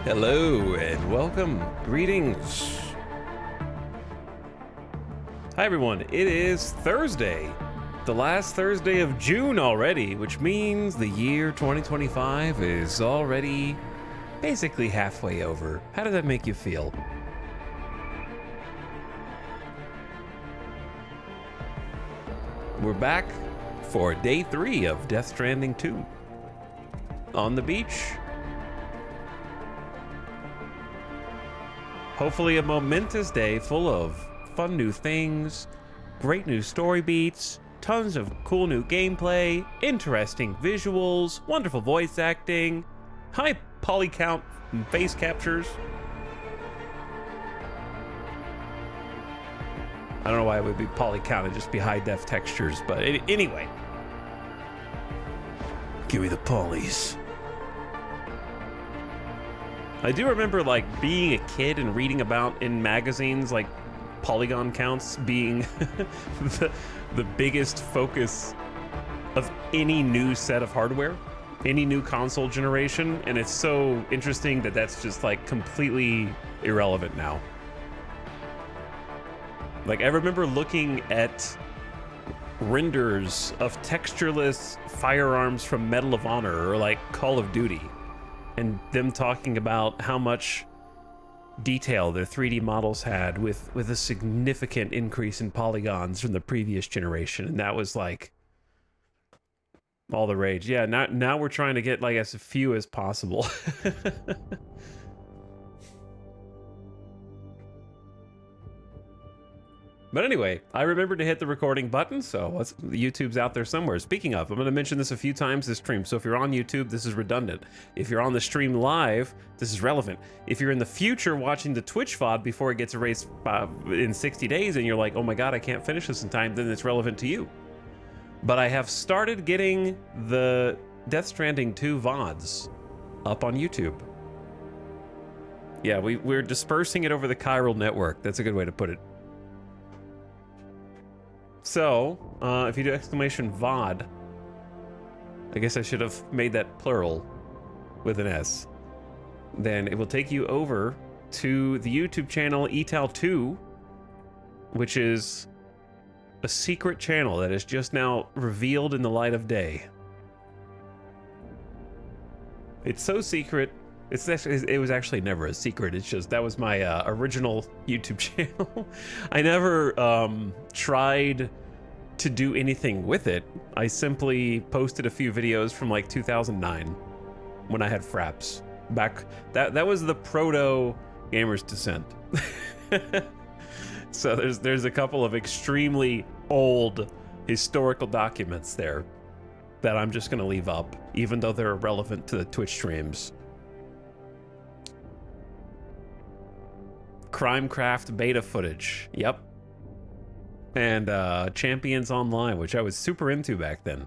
Hello and welcome. Greetings. Hi everyone, it is Thursday, the last Thursday of June already, which means the year 2025 is already basically halfway over. How does that make you feel? We're back for day 3 of Death Stranding 2 on the beach. Hopefully a momentous day full of fun new things, great new story beats, tons of cool new gameplay, interesting visuals, wonderful voice acting, high poly count face captures. I don't know why it would be poly count, it'd just be high def textures, but anyway. Give me the polys. I do remember like being a kid and reading about in magazines like polygon counts being the biggest focus of any new set of hardware, any new console generation, and it's so interesting that that's just like completely irrelevant now. Like I remember looking at renders of textureless firearms from Medal of Honor or like Call of Duty, and them talking about how much detail their 3D models had with a significant increase in polygons from the previous generation. And that was like all the rage. Yeah, now we're trying to get like as few as possible. But anyway, I remembered to hit the recording button, so YouTube's out there somewhere. Speaking of, I'm going to mention this a few times this stream, so if you're on YouTube, this is redundant. If you're on the stream live, this is relevant. If you're in the future watching the Twitch VOD before it gets erased in 60 days and you're like, oh my god, I can't finish this in time, then it's relevant to you. But I have started getting the Death Stranding 2 VODs up on YouTube. Yeah, we're dispersing it over the chiral network. That's a good way to put it. So, if you do exclamation VOD, I guess I should have made that plural with an S. Then it will take you over to the YouTube channel Etal2, which is a secret channel that is just now revealed in the light of day. It's so secret. It was actually never a secret. It's just that was my original YouTube channel. I never tried to do anything with it. I simply posted a few videos from like 2009 when I had fraps. Back that was the proto Gamer's Descent. So there's a couple of extremely old historical documents there that I'm just gonna leave up, even though they're irrelevant to the Twitch streams. Crimecraft beta footage, yep. And Champions Online, which I was super into back then.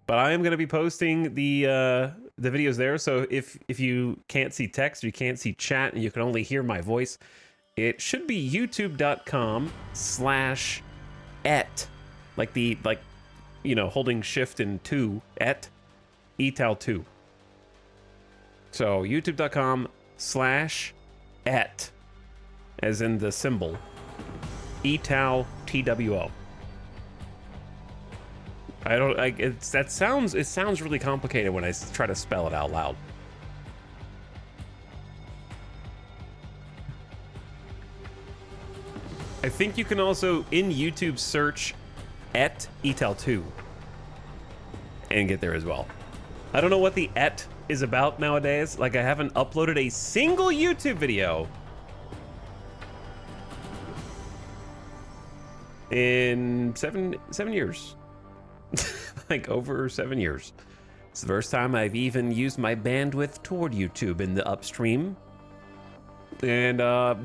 But I am going to be posting the videos there, so if you can't see text, you can't see chat, and you can only hear my voice, it should be youtube.com/et, like you know, holding shift and 2 et etal2. So youtube.com/et, as in the symbol, etal TWO. It sounds really complicated when I try to spell it out loud. I think you can also in YouTube search et etal2 and get there as well. I don't know what the et is about nowadays. Like, I haven't uploaded a single YouTube video in seven years. Like over 7 years. It's the first time I've even used my bandwidth toward YouTube in the upstream. And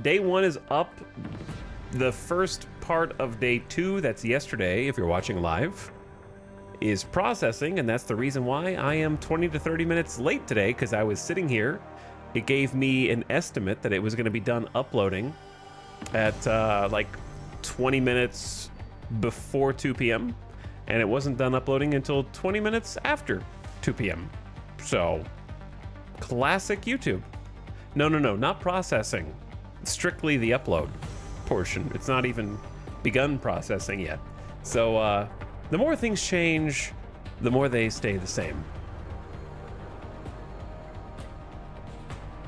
day 1 is up. The first part of day 2, that's yesterday if you're watching live, is processing, and that's the reason why I am 20 to 30 minutes late today, because I was sitting here. It gave me an estimate that it was going to be done uploading at like 20 minutes before 2 p.m. and it wasn't done uploading until 20 minutes after 2 p.m. So, classic YouTube. No, not processing. Strictly the upload portion. It's not even begun processing yet. So, the more things change, the more they stay the same.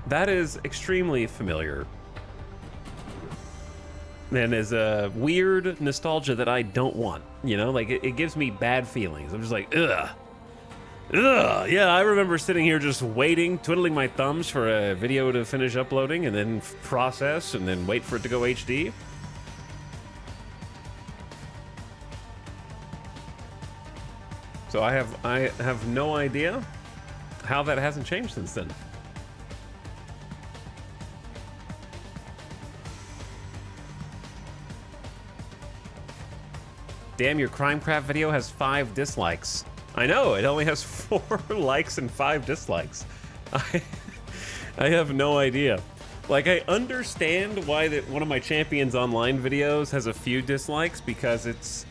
That is extremely familiar. And is a weird nostalgia that I don't want, you know? Like, it gives me bad feelings. I'm just like, ugh. Ugh. Yeah, I remember sitting here just waiting, twiddling my thumbs for a video to finish uploading, and then process, and then wait for it to go HD. So I have no idea how that hasn't changed since then. Damn, your Crimecraft video has 5 dislikes. I know, it only has 4 likes and 5 dislikes. I have no idea. Like, I understand why one of my Champions Online videos has a few dislikes, because it's...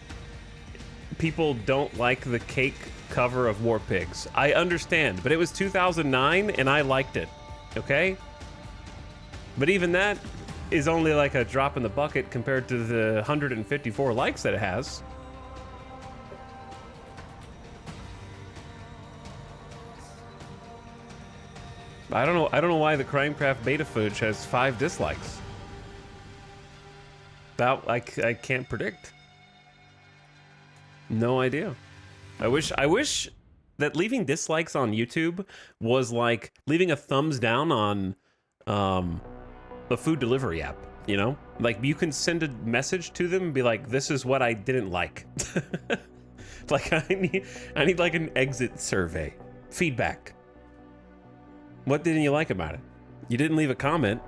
people don't like the cake cover of War Pigs. I understand, but it was 2009 and I liked it, okay? But even that is only like a drop in the bucket compared to the 154 likes that it has. I don't know why the Crimecraft beta footage has 5 dislikes. That I can't predict. No idea. I wish that leaving dislikes on YouTube was like leaving a thumbs down on a food delivery app, you know? Like, you can send a message to them and be like, this is what I didn't like. Like, I need like an exit survey. Feedback. What didn't you like about it? You didn't leave a comment.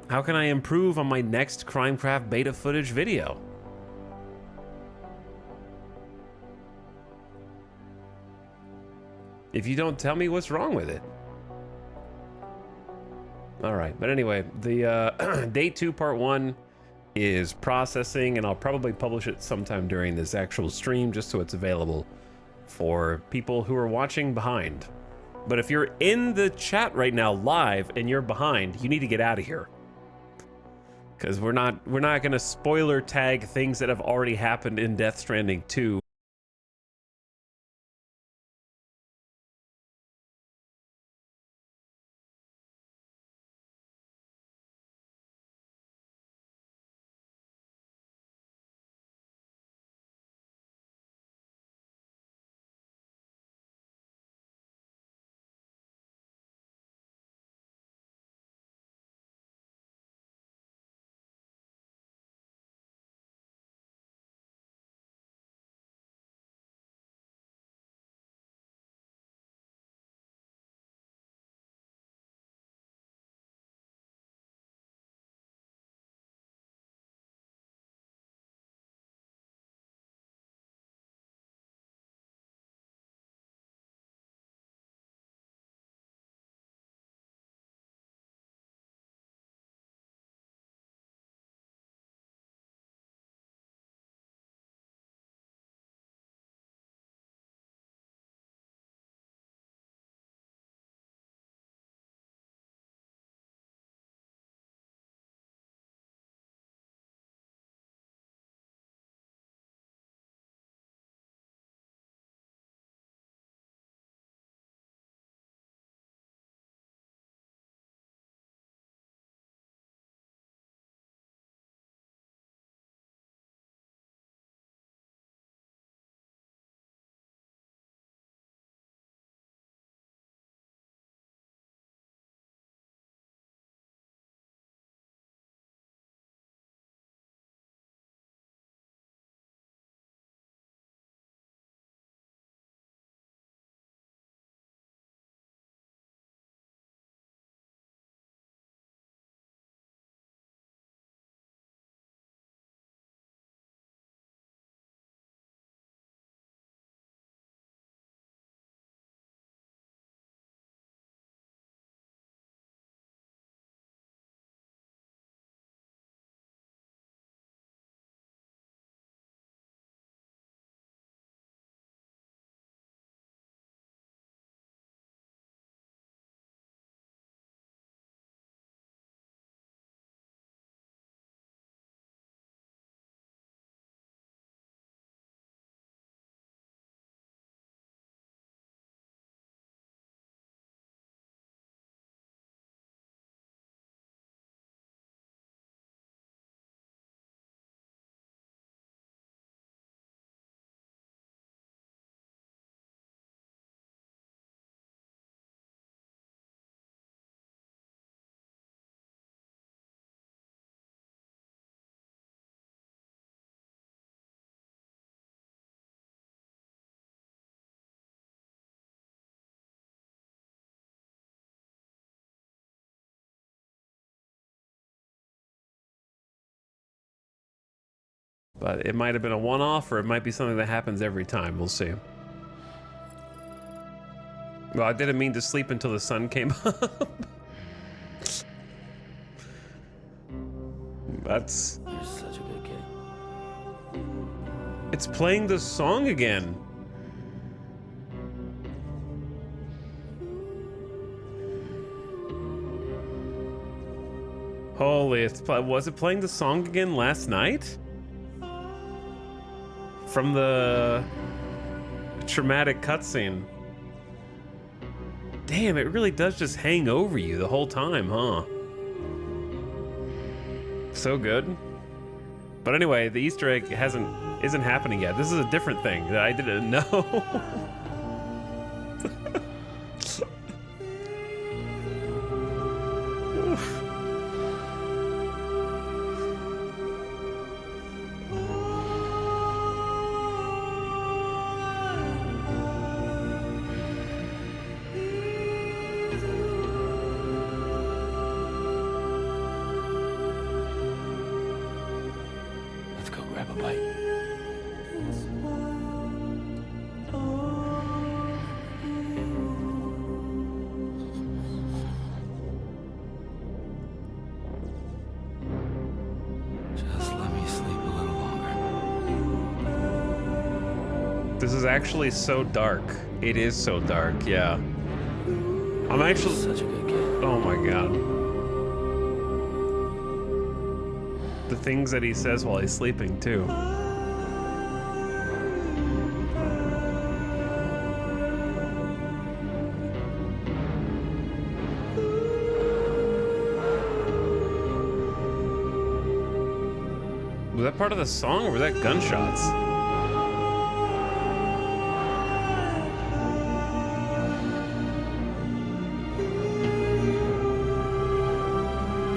How can I improve on my next Crimecraft beta footage video? If you don't tell me what's wrong with it. All right, but anyway, the day 2 part 1 is processing, and I'll probably publish it sometime during this actual stream, just so it's available for people who are watching behind. But if you're in the chat right now live and you're behind, you need to get out of here. Because we're not gonna spoiler tag things that have already happened in Death Stranding 2 But it might have been a one-off, or it might be something that happens every time. We'll see. Well, I didn't mean to sleep until the sun came up. That's... You're such a good kid. It's playing the song again. Holy, was it playing the song again last night? From the traumatic cutscene. Damn, it really does just hang over you the whole time, huh? So good. But anyway, the Easter egg isn't happening yet. This is a different thing that I didn't know. Let's go grab a bite. Just let me sleep a little longer. This is actually so dark. It is so dark, yeah. I'm actually... Such a good kid. Oh my god. The things that he says while he's sleeping, too. Was that part of the song, or was that gunshots?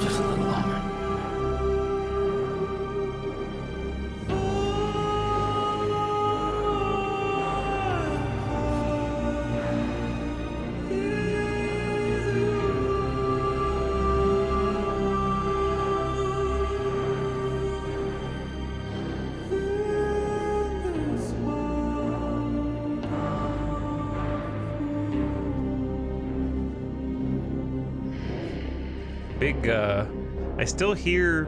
Just a little longer. Big, I still hear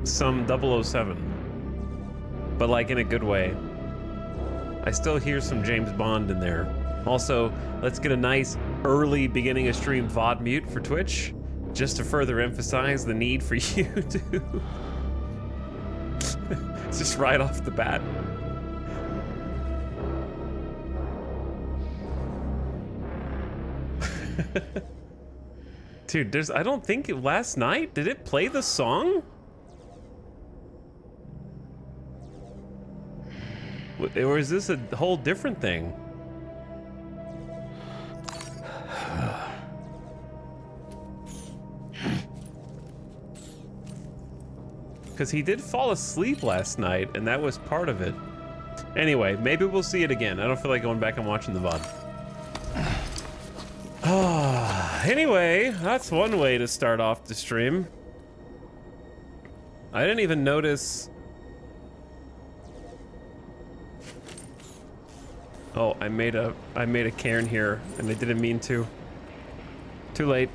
some 007, but like in a good way. I still hear some James Bond in there. Also, let's get a nice early beginning of stream VOD mute for Twitch, just to further emphasize the need for you to... just right off the bat. Dude, I don't think last night, did it play the song? Or is this a whole different thing? Because he did fall asleep last night, and that was part of it. Anyway, maybe we'll see it again. I don't feel like going back and watching the VOD. Anyway, that's one way to start off the stream. I didn't even notice. Oh, I made a cairn here, and I didn't mean to. Too late.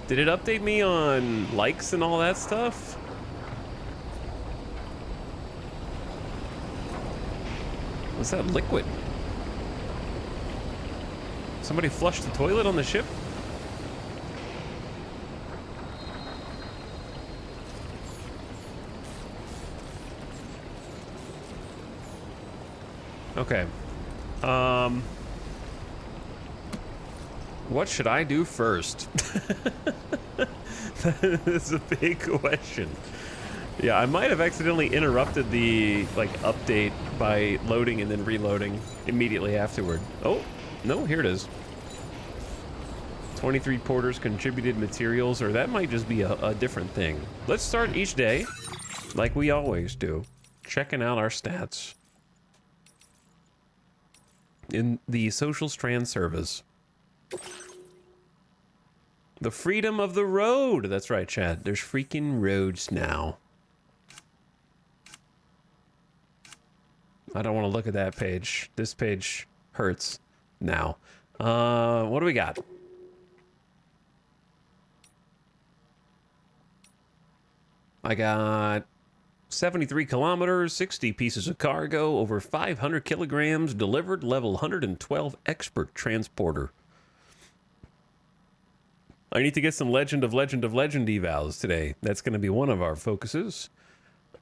Did it update me on likes and all that stuff? What's that liquid? Somebody flushed the toilet on the ship? Okay. What should I do first? That's a big question. Yeah, I might have accidentally interrupted the update by loading and then reloading immediately afterward. Oh, no, here it is. 23 porters contributed materials, or that might just be a different thing. Let's start each day, like we always do, checking out our stats in the Social Strand service. The freedom of the road. That's right, Chad. There's freaking roads now. I don't want to look at that page. This page hurts now. What do we got? I got 73 kilometers, 60 pieces of cargo, over 500 kilograms, delivered, level 112 expert transporter. I need to get some Legend of Legend evals today. That's going to be one of our focuses.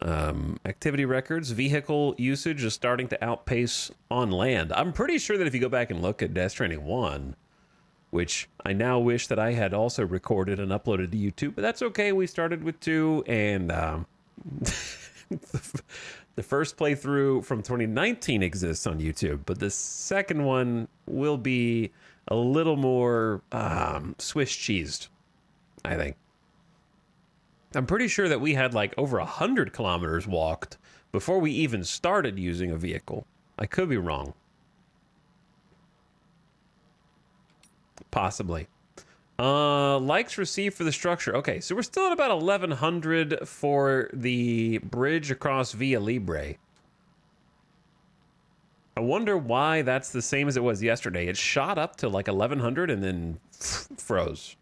Activity records, vehicle usage is starting to outpace on land. I'm pretty sure that if you go back and look at Death Stranding 1, which I now wish that I had also recorded and uploaded to YouTube, but that's okay. We started with 2, and the first playthrough from 2019 exists on YouTube, but the second one will be a little more Swiss cheesed, I think. I'm pretty sure that we had like over 100 kilometers walked before we even started using a vehicle. I could be wrong. Possibly. Likes received for the structure. Okay, so we're still at about 1,100 for the bridge across Via Libre. I wonder why that's the same as it was yesterday. It shot up to like 1,100 and then froze.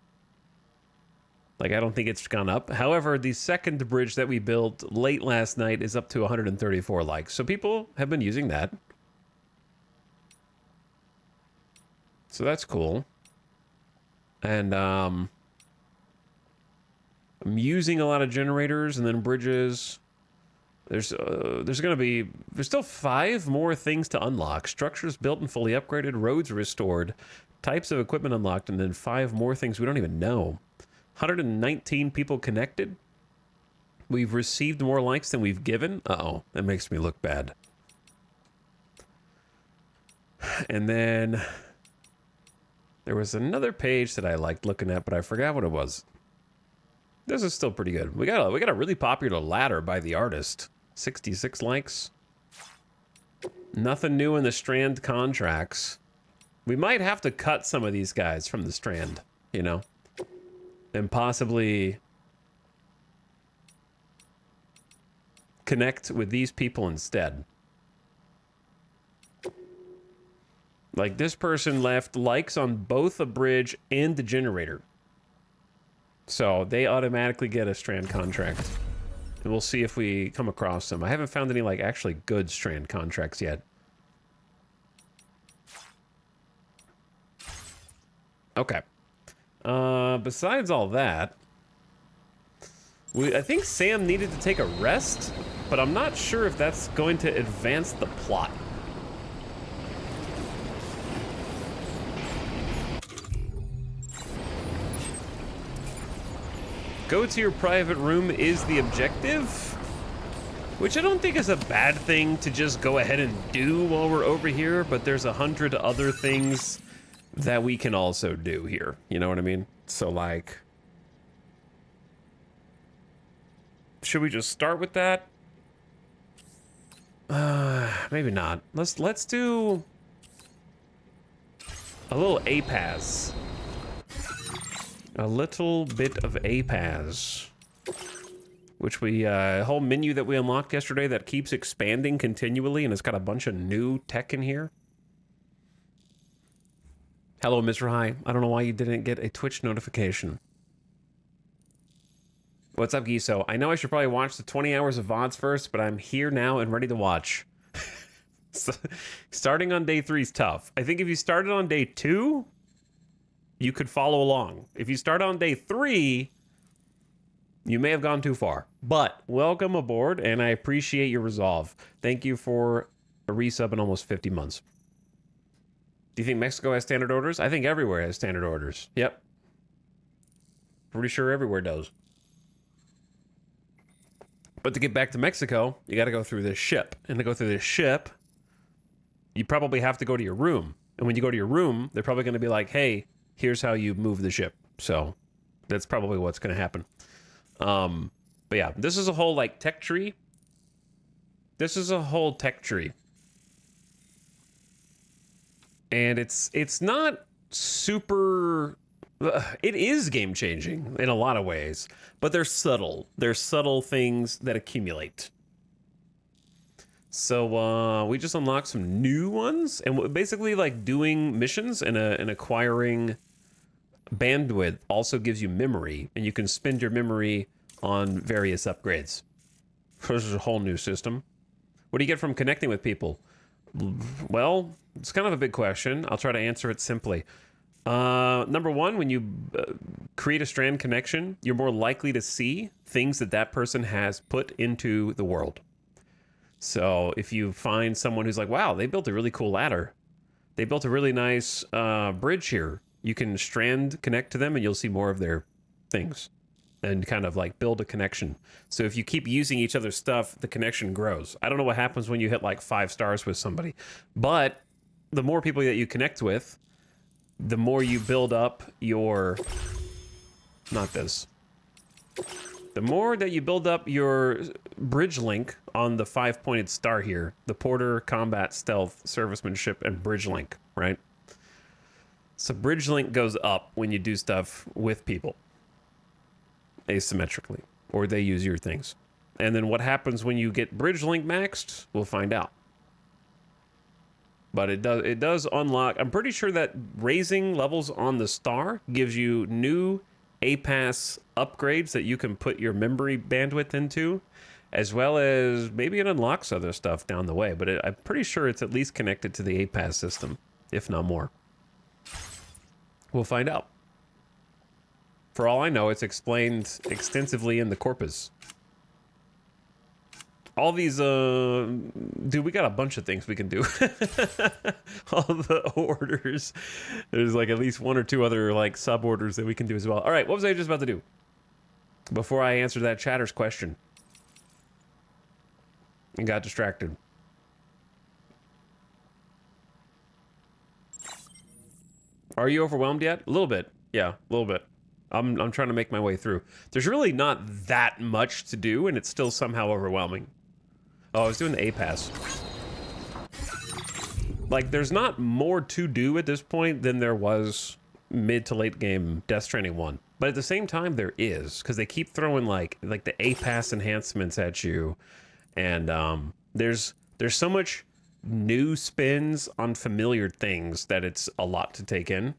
Like, I don't think it's gone up. However, the second bridge that we built late last night is up to 134 likes. So people have been using that. So that's cool. And I'm using a lot of generators and then bridges. There's still 5 more things to unlock. Structures built and fully upgraded, roads restored, types of equipment unlocked, and then 5 more things we don't even know. 119 people connected. We've received more likes than we've given. Uh-oh, that makes me look bad. And then there was another page that I liked looking at, but I forgot what it was. This is still pretty good. We got a really popular ladder by the artist. 66 likes. Nothing new in the Strand contracts. We might have to cut some of these guys from the Strand, you know? And possibly connect with these people instead. Like, this person left likes on both the bridge and the generator. So they automatically get a Strand contract. And we'll see if we come across them. I haven't found any, like, actually good Strand contracts yet. Okay. Besides all that, I think Sam needed to take a rest, but I'm not sure if that's going to advance the plot. Go to your private room is the objective, which I don't think is a bad thing to just go ahead and do while we're over here, but there's 100 other things that we can also do here. You know what I mean? So, like, should we just start with that? Maybe not. Let's do a little APAS. A little bit of APAS, which we, a whole menu that we unlocked yesterday that keeps expanding continually, and it's got a bunch of new tech in here. Hello, Mr. High. I don't know why you didn't get a Twitch notification. What's up, Giso? I know I should probably watch the 20 hours of VODs first, but I'm here now and ready to watch. So, starting on day 3 is tough. I think if you started on day 2, you could follow along. If you start on day 3, you may have gone too far. But welcome aboard, and I appreciate your resolve. Thank you for a resub in almost 50 months. Do you think Mexico has standard orders? I think everywhere has standard orders. Yep. Pretty sure everywhere does. But to get back to Mexico, you got to go through this ship. And to go through this ship, you probably have to go to your room. And when you go to your room, they're probably going to be like, hey, here's how you move the ship. So that's probably what's going to happen. But yeah, this is a whole, like, tech tree. This is a whole tech tree. And it's not super It is game changing in a lot of ways, but they're subtle. They're subtle things that accumulate. So we just unlocked some new ones, and basically like doing missions and acquiring bandwidth also gives you memory, and you can spend your memory on various upgrades. This is a whole new system. What do you get from connecting with people? Well, it's kind of a big question. I'll try to answer it simply. Number one, when you create a strand connection, you're more likely to see things that that person has put into the world. So if you find someone who's like, wow, they built a really cool ladder. They built a really nice bridge here. You can strand connect to them and you'll see more of their things and kind of like build a connection. So if you keep using each other's stuff, the connection grows. I don't know what happens when you hit like 5 stars with somebody, but the more people that you connect with, the more you build up your, not this. The more that you build up your bridge link on the 5-pointed star here, the porter, combat, stealth, servicemanship, and bridge link, right? So bridge link goes up when you do stuff with people asymmetrically, or they use your things. And then what happens when you get bridge link maxed, we'll find out. But it does unlock. I'm pretty sure that raising levels on the star gives you new A-Pass upgrades that you can put your memory bandwidth into, as well as maybe it unlocks other stuff down the way. But I'm pretty sure it's at least connected to the A-Pass system, if not more. We'll find out. For all I know, it's explained extensively in the corpus. All these, dude, we got a bunch of things we can do. All the orders. There's like at least 1 or 2 other like sub orders that we can do as well. All right, what was I just about to do? Before I answered that chatter's question. And got distracted. Are you overwhelmed yet? A little bit. Yeah, a little bit. I'm trying to make my way through. There's really not that much to do, and it's still somehow overwhelming. Oh, I was doing the A-Pass. Like, there's not more to do at this point than there was mid to late game Death Stranding 1. But at the same time, there is, because they keep throwing, like the A-Pass enhancements at you. And there's so much new spins on familiar things that it's a lot to take in.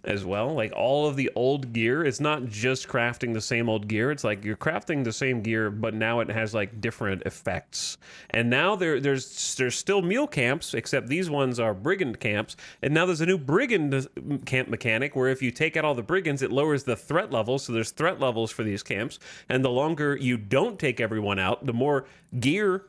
As well, like all of the old gear, it's not just crafting the same old gear. It's like you're crafting the same gear, but now it has like different effects. And now there's still meal camps, except these ones are brigand camps. And now there's a new brigand camp mechanic where if you take out all the brigands, it lowers the threat level. So there's threat levels for these camps. And the longer you don't take everyone out, the more gear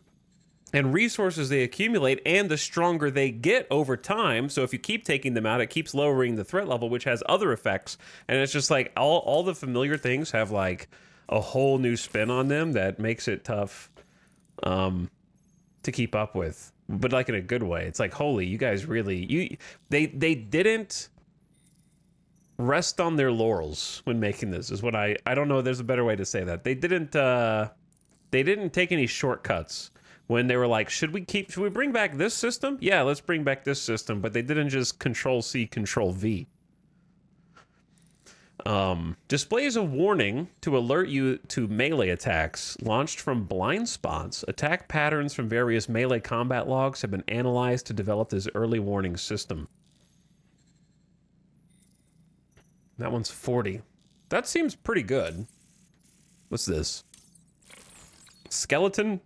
and resources they accumulate, and the stronger they get over time. So if you keep taking them out, it keeps lowering the threat level, which has other effects. And it's just like all the familiar things have like a whole new spin on them that makes it tough to keep up with, but like in a good way. It's like, holy, you guys really, they didn't rest on their laurels when making this, is what I don't know. There's a better way to say that. They didn't take any shortcuts. When they were like, should we bring back this system? Yeah, let's bring back this system. But they didn't just Control-C, Control-V. Displays a warning to alert you to melee attacks launched from blind spots. Attack patterns from various melee combat logs have been analyzed to develop this early warning system. That one's 40. That seems pretty good. What's this? Skeleton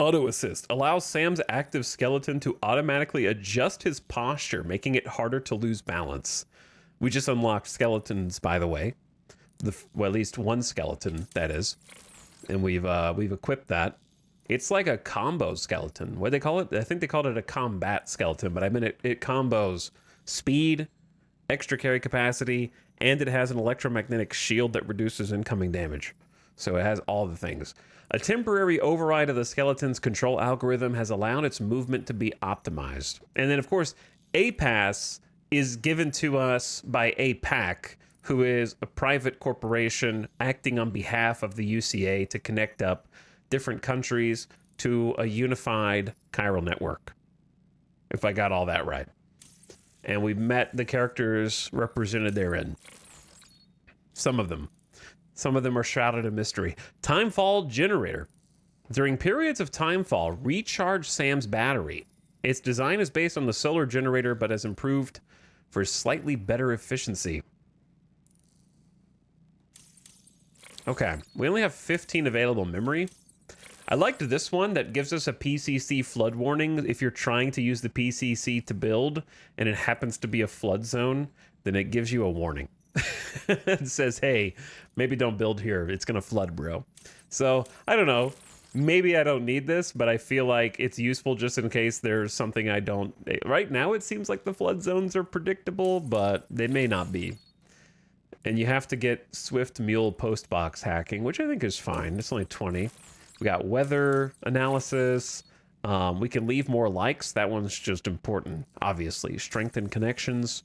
Auto Assist allows Sam's active skeleton to automatically adjust his posture, making it harder to lose balance. We just unlocked skeletons, by the way. Well, at least one skeleton, that is. And we've equipped that. It's like a combo skeleton. What do they call it? I think they called it a combat skeleton, but I mean it combos speed, extra carry capacity, and it has an electromagnetic shield that reduces incoming damage. So it has all the things. A temporary override of the skeleton's control algorithm has allowed its movement to be optimized. And then, of course, A-Pass is given to us by APAC, who is a private corporation acting on behalf of the UCA to connect up different countries to a unified chiral network. If I got all that right. and we've met the characters represented therein. Some of them. Some of them are shrouded in mystery. Timefall generator. During periods of timefall, recharge Sam's battery. Its design is based on the solar generator, but has improved for slightly better efficiency. Okay, we only have 15 available memory. I liked this one that gives us a PCC flood warning. If you're trying to use the PCC to build and it happens to be a flood zone, then it gives you a warning. It says, hey, maybe don't build here. It's going to flood, bro. So, I don't know. Maybe I don't need this, but I feel like it's useful just in case there's something I don't... Right now, it seems like the flood zones are predictable, but they may not be. And you have to get Swift Mule postbox hacking, which I think is fine. It's only 20. We got weather analysis. We can leave more likes. That one's just important, obviously. Strengthen connections.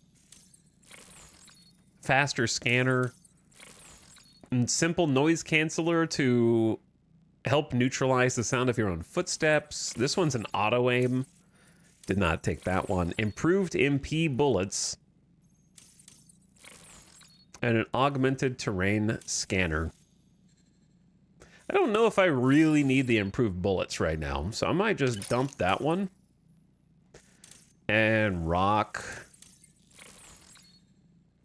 Faster scanner. And simple noise canceller to help neutralize the sound of your own footsteps. This one's an auto aim. Did not take that one. Improved MP bullets. And an augmented terrain scanner. I don't know if I really need the improved bullets right now, so I might just dump that one. And rock.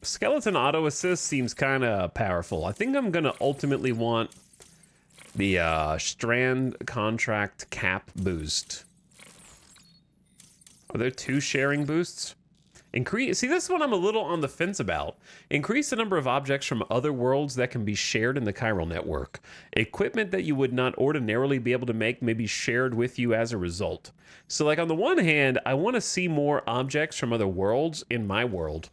Skeleton auto assist seems kind of powerful. I think I'm going to ultimately want the strand contract cap boost. Are there 2 sharing boosts? Increase. See, this one I'm a little on the fence about. Increase the number of objects from other worlds that can be shared in the chiral network. Equipment that you would not ordinarily be able to make may be shared with you as a result. So, like, on the one hand, I want to see more objects from other worlds in my world.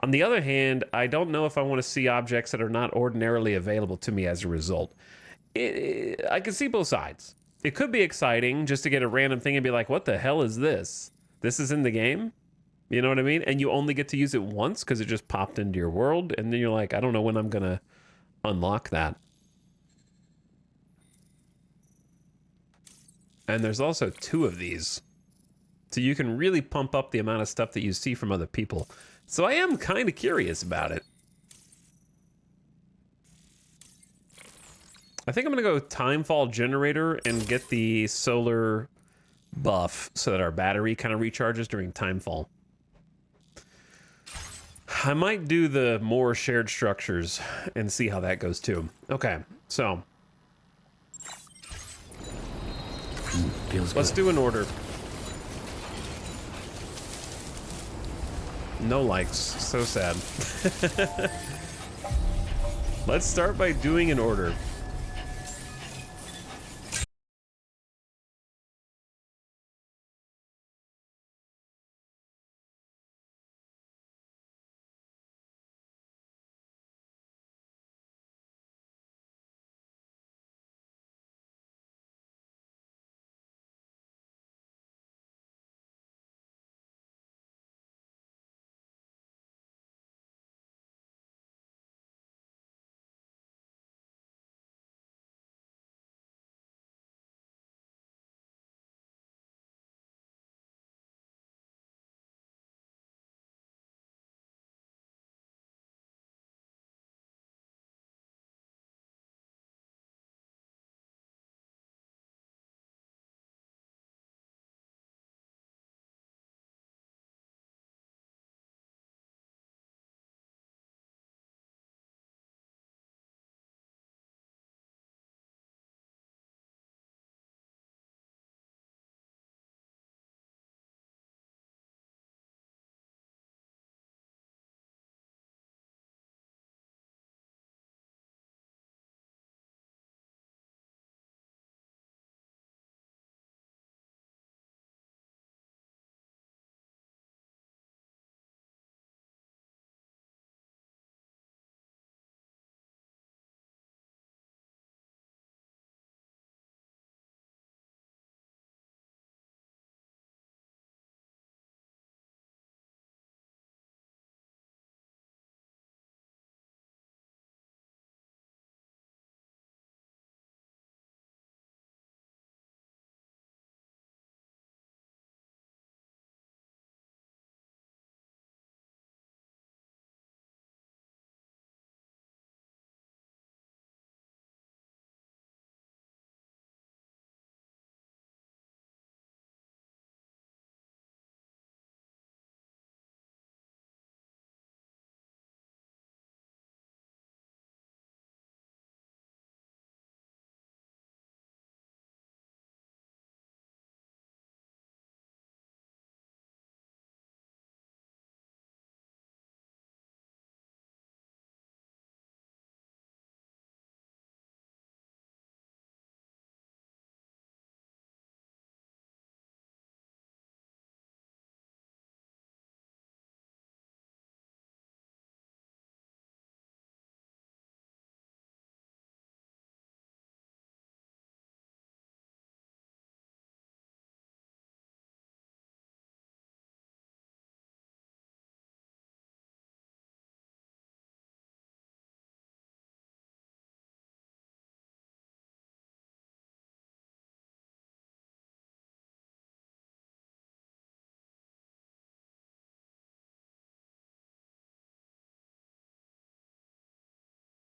On the other hand, I don't know if I want to see objects that are not ordinarily available to me as a result. I can see both sides. It could be exciting just to get a random thing and be like, what the hell is this? This is in the game? You know what I mean? And you only get to use it once because it just popped into your world. And then you're like, I don't know when I'm going to unlock that. And there's also 2 of these. So you can really pump up the amount of stuff that you see from other people. So I am kind of curious about it. I think I'm going to go Timefall Generator and get the solar buff so that our battery kind of recharges during Timefall. I might do the more shared structures and see how that goes too. Okay, so let's do an order. No likes, so sad. Let's start by doing an order.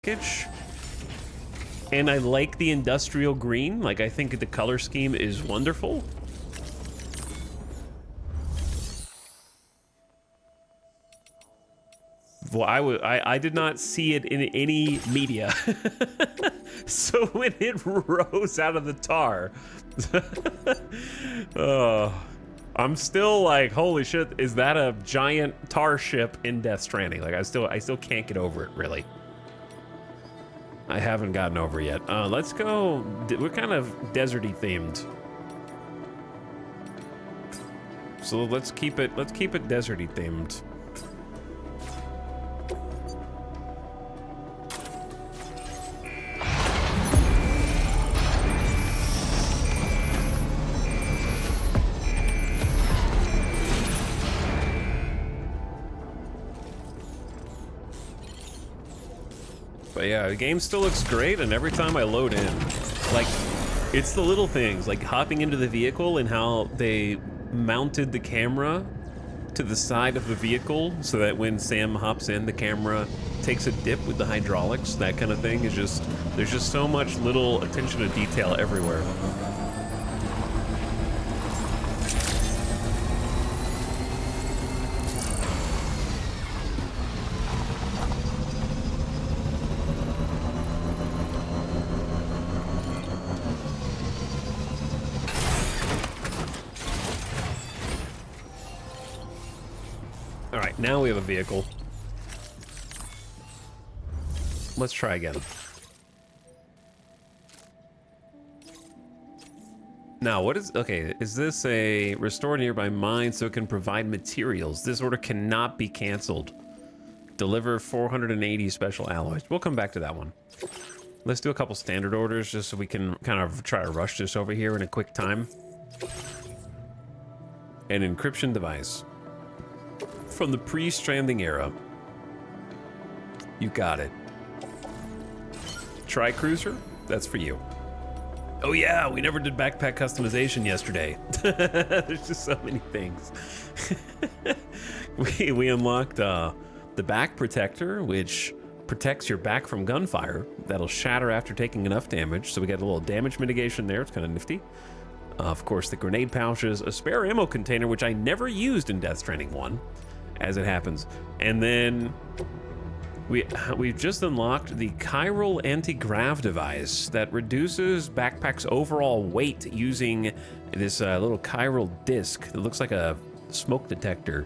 package. And I like the industrial green. Like, I think the color scheme is wonderful. Well, I did not see it in any media. So when it rose out of the tar, I'm still like, holy shit, is that a giant tar ship in Death Stranding? Like, I still can't get over it, really. I haven't gotten over it yet. Let's go. We're kind of deserty themed. So let's keep it deserty themed. But yeah, the game still looks great, and every time I load in, like, it's the little things, like hopping into the vehicle and how they mounted the camera to the side of the vehicle so that when Sam hops in, the camera takes a dip with the hydraulics. That kind of thing is just, there's just so much little attention to detail everywhere. All right, now we have a vehicle. Let's try again. Now, what is, okay, is this a restore nearby mine so it can provide materials? This order cannot be canceled. Deliver 480 special alloys. We'll come back to that one. Let's do a couple standard orders just so we can kind of try to rush this over here in a quick time. An encryption device. From the pre-Stranding era. You got it. Tri-cruiser? That's for you. Oh yeah, we never did backpack customization yesterday. There's just so many things. we unlocked the back protector, which protects your back from gunfire. That'll shatter after taking enough damage, so we got a little damage mitigation there. It's kind of nifty. Of course, the grenade pouches, a spare ammo container, which I never used in Death Stranding 1, as it happens. And then we've just unlocked the chiral anti-grav device that reduces backpack's overall weight using this little chiral disc that looks like a smoke detector.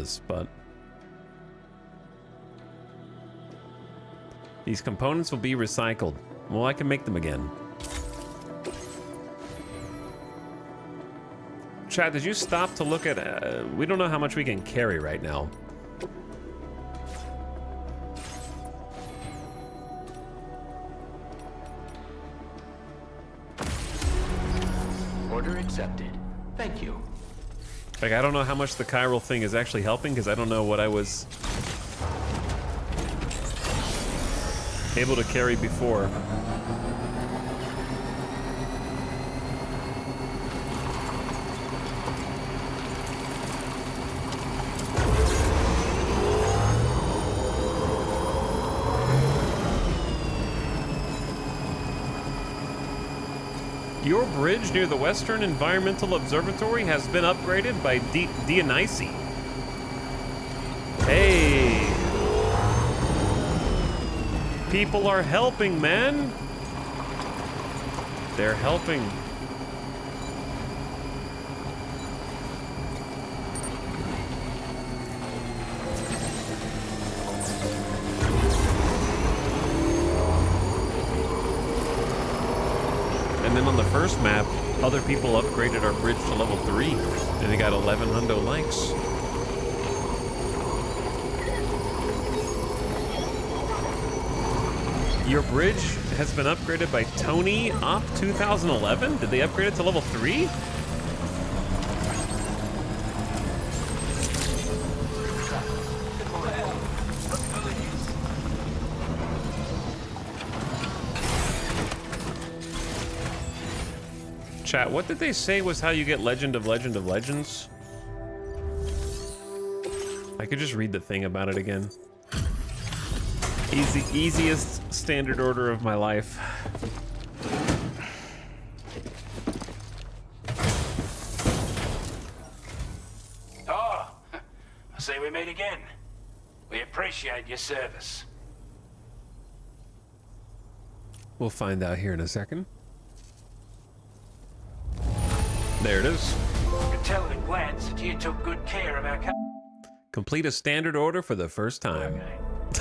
is, but these components will be recycled. Well, I can make them again. Chad, did you stop to look at... we don't know how much we can carry right now. Order accepted. Thank you. Like, I don't know how much the chiral thing is actually helping, because I don't know what I was able to carry before. Your bridge near the Western Environmental Observatory has been upgraded by Dionysi. Hey! People are helping, man! They're helping. And then on the first map, other people upgraded our bridge to level 3, and they got 11 hundo likes. Your bridge has been upgraded by Tony Op 2011? Did they upgrade it to level 3? Chat, what did they say was how you get Legend of Legends? I could just read the thing about it again. Easiest standard order of my life. Oh, I say we meet again. We appreciate your service. We'll find out here in a second. There it is. I could tell at a glance that you took good care of our Complete a standard order for the first time.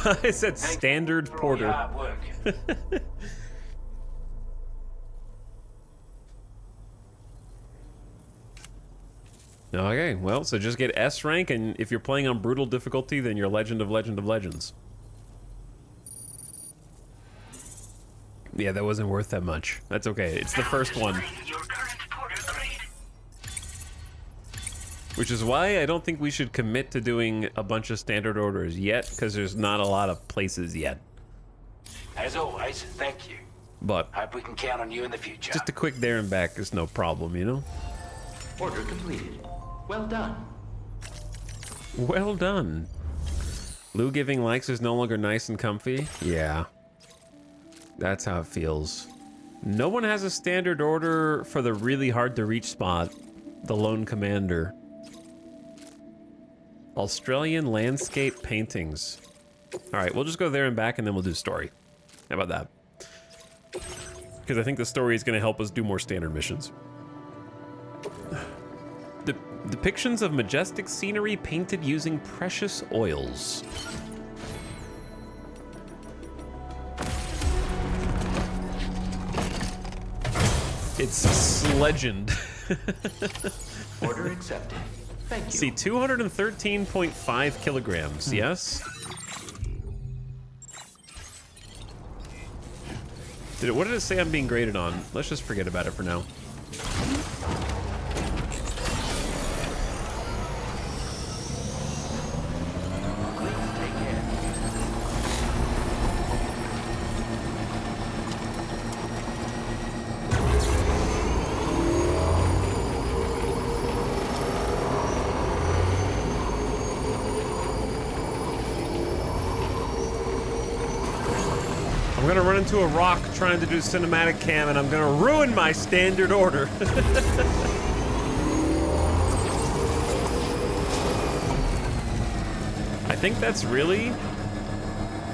I said standard porter. hard work. Okay, well, so just get S rank, and if you're playing on brutal difficulty, then you're Legend of Legends. Yeah, that wasn't worth that much. That's okay. It's the first one. Which is why I don't think we should commit to doing a bunch of standard orders yet, because there's not a lot of places yet. As always, thank you. But Hope we can count on you in the future. just a quick there and back is no problem, you know? Order completed. Well done. Well done. Lou giving likes is no longer nice and comfy? Yeah. That's how it feels. No one has a standard order for the really hard to reach spot. The Lone Commander. Australian landscape paintings. Alright, we'll just go there and back and then we'll do story. How about that? Because I think the story is going to help us do more standard missions. Depictions of majestic scenery painted using precious oils. It's legend. Order accepted. Thank you. See, 213.5 kilograms, yes? What did it say I'm being graded on? Let's just forget about it for now. I'm gonna run into a rock trying to do cinematic cam, and I'm gonna ruin my standard order. I think that's really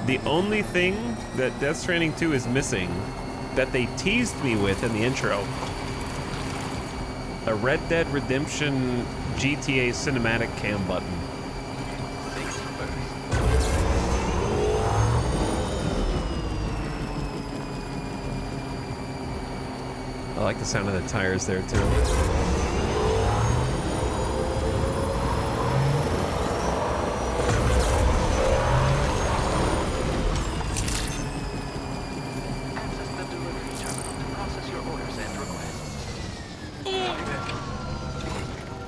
the only thing that Death Stranding 2 is missing that they teased me with in the intro. A Red Dead Redemption GTA cinematic cam button. I like the sound of the tires there too. Access the delivery terminal to process your orders and requests.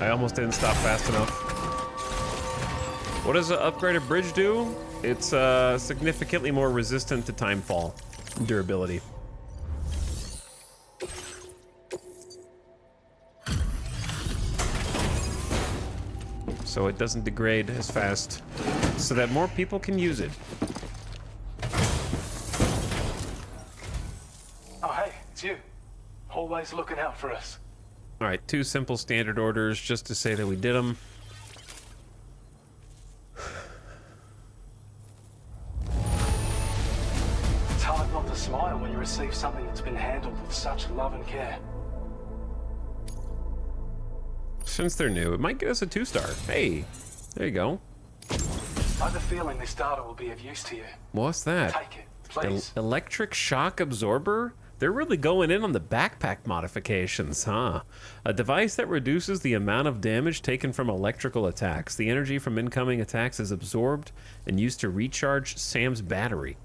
I almost didn't stop fast enough. What does an upgraded bridge do? It's significantly more resistant to timefall and durability. So it doesn't degrade as fast, so that more people can use it. Oh, hey, it's you. Always looking out for us. All right, 2 simple standard orders just to say that we did them. It's hard not to smile when you receive something that's been handled with such love and care. Since they're new, it might get us a 2-star. Hey, there you go. I have a feeling this data will be of use to you. What's that? Take it, please. Electric shock absorber? They're really going in on the backpack modifications, huh? A device that reduces the amount of damage taken from electrical attacks. The energy from incoming attacks is absorbed and used to recharge Sam's battery.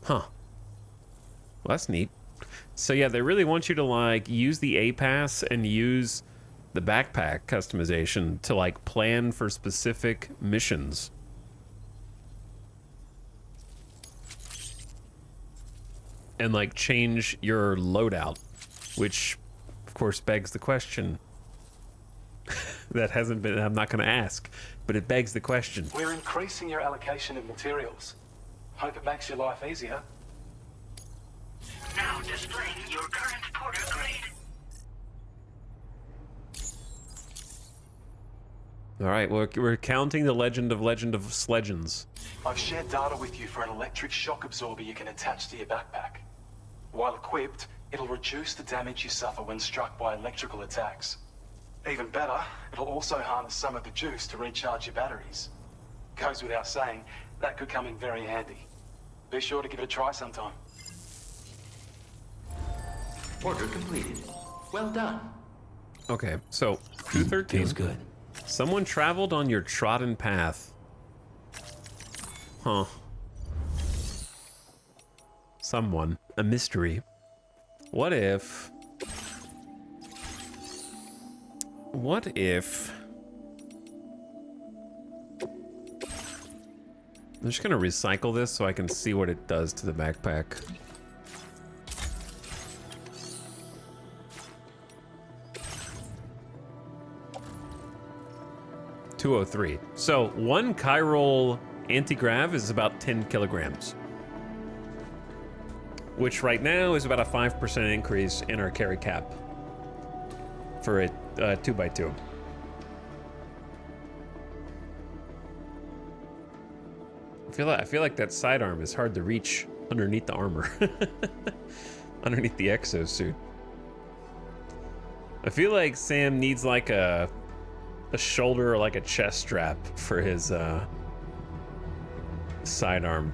Huh. Well, that's neat. So yeah, they really want you to like use the A-Pass and use the backpack customization to like plan for specific missions. And like change your loadout, which of course begs the question that hasn't been, I'm not going to ask, but it begs the question. We're increasing your allocation of materials. Hope it makes your life easier. Now displaying your current porter grade. All right, we're counting the Legend of Sledgens. I've shared data with you for an electric shock absorber you can attach to your backpack. While equipped, it'll reduce the damage you suffer when struck by electrical attacks. Even better, it'll also harness some of the juice to recharge your batteries. Goes without saying, that could come in very handy. Be sure to give it a try sometime. Order completed. Well done. Okay, so 213. Feels good. Someone traveled on your trodden path. Huh. Someone. A mystery. What if... What if... I'm just gonna recycle this so I can see what it does to the backpack. .203. So 1 chiral anti-grav is about 10 kilograms. Which right now is about a 5% increase in our carry cap. For a 2x2. I feel like that sidearm is hard to reach underneath the armor. Underneath the exosuit. I feel like Sam needs like a shoulder or like a chest strap for his sidearm.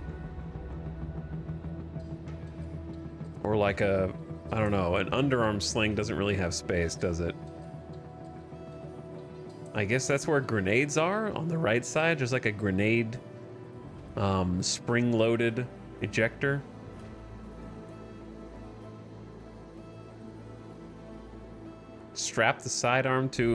Or like a, I don't know, an underarm sling doesn't really have space, does it? I guess that's where grenades are, on the right side. There's like a grenade spring-loaded ejector. Strap the sidearm to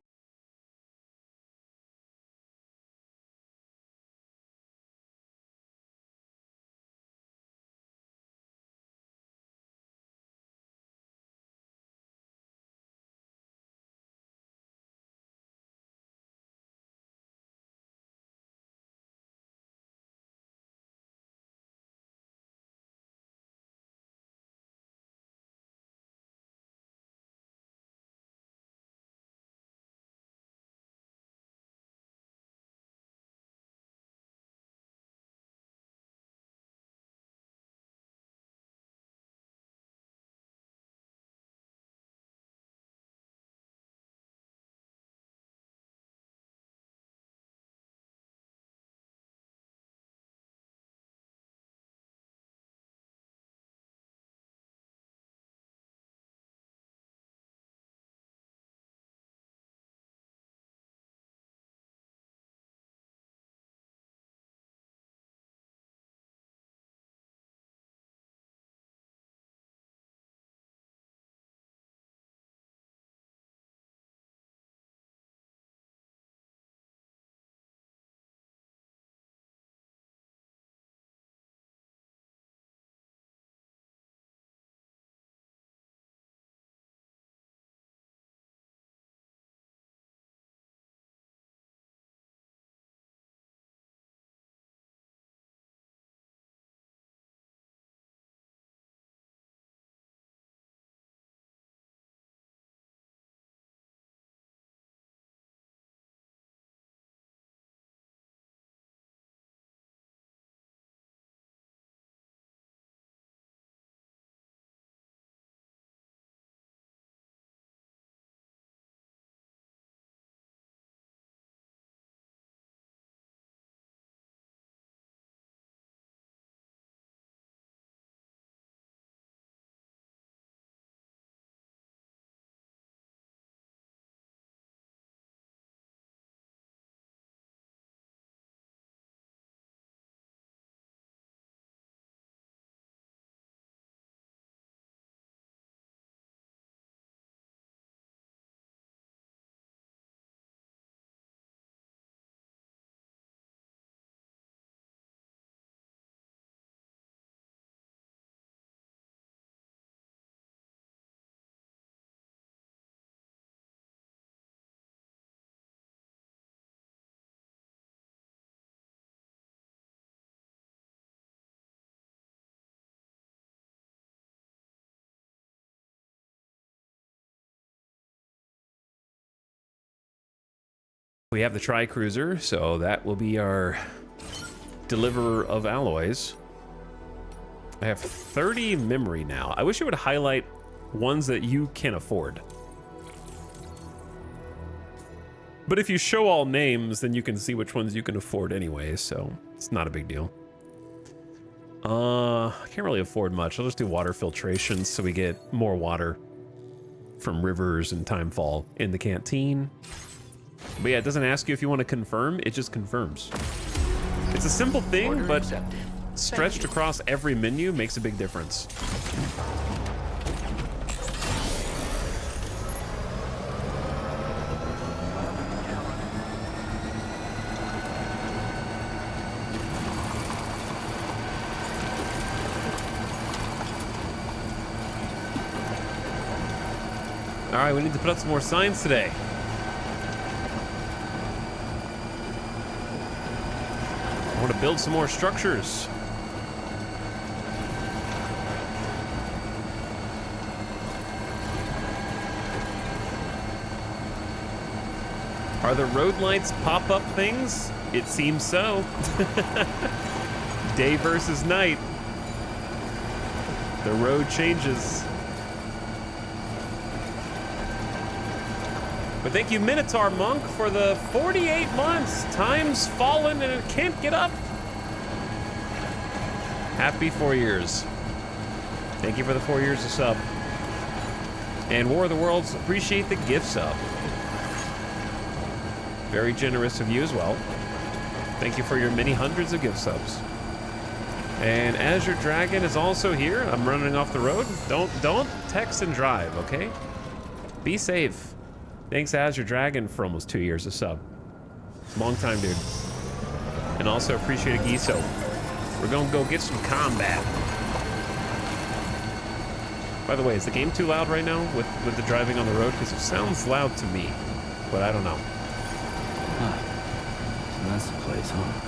We have the Tri-Cruiser, so that will be our deliverer of alloys. I have 30 memory now. I wish it would highlight ones that you can afford. But if you show all names, then you can see which ones you can afford anyway, so it's not a big deal. I can't really afford much. I'll just do water filtration so we get more water from rivers and timefall in the canteen. But yeah, it doesn't ask you if you want to confirm, it just confirms. It's a simple thing, Order but accepted. stretched across every menu makes a big difference. All right, we need to put up some more signs today. I want to build some more structures. Are the road lights pop-up things? It seems so. Day versus night. The road changes. But thank you, Minotaur Monk, for the 48 months. Time's fallen and it can't get up. Happy 4 years. Thank you for the 4 years of sub. And War of the Worlds, appreciate the gift sub. Very generous of you as well. Thank you for your many hundreds of gift subs. And Azure Dragon is also here. I'm running off the road. Don't text and drive, okay? Be safe. Thanks, Azure Dragon, for almost 2 years of sub. Long time, dude. And also appreciate a Giso. We're gonna go get some combat. By the way, is the game too loud right now with the driving on the road? Because it sounds loud to me, but I don't know. Huh. So that's the place, huh?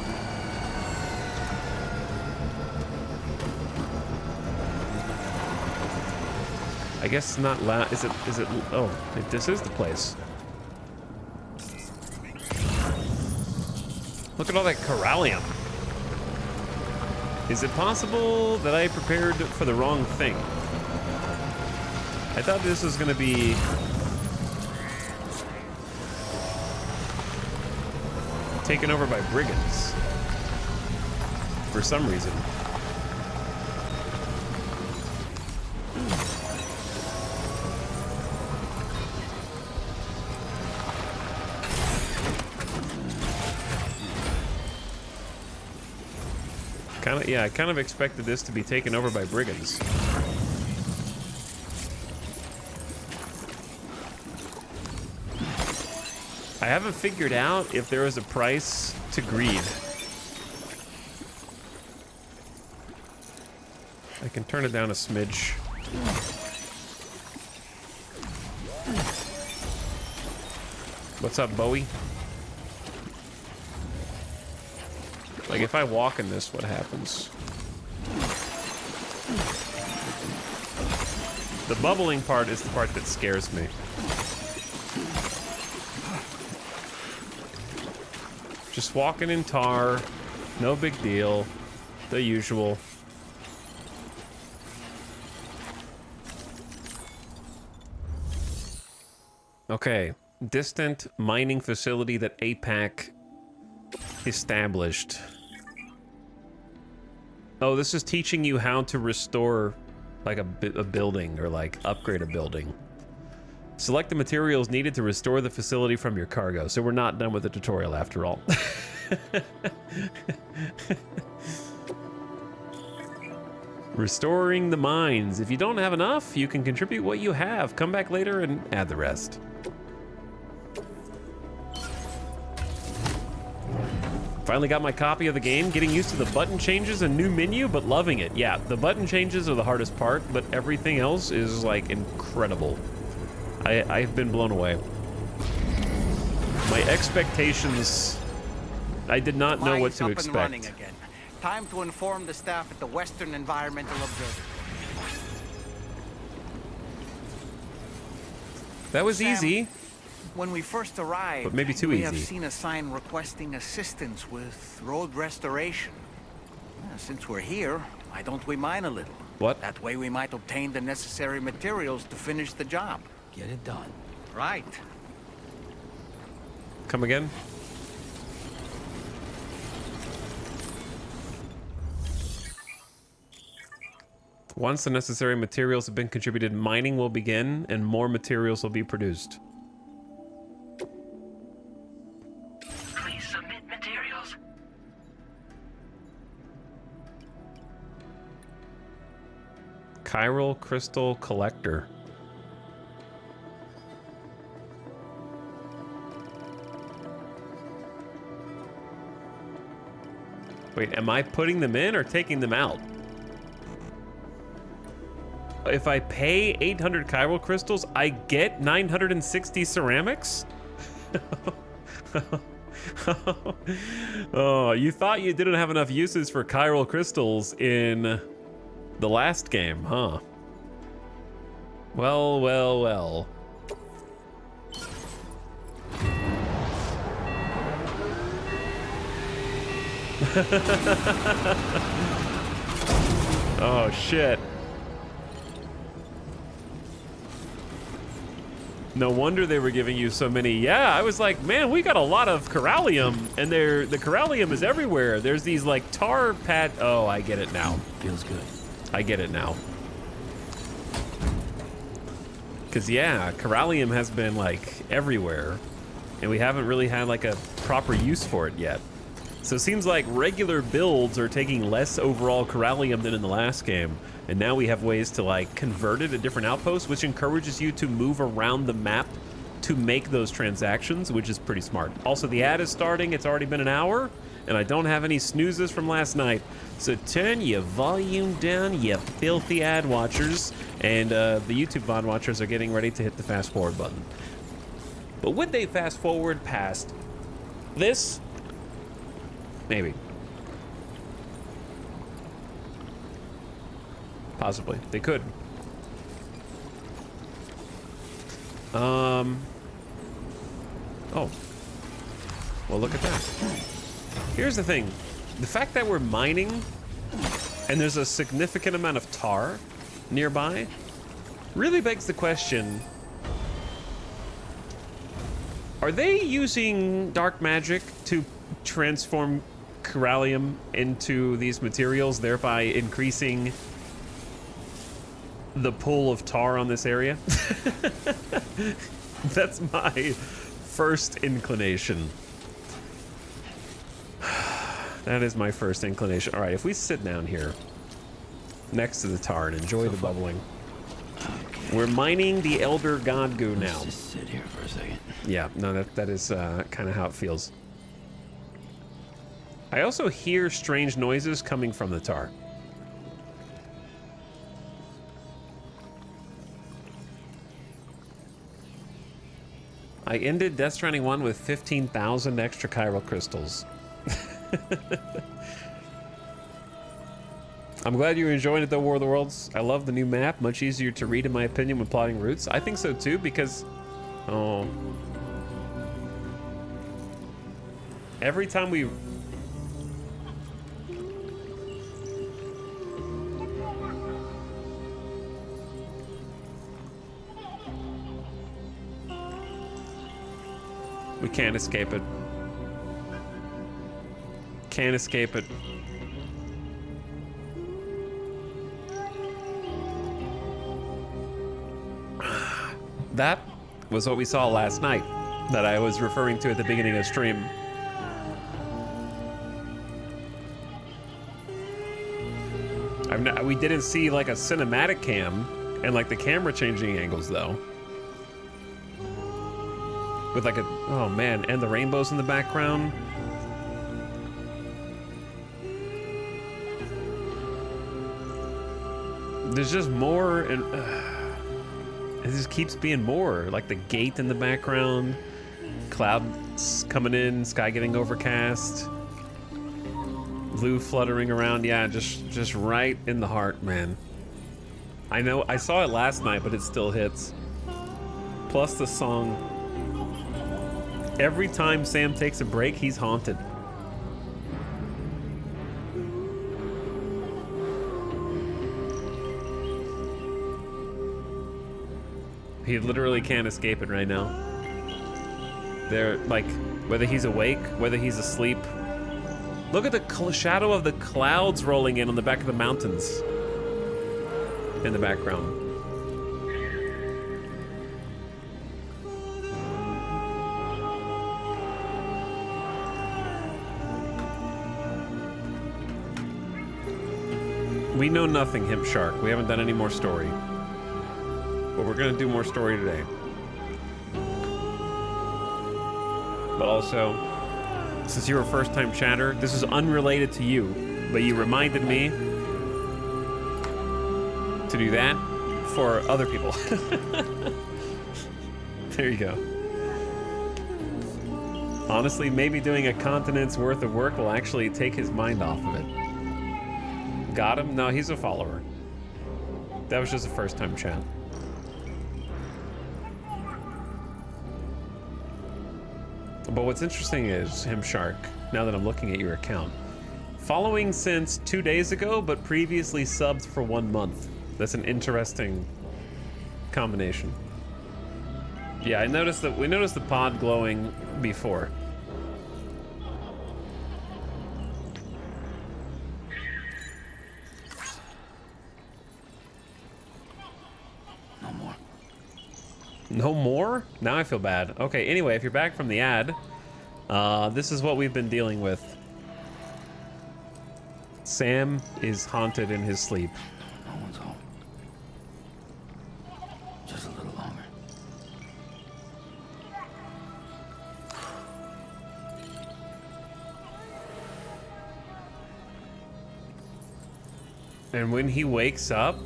I guess not loud. Is it? Oh, this is the place. Look at all that corallium. Is it possible that I prepared for the wrong thing? I thought this was gonna be taken over by brigands for some reason. I kind of expected this to be taken over by brigands. I haven't figured out if there is a price to greed. I can turn it down a smidge. What's up, Bowie? Like, if I walk in this, what happens? The bubbling part is the part that scares me. Just walking in tar, no big deal, the usual. Okay, distant mining facility that APAC established. Oh, this is teaching you how to restore like a building or like upgrade a building. Select the materials needed to restore the facility from your cargo. So we're not done with the tutorial after all. Restoring the mines. If you don't have enough, you can contribute what you have. Come back later and add the rest. Finally got my copy of the game, getting used to the button changes and new menu, but loving it. Yeah, the button changes are the hardest part, but everything else is like incredible. I've been blown away. My expectations, I did not know what to Mine's up and running expect. again. Time to inform the staff at the Western Environmental Observatory. That was Sam, easy. When we first arrived, But maybe too we easy. have seen a sign requesting assistance with road restoration. Since we're here, why don't we mine a little? What? That way we might obtain the necessary materials to finish the job. Get it done. Right. Come again? Once the necessary materials have been contributed, mining will begin and more materials will be produced. Please submit materials. Chiral crystal collector. Wait, am I putting them in or taking them out? If I pay 800 chiral crystals, I get 960 ceramics? Oh, you thought you didn't have enough uses for chiral crystals in the last game, huh? Well, well, well. Oh, shit. No wonder they were giving you so many. Yeah, I was like, man, we got a lot of corallium, and the corallium is everywhere. There's these like tar pad. Oh, I get it now. Feels good. I get it now. Cause yeah, corallium has been like everywhere, and we haven't really had like a proper use for it yet. So it seems like regular builds are taking less overall corallium than in the last game. And now we have ways to like convert it at different outposts, which encourages you to move around the map to make those transactions, which is pretty smart. Also, the ad is starting. It's already been an hour, and I don't have any snoozes from last night. So turn your volume down, you filthy ad watchers. And the YouTube VOD watchers are getting ready to hit the fast forward button. But would they fast forward past this? Maybe. Possibly. They could. Oh. Well, look at that. Here's the thing. The fact that we're mining and there's a significant amount of tar nearby really begs the question, are they using dark magic to transform corallium into these materials, thereby increasing the pool of tar on this area? That's my first inclination. That is my first inclination. All right, if we sit down here next to the tar and enjoy the bubbling. Okay. We're mining the Elder God Goo now. Let's just sit here for a second. Yeah, no, that is kind of how it feels. I also hear strange noises coming from the tar. I ended Death Stranding 1 with 15,000 extra chiral crystals. I'm glad you're enjoying it though, War of the Worlds. I love the new map. Much easier to read in my opinion when plotting routes. I think so too because... Oh... Every time we... We can't escape it. Can't escape it. That was what we saw last night that I was referring to at the beginning of stream. We didn't see like a cinematic cam and like the camera changing angles though. With like a, oh man, and the rainbows in the background. There's just more, and it just keeps being more. Like the gate in the background, clouds coming in, sky getting overcast, blue fluttering around. Yeah, just right in the heart, man. I know, I saw it last night, but it still hits. Plus the song. Every time Sam takes a break, he's haunted. He literally can't escape it right now. They're like, whether he's awake, whether he's asleep. Look at the shadow of the clouds rolling in on the back of the mountains in the background. We know nothing, Himp Shark. We haven't done any more story. But we're gonna do more story today. But also, since you're a first-time chatter, this is unrelated to you, but you reminded me to do that for other people. There you go. Honestly, maybe doing a continent's worth of work will actually take his mind off of it. Got him? No, he's a follower. That was just a first-time chat. But what's interesting is, Him Shark, now that I'm looking at your account, following since 2 days ago, but previously subbed for 1 month. That's an interesting combination. Yeah, I noticed that we noticed the pod glowing before. No more. No more? Now I feel bad. Okay, anyway, if you're back from the ad, this is what we've been dealing with. Sam is haunted in his sleep. No one's home. Just a little longer. And when he wakes up,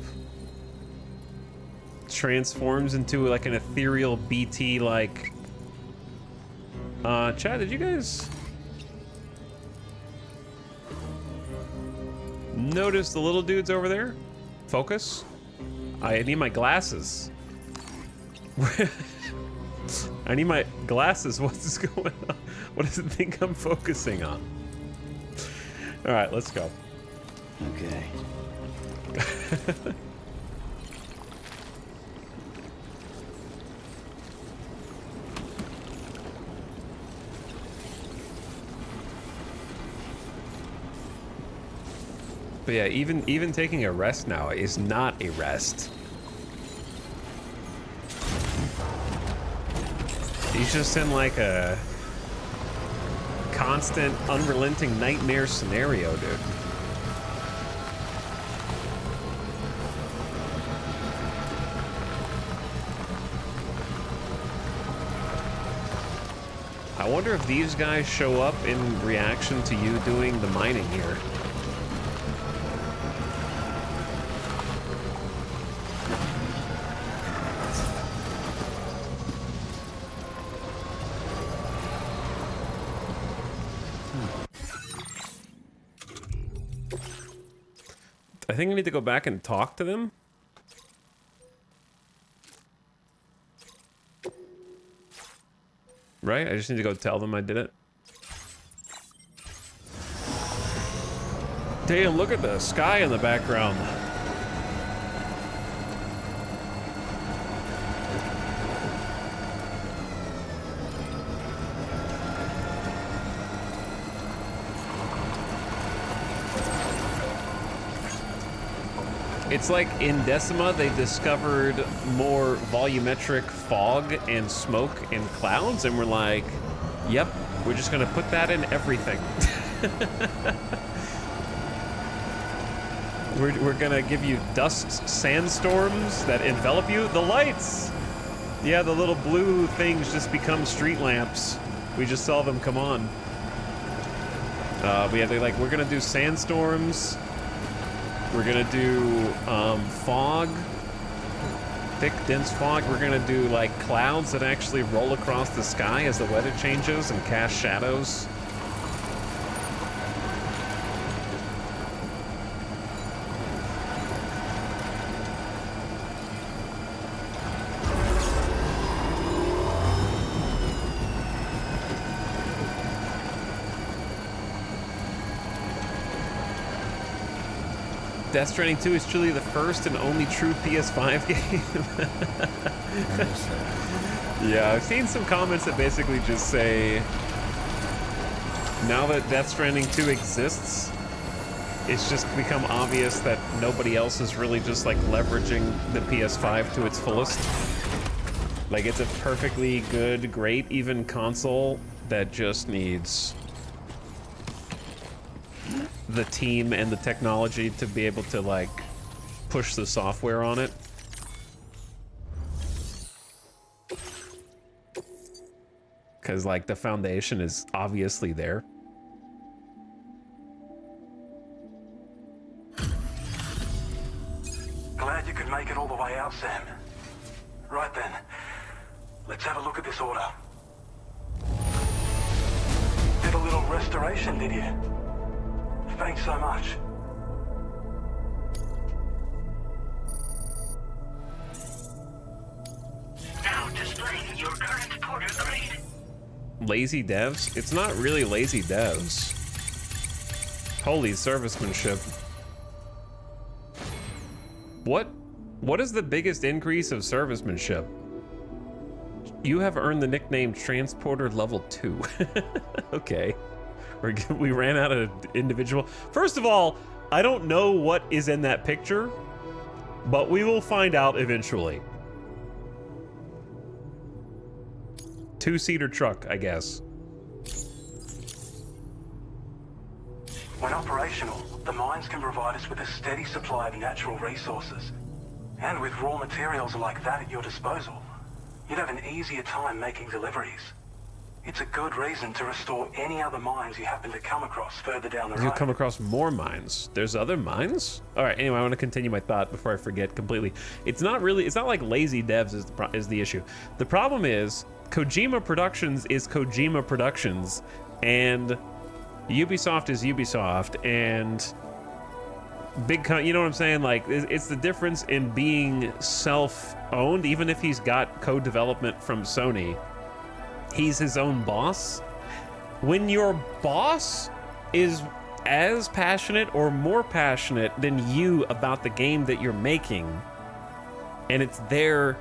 transforms into like an ethereal BT like Chad, did you guys notice the little dudes over there? Focus. I need my glasses. I need my glasses. What's going on? What does it think I'm focusing on? All right, let's go. Okay. But yeah, even taking a rest now is not a rest. He's just in like a constant, unrelenting nightmare scenario, dude. I wonder if these guys show up in reaction to you doing the mining here. I think I need to go back and talk to them. Right? I just need to go tell them I did it. Damn, look at the sky in the background. It's like in Decima, they discovered more volumetric fog and smoke and clouds, and we're like, yep, we're just gonna put that in everything. We're gonna give you dust sandstorms that envelop you. The lights! Yeah, the little blue things just become street lamps. We just saw them come on. But yeah, we're gonna do sandstorms. We're gonna do fog, thick, dense fog. We're gonna do like clouds that actually roll across the sky as the weather changes and cast shadows. Death Stranding 2 is truly the first and only true PS5 game. Yeah, I've seen some comments that basically just say, now that Death Stranding 2 exists, it's just become obvious that nobody else is really just like leveraging the PS5 to its fullest. Like, it's a perfectly good, great, even console that just needs the team and the technology to be able to like push the software on it. Because like the foundation is obviously there. Glad you could make it all the way out, Sam. Right then, let's have a look at this order. Did a little restoration, did you? Thanks so much. Now displaying your current porter grade. Lazy devs? It's not really lazy devs. Holy servicemanship. What is the biggest increase of servicemanship? You have earned the nickname Transporter Level 2. Okay. We ran out of individual. First of all, I don't know what is in that picture, but we will find out eventually. Two-seater truck, I guess. When operational, the mines can provide us with a steady supply of natural resources. And with raw materials like that at your disposal, you'd have an easier time making deliveries. It's a good reason to restore any other mines you happen to come across further down the road. You come across more mines. There's other mines? All right, anyway, I want to continue my thought before I forget completely. It's not like lazy devs is the issue. The problem is Kojima Productions is Kojima Productions, and Ubisoft is Ubisoft, and you know what I'm saying? Like, it's the difference in being self-owned. Even if he's got code development from Sony, he's his own boss. When your boss is as passionate or more passionate than you about the game that you're making, and it's their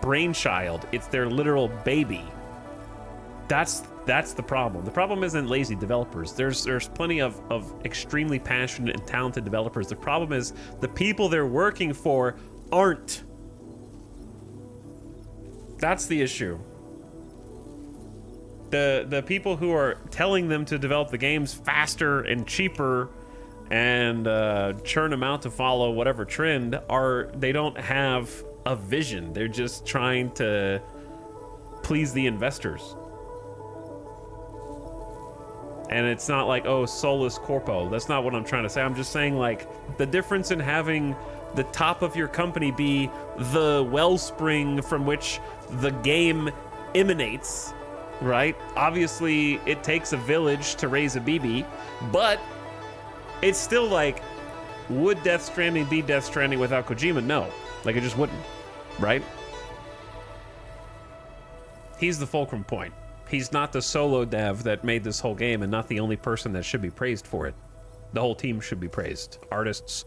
brainchild, it's their literal baby, that's the problem. The problem isn't lazy developers. There's plenty of extremely passionate and talented developers. The problem is the people they're working for aren't. That's the issue. The people who are telling them to develop the games faster and cheaper and churn them out to follow whatever trend they don't have a vision. They're just trying to please the investors. And it's not like, oh, solus corpo. That's not what I'm trying to say. I'm just saying, like, the difference in having the top of your company be the wellspring from which the game emanates, right? Obviously, it takes a village to raise a BB, but it's still like, would Death Stranding be Death Stranding without Kojima? No. Like, it just wouldn't, right? He's the fulcrum point. He's not the solo dev that made this whole game and not the only person that should be praised for it. The whole team should be praised. Artists,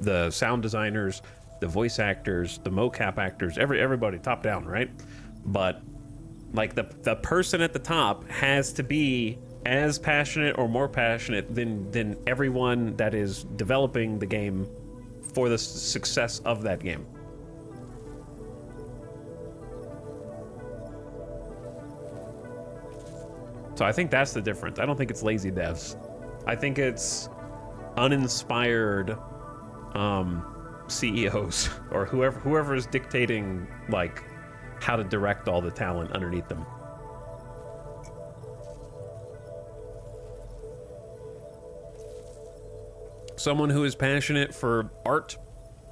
the sound designers, the voice actors, the mocap actors, everybody top down, right? But like the person at the top has to be as passionate or more passionate than everyone that is developing the game for the success of that game. So I think that's the difference. I don't think it's lazy devs. I think it's uninspired CEOs or whoever is dictating like how to direct all the talent underneath them. Someone who is passionate for art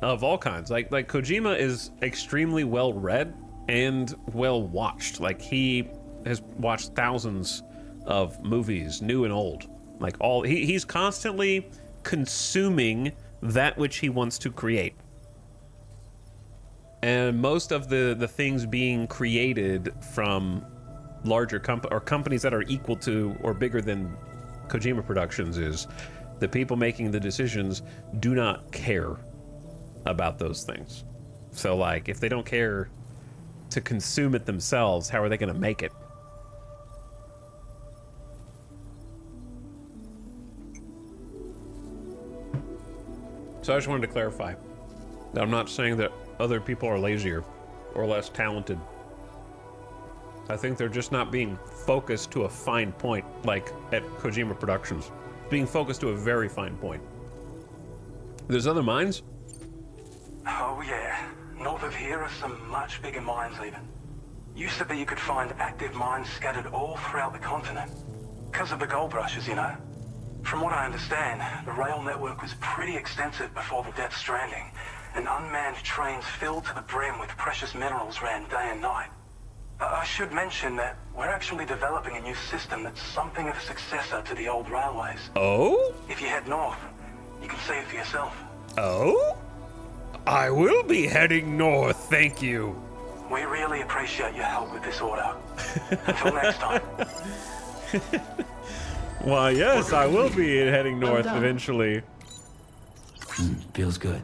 of all kinds. Like Kojima is extremely well read and well watched. Like he has watched thousands of movies, new and old. Like he's constantly consuming that which he wants to create. And most of the things being created from larger companies that are equal to or bigger than Kojima Productions is the people making the decisions do not care about those things. So, like, if they don't care to consume it themselves, how are they going to make it? So I just wanted to clarify that I'm not saying that other people are lazier or less talented. I think they're just not being focused to a fine point, like at Kojima Productions. Being focused to a very fine point. There's other mines? Oh yeah. North of here are some much bigger mines even. Used to be you could find active mines scattered all throughout the continent. Because of the gold rushes, you know. From what I understand, the rail network was pretty extensive before the Death Stranding, and unmanned trains filled to the brim with precious minerals ran day and night. I should mention that we're actually developing a new system that's something of a successor to the old railways. Oh? If you head north, you can see it for yourself. Oh? I will be heading north, thank you. We really appreciate your help with this order. Until next time. Why, yes, I will be heading north eventually. Feels good.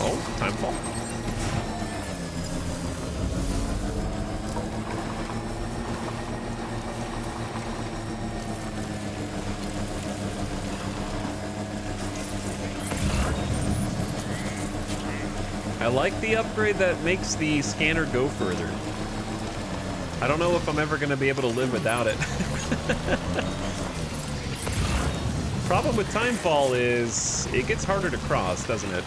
Oh, timefall. I like the upgrade that makes the scanner go further. I don't know if I'm ever going to be able to live without it. Problem with timefall is it gets harder to cross, doesn't it?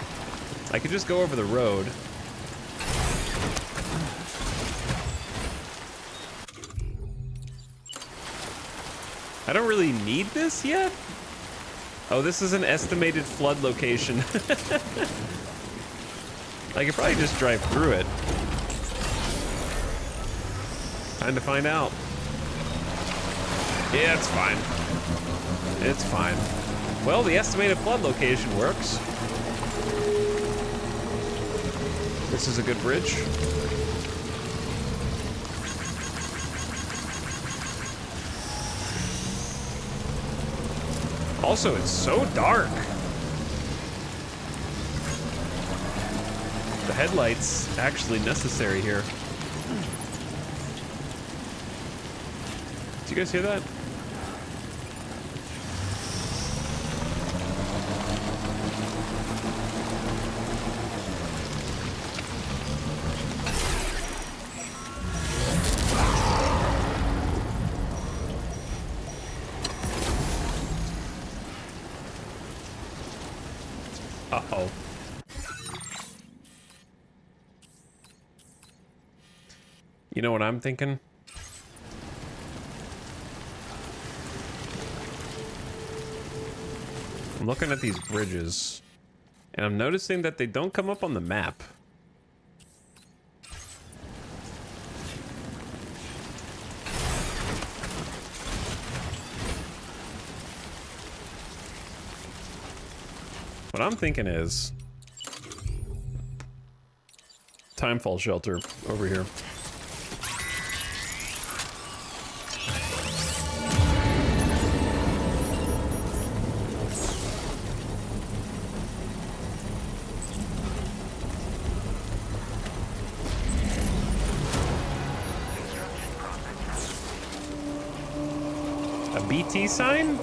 I could just go over the road. I don't really need this yet. Oh, this is an estimated flood location. I could probably just drive through it. Time to find out. Yeah, it's fine. It's fine. Well, the estimated flood location works. This is a good bridge. Also, it's so dark. The headlights actually necessary here. Did you guys hear that? Uh-oh. You know what I'm thinking? I'm looking at these bridges, and I'm noticing that they don't come up on the map. What I'm thinking is Timefall shelter over here. A BT sign?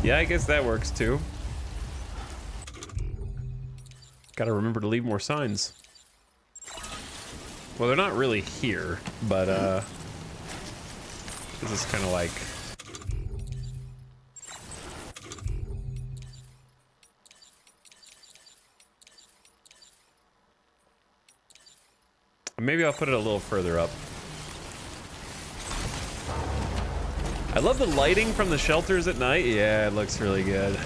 Yeah, I guess that works too. Gotta remember to leave more signs. Well, they're not really here, but this is kind of like maybe I'll put it a little further up. I love the lighting from the shelters at night. Yeah, it looks really good.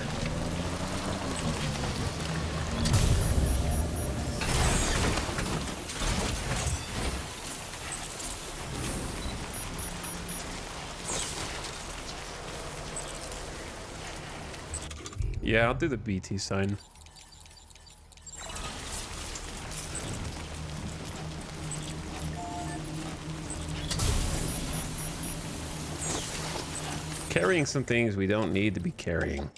Yeah, I'll do the BT sign. Carrying some things we don't need to be carrying.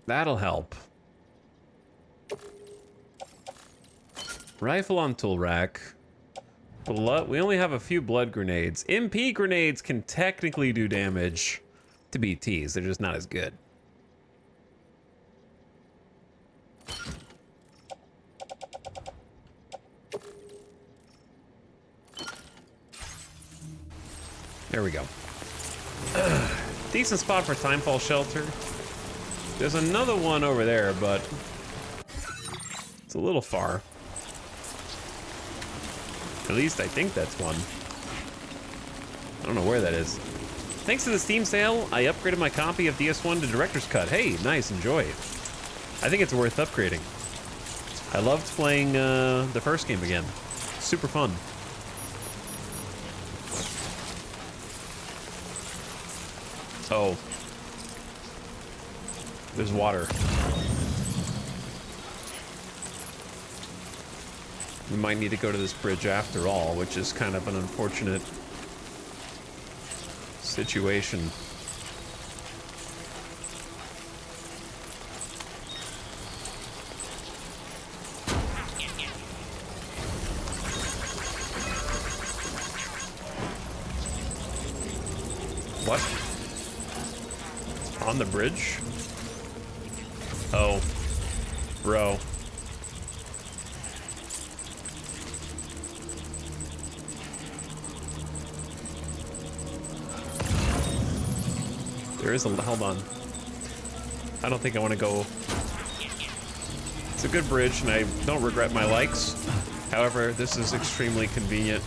That'll help. Rifle on tool rack. Blood. We only have a few blood grenades. MP grenades can technically do damage to BTs. They're just not as good. There we go. Decent spot for Timefall shelter. There's another one over there, but it's a little far. At least I think that's one. I don't know where that is. Thanks to the Steam sale, I upgraded my copy of DS1 to Director's Cut. Hey, nice, enjoy. I think it's worth upgrading. I loved playing the first game again. Super fun. Oh. There's water. We might need to go to this bridge after all, which is kind of an unfortunate situation. What? On the bridge? Oh, bro. There is a... Hold on. I don't think I want to go... It's a good bridge, and I don't regret my likes. However, this is extremely convenient.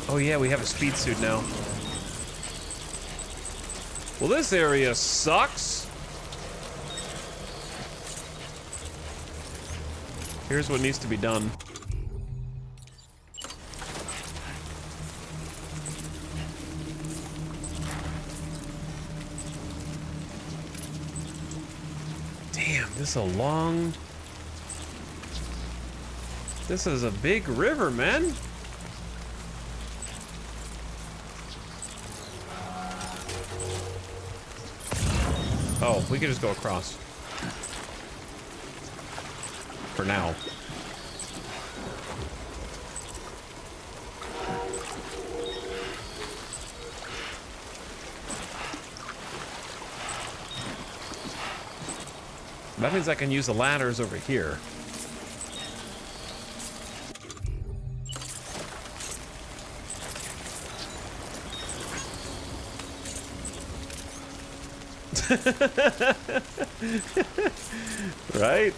Oh yeah, we have a speed suit now. Well, this area sucks. Here's what needs to be done. Damn, this is a long... This is a big river, man. Oh, we could just go across. For now. That means I can use the ladders over here. Right?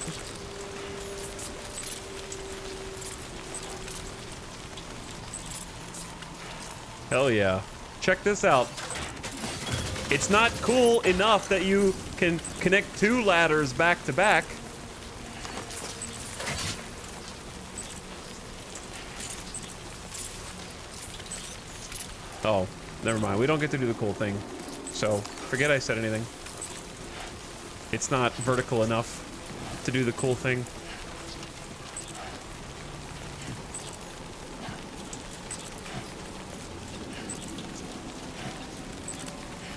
Hell yeah. Check this out. It's not cool enough that you can connect two ladders back to back. Oh, never mind. We don't get to do the cool thing. So, forget I said anything. It's not vertical enough to do the cool thing.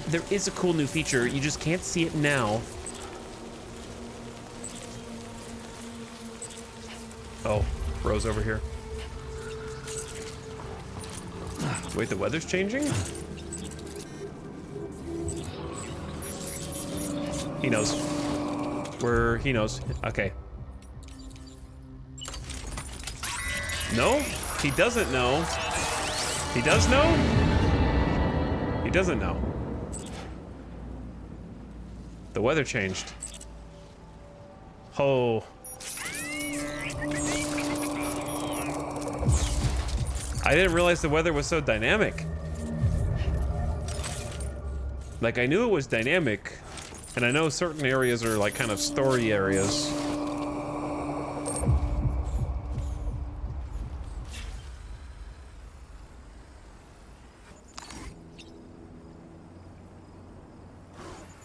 There is a cool new feature, you just can't see it now. Oh, Rose over here. Wait, the weather's changing? He knows. He knows. Okay. No? He doesn't know. He does know? He doesn't know. The weather changed. Oh. I didn't realize the weather was so dynamic. Like, I knew it was dynamic, and I know certain areas are like kind of story areas.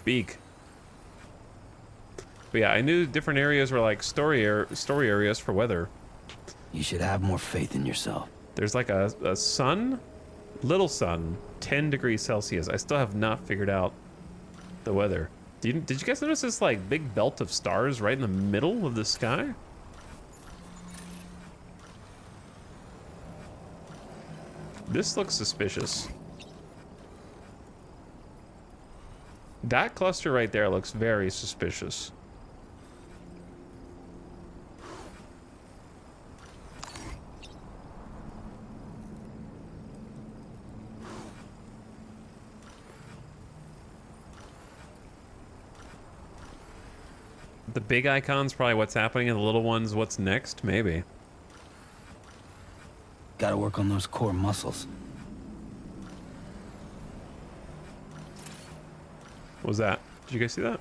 Beak. But yeah, I knew different areas were like story areas for weather. You should have more faith in yourself. There's like a sun, little sun, 10 degrees Celsius. I still have not figured out the weather. Did you guys notice this like big belt of stars right in the middle of the sky? This looks suspicious. That cluster right there looks very suspicious. The big icon's probably what's happening, and the little one's what's next, maybe. Gotta work on those core muscles. What was that? Did you guys see that?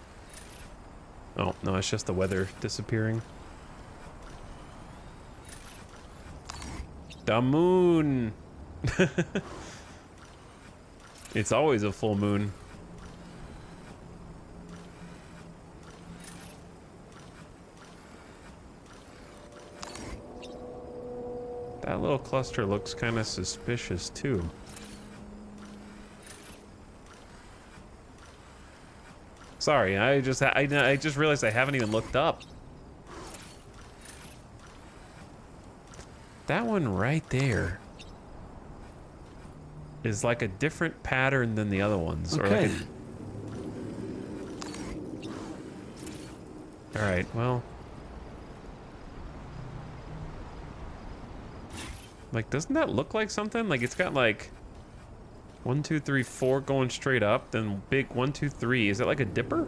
Oh, no, it's just the weather disappearing. The moon! It's always a full moon. That little cluster looks kind of suspicious too. Sorry, I just realized I haven't even looked up. That one right there is like a different pattern than the other ones. Okay. Or like all right, well. Like, doesn't that look like something? Like, it's got like 1, 2, 3, 4 going straight up, then big 1, 2, 3. Is it like a dipper?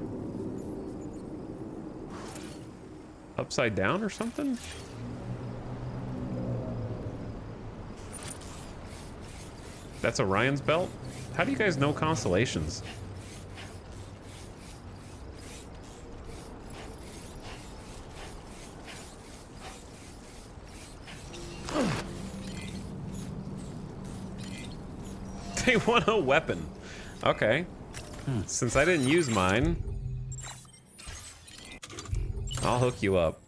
Upside down or something? That's Orion's belt? How do you guys know constellations? They want a weapon. Okay. Since I didn't use mine, I'll hook you up.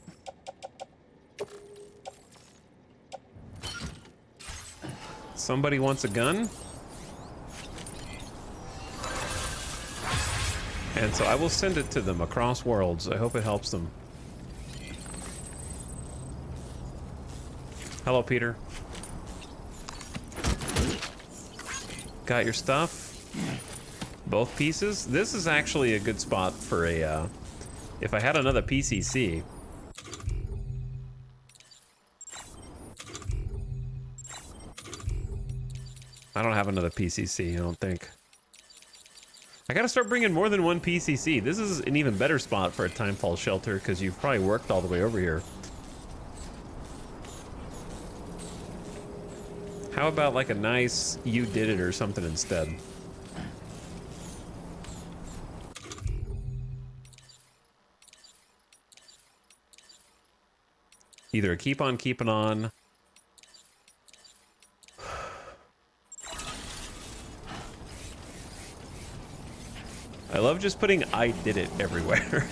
Somebody wants a gun? And so I will send it to them across worlds. I hope it helps them. Hello, Peter. Got your stuff? Both pieces? This is actually a good spot for a, if I had another PCC. I don't have another PCC, I don't think. I gotta start bringing more than one PCC. This is an even better spot for a Timefall shelter, because you've probably worked all the way over here. How about like a nice you did it or something instead? Either a keep on keeping on. I love just putting I did it everywhere.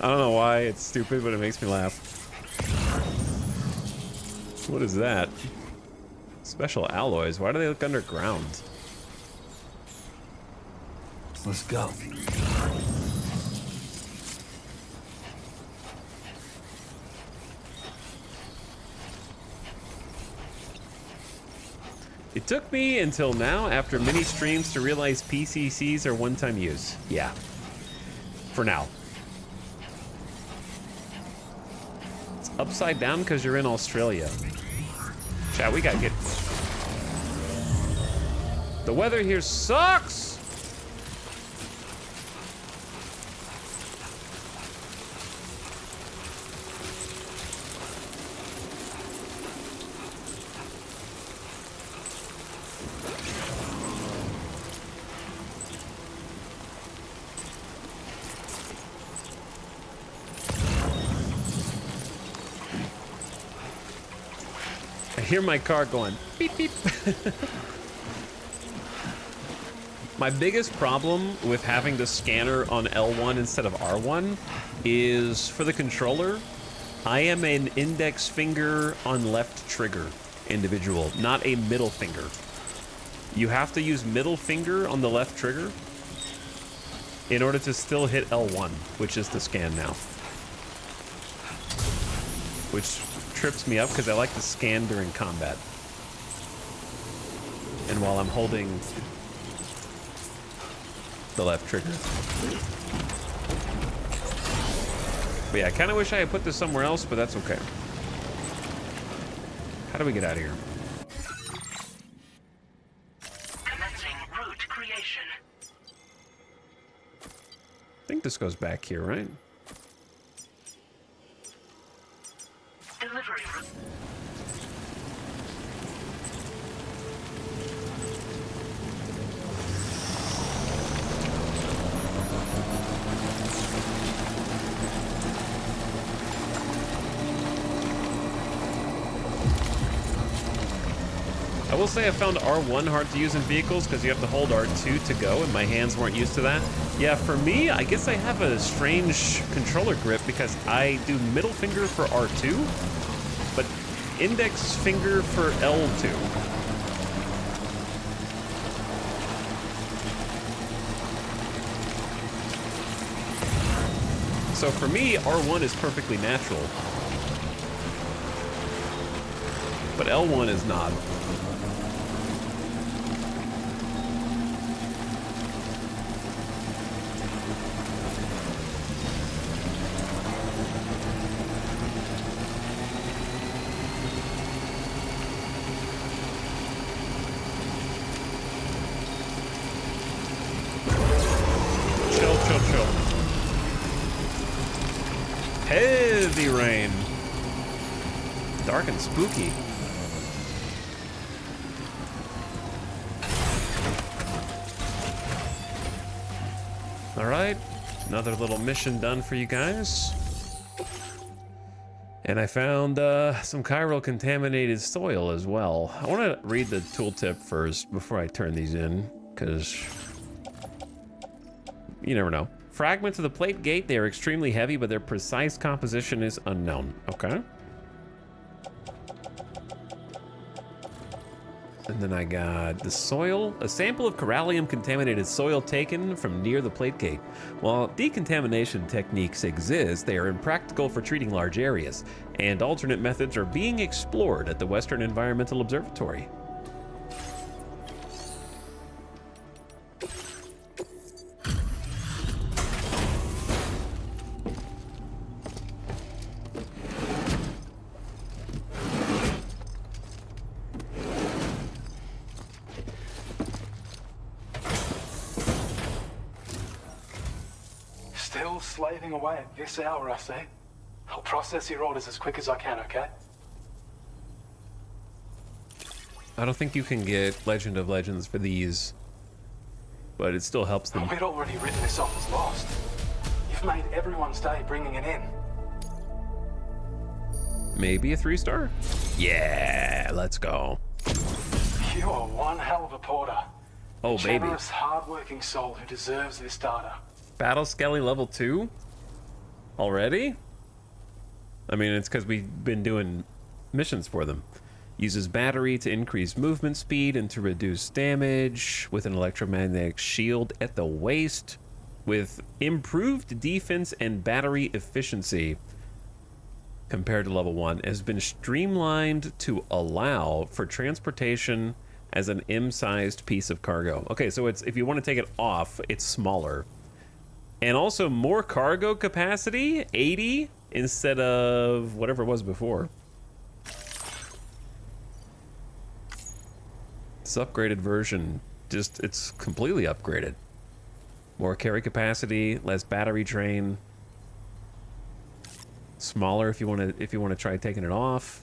I don't know why, it's stupid, but it makes me laugh. What is that? Special alloys, why do they look underground? Let's go. It took me until now, after many streams, to realize PCCs are one-time use. Yeah. For now. It's upside down because you're in Australia. Chat, we gotta get... The weather here sucks! I hear my car going beep beep. My biggest problem with having the scanner on L1 instead of R1 is for the controller. I am an index finger on left trigger individual, not a middle finger. You have to use middle finger on the left trigger in order to still hit L1, which is the scan now. Which trips me up because I like to scan during combat. And while I'm holding the left trigger. But yeah, I kind of wish I had put this somewhere else, but that's okay. How do we get out of here? Commencing route creation. I think this goes back here, right? Delivery route. I will say I found R1 hard to use in vehicles because you have to hold R2 to go, and my hands weren't used to that. Yeah, for me, I guess I have a strange controller grip because I do middle finger for R2, but index finger for L2. So for me, R1 is perfectly natural, but L1 is not. Heavy rain. Dark and spooky. All right, another little mission done for you guys. And I found some chiral contaminated soil as well. I want to read the tooltip first before I turn these in, because you never know. Fragments of the plate gate, they are extremely heavy, but their precise composition is unknown. Okay. And then I got the soil, a sample of corallium contaminated soil taken from near the plate gate. While decontamination techniques exist, they are impractical for treating large areas, and alternate methods are being explored at the Western Environmental Observatory. Still slaving away at this hour, I see. I'll process your orders as quick as I can, okay? I don't think you can get Legend of Legends for these, but it still helps them. We'd already written this off as lost. You've made everyone's day bringing it in. Maybe a 3-star? Yeah, let's go. You are one hell of a porter. Oh, a baby. generous, hard-working soul who deserves this data. Battle Skelly level 2? Already? I mean, it's because we've been doing missions for them. Uses battery to increase movement speed and to reduce damage with an electromagnetic shield at the waist with improved defense and battery efficiency compared to level 1. Has been streamlined to allow for transportation as an M-sized piece of cargo. Okay, so it's, if you want to take it off, it's smaller. And also more cargo capacity, 80 instead of whatever it was before. This upgraded version, just, it's completely upgraded. More carry capacity, less battery drain. Smaller if you want to try taking it off.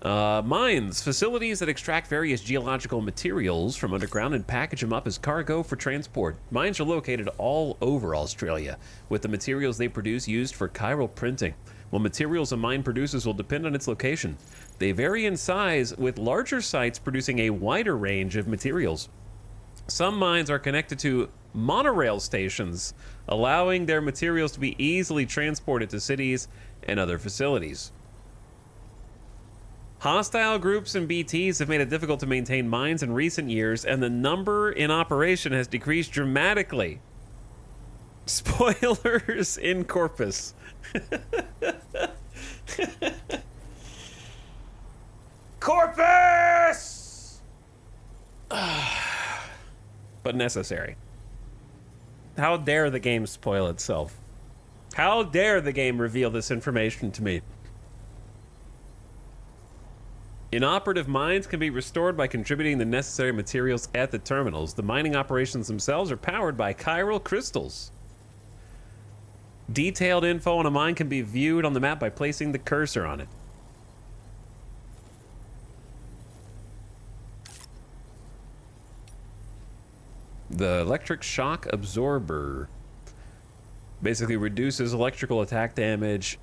Mines, facilities that extract various geological materials from underground and package them up as cargo for transport. Mines are located all over Australia, with the materials they produce used for chiral printing. While materials a mine produces will depend on its location. They vary in size, with larger sites producing a wider range of materials. Some mines are connected to monorail stations, allowing their materials to be easily transported to cities and other facilities. Hostile groups and BTs have made it difficult to maintain mines in recent years, and the number in operation has decreased dramatically. Spoilers in Corpus. Corpus! But necessary. How dare the game spoil itself? How dare the game reveal this information to me? Inoperative mines can be restored by contributing the necessary materials at the terminals. The mining operations themselves are powered by chiral crystals. Detailed info on a mine can be viewed on the map by placing the cursor on it. The electric shock absorber basically reduces electrical attack damage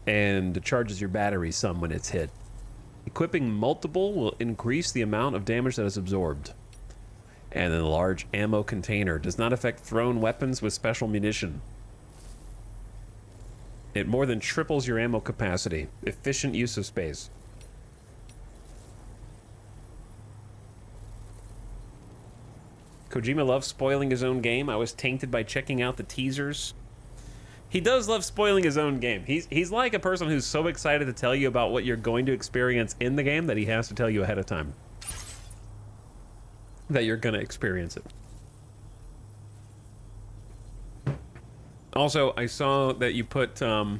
and charges your battery some when it's hit. Equipping multiple will increase the amount of damage that is absorbed. And then the large ammo container does not affect thrown weapons with special munition. It more than triples your ammo capacity. Efficient use of space. Kojima loves spoiling his own game. I was tainted by checking out the teasers. He does love spoiling his own game. He's like a person who's so excited to tell you about what you're going to experience in the game that he has to tell you ahead of time that you're going to experience it. Also, I saw that you put that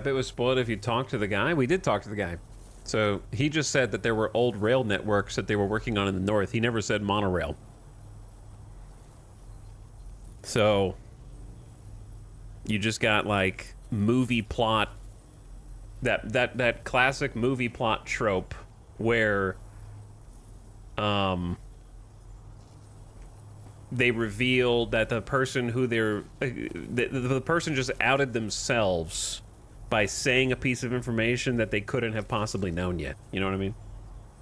bit was spoiled if you talked to the guy. We did talk to the guy. So he just said that there were old rail networks that they were working on in the north. He never said monorail. So you just got like movie plot, that classic movie plot trope where they reveal that the person who the person just outed themselves by saying a piece of information that they couldn't have possibly known yet. You know what I mean?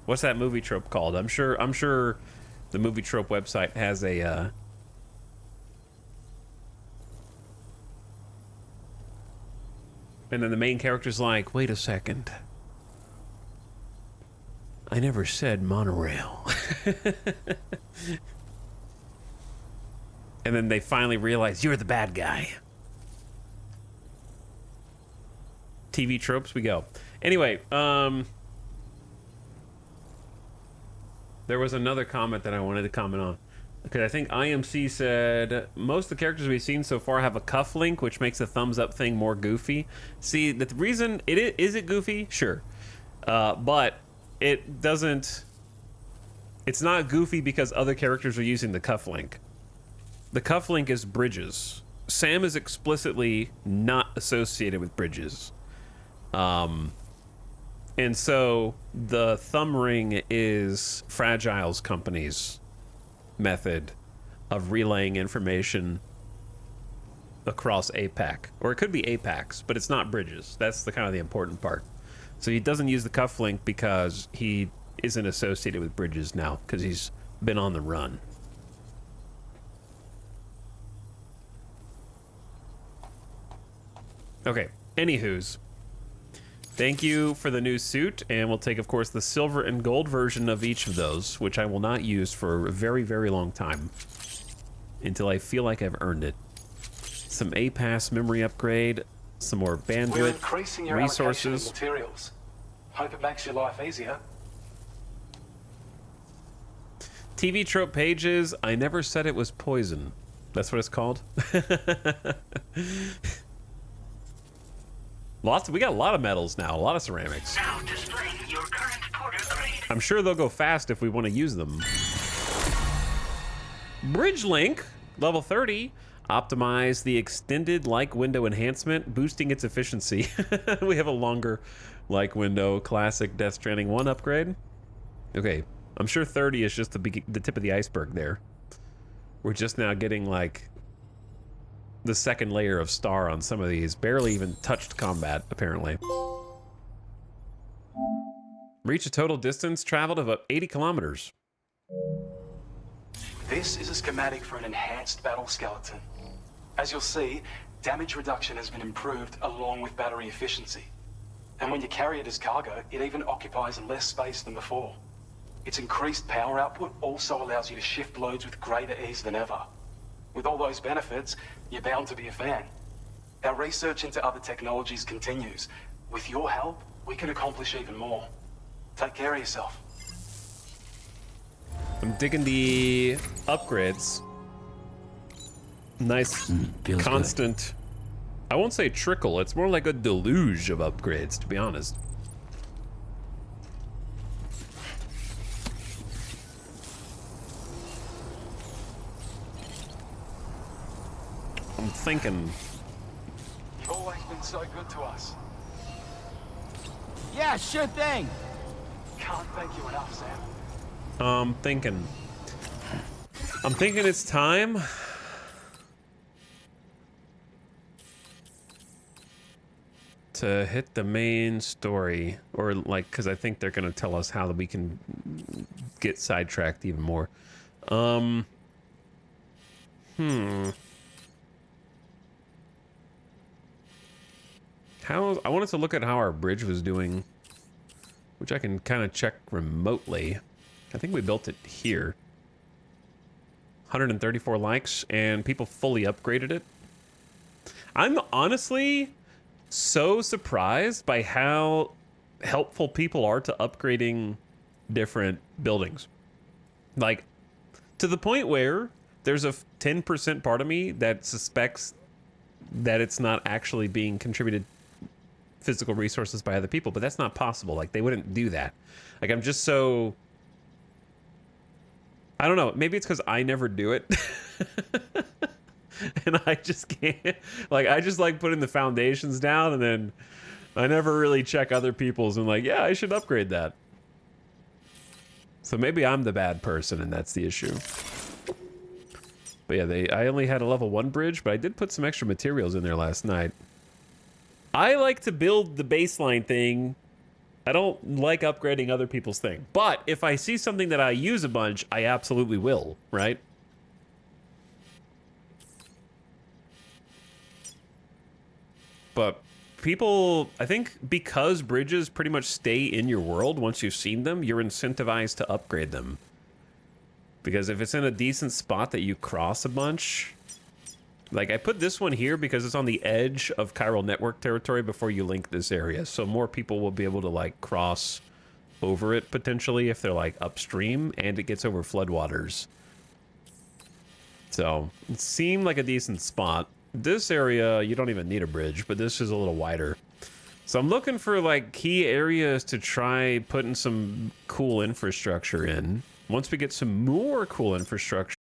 What's that movie trope called? I'm sure the movie trope website has a and then the main character's like, wait a second. I never said monorail. And then they finally realize you're the bad guy. TV tropes we go. Anyway, there was another comment that I wanted to comment on. Okay, I think IMC said most of the characters we've seen so far have a cuff link, which makes the thumbs up thing more goofy. See, the reason is it goofy? Sure. But it doesn't. It's not goofy because other characters are using the cuff link. The cuff link is Bridges. Sam is explicitly not associated with Bridges. And so the thumb ring is Fragile's company's method of relaying information across APAC. Or it could be APACs, but it's not Bridges. That's the kind of the important part. So he doesn't use the cuff link because he isn't associated with Bridges now, because he's been on the run. Okay, anywho's. Thank you for the new suit, and we'll take, of course, the silver and gold version of each of those, which I will not use for a very, very long time. Until I feel like I've earned it. Some A-Pass memory upgrade, some more We're bandwidth, increasing your resources. allocation of materials. Hope it makes your life easier. TV trope pages, I never said it was poison. That's what it's called? We got a lot of metals now, a lot of ceramics. Now displaying your current porter grade. I'm sure they'll go fast if we want to use them. Bridge link, level 30. Optimize the extended like window enhancement, boosting its efficiency. We have a longer like window, classic Death Stranding 1 upgrade. Okay, I'm sure 30 is just the tip of the iceberg there. We're just now getting like the second layer of star on some of these. Barely even touched combat, apparently. Reach a total distance traveled of 80 kilometers. This is a schematic for an enhanced battle skeleton. As you'll see, damage reduction has been improved along with battery efficiency. And when you carry it as cargo, it even occupies less space than before. Its increased power output also allows you to shift loads with greater ease than ever. With all those benefits, you're bound to be a fan. Our research into other technologies continues. With your help, we can accomplish even more. Take care of yourself. I'm digging the upgrades. Nice, feels constant. I won't say trickle. It's more like a deluge of upgrades, to be honest. I'm thinking. You've always been so good to us. Yeah, sure thing. Can't thank you enough, Sam. I'm thinking it's time to hit the main story, or like, because I think they're gonna tell us how we can get sidetracked even more. I wanted to look at how our bridge was doing, which I can kind of check remotely. I think we built it here. 134 likes, and people fully upgraded it. I'm honestly so surprised by how helpful people are to upgrading different buildings. Like, to the point where there's a 10% part of me that suspects that it's not actually being contributed physical resources by other people, but that's not possible. Like, they wouldn't do that. Like, I'm just so... I don't know. Maybe it's because I never do it. And I just can't... Like, I just like putting the foundations down, and then I never really check other people's and like, yeah, I should upgrade that. So maybe I'm the bad person, and that's the issue. But yeah, I only had a level 1 bridge, but I did put some extra materials in there last night. I like to build the baseline thing. I don't like upgrading other people's thing. But if I see something that I use a bunch, I absolutely will, right? But people, I think because bridges pretty much stay in your world once you've seen them, you're incentivized to upgrade them. Because if it's in a decent spot that you cross a bunch... Like, I put this one here because it's on the edge of chiral network territory before you link this area. So more people will be able to, like, cross over it, potentially, if they're, like, upstream, and it gets over floodwaters. So, it seemed like a decent spot. This area, you don't even need a bridge, but this is a little wider. So I'm looking for, like, key areas to try putting some cool infrastructure in. Once we get some more cool infrastructure,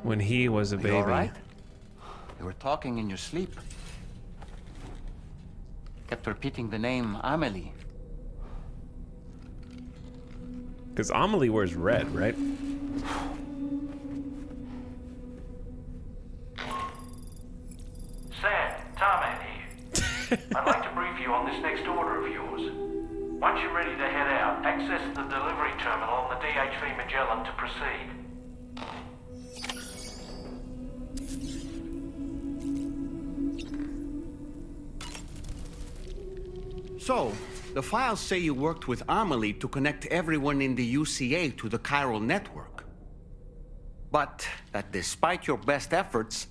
when he was a Are you baby. all right? You were talking in your sleep. Kept repeating the name Amelie. Because Amelie wears red, right? Sam, Tom here. I'd like to brief brief you on this next order of yours. Once you're ready to head out, access the delivery terminal on the DHV Magellan to proceed. So, the files say you worked with Amelie to connect everyone in the UCA to the chiral network. But that despite your best efforts,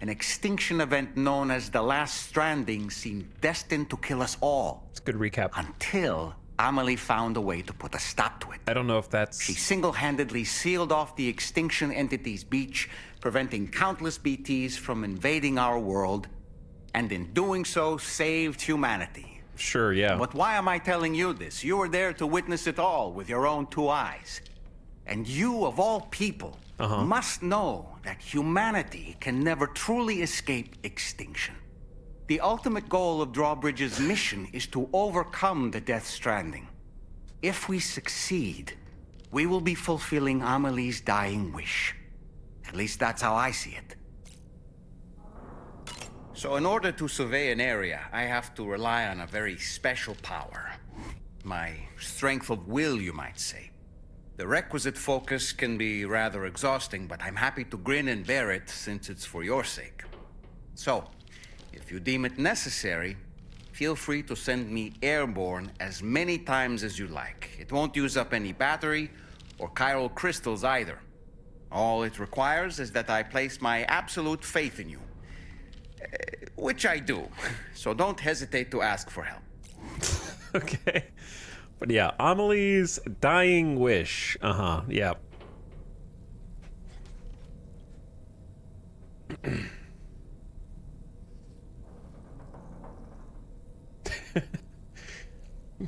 an extinction event known as the Last Stranding seemed destined to kill us all. It's a good recap. Until Amelie found a way to put a stop to it. I don't know if that's... She single-handedly sealed off the extinction entity's beach, preventing countless BTs from invading our world, and in doing so, saved humanity. Sure, yeah. But why am I telling you this? You were there to witness it all with your own 2 eyes. And you, of all people, must know that humanity can never truly escape extinction. The ultimate goal of Drawbridge's mission is to overcome the Death Stranding. If we succeed, we will be fulfilling Amelie's dying wish. At least that's how I see it. So in order to survey an area, I have to rely on a very special power. My strength of will, you might say. The requisite focus can be rather exhausting, but I'm happy to grin and bear it since it's for your sake. So, if you deem it necessary, feel free to send me airborne as many times as you like. It won't use up any battery or chiral crystals either. All it requires is that I place my absolute faith in you. Which I do, so don't hesitate to ask for help. Okay. But yeah, Amelie's dying wish. Yeah.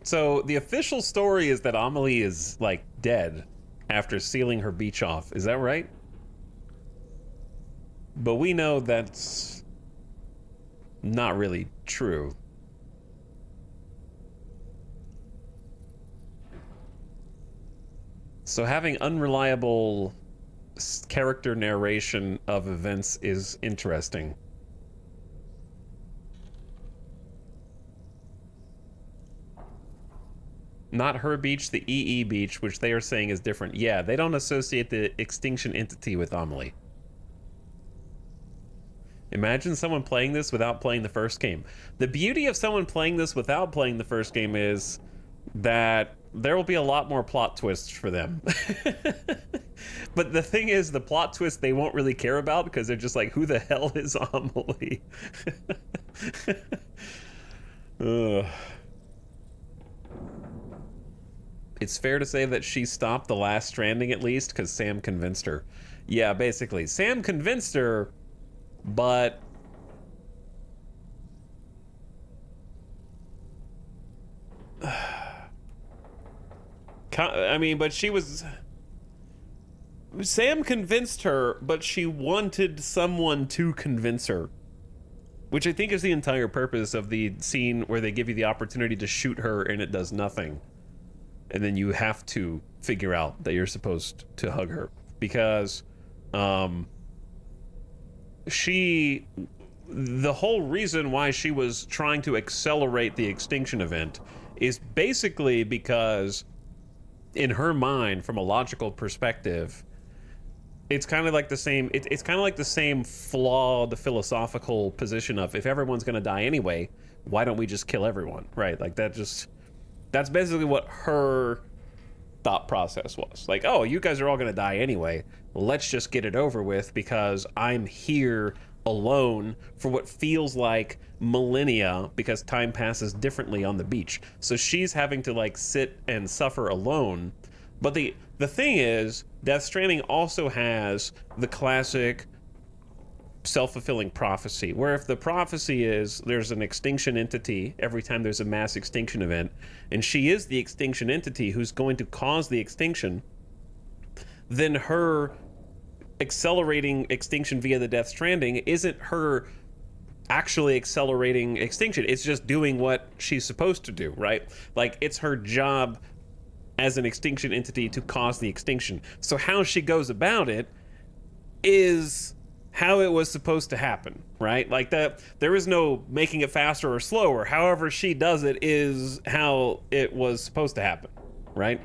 So the official story is that Amelie is, like, dead after sealing her beach off. Is that right? But we know that's not really true. So having unreliable character narration of events is interesting. Not her beach, the EE beach, which they are saying is different. Yeah, they don't associate the extinction entity with Amelie. Imagine someone playing this without playing the first game. The beauty of someone playing this without playing the first game is that there will be a lot more plot twists for them. But the thing is, the plot twist they won't really care about because they're just like, who the hell is Amelie? Ugh. It's fair to say that she stopped the Last Stranding at least because Sam convinced her. Yeah, basically. Sam convinced her, but I mean, but she was... Sam convinced her, but she wanted someone to convince her. Which I think is the entire purpose of the scene where they give you the opportunity to shoot her and it does nothing. And then you have to figure out that you're supposed to hug her. Because, the whole reason why she was trying to accelerate the extinction event is basically because, in her mind, from a logical perspective, it's kind of like the same, it's kind of like the same flawed philosophical position of, if everyone's going to die anyway, why don't we just kill everyone, right? Like, that's basically what her thought process was. Like, oh, you guys are all going to die anyway. Let's just get it over with because I'm here alone for what feels like millennia because time passes differently on the beach. So she's having to, like, sit and suffer alone. But the thing is, Death Stranding also has the classic self-fulfilling prophecy, where if the prophecy is there's an extinction entity every time there's a mass extinction event, and she is the extinction entity who's going to cause the extinction, then her accelerating extinction via the Death Stranding isn't her actually accelerating extinction. It's just doing what she's supposed to do, right? Like, it's her job as an extinction entity to cause the extinction. So how she goes about it is how it was supposed to happen, right? Like that, there is no making it faster or slower. However she does it is how it was supposed to happen, right?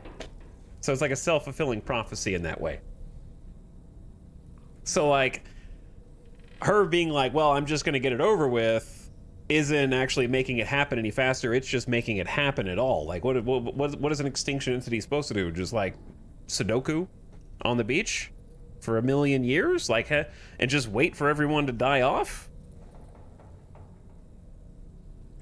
So it's like a self-fulfilling prophecy in that way. So like her being like, well, I'm just going to get it over with, isn't actually making it happen any faster. It's just making it happen at all. Like what is an extinction entity supposed to do? Just like Sudoku on the beach for 1,000,000 years, like, and just wait for everyone to die off?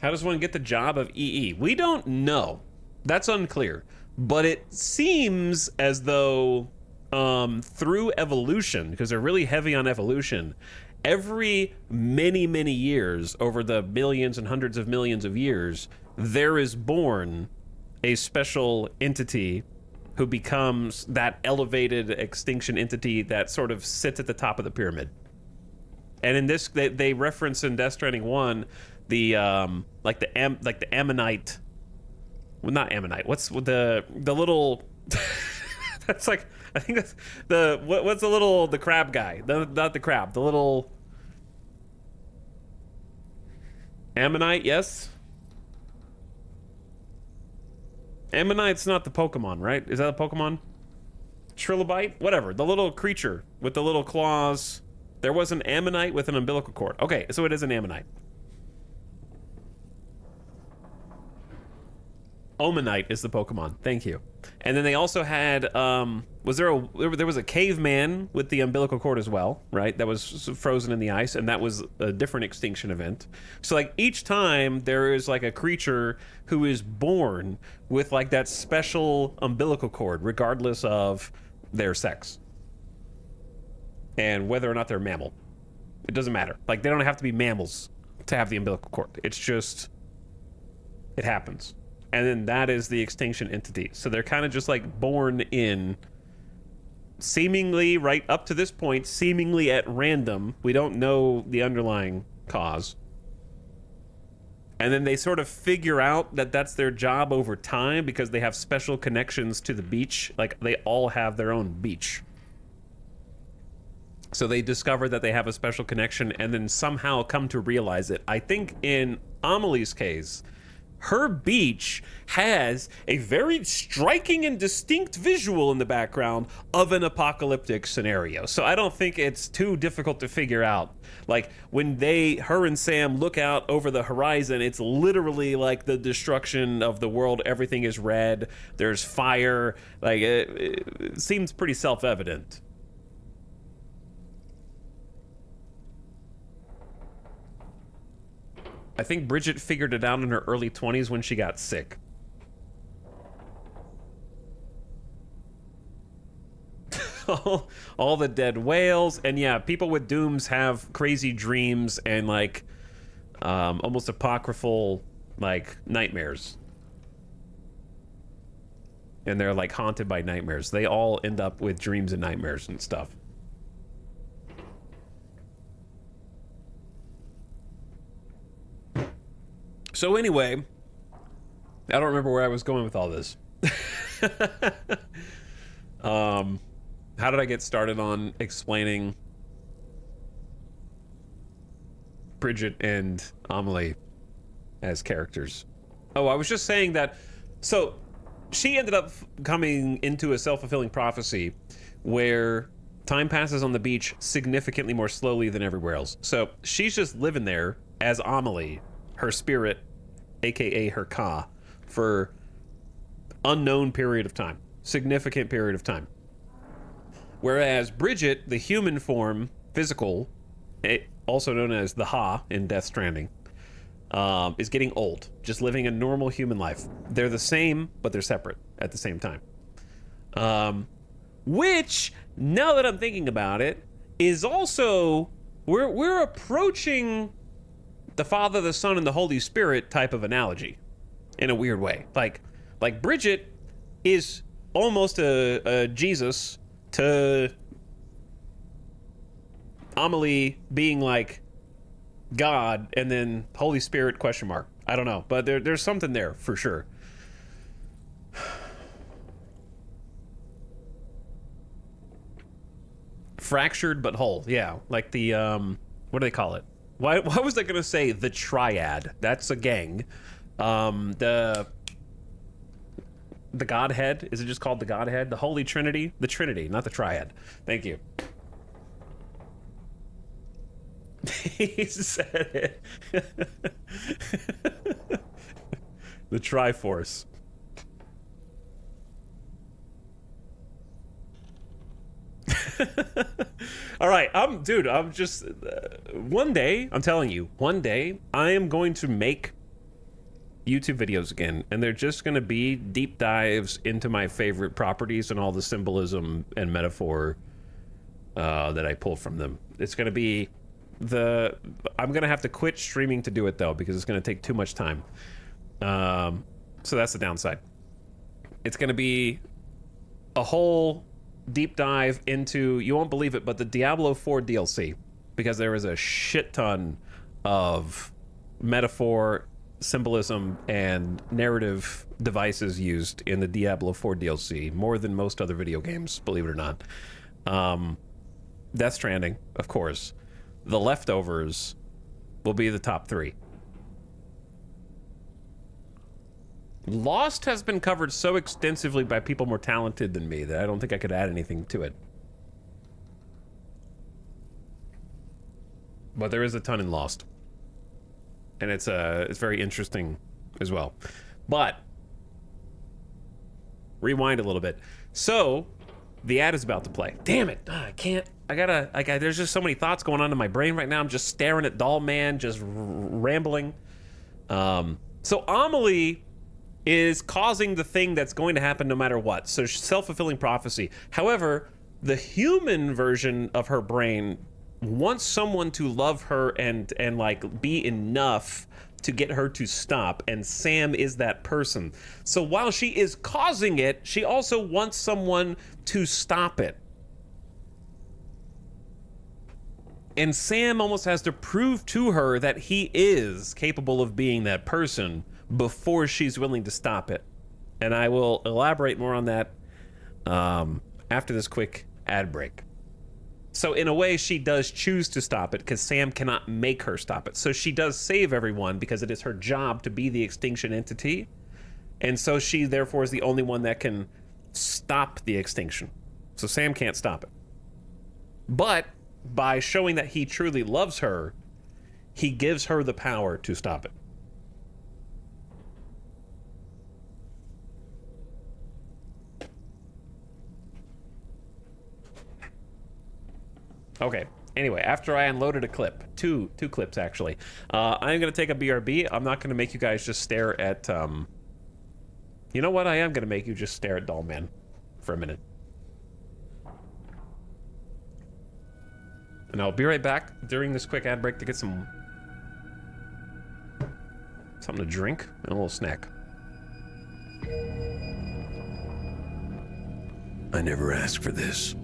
How does one get the job of EE? We don't know. That's unclear. But it seems as though through evolution, because they're really heavy on evolution, every many years, over the millions and hundreds of millions of years, there is born a special entity who becomes that elevated extinction entity that sort of sits at the top of the pyramid. And in this, they reference in Death Stranding 1 the like the ammonite. Well, not ammonite. What's the little? That's like, I think that's what's the crab guy? Not the crab. The little ammonite. Yes. Ammonite's not the Pokemon, right? Is that a Pokemon? Trilobite? Whatever. The little creature with the little claws. There was an ammonite with an umbilical cord. Okay, so it is an ammonite. Omanite is the Pokemon. Thank you. And then they also had, there was a caveman with the umbilical cord as well, right? That was frozen in the ice, and that was a different extinction event. So like each time there is like a creature who is born with like that special umbilical cord, regardless of their sex and whether or not they're a mammal. It doesn't matter. Like they don't have to be mammals to have the umbilical cord. It's just, it happens. And then that is the extinction entity. So they're kind of just like born in, seemingly, right up to this point, seemingly at random. We don't know the underlying cause. And then they sort of figure out that that's their job over time because they have special connections to the beach. Like they all have their own beach. So they discover that they have a special connection and then somehow come to realize it. I think in Amelie's case, her beach has a very striking and distinct visual in the background of an apocalyptic scenario. So I don't think it's too difficult to figure out. Like when her and Sam look out over the horizon, it's literally like the destruction of the world. Everything is red. There's fire. Like it seems pretty self-evident. I think Bridget figured it out in her early 20s when she got sick. all the dead whales, and yeah, people with dooms have crazy dreams and like almost apocryphal like nightmares. And they're like haunted by nightmares. They all end up with dreams and nightmares and stuff. So anyway, I don't remember where I was going with all this. How did I get started on explaining Bridget and Amelie as characters? Oh, I was just saying that, so she ended up coming into a self-fulfilling prophecy where time passes on the beach significantly more slowly than everywhere else. So she's just living there as Amelie, her spirit, aka her Ka, for unknown period of time, significant period of time. Whereas Bridget, the human form, physical, also known as the Ha in Death Stranding, is getting old, just living a normal human life. They're the same, but they're separate at the same time. Which, now that I'm thinking about it, is also, we're approaching the Father, the Son, and the Holy Spirit type of analogy in a weird way. Like Bridget is almost a Jesus to Amelie being like God, and then Holy Spirit question mark. I don't know, but there's something there for sure. Fractured but whole. Yeah, like the what do they call it? Why was I gonna say the Triad? That's a gang. The Godhead, is it just called the Godhead? The Holy Trinity? The Trinity, not the Triad. Thank you. He said it. The Triforce. All right, I'm just one day, I'm telling you, one day I am going to make YouTube videos again, and they're just going to be deep dives into my favorite properties and all the symbolism and metaphor that I pull from them. It's going to be I'm going to have to quit streaming to do it though, because it's going to take too much time. So that's the downside. It's going to be a whole deep dive into, you won't believe it, but the Diablo 4 DLC, because there is a shit ton of metaphor, symbolism, and narrative devices used in the Diablo 4 DLC, more than most other video games, believe it or not. Death Stranding, of course. The Leftovers will be the top 3. Lost has been covered so extensively by people more talented than me that I don't think I could add anything to it. But there is a ton in Lost. And it's very interesting as well. But rewind a little bit. So the ad is about to play. Damn it. I can't. There's just so many thoughts going on in my brain right now. I'm just staring at Doll Man, just rambling. So Amelie is causing the thing that's going to happen no matter what. So self-fulfilling prophecy. However, the human version of her brain wants someone to love her and like be enough to get her to stop, and Sam is that person. So while she is causing it, she also wants someone to stop it. And Sam almost has to prove to her that he is capable of being that person before she's willing to stop it. And I will elaborate more on that after this quick ad break. So in a way, she does choose to stop it because Sam cannot make her stop it. So she does save everyone because it is her job to be the extinction entity. And so she therefore is the only one that can stop the extinction. So Sam can't stop it. But by showing that he truly loves her, he gives her the power to stop it. Okay, anyway, after I unloaded a clip, two clips actually, I'm going to take a BRB. I'm not going to make you guys just stare at, you know what? I am going to make you just stare at Doll Man for a minute. And I'll be right back during this quick ad break to get something to drink and a little snack. I never asked for this.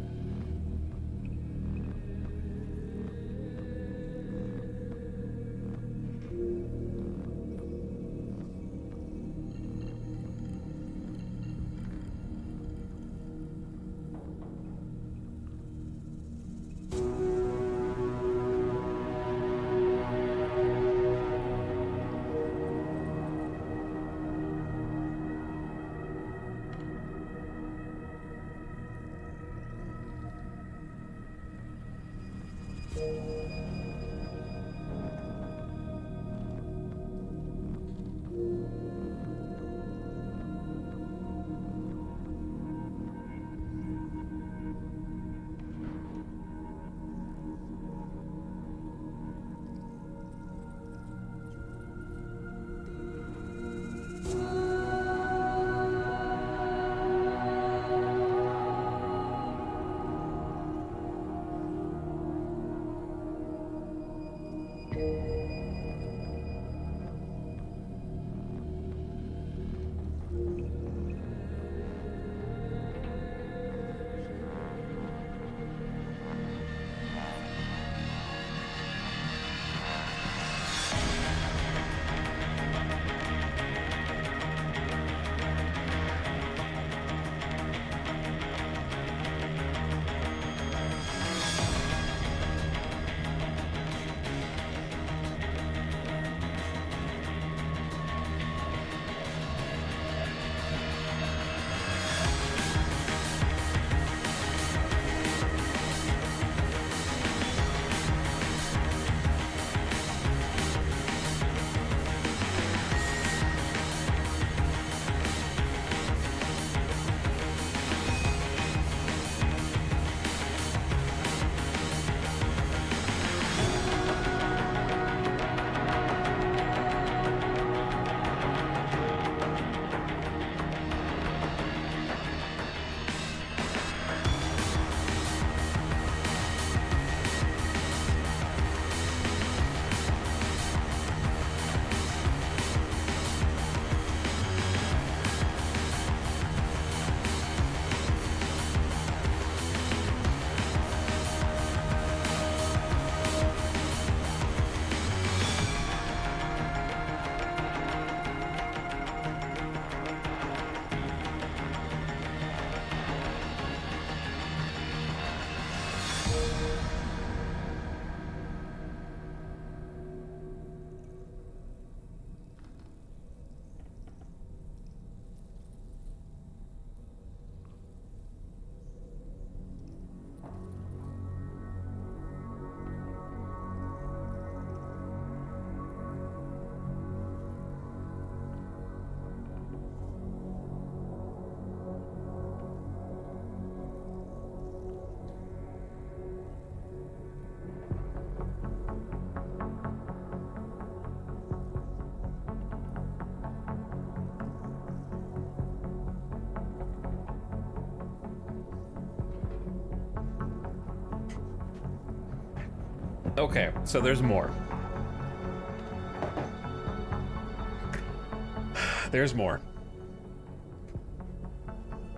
Okay, so there's more. There's more.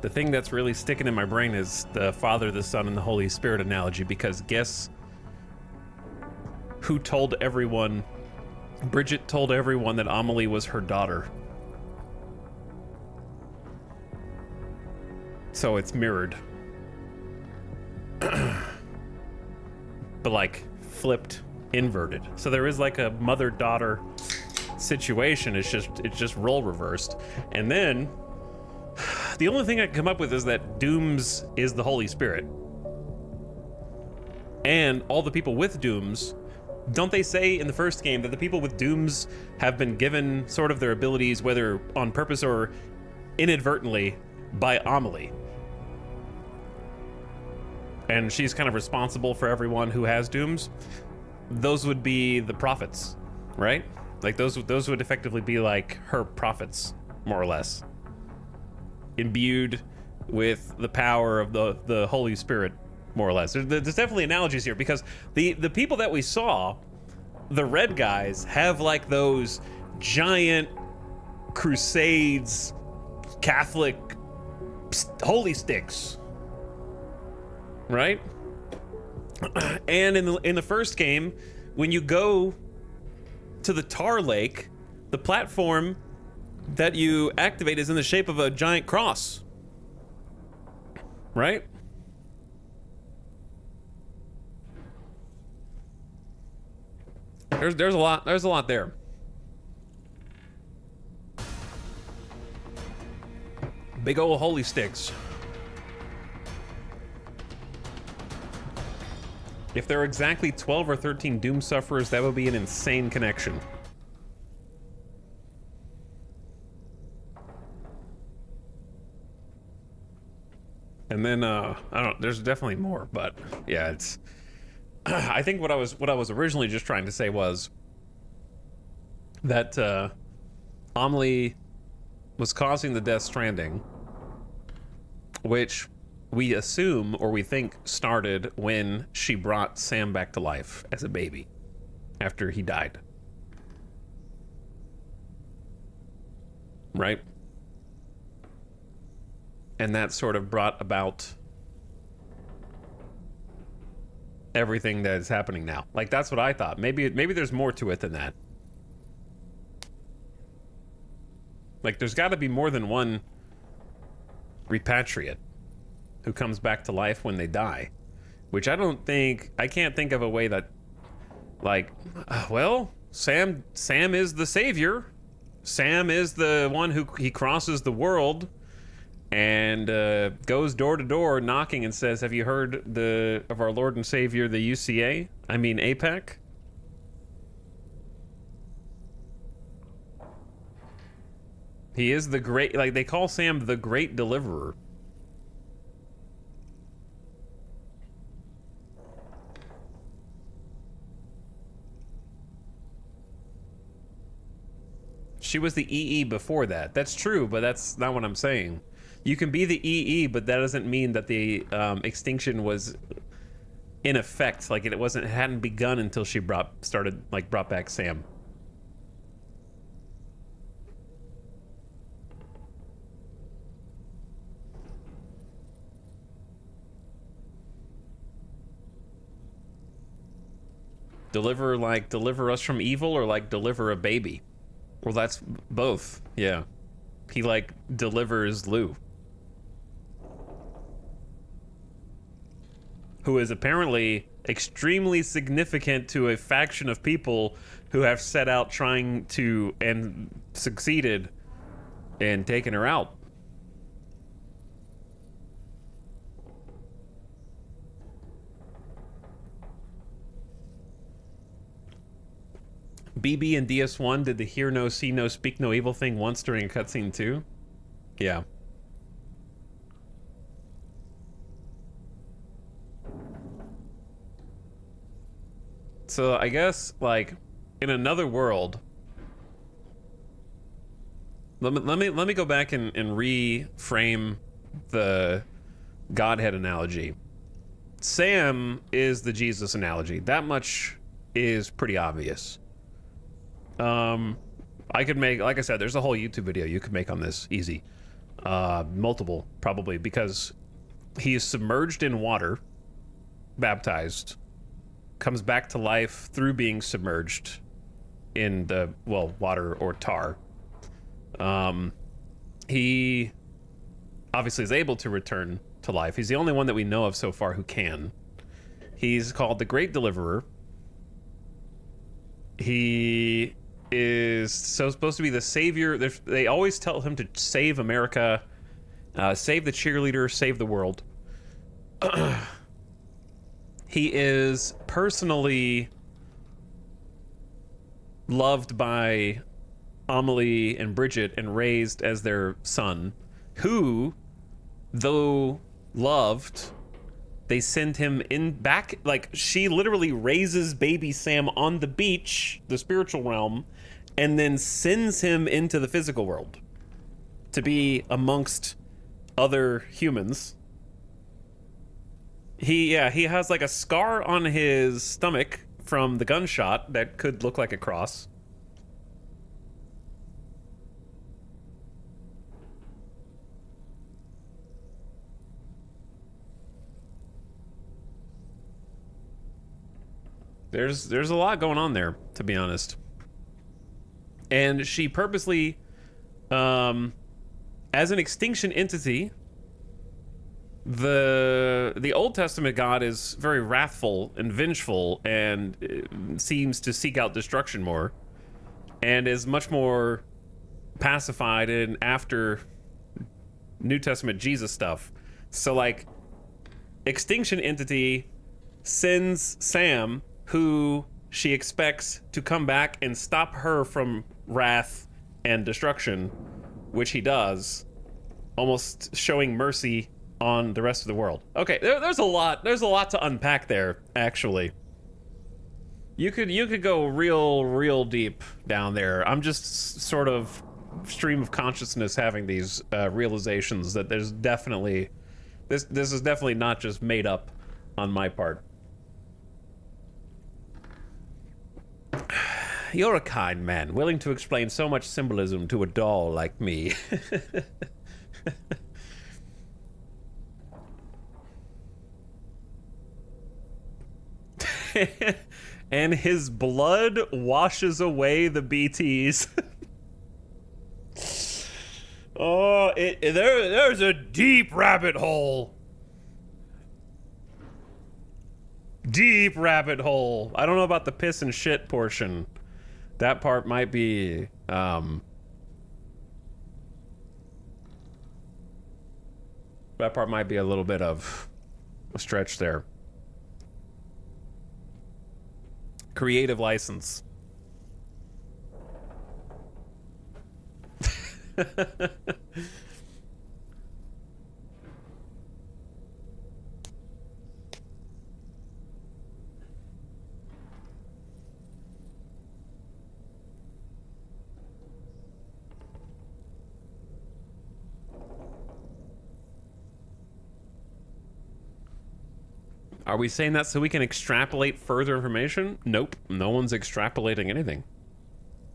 The thing that's really sticking in my brain is the Father, the Son, and the Holy Spirit analogy, because guess who told everyone? Bridget told everyone that Amelie was her daughter. So it's mirrored. But like flipped, inverted. So there is like a mother-daughter situation. It's just role reversed. And then the only thing I can come up with is that Dooms is the Holy Spirit. And all the people with Dooms, don't they say in the first game that the people with Dooms have been given sort of their abilities, whether on purpose or inadvertently, by Amelie? And she's kind of responsible for everyone who has Dooms. Those would be the prophets, right? Like those would effectively be like her prophets, more or less. Imbued with the power of the Holy Spirit, more or less. There's definitely analogies here, because the people that we saw, the red guys, have like those giant crusades, Catholic holy sticks, right? And in the first game, when you go to the Tar Lake, the platform that you activate is in the shape of a giant cross, right? There's a lot there. Big old holy sticks. If there are exactly 12 or 13 Doom sufferers, that would be an insane connection. And then I don't. There's definitely more, but yeah, it's. I think what I was originally just trying to say was that Amelie was causing the Death Stranding, which we assume or we think started when she brought Sam back to life as a baby after he died. Right? And that sort of brought about everything that is happening now. Like, that's what I thought. Maybe there's more to it than that. Like, there's got to be more than one repatriate who comes back to life when they die, which I can't think of a way that, like, well, Sam is the savior. Sam is the one who he crosses the world and goes door to door knocking and says, "Have you heard of our Lord and Savior, the UCA? I mean APAC?" He is the great, like, they call Sam the great deliverer. She was the EE before that. That's true, but that's not what I'm saying. You can be the EE, but that doesn't mean that the extinction was in effect. Like, it hadn't begun until she brought back Sam. Deliver us from evil, or like deliver a baby? Well, that's both. Yeah. He like delivers Lou, who is apparently extremely significant to a faction of people who have set out trying to and succeeded in taking her out. BB and DS1 did the hear no, see no, speak no evil thing once during a cutscene too. Yeah. So I guess, like, in another world, let me go back and reframe the Godhead analogy. Sam is the Jesus analogy. That much is pretty obvious. I could make, like I said, there's a whole YouTube video you could make on this, easy. Multiple, probably, because he is submerged in water, baptized, comes back to life through being submerged in the, well, water or tar. He obviously is able to return to life. He's the only one that we know of so far who can. He's called the Great Deliverer. He is supposed to be the savior. They always tell him to save America, save the cheerleader, save the world. He is personally loved by Amelie and Bridget and raised as their son, who, though loved, they send him in back, like, she literally raises baby Sam on the beach, the spiritual realm, and then sends him into the physical world to be amongst other humans. He has like a scar on his stomach from the gunshot that could look like a cross. There's a lot going on there, to be honest. And she purposely, as an extinction entity, the Old Testament God is very wrathful and vengeful and seems to seek out destruction more, and is much more pacified in after New Testament Jesus stuff. So, like, extinction entity sends Sam, who she expects to come back and stop her from wrath and destruction, which he does, almost showing mercy on the rest of the world. Okay, there's a lot to unpack there, actually. You could go real deep down there. I'm just sort of stream of consciousness having these realizations that there's definitely this is definitely not just made up on my part. You're a kind man, willing to explain so much symbolism to a doll like me. And his blood washes away the BTs. Oh, there's a deep rabbit hole. Deep rabbit hole. I don't know about the piss and shit portion. That part might be, that part might be a little bit of a stretch there. Creative license. Are we saying that so we can extrapolate further information? Nope. No one's extrapolating anything.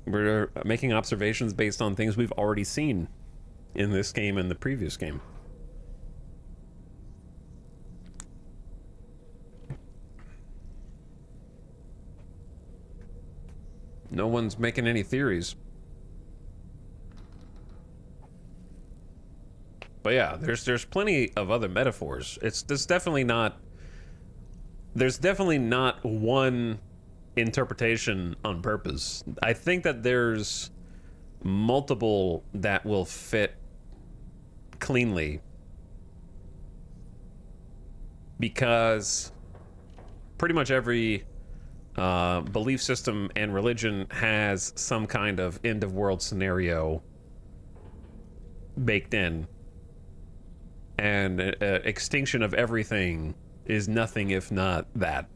We're making observations based on things we've already seen in this game and the previous game. No one's making any theories. But yeah, there's plenty of other metaphors. There's definitely not one interpretation on purpose. I think that there's multiple that will fit cleanly, because pretty much every belief system and religion has some kind of end of world scenario baked in, and extinction of everything is nothing if not that.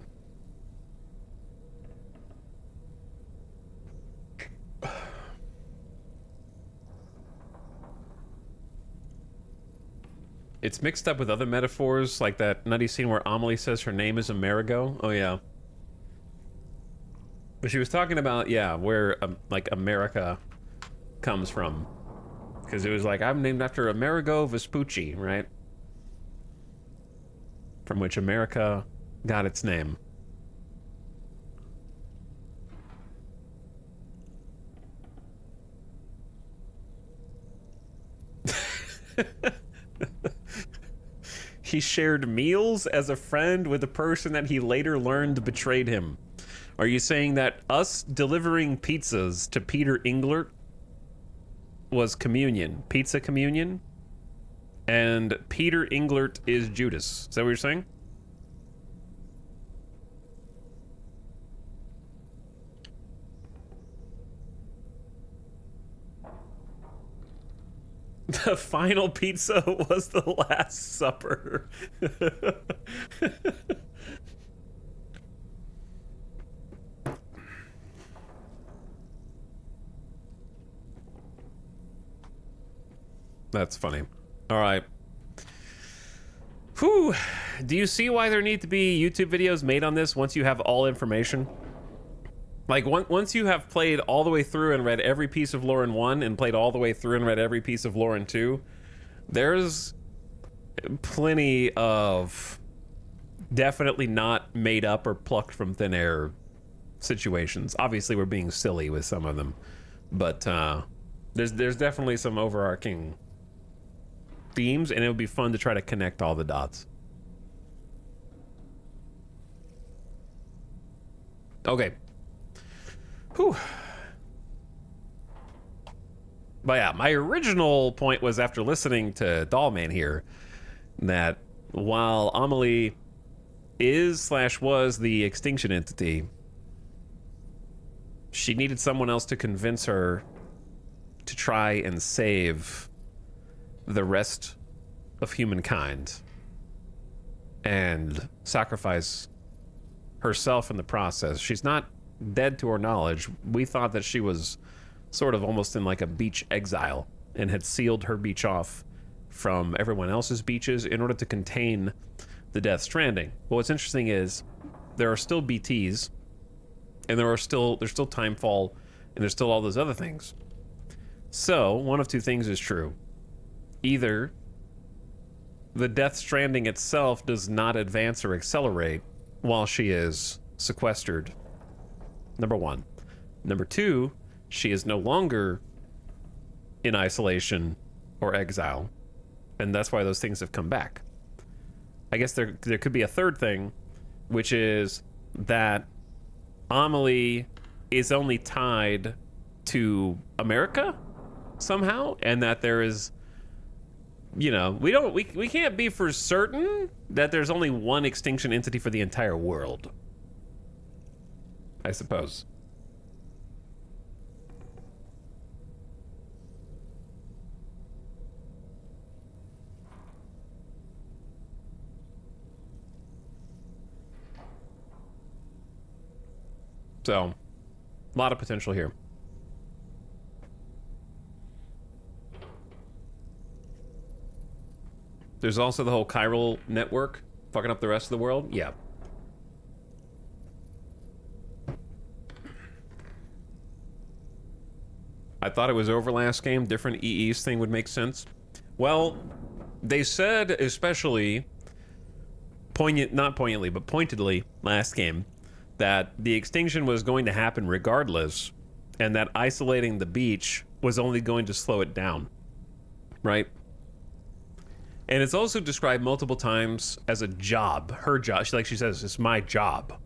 It's mixed up with other metaphors, like that nutty scene where Amelie says her name is Amerigo. Oh yeah. But she was talking about, yeah, where like America comes from, because it was like, I'm named after Amerigo Vespucci, right? From which America got its name. He shared meals as a friend with a person that he later learned betrayed him. Are you saying that us delivering pizzas to Peter Englert was communion? Pizza communion? And Peter Englert is Judas. Is that what you're saying? The final pizza was the Last Supper. That's funny. All right. Whew. Do you see why there need to be YouTube videos made on this once you have all information? Like, once you have played all the way through and read every piece of lore in 1 and played all the way through and read every piece of lore in 2, there's plenty of definitely not made up or plucked from thin air situations. Obviously, we're being silly with some of them, but there's definitely some overarching themes, and it would be fun to try to connect all the dots. Okay. Whew. But yeah, my original point was, after listening to Dollman here, that while Amelie is/was the extinction entity, she needed someone else to convince her to try and save the rest of humankind and sacrifice herself in the process. She's not dead to our knowledge. We thought that she was sort of almost in like a beach exile and had sealed her beach off from everyone else's beaches in order to contain the Death Stranding. But what's interesting is there are still BTs, and there's still Timefall, and there's still all those other things. So one of two things is true. Either the Death Stranding itself does not advance or accelerate while she is sequestered. Number one. Number two, she is no longer in isolation or exile, and that's why those things have come back. I guess there could be a third thing, which is that Amelie is only tied to America somehow, and that there is, you know, we can't be for certain that there's only one extinction entity for the entire world, I suppose. So, a lot of potential here. There's also the whole chiral network fucking up the rest of the world. Yeah. I thought it was over last game. Different EE's thing would make sense. Well, they said, especially not poignantly, but pointedly last game, that the extinction was going to happen regardless, and that isolating the beach was only going to slow it down, right? And it's also described multiple times as a job, her job. She says, it's my job.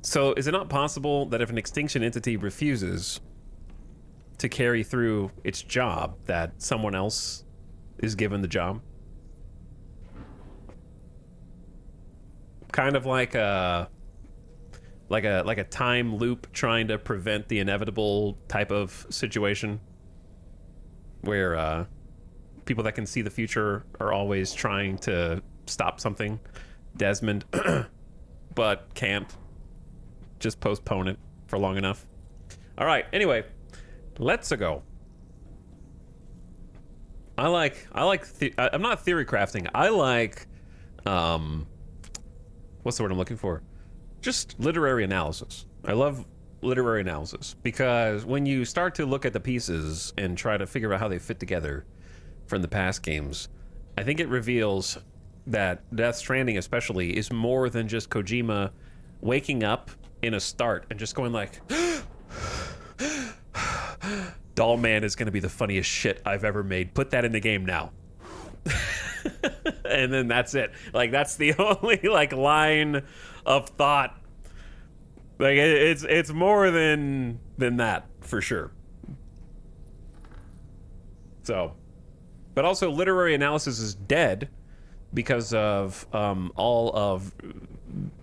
So is it not possible that if an extinction entity refuses to carry through its job, that someone else is given the job? Kind of like a time loop trying to prevent the inevitable type of situation where people that can see the future are always trying to stop something. Desmond, but can't. Just postpone it for long enough. All right, anyway, let's go. I'm not theory crafting. I like, what's the word I'm looking for? Just literary analysis. I love literary analysis, because when you start to look at the pieces and try to figure out how they fit together from the past games, I think it reveals that Death Stranding especially is more than just Kojima waking up in a start and just going like, Doll Man is going to be the funniest shit I've ever made. Put that in the game now. And then that's it. Like, that's the only like line of thought. Like, it's more than that for sure. So, but also literary analysis is dead because of all of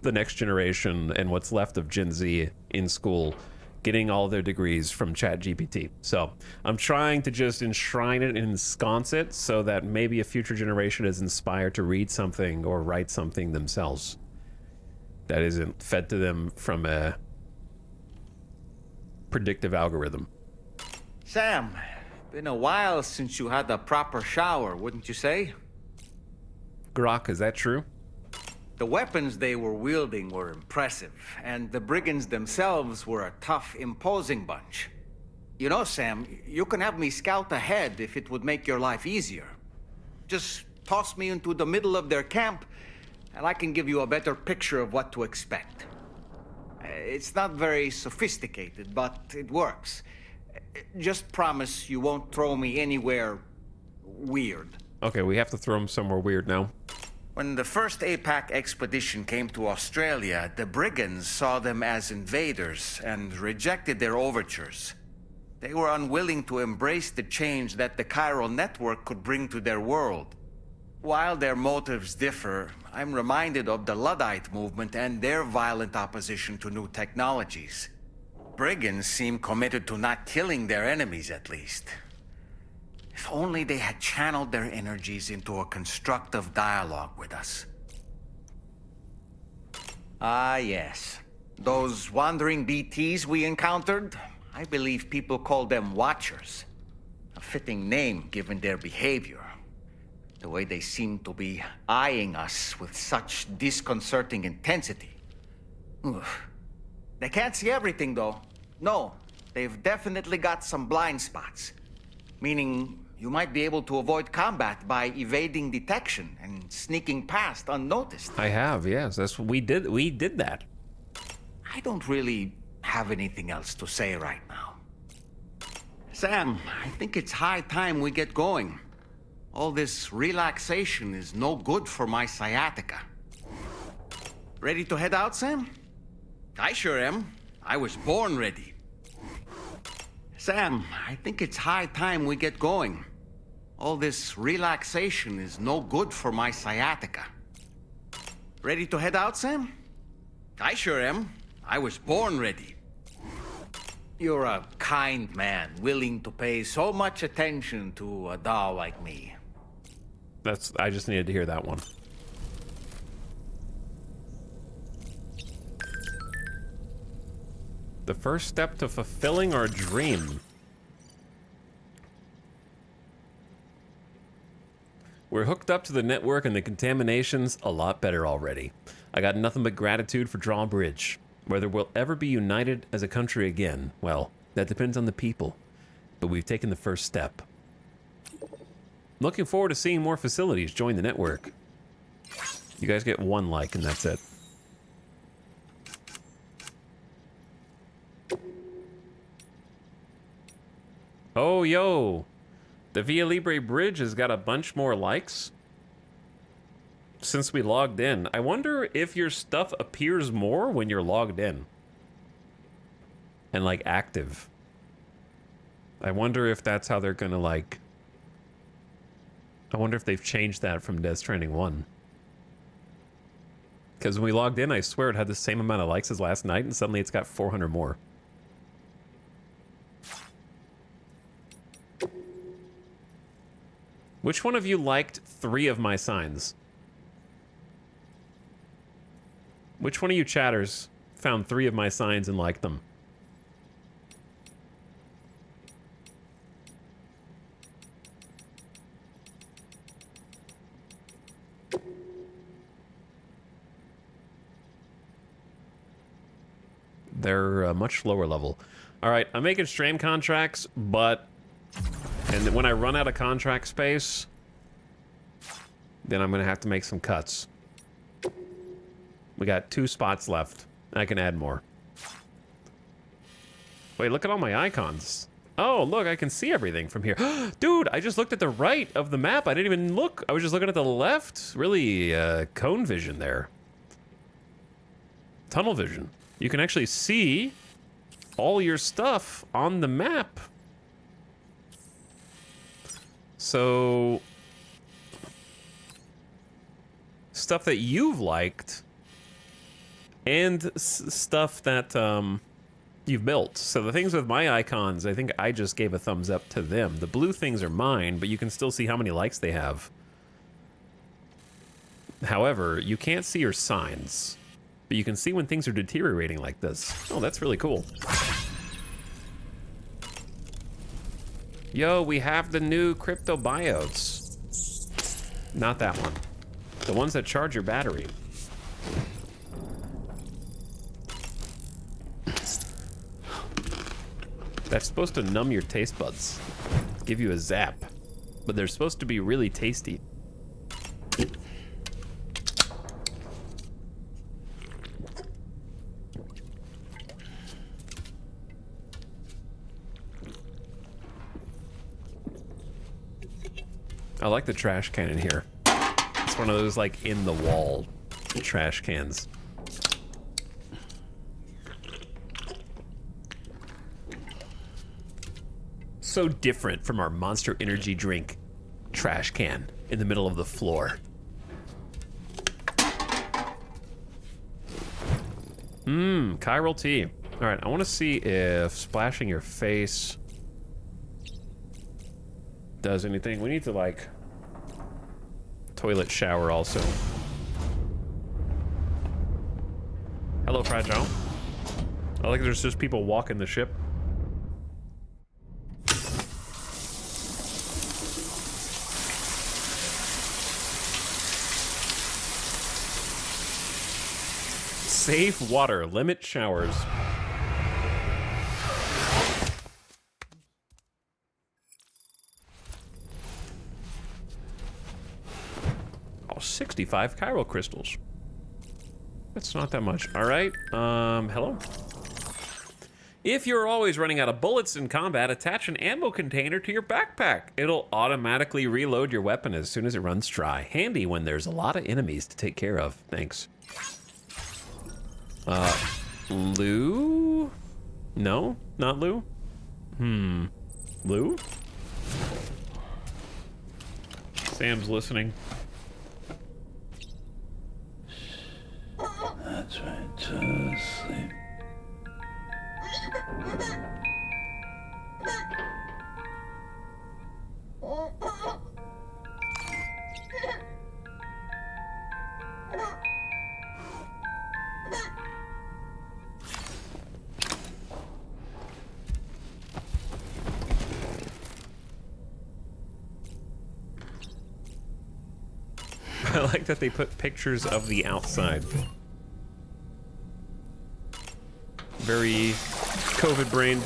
the next generation and what's left of Gen Z in school getting all their degrees from ChatGPT. So I'm trying to just enshrine it and ensconce it so that maybe a future generation is inspired to read something or write something themselves that isn't fed to them from a predictive algorithm. Sam, been a while since you had a proper shower, wouldn't you say? Grok, is that true? The weapons they were wielding were impressive, and the brigands themselves were a tough, imposing bunch. You know, Sam, you can have me scout ahead if it would make your life easier. Just toss me into the middle of their camp, and I can give you a better picture of what to expect. It's not very sophisticated, but it works. Just promise you won't throw me anywhere weird. Okay, we have to throw him somewhere weird now. When the first APAC expedition came to Australia, the brigands saw them as invaders and rejected their overtures. They were unwilling to embrace the change that the chiral network could bring to their world. While their motives differ, I'm reminded of the Luddite movement and their violent opposition to new technologies. Brigands seem committed to not killing their enemies, at least. If only they had channeled their energies into a constructive dialogue with us. Ah, yes. Those wandering BTs we encountered, I believe people call them Watchers. A fitting name given their behavior. The way they seem to be eyeing us with such disconcerting intensity. Oof. They can't see everything, though. No, they've definitely got some blind spots. Meaning, you might be able to avoid combat by evading detection and sneaking past unnoticed. I have, yes. That's what we did. We did that. I don't really have anything else to say right now. Sam, I think it's high time we get going. All this relaxation is no good for my sciatica. Ready to head out, Sam? I sure am. I was born ready. Sam, I think it's high time we get going. All this relaxation is no good for my sciatica. Ready to head out, Sam? I sure am. I was born ready. You're a kind man, willing to pay so much attention to a doll like me. I just needed to hear that one. The first step to fulfilling our dream. We're hooked up to the network and the contamination's a lot better already. I got nothing but gratitude for Drawbridge. Whether we'll ever be united as a country again, well, that depends on the people. But we've taken the first step. Looking forward to seeing more facilities join the network. You guys get one like and that's it. Oh, yo. The Via Libre Bridge has got a bunch more likes since we logged in. I wonder if your stuff appears more when you're logged in and like active. I wonder if that's how they're gonna like. I wonder if they've changed that from Death Stranding 1. Because when we logged in, I swear it had the same amount of likes as last night, and suddenly it's got 400 more. Which one of you liked 3 of my signs? Which one of you chatters found 3 of my signs and liked them? They're much lower level. All right, I'm making Strand contracts, but... And when I run out of contract space, then I'm going to have to make some cuts. We got 2 spots left. I can add more. Wait, look at all my icons. Oh, look, I can see everything from here. Dude, I just looked at the right of the map. I didn't even look. I was just looking at the left. Really, cone vision there. Tunnel vision. You can actually see all your stuff on the map. So, stuff that you've liked and stuff that you've built. So the things with my icons, I think I just gave a thumbs up to them. The blue things are mine, but you can still see how many likes they have. However, you can't see your signs, but you can see when things are deteriorating like this. Oh, that's really cool. Yo, we have the new crypto biotes. Not that one. The ones that charge your battery. That's supposed to numb your taste buds. Give you a zap. But they're supposed to be really tasty. I like the trash can in here. It's one of those like in the wall trash cans. So different from our Monster Energy drink trash can in the middle of the floor. Chiral tea. All right, I want to see if splashing your face does anything. We need to like toilet shower also. Hello, Fragile. I like there's just people walking the ship. Save water, limit showers. Oh, 65 chiral crystals. That's not that much. All right, hello. If you're always running out of bullets in combat, attach an ammo container to your backpack. It'll automatically reload your weapon as soon as it runs dry. Handy when there's a lot of enemies to take care of. Thanks. Lou? No, not Lou. Lou? Sam's listening. That's right, just sleep. I like that they put pictures of the outside. Very COVID brained.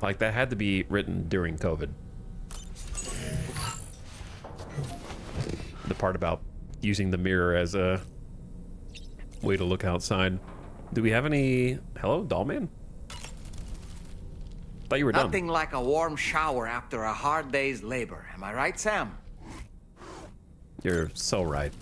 Like that had to be written during COVID. The part about using the mirror as a way to look outside. Do we have any... Hello, Dollman? Thought you were done. Nothing like a warm shower after a hard day's labor. Am I right, Sam? You're so right.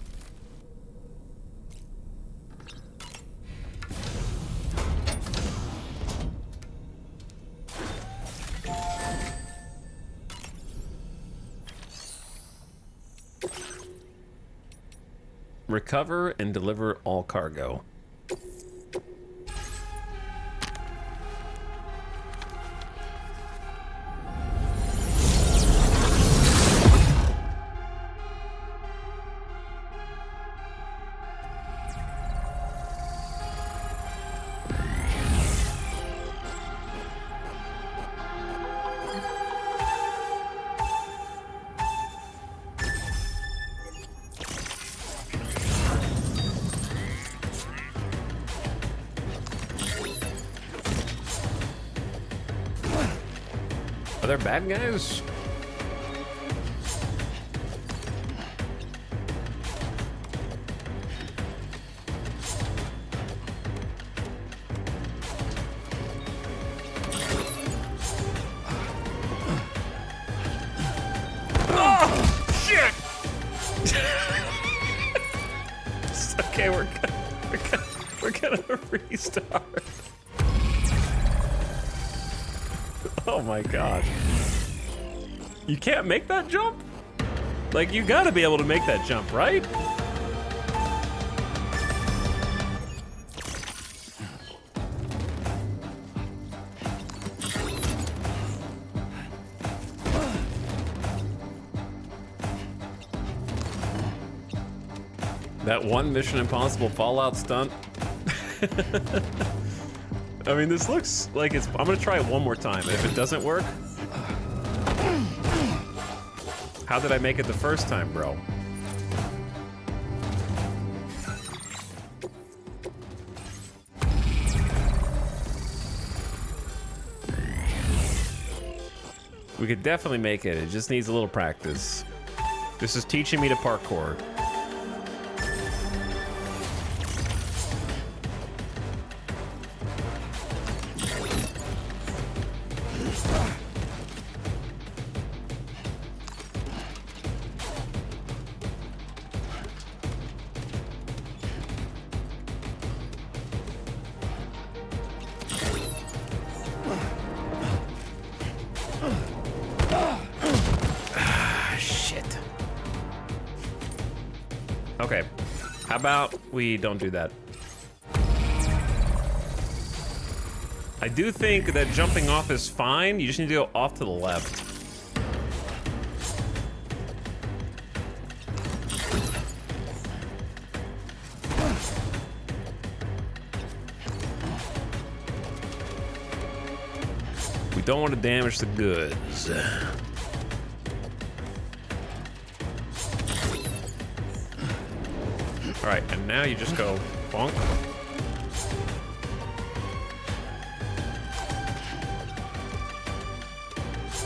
Recover and deliver all cargo. Are there bad guys? Oh, shit! It's okay, we're gonna restart. Oh my god. You can't make that jump? Like, you gotta be able to make that jump, right? That one Mission Impossible Fallout stunt. I mean, this looks like it's... I'm gonna try it one more time. If it doesn't work... How did I make it the first time, bro? We could definitely make it. It just needs a little practice. This is teaching me to parkour. Okay, how about we don't do that? I do think that jumping off is fine. You just need to go off to the left. We don't want to damage the goods. All right, and now you just go bonk.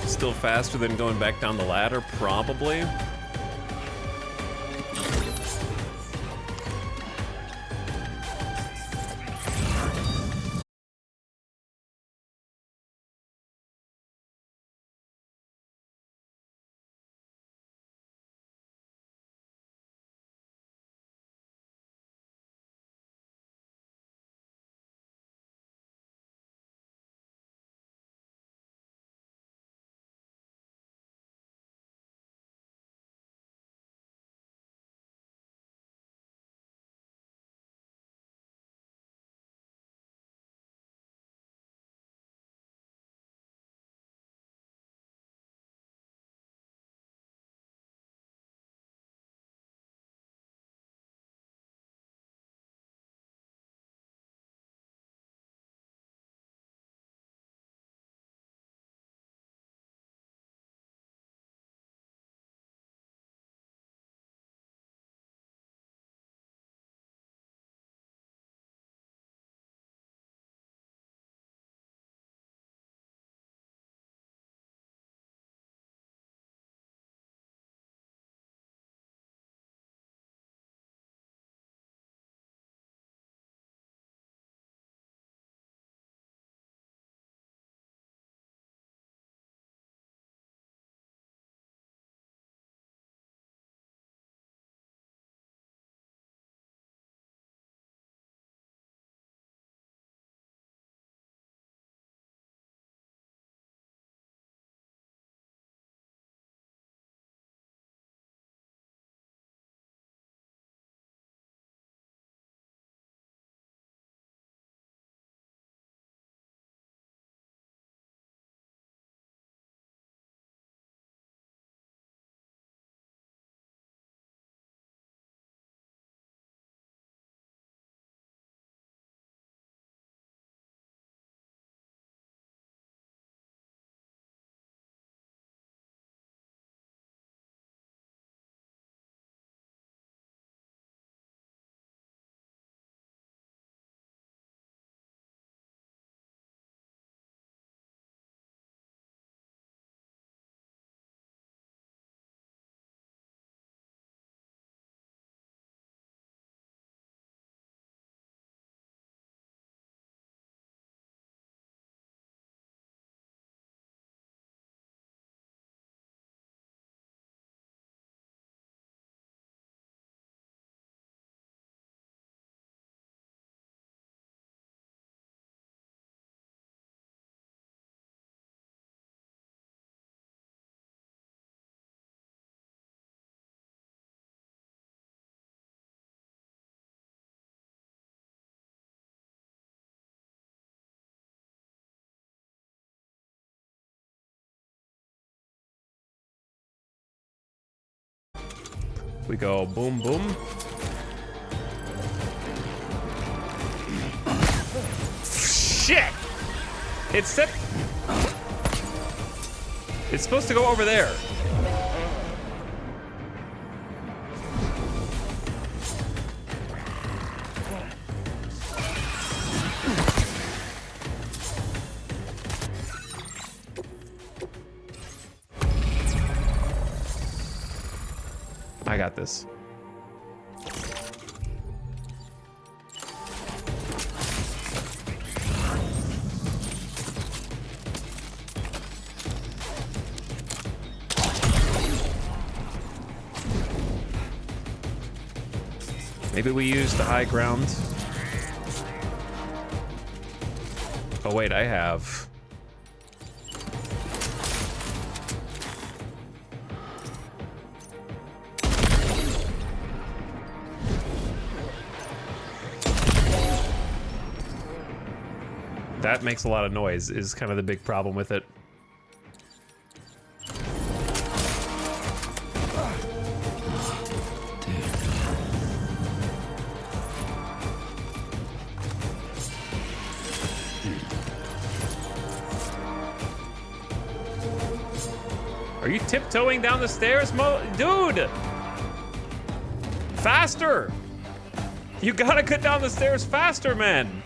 Still faster than going back down the ladder, probably. We go boom, boom. Shit! It's set. It's supposed to go over there. I got this. Maybe we use the high ground. Oh wait, I have. That makes a lot of noise, is kind of the big problem with it. Are you tiptoeing down the stairs, dude? Faster! You gotta cut down the stairs faster, man!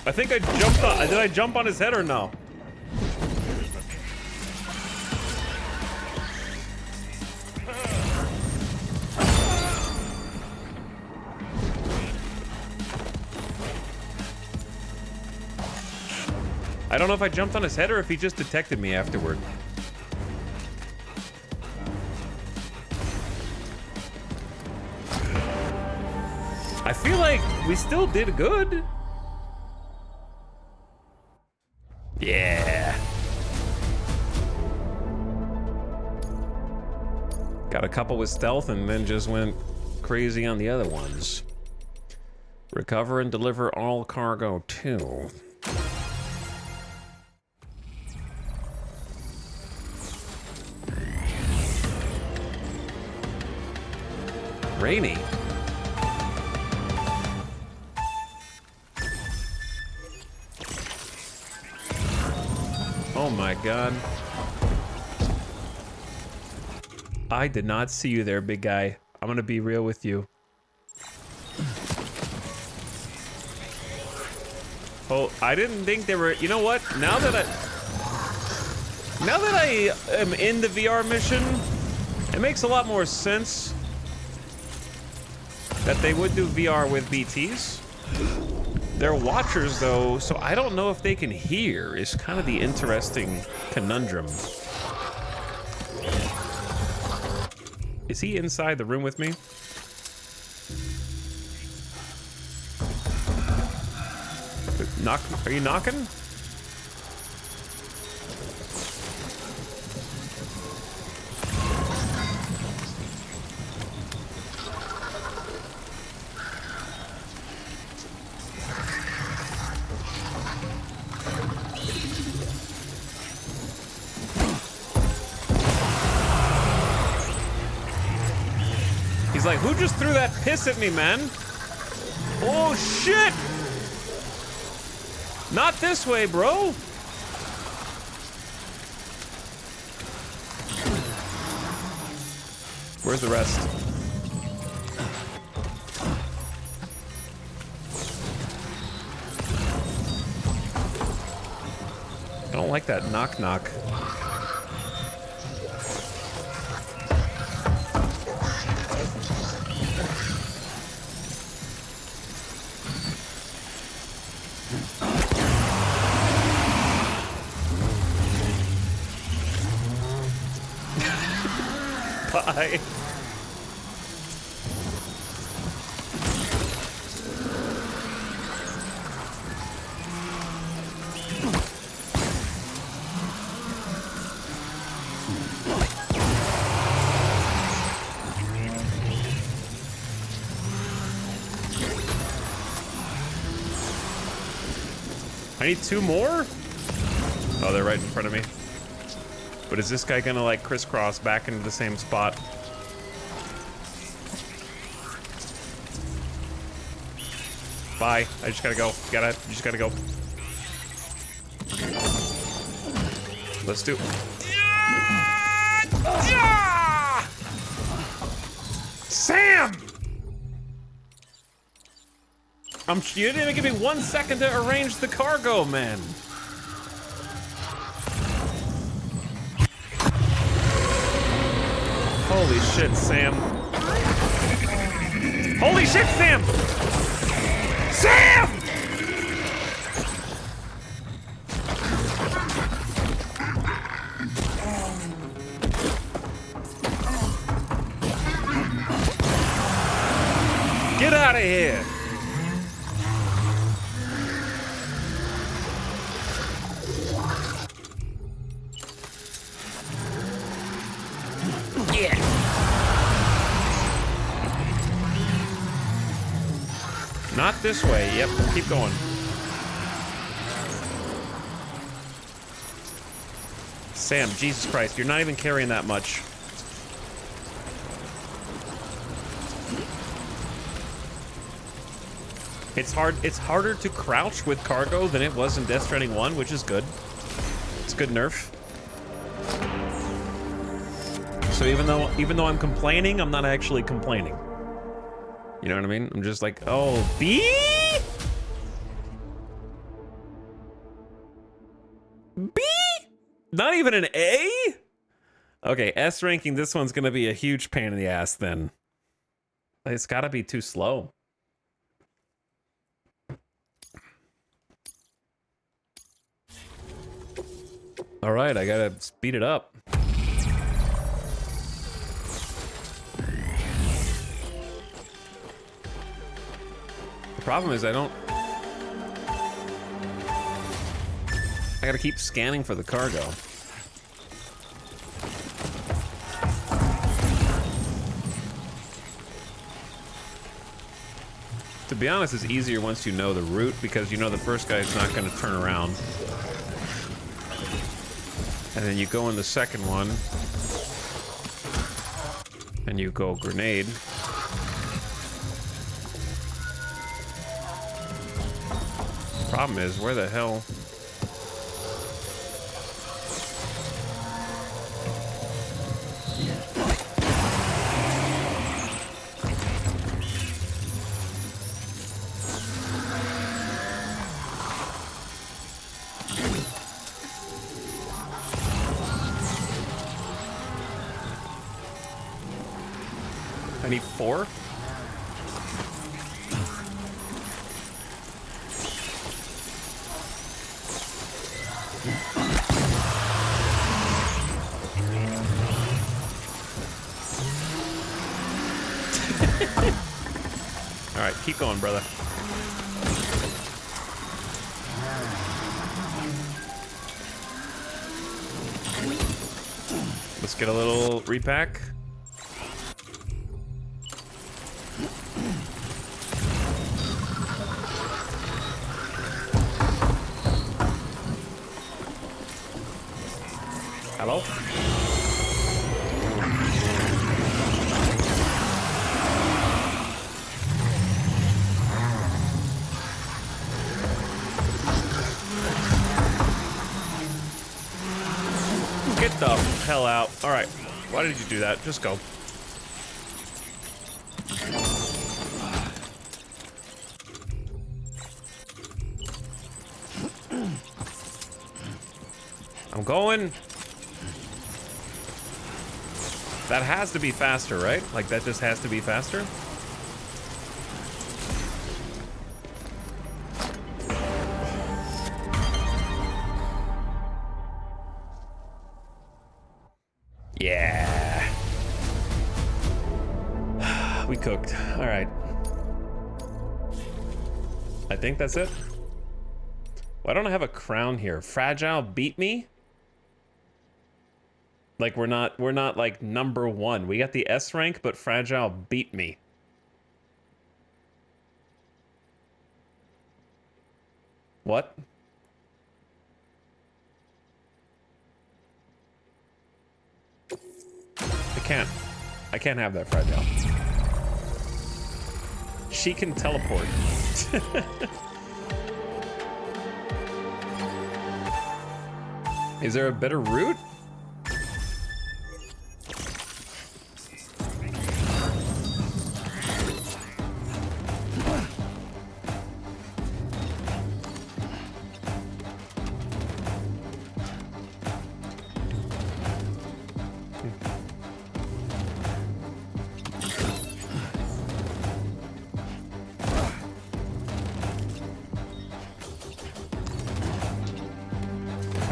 I think I jumped on. Did I jump on his head or no? I don't know if I jumped on his head or if he just detected me afterward. I feel like we still did good. Yeah. Got a couple with stealth and then just went crazy on the other ones. Recover and deliver all cargo too. Rainy. Oh my god. I did not see you there, big guy. I'm gonna be real with you. Oh, I didn't think there were. You know what? Now that I am in the VR mission, it makes a lot more sense that they would do VR with BTs. They're watchers though, so I don't know if they can hear, is kind of the interesting conundrum. Is he inside the room with me? Knock, are you knocking? He's like, who just threw that piss at me, man? Oh, shit! Not this way, bro! Where's the rest? I don't like that knock-knock. Bye. I need 2 more? Oh, they're right in front of me. But is this guy gonna like crisscross back into the same spot? Bye. I just gotta go. You just gotta go. Let's do. Sam! You didn't even give me 1 second to arrange the cargo, man. Holy shit, Sam. Holy shit, Sam! Sam! Get out of here! Not this way. Yep, keep going. Sam, Jesus Christ, you're not even carrying that much. It's harder to crouch with cargo than it was in Death Stranding 1, which is good. It's a good nerf. So even though I'm complaining, I'm not actually complaining. You know what I mean? I'm just like, oh, B? B? Not even an A? Okay, S ranking, this one's gonna be a huge pain in the ass then. It's gotta be too slow. All right, I gotta speed it up. The problem is I gotta keep scanning for the cargo. To be honest, it's easier once you know the route because you know the first guy's not gonna turn around. And then you go in the second one and you go grenade. Problem is, where the hell? I need 4? All right, keep going, brother. Let's get a little repack. Hello? Get the hell out. All right. Why did you do that? Just go. I'm going. That has to be faster, right? Like that just has to be faster? Yeah. cooked. All right. I think that's it. Why don't I have a crown here? Fragile beat me? Like we're not like number 1. We got the S rank, but Fragile beat me. What? I can't have that Fragile. She can teleport. Is there a better route?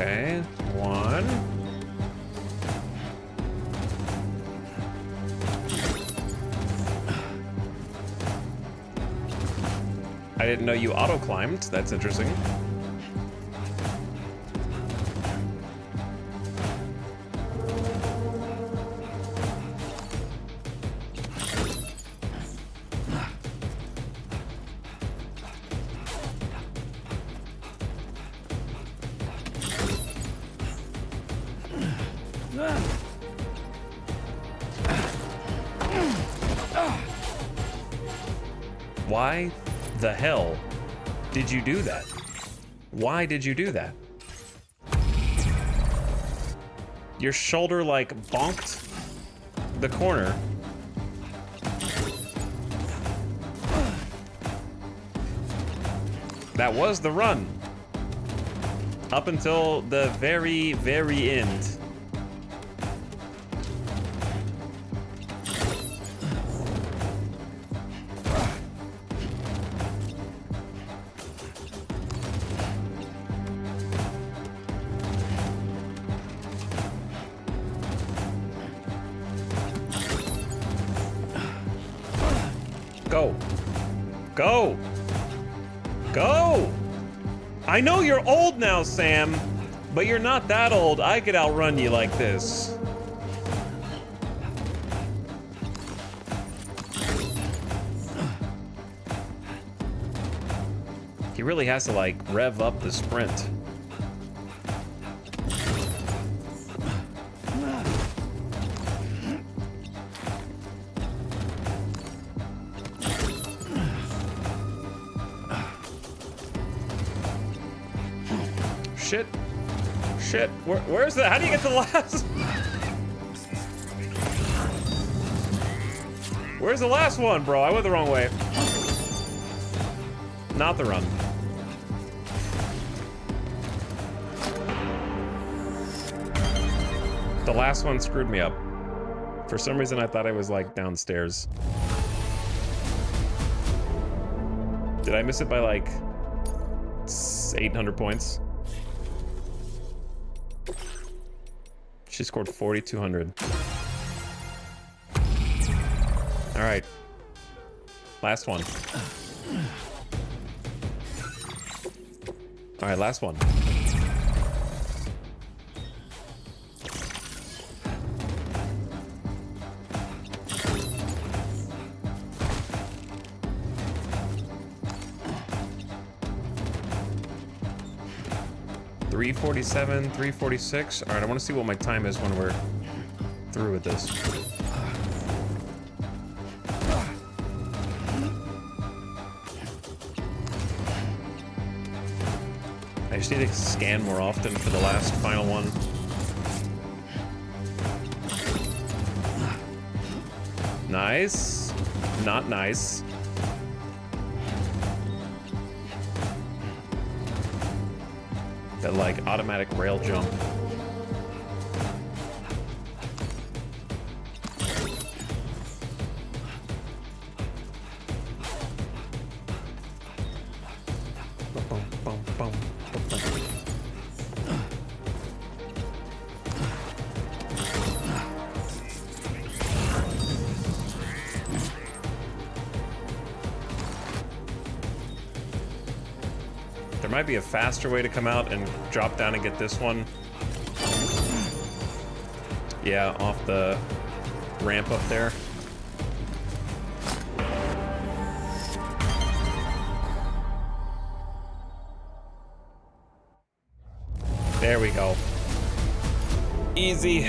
Okay, 1. I didn't know you auto-climbed. That's interesting. Why the hell did you do that? Why did you do that? Your shoulder like bonked the corner. That was the run. Up until the very, very end. Go. Go. Go. I know you're old now, Sam, but you're not that old. I could outrun you like this. He really has to, like, rev up the sprint. Shit. Shit. Where's the... How do you get the last... Where's the last one, bro? I went the wrong way. Not the run. The last one screwed me up. For some reason, I thought I was, like, downstairs. Did I miss it by, like, 800 points? She scored 4,200. All right. Last one. All right, last one. $347, $346. All right, I want to see what my time is when we're through with this. I just need to scan more often for the last final one. Nice. Not nice. That, like, automatic rail jump. There might be a faster way to come out and drop down and get this one. Yeah, off the ramp up there. There we go. Easy.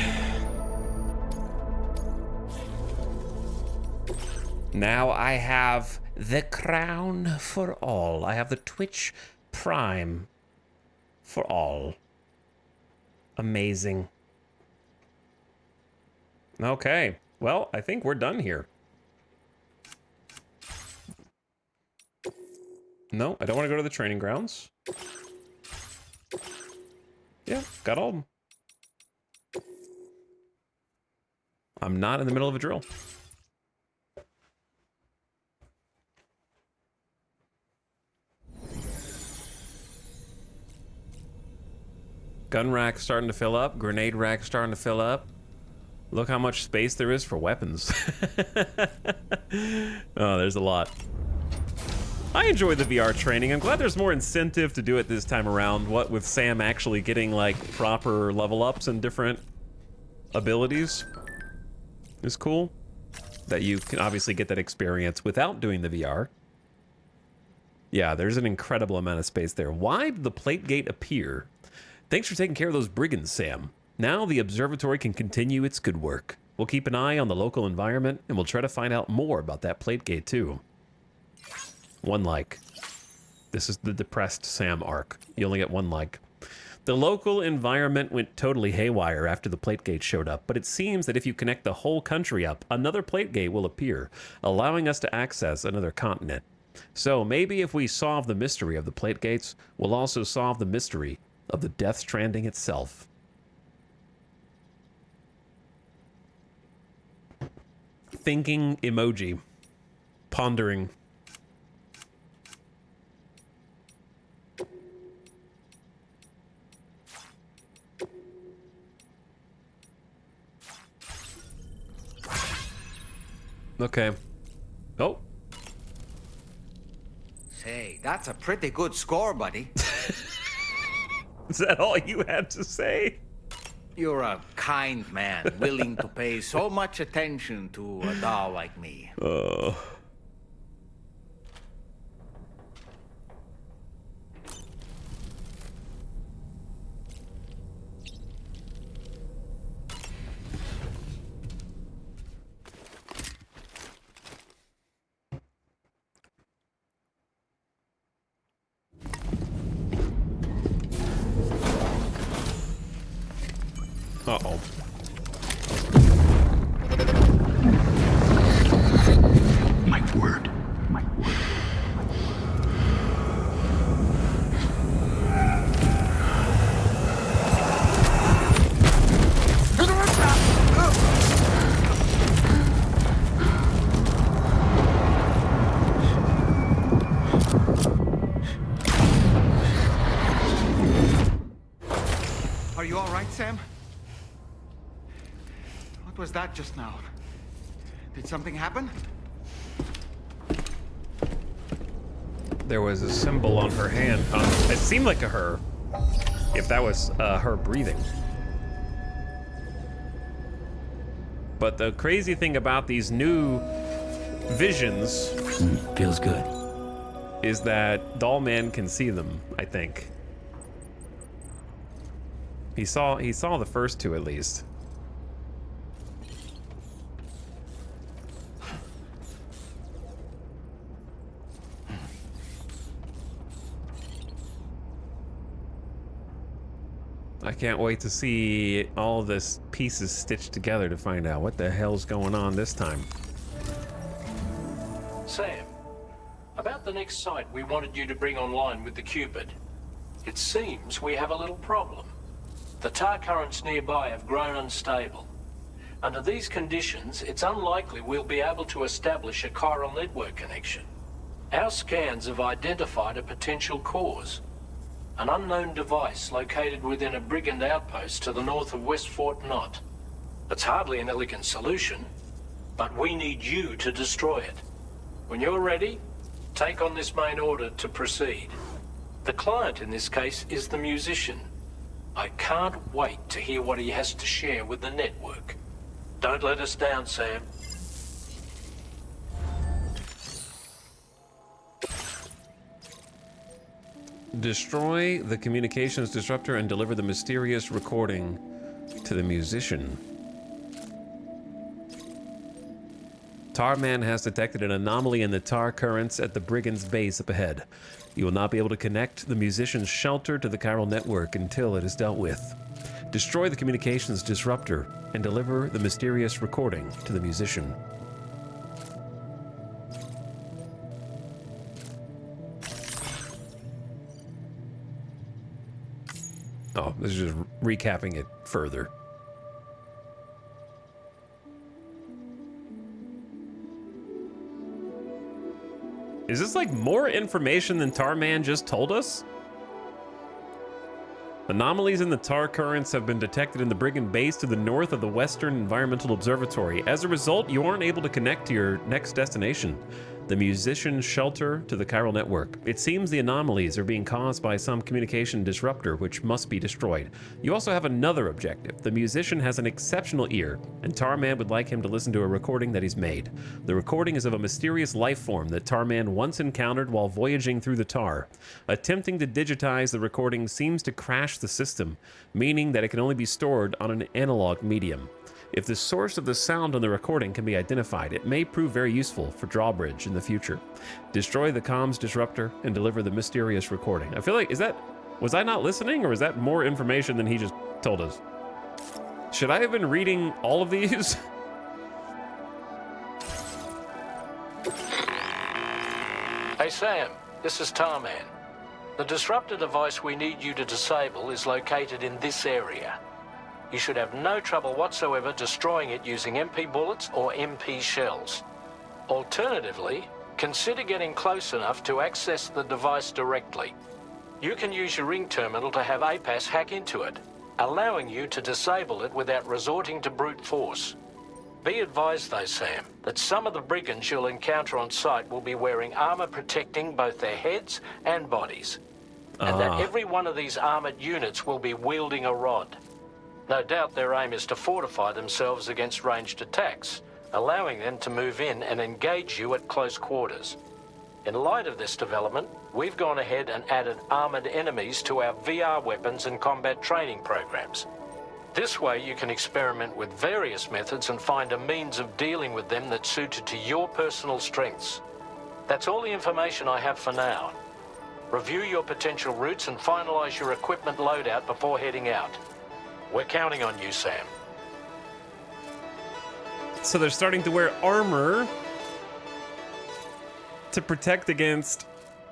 Now I have the crown for all. I have the Twitch Prime for all. Amazing. Okay. Well, I think we're done here. No, I don't want to go to the training grounds. Yeah, got all of them. I'm not in the middle of a drill. Gun rack starting to fill up. Grenade rack starting to fill up. Look how much space there is for weapons. Oh, there's a lot. I enjoy the VR training. I'm glad there's more incentive to do it this time around. What with Sam actually getting like proper level ups and different abilities is cool. That you can obviously get that experience without doing the VR. Yeah, there's an incredible amount of space there. Why did the plate gate appear? Thanks for taking care of those brigands, Sam. Now the observatory can continue its good work. We'll keep an eye on the local environment, and we'll try to find out more about that plate gate, too. 1 like. This is the depressed Sam arc. You only get 1 like. The local environment went totally haywire after the plate gate showed up, but it seems that if you connect the whole country up, another plate gate will appear, allowing us to access another continent. So maybe if we solve the mystery of the plate gates, we'll also solve the mystery of the Death Stranding itself. Thinking emoji. Pondering. Okay. Oh. Say, that's a pretty good score, buddy. Is that all you had to say? You're a kind man, willing to pay so much attention to a doll like me. Oh. Uh-oh. My word. My word. Are you all right, Sam? What was that just now? Did something happen? There was a symbol on her hand. It seemed like a her. If that was her breathing. But the crazy thing about these new visions Feels good. is that Dollman can see them, I think. He saw the first 2 at least. I can't wait to see all this pieces stitched together to find out what the hell's going on this time. Sam, about the next site we wanted you to bring online with the Cupid. It seems we have a little problem. The tar currents nearby have grown unstable. Under these conditions, it's unlikely we'll be able to establish a chiral network connection. Our scans have identified a potential cause. An unknown device located within a brigand outpost to the north of West Fort Knott. It's hardly an elegant solution, but we need you to destroy it. When you're ready, take on this main order to proceed. The client in this case is the musician. I can't wait to hear what he has to share with the network. Don't let us down, Sam. Destroy the communications disruptor and deliver the mysterious recording to the musician. Tarman has detected an anomaly in the tar currents at the brigand's base up ahead. You will not be able to connect the musician's shelter to the chiral network until it is dealt with. Destroy the communications disruptor and deliver the mysterious recording to the musician. Oh, this is just recapping it further. Is this like more information than Tarman just told us? Anomalies in the tar currents have been detected in the brigand base to the north of the Western Environmental Observatory. As a result, you aren't able to connect to your next destination, the musician's shelter to the chiral network. It seems the anomalies are being caused by some communication disruptor, which must be destroyed. You also have another objective. The musician has an exceptional ear, and Tarman would like him to listen to a recording that he's made. The recording is of a mysterious life form that Tarman once encountered while voyaging through the tar. Attempting to digitize the recording seems to crash the system, meaning that it can only be stored on an analog medium. If the source of the sound on the recording can be identified, it may prove very useful for drawbridge in the future. Destroy the comms disruptor and deliver the mysterious recording. I feel like, was I not listening, or is that more information than he just told us? Should I have been reading all of these? Hey Sam, this is Tarman. The disruptor device we need you to disable is located in this area. You should have no trouble whatsoever destroying it using MP bullets or MP shells. Alternatively, consider getting close enough to access the device directly. You can use your ring terminal to have APAS hack into it, allowing you to disable it without resorting to brute force. Be advised though, Sam, that some of the brigands you'll encounter on site will be wearing armor protecting both their heads and bodies. And that every one of these armored units will be wielding a rod. No doubt their aim is to fortify themselves against ranged attacks, allowing them to move in and engage you at close quarters. In light of this development, we've gone ahead and added armored enemies to our VR weapons and combat training programs. This way you can experiment with various methods and find a means of dealing with them that's suited to your personal strengths. That's all the information I have for now. Review your potential routes and finalize your equipment loadout before heading out. We're counting on you, Sam. So they're starting to wear armor to protect against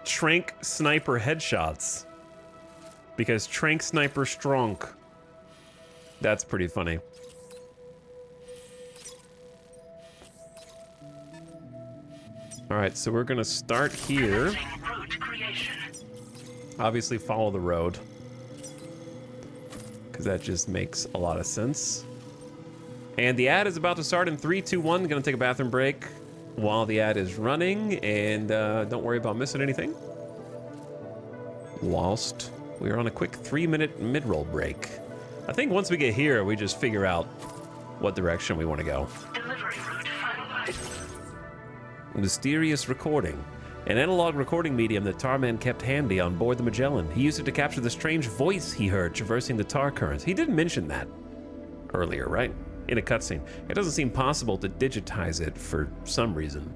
Trank Sniper headshots. Because Trank Sniper strong. That's pretty funny. Alright, so we're gonna start here. Obviously follow the road, because that just makes a lot of sense. And the ad is about to start in 3, 2, 1. Gonna take a bathroom break while the ad is running, and don't worry about missing anything. Whilst we are on a quick 3-minute mid-roll break. I think once we get here, we just figure out what direction we want to go. Delivery route finalized. Mysterious recording. An analog recording medium that Tarman kept handy on board the Magellan. He used it to capture the strange voice he heard traversing the tar currents. He did mention that earlier, right? In a cutscene. It doesn't seem possible to digitize it for some reason.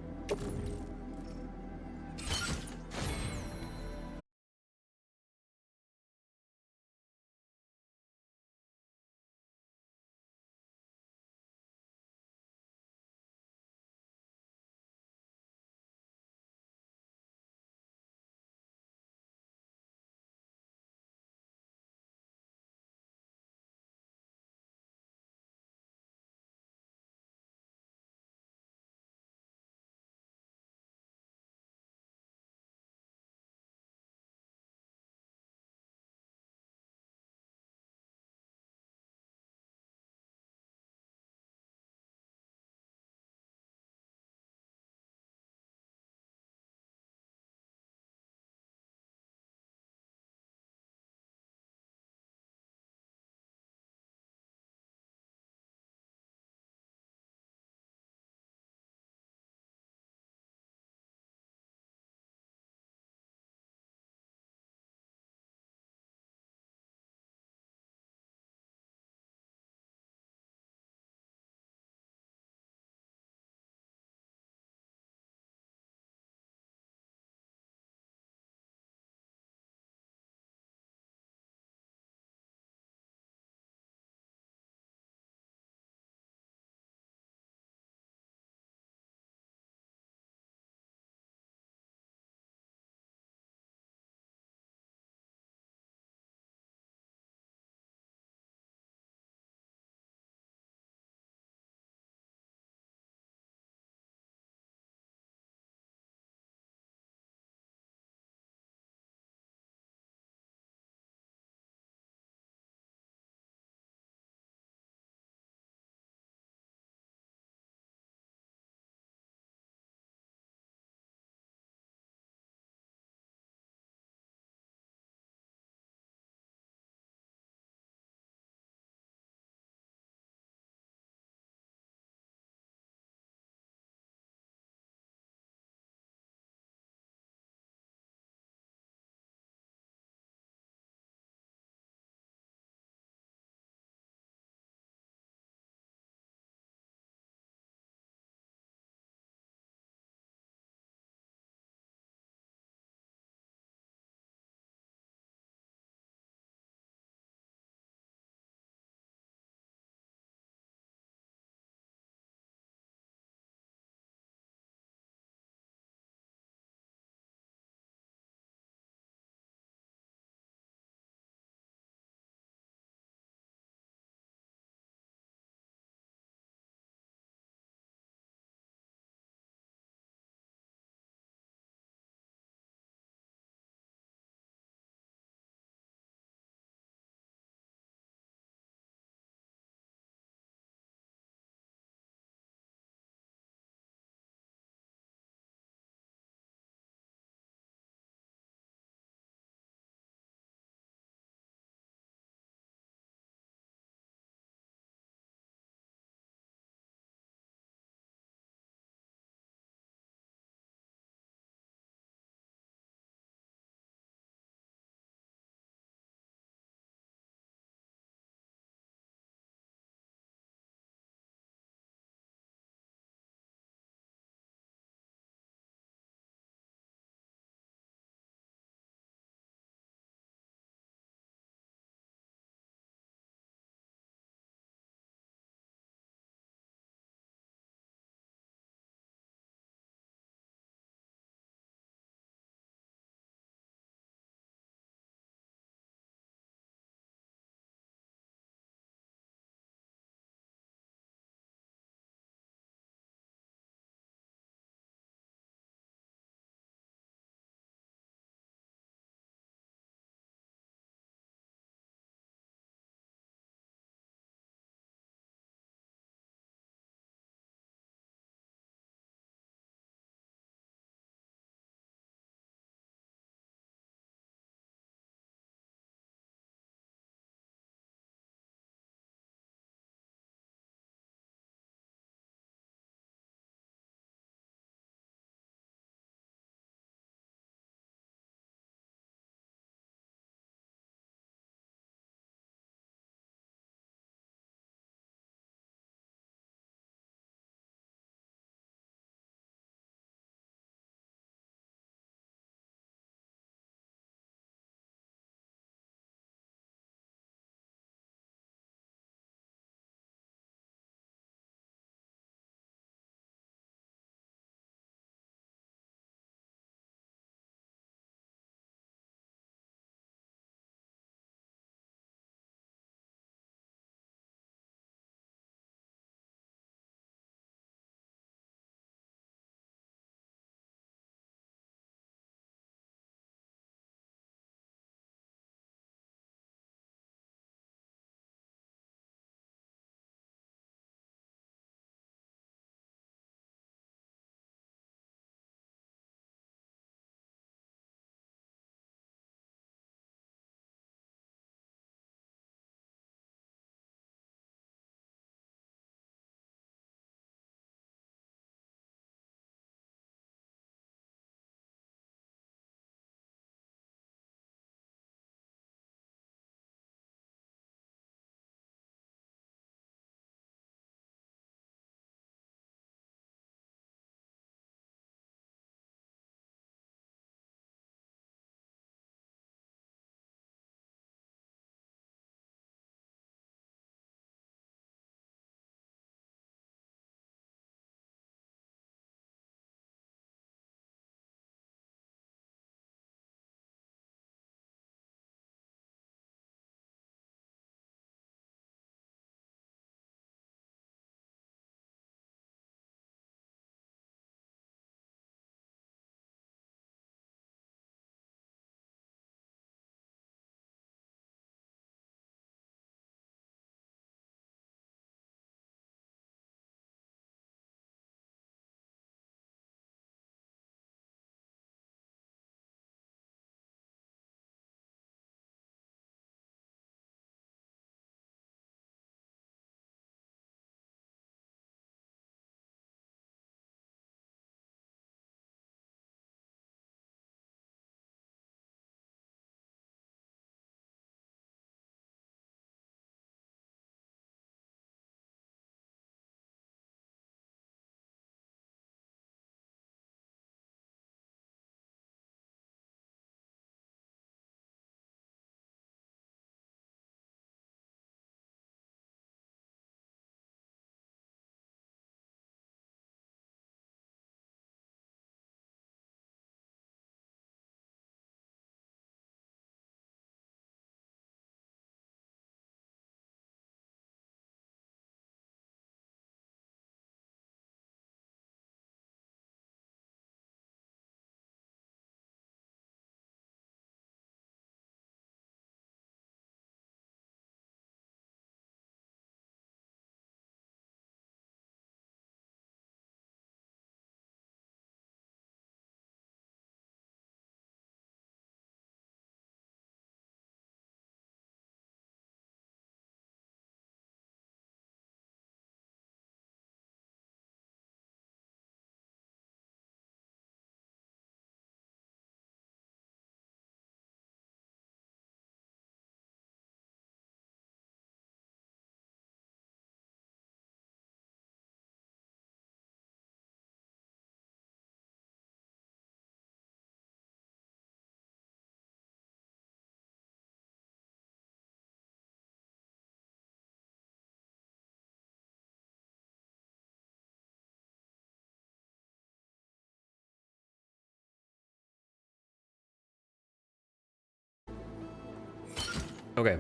Okay.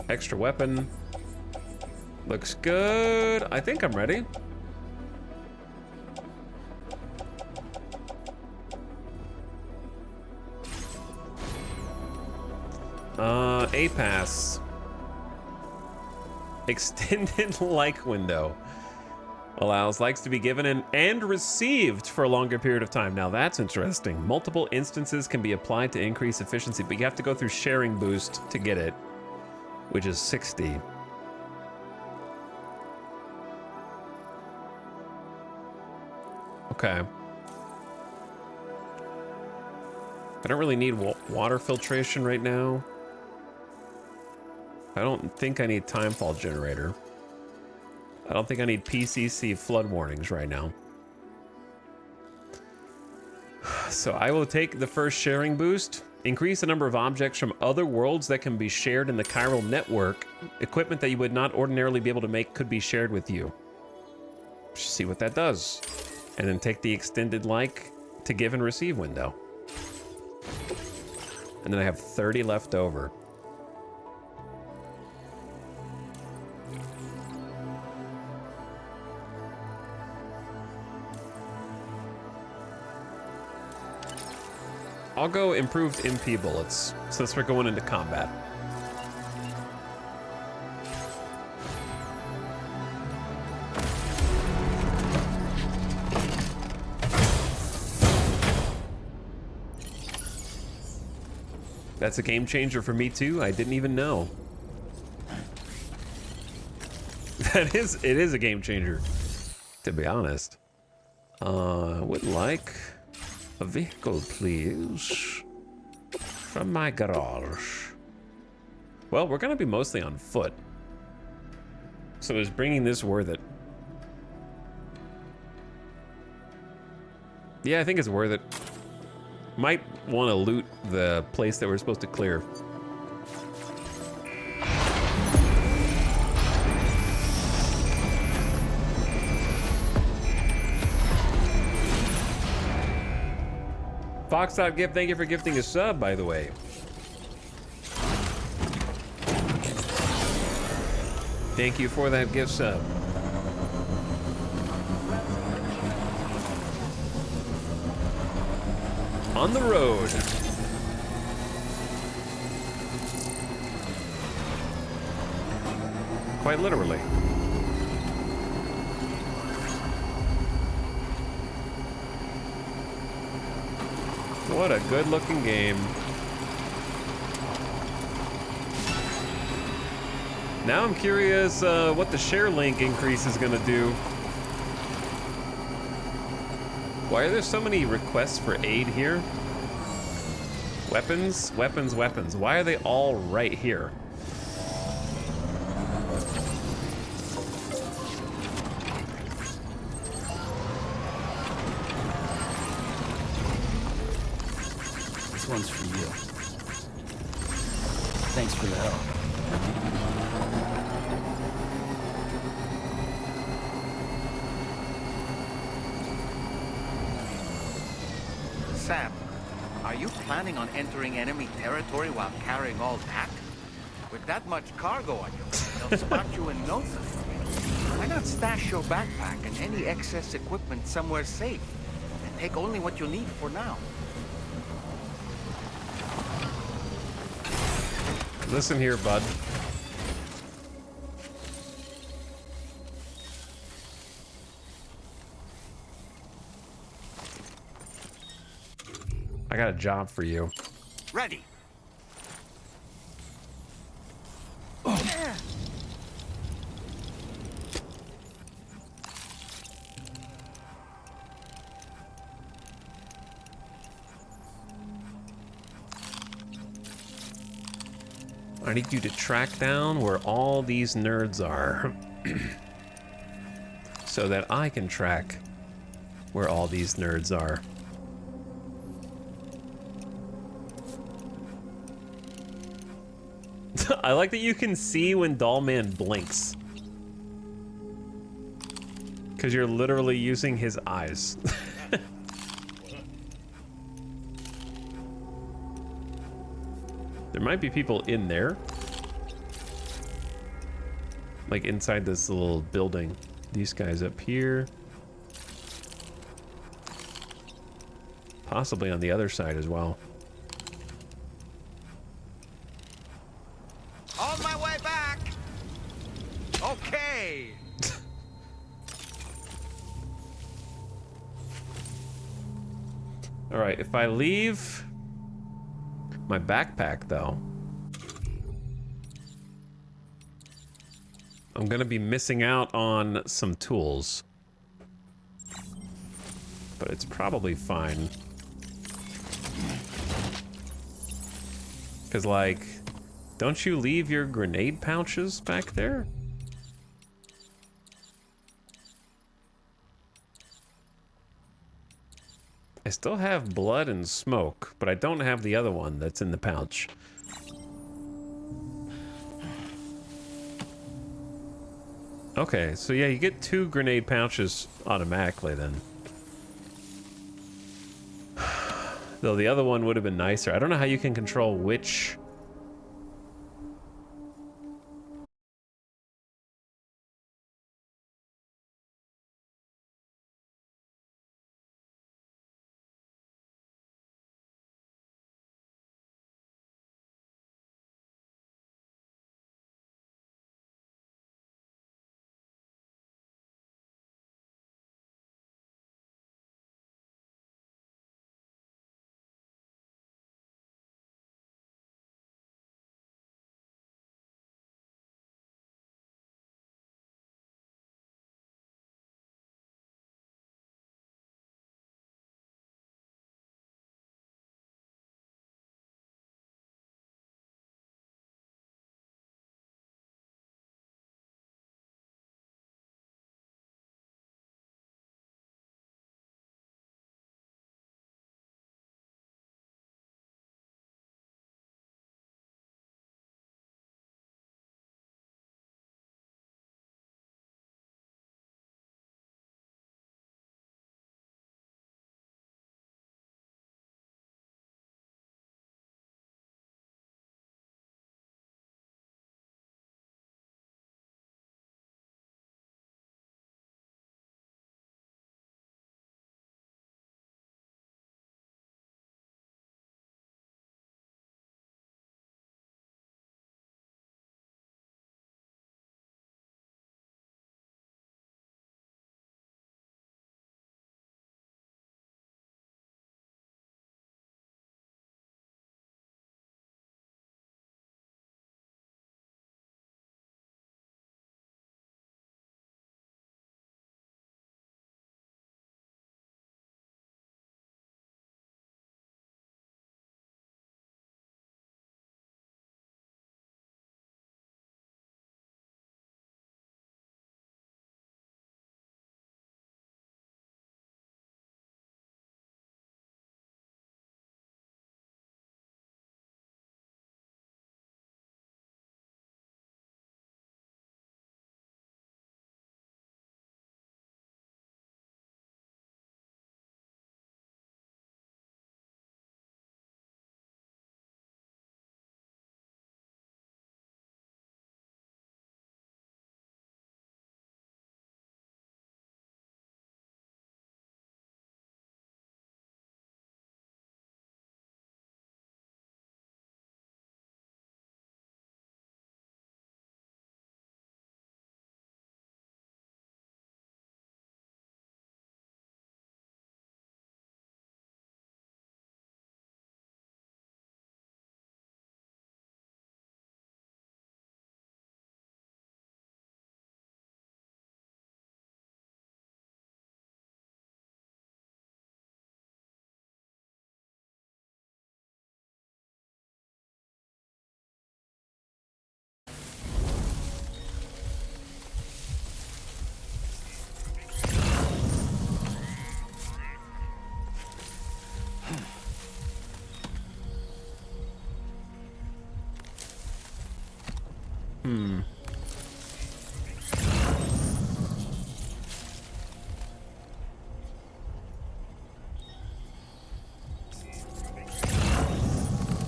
Extra weapon. Looks good. I think I'm ready. A-Pass. Extended like window. Allows likes to be given and received for a longer period of time. Now that's interesting. Multiple instances can be applied to increase efficiency, but you have to go through sharing boost to get it, which is 60. Okay. I don't really need water filtration right now. I don't think I need timefall generator. I don't think I need PCC flood warnings right now. So I will take the first sharing boost. Increase the number of objects from other worlds that can be shared in the chiral network. Equipment that you would not ordinarily be able to make could be shared with you. See what that does. And then take the extended like to give and receive window. And then I have 30 left over. I'll go improved MP bullets since we're going into combat. That's a game changer for me too. I didn't even know. It is a game changer, to be honest. Would like a vehicle, please, from my garage. Well, we're gonna be mostly on foot, so is bringing this worth it? Yeah, I think it's worth it. Might want to loot the place that we're supposed to clear. Fox.gift, thank you for gifting a sub, by the way. Thank you for that gift sub. On the road. Quite literally. What a good looking game. Now I'm curious what the share link increase is gonna do. Why are there so many requests for aid here? Weapons, weapons, weapons. Why are they all right here? This one's for you. Thanks for the help. Sam, are you planning on entering enemy territory while carrying all that? With that much cargo on you, they'll spot you in no time. Why not stash your backpack and any excess equipment somewhere safe and take only what you need for now? Listen here, bud. I got a job for you. Ready. I need you to track down where all these nerds are so that I can track where all these nerds are. I like that you can see when Dollman blinks. Because you're literally using his eyes. There might be people in there. Like inside this little building. These guys up here. Possibly on the other side as well. On my way back. Okay. All right, if I leave my backpack though, I'm gonna be missing out on some tools. But it's probably fine. Cause like, don't you leave your grenade pouches back there? I still have blood and smoke, but I don't have the other one that's in the pouch. Okay, so yeah, you get 2 grenade pouches automatically then. Though the other one would have been nicer. I don't know how you can control which...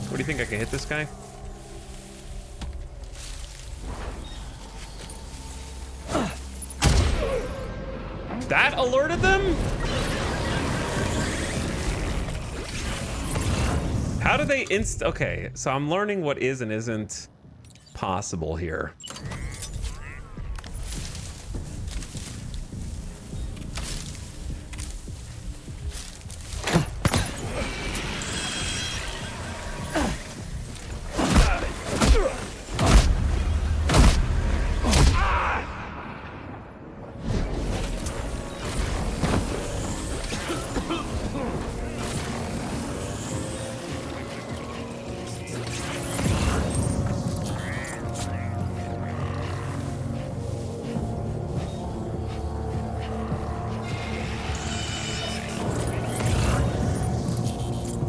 What do you think? I can hit this guy? That alerted them? How do they okay, so I'm learning what is and isn't possible here.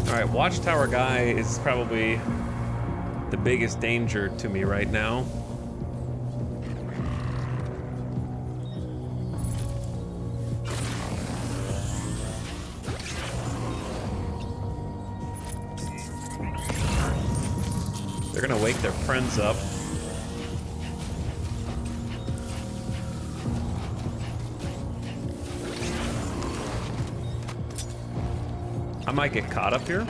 Alright, Watchtower guy is probably the biggest danger to me right now. They're gonna wake their friends up. I might get caught up here.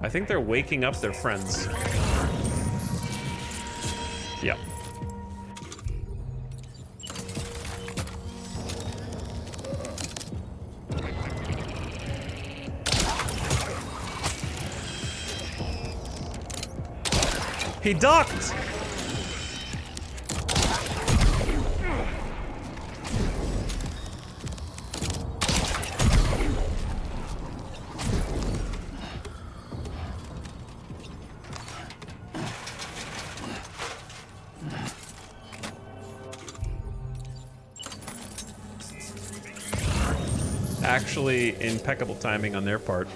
I think they're waking up their friends. Yep. He ducked! Actually, impeccable timing on their part.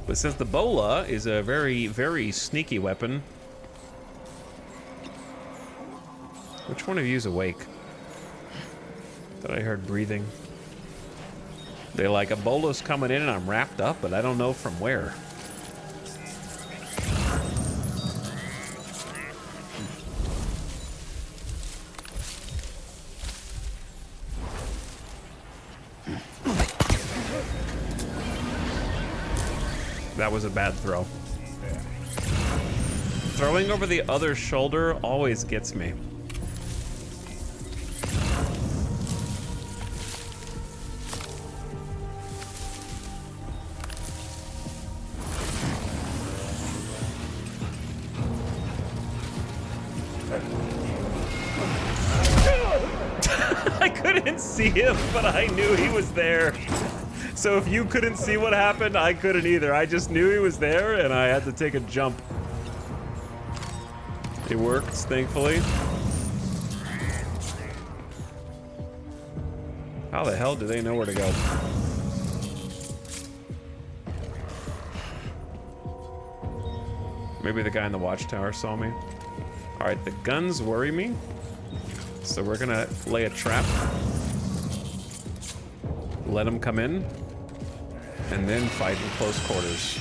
But since the bola is a very, very sneaky weapon. Which one of you is awake? Thought I heard breathing. They like, Ebola's coming in and I'm wrapped up, but I don't know from where. That was a bad throw. Throwing over the other shoulder always gets me. I couldn't see him, but I knew he was there. So if you couldn't see what happened, I couldn't either. I just knew he was there, and I had to take a jump. It worked, thankfully. How the hell do they know where to go? Maybe the guy in the watchtower saw me. All right, the guns worry me. So we're gonna lay a trap. Let them come in. And then fight in close quarters.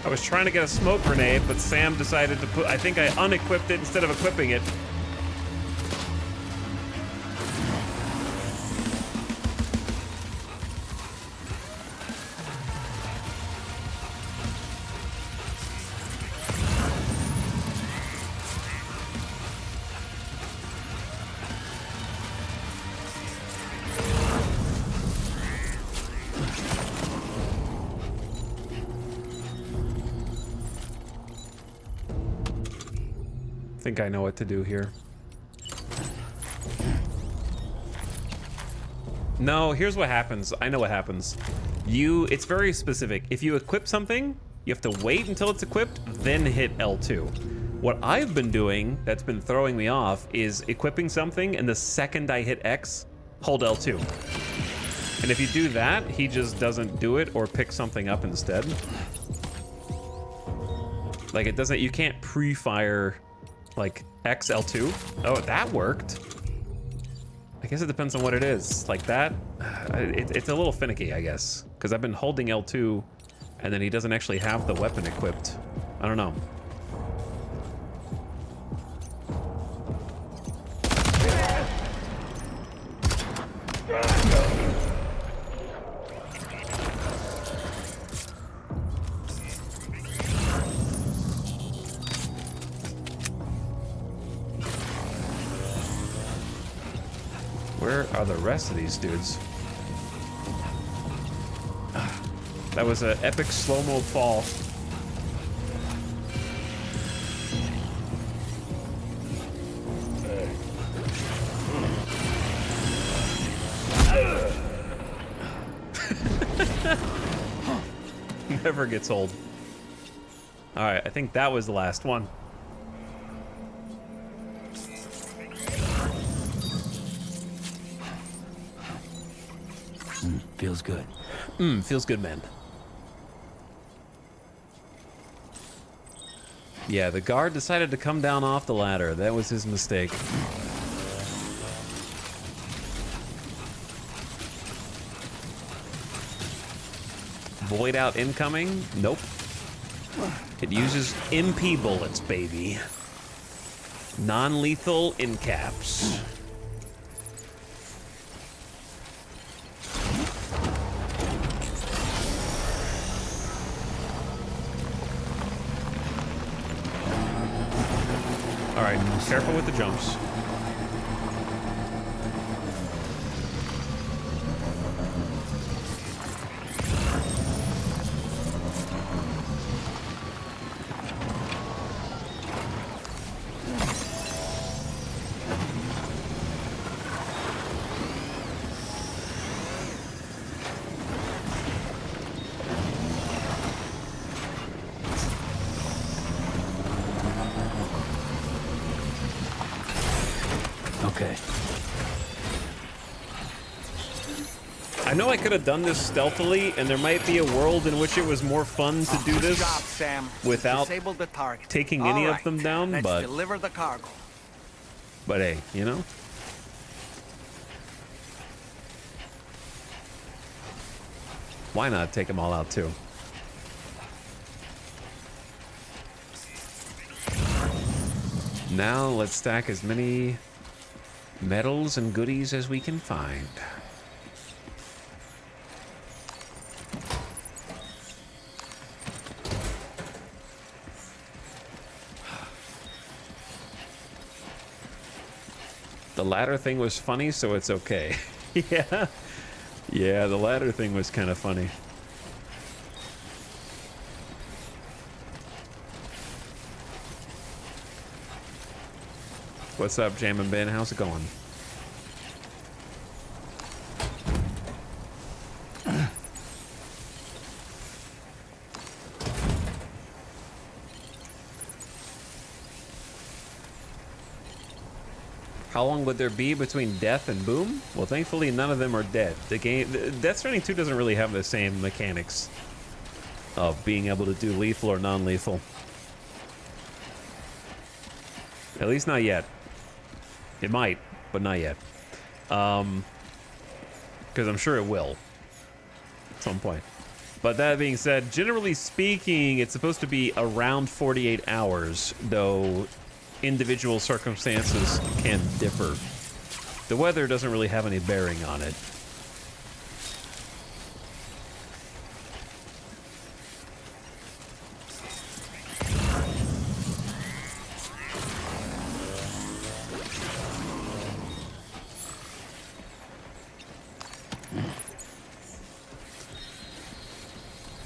I was trying to get a smoke grenade, but Sam decided to put, I think I unequipped it instead of equipping it. think I know what to do here. No, here's what happens. I know what happens. It's very specific. If you equip something, you have to wait until it's equipped, then hit L2. What I've been doing that's been throwing me off is equipping something, and the second I hit X, hold L2. And if you do that, he just doesn't do it or pick something up instead. Like, it doesn't, you can't pre-fire, like, X L2. Oh, that worked. I guess it depends on what it is. Like that, it's a little finicky, I guess. Because I've been holding L2, and then he doesn't actually have the weapon equipped. I don't know. Where are the rest of these dudes? That was an epic slow-mo fall. Never gets old. All right, I think that was the last one. Feels good. Feels good, man. Yeah, the guard decided to come down off the ladder. That was his mistake. Void out incoming? Nope. It uses MP bullets, baby. Non-lethal in caps. All right, careful with the jumps. Okay. I know I could have done this stealthily, and there might be a world in which it was more fun to do this Good job, Sam. without Disable the target. taking All any right, of them down, let's but deliver the cargo. hey, you know? Why not take them all out too? Now let's stack as many medals and goodies as we can find. The ladder thing was funny, so it's okay. Yeah. Yeah, the ladder thing was kind of funny. What's up, Jammin' Ben? How's it going? How long would there be between death and boom? Well, thankfully, none of them are dead. The game, Death Stranding 2 doesn't really have the same mechanics of being able to do lethal or non-lethal. At least not yet. It might, but not yet. Because I'm sure it will at some point. But that being said, generally speaking, it's supposed to be around 48 hours, though individual circumstances can differ. The weather doesn't really have any bearing on it.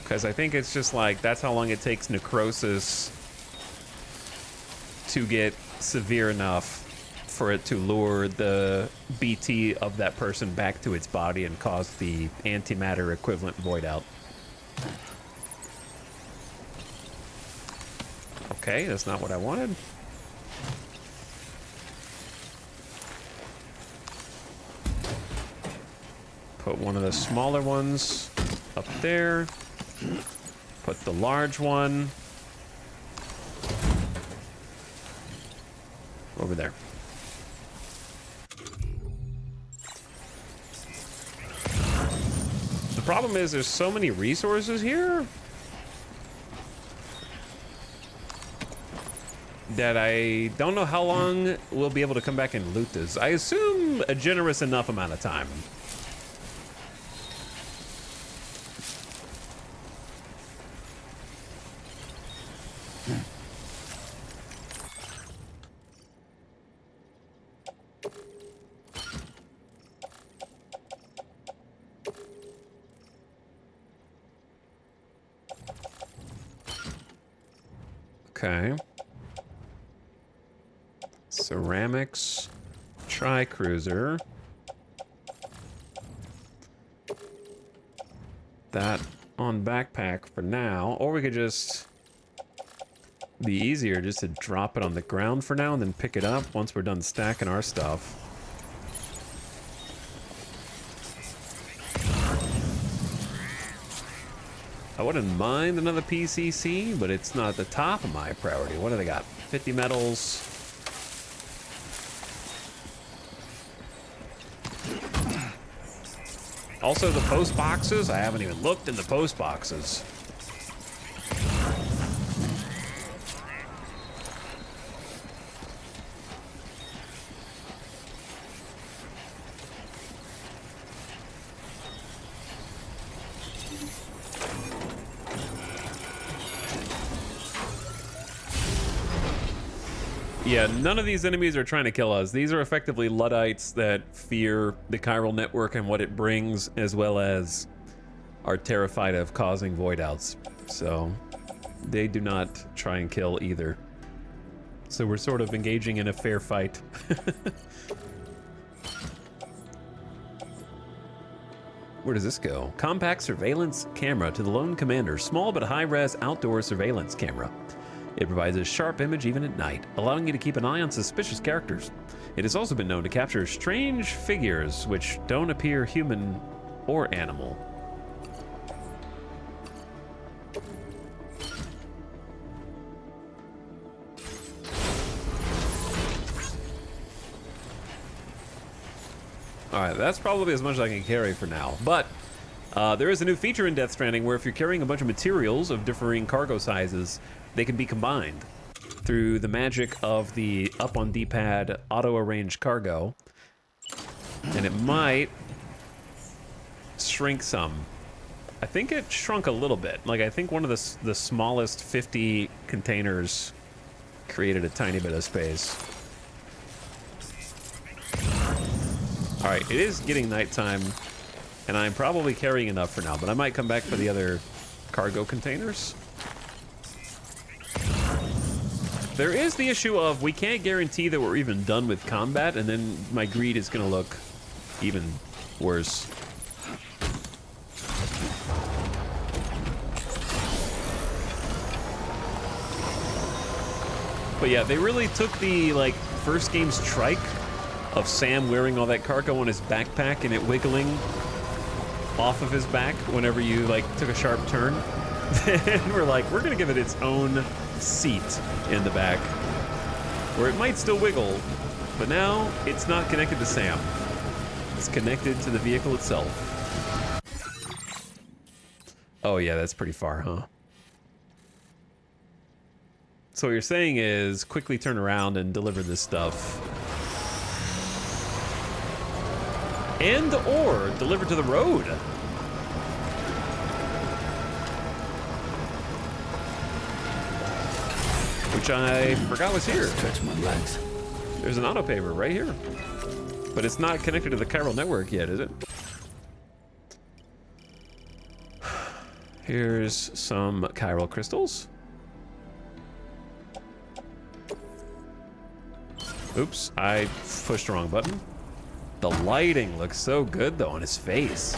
Because I think it's just like, that's how long it takes necrosis to get severe enough for it to lure the BT of that person back to its body and cause the antimatter equivalent void out. Okay, that's not what I wanted. Put one of the smaller ones up there. Put the large one over there. The problem is there's so many resources here that I don't know how long we'll be able to come back and loot this. I assume a generous enough amount of time. Okay. Ceramics, tri-cruiser. That on backpack for now, or we could just be easier just to drop it on the ground for now and then pick it up once we're done stacking our stuff. I wouldn't mind another PCC, but it's not at the top of my priority. What do they got? 50 metals. Also, the post boxes. I haven't even looked in the post boxes. Yeah, none of these enemies are trying to kill us. These are effectively Luddites that fear the chiral network and what it brings, as well as are terrified of causing void outs. So they do not try and kill either. So we're sort of engaging in a fair fight. Where does this go? Compact surveillance camera to the lone commander. Small but high-res outdoor surveillance camera. It provides a sharp image even at night, allowing you to keep an eye on suspicious characters. It has also been known to capture strange figures which don't appear human or animal. Alright, that's probably as much as I can carry for now. But there is a new feature in Death Stranding where if you're carrying a bunch of materials of differing cargo sizes, they can be combined through the magic of the up on D-pad auto-arrange cargo. And it might shrink some. I think it shrunk a little bit. Like, I think one of the smallest 50 containers created a tiny bit of space. All right, it is getting nighttime, and I'm probably carrying enough for now, but I might come back for the other cargo containers. There is the issue of we can't guarantee that we're even done with combat, and then my greed is going to look even worse. But yeah, they really took the, like, first game's trike of Sam wearing all that cargo on his backpack and it wiggling off of his back whenever you, like, took a sharp turn. And we're like, we're gonna give it its own seat in the back where it might still wiggle, but now it's not connected to Sam. It's connected to the vehicle itself. Oh yeah, that's pretty far, huh? So what you're saying is quickly turn around and deliver this stuff. And or deliver to the road. Which I forgot was here. Stretch my legs. There's an auto paver right here. But it's not connected to the chiral network yet, is it? Here's some chiral crystals. Oops, I pushed the wrong button. The lighting looks so good though on his face.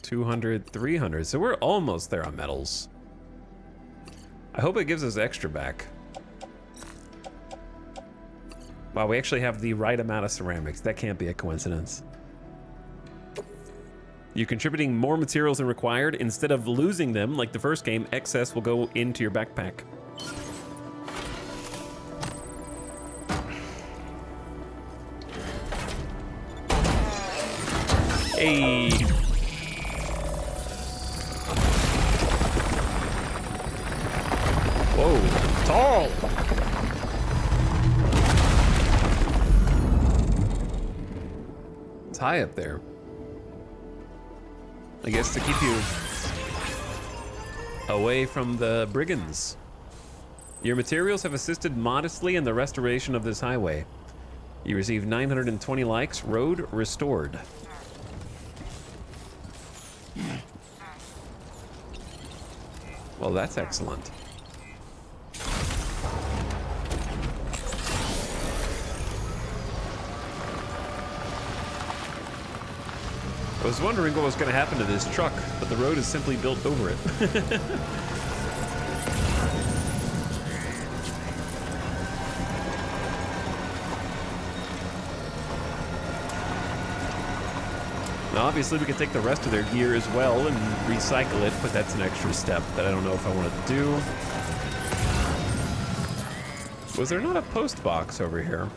$200, $300. So we're almost there on metals. I hope it gives us extra back. Wow, we actually have the right amount of ceramics. That can't be a coincidence. You're contributing more materials than required. Instead of losing them, like the first game, excess will go into your backpack. Hey. Whoa, tall. It's high up there. I guess to keep you away from the brigands. Your materials have assisted modestly in the restoration of this highway. You received 920 likes. Road restored. Well, that's excellent. I was wondering what was going to happen to this truck, but the road is simply built over it. Now, obviously, we could take the rest of their gear as well and recycle it, but that's an extra step that I don't know if I want to do. Was there not a post box over here?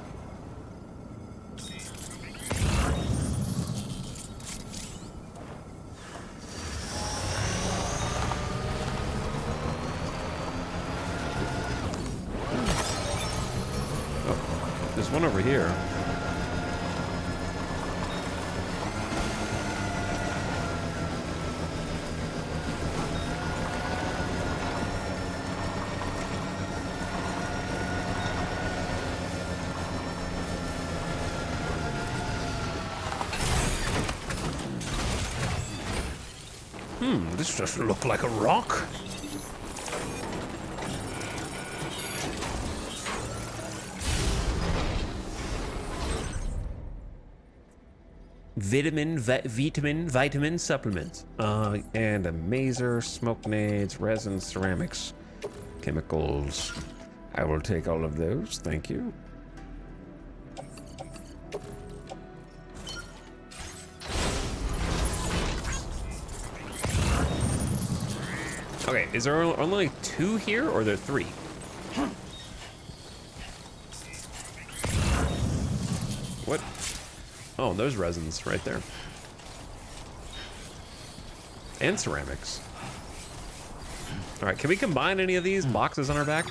There's one over here. This doesn't look like a rock. Vitamin supplement. And a mazer, smoke nades, resin, ceramics, chemicals. I will take all of those, thank you. Okay, is there only 2 here, or are there 3? What? Oh, there's resins right there. And ceramics. All right, can we combine any of these boxes on our back?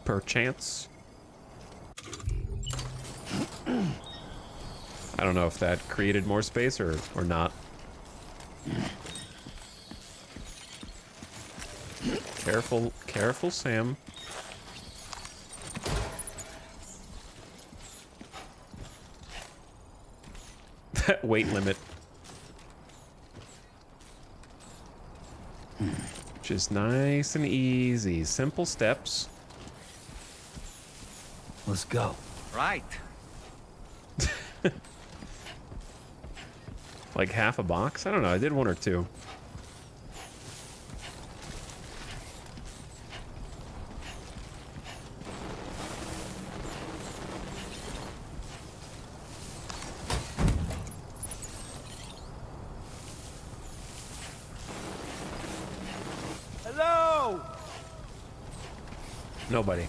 Perchance. I don't know if that created more space or not. Careful, careful, Sam. That weight limit. Just nice and easy. Simple steps. Let's go. Right. Like half a box? I don't know. I did 1 or 2. Nobody.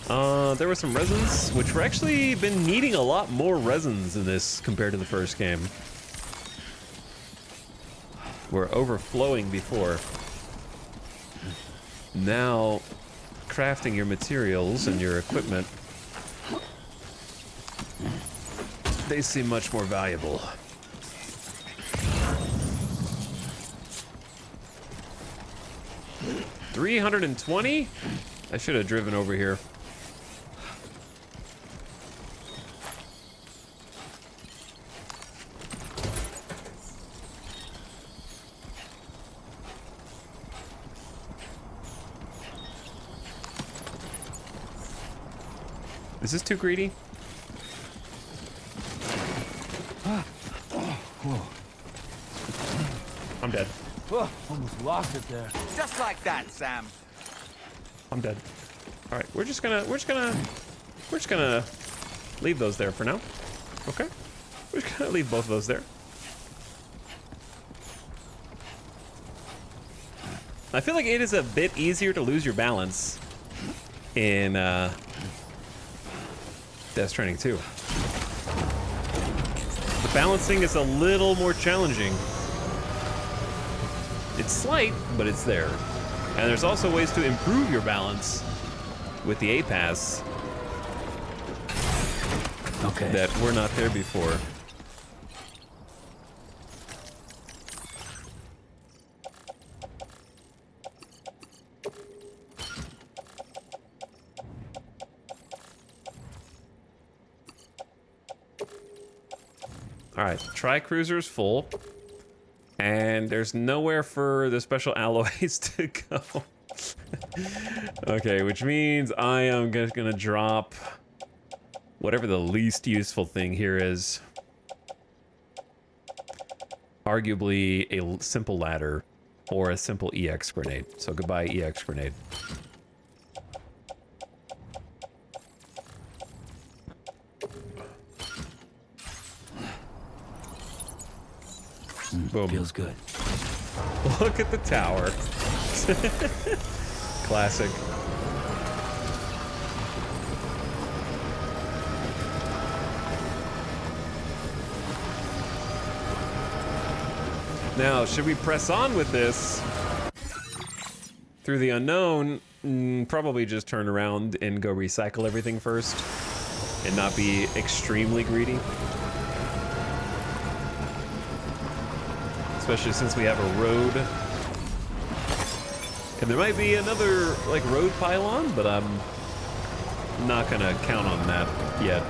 There were some resins, which we're actually been needing a lot more resins in this compared to the first game. We're overflowing before. Now, crafting your materials and your equipment, they seem much more valuable. $320? I should have driven over here. Is this too greedy? I'm dead. Oh, almost lost it there. Just like that, Sam. I'm dead. All right, we're just gonna leave those there for now. Okay, we're just gonna leave both of those there. I feel like it is a bit easier to lose your balance in Death Stranding 2. The balancing is a little more challenging. It's slight, but it's there. And there's also ways to improve your balance with the A-Pass. Okay. That were not there before. All right, Tri-Cruiser's full. And there's nowhere for the special alloys to go. Okay, which means I am just gonna drop whatever the least useful thing here is. Arguably a simple ladder or a simple EX grenade. So goodbye, EX grenade. Boom. Feels good. Look at the tower. Classic. Now, should we press on with this through the unknown? Probably just turn around and go recycle everything first and not be extremely greedy. Especially since we have a road. And there might be another, like, road pylon, but I'm not gonna count on that yet.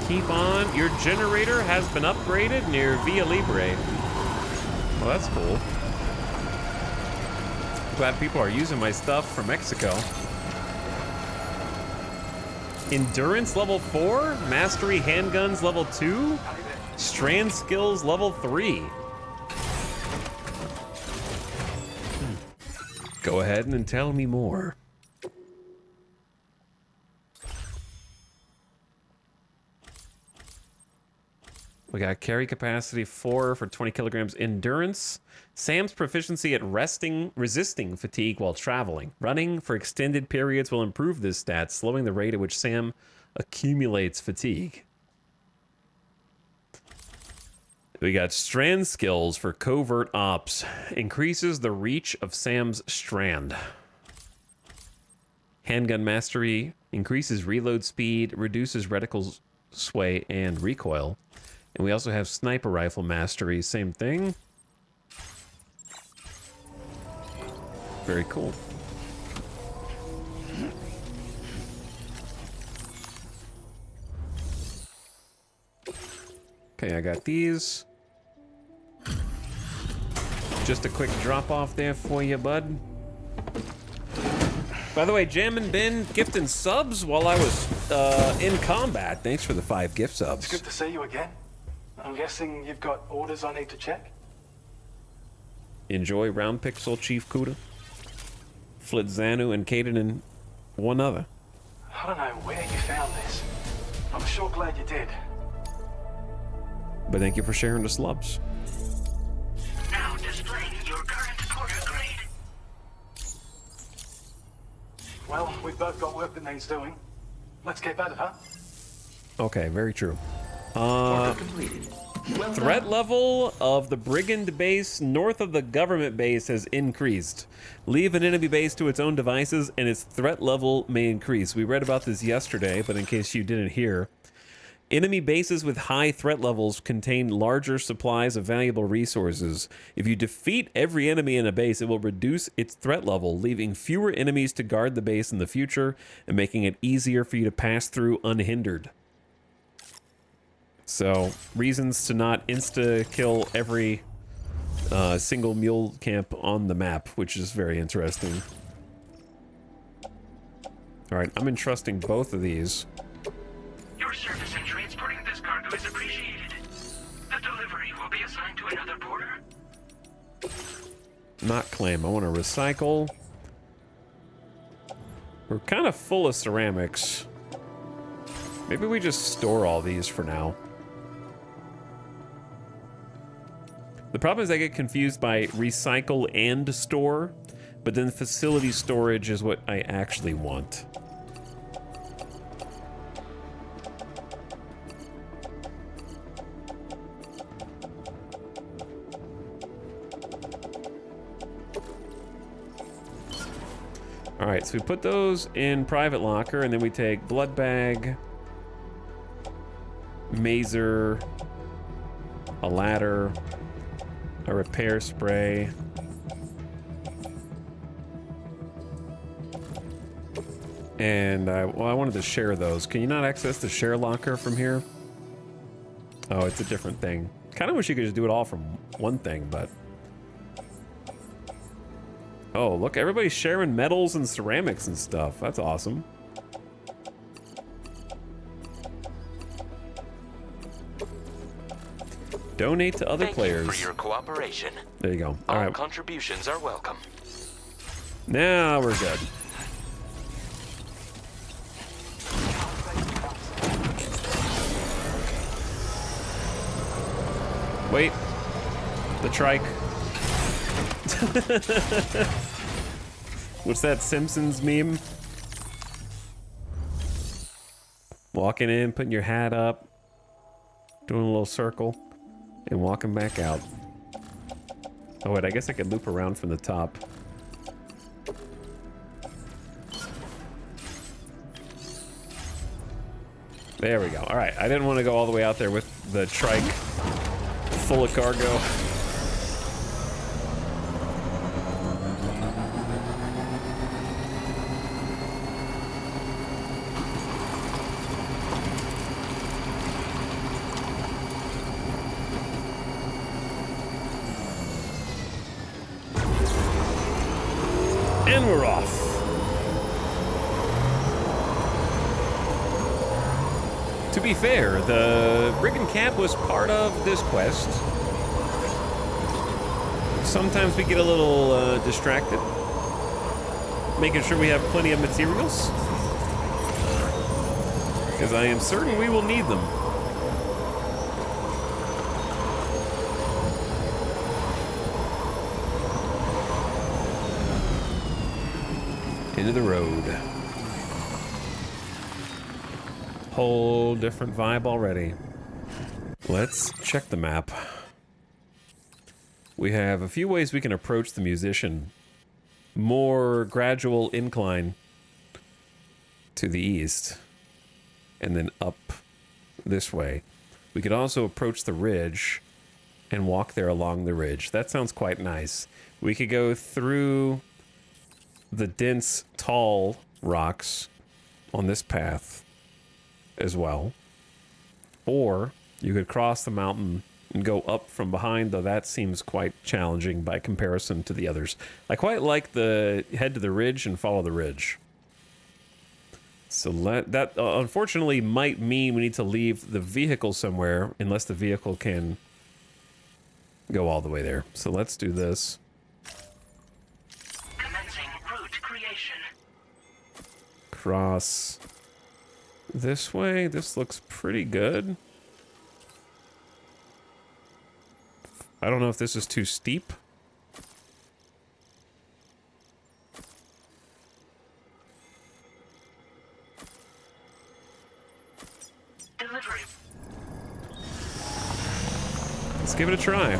Keep on. Your generator has been upgraded near Via Libre. Well, that's cool. Glad people are using my stuff from Mexico. Endurance level 4, Mastery handguns level 2, Strand skills level 3. Go ahead and tell me more. We got carry capacity 4 for 20 kilograms endurance. Sam's proficiency at resisting fatigue while traveling. Running for extended periods will improve this stat, slowing the rate at which Sam accumulates fatigue. We got strand skills for covert ops. Increases the reach of Sam's strand. Handgun mastery increases reload speed, reduces reticle sway and recoil. And we also have sniper rifle mastery, same thing. Very cool. Okay, I got these. Just a quick drop off there for you, bud. By the way, Jammin' Ben gifting subs while I was in combat. Thanks for the 5 gift subs. It's good to see you again. I'm guessing you've got orders I need to check? Enjoy Round Pixel, Chief Kuda, Flitzanu, and Caden, and one other. I don't know where you found this. I'm sure glad you did. But thank you for sharing the slubs. Now displaying your current order grade. Well, we've both got work that needs doing. Let's get at it, huh? Okay, very true. Order completed. Threat level of the brigand base north of the government base has increased. Leave an enemy base to its own devices and its threat level may increase. We read about this yesterday, but in case you didn't hear, enemy bases with high threat levels contain larger supplies of valuable resources. If you defeat every enemy in a base, it will reduce its threat level, leaving fewer enemies to guard the base in the future and making it easier for you to pass through unhindered. So, reasons to not insta-kill every single mule camp on the map, which is very interesting. Alright, I'm entrusting both of these. Your service in transporting this cargo is appreciated. The delivery will be assigned to another porter. Not claim. I want to recycle. We're kind of full of ceramics. Maybe we just store all these for now. The problem is I get confused by recycle and store, but then facility storage is what I actually want. All right, so we put those in private locker, and then we take blood bag, mazer, a ladder, a repair spray, and I wanted to share those. Can you not access the share locker from here? Oh, it's a different thing. Kind of wish you could just do it all from one thing, but... Oh, look, everybody's sharing metals and ceramics and stuff. That's awesome. Donate to other players. Thank you for your cooperation. There you go. All right. contributions are welcome. Now we're good. Wait. The trike. What's that Simpsons meme? Walking in, putting your hat up, doing a little circle, and walking back out. Oh wait, I guess I could loop around from the top. There we go. All right, I didn't want to go all the way out there with the trike full of cargo. And we're off. To be fair, the brigand camp was part of this quest. Sometimes we get a little distracted, making sure we have plenty of materials, because I am certain we will need them. Into the road. Whole different vibe already. Let's check the map. We have a few ways we can approach the musician. More gradual incline to the east, and then up this way. We could also approach the ridge and walk there along the ridge. That sounds quite nice. We could go through the dense, tall rocks on this path as well. Or you could cross the mountain and go up from behind, though that seems quite challenging by comparison to the others. I quite like the head to the ridge and follow the ridge. So that unfortunately might mean we need to leave the vehicle somewhere, unless the vehicle can go all the way there. So let's do this. Cross this way. This looks pretty good. I don't know if this is too steep. Delivery. Let's give it a try.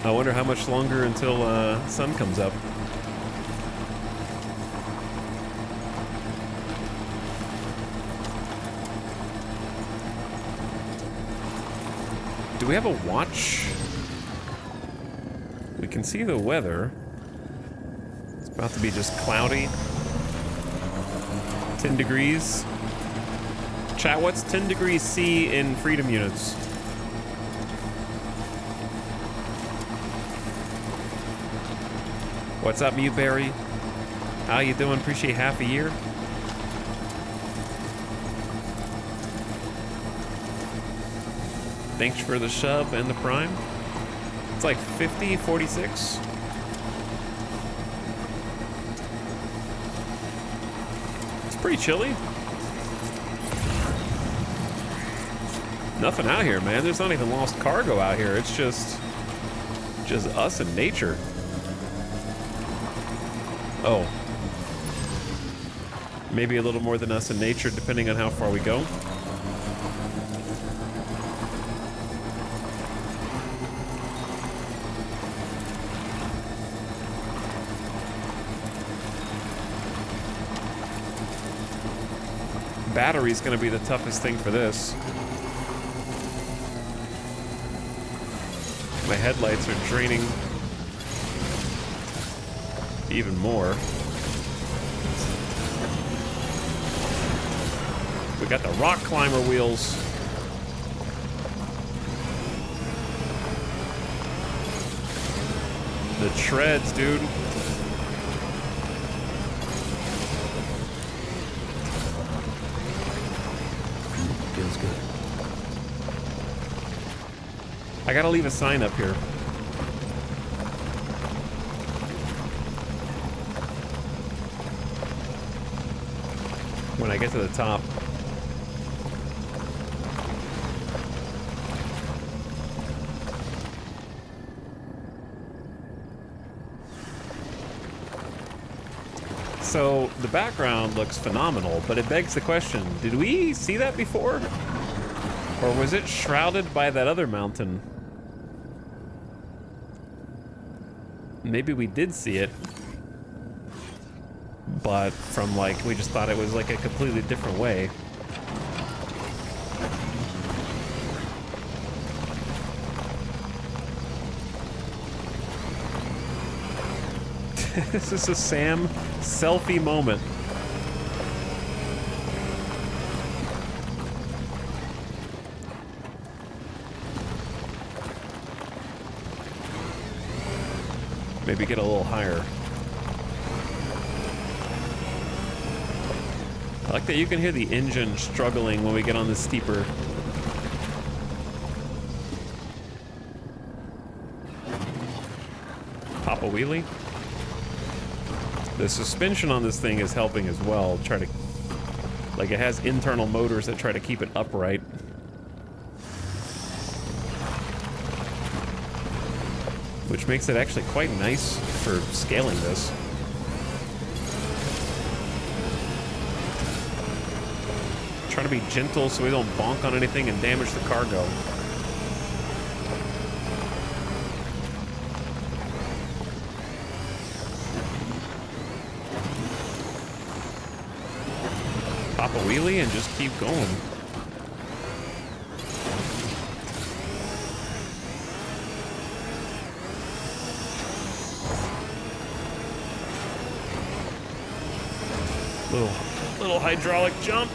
I wonder how much longer until sun comes up. Do we have a watch? We can see the weather. It's about to be just cloudy. 10 degrees. Chat, what's 10 degrees C in freedom units? What's up, Mewberry? How you doing? Appreciate half a year. Thanks for the sub and the prime. It's like 50, 46. It's pretty chilly. Nothing out here, man. There's not even lost cargo out here. It's just us and nature. Oh. Maybe a little more than us and nature, depending on how far we go. Battery's gonna be the toughest thing for this. My headlights are draining even more. We got the rock climber wheels. The treads, dude. Feels good. I gotta leave a sign up here. When I get to the top. So the background looks phenomenal, but it begs the question, did we see that before? Or was it shrouded by that other mountain? Maybe we did see it, but from like, we just thought it was like a completely different way. This is a Sam selfie moment. Maybe get a little higher. I like that you can hear the engine struggling when we get on the steeper. Pop a wheelie. The suspension on this thing is helping as well. Try to, like, it has internal motors that try to keep it upright. Which makes it actually quite nice for scaling this. Trying to be gentle so we don't bonk on anything and damage the cargo. Pop a wheelie and just keep going. Little hydraulic jump.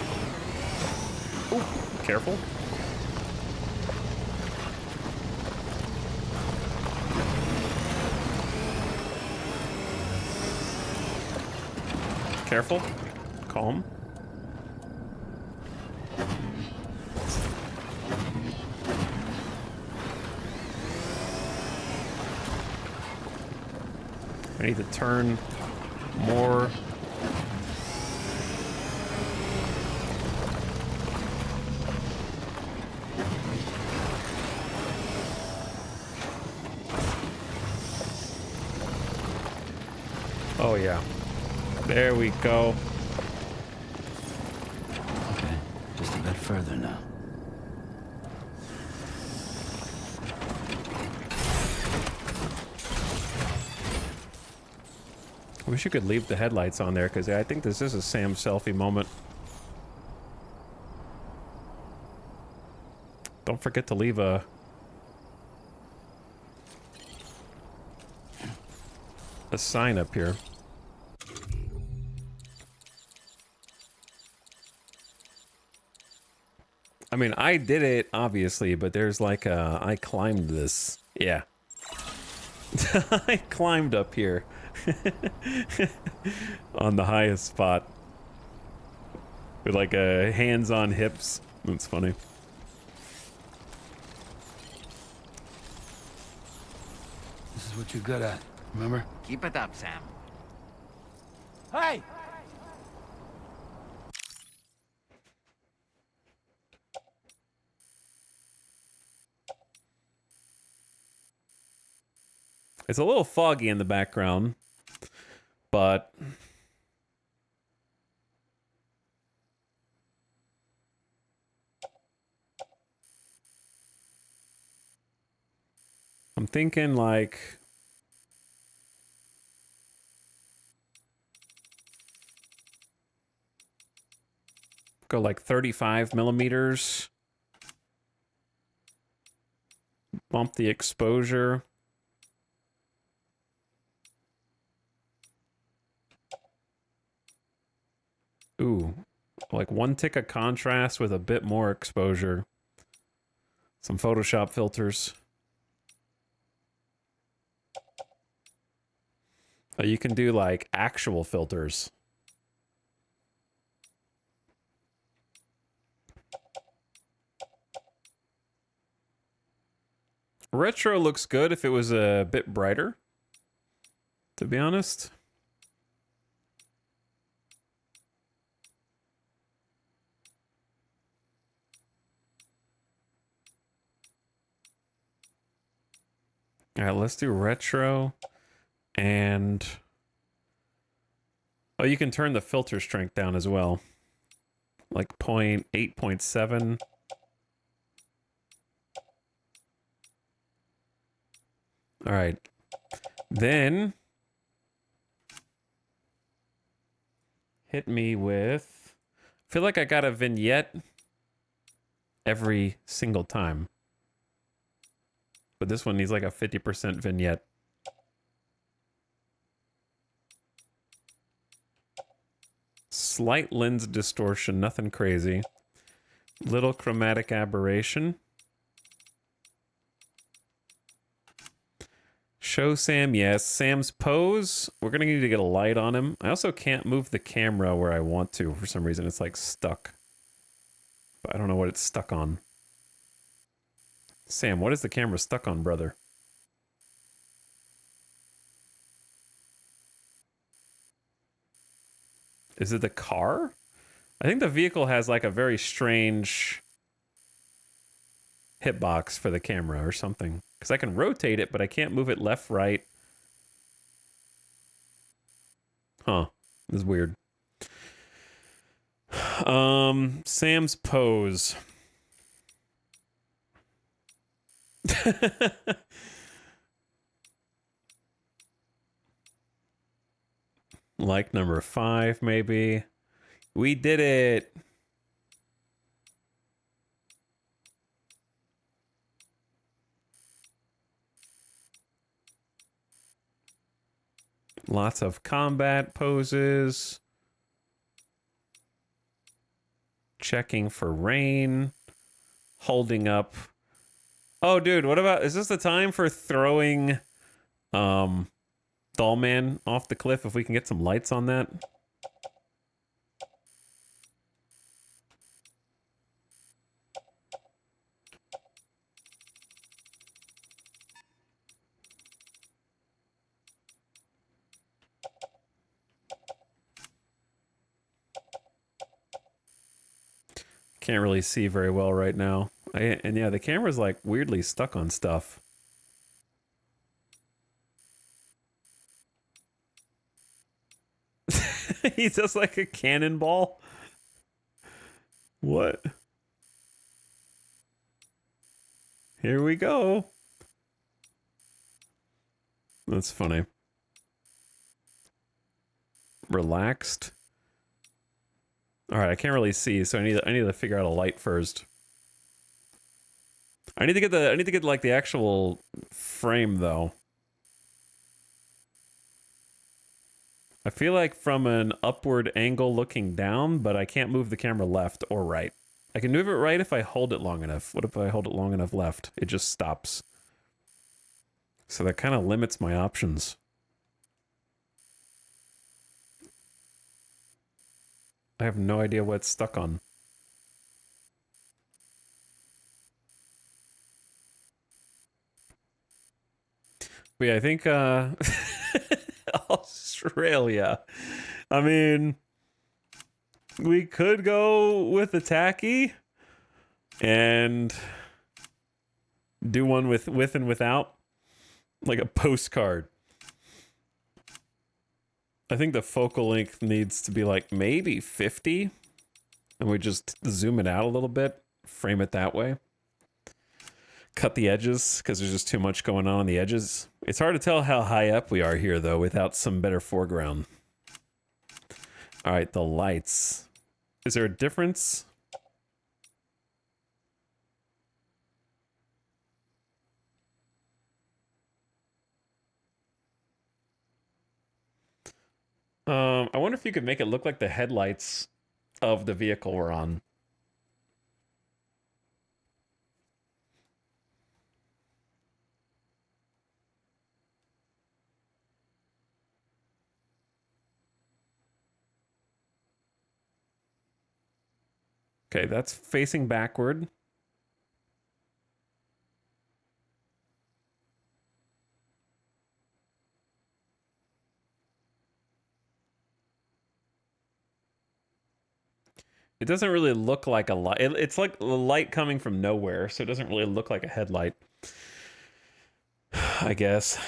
Ooh, careful. Careful. Calm. I need to turn more. Oh, yeah. There we go. Okay, just a bit further now. I wish you could leave the headlights on there, because I think this is a Sam selfie moment. Don't forget to leave a... sign up here. I mean, I did it, obviously, but there's like a... I climbed this. Yeah. I climbed up here. On the highest spot. With like a hands on hips. That's funny. This is what you're good at, remember? Keep it up, Sam. Hey! It's a little foggy in the background, but I'm thinking like go like 35 millimeters. Bump the exposure. Ooh, like one tick of contrast with a bit more exposure. Some Photoshop filters. You can do like actual filters. Retro looks good if it was a bit brighter, to be honest. All right, let's do retro. And oh, you can turn the filter strength down as well. Like 8.7. All right. Then hit me with, I feel like I got a vignette every single time. But this one needs like a 50% vignette. Slight lens distortion, nothing crazy. Little chromatic aberration. Show Sam, yes. Sam's pose, we're gonna need to get a light on him. I also can't move the camera where I want to for some reason. It's like stuck. But I don't know what it's stuck on. Sam, what is the camera stuck on, brother? Is it the car? I think the vehicle has like a very strange hitbox for the camera or something. Because I can rotate it, but I can't move it left, right. Huh. This is weird. Sam's pose. Like number 5, maybe. We did it. Lots of combat poses. Checking for rain. Holding up. Oh, dude, what about... Is this the time for throwing... Dollman off the cliff, if we can get some lights on that? Can't really see very well right now. And yeah, the camera's like weirdly stuck on stuff. He's just like a cannonball. What? Here we go. That's funny. Relaxed. All right, I can't really see, so I need to figure out a light first. I need to get like the actual frame though. I feel like from an upward angle looking down, but I can't move the camera left or right. I can move it right if I hold it long enough. What if I hold it long enough left? It just stops. So that kind of limits my options. I have no idea what it's stuck on. But yeah, I think Australia. I mean, we could go with the tacky and do one with and without, like a postcard. I think the focal length needs to be like maybe 50, and we just zoom it out a little bit, frame it that way. Cut the edges because there's just too much going on the edges. It's hard to tell how high up we are here though without some better foreground. All right, the lights. Is there a difference? I wonder if you could make it look like the headlights of the vehicle we're on. Okay, that's facing backward. It doesn't really look like a light. It's like a light coming from nowhere, so it doesn't really look like a headlight, I guess.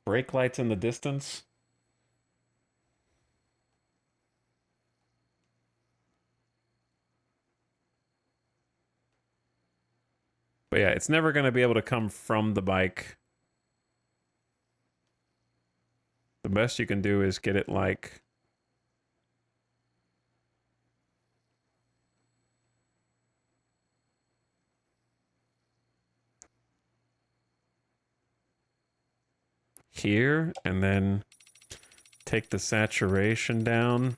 Brake lights in the distance. But yeah, it's never going to be able to come from the bike. The best you can do is get it like... here, and then take the saturation down.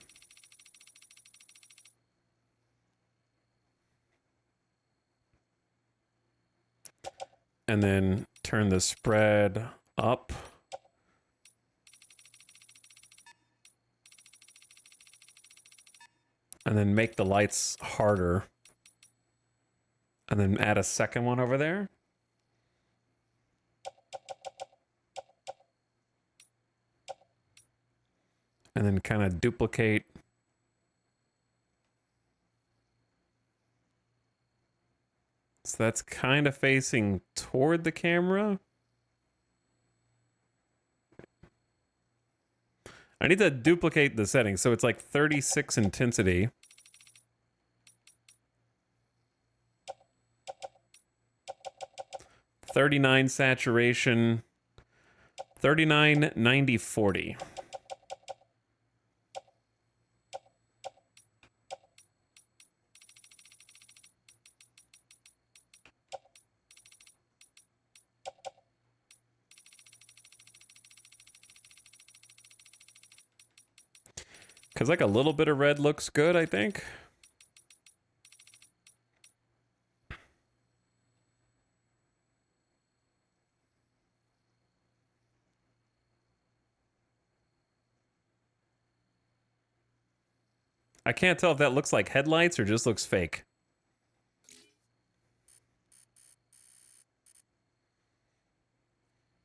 And then turn the spread up. And then make the lights harder. And then add a second one over there. And then kind of duplicate. So that's kind of facing toward the camera. I need to duplicate the settings. So it's like 36 intensity. $39 saturation. 39, 90, 40. Because like a little bit of red looks good, I think. I can't tell if that looks like headlights or just looks fake.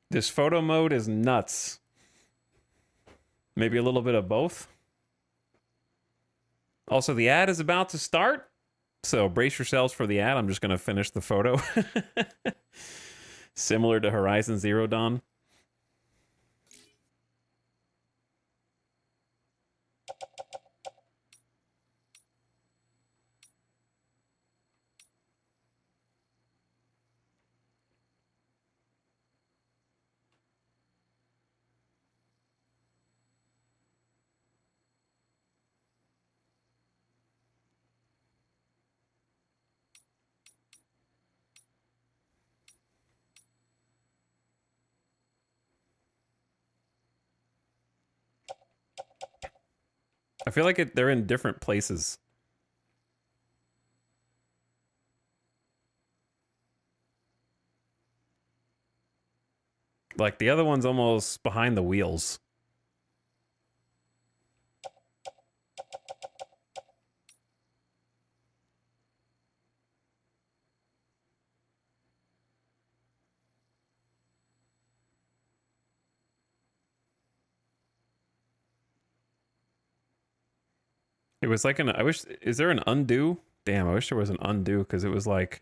This photo mode is nuts. Maybe a little bit of both. Also, the ad is about to start, so brace yourselves for the ad. I'm just going to finish the photo. Similar to Horizon Zero Dawn. I feel like they're in different places. Like the other one's almost behind the wheels. It was like I wish, is there an undo? Damn, I wish there was an undo because it was like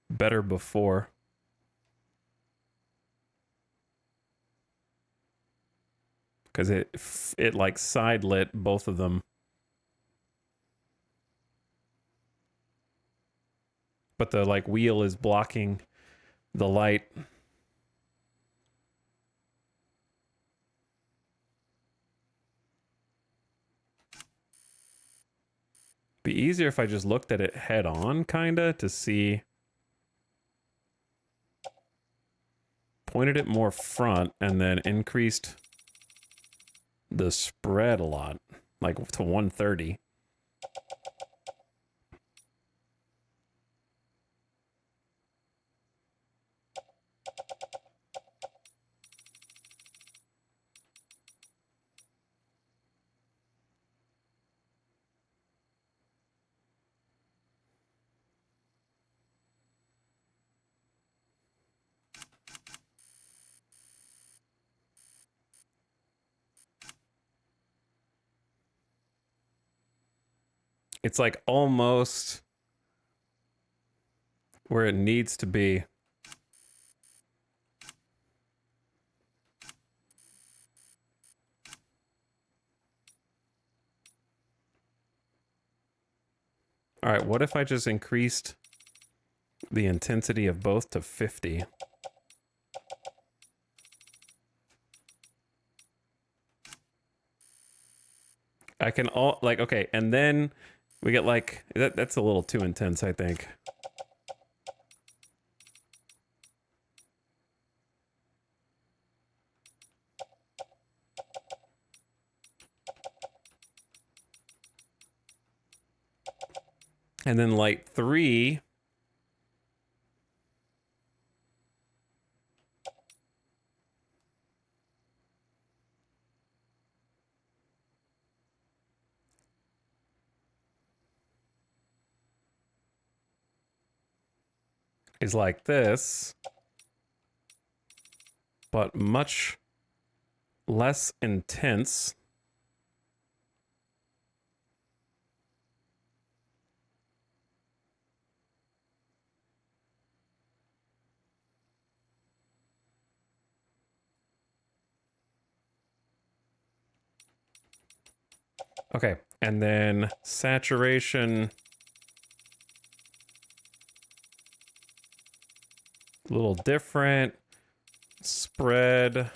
better before. Because it like side lit both of them. But the like wheel is blocking the light. Be easier if I just looked at it head on, kinda, to see. Pointed it more front and then increased the spread a lot, like to 130. It's like almost where it needs to be. All right, what if I just increased the intensity of both to 50? I can all like, okay, and then we get like that's a little too intense, I think. And then light 3 is like this, but much less intense. Okay, and then saturation, a little different. Spread,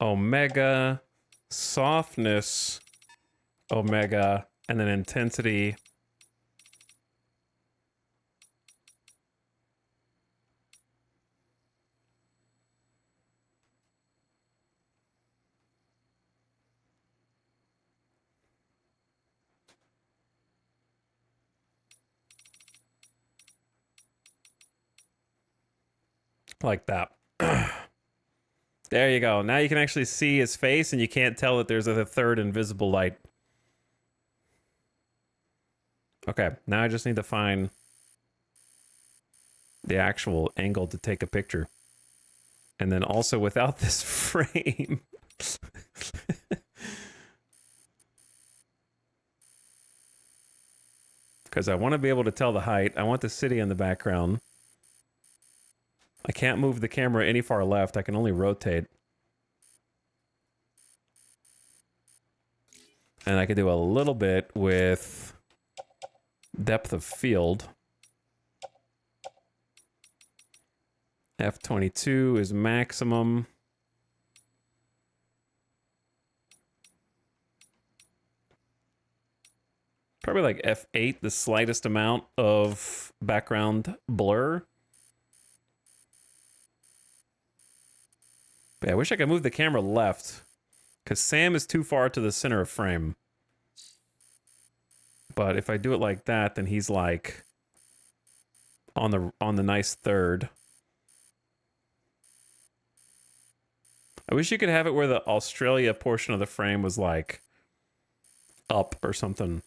omega, softness, omega, and then intensity. Like that. There you go. Now you can actually see his face and you can't tell that there's a third invisible light. Okay, now I just need to find the actual angle to take a picture. And then also without this frame. Because I want to be able to tell the height. I want the city in the background. I can't move the camera any far left. I can only rotate. And I could do a little bit with depth of field. F22 is maximum. Probably like F8, the slightest amount of background blur. But yeah, I wish I could move the camera left, because Sam is too far to the center of frame. But if I do it like that, then he's like on the nice third. I wish you could have it where the Australia portion of the frame was like up or something.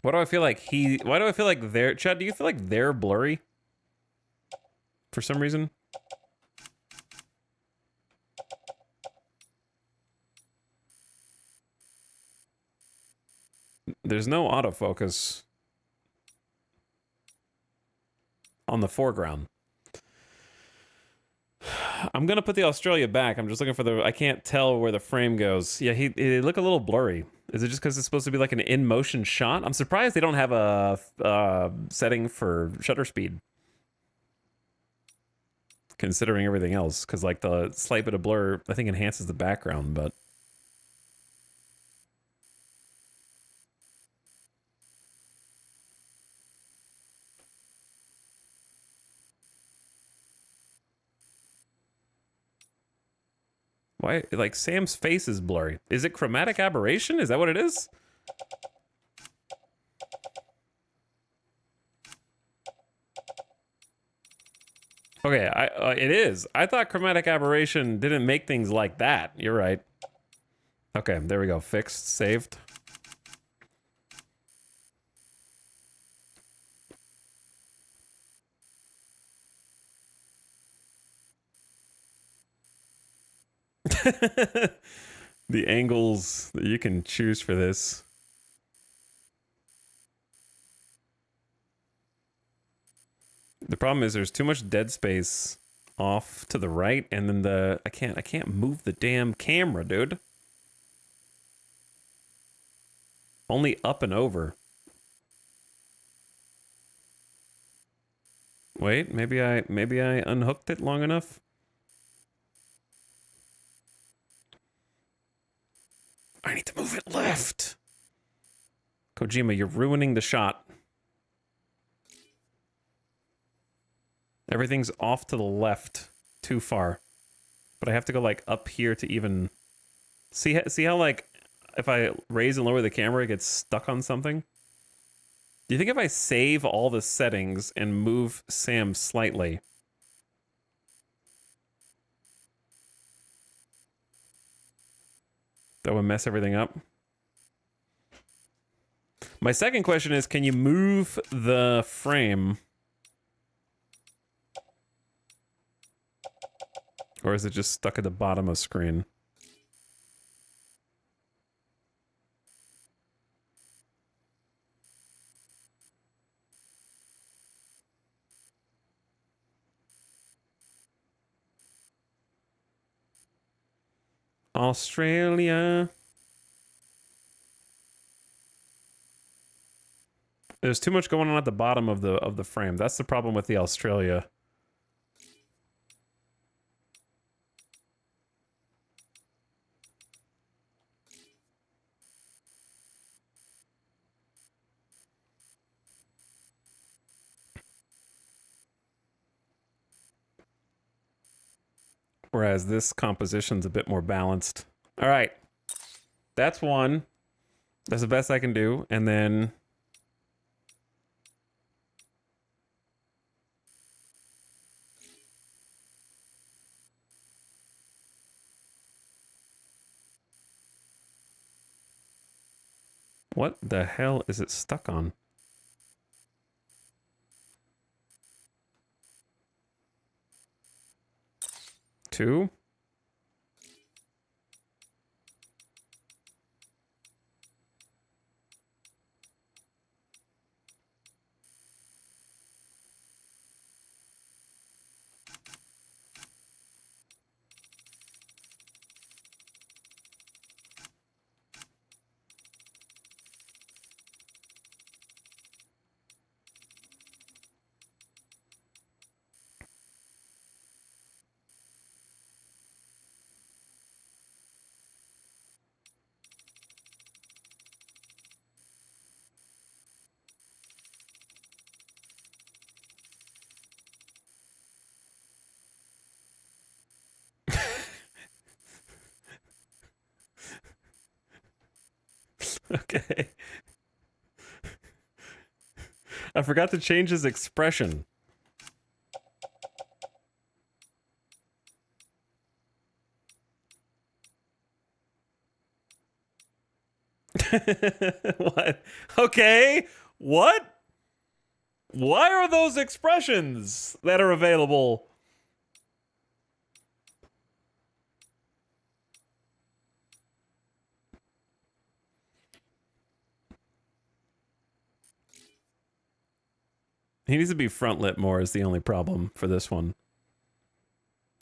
Why do I feel like they're... Chad, do you feel like they're blurry? For some reason? There's no autofocus on the foreground. I'm gonna put the Australia back. I'm just looking for the... I can't tell where the frame goes. Yeah, they look a little blurry. Is it just because it's supposed to be like an in-motion shot? I'm surprised they don't have a setting for shutter speed, considering everything else. Because like the slight bit of blur, I think enhances the background, but... Why, like, Sam's face is blurry. Is it chromatic aberration? Is that what it is? Okay, it is. I thought chromatic aberration didn't make things like that. You're right. Okay, there we go. Fixed, saved. The angles that you can choose for this. The problem is there's too much dead space off to the right, and then I can't move the damn camera, dude. Only up and over. Wait, maybe I unhooked it long enough. I need to move it left. Kojima, you're ruining the shot. Everything's off to the left, too far. But I have to go like up here to even see how like if I raise and lower the camera, it gets stuck on something. Do you think if I save all the settings and move Sam slightly, that would mess everything up? My second question is, can you move the frame? Or is it just stuck at the bottom of screen? Australia. There's too much going on at the bottom of the frame. That's the problem with the Australia. Whereas this composition's a bit more balanced. All right. That's one. That's the best I can do. And then... what the hell is it stuck on? Two. Okay. I forgot to change his expression. What? Okay. What? Why are those expressions that are available? He needs to be front lit more is the only problem for this one.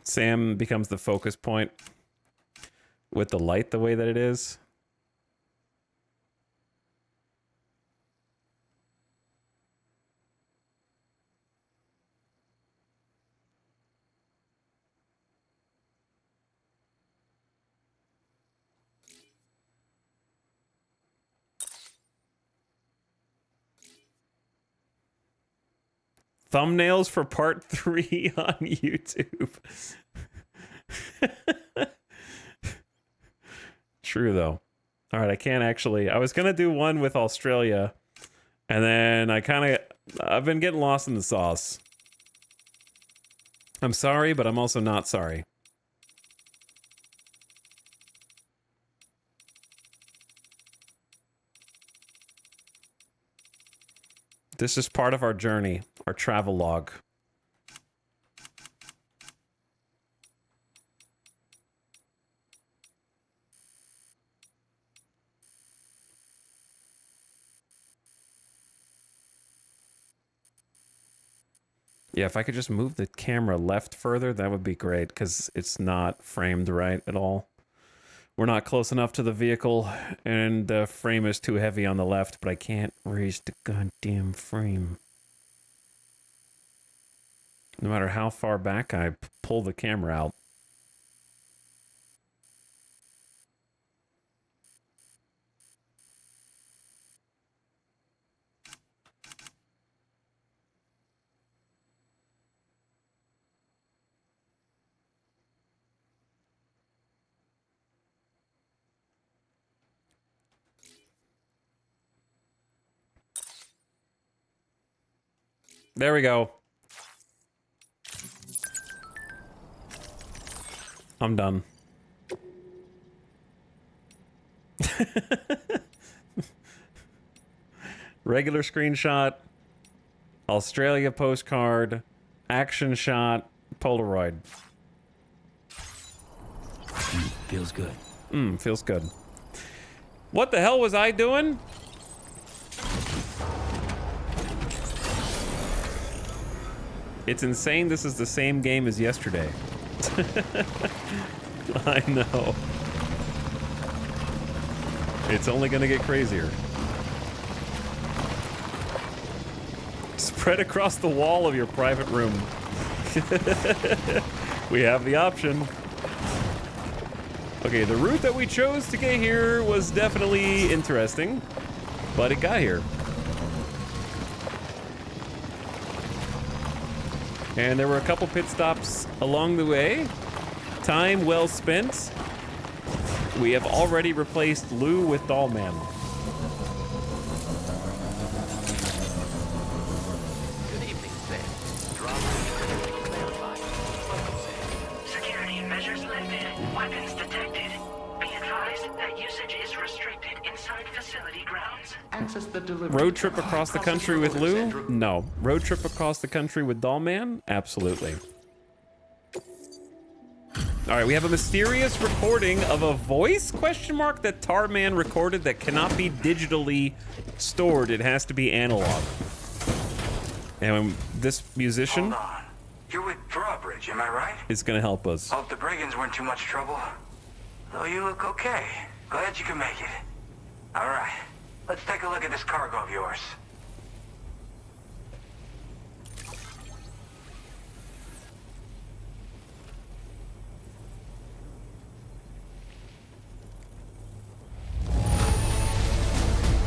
Sam becomes the focus point with the light the way that it is. Thumbnails for part 3 on YouTube. True, though. All right, I can't actually... I was going to do one with Australia, and then I've been getting lost in the sauce. I'm sorry, but I'm also not sorry. This is part of our journey, our travel log. Yeah, if I could just move the camera left further, that would be great, because it's not framed right at all. We're not close enough to the vehicle, and the frame is too heavy on the left, but I can't raise the goddamn frame. No matter how far back I pull the camera out. There we go. I'm done. Regular screenshot, Australia postcard, action shot, Polaroid. Feels good. Feels good. What the hell was I doing? It's insane this is the same game as yesterday. I know. It's only gonna get crazier. Spread across the wall of your private room. We have the option. Okay, the route that we chose to get here was definitely interesting, but it got here. And there were a couple pit stops along the way. Time well spent. We have already replaced Lou with Dollman. Good evening, Sam. Drop clarified. Welcome, Sam. Security measures lifted. Weapons detected. Be advised that usage is restricted inside facility grounds. Access the delivery. Road trip across the country with Lou? No. Road trip across the country with Dollman? Absolutely. All right, we have a mysterious recording of a voice question mark that Tarman recorded that cannot be digitally stored. It has to be analog. And this musician Hold on. You're with Drawbridge, am I right? is going to help us. Hope the brigands weren't too much trouble. Though you look okay. Glad you can make it. All right. Let's take a look at this cargo of yours.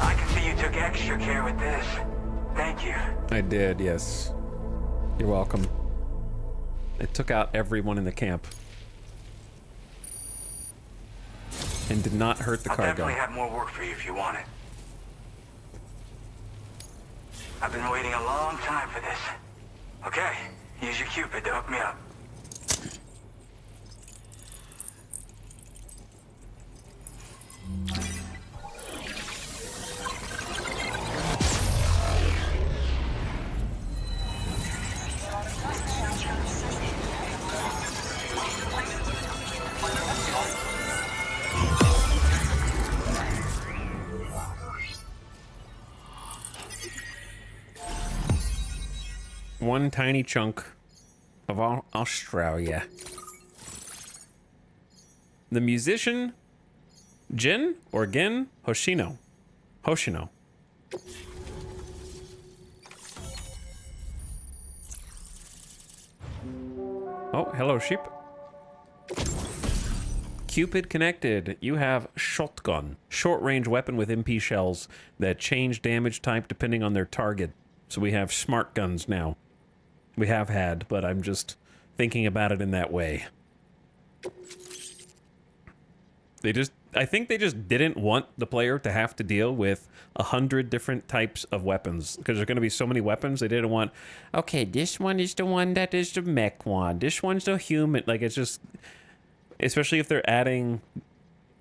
I can see you took extra care with this. Thank you. I did, yes. You're welcome. It took out everyone in the camp. And did not hurt the I'll cargo. definitely have more work for you if you want it. I've been waiting a long time for this. Okay, use your Cupid to hook me up. One tiny chunk of Australia. The musician Jin or Gen Hoshino. Hoshino. Oh, hello, sheep. Cupid connected. You have shotgun. Short-range weapon with MP shells that change damage type depending on their target. So we have smart guns now. We have had, but I'm just thinking about it in that way. I think they just didn't want the player to have to deal with 100 different types of weapons. Because there's going to be so many weapons, they didn't want, okay, this one is the one that is the mech one. This one's the human. Like, it's just, especially if they're adding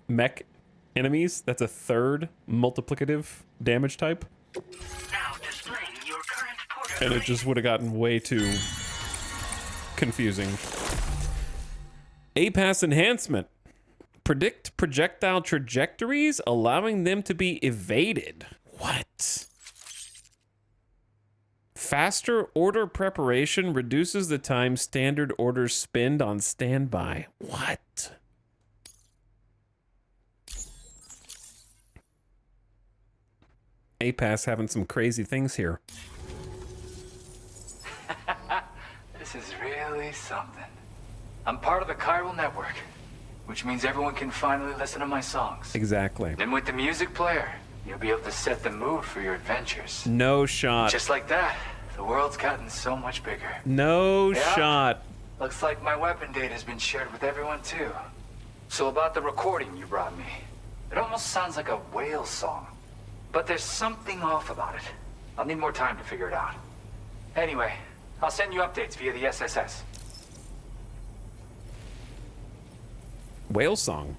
mech enemies, that's a third multiplicative damage type. Now displaying your current port. And it just would have gotten way too confusing. A-Pass enhancement. Predict projectile trajectories, allowing them to be evaded. What? Faster order preparation reduces the time standard orders spend on standby. What? A-Pass having some crazy things here. This is really something. I'm part of the chiral network, which means everyone can finally listen to my songs. Exactly. Then with the music player, you'll be able to set the mood for your adventures. No shot. Just like that, the world's gotten so much bigger. No Yeah? shot. Looks like my weapon data has been shared with everyone too. So about the recording you brought me, it almost sounds like a whale song. But there's something off about it. I'll need more time to figure it out. Anyway, I'll send you updates via the SSS. Whale song.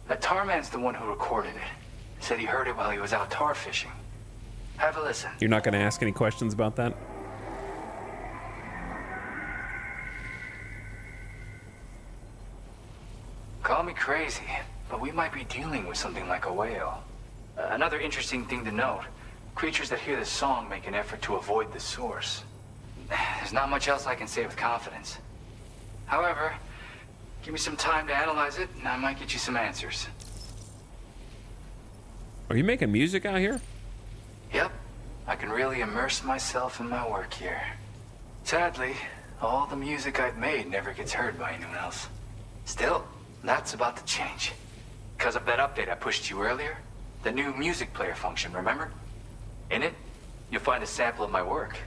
The tar man's the one who recorded it. Said he heard it while he was out tar fishing. Have a listen. You're not going to ask any questions about that? Call me crazy, but we might be dealing with something like a whale. Another interesting thing to note, creatures that hear this song make an effort to avoid the source. There's not much else I can say with confidence. However, give me some time to analyze it, and I might get you some answers. Are you making music out here? Yep, I can really immerse myself in my work here. Sadly, all the music I've made never gets heard by anyone else. Still, that's about to change. Because of that update I pushed you earlier, the new music player function, remember? In it, you'll find a sample of my work.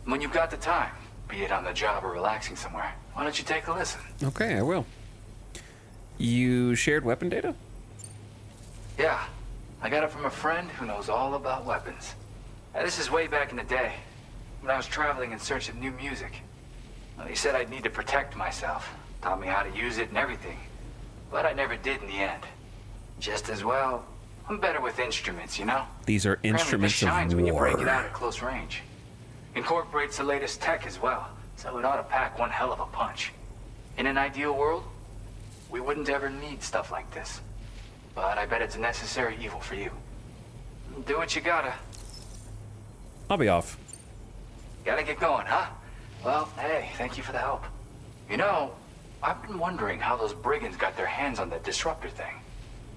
When you've got the time, be it on the job or relaxing somewhere, why don't you take a listen? Okay, I will. You shared weapon data? Yeah, I got it from a friend who knows all about weapons. This is way back in the day, when I was traveling in search of new music. Well, he said I'd need to protect myself, taught me how to use it and everything. But I never did in the end. Just as well, I'm better with instruments, you know? These are instruments of shines when you break it war. out at close range. Incorporates the latest tech as well, so it ought to pack one hell of a punch. In an ideal world, we wouldn't ever need stuff like this. But I bet it's a necessary evil for you. Do what you gotta. I'll be off. Gotta get going, huh? Well, hey, thank you for the help. You know, I've been wondering how those brigands got their hands on that disruptor thing.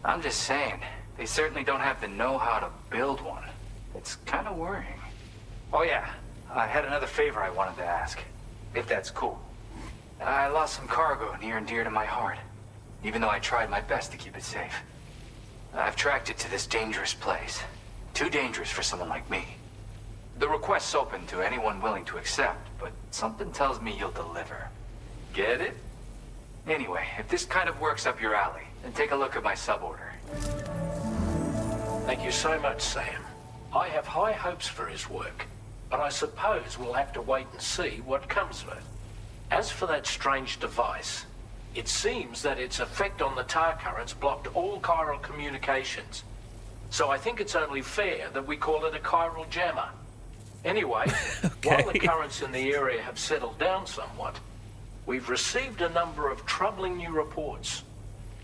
I'm just saying, they certainly don't have the know-how to build one. It's kind of worrying. Oh yeah, I had another favor I wanted to ask, if that's cool. I lost some cargo near and dear to my heart, even though I tried my best to keep it safe. I've tracked it to this dangerous place. Too dangerous for someone like me. The request's open to anyone willing to accept, but something tells me you'll deliver. Get it? Anyway, if this kind of works up your alley, then take a look at my suborder. Thank you so much, Sam. I have high hopes for his work, but I suppose we'll have to wait and see what comes of it. As for that strange device, it seems that its effect on the tar currents blocked all chiral communications. So I think it's only fair that we call it a chiral jammer. Anyway, while the currents in the area have settled down somewhat, we've received a number of troubling new reports.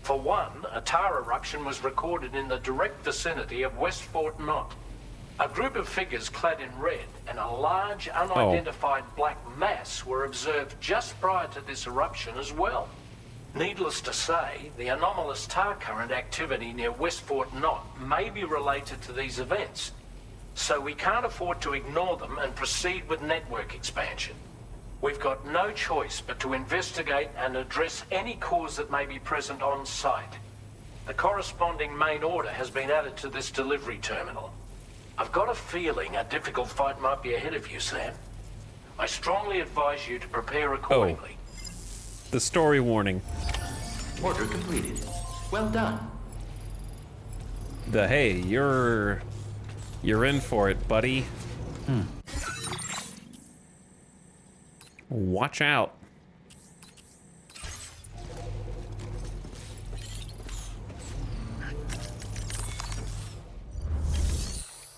For one, a tar eruption was recorded in the direct vicinity of West Fort Knot. A group of figures clad in red and a large unidentified black mass were observed just prior to this eruption as well. Needless to say, the anomalous tar current activity near West Fort Knot may be related to these events, so we can't afford to ignore them and proceed with network expansion. We've got no choice but to investigate and address any cause that may be present on site. The corresponding main order has been added to this delivery terminal. I've got a feeling a difficult fight might be ahead of you, Sam. I strongly advise you to prepare accordingly. The story warning. Order completed. Well done. Hey, you're in for it, buddy. Watch out.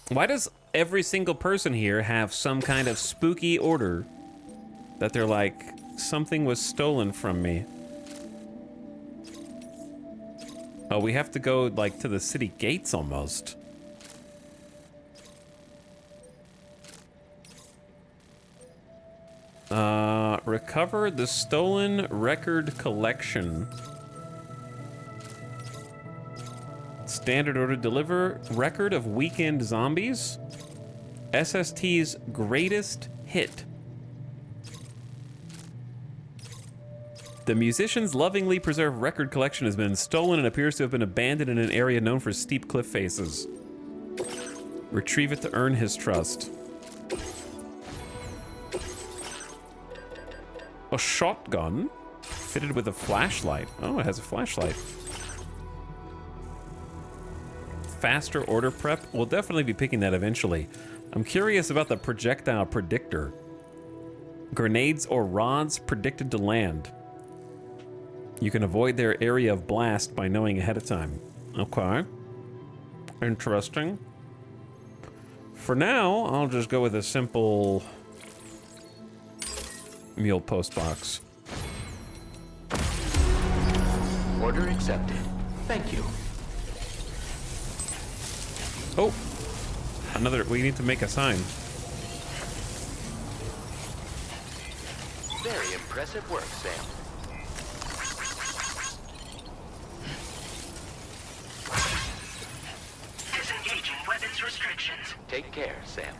Why does every single person here have some kind of spooky order that they're like, something was stolen from me? Oh, we have to go like to the city gates almost. Recover the stolen record collection. Standard order, deliver record of weekend zombies. SST's greatest hit. The musician's lovingly preserved record collection has been stolen and appears to have been abandoned in an area known for steep cliff faces. Retrieve it to earn his trust. A shotgun fitted with a flashlight. Oh, it has a flashlight. Faster order prep. We'll definitely be picking that eventually. I'm curious about the projectile predictor. Grenades or rods predicted to land. You can avoid their area of blast by knowing ahead of time. Okay. Interesting. For now, I'll just go with a simple mule post box. Order accepted. Thank you. Oh, another. We need to make a sign. Very impressive work, Sam. Disengaging weapons restrictions. Take care, Sam.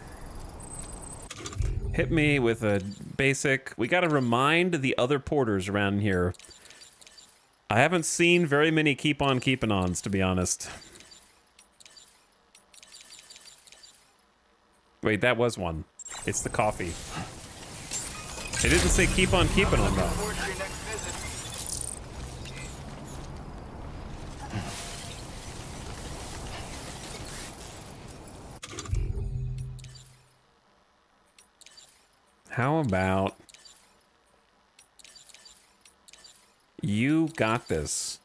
Hit me with a basic. We gotta remind the other porters around here. I haven't seen very many keep on keeping ons, to be honest. Wait, that was one. It's the coffee. It didn't say keep on keeping on though. How about you got this?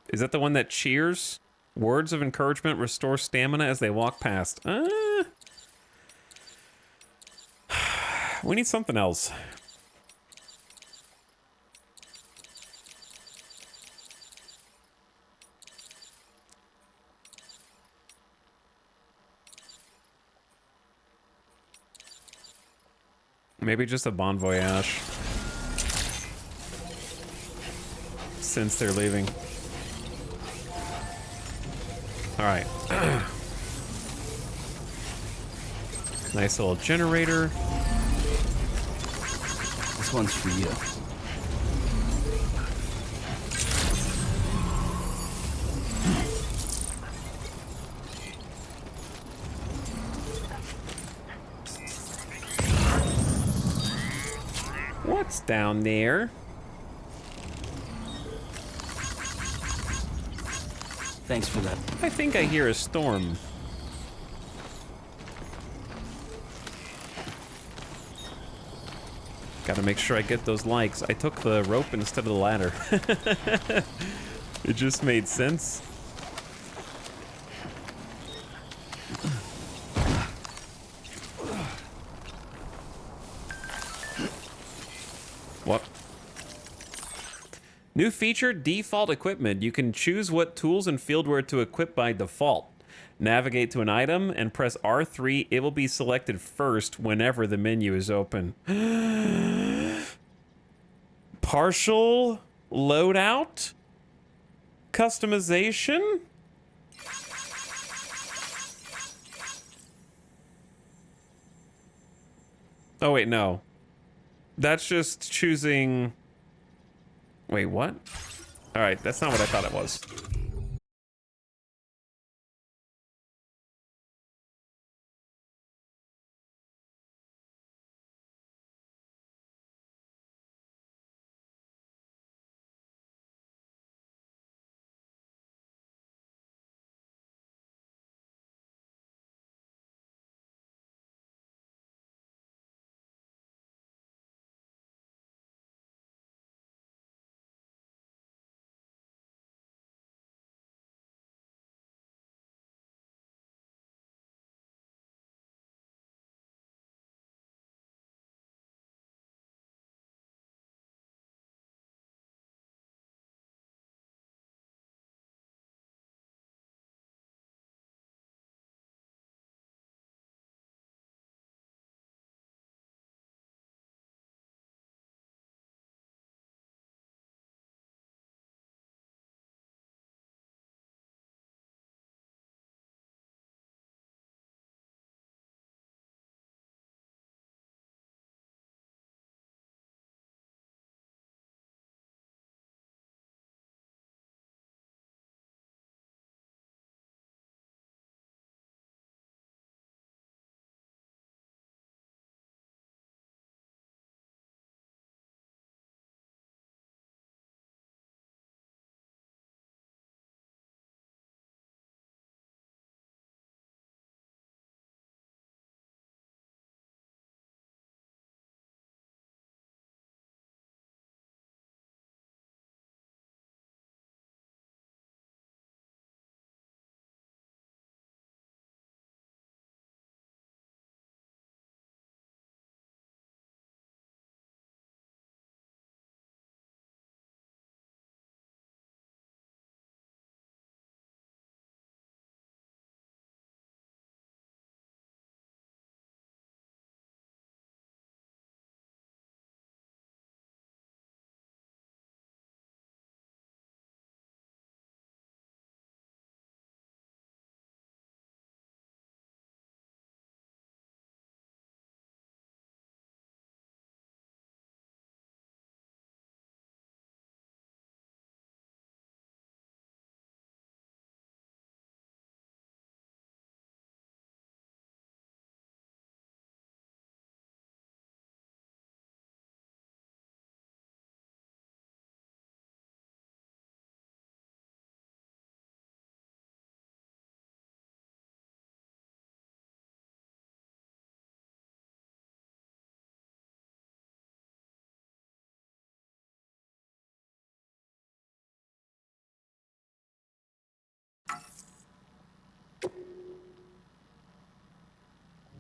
Is that the one that cheers? Words of encouragement restore stamina as they walk past. We need something else. Maybe just a bon voyage. Since they're leaving. All right. Nice little generator. This one's for you. What's down there? Thanks for that. I think I hear a storm. Gotta make sure I get those likes. I took the rope instead of the ladder. It just made sense. What? New feature, default equipment. You can choose what tools and fieldware to equip by default. Navigate to an item and press R3. It will be selected first whenever the menu is open. Partial loadout? Customization? Oh, wait, no. That's just choosing... Wait, what? All right, that's not what I thought it was.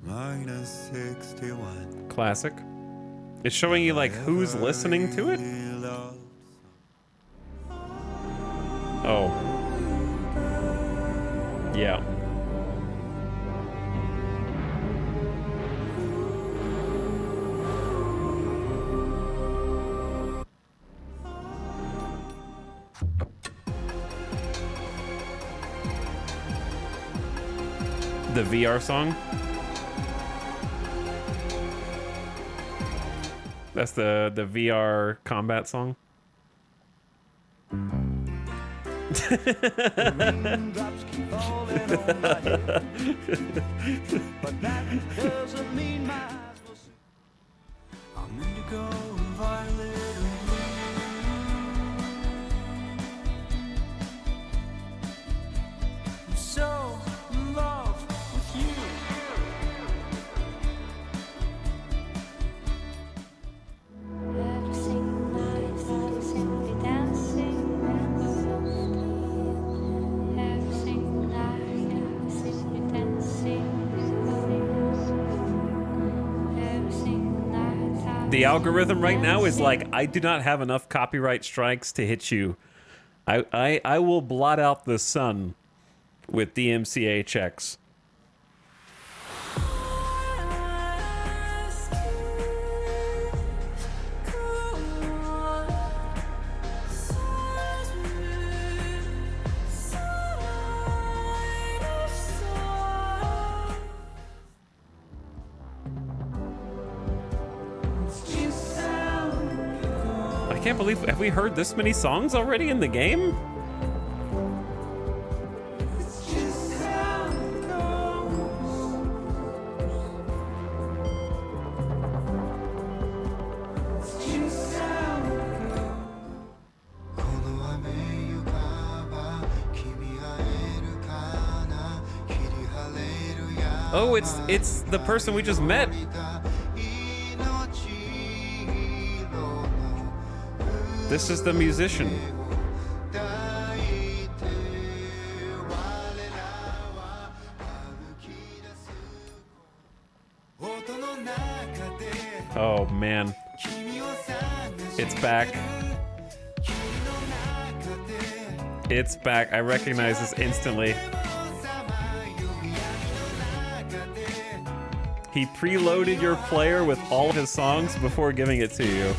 -61. Classic. It's showing you like who's listening to it. Oh. Yeah. The VR song. That's the VR combat song. Raindrops keep falling on my head, but that doesn't mean my eyes will see. I'm indigo and violet and blue. I'm so in love with you. The algorithm right now is like, I do not have enough copyright strikes to hit you. I will blot out the sun with DMCA checks. I can't believe, have we heard this many songs already in the game? Oh, it's the person we just met. This is the musician. Oh man. It's back. It's back. I recognize this instantly. He preloaded your player with all of his songs before giving it to you.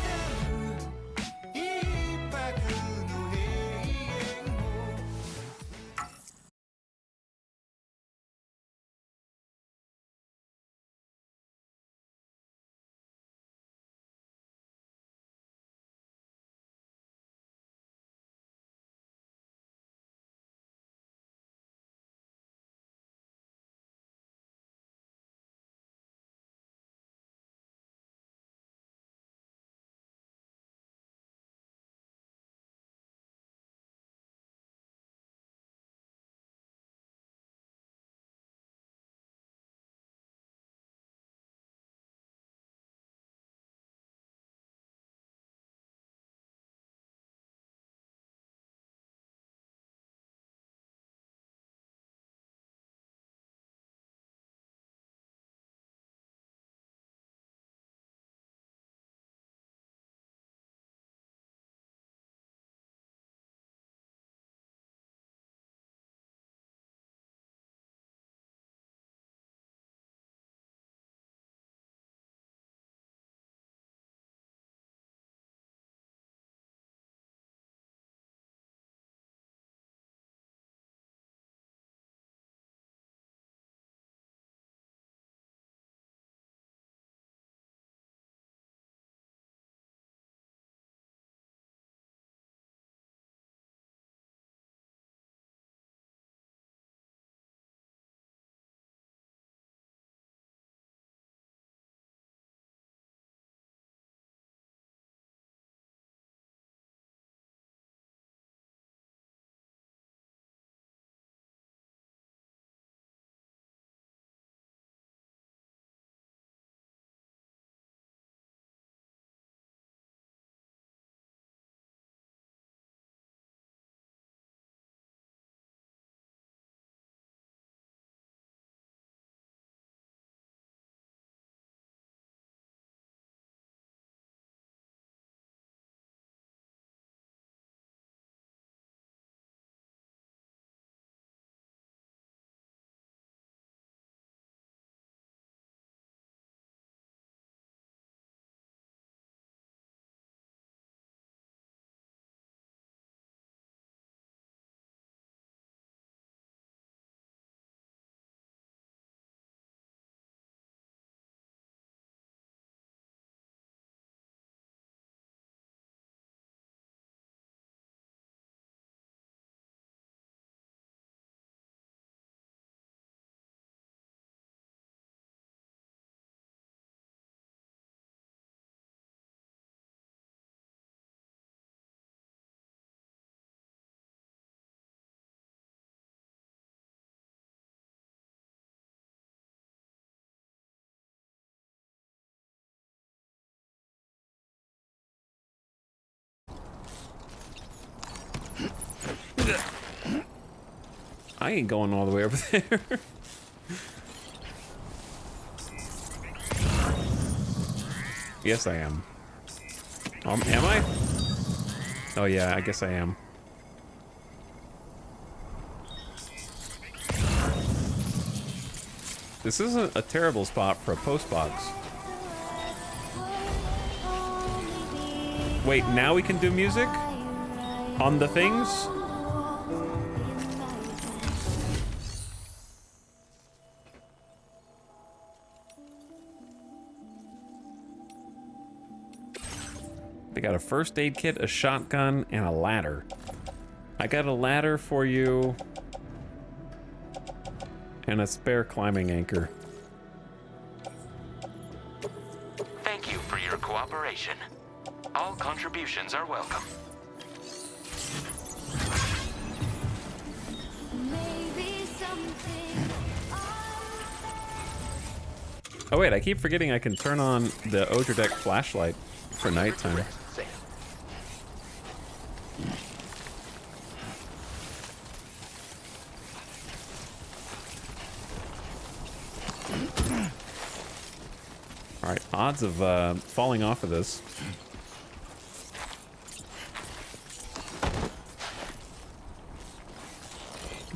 I ain't going all the way over there. yes I am. Am I? Oh yeah, I guess I am. This isn't a terrible spot for a post box. Wait, now we can do music? On the things? They got a first aid kit, a shotgun, and a ladder. I got a ladder for you. And a spare climbing anchor. Thank you for your cooperation. All contributions are welcome. Oh wait, I keep forgetting I can turn on the Odradek flashlight for nighttime. Sam. Alright, odds of falling off of this.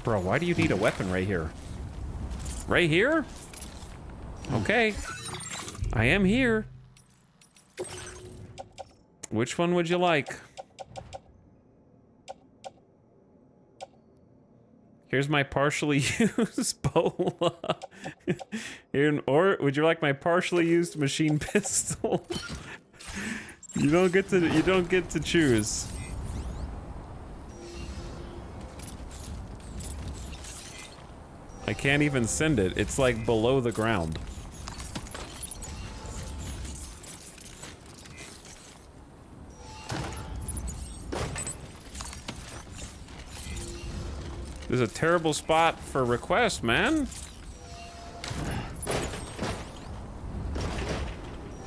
Bro, why do you need a weapon right here? Right here? Okay. I am here. Which one would you like? Here's my partially used bola. Here, or would you like my partially used machine pistol? You don't get to choose. I can't even send it. It's like below the ground. This is a terrible spot for requests, man.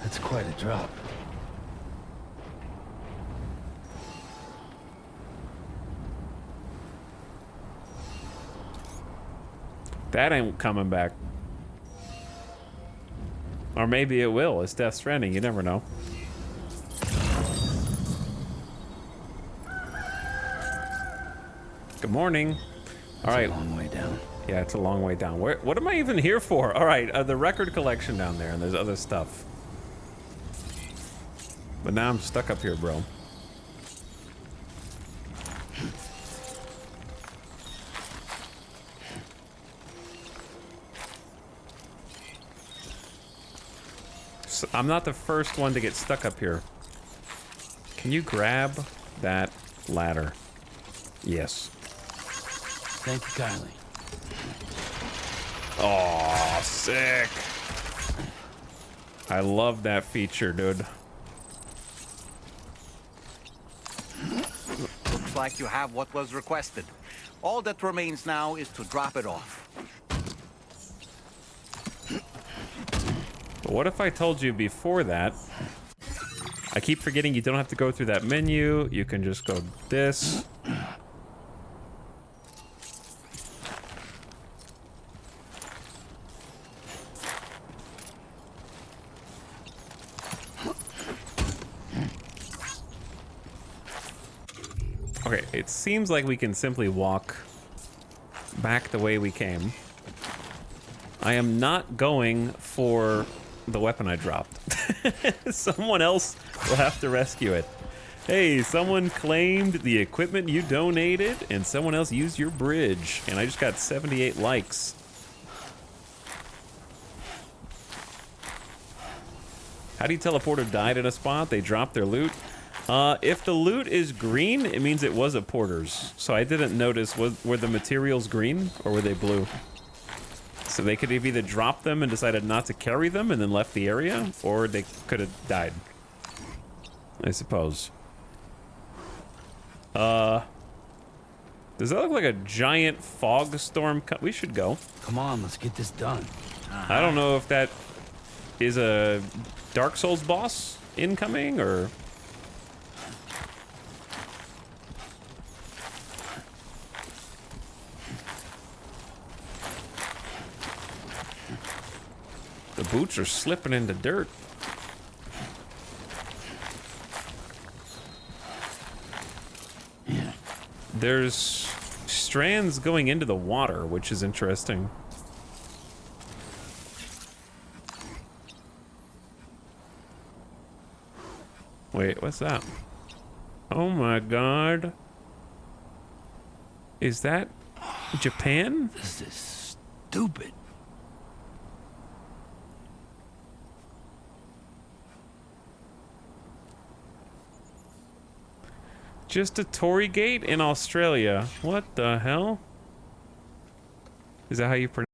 That's quite a drop. That ain't coming back. Or maybe it will. It's Death Stranding. You never know. Good morning. All right. It's a long way down. Yeah, it's a long way down. What am I even here for? All right, the record collection down there, and there's other stuff. But now I'm stuck up here, bro. So I'm not the first one to get stuck up here. Can you grab that ladder? Yes. Thank you kindly. Oh, sick. I love that feature, dude. Looks like you have what was requested. All that remains now is to drop it off. But what if I told you before that? I keep forgetting you don't have to go through that menu. You can just go this. Okay, it seems like we can simply walk back the way we came. I am not going for the weapon I dropped. Someone else will have to rescue it. Hey, someone claimed the equipment you donated, and someone else used your bridge, and I just got 78 likes. How do you tell a porter died in a spot? They dropped their loot. If the loot is green, it means it was a porter's. So I didn't notice, were the materials green or were they blue? So they could have either dropped them and decided not to carry them and then left the area, or they could have died, I suppose. Does that look like a giant fog storm? We should go. Come on, let's get this done. I don't know if that is a Dark Souls boss incoming or... The boots are slipping into dirt. There's strands going into the water, which is interesting. Wait, what's that? Oh my god. Is that Japan? This is stupid. Just a Tory gate in Australia. What the hell? Is that how you pronounce?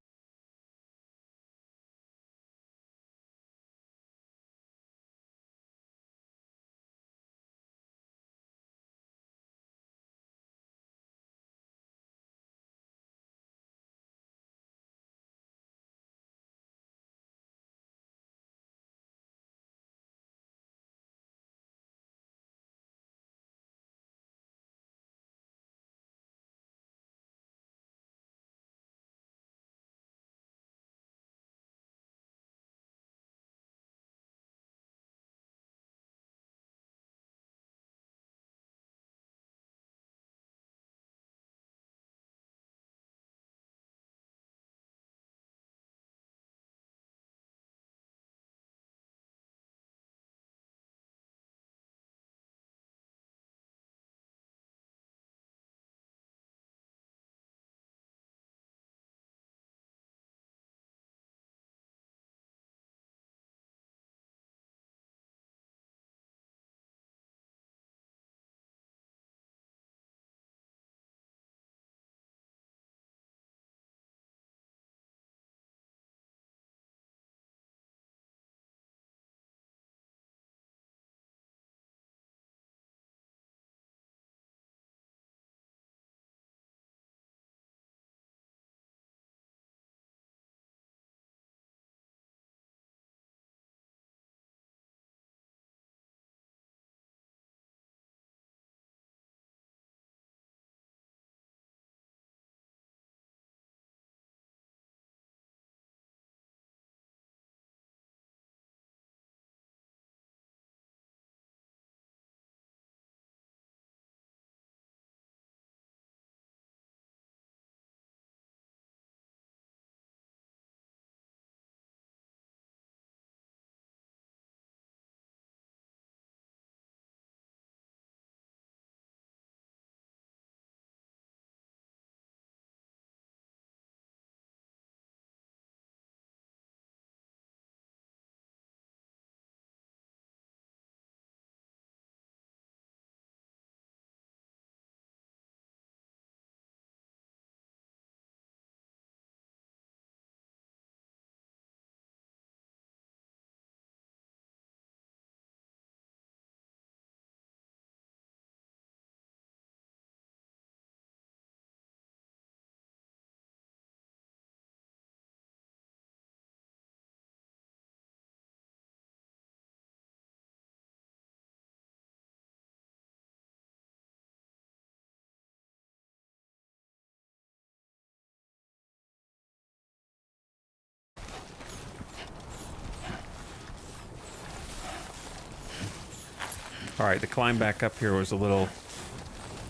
All right, the climb back up here was a little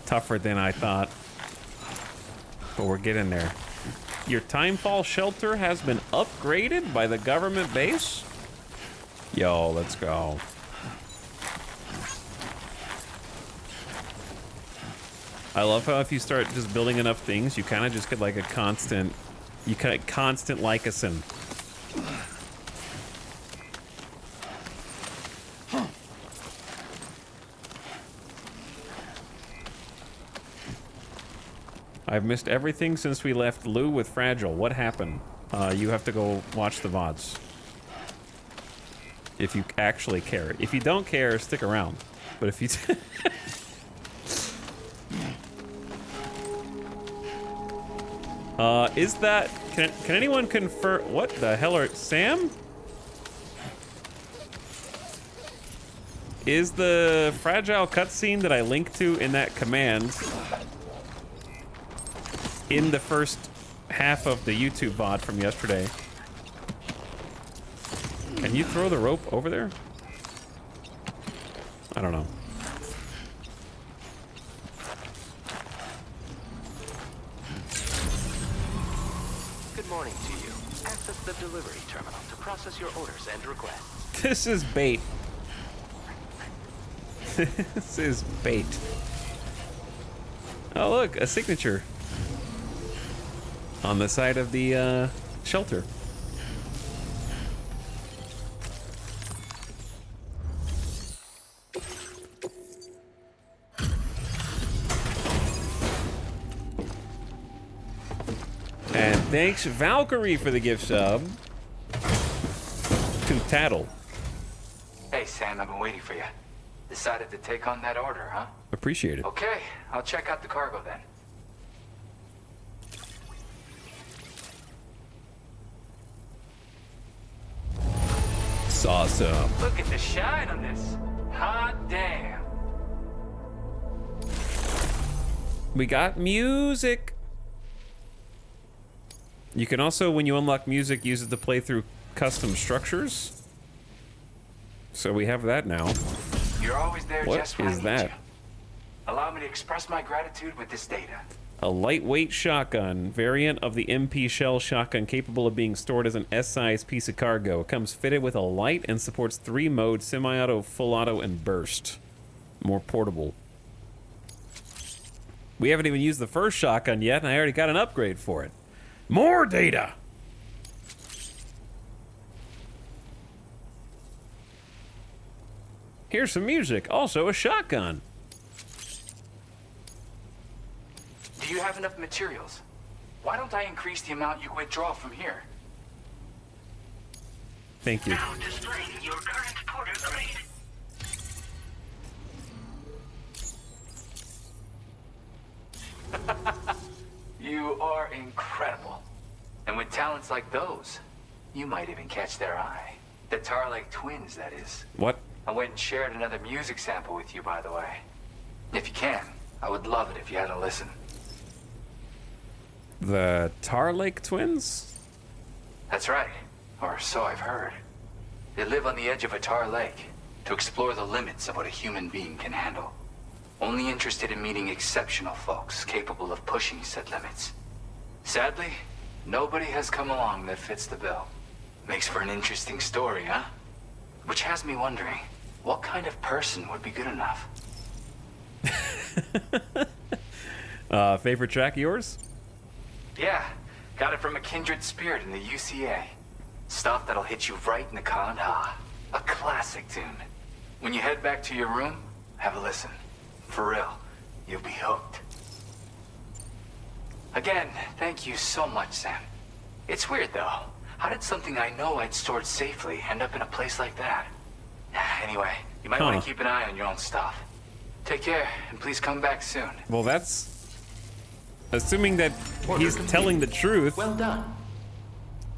tougher than I thought, but we're getting there. Your timefall shelter has been upgraded by the government base? Yo, let's go. I love how if you start just building enough things, you kind of just get like a constant, constant Lycosin. I've missed everything since we left Lou with Fragile. What happened? You have to go watch the VODs. If you actually care. If you don't care, stick around. But if you... is that... Can anyone confirm... What the hell are... Sam? Is the Fragile cutscene that I linked to in that command... in the first half of the YouTube VOD from yesterday? Can you throw the rope over there? I don't know. delivery terminal to process your orders and requests. This is bait. This is bait. Oh, look, a signature on the side of the shelter. And thanks, Valkyrie, for the gift sub. To Tattle. Hey, Sam, I've been waiting for you. Decided to take on that order, huh? Appreciate it. Okay, I'll check out the cargo then. It's awesome. Look at the shine on this. Hot damn. We got music. You can also, when you unlock music, use it to play through custom structures. So we have that now. You're always there What just when I is need that? you. Allow me to express my gratitude with this data. A lightweight shotgun, variant of the MP shell shotgun, capable of being stored as an S-size piece of cargo. It comes fitted with a light and supports 3 modes: semi-auto, full auto, and burst. More portable. We haven't even used the first shotgun yet, and I already got an upgrade for it. More data! Here's some music, also a shotgun. Do you have enough materials? Why don't I increase the amount you withdraw from here? Thank you. Now displaying your current porter grade. You are incredible. And with talents like those, you might even catch their eye. The Tarlake twins, that is. What? I went and shared another music sample with you, by the way. If you can, I would love it if you had a listen. The Tarlake twins? That's right. Or so I've heard. They live on the edge of a tar lake to explore the limits of what a human being can handle. Only interested in meeting exceptional folks capable of pushing said limits. Sadly, nobody has come along that fits the bill. Makes for an interesting story, huh? Which has me wondering, what kind of person would be good enough? Favorite track of yours? Yeah, got it from a kindred spirit in the UCA. Stuff that'll hit you right in the con-ha. A classic tune. When you head back to your room, have a listen. For real, you'll be hooked. Again, thank you so much, Sam. It's weird, though. How did something I know I'd stored safely end up in a place like that? Anyway, you might want to keep an eye on your own stuff. Take care, and please come back soon. Well, that's... Assuming that he's telling the truth. Well done.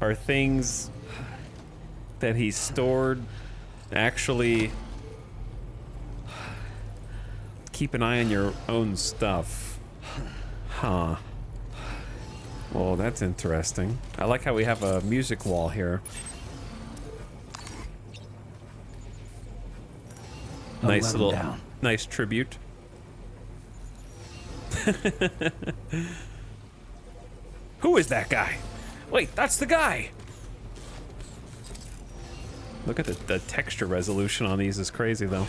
Are things that he stored actually... Keep an eye on your own stuff. Huh. Well, that's interesting. I like how we have a music wall here. Nice little, nice tribute. Who is that guy? Wait, that's the guy! Look at the texture resolution on these is crazy, though.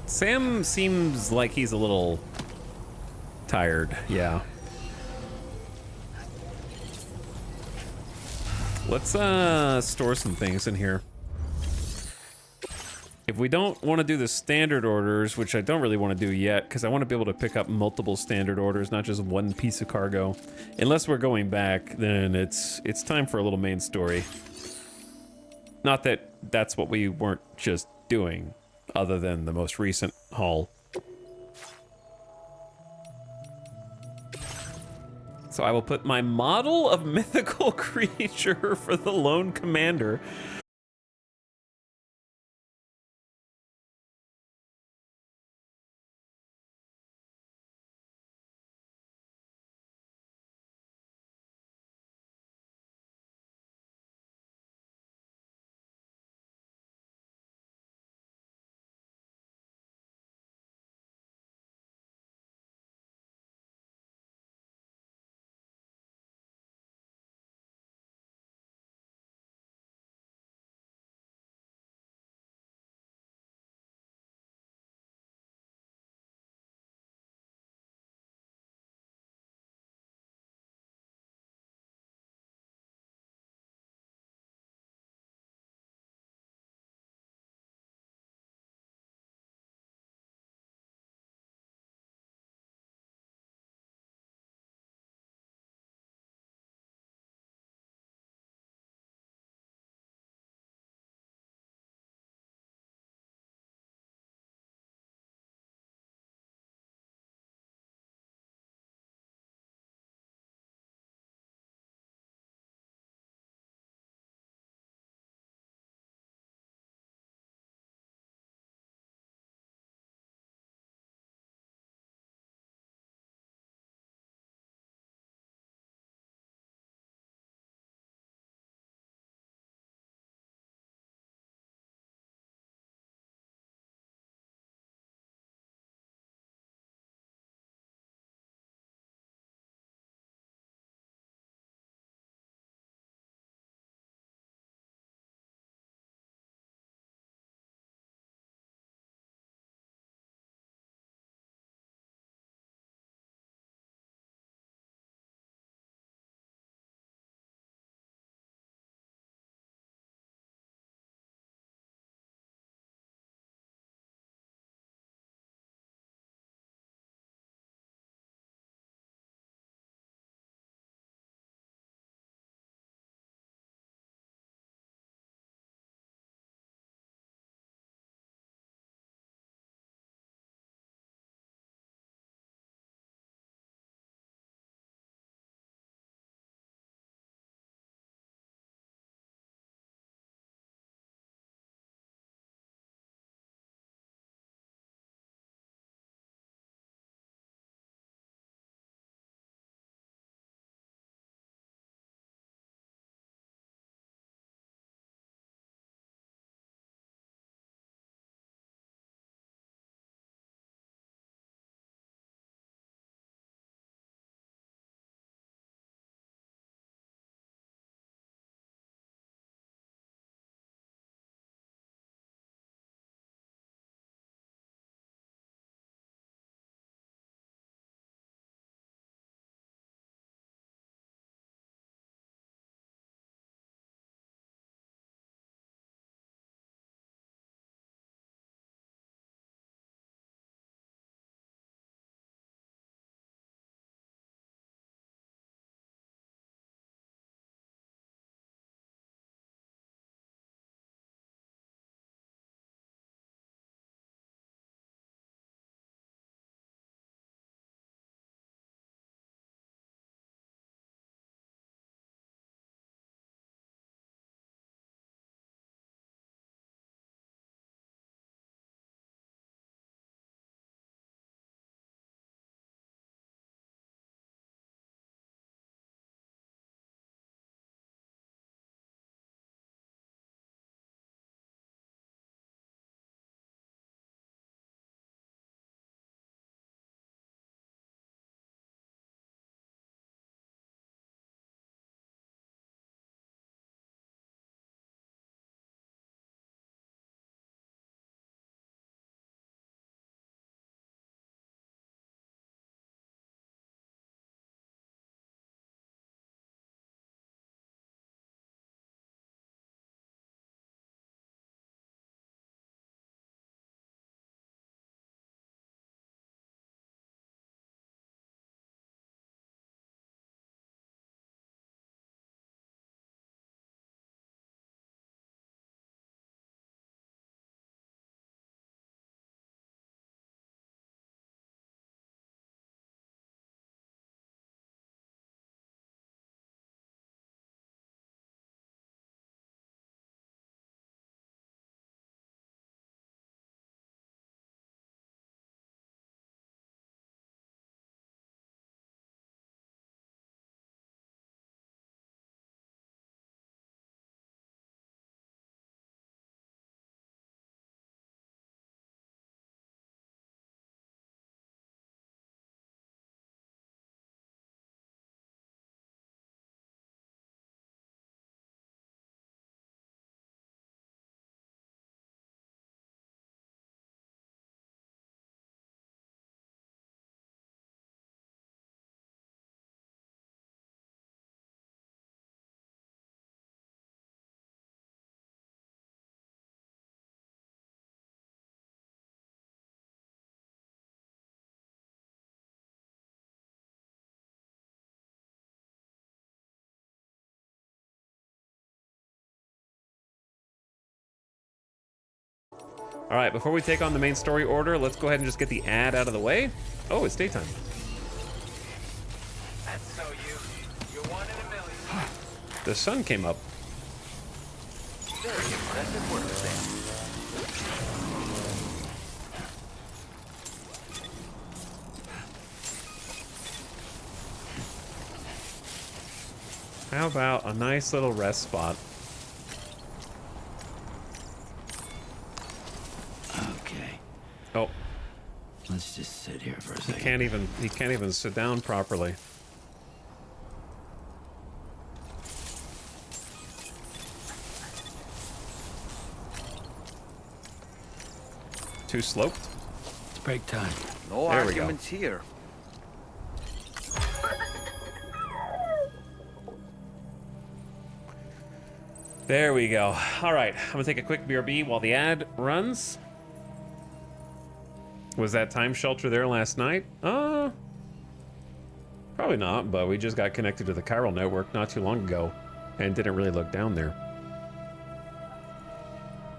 Sam seems like he's a little tired, yeah. Let's store some things in here. If we don't want to do the standard orders, which I don't really want to do yet, because I want to be able to pick up multiple standard orders, not just one piece of cargo. Unless we're going back, then it's time for a little main story. Not that that's what we weren't just doing, other than the most recent haul. So I will put my model of mythical creature for the Lone Commander All right, before we take on the main story order, let's go ahead and just get the ad out of the way. Oh, it's daytime. That's so you. You're one in a million. The sun came up. Very impressive work, Sam. How about a nice little rest spot? Okay. Oh, Let's just sit here for a he second. can't even sit down properly. Too sloped? It's break time. No There we go. arguments here. There we go. All right, I'm gonna take a quick BRB while the ad runs. Was that time shelter there last night? Probably not, but we just got connected to the chiral network not too long ago and didn't really look down there.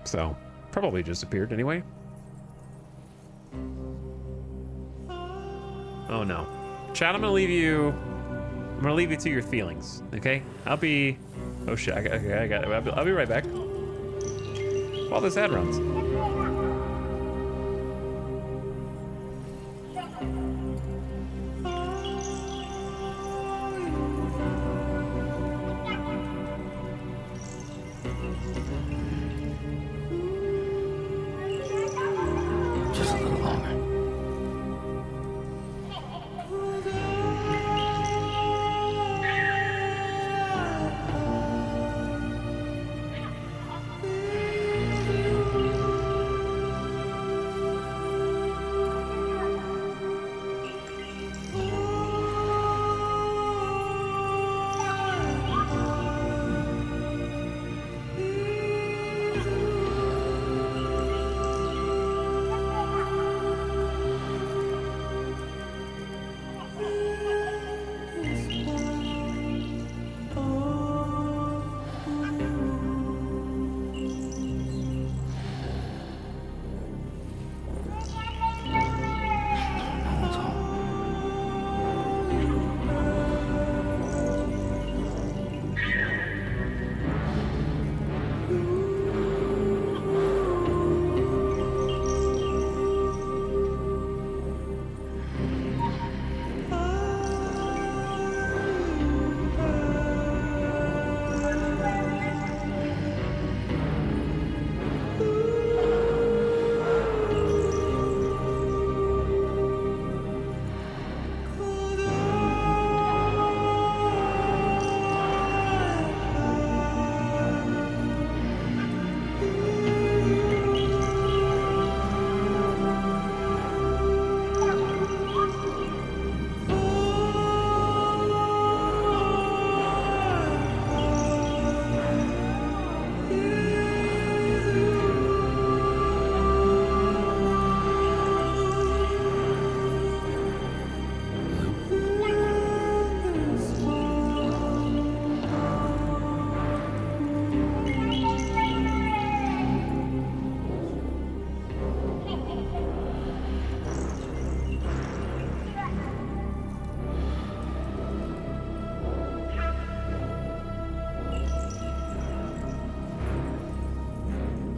So, probably just appeared anyway. Oh no. Chat, I'm gonna leave you to your feelings, okay? I'll be... Oh shit, I'll be right back. While this ad runs. Just a little longer.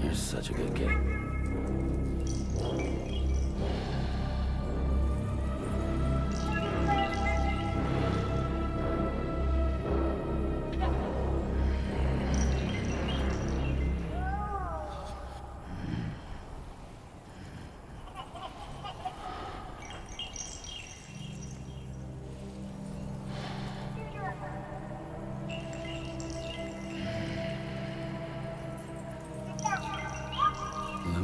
You're such a good kid. Hello?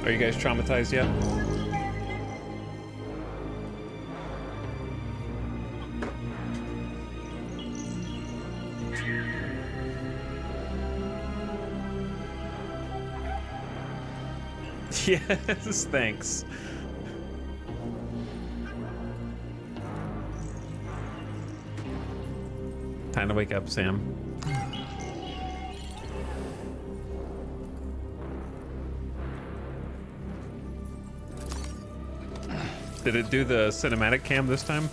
Are you guys traumatized yet? Yes, thanks. Time to wake up, Sam. Did it do the cinematic cam this time?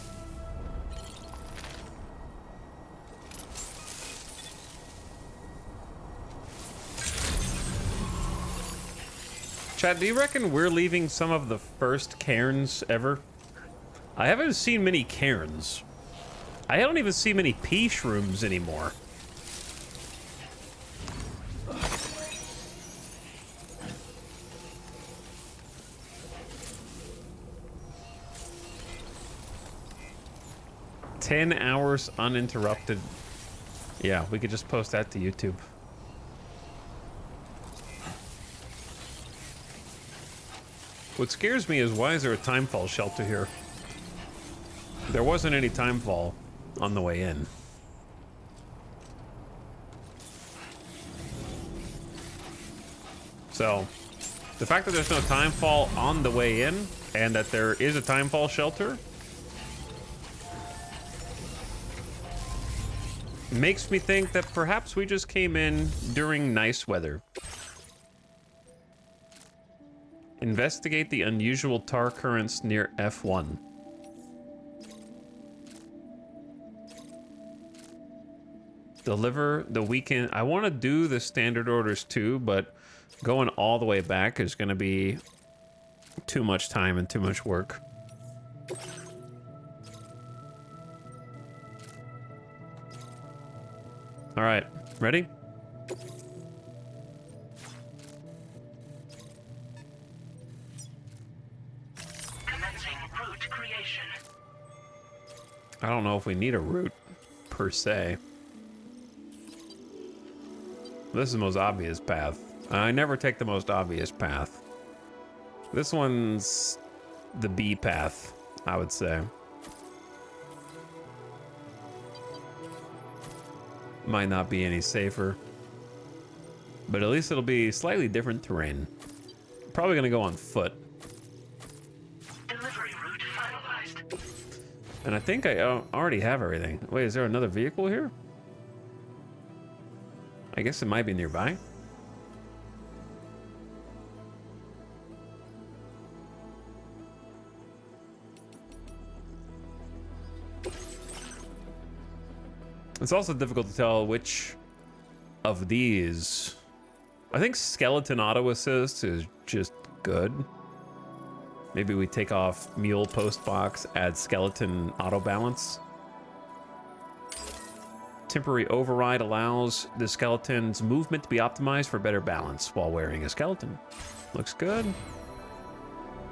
Chad, do you reckon we're leaving some of the first cairns ever? I haven't seen many cairns. I don't even see many pea shrooms anymore. "10 hours uninterrupted." Yeah, we could just post that to YouTube. What scares me is, why is there a timefall shelter here? There wasn't any timefall on the way in. So, the fact that there's no timefall on the way in, and that there is a timefall shelter, makes me think that perhaps we just came in during nice weather. Investigate the unusual tar currents near F1. Deliver the weekend. I want to do the standard orders too, but going all the way back is going to be too much time and too much work. All right, ready? Commencing route creation. I don't know if we need a route per se. This is the most obvious path. I never take the most obvious path. This one's the B path, I would say. Might not be any safer, but at least it'll be slightly different terrain. Probably gonna go on foot. Delivery route finalized. And I think I already have everything. Wait, is there another vehicle here? I guess it might be nearby. It's also difficult to tell which of these. I think skeleton auto assist is just good. Maybe we take off mule post box, add skeleton auto balance. Temporary override allows the skeleton's movement to be optimized for better balance while wearing a skeleton. Looks good.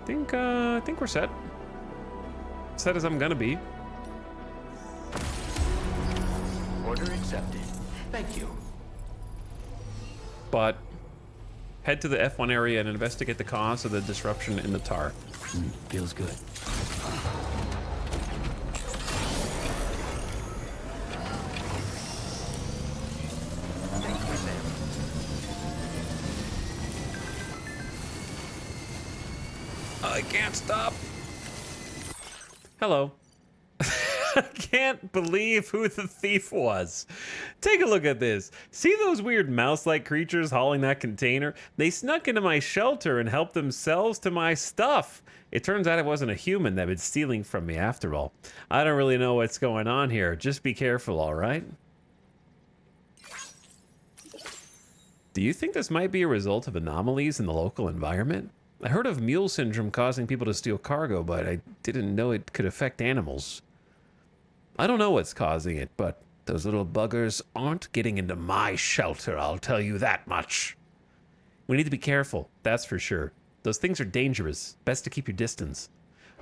I think we're set. Set as I'm gonna be. Order accepted. Thank you. But head to the F1 area and investigate the cause of the disruption in the tar. Feels good. I can't stop. Hello. I can't believe who the thief was. Take a look at this. See those weird mouse-like creatures hauling that container? They snuck into my shelter and helped themselves to my stuff. It turns out it wasn't a human that had been stealing from me after all. I don't really know what's going on here. Just be careful, all right? Do you think this might be a result of anomalies in the local environment? I heard of mule syndrome causing people to steal cargo, but I didn't know it could affect animals. I don't know what's causing it, but those little buggers aren't getting into my shelter, I'll tell you that much. We need to be careful, that's for sure. Those things are dangerous. Best to keep your distance.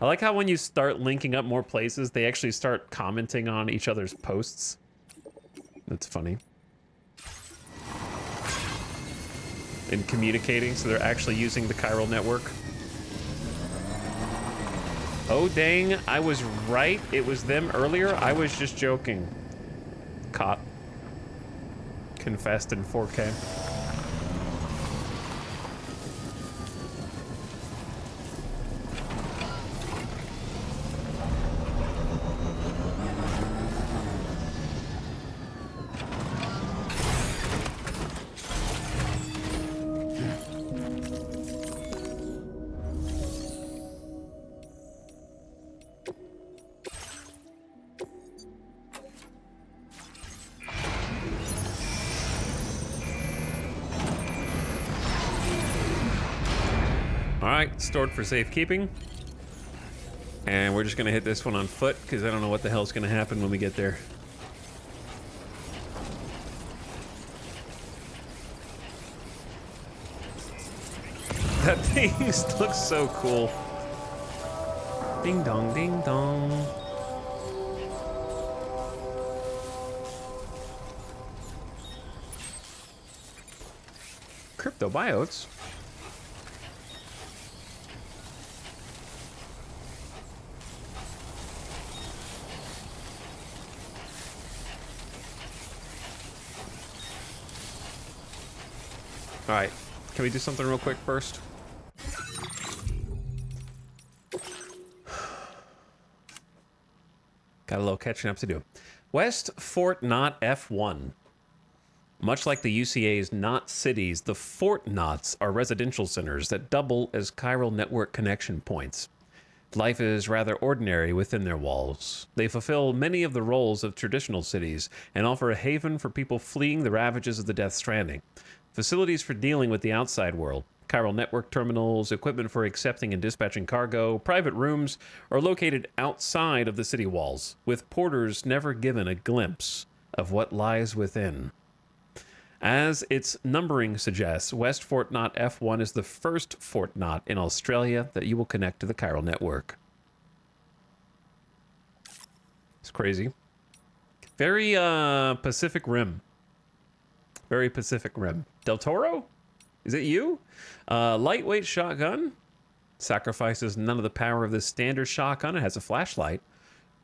I like how when you start linking up more places, they actually start commenting on each other's posts. That's funny. and communicating, so they're actually using the chiral network. Oh dang, I was right. It was them earlier. I was just joking. Caught. Confessed in 4K. Alright, stored for safekeeping. And we're just gonna hit this one on foot, because I don't know what the hell's gonna happen when we get there. That thing looks so cool. Ding dong, ding dong. Cryptobiotes? Alright, can we do something real quick first? Got a little catching up to do. West Fort Knot F1. Much like the UCA's Knot cities, the Fort Knots are residential centers that double as chiral network connection points. Life is rather ordinary within their walls. They fulfill many of the roles of traditional cities and offer a haven for people fleeing the ravages of the Death Stranding. Facilities for dealing with the outside world, chiral network terminals, equipment for accepting and dispatching cargo, private rooms are located outside of the city walls, with porters never given a glimpse of what lies within. As its numbering suggests, West Fort Knot F1 is the first Fort Knot in Australia that you will connect to the chiral network. It's crazy. Very Pacific Rim. Very Pacific Rim. Del Toro? Is it you? Lightweight shotgun. Sacrifices none of the power of the standard shotgun. It has a flashlight.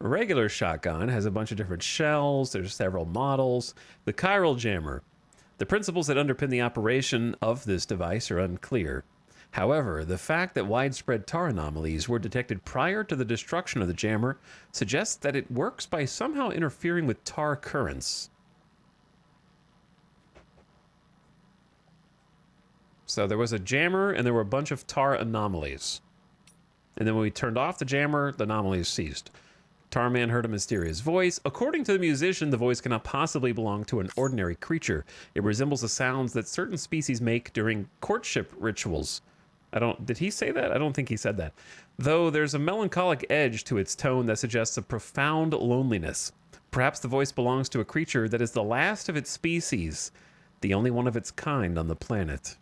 A regular shotgun has a bunch of different shells. There's several models. The chiral jammer. The principles that underpin the operation of this device are unclear. However, the fact that widespread tar anomalies were detected prior to the destruction of the jammer suggests that it works by somehow interfering with tar currents. So there was a jammer and there were a bunch of tar anomalies. And then when we turned off the jammer, the anomalies ceased. Tarman heard a mysterious voice. According to the musician, the voice cannot possibly belong to an ordinary creature. It resembles the sounds that certain species make during courtship rituals. Did he say that? I don't think he said that. Though there's a melancholic edge to its tone that suggests a profound loneliness. Perhaps the voice belongs to a creature that is the last of its species, the only one of its kind on the planet.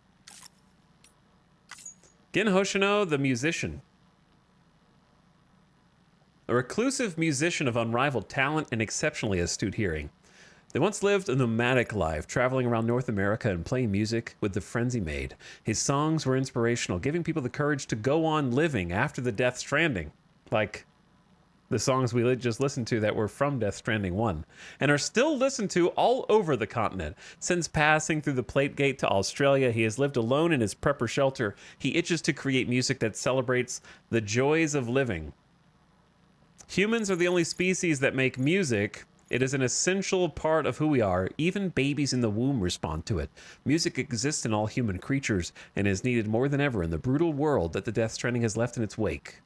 Gen Hoshino, the musician. A reclusive musician of unrivaled talent and exceptionally astute hearing. They once lived a nomadic life, traveling around North America and playing music with the friends he made. His songs were inspirational, giving people the courage to go on living after the Death Stranding. Like the songs we just listened to that were from Death Stranding 1, and are still listened to all over the continent. Since passing through the Plate Gate to Australia, he has lived alone in his prepper shelter. He itches to create music that celebrates the joys of living. Humans are the only species that make music. It is an essential part of who we are. Even babies in the womb respond to it. Music exists in all human creatures and is needed more than ever in the brutal world that the Death Stranding has left in its wake.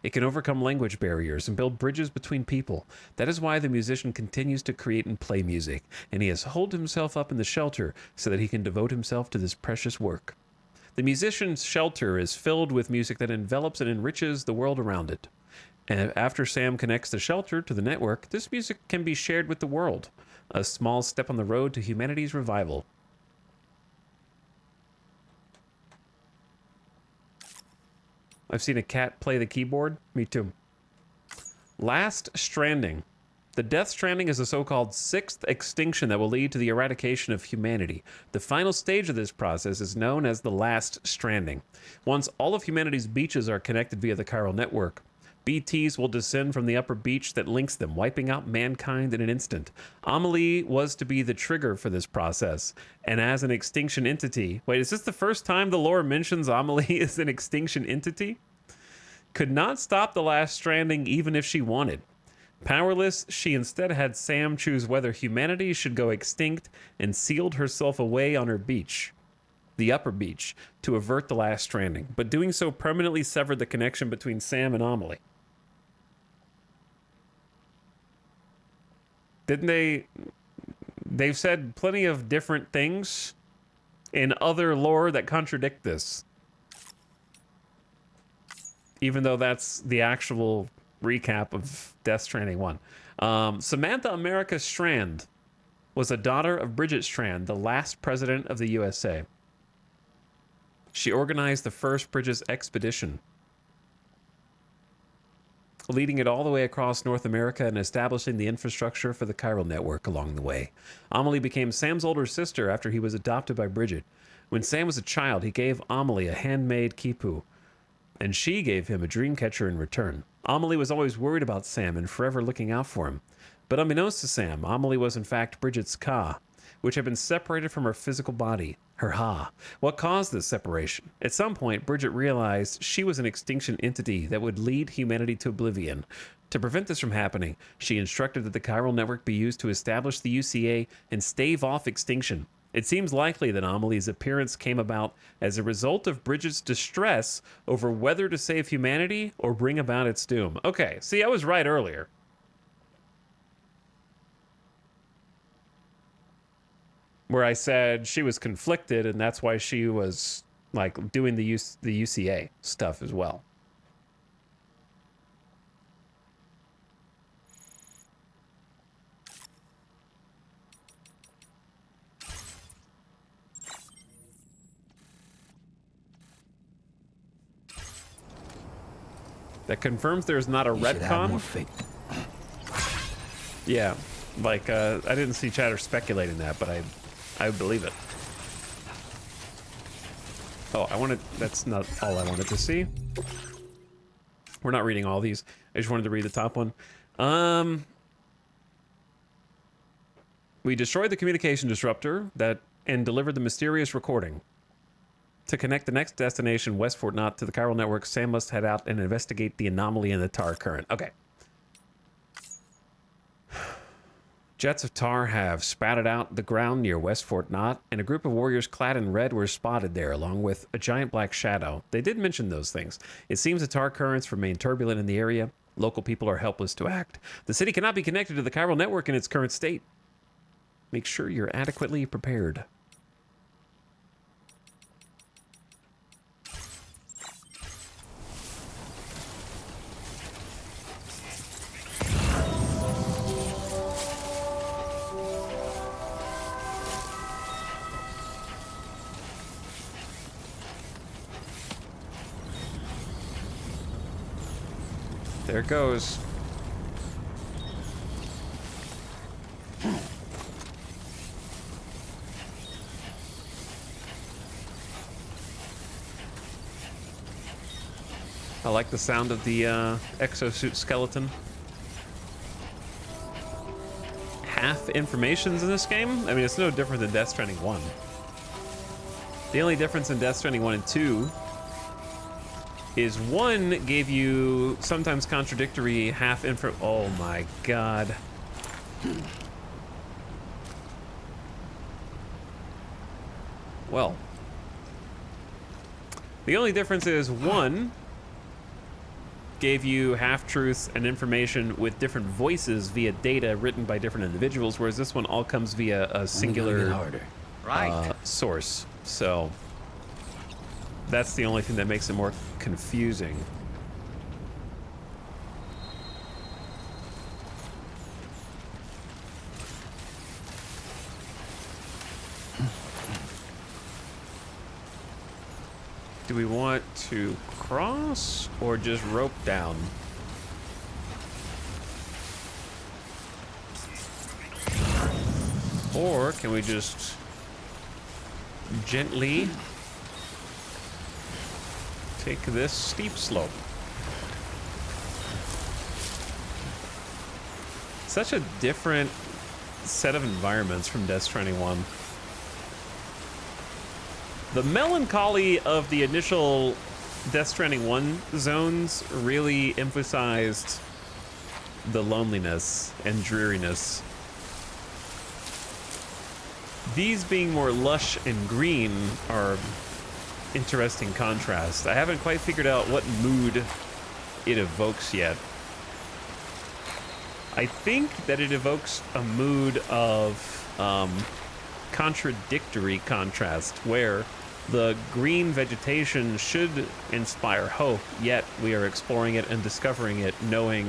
It can overcome language barriers and build bridges between people. That is why the musician continues to create and play music, and he has holed himself up in the shelter so that he can devote himself to this precious work. The musician's shelter is filled with music that envelops and enriches the world around it. And after Sam connects the shelter to the network, this music can be shared with the world, a small step on the road to humanity's revival. I've seen a cat play the keyboard. Me too. Last Stranding. The Death Stranding is a so-called sixth extinction that will lead to the eradication of humanity. The final stage of this process is known as the Last Stranding. Once all of humanity's beaches are connected via the chiral network, BTs will descend from the upper beach that links them, wiping out mankind in an instant. Amelie was to be the trigger for this process, and as an extinction entity... Wait, is this the first time the lore mentions Amelie as an extinction entity? Could not stop the Last Stranding even if she wanted. Powerless, she instead had Sam choose whether humanity should go extinct and sealed herself away on her beach, the upper beach, to avert the Last Stranding. But doing so permanently severed the connection between Sam and Amelie. Didn't they... They've said plenty of different things in other lore that contradict this. Even though that's the actual recap of Death Stranding 1. Samantha America Strand was a daughter of Bridget Strand, the last president of the USA. She organized the first Bridges expedition, leading it all the way across North America and establishing the infrastructure for the chiral network along the way. Amelie became Sam's older sister after he was adopted by Bridget. When Sam was a child, he gave Amelie a handmade quipu, and she gave him a dream catcher in return. Amelie was always worried about Sam and forever looking out for him. But unbeknownst to Sam, Amelie was in fact Bridget's Ka, which had been separated from her physical body, her Ha. What caused this separation? At some point, Bridget realized she was an extinction entity that would lead humanity to oblivion. To prevent this from happening, she instructed that the chiral network be used to establish the UCA and stave off extinction. It seems likely that Amelie's appearance came about as a result of Bridget's distress over whether to save humanity or bring about its doom. Okay, see, I was right earlier. Where I said she was conflicted, and that's why she was, like, doing the UCA stuff as well. That confirms there's not a retcon. Yeah, like, I didn't see chatter speculating that, but I believe it. Oh, that's not all I wanted to see. We're not reading all these. I just wanted to read the top one. We destroyed the communication disruptor and delivered the mysterious recording. To connect the next destination, West Fort Knott, to the chiral network, Sam must head out and investigate the anomaly in the tar current. Okay. Jets of tar have spattered out the ground near West Fort Knott, and a group of warriors clad in red were spotted there, along with a giant black shadow. They did mention those things. It seems the tar currents remain turbulent in the area. Local people are helpless to act. The city cannot be connected to the chiral network in its current state. Make sure you're adequately prepared. There it goes. I like the sound of the exosuit skeleton. Half information's in this game? I mean, it's no different than Death Stranding 1. The only difference in Death Stranding 1 and 2 is 1 gave you sometimes contradictory half info. Oh my god. Well, the only difference is 1 gave you half-truths and information with different voices via data written by different individuals, whereas this one all comes via a singular source. So that's the only thing that makes it more confusing. Do we want to cross or just rope down? Or can we just gently take this steep slope? Such a different set of environments from Death Stranding 1. The melancholy of the initial Death Stranding 1 zones really emphasized the loneliness and dreariness. These being more lush and green are interesting contrast. I haven't quite figured out what mood it evokes yet. I think that it evokes a mood of contradictory contrast, where the green vegetation should inspire hope, yet we are exploring it and discovering it, knowing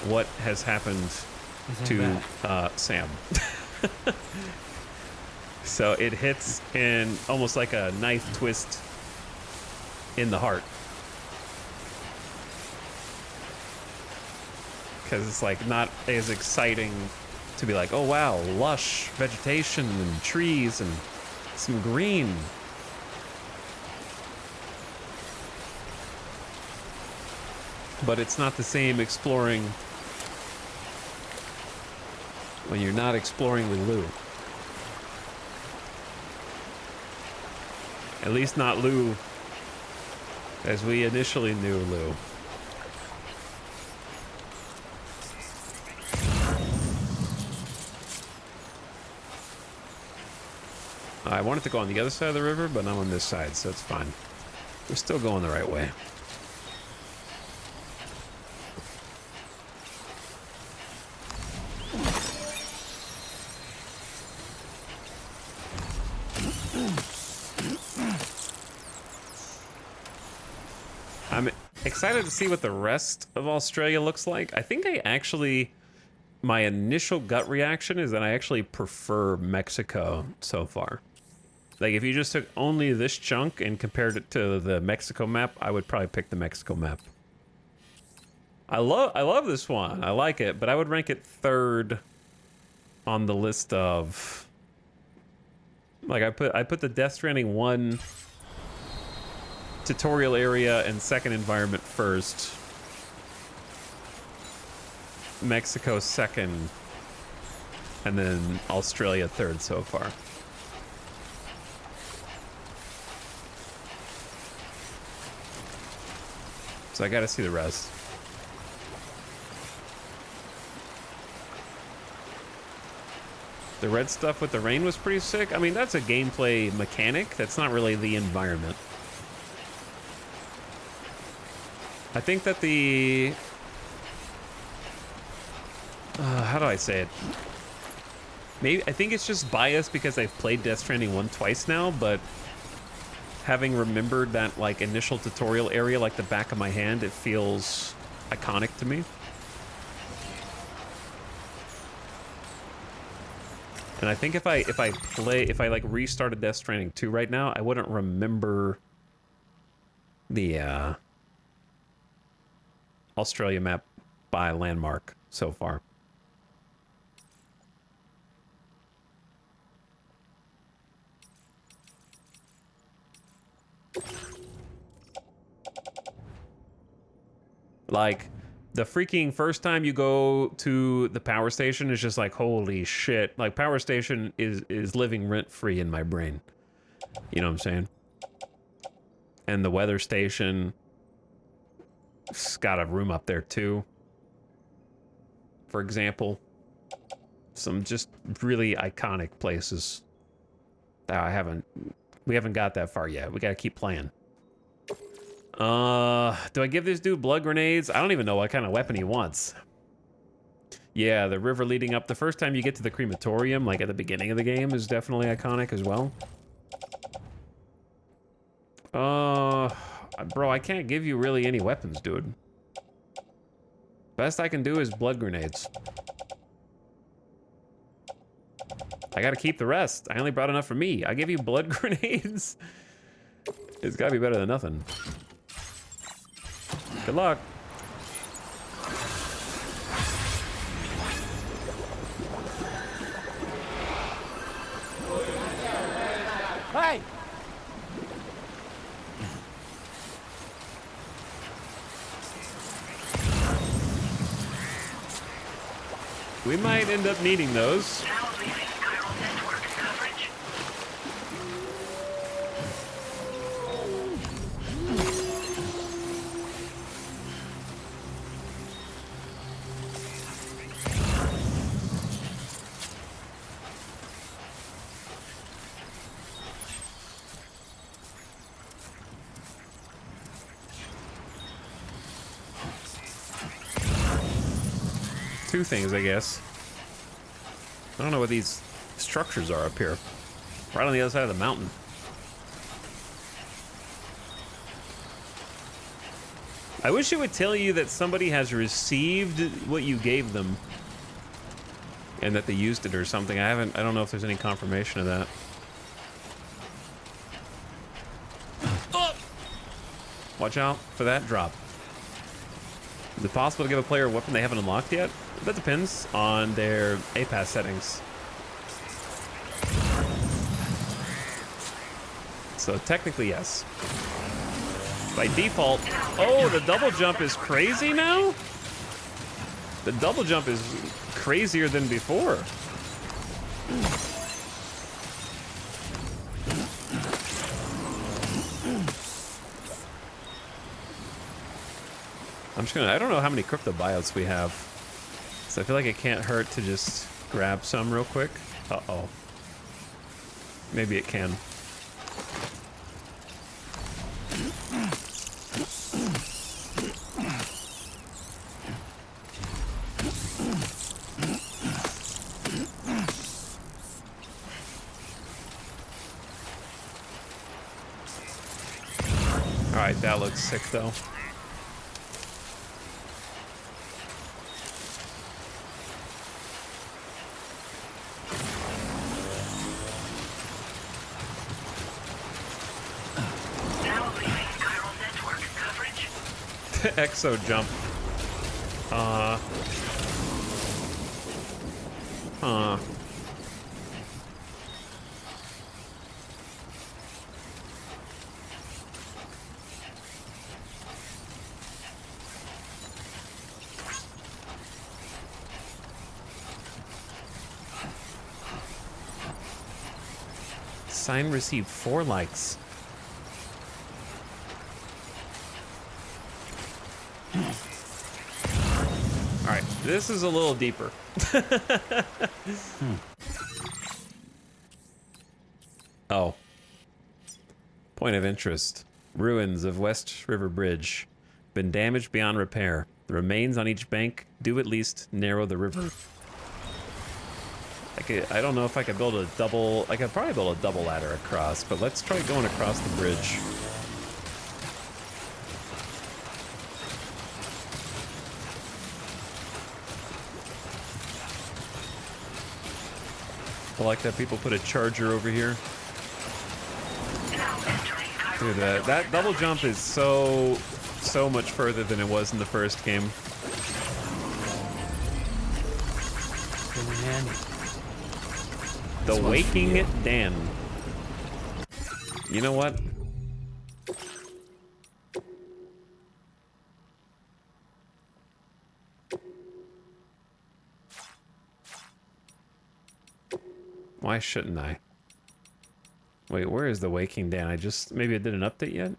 what has happened to Sam. So it hits in almost like a knife twist in the heart. Because it's like not as exciting to be like, oh wow, lush vegetation and trees and some green. But it's not the same exploring when you're not exploring with Lou. At least not Lou as we initially knew Lou. I wanted to go on the other side of the river, but I'm on this side, so it's fine. We're still going the right way. I'm excited to see what the rest of Australia looks like. I think my initial gut reaction is that I actually prefer Mexico so far. Like, if you just took only this chunk and compared it to the Mexico map, I would probably pick the Mexico map. I love this one. I like it, but I would rank it third on the list of... Like, I put the Death Stranding 1 tutorial area and second environment first. Mexico second. And then Australia third so far. So I gotta see the rest. The red stuff with the rain was pretty sick. I mean, that's a gameplay mechanic. That's not really the environment. I think that the... how do I say it? Maybe I think it's just biased because I've played Death Stranding 1 twice now, but having remembered that like initial tutorial area like the back of my hand, it feels iconic to me. And I think if I like restarted Death Stranding 2 right now, I wouldn't remember the Australia map by landmark so far. Like, the freaking first time you go to the power station is just like, holy shit. Like, power station is living rent-free in my brain. You know what I'm saying? And the weather station... It's got a room up there too. For example, some just really iconic places that we haven't got that far yet. We gotta keep playing. Do I give this dude blood grenades? I don't even know what kind of weapon he wants. Yeah, the river leading up. The first time you get to the crematorium, like at the beginning of the game, is definitely iconic as well. Bro, I can't give you really any weapons, dude. Best I can do is blood grenades. I gotta keep the rest. I only brought enough for me. I give you blood grenades. It's gotta be better than nothing. Good luck. We might end up needing those. Now leaving chiral network coverage. Two things, I guess. I don't know what these structures are up here. Right on the other side of the mountain. I wish it would tell you that somebody has received what you gave them and that they used it or something. I don't know if there's any confirmation of that. Oh! Watch out for that drop. Is it possible to give a player a weapon they haven't unlocked yet? That depends on their APAS settings. So technically, yes. By default, oh, the double jump is crazy now? The double jump is crazier than before. I don't know how many crypto buyouts we have. So I feel like it can't hurt to just grab some real quick. Uh-oh. Maybe it can. Alright, that looks sick though. Exo jump. Sign received 4 likes. Alright, this is a little deeper. Oh. Point of interest. Ruins of West River Bridge. Been damaged beyond repair. The remains on each bank do at least narrow the river. I don't know if I could build a double... I could probably build a double ladder across, but let's try going across the bridge. I like that people put a charger over here. Look at that. That double jump is so much further than it was in the first game. The Waking Dan. You know what? Why shouldn't I? Wait, where is the Waking Dan? Maybe I did an update yet?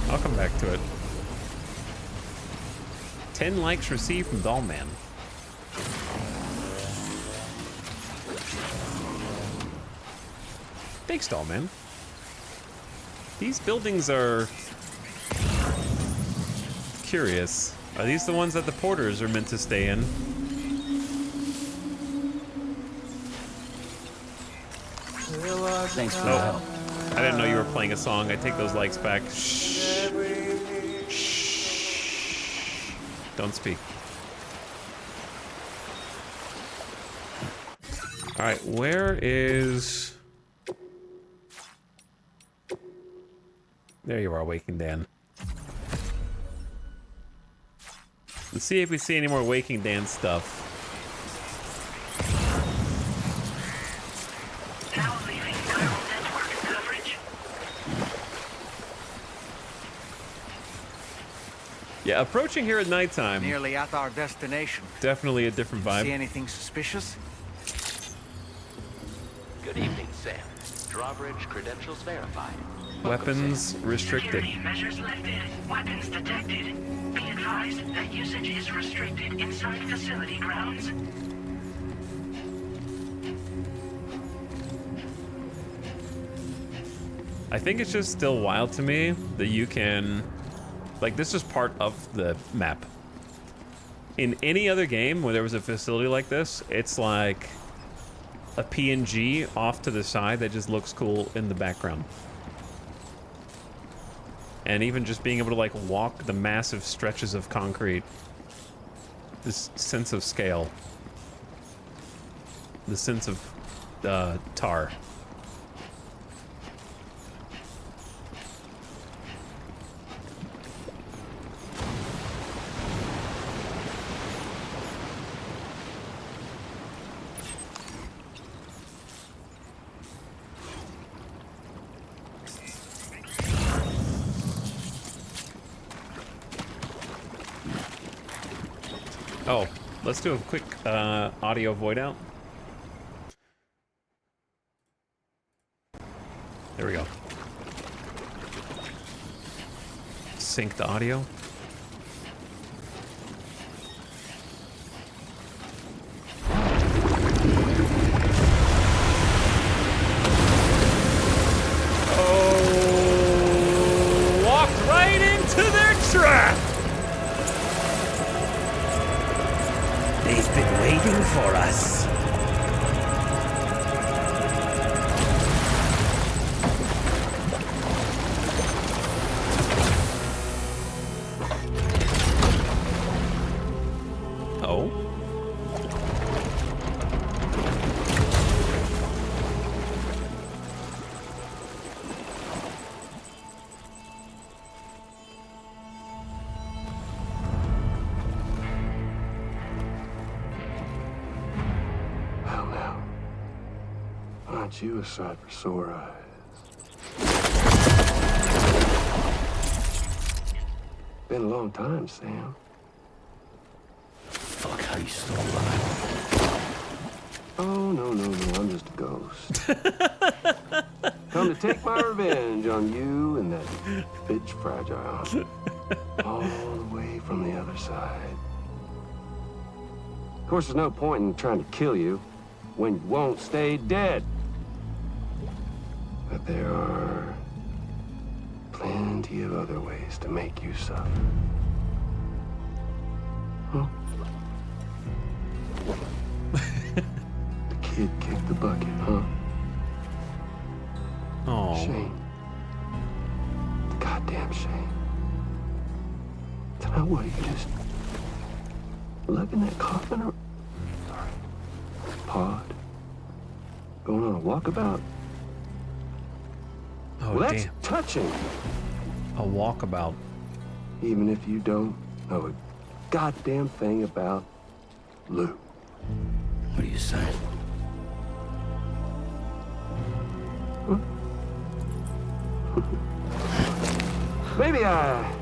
I'll come back to it. 10 likes received from Dollman. Thanks, Dollman. These buildings are curious. Are these the ones that the porters are meant to stay in? Thanks for the help. I didn't know you were playing a song. I take those likes back. Shh. Shh. Don't speak. Alright, where is... There you are, Waking Dan. Let's see if we see any more Waking Dan stuff. Now leaving chiral network coverage. Yeah, approaching here at nighttime. Nearly at our destination. Definitely a different vibe. See anything suspicious? Good evening, Sam. Drawbridge credentials verified. Weapons restricted. Security measures lifted. Weapons detected. Be advised that usage is restricted inside facility grounds. I think it's just still wild to me that you can, like, this is part of the map. In any other game where there was a facility like this, it's like a PNG off to the side that just looks cool in the background. And even just being able to, like, walk the massive stretches of concrete. This sense of scale. The sense of tar. Oh, let's do a quick audio void out. There we go. Sync the audio. Oh, walked right into their trap. They've been waiting for us. Oh. Aren't you a sight for sore eyes? Been a long time, Sam. Fuck, how you still alive? Oh, no, I'm just a ghost. Come to take my revenge on you and that bitch Fragile. All the way from the other side. Of course, there's no point in trying to kill you when you won't stay dead. But there are plenty of other ways to make you suffer. Huh? The kid kicked the bucket, huh? Oh. Shame. Goddamn shame. Tonight, what, you just lugging that coffin or... Sorry. Pod? Going on a walkabout? Oh, well, that's damn. touching. A walkabout. Even if you don't know a goddamn thing about Lou. What are you saying? Huh? Maybe I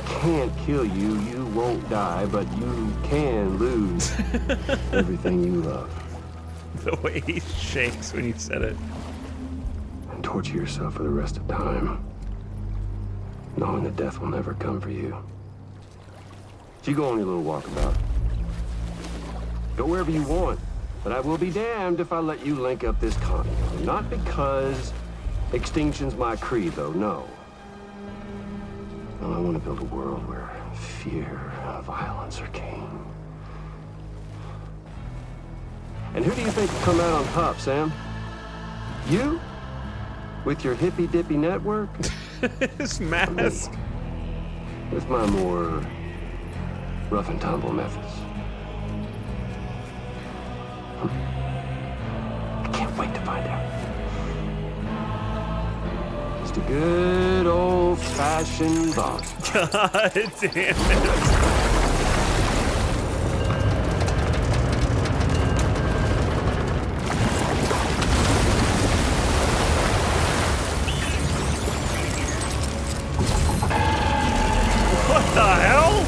can't kill you, you won't die, but you can lose everything you love. The way he shakes when you said it. And torture yourself for the rest of time, knowing that death will never come for you. If you go on your little walkabout, go wherever you want, but I will be damned if I let you link up this continent. Not because extinction's my creed, though, no. Well, I want to build a world where fear and violence are king. And who do you think will come out on top, Sam? You? With your hippy-dippy network? His mask. With my more rough and tumble methods. I can't wait to find out. Just a good old-fashioned boss. God damn it. What the hell?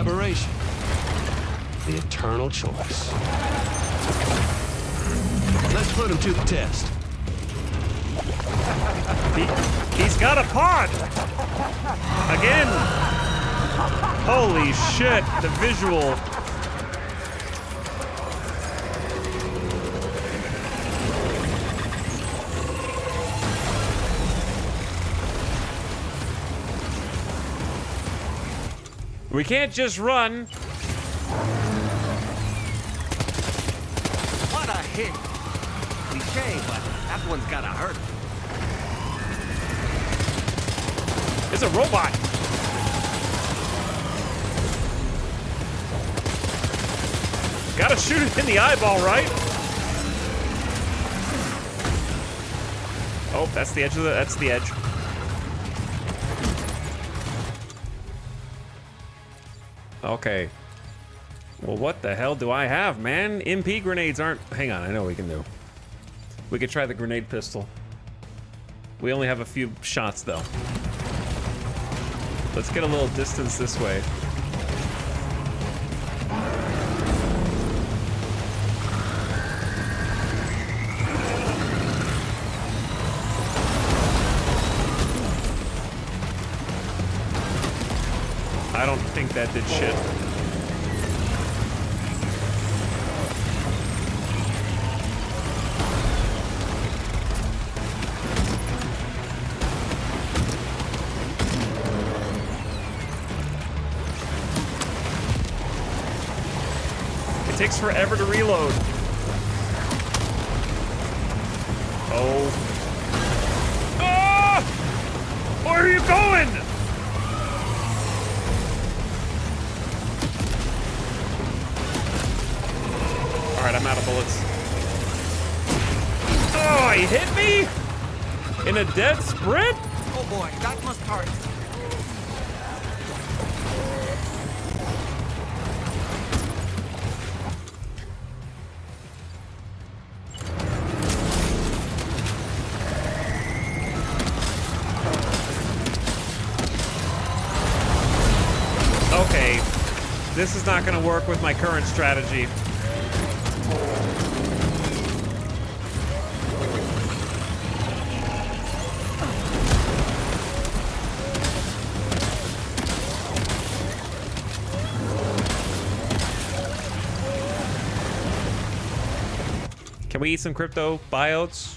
collaboration. The eternal choice. Let's put him to the test. He's got a pod! Again! Holy shit, the visual. We can't just run. What a hit! Cliche, but that one's gotta hurt. It's a robot. Gotta shoot it in the eyeball, right? Oh, that's the edge of that's the edge. Okay. Well, what the hell do I have, man? MP grenades aren't... Hang on, I know what we can do. We could try the grenade pistol. We only have a few shots, though. Let's get a little distance this way. I don't think that did shit. It takes forever to reload. Oh. Ah! Where are you going? Alright, I'm out of bullets. Oh, he hit me? In a dead sprint? Oh boy, that must hurt. Okay, this is not gonna work with my current strategy. Can we eat some crypto biotes?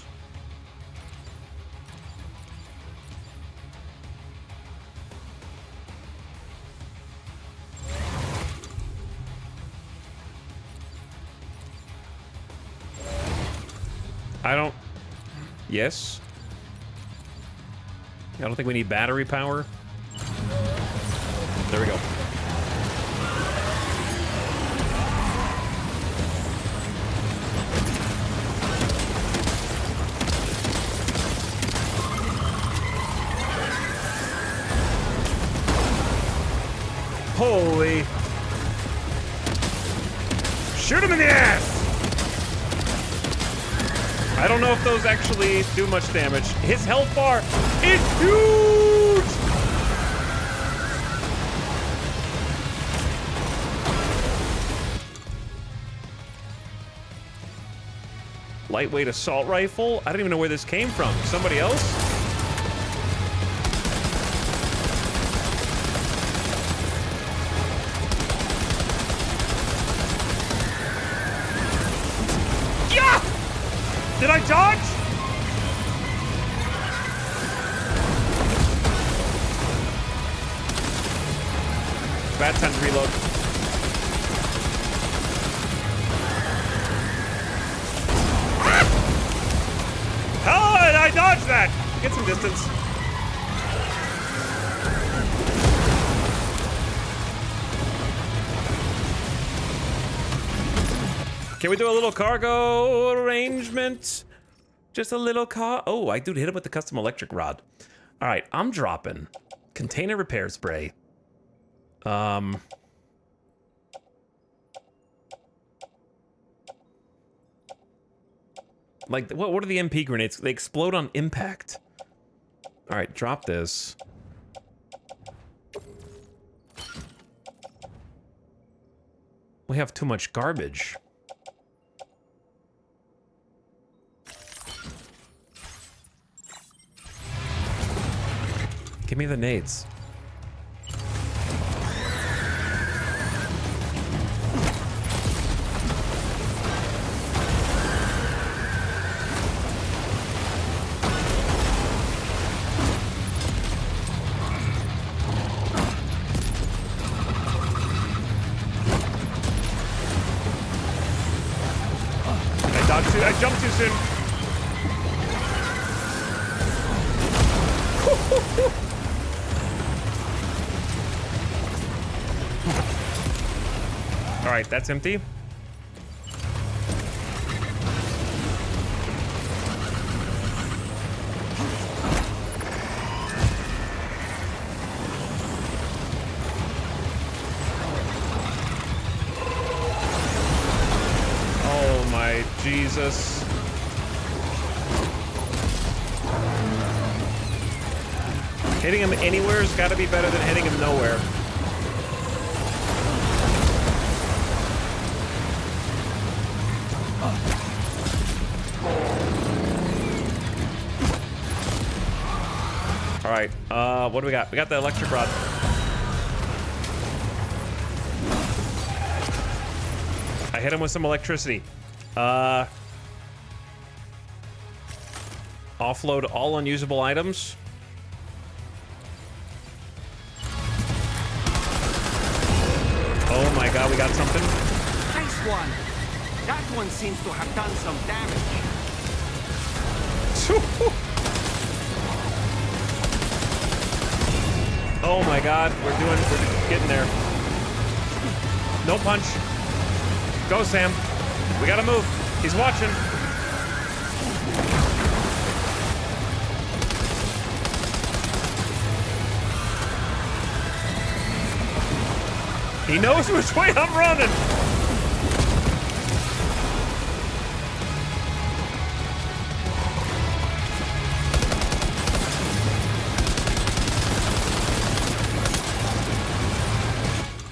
I don't... Yes? I don't think we need battery power. There we go. Holy. Shoot him in the ass! I don't know if those actually do much damage. His health bar is huge! Lightweight assault rifle? I don't even know where this came from. Somebody else? Yeah! Did I dodge? Bad time to reload. How did I dodge that? Get some distance. Can we do a little cargo arrangement? Just a little car. Oh, I do hit him with the custom electric rod. All right, I'm dropping container repair spray. Like, what are the MP grenades? They explode on impact. All right, drop this. We have too much garbage. Give me the nades. I jumped too soon. All right, that's empty. Oh my Jesus. Hitting him anywhere has got to be better than hitting him nowhere. All right, what do we got? We got the electric rod. I hit him with some electricity. Offload all unusable items. Oh my god, we got something. Nice one. That one seems to have done some damage. Oh my god, we're getting there. No punch. Go, Sam. We gotta move. He's watching. He knows which way I'm running.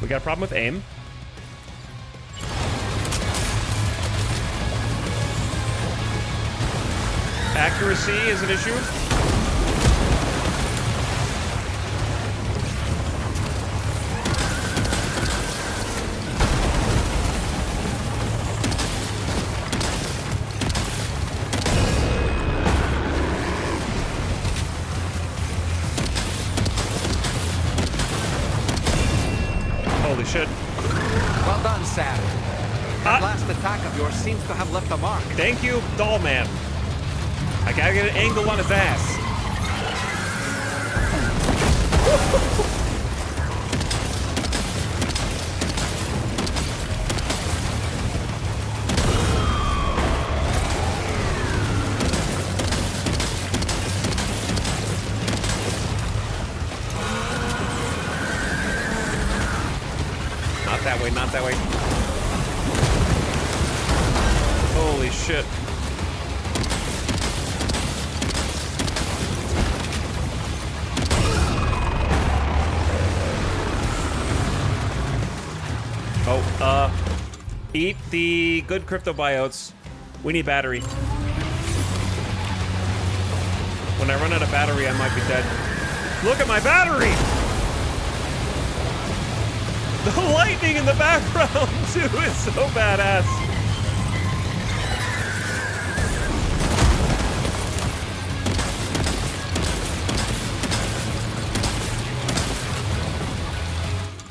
We got a problem with aim. Accuracy is an issue. Holy shit. Well done, Sam. That last attack of yours seems to have left a mark. Thank you, Doll Man. I gotta get an angle on his ass. Not that way, not that way. Holy shit. Eat the good cryptobiotes. We need battery. When I run out of battery, I might be dead. Look at my battery! The lightning in the background, too, is so badass.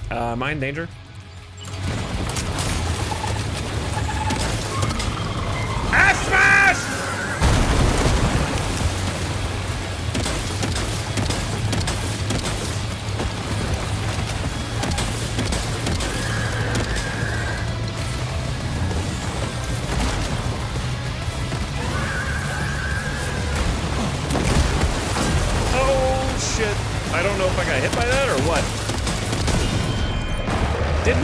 Am I in danger? Ass smash! Oh shit. I don't know if I got hit by that or what. Did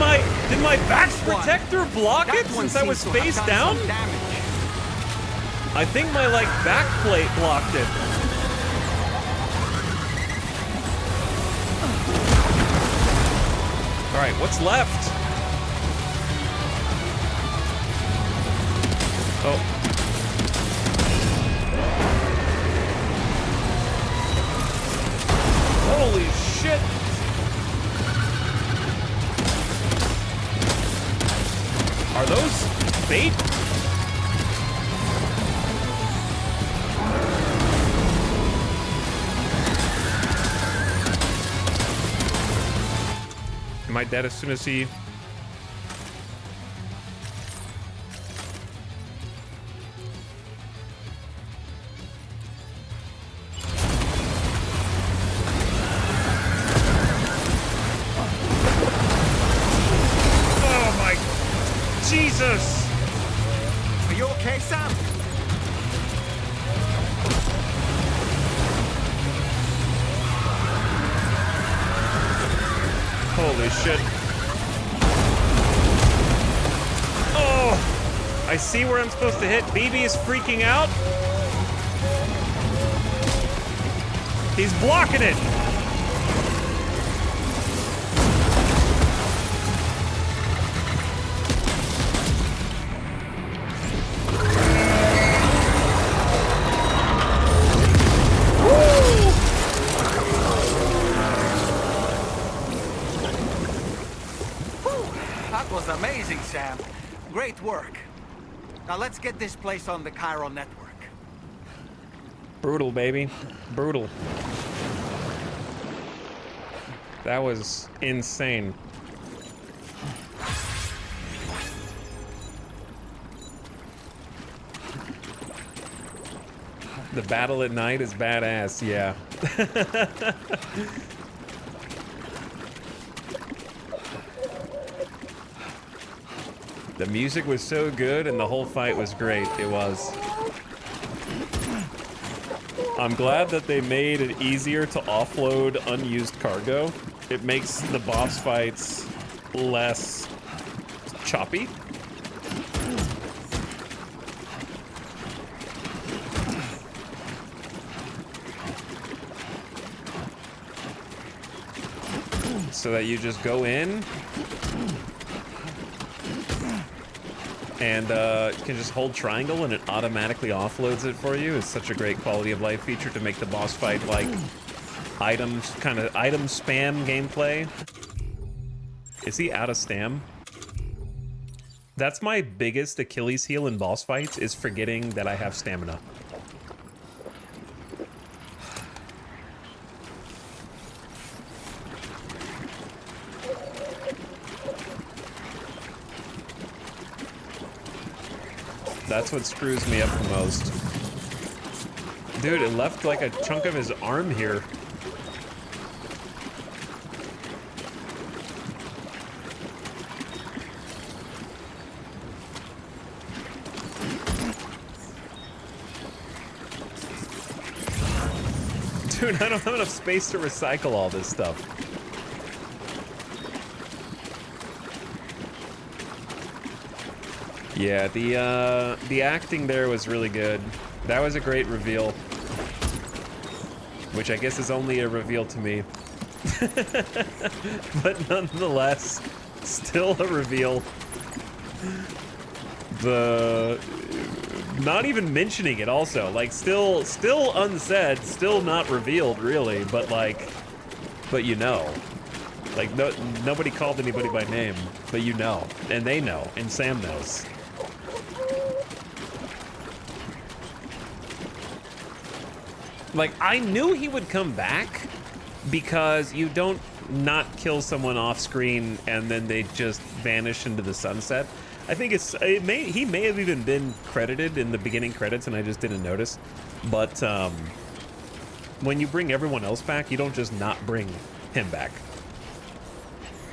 my back protector block it since I was face down? I think my like back plate blocked it. All right, what's left? Oh. Holy shit! Are those bait? Am I dead as soon as he... Oh my... Jesus! Are you okay, Sam? Holy shit. Oh! I see where I'm supposed to hit. BB is freaking out. He's blocking it. That was amazing, Sam. Great work. Now let's get this place on the Chiral network. Brutal, baby. Brutal. That was insane. The battle at night is badass, yeah. The music was so good and the whole fight was great. It was. I'm glad that they made it easier to offload unused cargo. It makes the boss fights less choppy. So that you just go in and you can just hold triangle and it automatically offloads it for you. It's such a great quality of life feature to make the boss fight like items, kind of item spam gameplay. Is he out of stam? That's my biggest Achilles heel in boss fights, is forgetting that I have stamina. That's what screws me up the most. Dude, it left like a chunk of his arm here. Dude, I don't have enough space to recycle all this stuff. Yeah, the acting there was really good. That was a great reveal. Which I guess is only a reveal to me. But nonetheless, still a reveal. Not even mentioning it also. Like, still unsaid, still not revealed, really. But you know. Like, nobody called anybody by name. But you know. And they know. And Sam knows. Like, I knew he would come back because you don't not kill someone off screen and then they just vanish into the sunset. I think he may have even been credited in the beginning credits and I just didn't notice. But when you bring everyone else back, you don't just not bring him back.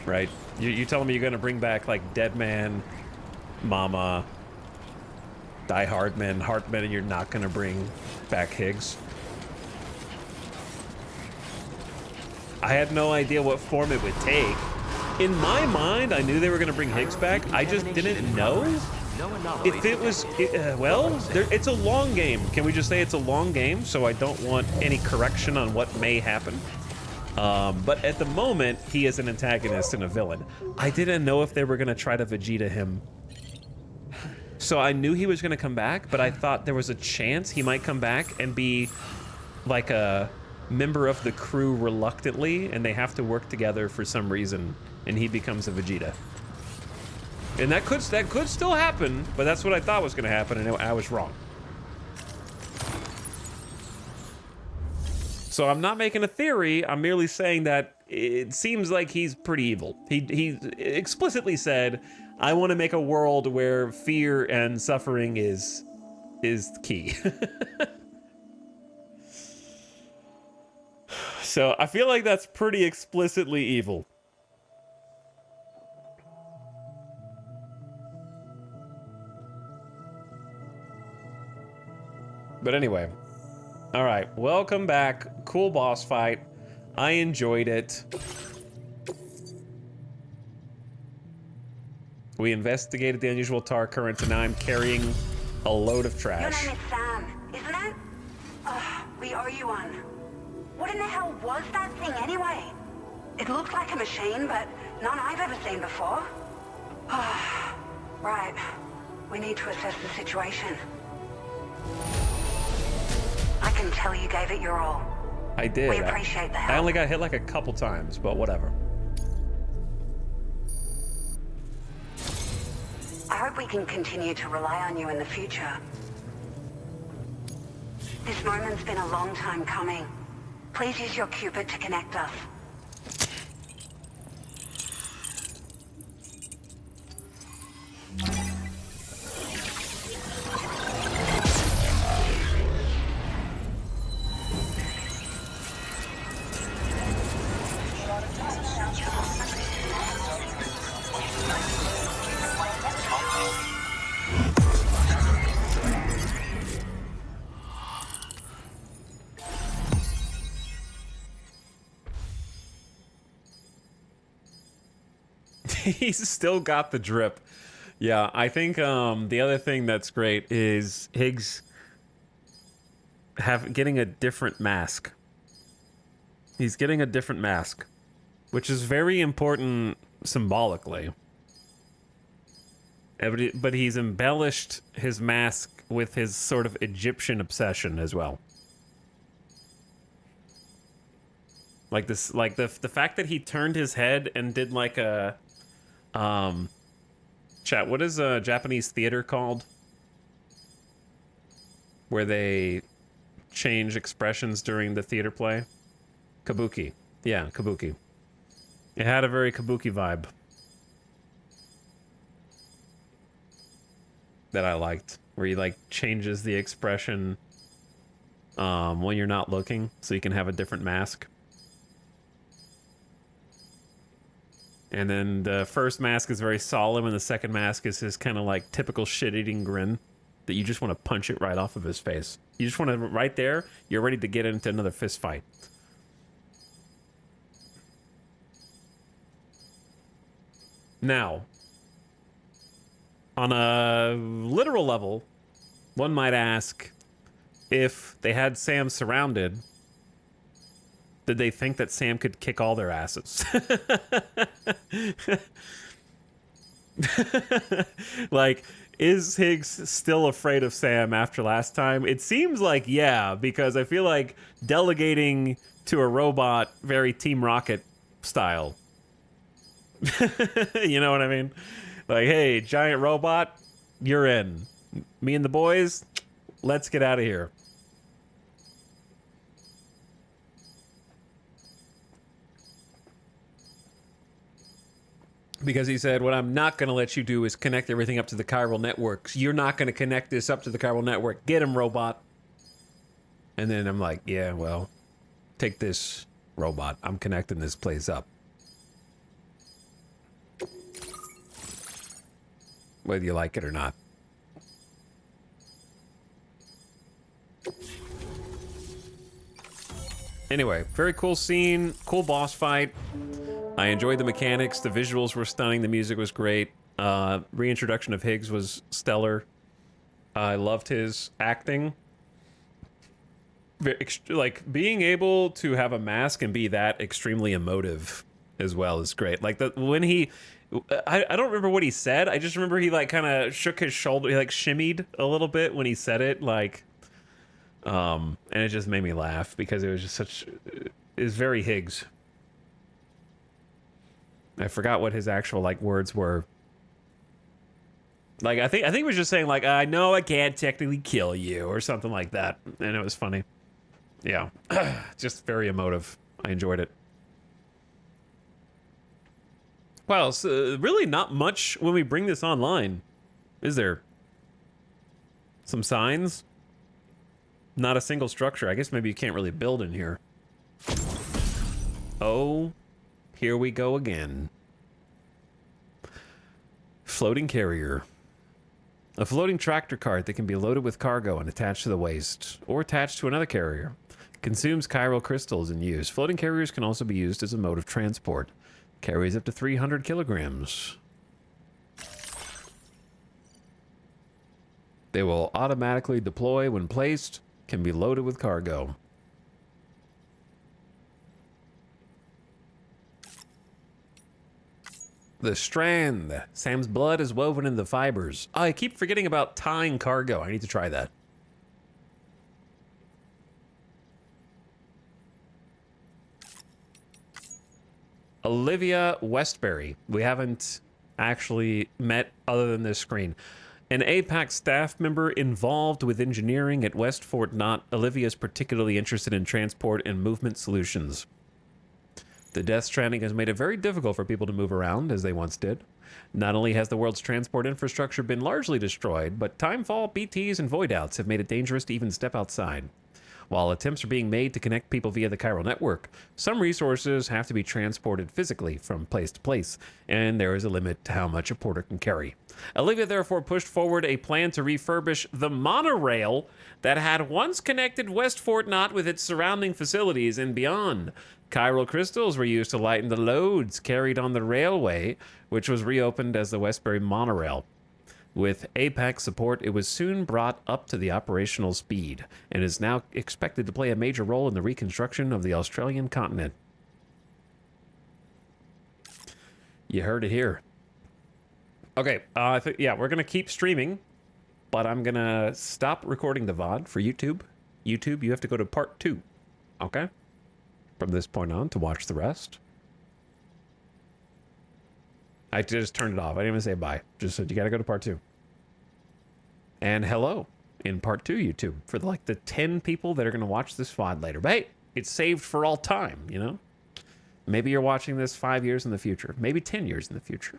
Right? You telling me you're gonna bring back like Deadman, Mama, Die Hardman, Hartman, and you're not gonna bring back Higgs? I had no idea what form it would take. In my mind, I knew they were going to bring Higgs back. I just didn't know if it was... it's a long game. Can we just say it's a long game? So I don't want any correction on what may happen. But at the moment, he is an antagonist and a villain. I didn't know if they were going to try to Vegeta him. So I knew he was going to come back, but I thought there was a chance he might come back and be like a member of the crew reluctantly, and they have to work together for some reason, and he becomes a Vegeta. And that could still happen, but that's what I thought was going to happen, and I was wrong. So I'm not making a theory. I'm merely saying that it seems like he's pretty evil. He explicitly said, "I want to make a world where fear and suffering is key." So I feel like that's pretty explicitly evil. But anyway, all right, welcome back. Cool boss fight. I enjoyed it. We investigated the unusual tar currents, and now I'm carrying a load of trash. Your name is Sam, isn't it? We owe you one. What in the hell was that thing anyway? It looked like a machine, but none I've ever seen before. Right. We need to assess the situation. I can tell you gave it your all. I did. We appreciate that. I only got hit like a couple times, but whatever. I hope we can continue to rely on you in the future. This moment's been a long time coming. Please use your Cupid to connect us. He's still got the drip. Yeah, I think the other thing that's great is Higgs getting a different mask. He's getting a different mask, which is very important symbolically. But he's embellished his mask with his sort of Egyptian obsession as well. Like this, like the fact that he turned his head and did like a chat, what is a Japanese theater called? Where they change expressions during the theater play? Kabuki. Yeah, Kabuki. It had a very Kabuki vibe that I liked, where he like changes the expression when you're not looking, so you can have a different mask. And then the first mask is very solemn, and the second mask is his kind of like typical shit-eating grin that you just want to punch it right off of his face. You just want to, right there, you're ready to get into another fist fight. Now, on a literal level, one might ask, if they had Sam surrounded, did they think that Sam could kick all their asses? Like, is Higgs still afraid of Sam after last time? It seems like, yeah, because I feel like delegating to a robot, very Team Rocket style. You know what I mean? Like, hey, giant robot, you're in. Me and the boys, let's get out of here. Because he said, what I'm not going to let you do is connect everything up to the chiral networks. You're not going to connect this up to the chiral network. Get him, robot. And then I'm like, yeah, well, take this, robot. I'm connecting this place up. Whether you like it or not. Anyway, very cool scene, cool boss fight. I enjoyed the mechanics, the visuals were stunning, the music was great. Reintroduction of Higgs was stellar. I loved his acting. Like, being able to have a mask and be that extremely emotive as well is great. Like when he, I don't remember what he said. I just remember he like kind of shook his shoulder, he like shimmied a little bit when he said it, like, and it just made me laugh because it was just such, it was very Higgs. I forgot what his actual like words were. Like I think he was just saying like, I know I can't technically kill you or something like that, and it was funny. Yeah, just very emotive. I enjoyed it. Well, so really not much when we bring this online, is there? Some signs? Not a single structure. I guess maybe you can't really build in here. Oh, here we go again. Floating carrier. A floating tractor cart that can be loaded with cargo and attached to the waist, or attached to another carrier. Consumes chiral crystals in use. Floating carriers can also be used as a mode of transport. Carries up to 300 kilograms. They will automatically deploy when placed. Can be loaded with cargo. The strand. Sam's blood is woven in the fibers. Oh, I keep forgetting about tying cargo. I need to try that. Olivia Westbury. We haven't actually met other than this screen. An APAC staff member involved with engineering at West Fort Knott. Olivia is particularly interested in transport and movement solutions. The Death Stranding has made it very difficult for people to move around as they once did. Not only has the world's transport infrastructure been largely destroyed, but timefall, BTs, and void outs have made it dangerous to even step outside. While attempts are being made to connect people via the chiral network, some resources have to be transported physically from place to place, and there is a limit to how much a porter can carry. Olivia therefore pushed forward a plan to refurbish the monorail that had once connected West Fort Knott with its surrounding facilities and beyond. Chiral crystals were used to lighten the loads carried on the railway, which was reopened as the Westbury Monorail. With APAC support, it was soon brought up to the operational speed and is now expected to play a major role in the reconstruction of the Australian continent. You heard it here. Okay, yeah, we're going to keep streaming, but I'm going to stop recording the VOD for YouTube. YouTube, you have to go to part 2, okay? From this point on to watch the rest. I just turned it off. I didn't even say bye. Just said you got to go to part 2. And hello in part 2, YouTube, for like the 10 people that are going to watch this VOD later. But hey, it's saved for all time, you know? Maybe you're watching this 5 years in the future, maybe 10 years in the future.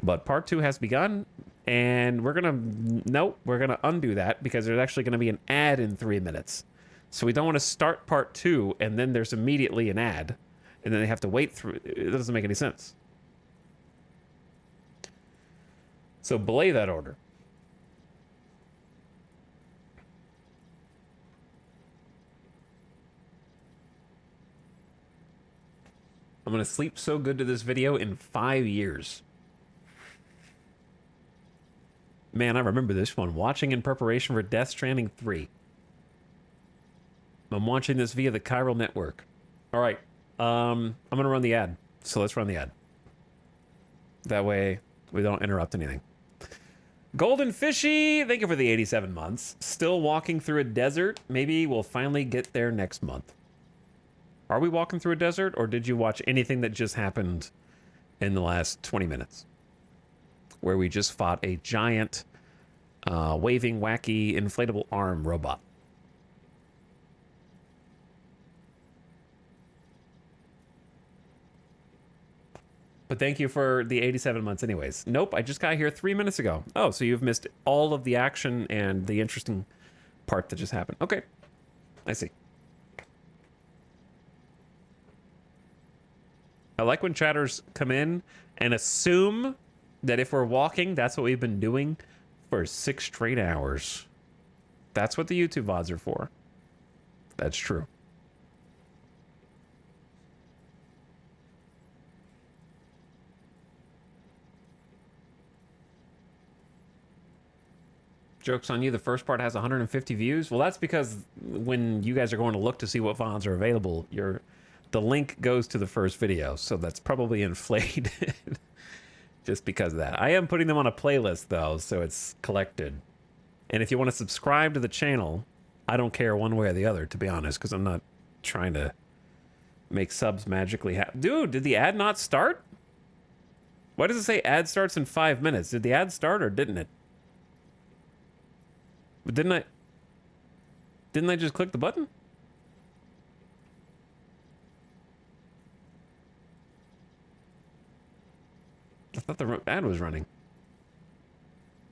But part 2 has begun, and we're going to undo that because there's actually going to be an ad in 3 minutes. So we don't want to start part 2 and then there's immediately an ad and then they have to wait through. It doesn't make any sense. So belay that order. I'm going to sleep so good to this video in 5 years. Man, I remember this one. Watching in preparation for Death Stranding 3. I'm watching this via the chiral network. All right. I'm going to run the ad. So let's run the ad. That way we don't interrupt anything. Golden Fishy, thank you for the 87 months. Still walking through a desert. Maybe we'll finally get there next month. Are we walking through a desert, or did you watch anything that just happened in the last 20 minutes? Where we just fought a giant, waving, wacky, inflatable arm robot. But thank you for the 87 months anyways. Nope, I just got here 3 minutes ago. Oh, so you've missed all of the action and the interesting part that just happened. Okay, I see. I like when chatters come in and assume that if we're walking, that's what we've been doing for 6 straight hours. That's what the YouTube VODs are for. That's true. Joke's on you, the first part has 150 views. Well, that's because when you guys are going to look to see what VODs are available, you're the link goes to the first video, so that's probably inflated just because of that. I am putting them on a playlist, though, so it's collected. And if you want to subscribe to the channel, I don't care one way or the other, to be honest, because I'm not trying to make subs magically happen. Dude, did the ad not start? Why does it say ad starts in 5 minutes? Did the ad start or didn't it? But didn't I just click the button? I thought the ad was running.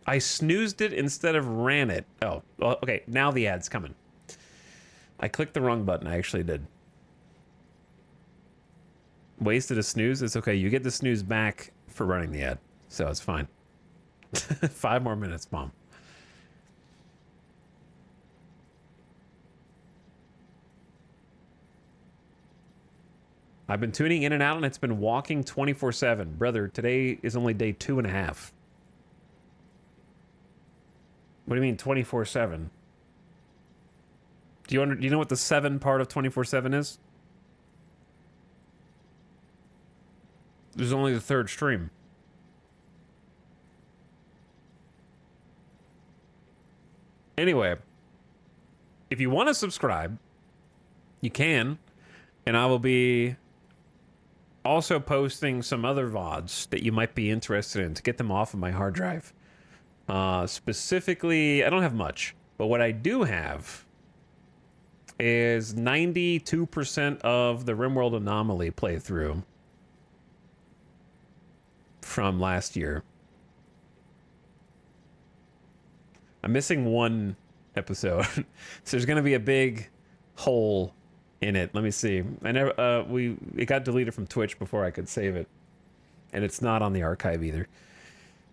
I snoozed it instead of ran it. Oh, well, okay. Now the ad's coming. I clicked the wrong button. I actually did. Wasted a snooze. It's okay. You get the snooze back for running the ad, so it's fine. 5 more minutes, Mom. I've been tuning in and out, and it's been walking 24/7. Brother, today is only day 2.5. What do you mean 24/7? Do you know what the 7 part of 24/7 is? There's only the 3rd stream. Anyway, if you want to subscribe, you can, and I will be also posting some other VODs that you might be interested in to get them off of my hard drive. Specifically, I don't have much, but what I do have is 92% of the RimWorld Anomaly playthrough from last year. I'm missing 1 episode, so there's going to be a big hole in it. Let me see. I never. It got deleted from Twitch before I could save it, and it's not on the archive either,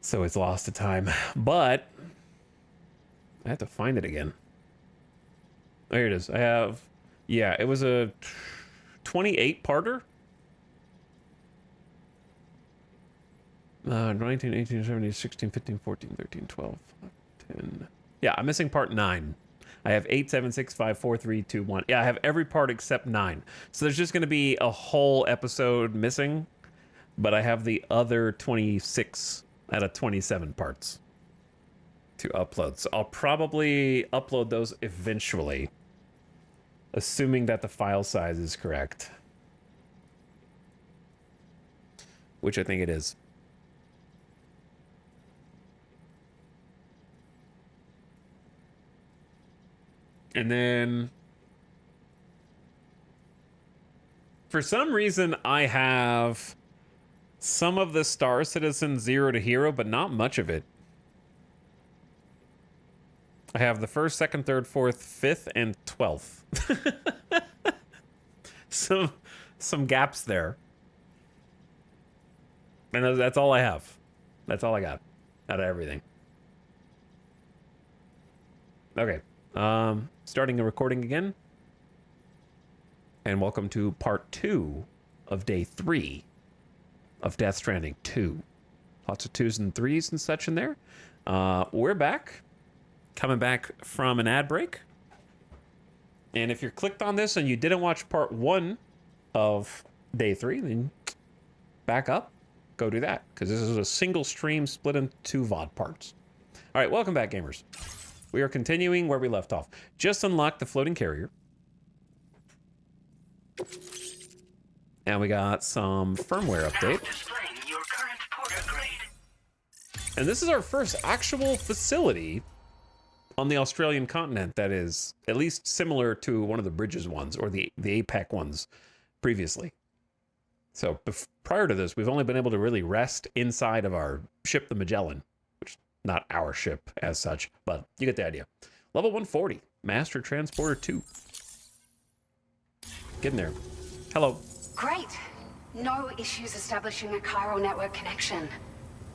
so it's lost to time. But I have to find it again. Oh, here it is. I have. Yeah, it was a 28-parter. 19, 18, 17, 16, 15, 14, 13, 12, 10. Yeah, I'm missing part 9. I have 8, 7, 6, 5, 4, 3, 2, 1. Yeah, I have every part except 9. So there's just going to be a whole episode missing, but I have the other 26 out of 27 parts to upload. So I'll probably upload those eventually, assuming that the file size is correct, which I think it is. And then, for some reason, I have some of the Star Citizen 0 to Hero, but not much of it. I have the 1st, 2nd, 3rd, 4th, 5th, and 12th. Some gaps there. And that's all I have. That's all I got out of everything. Okay. Starting a recording again. And welcome to part 2 of day 3 of Death Stranding 2. Lots of 2s and 3s and such in there. We're back. Coming back from an ad break. And if you're clicked on this and you didn't watch part 1 of day 3, then back up. Go do that. Because this is a single stream split into 2 VOD parts. All right, welcome back, gamers. We are continuing where we left off. Just unlocked the floating carrier. And we got some firmware update. And this is our first actual facility on the Australian continent that is at least similar to one of the Bridges ones or the APEC ones previously. So prior to this, we've only been able to really rest inside of our ship, the Magellan. Not our ship as such, but you get the idea. Level 140, Master Transporter 2. Get in there. Hello. Great. No issues establishing a chiral network connection.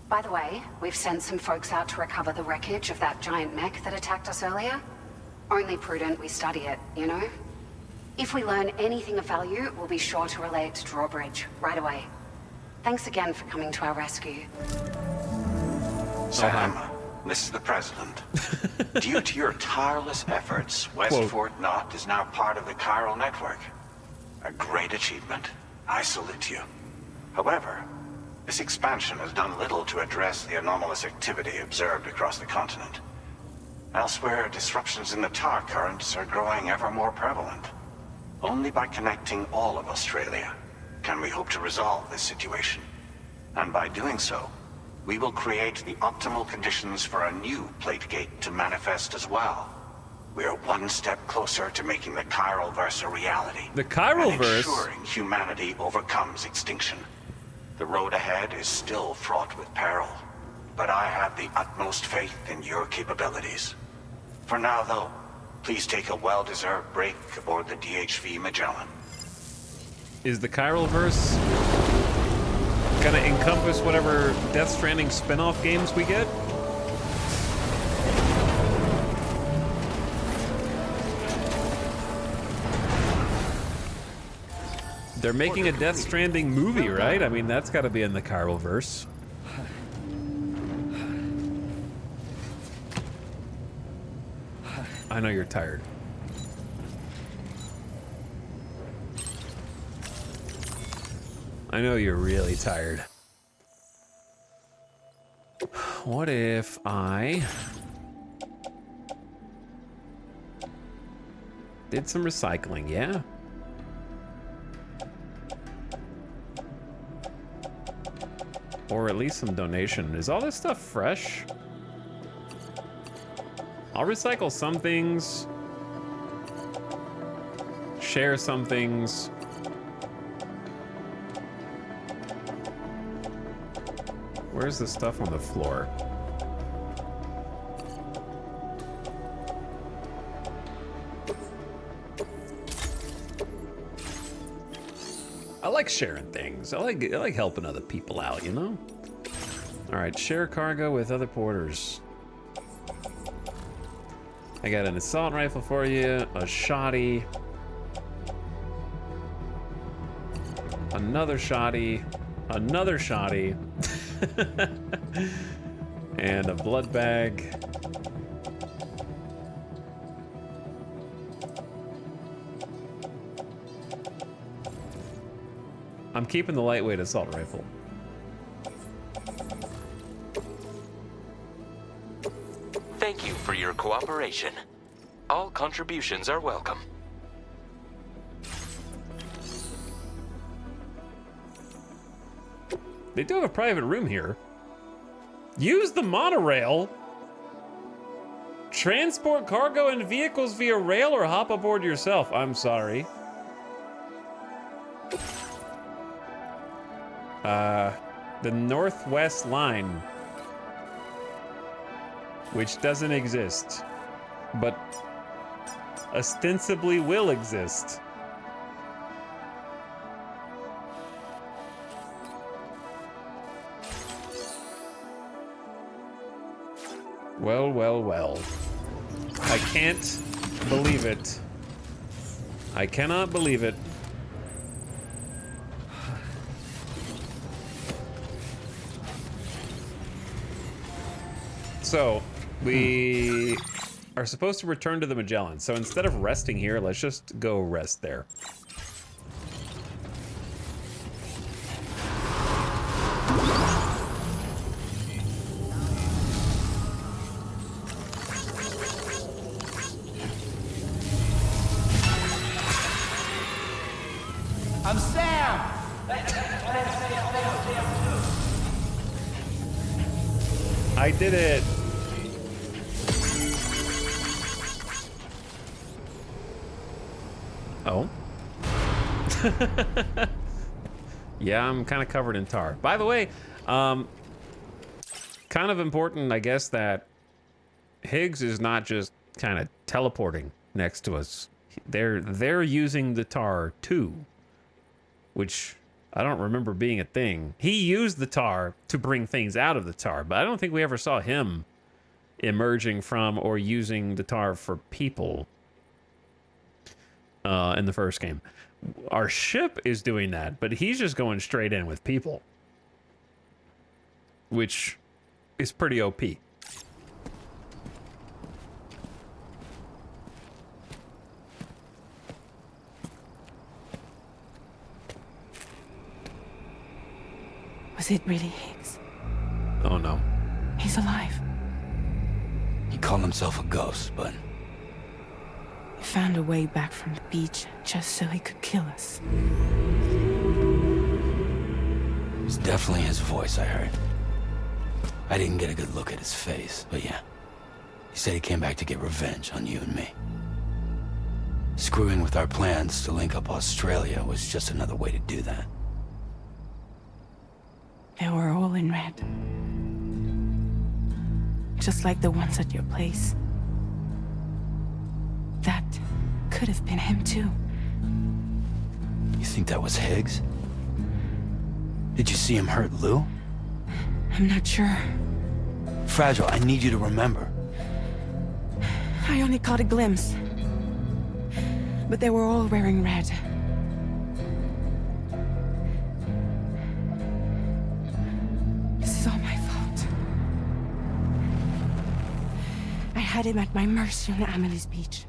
By the way, we've sent some folks out to recover the wreckage of that giant mech that attacked us earlier. Only prudent we study it, you know? If we learn anything of value, we'll be sure to relay it to Drawbridge right away. Thanks again for coming to our rescue. Sam, this is the President. Due to your tireless efforts, West Quote. Fort Knot is now part of the chiral network. A great achievement. I salute you. However, this expansion has done little to address the anomalous activity observed across the continent. Elsewhere, disruptions in the tar currents are growing ever more prevalent. Only by connecting all of Australia can we hope to resolve this situation. And by doing so, we will create the optimal conditions for a new plate gate to manifest as well. We are one step closer to making the chiral verse a reality. The chiral and verse? ensuring humanity overcomes extinction. The road ahead is still fraught with peril, but I have the utmost faith in your capabilities. For now, though, please take a well-deserved break aboard the DHV Magellan. Is the chiral verse gonna encompass whatever Death Stranding spin-off games we get? They're making a Death Stranding movie, right? I mean, that's gotta be in the chiral verse. I know you're tired. I know you're really tired. What if I did some recycling, yeah? Or at least some donation. Is all this stuff fresh? I'll recycle some things. Share some things. Where's the stuff on the floor? I like sharing things. I like helping other people out, you know? All right, share cargo with other porters. I got an assault rifle for you, a shotty, another shotty, another shotty, and a blood bag. I'm keeping the lightweight assault rifle. Thank you for your cooperation. All contributions are welcome. They do have a private room here. Use the monorail. Transport cargo and vehicles via rail or hop aboard yourself. I'm sorry. The Northwest Line, which doesn't exist, but ostensibly will exist. Well, well, well. I can't believe it. I cannot believe it. So, we are supposed to return to the Magellan. So instead of resting here, let's just go rest there. I'm Sam! I did it! Oh. Yeah, I'm kind of covered in tar. By the way, kind of important, I guess, that Higgs is not just kind of teleporting next to us. They're using the tar too, which I don't remember being a thing. He used the tar to bring things out of the tar, but I don't think we ever saw him emerging from or using the tar for people in the first game. Our ship is doing that, but he's just going straight in with people, which is pretty OP. Was it really Higgs? Oh no. He's alive. He called himself a ghost, but He found a way back from the beach just so he could kill us. it was definitely his voice I heard. I didn't get a good look at his face, but yeah. He said he came back to get revenge on you and me. Screwing with our plans to link up Australia was just another way to do that. They were all in red. Just like the ones at your place. That could have been him too. You think that was Higgs? Did you see him hurt Lou? I'm not sure. Fragile, I need you to remember. I only caught a glimpse. But they were all wearing red. This is all my fault. I had him at my mercy on Amelie's beach.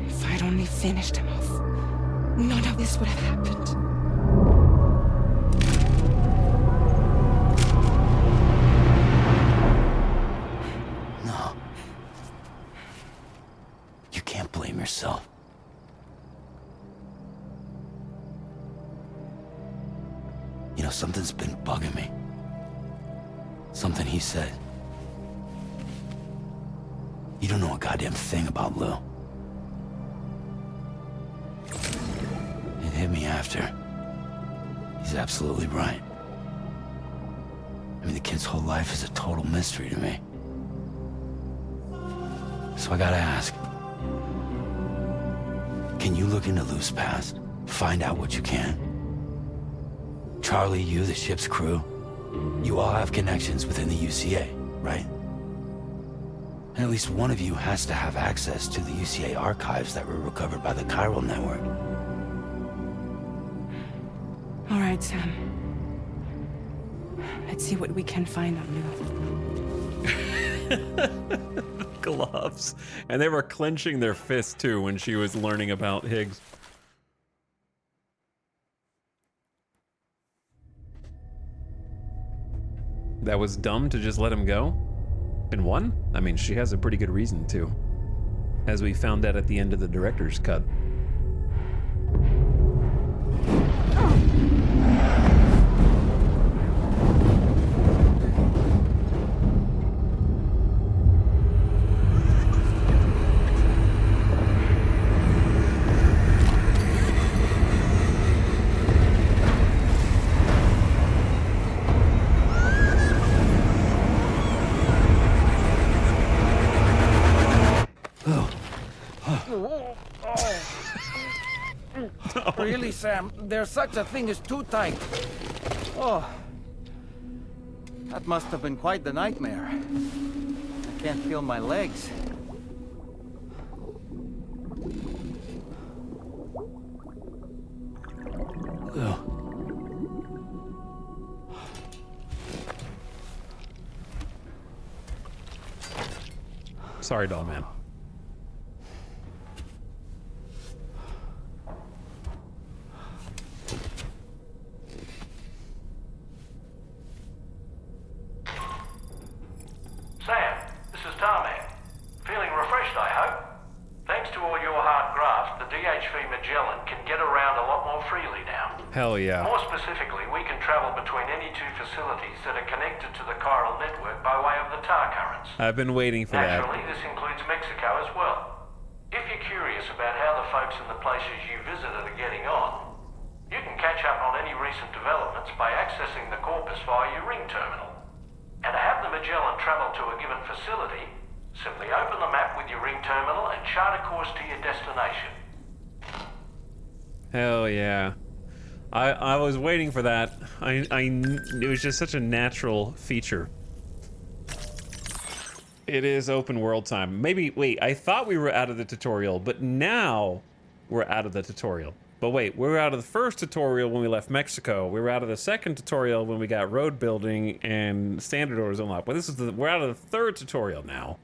If I'd only finished him off, none of this would have happened. No. You can't blame yourself. You know, something's been bugging me. Something he said. You don't know a goddamn thing about Lou. It hit me after. He's absolutely right. I mean, the kid's whole life is a total mystery to me. So I gotta ask. Can you look into Lou's past? Find out what you can? Charlie, you, the ship's crew, you all have connections within the UCA, right? And at least one of you has to have access to the UCA archives that were recovered by the Chiral Network. All right, Sam. Let's see what we can find on Lou. Gloves. And they were clenching their fists too when she was learning about Higgs. That was dumb to just let him go? In one? I mean, she has a pretty good reason to. As we found out at the end of the director's cut. Really, Sam? There's such a thing as too tight. Oh. That must have been quite the nightmare. I can't feel my legs. Lou. Sorry, doll man. Sam, this is Tarman. Feeling refreshed, I hope? Thanks to all your hard graft, the DHV Magellan can get around a lot more freely now. Hell yeah. More specifically, we can travel between any two facilities that are connected to the chiral network by way of the tar currents. I've been waiting for that. Naturally, this includes Mexico as well. If you're curious about how the folks in the places you visited are getting on, you can catch up on any recent developments by accessing the corpus via your ring terminal. And to have the Magellan travel to a given facility, simply open the map with your ring terminal and chart a course to your destination. Hell yeah. I was waiting for that. It was just such a natural feature. It is open world time. Maybe, wait, I thought we were out of the tutorial, but now we're out of the tutorial. But wait, we were out of the first tutorial when we left Mexico. We were out of the second tutorial when we got road building and standard orders unlocked. But we're out of the third tutorial now,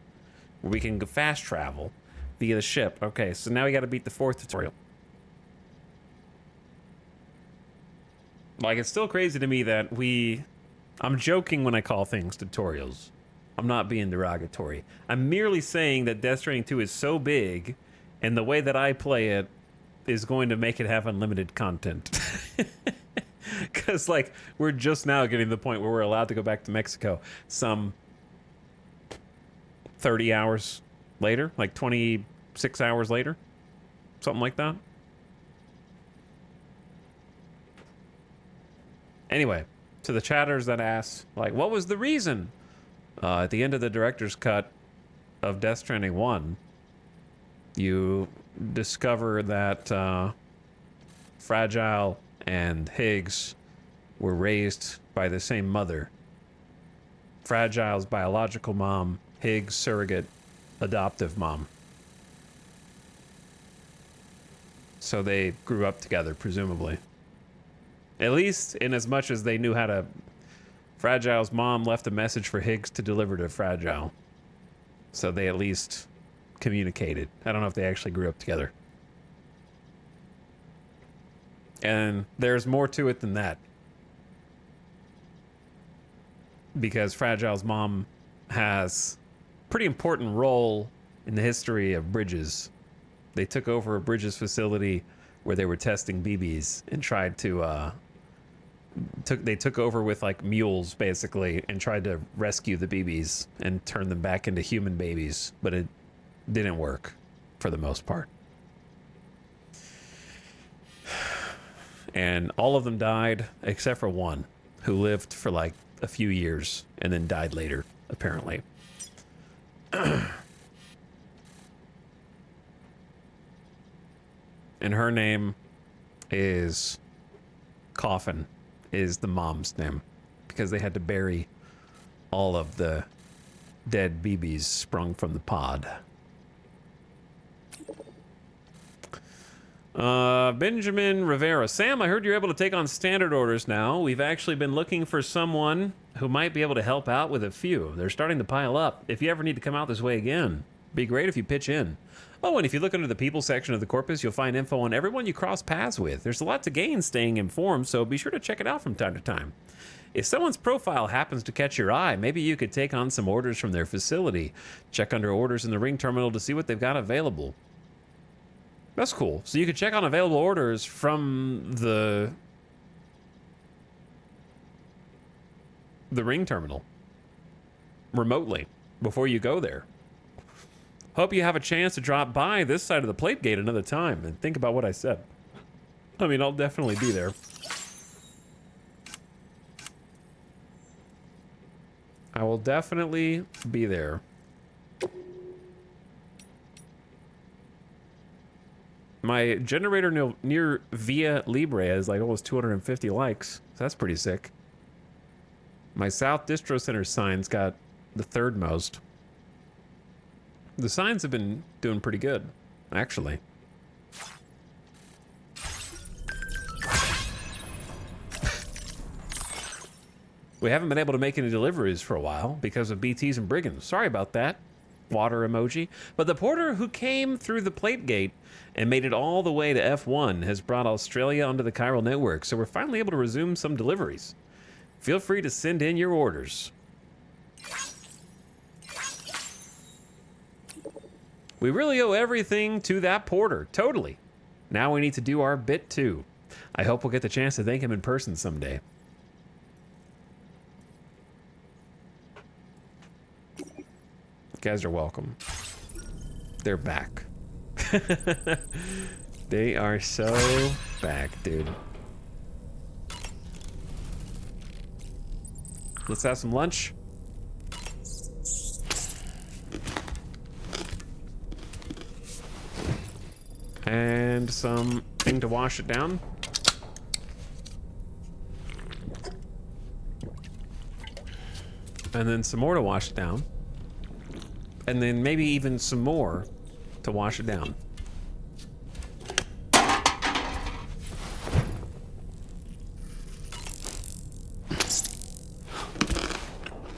where we can fast travel via the ship. Okay, so now we got to beat the fourth tutorial. Like, it's still crazy to me that I'm joking when I call things tutorials. I'm not being derogatory. I'm merely saying that Death Stranding 2 is so big, and the way that I play it is going to make it have unlimited content. Because, like, we're just now getting to the point where we're allowed to go back to Mexico some 30 hours later, like 26 hours later, something like that. Anyway, to the chatters that ask, like, what was the reason? At the end of the director's cut of Death Stranding 1, you discover that Fragile and Higgs were raised by the same mother. Fragile's biological mom, Higgs' surrogate adoptive mom. So they grew up together, presumably. At least in as much as they knew how to... Fragile's mom left a message for Higgs to deliver to Fragile. So they at least communicated. I don't know if they actually grew up together. And there's more to it than that. Because Fragile's mom has a pretty important role in the history of Bridges. They took over a Bridges facility where they were testing BBs and tried to... They took over with like mules basically and tried to rescue the BBs and turn them back into human babies, but it didn't work for the most part. And all of them died except for one who lived for like a few years and then died later, apparently. And her name is Coffin. Is the mom's name, because they had to bury all of the dead BBs sprung from the pod. Benjamin Rivera. Sam, I heard you're able to take on standard orders now. We've actually been looking for someone who might be able to help out with a few. They're starting to pile up. If you ever need to come out this way again, be great if you pitch in. Oh, and if you look under the people section of the corpus, you'll find info on everyone you cross paths with. There's a lot to gain staying informed, so be sure to check it out from time to time. If someone's profile happens to catch your eye, maybe you could take on some orders from their facility. Check under orders in the ring terminal to see what they've got available. That's cool. So you could check on available orders from the ring terminal remotely before you go there. Hope you have a chance to drop by this side of the plate gate another time and think about what I said. I mean, I'll definitely be there. I will definitely be there. My generator near Via Libre has like almost 250 likes. So that's pretty sick. My South Distro Center sign's got the third most. The signs have been doing pretty good, actually. We haven't been able to make any deliveries for a while because of BTs and brigands. Sorry about that, water emoji. But the porter who came through the plate gate and made it all the way to F1 has brought Australia onto the chiral network, so we're finally able to resume some deliveries. Feel free to send in your orders. We really owe everything to that porter. Totally. Now we need to do our bit too. I hope we'll get the chance to thank him in person someday. You guys are welcome. They're back. They are so back, dude. Let's have some lunch. And some thing to wash it down. And then some more to wash it down. And then maybe even some more to wash it down.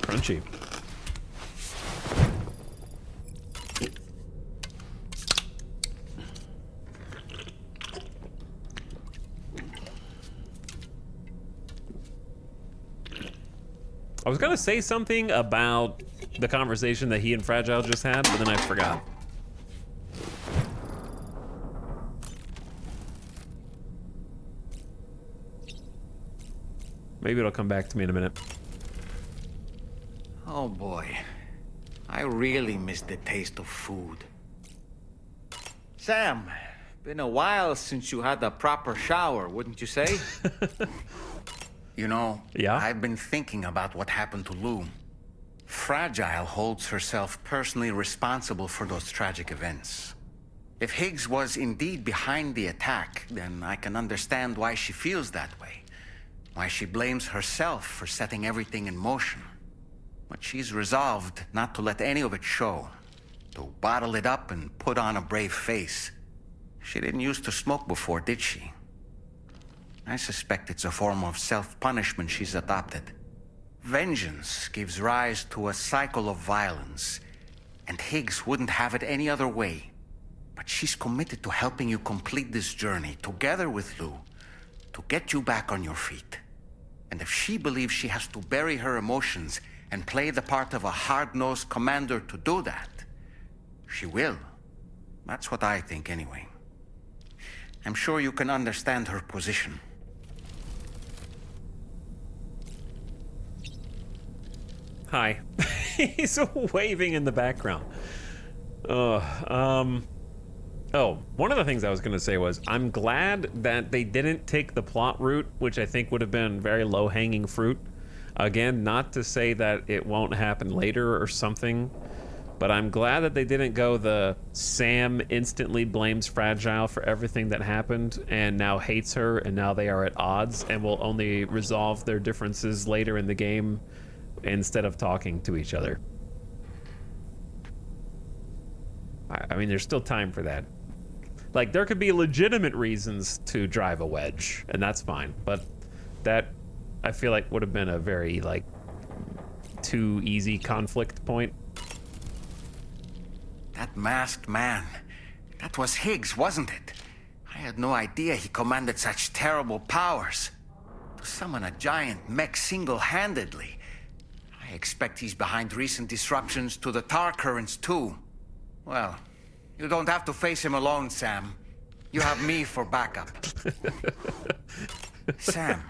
Crunchy. I was gonna say something about the conversation that he and Fragile just had, but then I forgot. Maybe it'll come back to me in a minute. Oh boy. I really miss the taste of food. Sam, been a while since you had a proper shower, wouldn't you say? You know, yeah? I've been thinking about what happened to Lou. Fragile holds herself personally responsible for those tragic events. If Higgs was indeed behind the attack, then I can understand why she feels that way. Why she blames herself for setting everything in motion. But she's resolved not to let any of it show. To bottle it up and put on a brave face. She didn't used to smoke before, did she? I suspect it's a form of self-punishment she's adopted. Vengeance gives rise to a cycle of violence, and Higgs wouldn't have it any other way. But she's committed to helping you complete this journey, together with Lou, to get you back on your feet. And if she believes she has to bury her emotions and play the part of a hard-nosed commander to do that, she will. That's what I think, anyway. I'm sure you can understand her position. Hi. He's waving in the background. Oh, one of the things I was going to say was, I'm glad that they didn't take the plot route, which I think would have been very low-hanging fruit. Again, not to say that it won't happen later or something, but I'm glad that they didn't go the Sam instantly blames Fragile for everything that happened and now hates her, and now they are at odds and will only resolve their differences later in the game instead of talking to each other. I mean, there's still time for that. Like, there could be legitimate reasons to drive a wedge, and that's fine. But that, I feel like, would have been a very, like, too easy conflict point. That masked man, that was Higgs, wasn't it? I had no idea he commanded such terrible powers. To summon a giant mech single-handedly. I expect he's behind recent disruptions to the tar currents, too. Well, you don't have to face him alone, Sam. You have me for backup. Sam,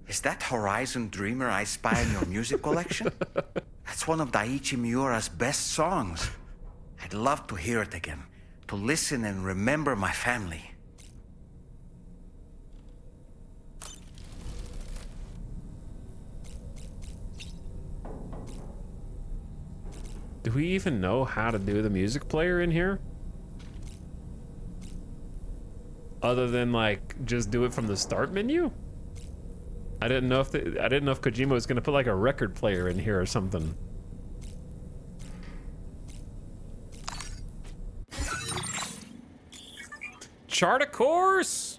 is that Horizon Dreamer I spy in your music collection? That's one of Daiichi Miura's best songs. I'd love to hear it again, to listen and remember my family. Do we even know how to do the music player in here? Other than, like, just do it from the start menu? I didn't know if Kojima was gonna put like a record player in here or something. Chart a course.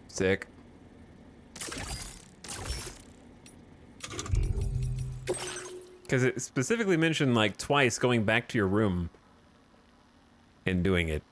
Sick. Because it specifically mentioned like twice going back to your room and doing it.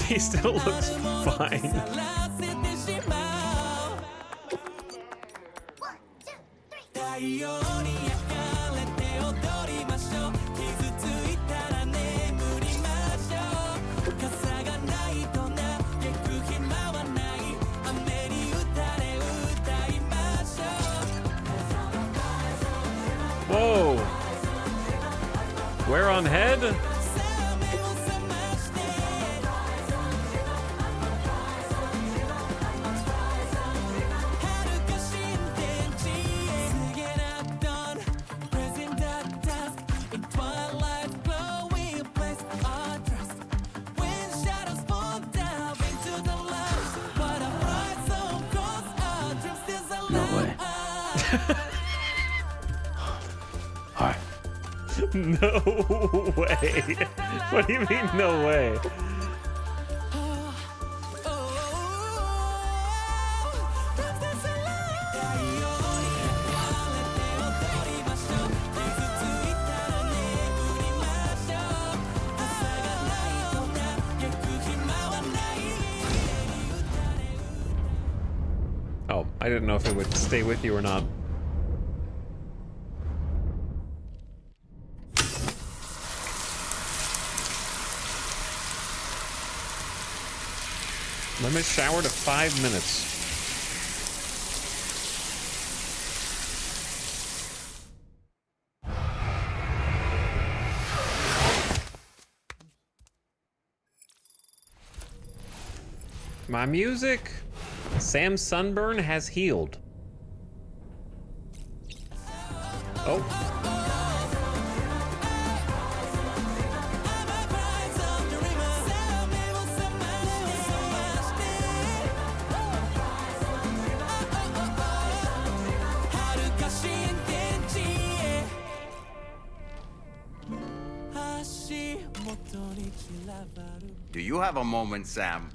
He still looks fine. Whoa! Where on head? No way. What do you mean, no way? Oh, I didn't know if it would stay with you or not. Limit shower to 5 minutes. My music. Sam's sunburn has healed. Oh. Do you have a moment, Sam?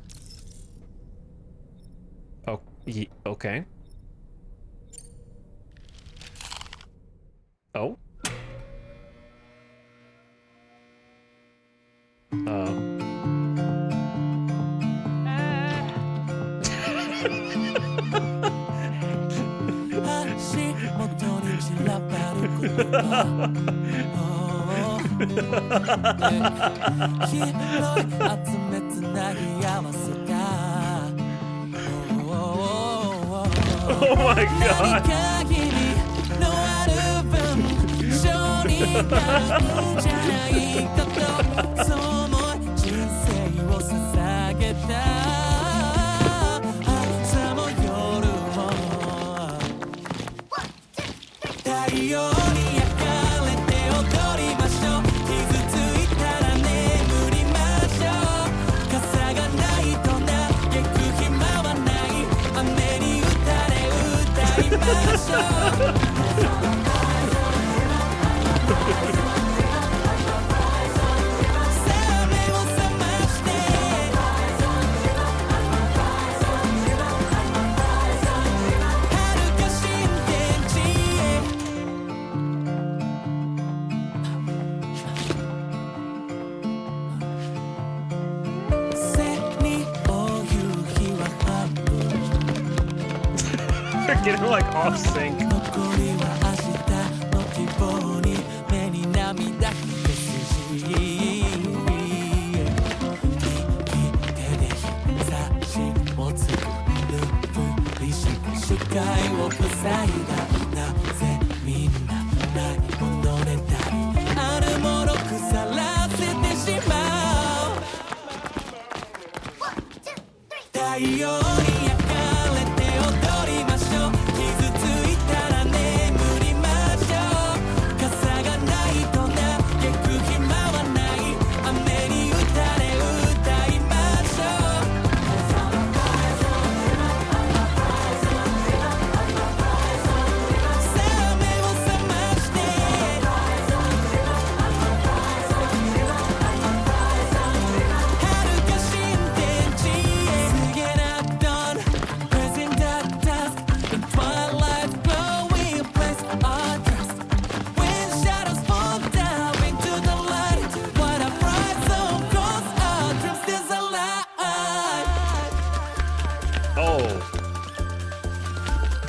Oh, okay. Oh. Oh my god. They're getting like off sync.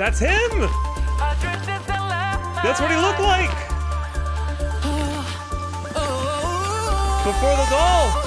That's him! That's what he looked like! Before the doll!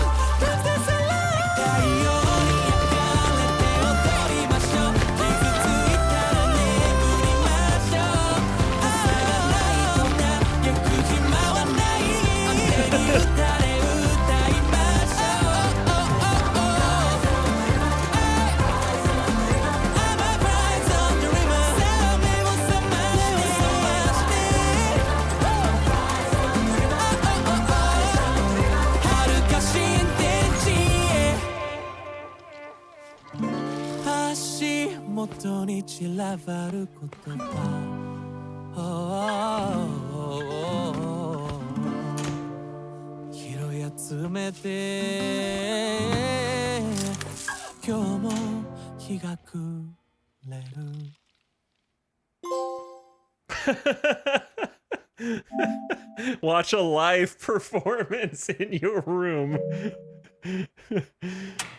Watch a live performance in your room.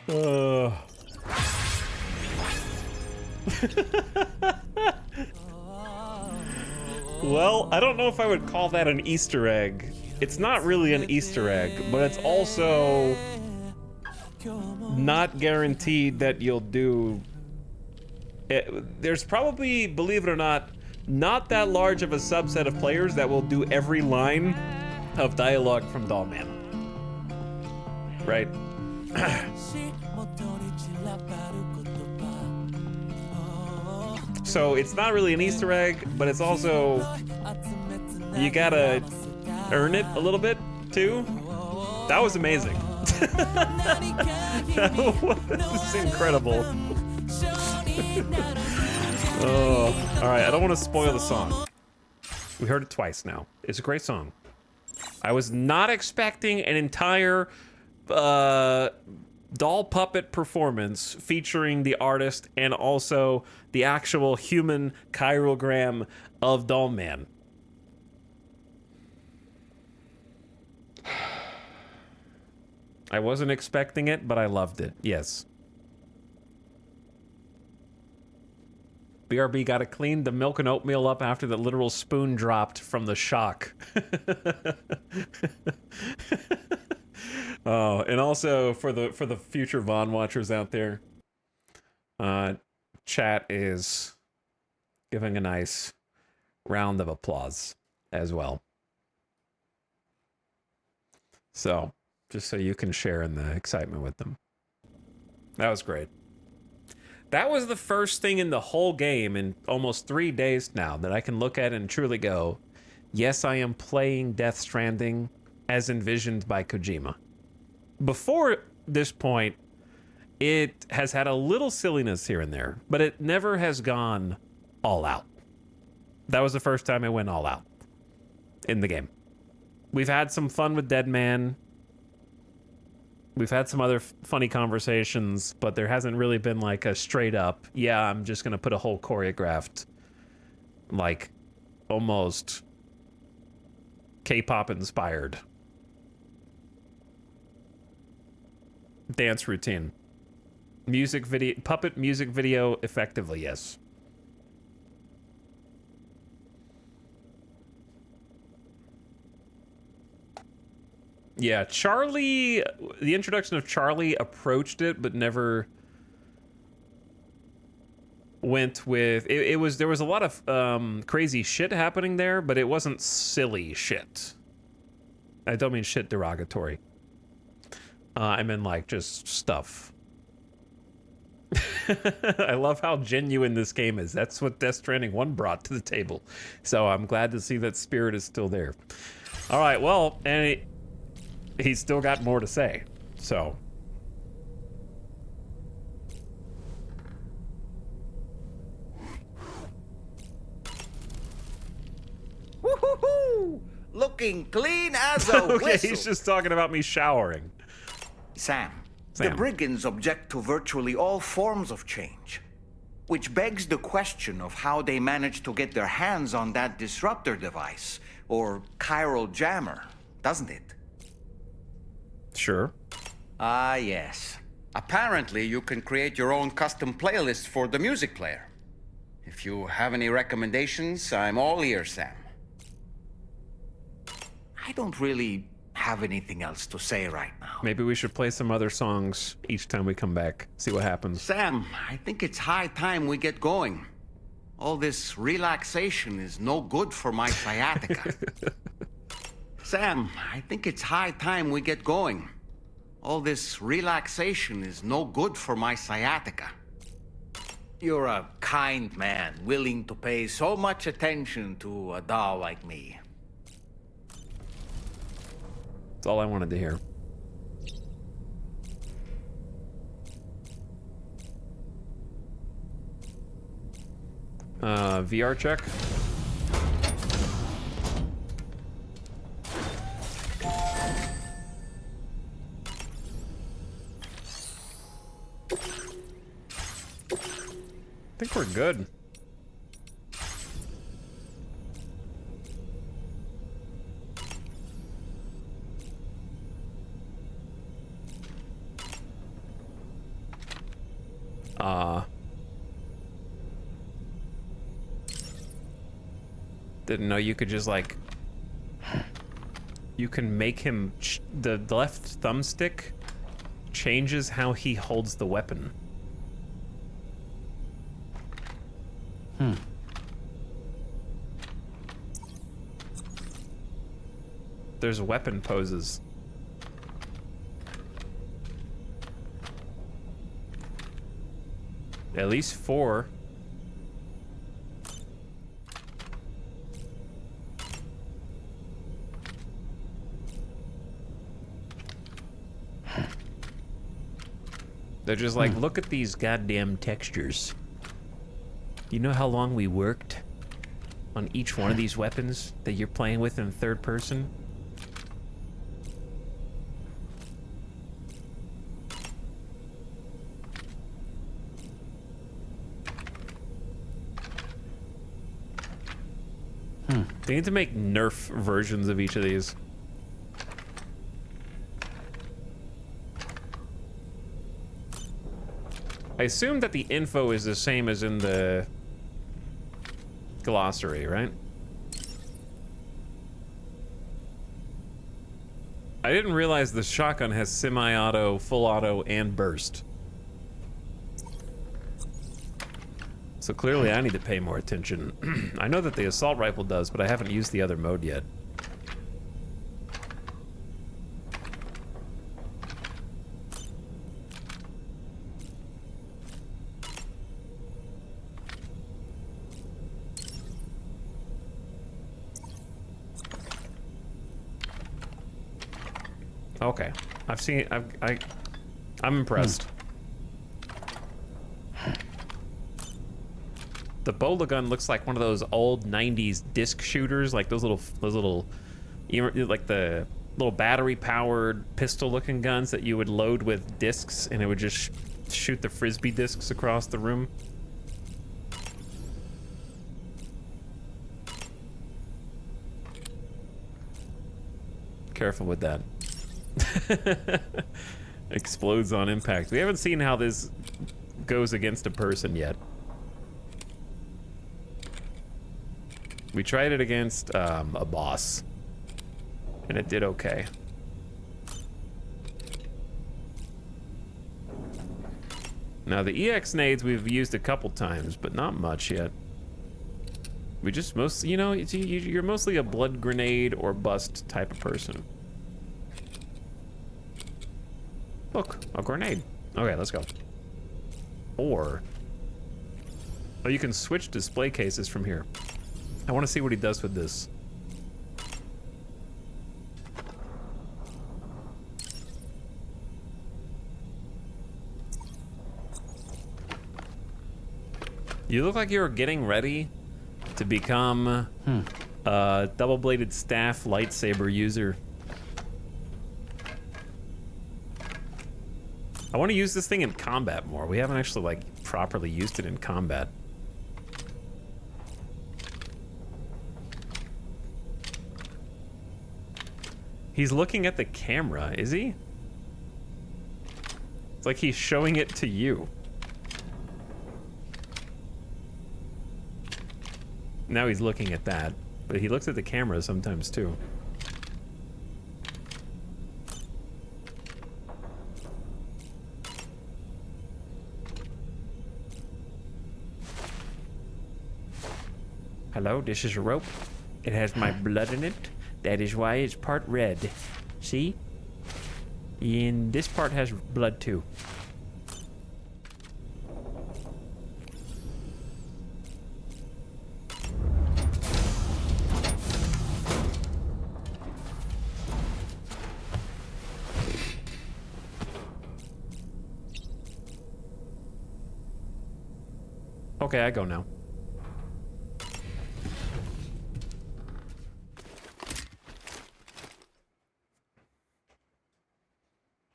Well, I don't know if I would call that an Easter egg. It's not really an Easter egg, but it's also not guaranteed that you'll do it. There's probably, believe it or not that large of a subset of players that will do every line of dialogue from Dollman. Right? So it's not really an Easter egg, but it's also, you gotta earn it a little bit too. That was amazing. That was incredible. Oh, all right, I don't want to spoil the song. We heard it twice now. It's a great song. I was not expecting an entire doll puppet performance featuring the artist and also the actual human chirogram of Dollman. I wasn't expecting it, but I loved it. Yes. BRB got to clean the milk and oatmeal up after the literal spoon dropped from the shock. Oh, and also for the future Vaughn watchers out there, chat is giving a nice round of applause as well. So, just so you can share in the excitement with them. That was great. That was the first thing in the whole game in almost 3 days now that I can look at and truly go, yes, I am playing Death Stranding as envisioned by Kojima. Before this point, it has had a little silliness here and there, but it never has gone all out. That was the first time it went all out in the game. We've had some fun with Dead Man. We've had some other funny conversations, but there hasn't really been like a straight up, yeah, I'm just going to put a whole choreographed, like almost K-pop inspired dance routine. Music video, puppet music video, effectively, yes. Yeah, Charlie, the introduction of Charlie approached it, but never went with, there was a lot of crazy shit happening there, but it wasn't silly shit. I don't mean shit derogatory. I mean like just stuff. I love how genuine this game is. That's what Death Stranding 1 brought to the table. So I'm glad to see that spirit is still there. All right, well, and he's still got more to say, so. Woo-hoo-hoo! Looking clean as a Okay, whistle. he's just talking about me showering. Sam, the brigands object to virtually all forms of change, which begs the question of how they managed to get their hands on that disruptor device, or chiral jammer, doesn't it? Sure. Ah, yes. Apparently, you can create your own custom playlist for the music player. If you have any recommendations, I'm all ears, Sam. I don't really have anything else to say right now. Maybe we should play some other songs each time we come back. See what happens. Sam, I think it's high time we get going. All this relaxation is no good for my sciatica. Sam, I think it's high time we get going. All this relaxation is no good for my sciatica. You're a kind man, willing to pay so much attention to a doll like me. That's all I wanted to hear. VR check. I think we're good. Didn't know you could just like, you can make him, the left thumbstick changes how he holds the weapon. There's weapon poses. At least 4. They're just like, look at these goddamn textures. You know how long we worked on each one of these weapons that you're playing with in third person? They need to make Nerf versions of each of these. I assume that the info is the same as in the glossary, right? I didn't realize the shotgun has semi-auto, full auto, and burst. So clearly I need to pay more attention. I know that the assault rifle does, but I haven't used the other mode yet. Okay, I've seen. I'm impressed. The bola gun looks like one of those old '90s disc shooters, like those little, like the little battery-powered pistol-looking guns that you would load with discs, and it would just shoot the frisbee discs across the room. Careful with that. Explodes on impact. We haven't seen how this goes against a person yet. We tried it against a boss, and it did okay. Now the EX nades we've used a couple times, but not much yet. We just mostly, you know, you're mostly a blood grenade or bust type of person. Look, a grenade. Okay, let's go. Or, oh, you can switch display cases from here. I want to see what he does with this. You look like you're getting ready to become a double-bladed staff lightsaber user. I want to use this thing in combat more. We haven't actually, like, properly used it in combat. He's looking at the camera, is he? It's like he's showing it to you. Now he's looking at that, but he looks at the camera sometimes too. Hello, this is a rope. It has my blood in it. That is why it's part red. See? And this part has blood too. Okay, I go now.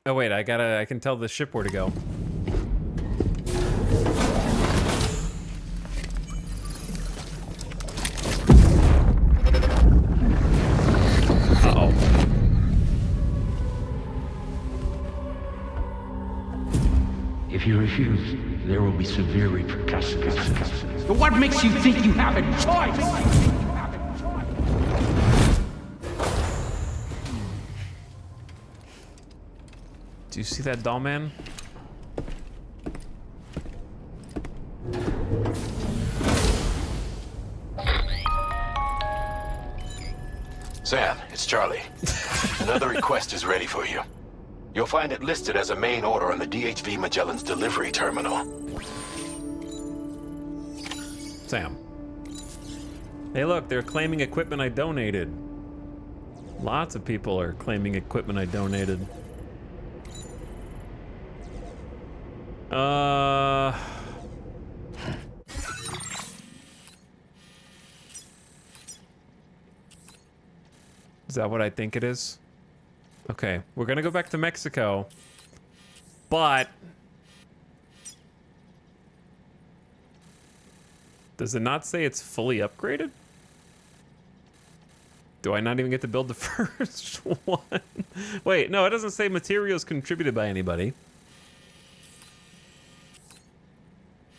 Oh wait, I can tell the ship where to go. Uh-oh. If you refuse, there will be severe repercussions. But what makes you think you have a choice? Do you see that doll man? Sam, it's Charlie. Another request is ready for you. You'll find it listed as a main order on the DHV Magellan's delivery terminal. Sam. Hey look, they're claiming equipment I donated. Lots of people are claiming equipment I donated. Is that what I think it is? Okay, we're gonna go back to Mexico, but does it not say it's fully upgraded? Do I not even get to build the first one? Wait, no, it doesn't say materials contributed by anybody.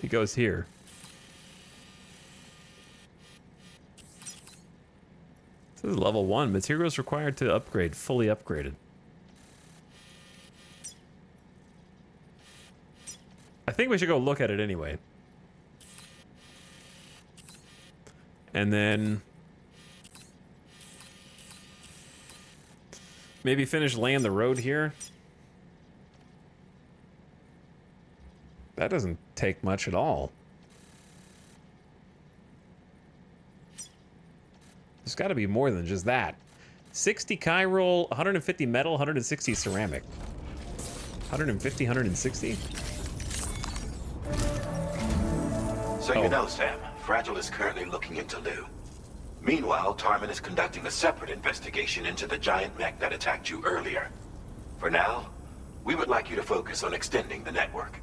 It goes here. This is level 1. Materials required to upgrade. Fully upgraded. I think we should go look at it anyway. And then maybe finish laying the road here. That doesn't take much at all. There's got to be more than just that. 60 chiral, 150 metal, 160 ceramic. 150, 160? So you know, Sam, Fragile is currently looking into Lou. Meanwhile, Tarman is conducting a separate investigation into the giant mech that attacked you earlier. For now, we would like you to focus on extending the network.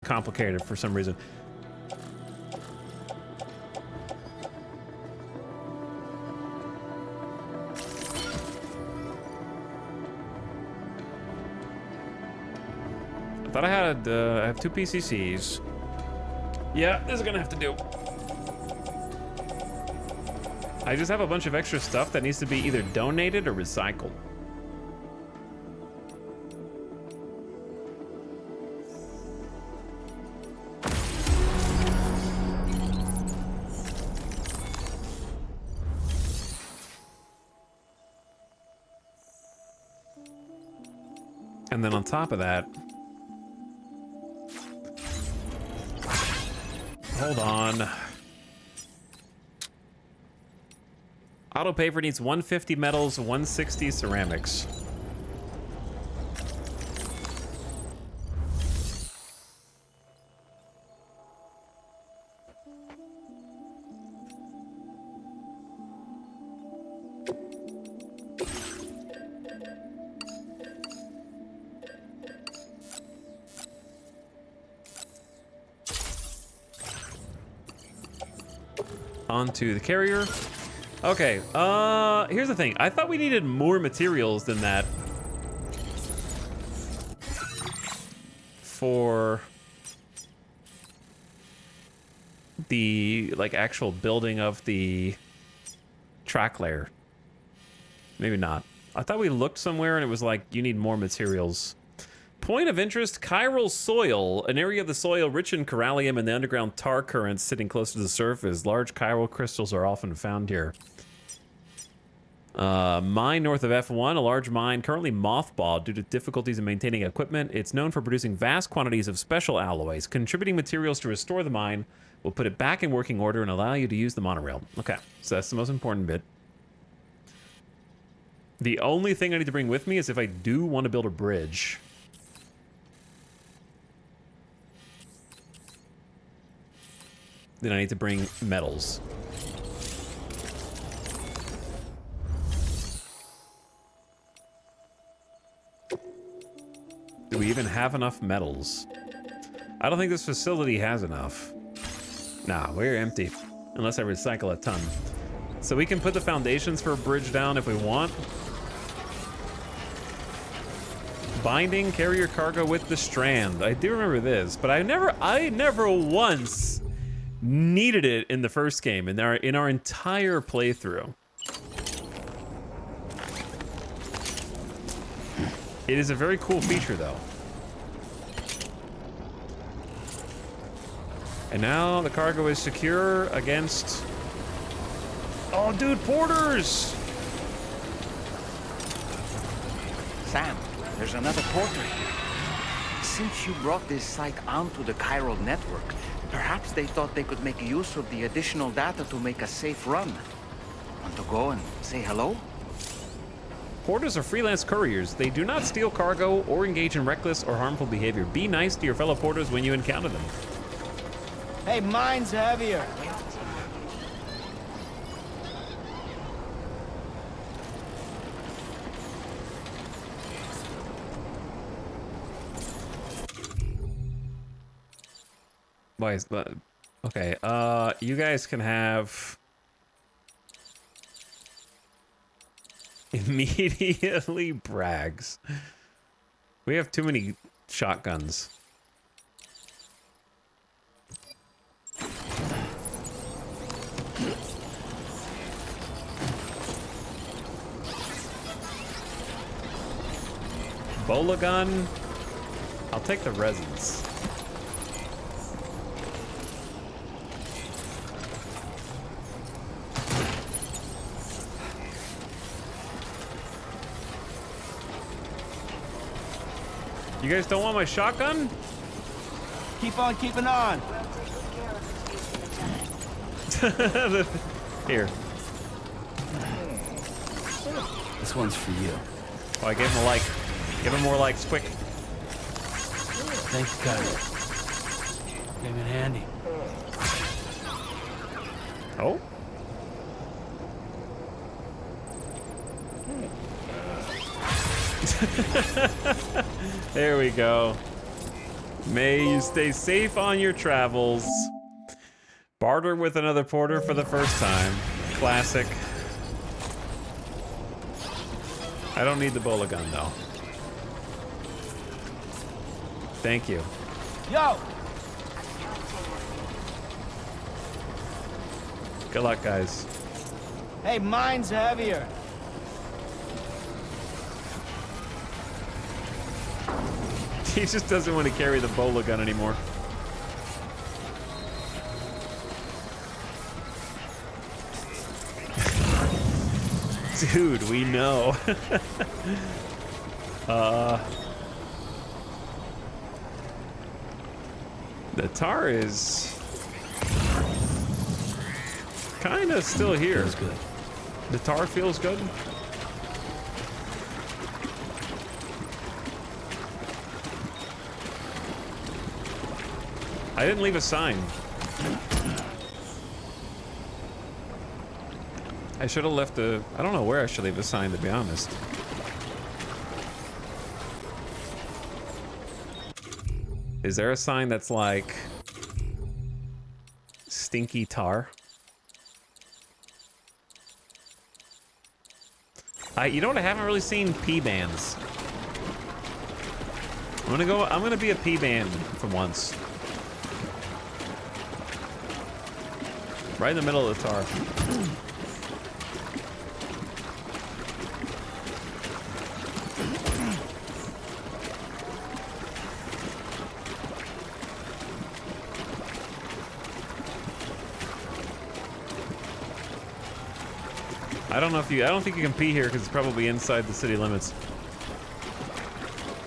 complicated for some reason. I thought I had, I have 2 PCCs. Yeah, this is gonna have to do. I just have a bunch of extra stuff that needs to be either donated or recycled. And then on top of that, hold on. Auto paper needs 150 metals, 160 ceramics. Onto the carrier. Okay, here's the thing. I thought we needed more materials than that for the, like, actual building of the track layer. Maybe not. I thought we looked somewhere and it was like, you need more materials. Point of interest, chiral soil, an area of the soil rich in corallium and the underground tar currents sitting close to the surface. Large chiral crystals are often found here. Mine north of F1, a large mine currently mothballed due to difficulties in maintaining equipment. It's known for producing vast quantities of special alloys. Contributing materials to restore the mine will put it back in working order and allow you to use the monorail. Okay, so that's the most important bit. The only thing I need to bring with me is if I do want to build a bridge. Then I need to bring metals. Do we even have enough metals? I don't think this facility has enough. Nah, we're empty. Unless I recycle a ton. So we can put the foundations for a bridge down if we want. Binding, carry your cargo with the strand. I do remember this, but I never once needed it in the first game, in our entire playthrough. It is a very cool feature, though. And now the cargo is secure against... Oh, dude, porters! Sam, there's another porter here. Since you brought this site onto the chiral network, perhaps they thought they could make use of the additional data to make a safe run. Want to go and say hello? Porters are freelance couriers. They do not steal cargo or engage in reckless or harmful behavior. Be nice to your fellow porters when you encounter them. Hey, mine's heavier. Why is that? Okay, you guys can have... Immediately brags. We have too many shotguns. Bola gun. I'll take the resins. You guys don't want my shotgun? Keep on keeping on. Here. This one's for you. Oh, I gave him a like. Give him more likes, quick. Thanks, guys. Came in handy. Oh? There we go. May you stay safe on your travels. Barter with another porter for the first time. Classic. I don't need the bola gun though. Thank you. Yo! Good luck, guys. Hey, mine's heavier. He just doesn't want to carry the bola gun anymore. Dude, we know. The tar is kind of still here. Feels good. The tar feels good. I didn't leave a sign. I should have left a... I don't know where I should leave a sign, to be honest. Is there a sign that's like... stinky tar? You know what? I haven't really seen P bands. I'm gonna be a P band for once. Right in the middle of the tar. I don't think you can pee here because it's probably inside the city limits.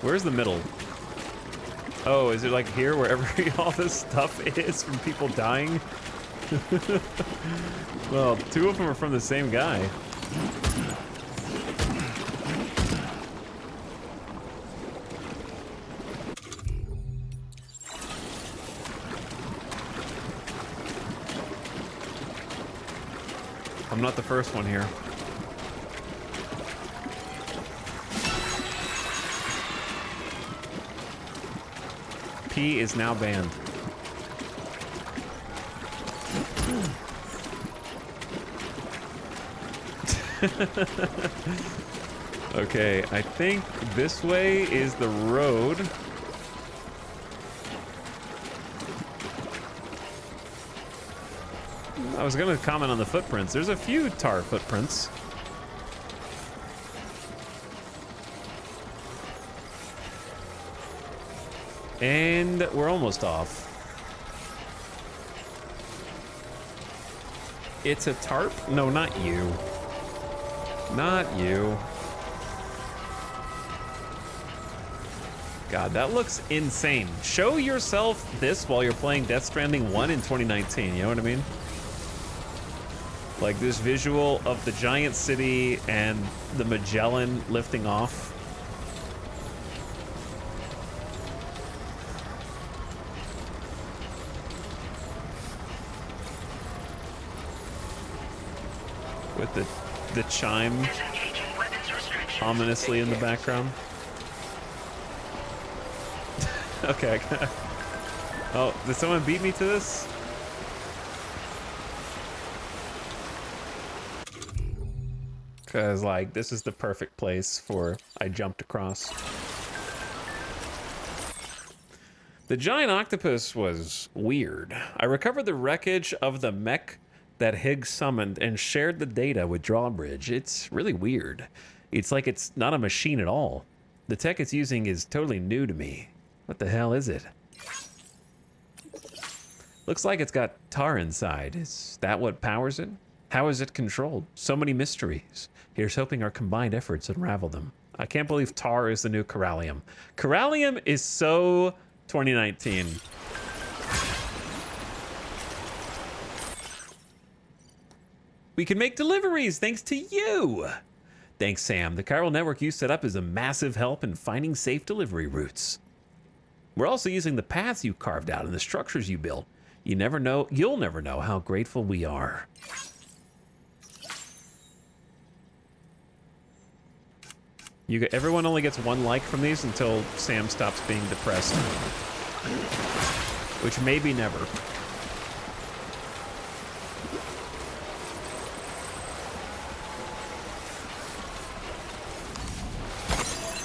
Where's the middle? Oh, is it like here wherever all this stuff is from people dying? Well, two of them are from the same guy. I'm not the first one here. P is now banned. Okay, I think this way is the road. I was gonna comment on the footprints. There's a few tar footprints. And we're almost off. It's a tarp? No, not you. Not you. God, that looks insane. Show yourself this while you're playing Death Stranding 1 in 2019, you know what I mean? Like this visual of the giant city and the Magellan lifting off. With the chime ominously in the background. Okay. Oh, did someone beat me to this? Because, like, this is the perfect place for I jumped across. The giant octopus was weird. I recovered the wreckage of the mech that Higgs summoned and shared the data with Drawbridge. It's really weird. It's like it's not a machine at all. The tech it's using is totally new to me. What the hell is it? Looks like it's got tar inside. Is that what powers it? How is it controlled? So many mysteries. Here's hoping our combined efforts unravel them. I can't believe tar is the new Corallium. Corallium is so 2019. We can make deliveries thanks to you. Thanks, Sam. The chiral network you set up is a massive help in finding safe delivery routes. We're also using the paths you carved out and the structures you built. You'll never know how grateful we are. Everyone only gets one like from these until Sam stops being depressed. Which may be never.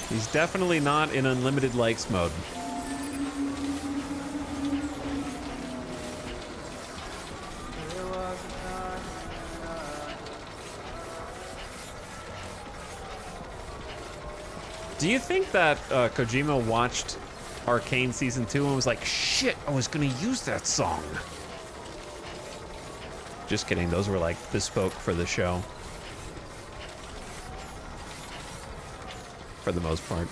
He's definitely not in unlimited likes mode. Do you think that Kojima watched Arcane Season 2 and was like, shit, I was gonna use that song? Just kidding, those were like bespoke for the show. For the most part.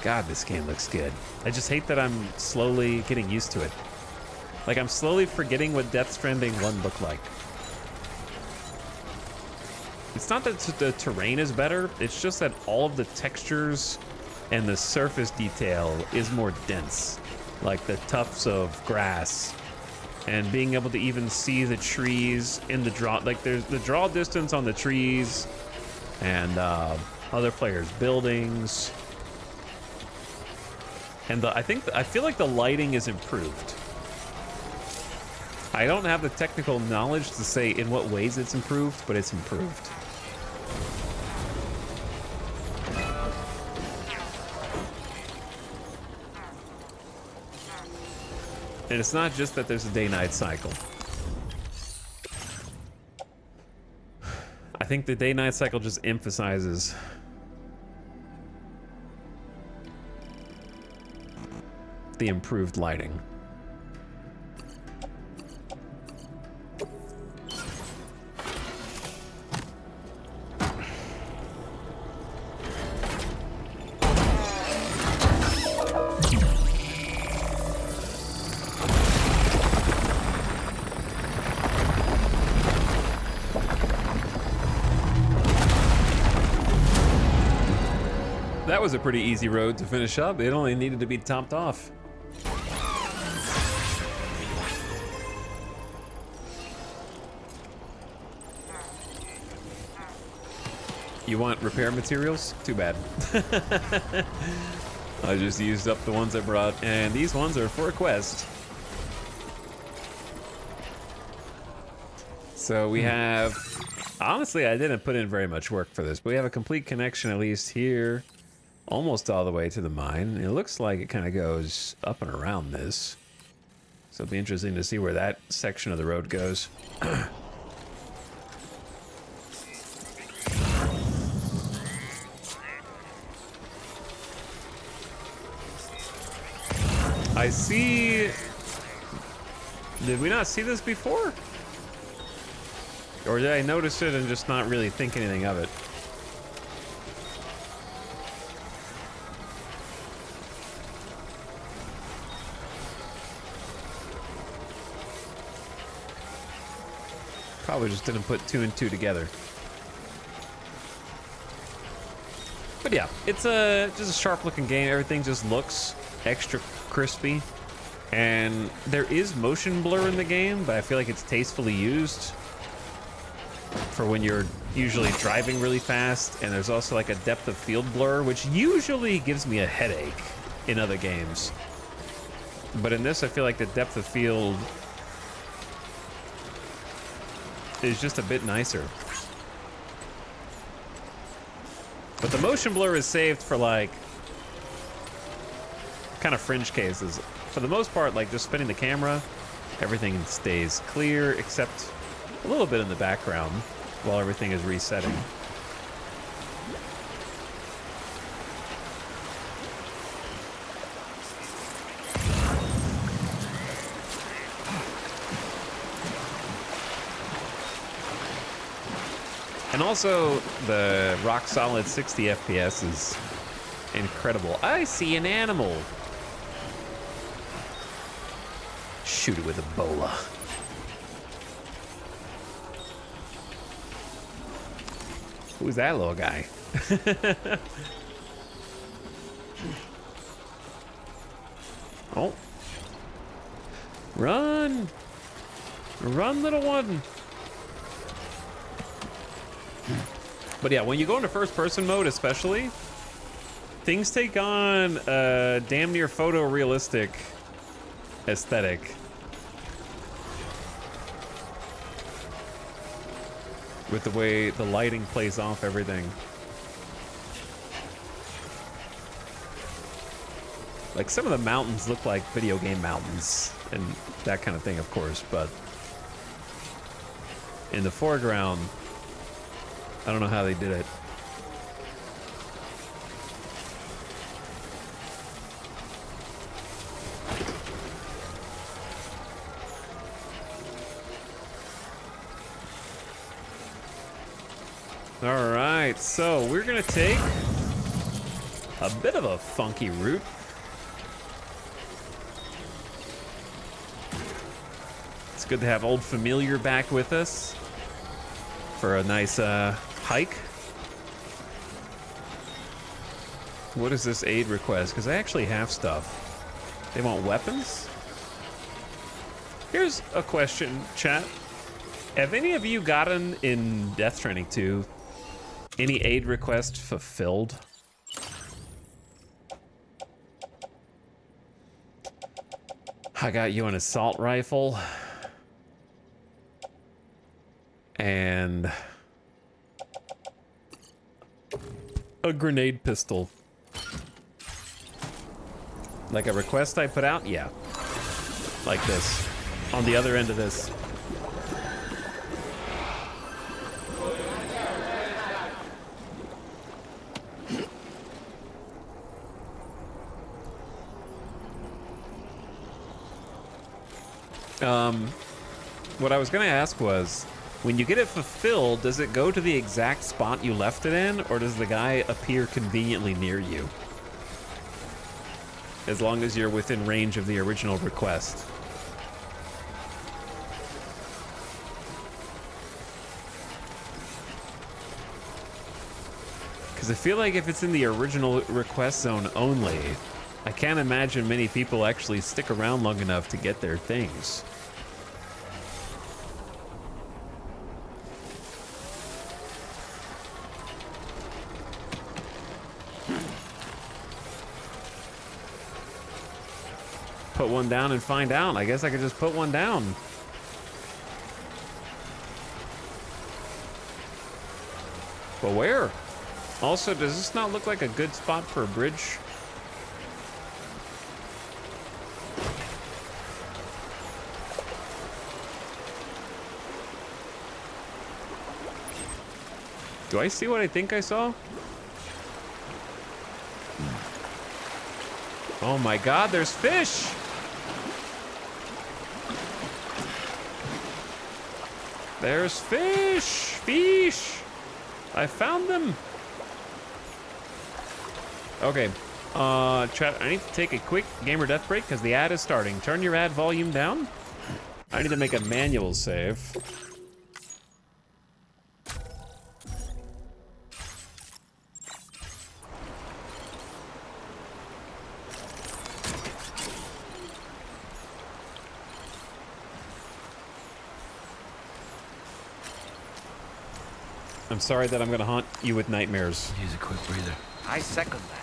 God, this game looks good. I just hate that I'm slowly getting used to it. Like, I'm slowly forgetting what Death Stranding 1 looked like. It's not that the terrain is better, it's just that all of the textures and the surface detail is more dense. Like the tufts of grass and being able to even see the trees in the draw. Like there's the draw distance on the trees and other players' buildings. And I feel like the lighting is improved. I don't have the technical knowledge to say in what ways it's improved, but it's improved. And it's not just that there's a day-night cycle. I think the day-night cycle just emphasizes the improved lighting. That was a pretty easy road to finish up. It only needed to be topped off. You want repair materials? Too bad. I just used up the ones I brought, and these ones are for a quest. So we have... Honestly, I didn't put in very much work for this, but we have a complete connection at least here. Almost all the way to the mine. It looks like it kind of goes up and around this. So it'll be interesting to see where that section of the road goes. I see... Did we not see this before? Or did I notice it and just not really think anything of it? Probably just didn't put two and two together. But yeah, it's just a sharp looking game. Everything just looks extra crispy. And there is motion blur in the game, but I feel like it's tastefully used for when you're usually driving really fast. And there's also like a depth of field blur, which usually gives me a headache in other games. But in this, I feel like the depth of field is just a bit nicer. But the motion blur is saved for like kind of fringe cases. For the most part, like just spinning the camera, everything stays clear except a little bit in the background while everything is resetting. And also, the rock solid 60 FPS is incredible. I see an animal. Shoot it with a bola. Who's that little guy? Oh. Run! Run, little one! But yeah, when you go into first-person mode especially, things take on a damn near photorealistic aesthetic. With the way the lighting plays off everything. Like, some of the mountains look like video game mountains and that kind of thing, of course, but in the foreground, I don't know how they did it. All right, so we're gonna take a bit of a funky route. It's good to have Old Familiar back with us for a nice hike. What is this aid request? Because I actually have stuff. They want weapons? Here's a question, chat. Have any of you gotten in Death Stranding 2 any aid request fulfilled? I got you an assault rifle. And a grenade pistol. Like a request I put out? Yeah. Like this. On the other end of this. What I was gonna ask was, when you get it fulfilled, does it go to the exact spot you left it in, or does the guy appear conveniently near you? As long as you're within range of the original request. Because I feel like if it's in the original request zone only, I can't imagine many people actually stick around long enough to get their things. Put one down and find out. I guess I could just put one down. But where? Also, does this not look like a good spot for a bridge? Do I see what I think I saw? Oh my God, there's fish! There's fish! Fish! I found them! Okay, chat, I need to take a quick gamer death break because the ad is starting. Turn your ad volume down. I need to make a manual save. I'm sorry that I'm gonna haunt you with nightmares. Use a quick breather. I second that.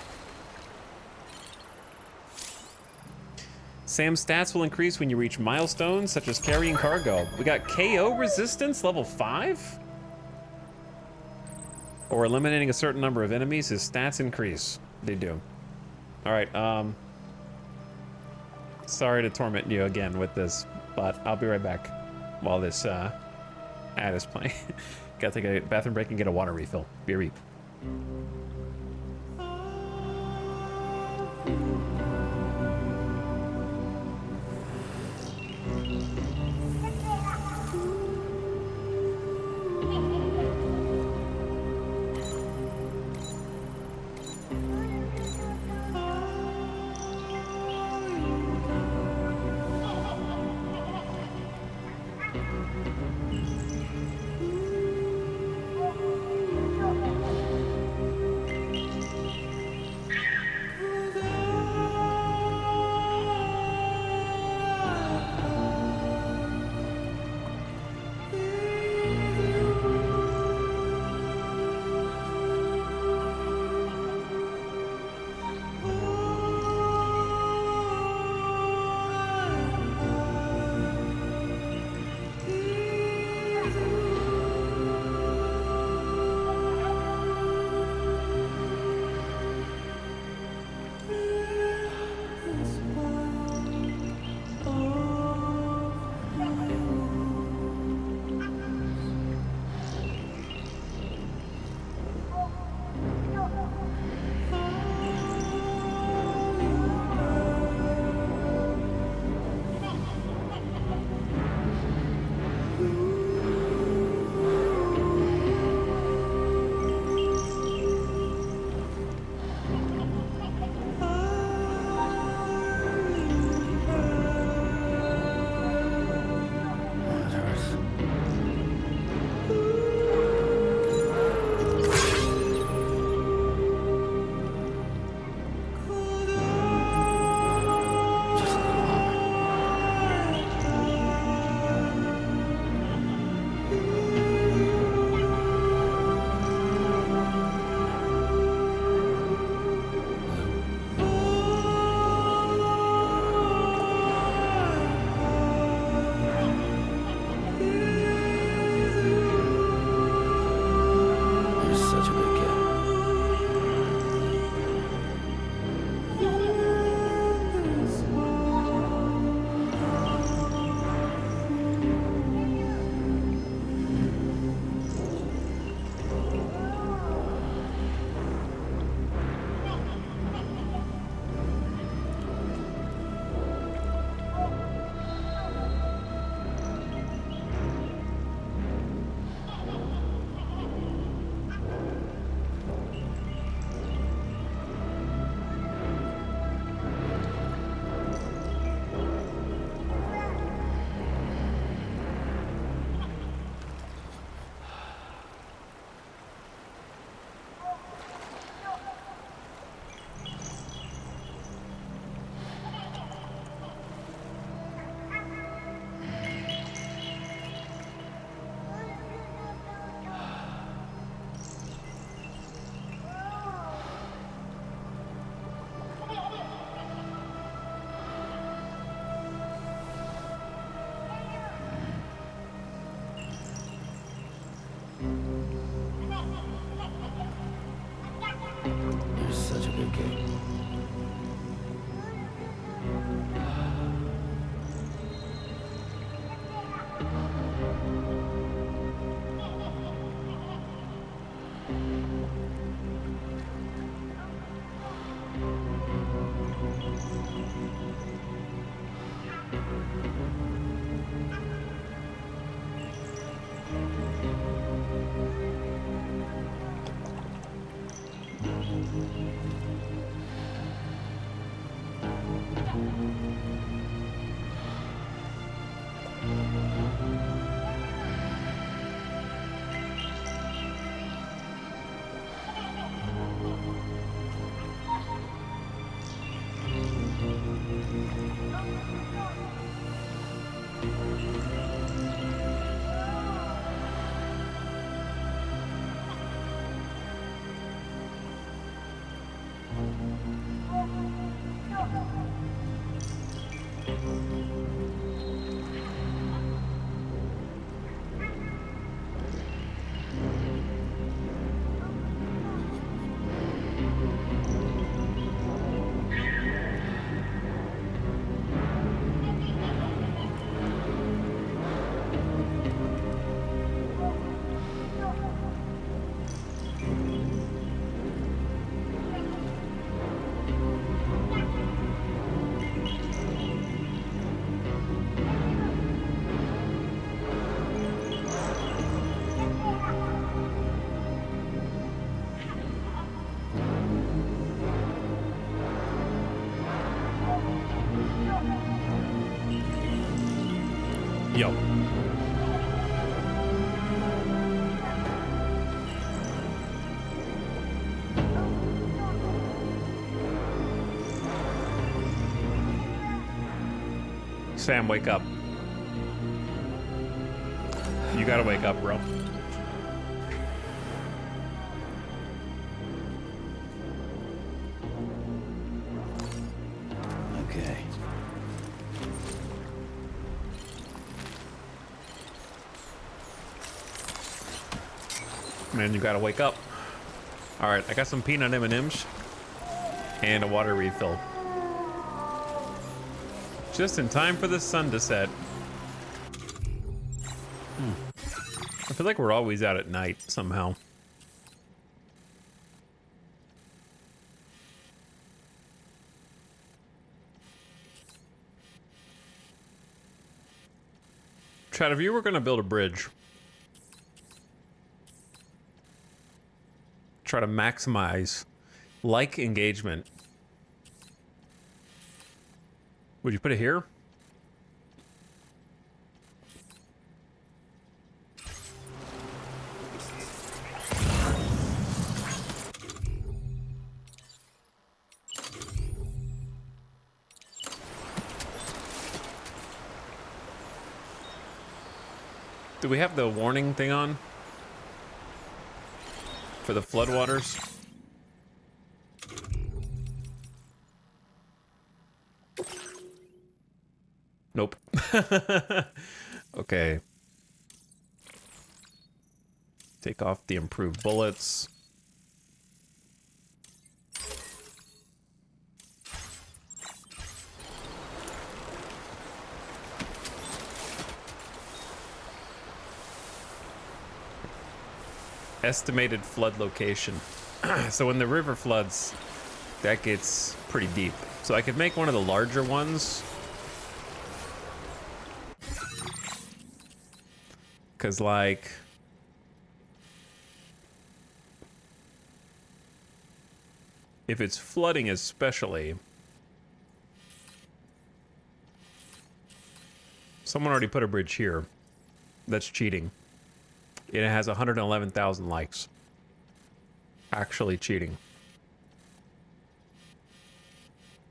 Sam's stats will increase when you reach milestones, such as carrying cargo. We got KO resistance, level 5? Or eliminating a certain number of enemies, his stats increase. They do. Alright, sorry to torment you again with this, but I'll be right back while this, ad is playing. Gotta take a bathroom break and get a water refill. Be right back. Okay. Yo. Sam, wake up. You gotta wake up, bro. Okay. Man, you gotta wake up. All right, I got some peanut M&Ms and a water refill. Just in time for the sun to set. I feel like we're always out at night somehow. Chad, if you were gonna build a bridge, try to maximize like engagement, would you put it here? Do we have the warning thing on for the floodwaters? Nope. Okay. Take off the improved bullets. Estimated flood location. So when the river floods, that gets pretty deep. So I could make one of the larger ones. Cause like, if it's flooding especially, someone already put a bridge here. That's cheating. It has 111,000 likes. Actually cheating.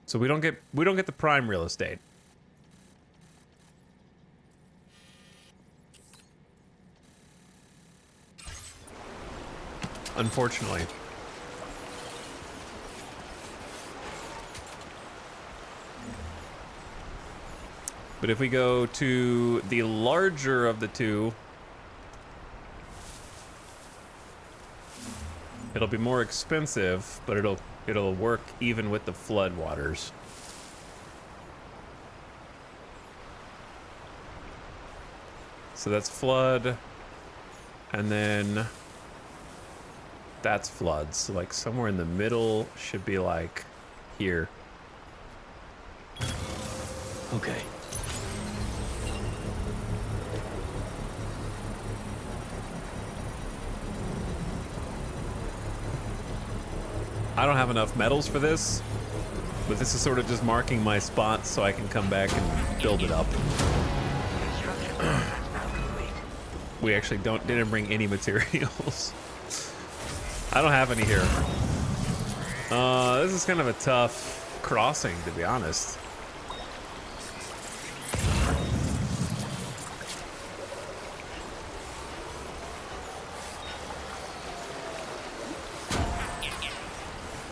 So we don't get the prime real estate. Unfortunately. But if we go to the larger of the two, it'll be more expensive, but it'll it'll work even with the flood waters. So that's flood, and then that's floods. So like somewhere in the middle should be like here. Okay. I don't have enough metals for this, but this is sort of just marking my spot so I can come back and build it up. We actually didn't bring any materials. I don't have any here. This is kind of a tough crossing, to be honest.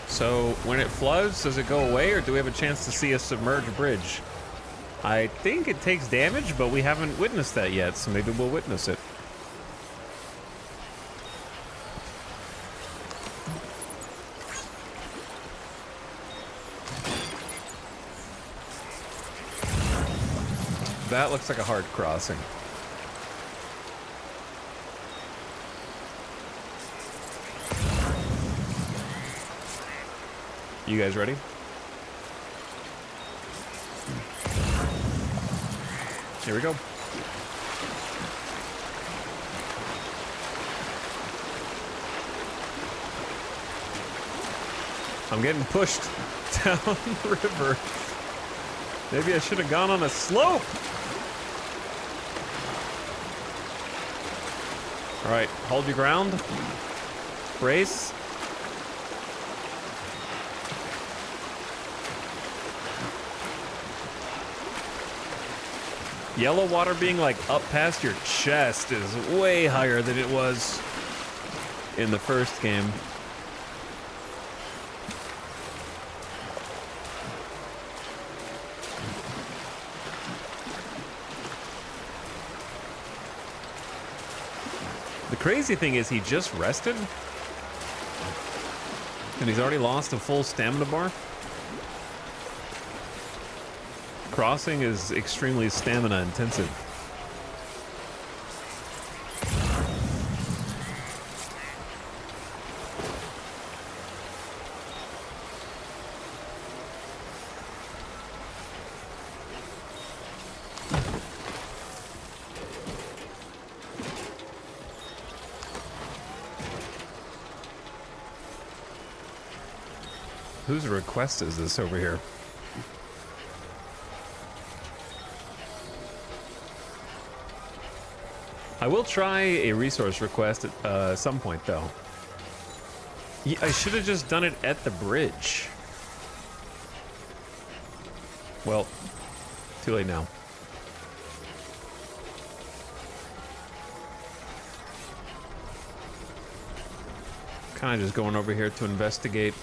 So when it floods, does it go away, or do we have a chance to see a submerged bridge? I think it takes damage, but we haven't witnessed that yet, so maybe we'll witness it. That looks like a hard crossing. You guys ready? Here we go. I'm getting pushed down the river. Maybe I should have gone on a slope. All right, hold your ground. Brace. Yellow water being like up past your chest is way higher than it was in the first game. The crazy thing is he just rested and he's already lost a full stamina bar. Crossing is extremely stamina intensive. Whose request is this over here? I will try a resource request at some point, though. Yeah, I should have just done it at the bridge. Well, too late now. Kind of just going over here to investigate.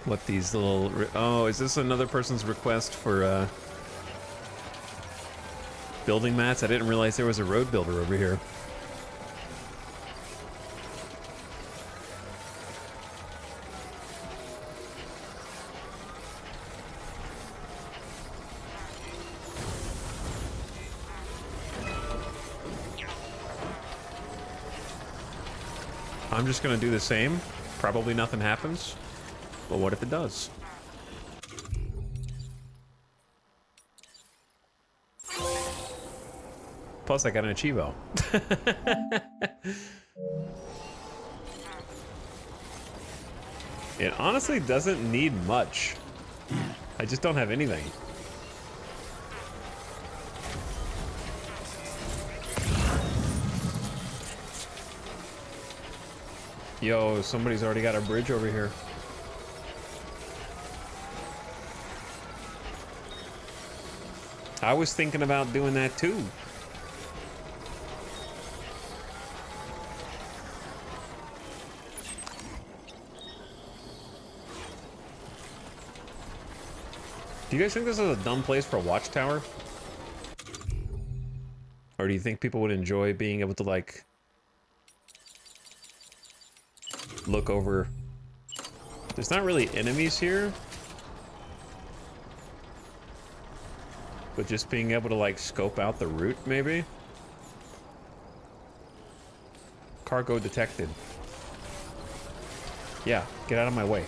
What these little... Oh, is this another person's request for building mats? I didn't realize there was a road builder over here. I'm just gonna do the same. Probably nothing happens. But what if it does? Plus, I got an Achievo. It honestly doesn't need much. I just don't have anything. Yo, somebody's already got a bridge over here. I was thinking about doing that too. Do you guys think this is a dumb place for a watchtower? Or do you think people would enjoy being able to, like, look over. There's not really enemies here. But just being able to like scope out the route, maybe? Cargo detected. Yeah, get out of my way.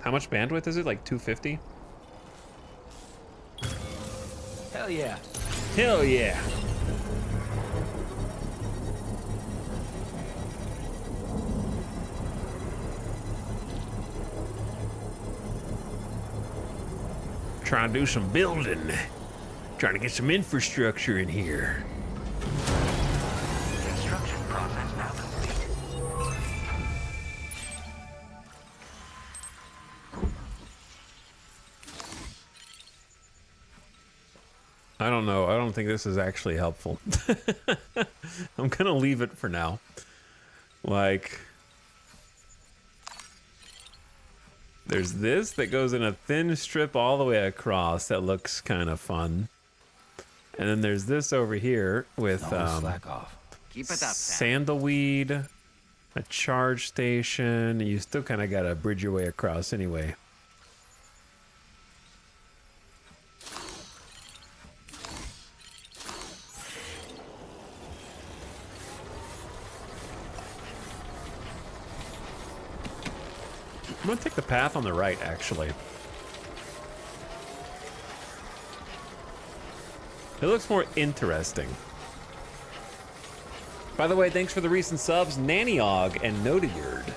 How much bandwidth is it? Like 250? Hell yeah. Hell yeah. Trying to do some building. Trying to get some infrastructure in here. Construction process now complete. I don't know. I don't think this is actually helpful. I'm gonna leave it for now. Like, there's this that goes in a thin strip all the way across that looks kind of fun. And then there's this over here with slack off. Keep it up, Sam. sandalweed, a charge station. You still kind of gotta bridge your way across anyway. I'm gonna take the path on the right, actually. It looks more interesting. By the way, thanks for the recent subs, Nannyog and Notigerd,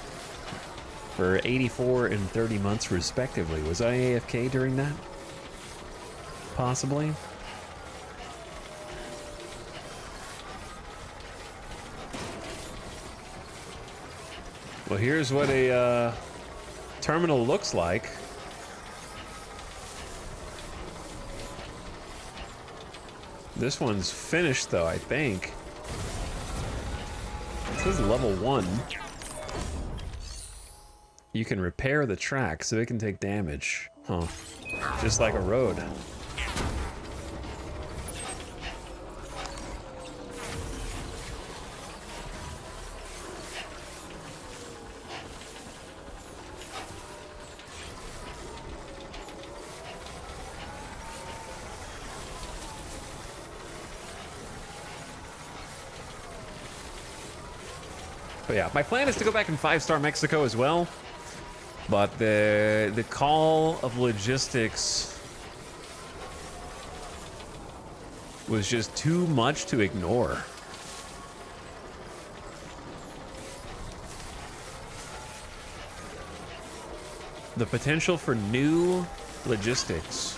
for 84 and 30 months respectively. Was I AFK during that? Possibly. Well, here's what a terminal looks like. This one's finished though, I think. It says level 1. You can repair the track so it can take damage. Huh. Just like a road. But yeah, my plan is to go back in 5-star Mexico as well. But the call of logistics was just too much to ignore. The potential for new logistics.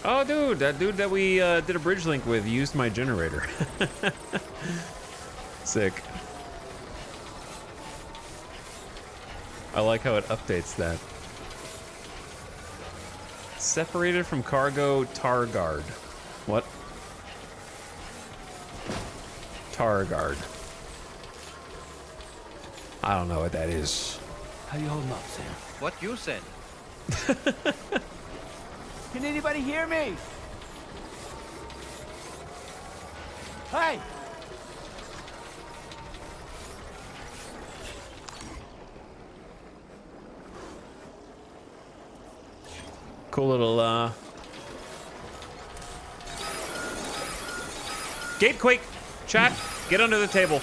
Oh, dude, that dude that we did a bridge link with used my generator. Sick. I like how it updates that. Separated from cargo, Targuard. What? Targuard. I don't know what that is. How you holding up, Sam? What you said. Can anybody hear me? Hey! Cool little, Gatequake! Chat, get under the table.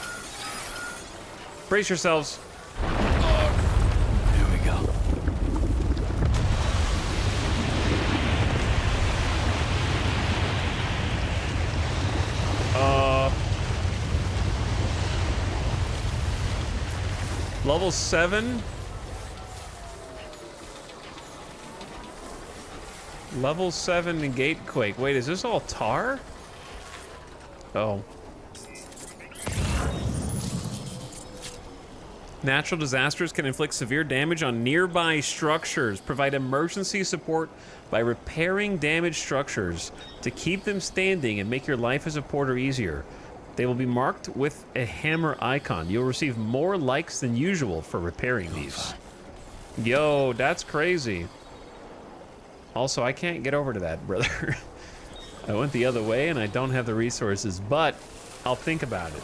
Brace yourselves. Here we go. Level 7? Level 7 Gatequake. Wait, is this all tar? Oh. Natural disasters can inflict severe damage on nearby structures. Provide emergency support by repairing damaged structures to keep them standing and make your life as a porter easier. They will be marked with a hammer icon. You'll receive more likes than usual for repairing these. Yo, that's crazy. Also, I can't get over to that, brother. I went the other way and I don't have the resources, but I'll think about it.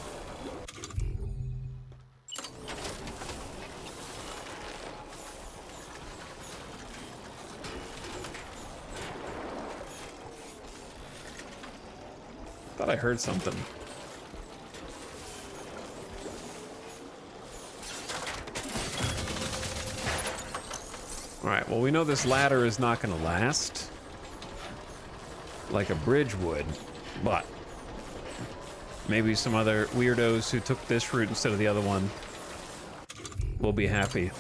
Thought I heard something. All right, well, we know this ladder is not gonna last like a bridge would, but maybe some other weirdos who took this route instead of the other one will be happy.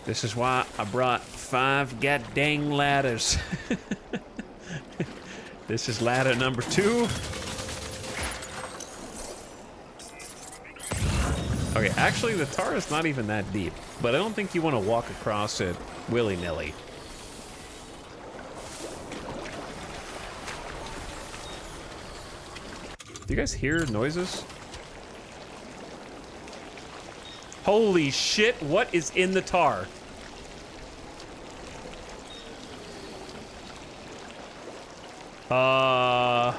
This is why I brought 5 goddamn ladders. This is ladder number 2. Okay, actually the tar is not even that deep, but I don't think you want to walk across it willy-nilly. Do you guys hear noises? Holy shit, what is in the tar? Are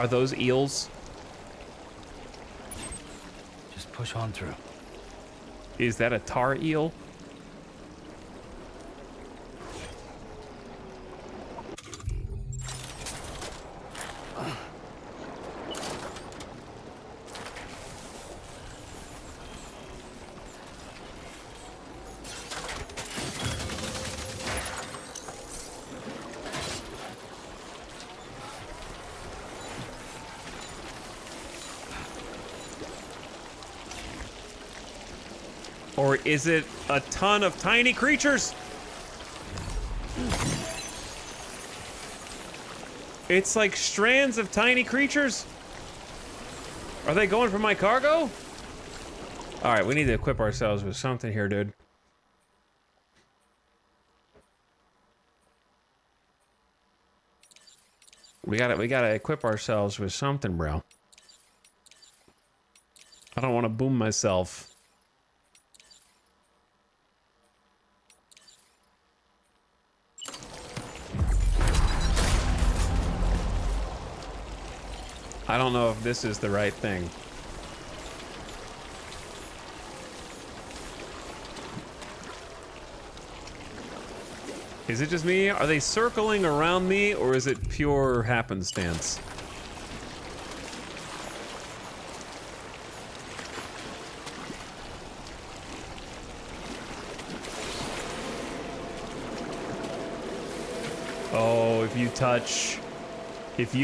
those eels? Just push on through. Is that a tar eel? Or is it a ton of tiny creatures? It's like strands of tiny creatures. Are they going for my cargo? All right, we need to equip ourselves with something here, dude. We gotta equip ourselves with something, bro. I don't want to boom myself. I don't know if this is the right thing. Is it just me? Are they circling around me, or is it pure happenstance? Oh, if you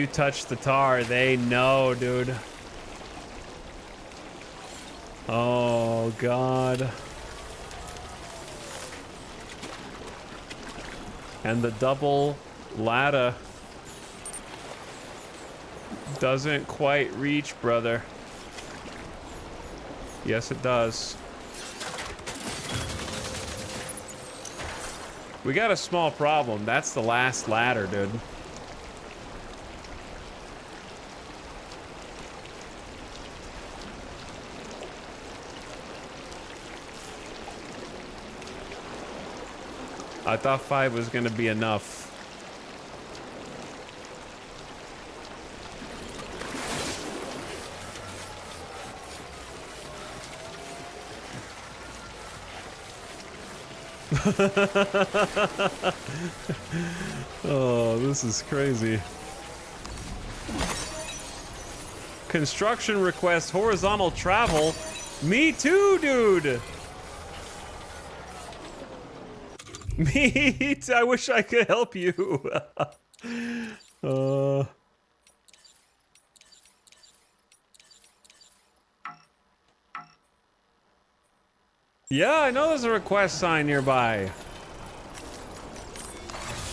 touch the tar, they know, dude. Oh, God. And the double ladder doesn't quite reach, brother. Yes, it does. We got a small problem. That's the last ladder, dude. I thought 5 was gonna be enough. Oh, this is crazy. Construction request horizontal travel. Me too, dude. Me too. I wish I could help you. Yeah, I know there's a request sign nearby.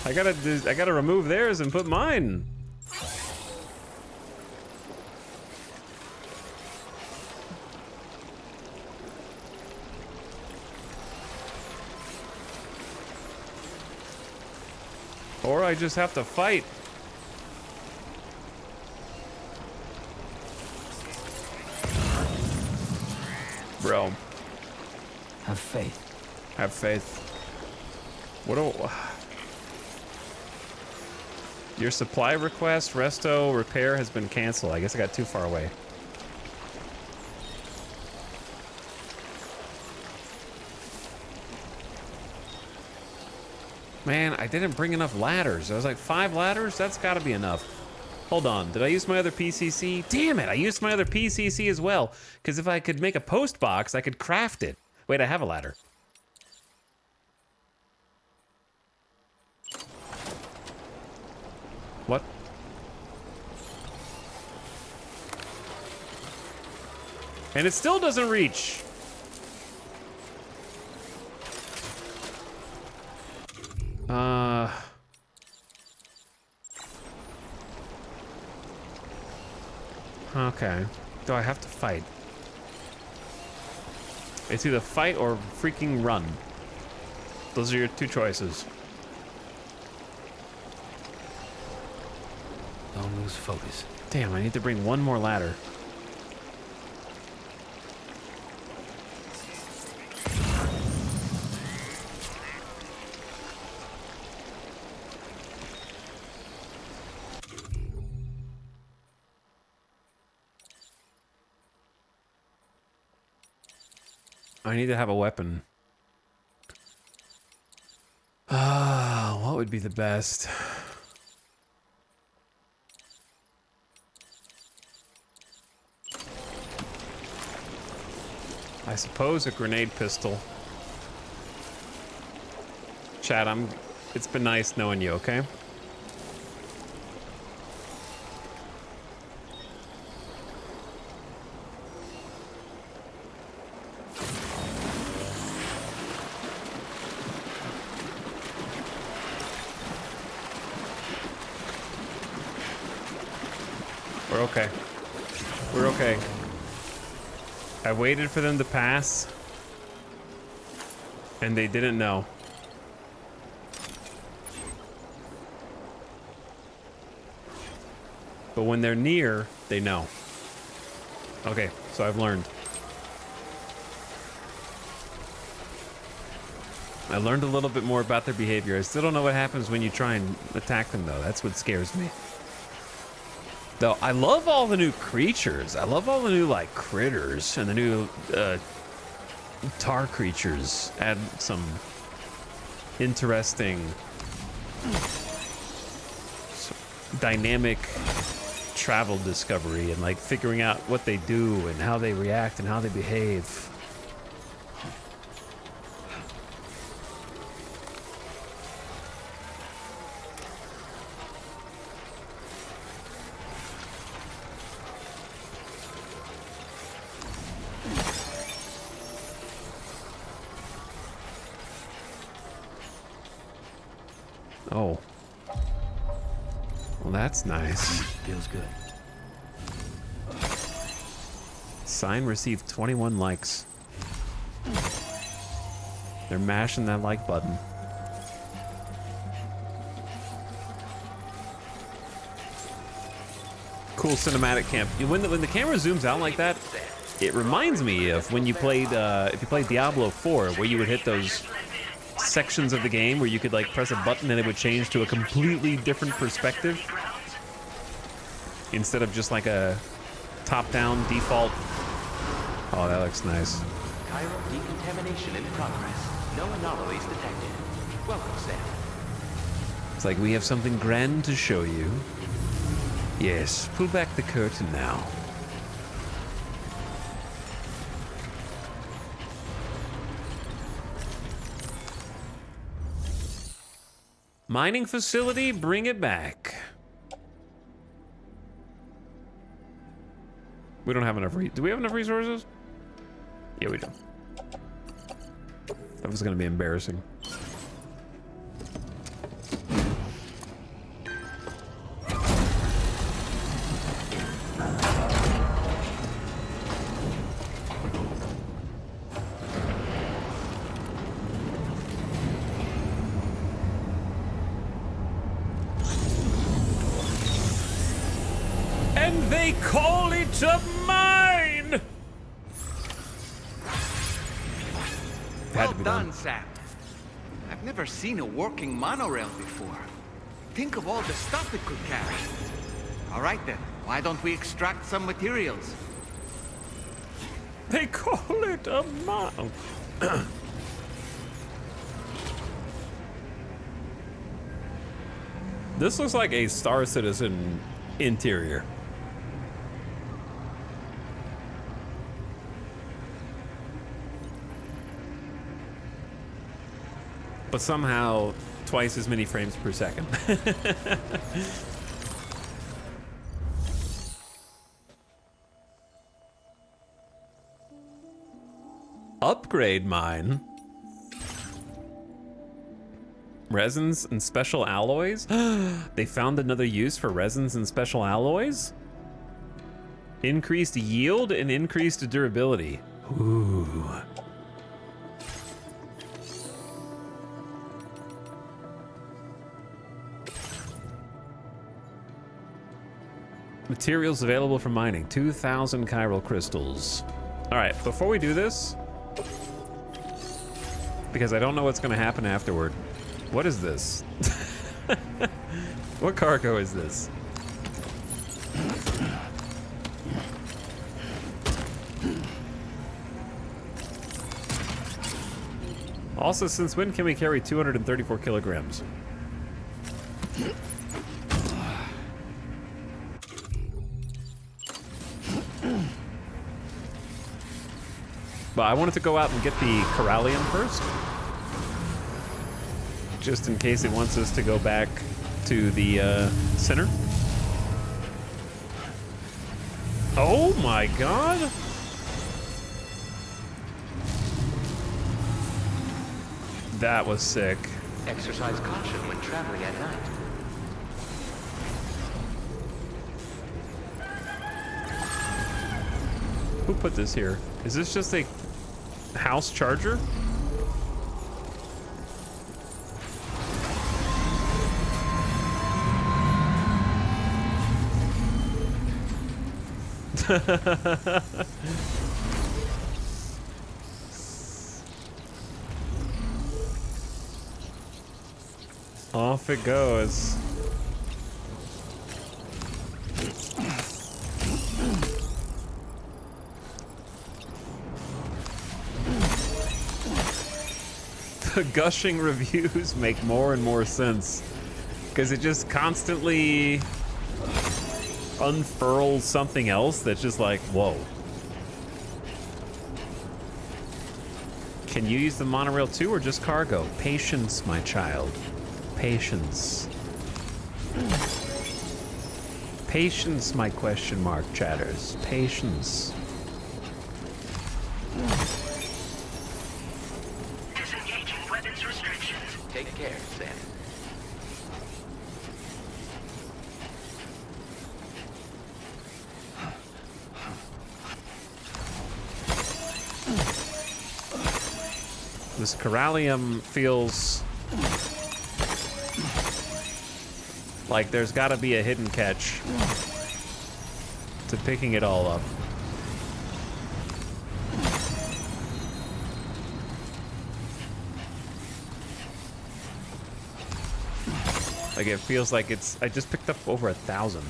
I gotta remove theirs and put mine. Or I just have to fight. Bro. Have faith. Have faith. What do... Your supply request, resto, repair has been canceled. I guess I got too far away. Man, I didn't bring enough ladders. I was like, 5 ladders? That's gotta be enough. Hold on, did I use my other PCC? Damn it, I used my other PCC as well. Because if I could make a post box, I could craft it. Wait, I have a ladder. What? And it still doesn't reach. Okay. Do I have to fight? It's either fight or freaking run. Those are your 2 choices. Don't lose focus. Damn, I need to bring 1 more ladder. I need to have a weapon. What would be the best? I suppose a grenade pistol. Chad, it's been nice knowing you, okay? We're okay. We're okay. I waited for them to pass, and they didn't know. But when they're near, they know. Okay, so I've learned. I learned a little bit more about their behavior. I still don't know what happens when you try and attack them, though. That's what scares me. Though, I love all the new creatures. I love all the new, like, critters and the new tar creatures. Add some interesting, dynamic travel discovery and, like, figuring out what they do and how they react and how they behave. Oh. Well, that's nice. Feels good. Sign received 21 likes. They're mashing that like button. Cool cinematic camp. When the camera zooms out like that, it reminds me of when you played, if you played Diablo 4, where you would hit those sections of the game where you could like press a button and it would change to a completely different perspective instead of just like a top-down default. Oh, that looks nice. Chiral decontamination in progress. No anomalies detected. Welcome, Sam. It's like we have something grand to show you. Yes, pull back the curtain now. Mining facility, bring it back. We don't have enough. Do we have enough resources? Yeah, we do. That was gonna be embarrassing. They call it a mine! Well done, Sam. I've never seen a working monorail before. think of all the stuff it could carry. All right then, why don't we extract some materials? They call it a mount. This looks like a Star Citizen interior. But somehow twice as many frames per second. Upgrade mine. Resins and special alloys? They found another use for resins and special alloys? Increased yield and increased durability. Ooh. Materials available for mining. 2,000 chiral crystals. All right, before we do this, because I don't know what's going to happen afterward. What is this? What cargo is this? Also, since when can we carry 234 kilograms? But I wanted to go out and get the Corallium first. Just in case it wants us to go back to the center. Oh my god! That was sick. Exercise caution when traveling at night. Who put this here? Is this just a house charger? Off it goes. The gushing reviews make more and more sense because it just constantly unfurls something else that's just like, whoa. Can you use the monorail too or just cargo? Patience, my child. Patience. Patience, my question mark chatters. Patience. Disengaging weapons restrictions. Take care, Sam. This Corallium feels like there's got to be a hidden catch to picking it all up. Like it feels like it's, I just picked up over 1,000.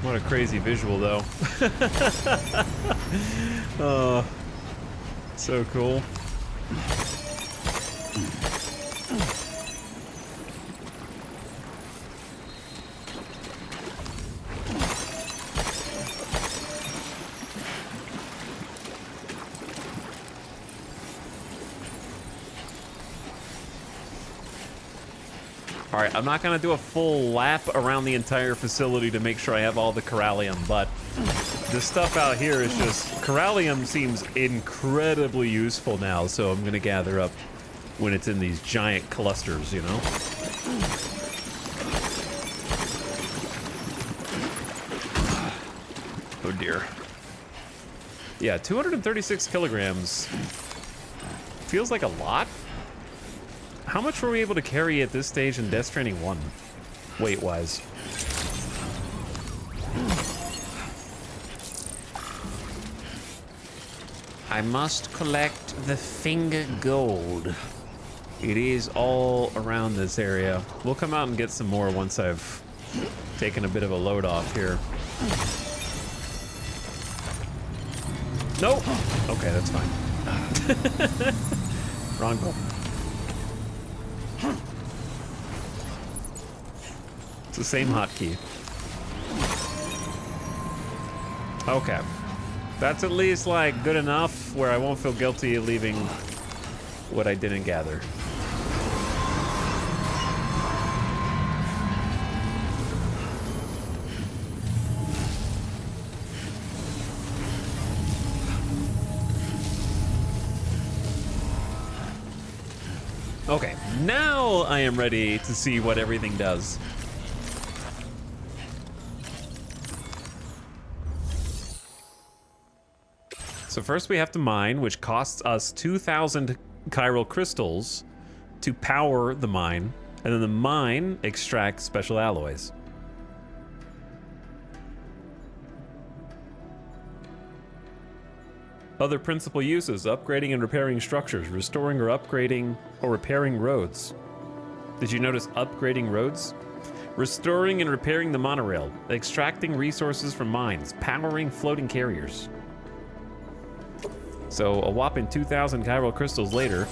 What a crazy visual, though. Oh, so cool. All right, I'm not gonna do a full lap around the entire facility to make sure I have all the Corallium, but the stuff out here is just, Corallium seems incredibly useful now, so I'm gonna gather up when it's in these giant clusters, you know? Oh dear. Yeah, 236 kilograms feels like a lot. How much were we able to carry at this stage in Death Stranding 1? Weight-wise. I must collect the finger gold. It is all around this area. We'll come out and get some more once I've taken a bit of a load off here. Nope. Okay, that's fine. Wrong button. It's the same hotkey. Okay. That's at least, like, good enough where I won't feel guilty leaving what I didn't gather. Okay, now I am ready to see what everything does. So first we have to mine, which costs us 2,000 chiral crystals to power the mine, and then the mine extracts special alloys. Other principal uses: upgrading and repairing structures, restoring or upgrading or repairing roads. Did you notice upgrading roads? Restoring and repairing the monorail, extracting resources from mines, powering floating carriers. So a whopping 2,000 chiral crystals later.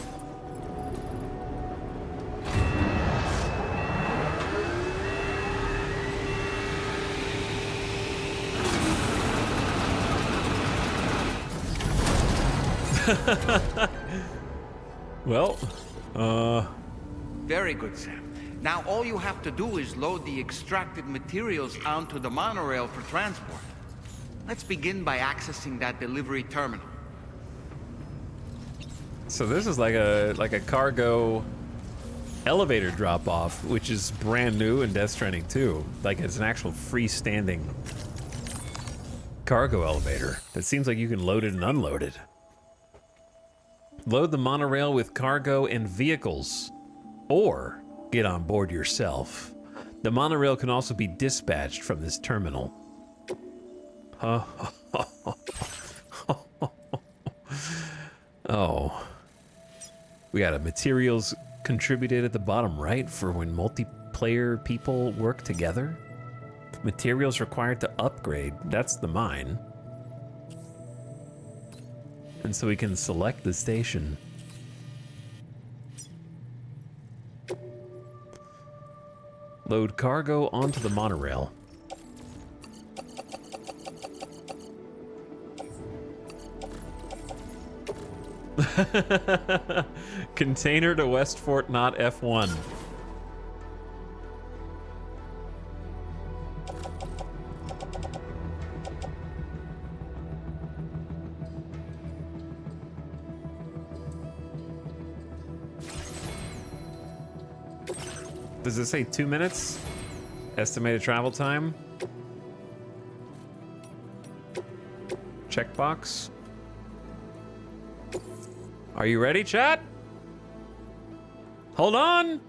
Well, Very good, Sam. Now all you have to do is load the extracted materials onto the monorail for transport. Let's begin by accessing that delivery terminal. so this is like a cargo elevator drop-off, which is brand new in Death Stranding 2. Like, it's an actual freestanding cargo elevator that seems like you can load it and unload it. Load the monorail with cargo and vehicles, or get on board yourself. The monorail can also be dispatched from this terminal. Oh. We got a materials contributed at the bottom right for when multiplayer people work together. Materials required to upgrade, that's the mine. And so we can select the station. Load cargo onto the monorail. Container to Westfort, not F1. Does it say 2 minutes? Estimated travel time? Checkbox. Are you ready, chat? Hold on.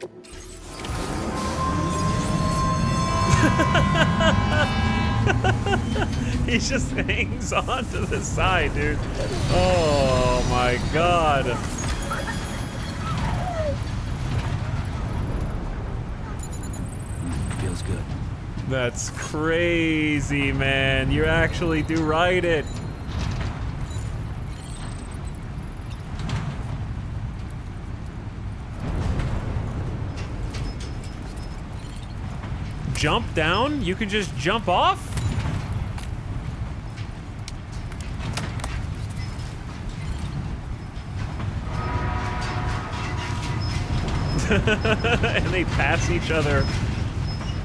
He just hangs on to the side, dude. Oh my god. Feels good. That's crazy, man. You actually do ride it. Jump down? You can just jump off? And they pass each other.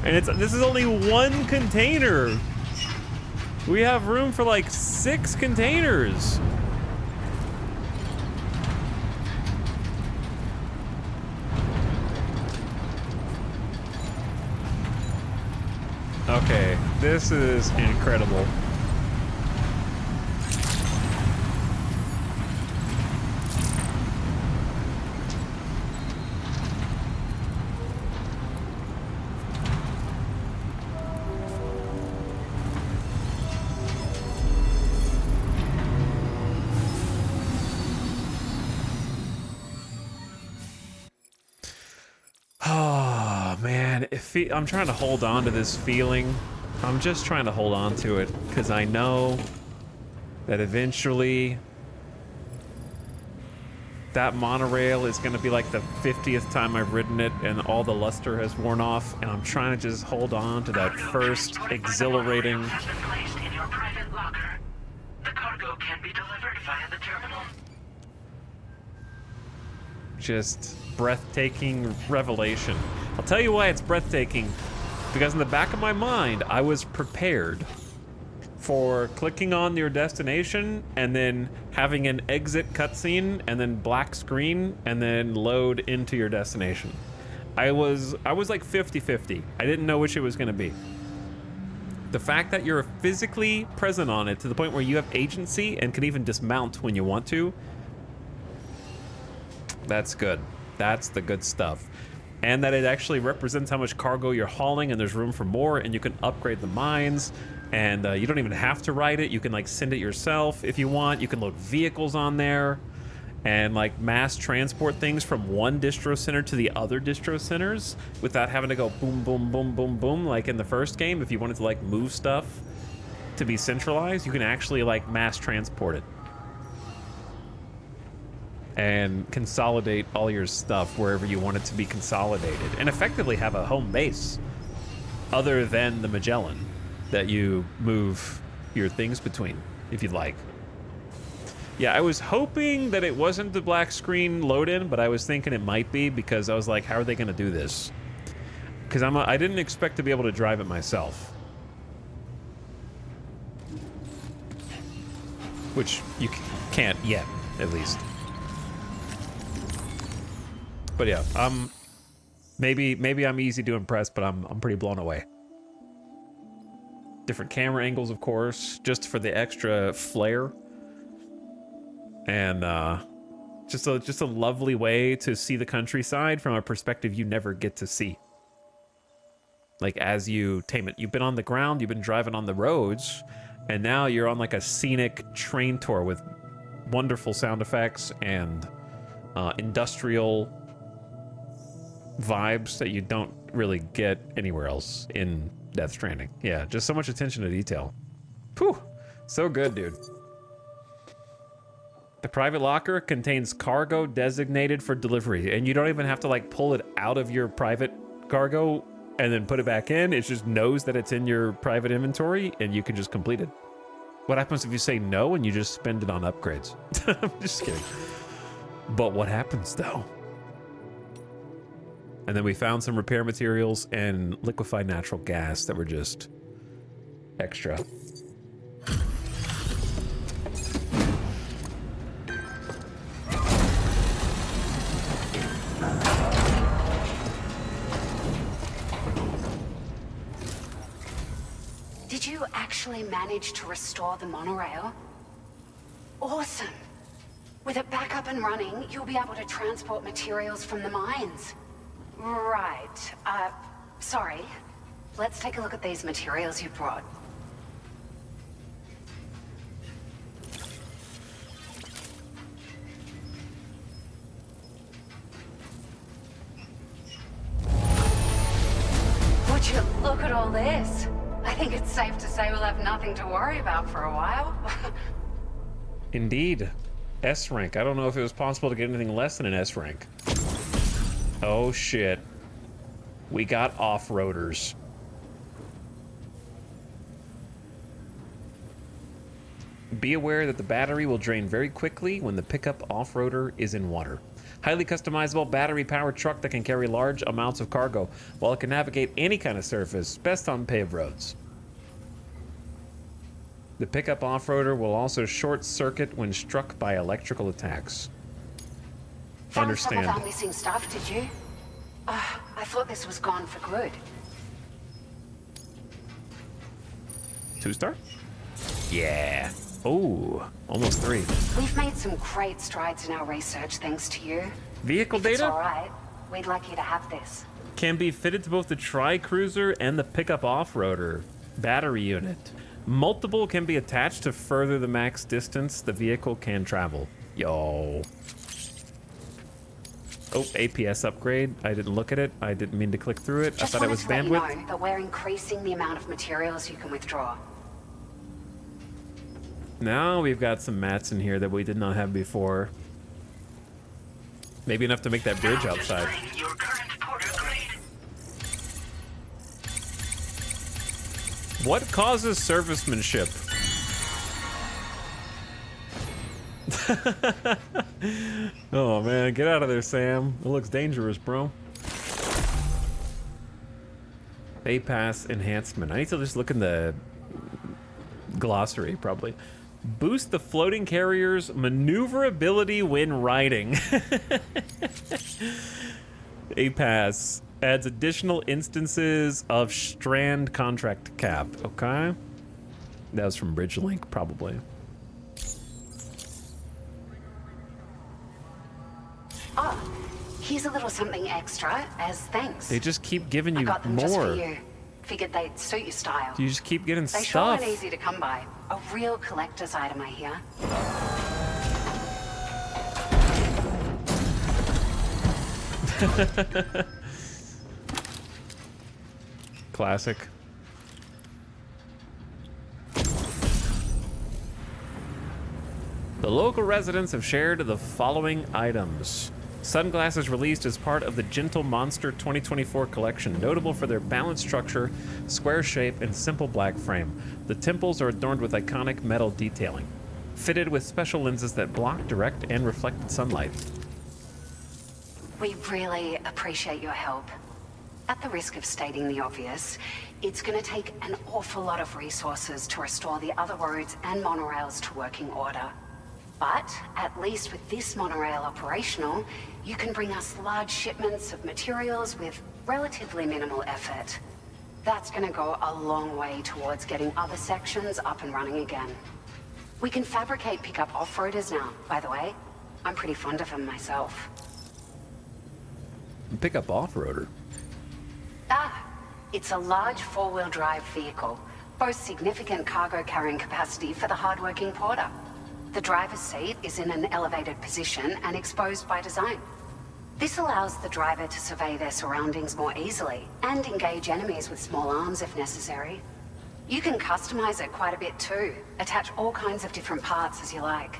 And this is only one container. We have room for like 6 containers. Okay, this is incredible. I'm trying to hold on to this feeling. I'm just trying to hold on to it because I know that eventually that monorail is going to be like the 50th time I've ridden it and all the luster has worn off, and I'm trying to just hold on to that first exhilarating... Has been placed in your private locker. The cargo can be delivered via the terminal. Just breathtaking revelation. I'll tell you why it's breathtaking, because in the back of my mind, I was prepared for clicking on your destination and then having an exit cutscene and then black screen and then load into your destination. I was like 50-50. I didn't know which it was going to be. The fact that you're physically present on it to the point where you have agency and can even dismount when you want to, that's good. That's the good stuff. And that it actually represents how much cargo you're hauling, and there's room for more, and you can upgrade the mines, and you don't even have to ride it. You can like send it yourself if you want. You can load vehicles on there and like mass transport things from one distro center to the other distro centers without having to go boom, boom, boom, boom, boom like in the first game. If you wanted to like move stuff to be centralized, you can actually like mass transport it and consolidate all your stuff wherever you want it to be consolidated and effectively have a home base other than the Magellan that you move your things between if you'd like. Yeah, I was hoping that it wasn't the black screen load in, but I was thinking it might be because I was like, how are they going to do this? Because I didn't expect to be able to drive it myself. Which you can't yet, at least. But yeah, maybe I'm easy to impress, but I'm pretty blown away. Different camera angles, of course, just for the extra flair, and just a lovely way to see the countryside from a perspective you never get to see. Like as you tame it, you've been on the ground, you've been driving on the roads, and now you're on like a scenic train tour with wonderful sound effects and industrial vibes that you don't really get anywhere else in Death Stranding. Yeah, just so much attention to detail. Whew, so good, dude. The private locker contains cargo designated for delivery, and you don't even have to like pull it out of your private cargo and then put it back in. It just knows that it's in your private inventory and you can just complete it. What happens if you say no and you just spend it on upgrades? I'm just kidding. But what happens though? And then we found some repair materials and liquefied natural gas that were just extra. Did you actually manage to restore the monorail? Awesome. With it back up and running, you'll be able to transport materials from the mines. Right. Sorry. Let's take a look at these materials you brought. Would you look at all this? I think it's safe to say we'll have nothing to worry about for a while. Indeed. S rank. I don't know if it was possible to get anything less than an S rank. Oh shit. We got off-roaders. Be aware that the battery will drain very quickly when the pickup off-roader is in water. Highly customizable battery-powered truck that can carry large amounts of cargo, while it can navigate any kind of surface, best on paved roads. The pickup off-roader will also short-circuit when struck by electrical attacks. Found some of Understand. our missing stuff, did you? I thought this was gone for good. 2-star? Yeah. Oh, almost 3. We've made some great strides in our research thanks to you. Vehicle If it's data? all right, we'd like you to have this. Can be fitted to both the Tri-Cruiser and the pickup off-roader battery unit. Multiple can be attached to further the max distance the vehicle can travel. Yo. Oh, APS upgrade. I didn't look at it. I didn't mean to click through it. Just I thought it was wanted to let bandwidth. you know that we're increasing the amount of materials you can withdraw. Now we've got some mats in here that we did not have before. Maybe enough to make that bridge outside. What causes servicemanship? Oh man, get out of there, Sam. It looks dangerous, bro. Bay pass enhancement. I need to just look in the glossary, probably. Boost the floating carrier's maneuverability when riding. A pass adds additional instances of strand contract cap. Okay. That was from Bridgelink, probably. Oh, here's a little something extra as thanks. They just keep giving I you got them just more. for you. Figured they'd suit your style. You just keep getting They sure stuff. aren't easy to come by. A real collector's item, I hear. Classic. The local residents have shared the following items. Sunglasses released as part of the Gentle Monster 2024 collection, notable for their balanced structure, square shape, and simple black frame. The temples are adorned with iconic metal detailing, fitted with special lenses that block direct and reflected sunlight. We really appreciate your help. At the risk of stating the obvious, it's going to take an awful lot of resources to restore the other roads and monorails to working order. But at least with this monorail operational, you can bring us large shipments of materials with relatively minimal effort. That's going to go a long way towards getting other sections up and running again. We can fabricate pickup off-roaders now, by the way. I'm pretty fond of them myself. Pick up off-roader. It's a large four-wheel drive vehicle, boasts significant cargo carrying capacity for the hard-working porter. The driver's seat is in an elevated position and exposed by design. This allows the driver to survey their surroundings more easily and engage enemies with small arms if necessary. You can customize it quite a bit too, attach all kinds of different parts as you like.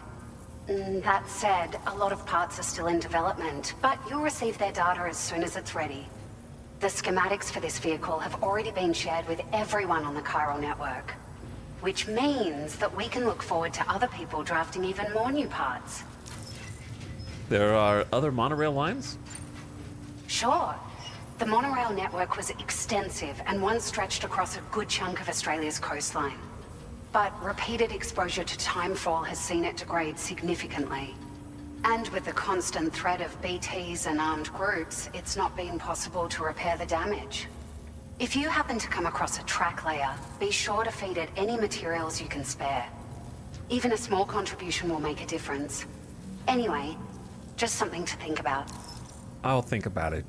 That said, a lot of parts are still in development, but you'll receive their data as soon as it's ready. The schematics for this vehicle have already been shared with everyone on the Chiral network, which means that we can look forward to other people drafting even more new parts. There are other monorail lines? Sure. The monorail network was extensive and once stretched across a good chunk of Australia's coastline. But repeated exposure to timefall has seen it degrade significantly. And with the constant threat of BTs and armed groups, it's not been possible to repair the damage. If you happen to come across a track layer, be sure to feed it any materials you can spare. Even a small contribution will make a difference. Anyway, just something to think about. I'll think about it.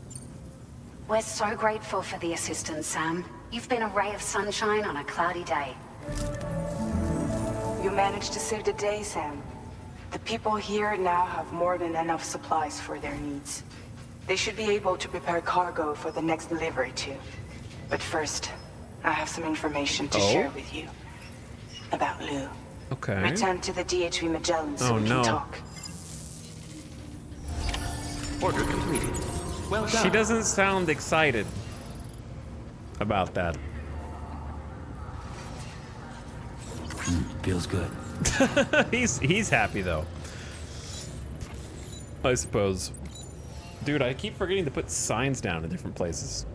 We're so grateful for the assistance, Sam. You've been a ray of sunshine on a cloudy day. You managed to save the day, Sam. The people here now have more than enough supplies for their needs. They should be able to prepare cargo for the next delivery too. But first, I have some information to share with you. About Lou. Okay. Return to the DHV Magellan so we can talk. Order completed. Well done. She doesn't sound excited about that. Feels good. He's happy though. I suppose. Dude, I keep forgetting to put signs down in different places.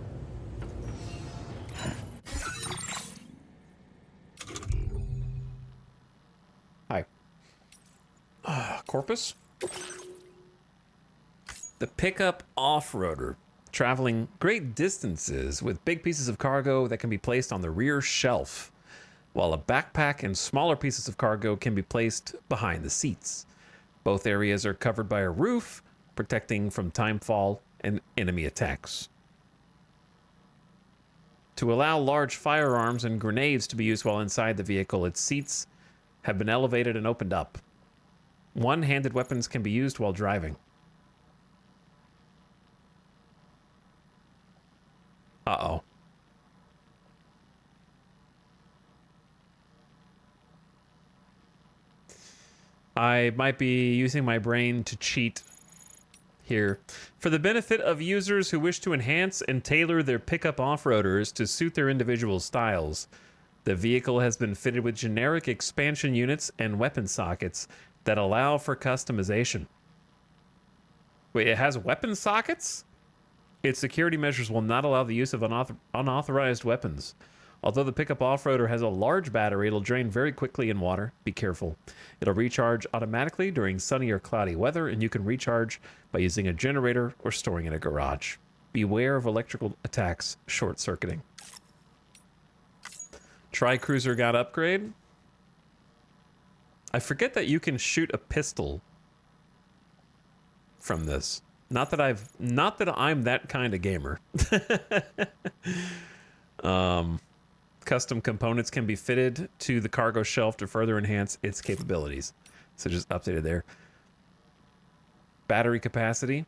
Hi. Corpus? The pickup off-roader, traveling great distances with big pieces of cargo that can be placed on the rear shelf, while a backpack and smaller pieces of cargo can be placed behind the seats. Both areas are covered by a roof, protecting from timefall and enemy attacks. To allow large firearms and grenades to be used while inside the vehicle, its seats have been elevated and opened up. One-handed weapons can be used while driving. Uh-oh. I might be using my brain to cheat here. For the benefit of users who wish to enhance and tailor their pickup off-roaders to suit their individual styles, the vehicle has been fitted with generic expansion units and weapon sockets that allow for customization. Wait, it has weapon sockets? Its security measures will not allow the use of unauthorized weapons. Although the pickup off-roader has a large battery, it'll drain very quickly in water. Be careful. It'll recharge automatically during sunny or cloudy weather, and you can recharge by using a generator or storing in a garage. Beware of electrical attacks short-circuiting. Tri-Cruiser got upgrade. I forget that you can shoot a pistol from this. Not that I'm that kind of gamer. Custom components can be fitted to the cargo shelf to further enhance its capabilities. So just updated there. Battery capacity.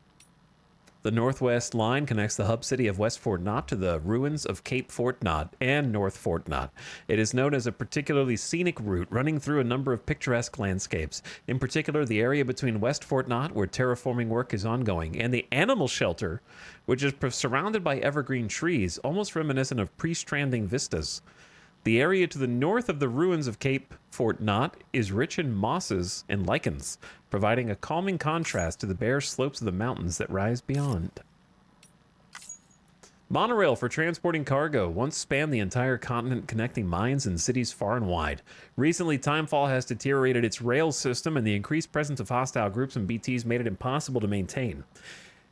The Northwest Line connects the hub city of West Fort Knott to the ruins of Cape Fort Knott and North Fort Knott. It is known as a particularly scenic route running through a number of picturesque landscapes. In particular, the area between West Fort Knott, where terraforming work is ongoing, and the animal shelter, which is surrounded by evergreen trees, almost reminiscent of pre-stranding vistas. The area to the north of the ruins of Cape Fort Knott is rich in mosses and lichens, providing a calming contrast to the bare slopes of the mountains that rise beyond. Monorail for transporting cargo once spanned the entire continent, connecting mines and cities far and wide. Recently, Timefall has deteriorated its rail system, and the increased presence of hostile groups and BTs made it impossible to maintain.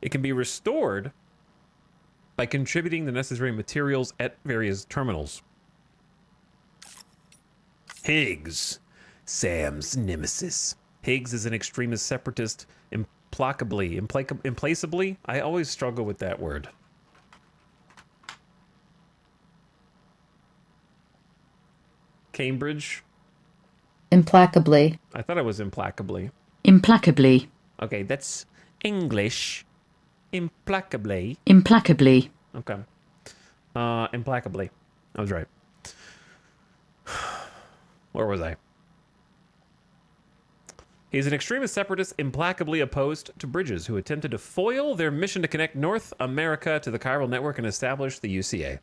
It can be restored by contributing the necessary materials at various terminals. Higgs, Sam's nemesis. Higgs is an extremist separatist, implacably. I always struggle with that word. Cambridge. Implacably. I thought it was implacably. Implacably. Okay, that's English. Implacably. Implacably. Okay. Implacably. I was right. Where was I? He's an extremist separatist implacably opposed to bridges who attempted to foil their mission to connect North America to the chiral network and establish the UCA.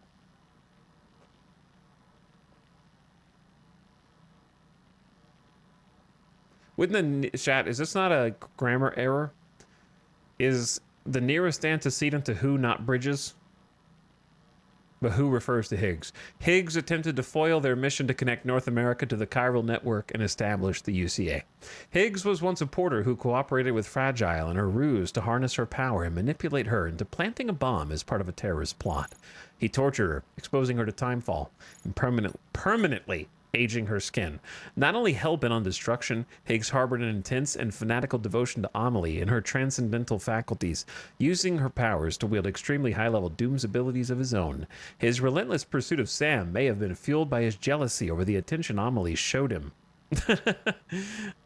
Within the chat, is this not a grammar error? Is the nearest antecedent to who not bridges? But who refers to Higgs? Higgs attempted to foil their mission to connect North America to the chiral network and establish the UCA. Higgs was once a porter who cooperated with Fragile in her ruse to harness her power and manipulate her into planting a bomb as part of a terrorist plot. He tortured her, exposing her to Timefall, and permanently aging her skin. Not only hell-bent on destruction, Higgs harbored an intense and fanatical devotion to Amelie and her transcendental faculties, using her powers to wield extremely high-level dooms abilities of his own. His relentless pursuit of Sam may have been fueled by his jealousy over the attention Amelie showed him.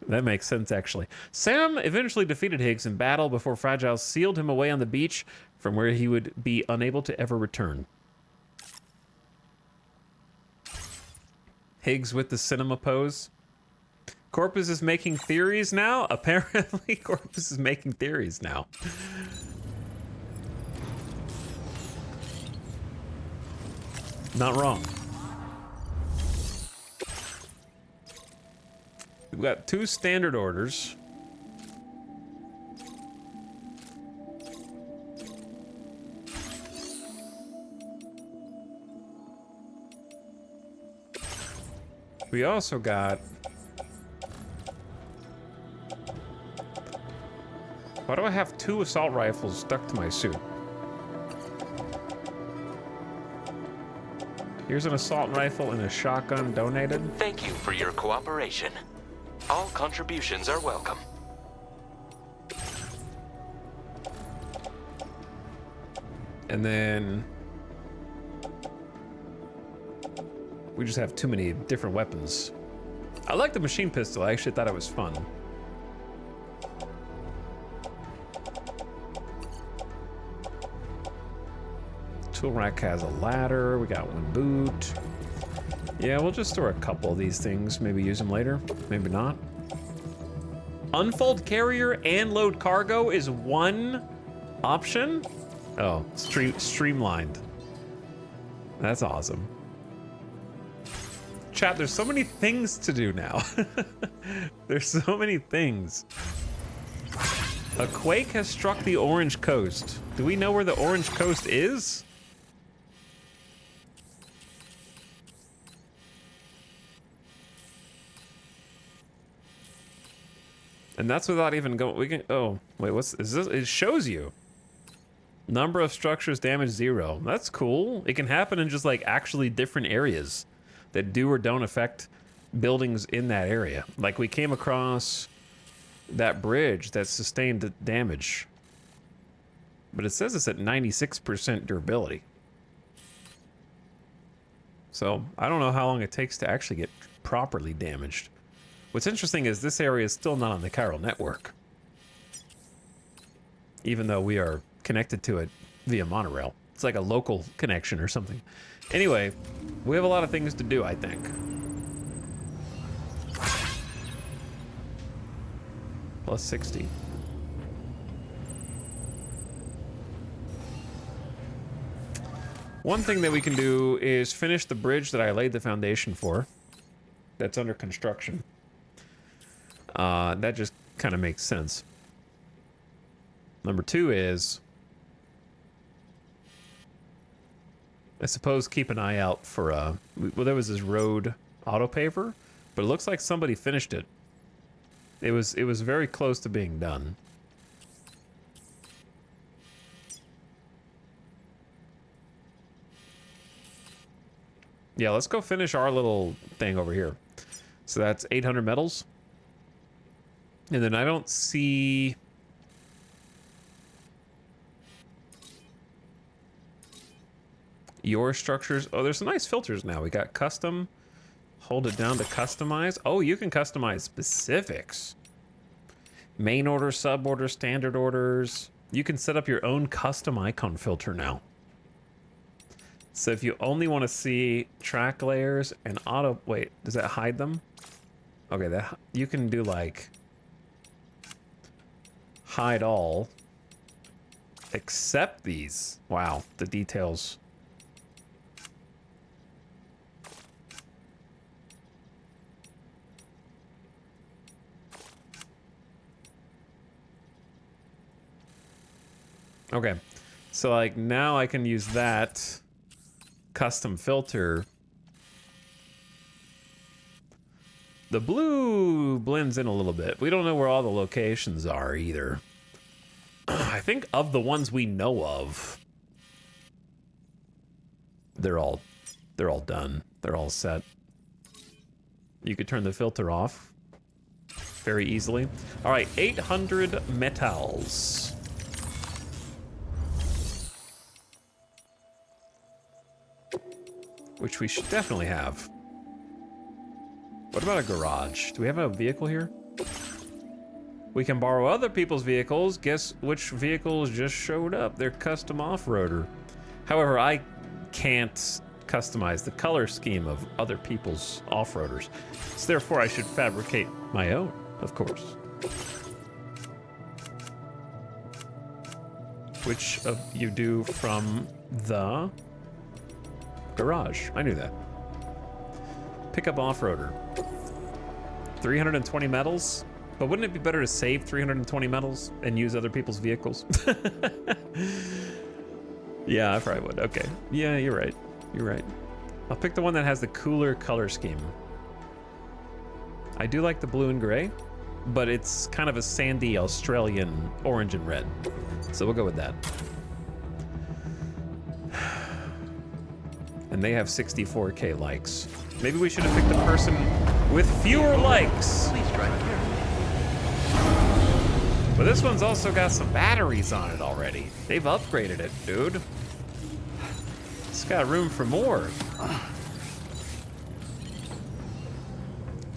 That makes sense, actually. Sam eventually defeated Higgs in battle before Fragile sealed him away on the beach, from where he would be unable to ever return. Higgs with the cinema pose. Corpus is making theories now? Apparently, Corpus is making theories now. Not wrong. We've got 2 standard orders. We also got... Why do I have 2 assault rifles stuck to my suit? Here's an assault rifle and a shotgun donated. Thank you for your cooperation. All contributions are welcome. And then... we just have too many different weapons. I like the machine pistol. I actually thought it was fun. Tool rack has a ladder. We got one boot. Yeah, we'll just store a couple of these things. Maybe use them later. Maybe not. Unfold carrier and load cargo is one option? Oh, streamlined. That's awesome. Chat, there's so many things to do now. There's so many things. A quake has struck the Orange Coast. Do we know where the Orange Coast is? And that's without even going. We can. Oh, wait. What's is this? It shows you. Number of structures damaged 0. That's cool. It can happen in just like actually different areas that do or don't affect buildings in that area. Like we came across that bridge that sustained the damage, but it says it's at 96% durability. So I don't know how long it takes to actually get properly damaged. What's interesting is this area is still not on the chiral network, even though we are connected to it via monorail. It's like a local connection or something. Anyway, we have a lot of things to do, I think. Plus 60. One thing that we can do is finish the bridge that I laid the foundation for. That's under construction. That just kind of makes sense. Number 2 is, I suppose, keep an eye out for well, there was this road auto paver, but it looks like somebody finished it. It was very close to being done. Yeah, let's go finish our little thing over here. So that's 800 metals. And then I don't see your structures. Oh, there's some nice filters now. We got custom. Hold it down to customize. Oh, you can customize specifics. Main order, sub order, standard orders. You can set up your own custom icon filter now. So if you only want to see track layers and auto, wait, does that hide them? Okay, that you can do like hide all except these. Wow, the details. Okay, so like now I can use that custom filter. The blue blends in a little bit. We don't know where all the locations are either. I think of the ones we know of, they're all done. They're all set. You could turn the filter off very easily. All right, 800 metals. Which we should definitely have. What about a garage? Do we have a vehicle here? We can borrow other people's vehicles. Guess which vehicles just showed up? They're custom off-roader. However, I can't customize the color scheme of other people's off-roaders. So therefore, I should fabricate my own, of course. Which of you do from the garage? I knew that. Pick up off-roader. 320 metals? But wouldn't it be better to save 320 metals and use other people's vehicles? Yeah, I probably would. Okay. Yeah, you're right. You're right. I'll pick the one that has the cooler color scheme. I do like the blue and gray, but it's kind of a sandy Australian orange and red. So we'll go with that. And they have 64K likes. Maybe we should have picked a person with fewer likes. Please drive here. But this one's also got some batteries on it already. They've upgraded it, dude. It's got room for more.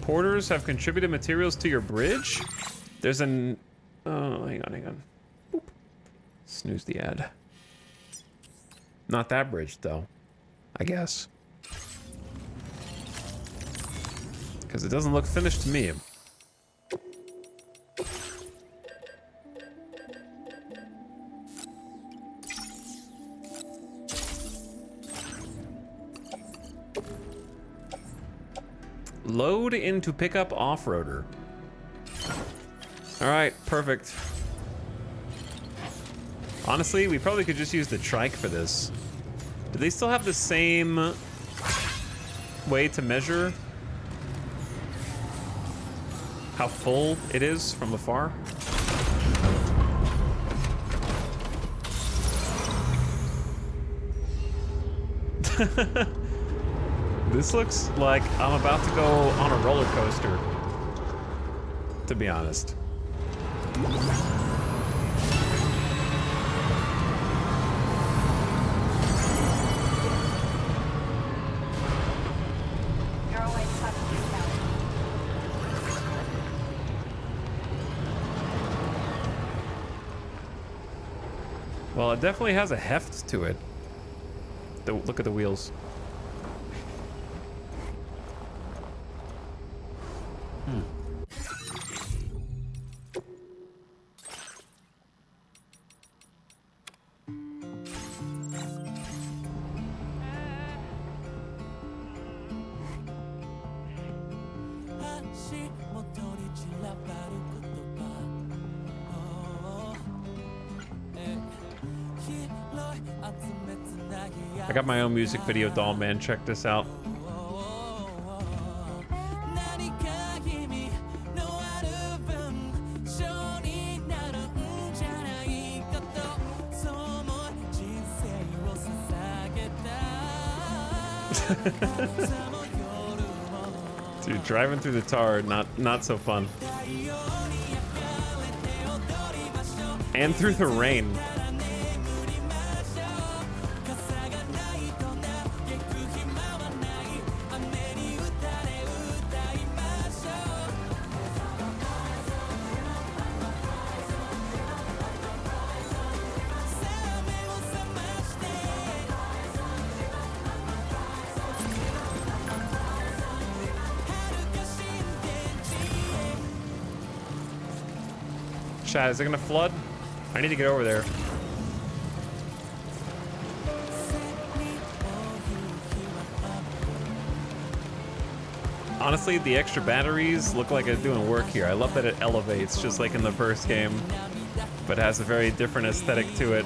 Porters have contributed materials to your bridge? There's an... Oh, hang on. Boop. Snooze the ad. Not that bridge, though. I guess. Because it doesn't look finished to me. Load into pickup off-roader. All right, perfect. Honestly, we probably could just use the trike for this. Do they still have the same way to measure how full it is from afar? This looks like I'm about to go on a roller coaster, to be honest. Well, it definitely has a heft to it. Look at the wheels. I got my own music video doll, man. Check this out. Dude, driving through the tar, not so fun. And through the rain. Chat, is it gonna flood? I need to get over there. Honestly, the extra batteries look like it's doing work here. I love that it elevates just like in the first game, but has a very different aesthetic to it.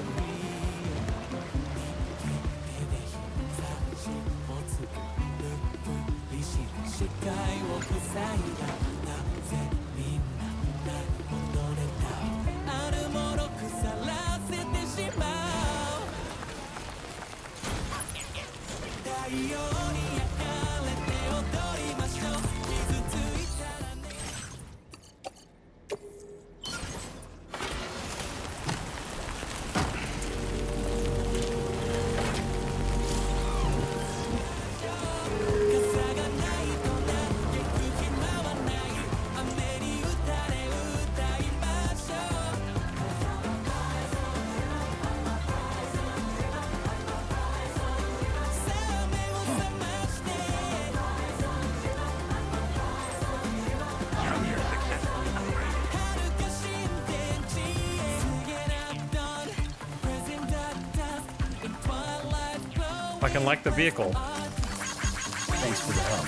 Fucking like the vehicle. Thanks for the help.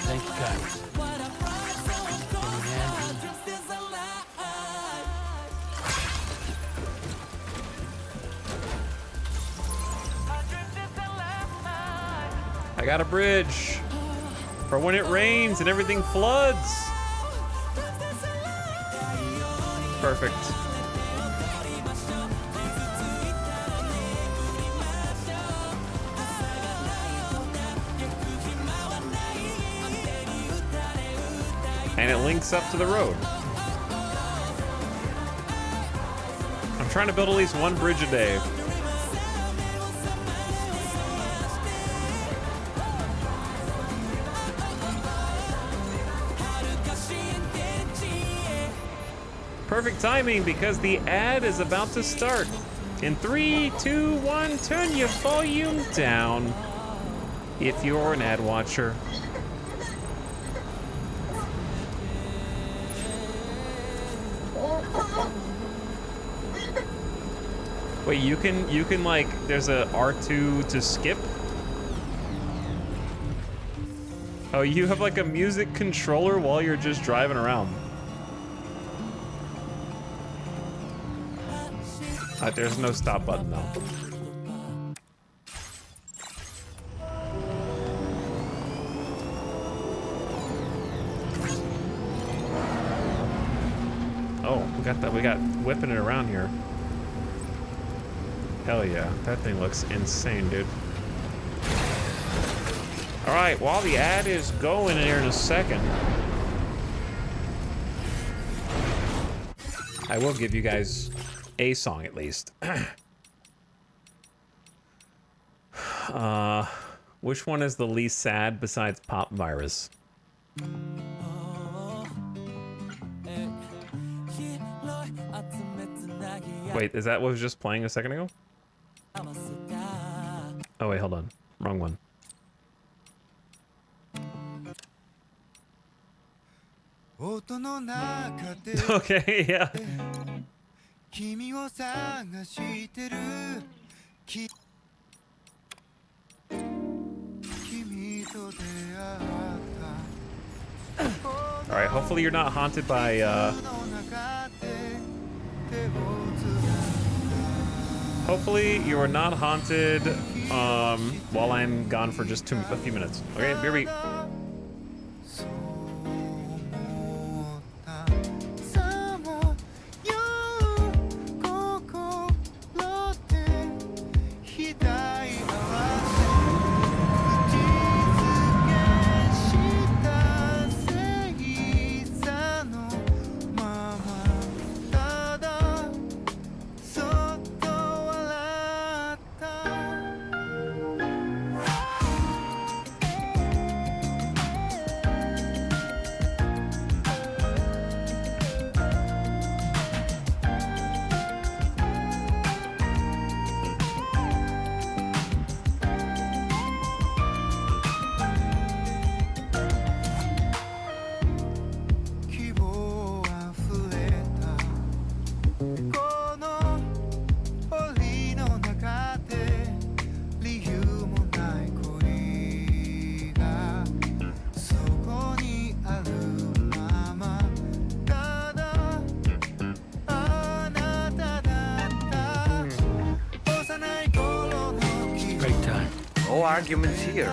Thank you, guys. I got a bridge for when it rains and everything floods. Perfect. And it links up to the road. I'm trying to build at least one bridge a day. Perfect timing because the ad is about to start. In 3, 2, 1, turn your volume down if you're an ad watcher. Wait, you can like, there's a R2 to skip? Oh, you have like a music controller while you're just driving around. There's no stop button though. Oh, we got whipping it around here. Hell yeah, that thing looks insane, dude. All right, while the ad is going here in a second, I will give you guys a song at least. Which one is the least sad besides Pop Virus? Wait, is that what was just playing a second ago? Oh wait, hold on. Wrong one. Okay, yeah. Alright, hopefully you're not haunted by, hopefully you are not haunted, while I'm gone for just a few minutes. Okay, here we... No arguments here.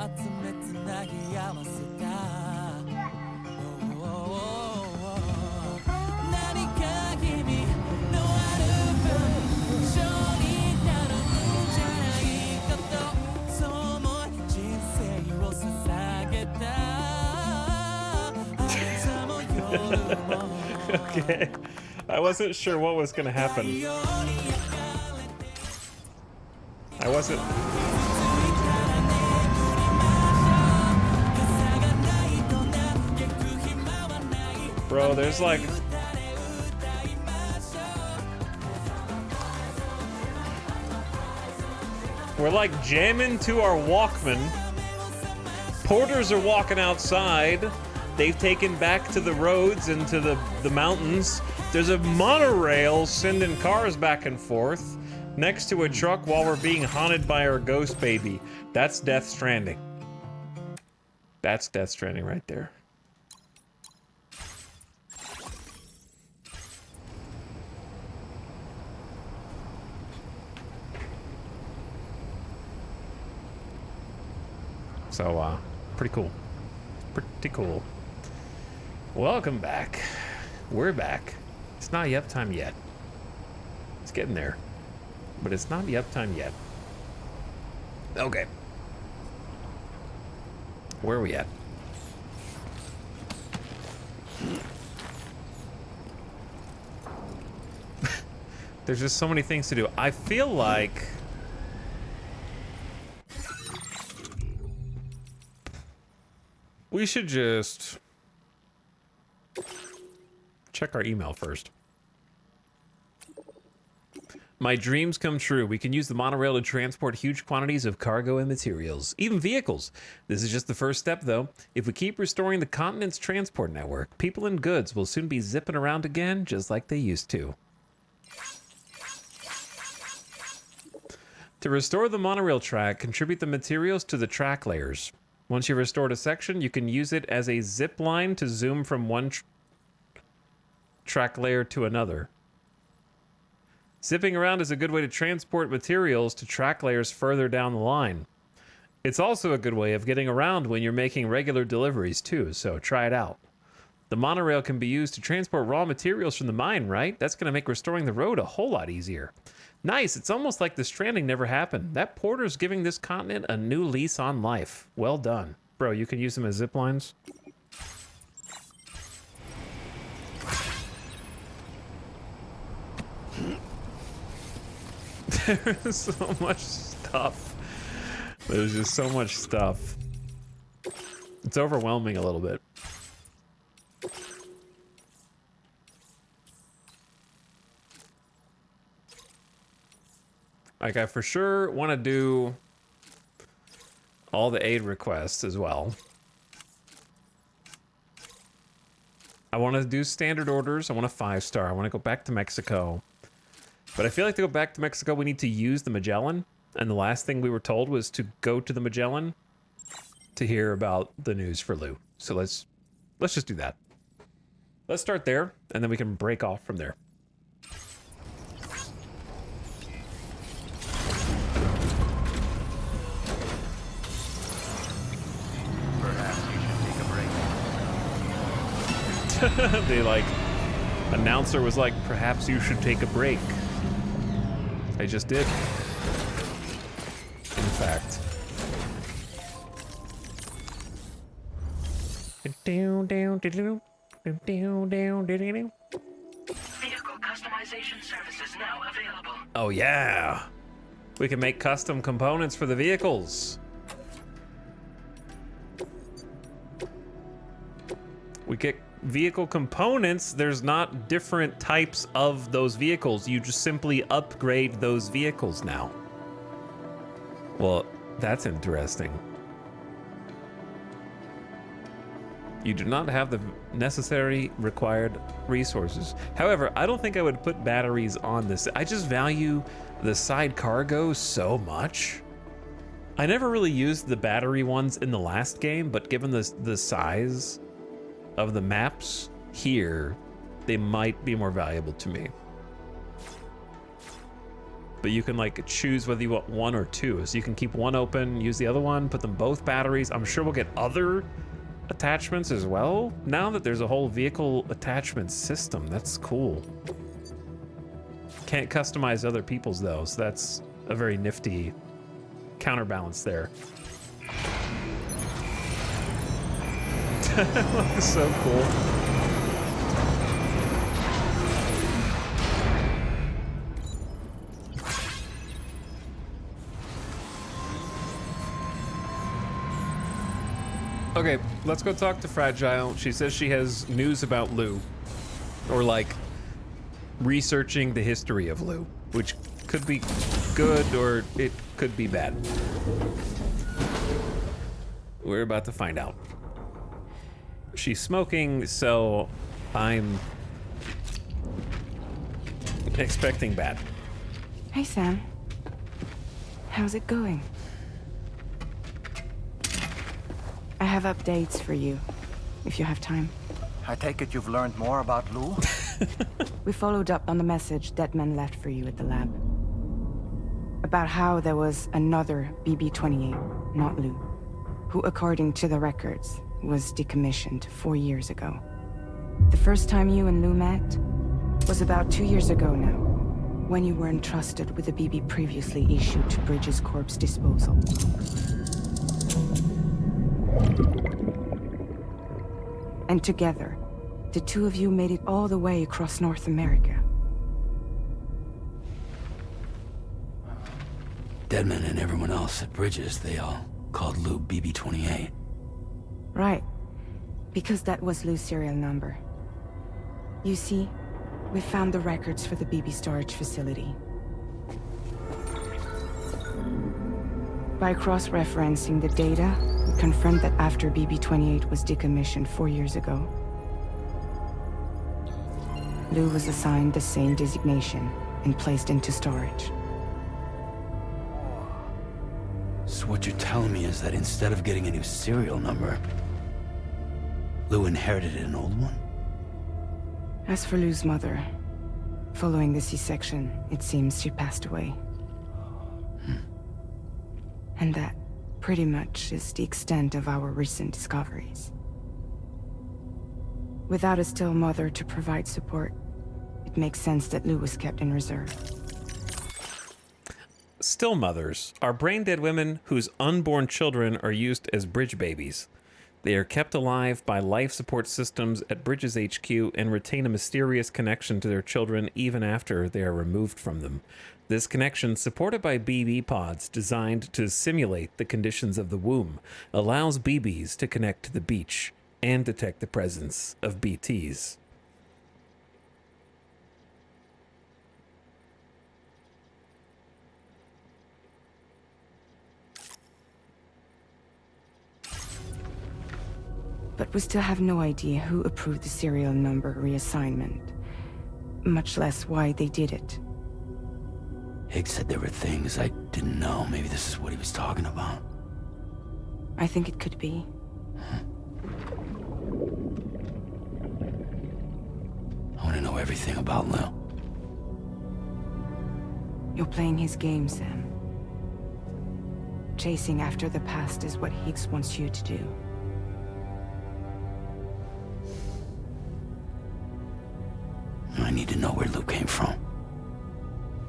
集めつなぎ合わせた何か君のある分性になるんじゃないかとそう思い人生を捧げた朝も夜も Okay. I wasn't sure what was gonna happen. I wasn't. Bro, there's like... We're like jamming to our Walkman. Porters are walking outside. They've taken back to the roads and to the mountains. There's a monorail sending cars back and forth next to a truck while we're being haunted by our ghost baby. That's Death Stranding. That's Death Stranding right there. So, pretty cool. Pretty cool. Welcome back. We're back. It's not the uptime yet. It's getting there. But it's not the uptime yet. Okay. Where are we at? There's just so many things to do. I feel like... we should just... check our email first. My dreams come true. We can use the monorail to transport huge quantities of cargo and materials, even vehicles. This is just the first step, though. If we keep restoring the continent's transport network, people and goods will soon be zipping around again, just like they used to. To restore the monorail track, contribute the materials to the track layers. Once you've restored a section, you can use it as a zip line to zoom from one track layer to another. Zipping around is a good way to transport materials to track layers further down the line. It's also a good way of getting around when you're making regular deliveries too, so try it out. The monorail can be used to transport raw materials from the mine, right? That's going to make restoring the road a whole lot easier. Nice, it's almost like the Stranding never happened. That porter's giving this continent a new lease on life. Well done. Bro, you can use them as zip lines. There's so much stuff. There's just so much stuff. It's overwhelming a little bit. Like, I for sure want to do all the aid requests as well. I want to do standard orders. I want a 5-star. I want to go back to Mexico. But I feel like to go back to Mexico, we need to use the Magellan. And the last thing we were told was to go to the Magellan to hear about the news for Lou. So let's just do that. Let's start there, and then we can break off from there. The like announcer was like, perhaps you should take a break. I just did. In fact. Vehicle customization services now available. Oh yeah. We can make custom components for the vehicles. We get vehicle components. There's not different types of those vehicles. You just simply upgrade those vehicles now. Well, that's interesting. You do not have the necessary required resources. However, I don't think I would put batteries on this. I just value the side cargo so much. I never really used the battery ones in the last game, but given the size of the maps here, they might be more valuable to me. but you can like choose whether you want one or two. So you can keep one open, use the other one, put them both batteries. I'm sure we'll get other attachments as well. Now that there's a whole vehicle attachment system, that's cool. Can't customize other people's though, so that's a very nifty counterbalance there. So cool. Okay, let's go talk to Fragile. She says she has news about Lou. Or like researching the history of Lou, which could be good or it could be bad. We're about to find out. She's smoking, so I'm expecting bad. Hey, Sam. How's it going? I have updates for you, if you have time. I take it you've learned more about Lou? We followed up on the message Deadman left for you at the lab. About how there was another BB-28, not Lou, who, according to the records, was decommissioned 4 years ago. The first time you and Lou met was about 2 years ago now, when you were entrusted with the BB previously issued to Bridges Corp's disposal. And together, the two of you made it all the way across North America. Deadman and everyone else at Bridges, they all called Lou BB-28. Right. Because that was Lou's serial number. You see, we found the records for the BB storage facility. By cross-referencing the data, we confirmed that after BB-28 was decommissioned 4 years ago, Lou was assigned the same designation and placed into storage. So what you're telling me is that instead of getting a new serial number, Lou inherited an old one? As for Lou's mother, following the C-section, it seems she passed away. And that, pretty much, is the extent of our recent discoveries. Without a still mother to provide support, it makes sense that Lou was kept in reserve. Still mothers are brain-dead women whose unborn children are used as bridge babies. They are kept alive by life support systems at Bridges HQ and retain a mysterious connection to their children even after they are removed from them. This connection, supported by BB pods designed to simulate the conditions of the womb, allows BBs to connect to the beach and detect the presence of BTs. But we still have no idea who approved the serial number reassignment, much less why they did it. Higgs said there were things I didn't know. Maybe this is what he was talking about. I think it could be. I want to know everything about Lou. You're playing his game, Sam. Chasing after the past is what Higgs wants you to do. I need to know where Lou came from.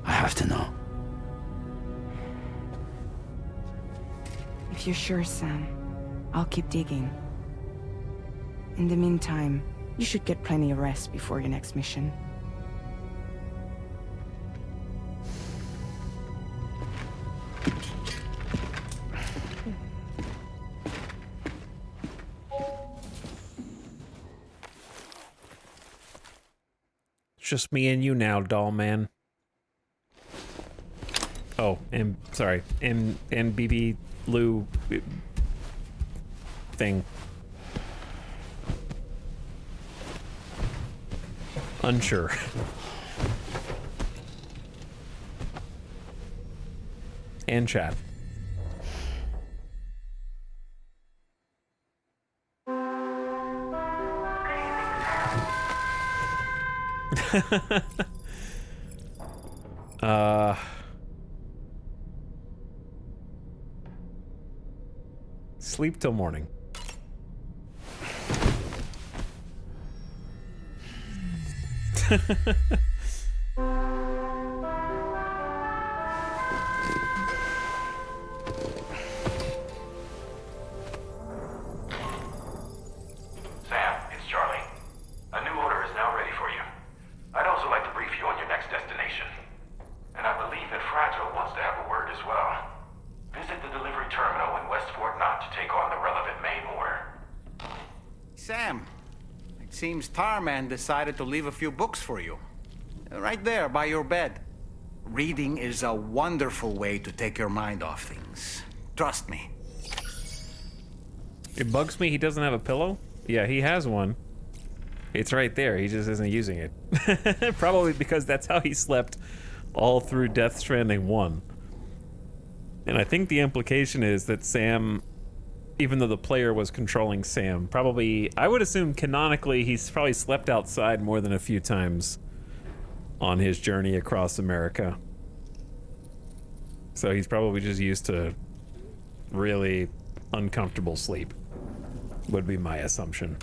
I have to know. If you're sure, Sam, I'll keep digging. In the meantime, you should get plenty of rest before your next mission. It's just me and you now, doll man. Oh, and sorry, and BB Lou thing. Unsure. And chat. Sleep till morning. Sam, it's Charlie. A new order is now ready for you. I'd also like to brief you on your next destination. And I believe that Fragile wants to have a word as well. Visit the delivery terminal in West Fort Knott to take on the relevant main order. Sam, it seems Tarman decided to leave a few books for you. Right there by your bed. Reading is a wonderful way to take your mind off things. Trust me. It bugs me he doesn't have a pillow. Yeah, he has one. It's right there. He just isn't using it. Probably because that's how he slept all through Death Stranding 1. And I think the implication is that Sam, even though the player was controlling Sam, probably, I would assume canonically, he's probably slept outside more than a few times on his journey across America. So he's probably just used to really uncomfortable sleep, would be my assumption.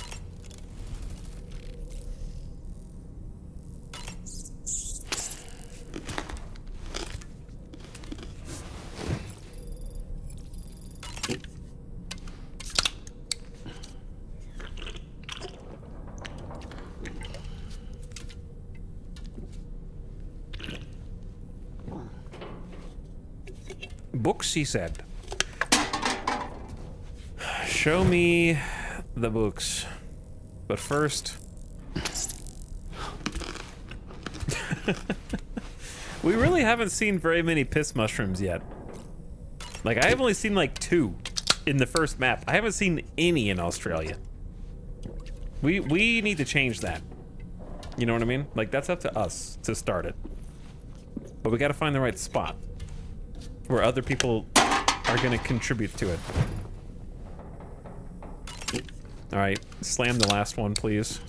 Books, he said. Show me the books. But first... we really haven't seen very many piss mushrooms yet. Like, I have only seen like 2 in the first map. I haven't seen any in Australia. We need to change that. You know what I mean? Like, that's up to us to start it. But we gotta find the right spot where other people are gonna contribute to it. Alright, slam the last one, please.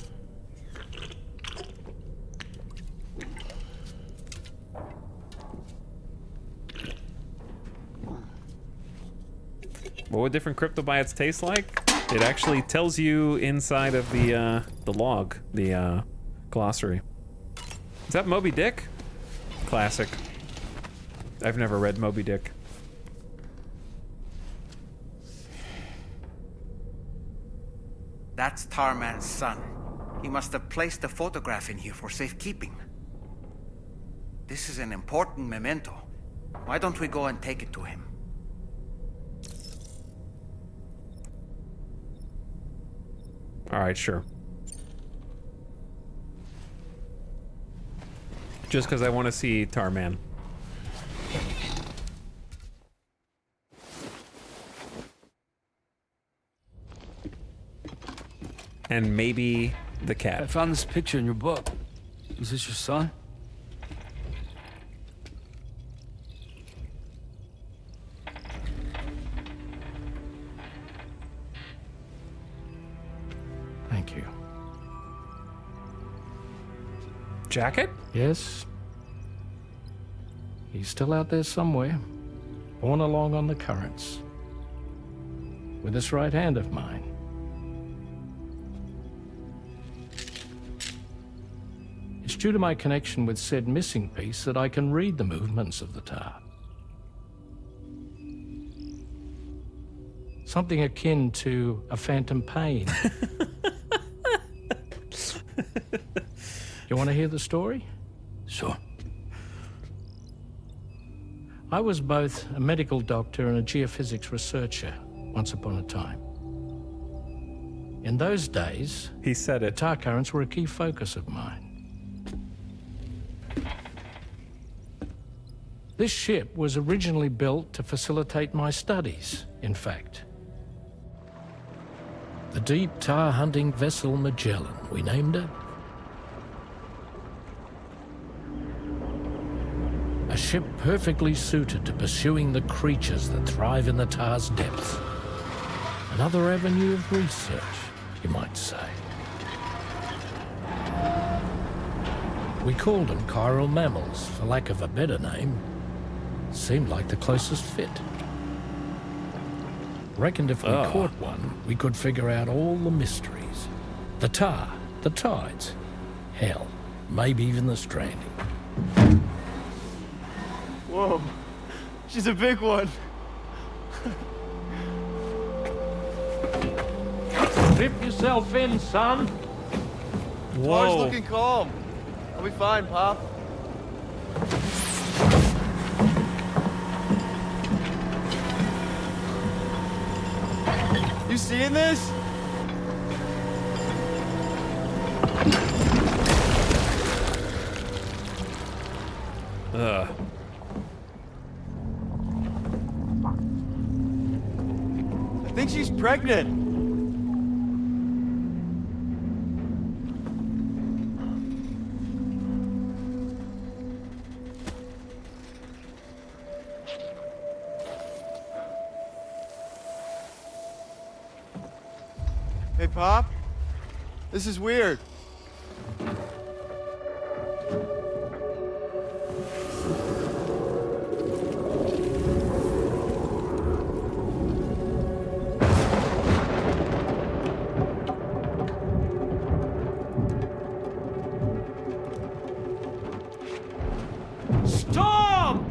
What would different cryptobiotes taste like? It actually tells you inside of the log, the glossary. Is that Moby Dick? Classic. I've never read Moby Dick. That's Tarman's son. He must have placed a photograph in here for safekeeping. This is an important memento. Why don't we go and take it to him? Alright, sure. Just because I want to see Tarman. And maybe the cat. I found this picture in your book. Is this your son? Thank you. Jacket? Yes. He's still out there somewhere, borne along on the currents. With this right hand of mine. It's due to my connection with said missing piece that I can read the movements of the tar. Something akin to a phantom pain. You want to hear the story? Sure. I was both a medical doctor and a geophysics researcher once upon a time. In those days, he said it. Tar currents were a key focus of mine. This ship was originally built to facilitate my studies, in fact. The deep tar hunting vessel Magellan, we named it. A ship perfectly suited to pursuing the creatures that thrive in the tar's depths. Another avenue of research, you might say. We called them chiral mammals, for lack of a better name. Seemed like the closest fit. Reckoned if we caught one, we could figure out all the mysteries. The tar, the tides, hell, maybe even the stranding. Whoa, she's a big one. Strip yourself in, son. Car's looking calm. I'll be fine, Pop. You seeing this? I think she's pregnant. Hey, Pop. This is weird. Storm!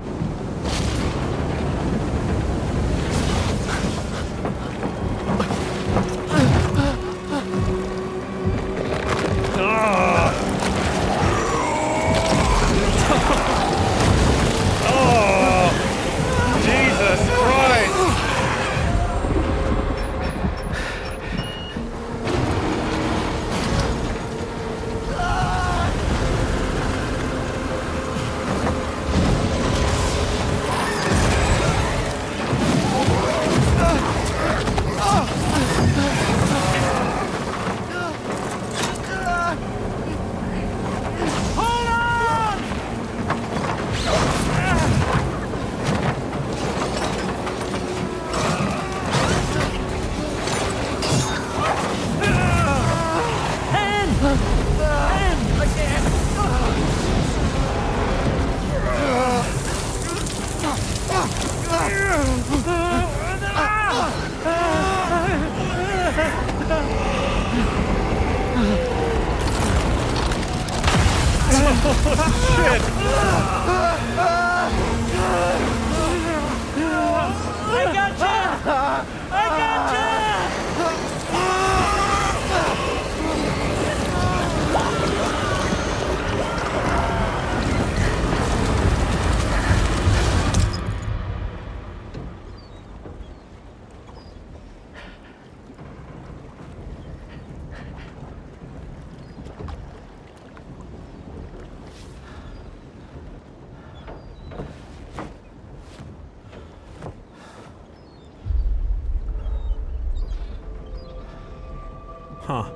Huh.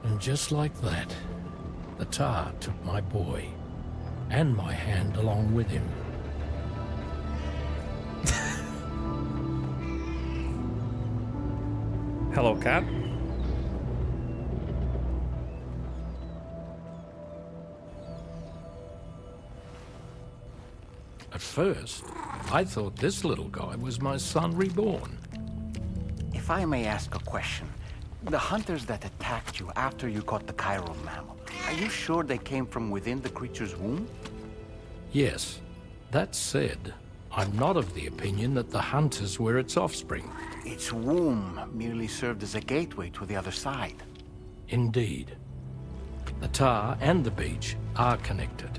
And just like that, the tar took my boy, and my hand along with him. Hello, cat. At first, I thought this little guy was my son reborn. If I may ask a question, the hunters that attacked you after you caught the chiral mammal, are you sure they came from within the creature's womb? Yes. That said, I'm not of the opinion that the hunters were its offspring. Its womb merely served as a gateway to the other side. Indeed. The tar and the beach are connected.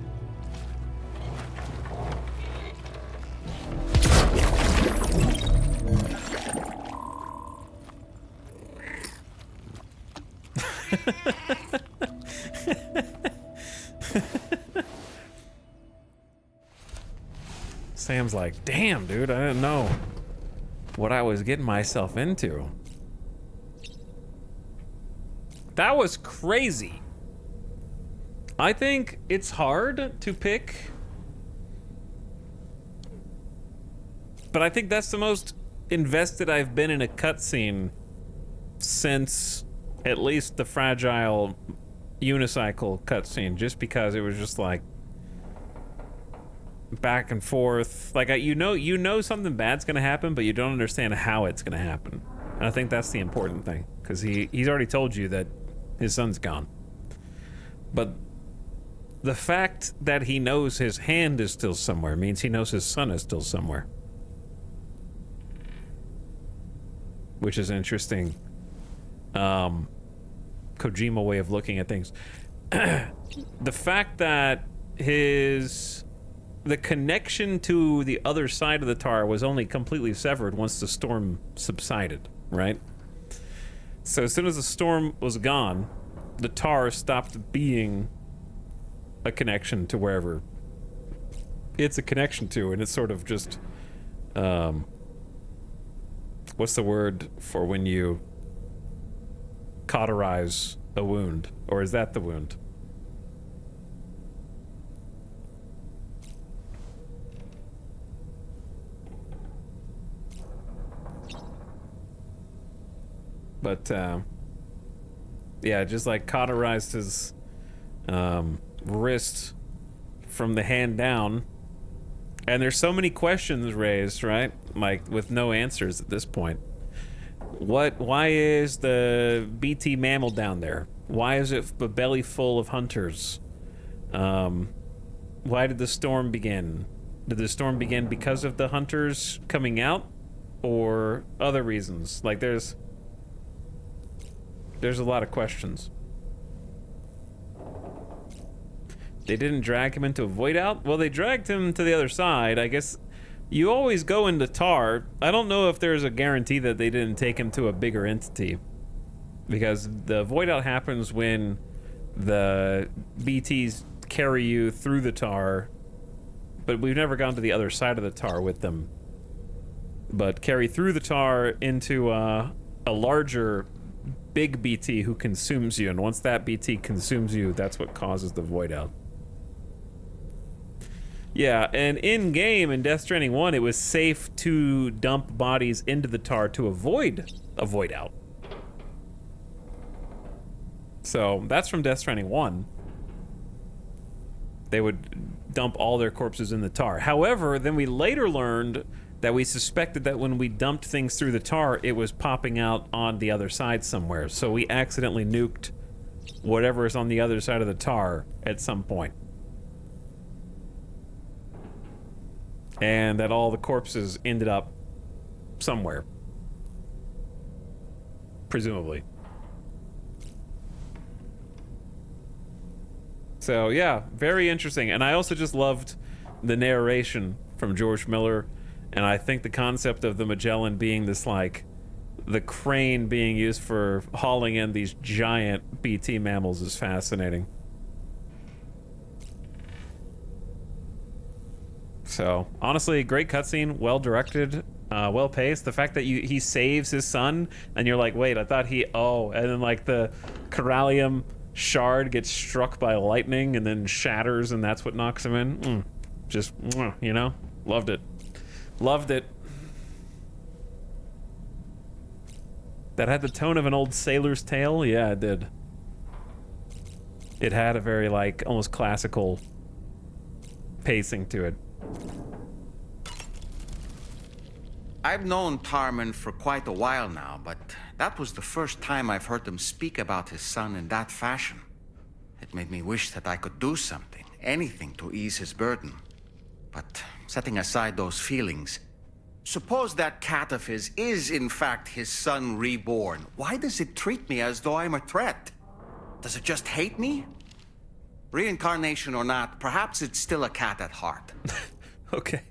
Sam's like, damn, dude, I didn't know what I was getting myself into. That was crazy. I think it's hard to pick, but I think that's the most invested I've been in a cutscene since at least the Fragile unicycle cutscene, just because it was just like, back and forth. Like, you know something bad's gonna happen, but you don't understand how it's gonna happen. And I think that's the important thing, because he's already told you that his son's gone. But the fact that he knows his hand is still somewhere means he knows his son is still somewhere. Which is an interesting Kojima way of looking at things. The fact that the connection to the other side of the tar was only completely severed once the storm subsided, right? So as soon as the storm was gone, the tar stopped being a connection to wherever it's a connection to, and it's sort of just what's the word for when you cauterize a wound? Or is that the wound? But yeah, just like cauterized his wrist from the hand down. And there's so many questions raised, right? Like, with no answers at this point. Why is the BT mammal down there? Why is it a belly full of hunters? Why did the storm begin? Did the storm begin because of the hunters coming out? Or other reasons? Like, there's a lot of questions. They didn't drag him into a void out? Well, they dragged him to the other side. I guess you always go into tar. I don't know if there's a guarantee that they didn't take him to a bigger entity. Because the void out happens when the BTs carry you through the tar. But we've never gone to the other side of the tar with them. But carry through the tar into a larger big BT who consumes you. And once that BT consumes you, that's what causes the void out. Yeah, and in-game in Death Stranding 1, it was safe to dump bodies into the tar to avoid a void out. So, that's from Death Stranding 1. They would dump all their corpses in the tar. However, then we later learned that we suspected that when we dumped things through the tar, it was popping out on the other side somewhere. So we accidentally nuked whatever is on the other side of the tar at some point. And that all the corpses ended up somewhere. Presumably. So yeah, very interesting. And I also just loved the narration from George Miller. And I think the concept of the Magellan being this, like, the crane being used for hauling in these giant BT mammals is fascinating. So, honestly, great cutscene, well directed, well paced. The fact that he saves his son, and you're like, wait, I thought and then like the Corallium shard gets struck by lightning and then shatters, and that's what knocks him in. Just, you know, loved it. Loved it. That had the tone of an old sailor's tale? Yeah, it did. It had a very, like, almost classical pacing to it. I've known Tarman for quite a while now, but that was the first time I've heard him speak about his son in that fashion. It made me wish that I could do something, anything to ease his burden. But setting aside those feelings, suppose that cat of his is in fact his son reborn. Why does it treat me as though I'm a threat? Does it just hate me? Reincarnation or not, perhaps it's still a cat at heart. Okay.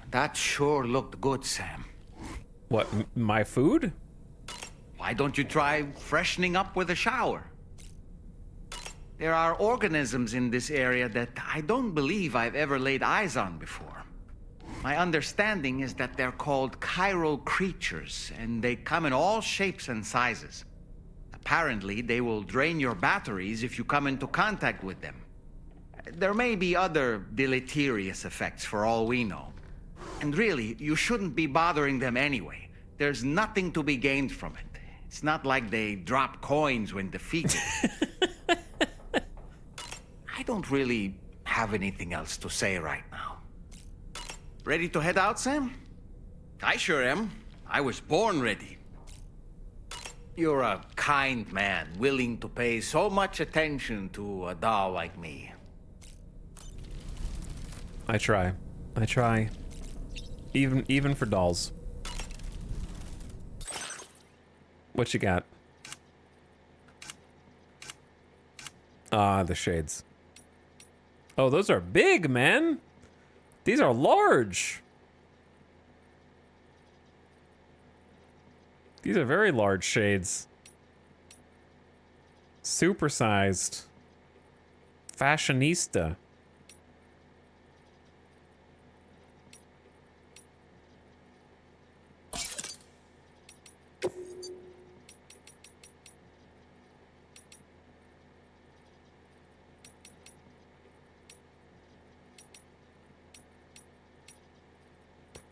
That sure looked good, Sam. What, my food? Why don't you try freshening up with a shower? There are organisms in this area that I don't believe I've ever laid eyes on before. My understanding is that they're called chiral creatures, and they come in all shapes and sizes. Apparently, they will drain your batteries if you come into contact with them. There may be other deleterious effects for all we know. And really, you shouldn't be bothering them anyway. There's nothing to be gained from it. It's not like they drop coins when defeated. I don't really have anything else to say right now. Ready to head out, Sam? I sure am. I was born ready. You're a kind man, willing to pay so much attention to a doll like me. I try. I try. Even for dolls. What you got? Ah, the shades. Oh, those are big, man. These are large. These are very large shades. Supersized. Fashionista.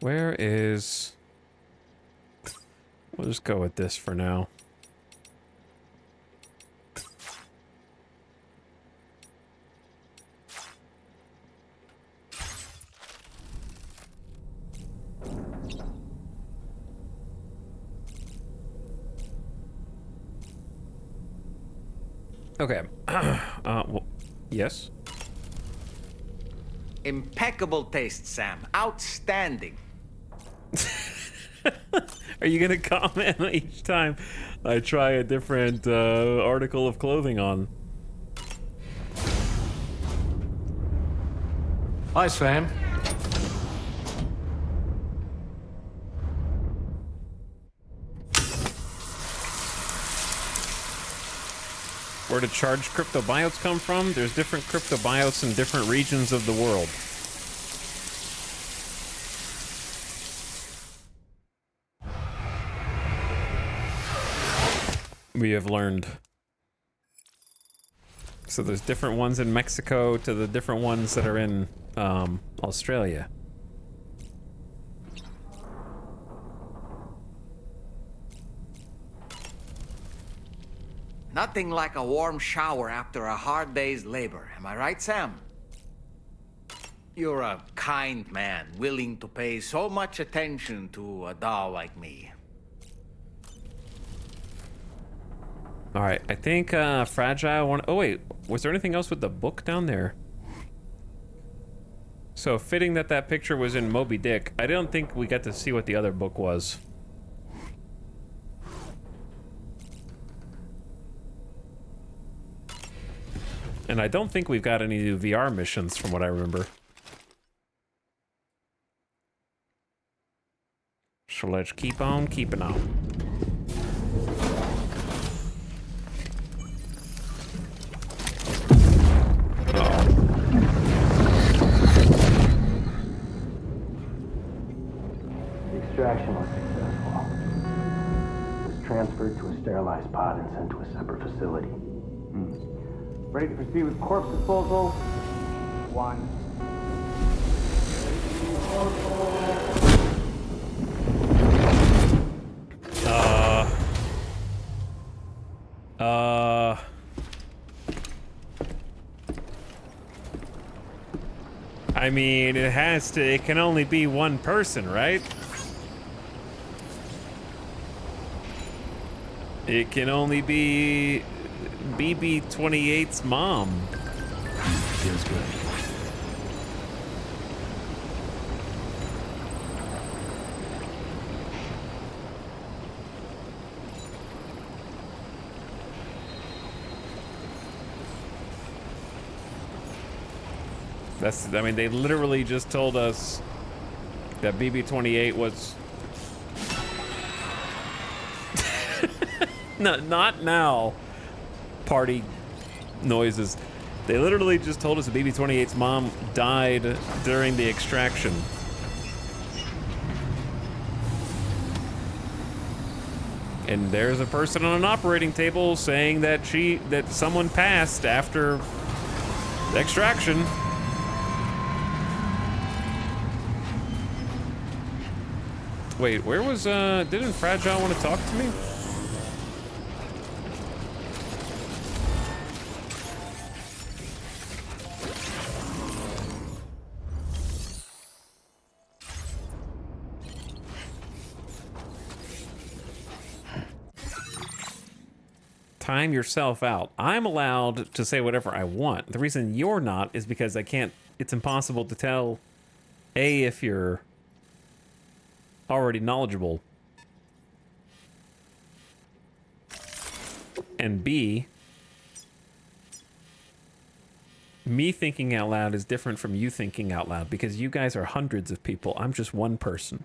Where is... We'll just go with this for now. Okay. Well, yes? Impeccable taste, Sam. Outstanding. Are you gonna comment each time I try a different article of clothing on? Hi, Sam. Where did charged cryptobiotes come from? There's different cryptobiotes in different regions of the world. We have learned. So there's different ones in Mexico to the different ones that are in Australia. Nothing like a warm shower after a hard day's labor. Am I right, Sam? You're a kind man, willing to pay so much attention to a doll like me. All right, I think Fragile one. Oh wait, was there anything else with the book down there? So fitting that that picture was in Moby Dick. I don't think we got to see what the other book was. And I don't think we've got any new VR missions from what I remember. So let's keep on keeping on. Extraction was successful. It was transferred to a sterilized pod and sent to a separate facility. Ready to proceed with corpse disposal? 1. I mean, it can only be one person, right? It can only be BB-28's mom. Feels good. I mean, they literally just told us that BB-28 was... No, not now. Party noises. They literally just told us that BB-28's mom died during the extraction. And there's a person on an operating table saying that someone passed after the extraction. Wait, where was, didn't Fragile want to talk to me? time yourself out. I'm allowed to say whatever I want. The reason you're not is because I can't, it's impossible to tell, A, if you're already knowledgeable, and B, me thinking out loud is different from you thinking out loud because you guys are hundreds of people. I'm just one person.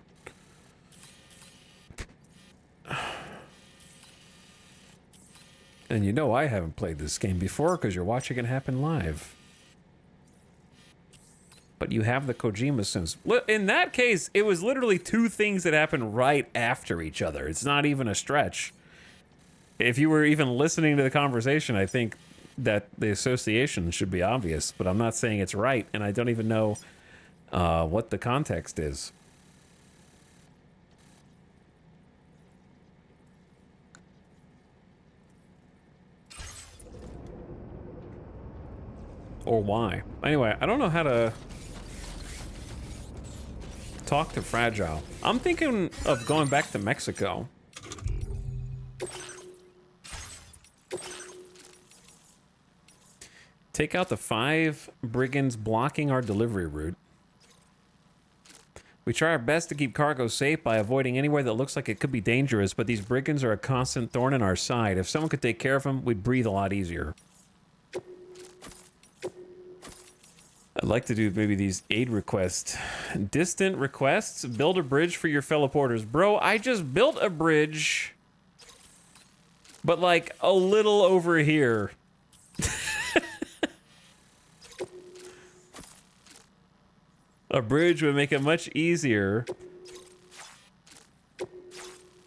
And you know I haven't played this game before because you're watching it happen live. But you have the Kojima sense. In that case, it was literally two things that happened right after each other. It's not even a stretch. If you were even listening to the conversation, I think that the association should be obvious, but I'm not saying it's right, and I don't even know what the context is. Or why. Anyway, I don't know how to talk to Fragile. I'm thinking of going back to Mexico. Take out the 5 brigands blocking our delivery route. We try our best to keep cargo safe by avoiding anywhere that looks like it could be dangerous, but these brigands are a constant thorn in our side. If someone could take care of them, we'd breathe a lot easier. I'd like to do maybe these aid requests. Distant requests. Build a bridge for your fellow porters. Bro, I just built a bridge. But like a little over here. A bridge would make it much easier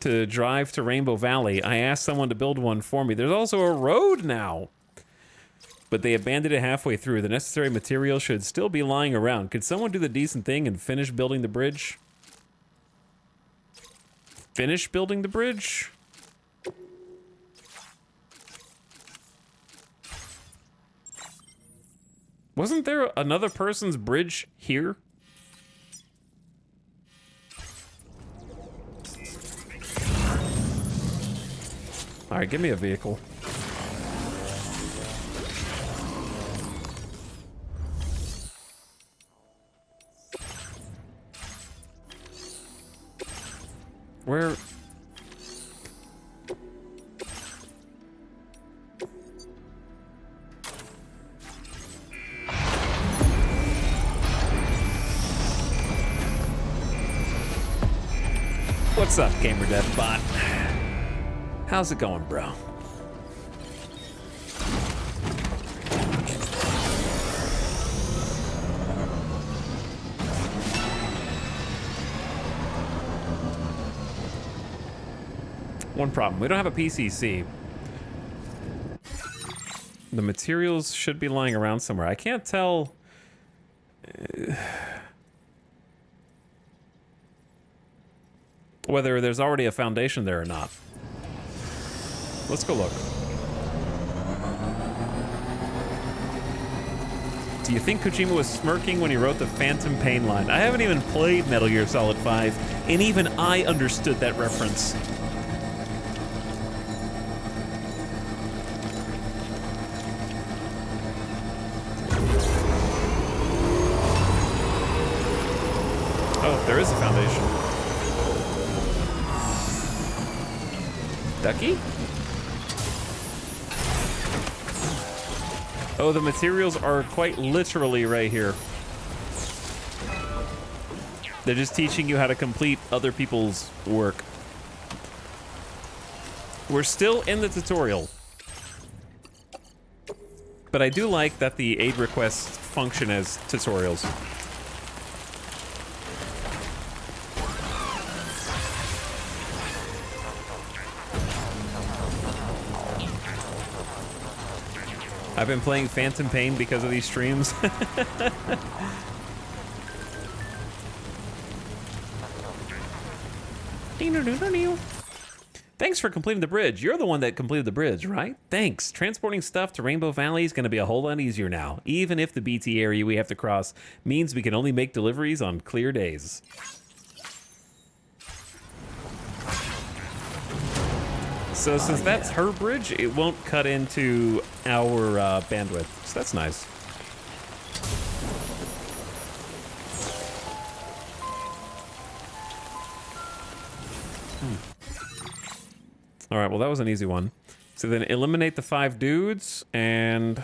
to drive to Rainbow Valley. I asked someone to build one for me. There's also a road now. But they abandoned it halfway through. The necessary materials should still be lying around. Could someone do the decent thing and finish building the bridge? Finish building the bridge? Wasn't there another person's bridge here? All right, give me a vehicle. Where? What's up, Gamer Death Bot? How's it going, bro? One problem, we don't have a PCC. The materials should be lying around somewhere. I can't tell... whether there's already a foundation there or not. Let's go look. Do you think Kojima was smirking when he wrote the Phantom Pain line? I haven't even played Metal Gear Solid 5, and even I understood that reference. Oh, there is a foundation. Ducky? Oh, the materials are quite literally right here. They're just teaching you how to complete other people's work. We're still in the tutorial. But I do like that the aid requests function as tutorials. I've been playing Phantom Pain because of these streams. Thanks for completing the bridge. You're the one that completed the bridge, right? Thanks. Transporting stuff to Rainbow Valley is going to be a whole lot easier now. Even if the BT area we have to cross means we can only make deliveries on clear days. So since that's her bridge, it won't cut into our bandwidth. So that's nice. All right, well, that was an easy one. So then eliminate the 5 dudes and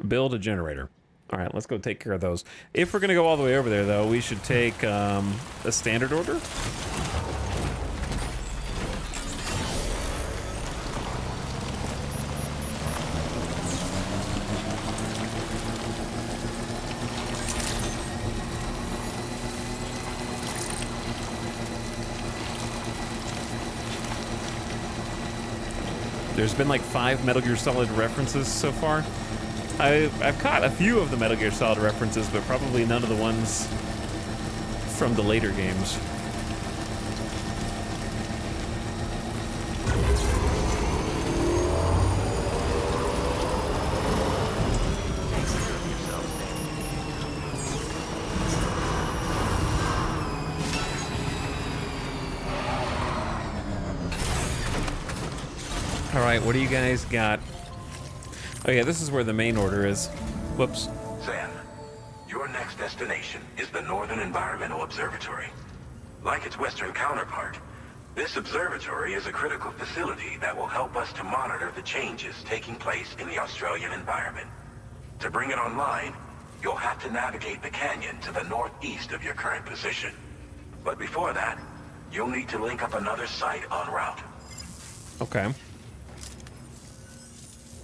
build a generator. All right, let's go take care of those. If we're going to go all the way over there, though, we should take a standard order. There's been like 5 Metal Gear Solid references so far. I've caught a few of the Metal Gear Solid references, but probably none of the ones from the later games. All right, what do you guys got? Oh yeah, this is where the main order is. Whoops. Sam, your next destination is the Northern Environmental Observatory. Like its western counterpart, this observatory is a critical facility that will help us to monitor the changes taking place in the Australian environment. To bring it online, you'll have to navigate the canyon to the northeast of your current position. But before that, you'll need to link up another site en route. Okay.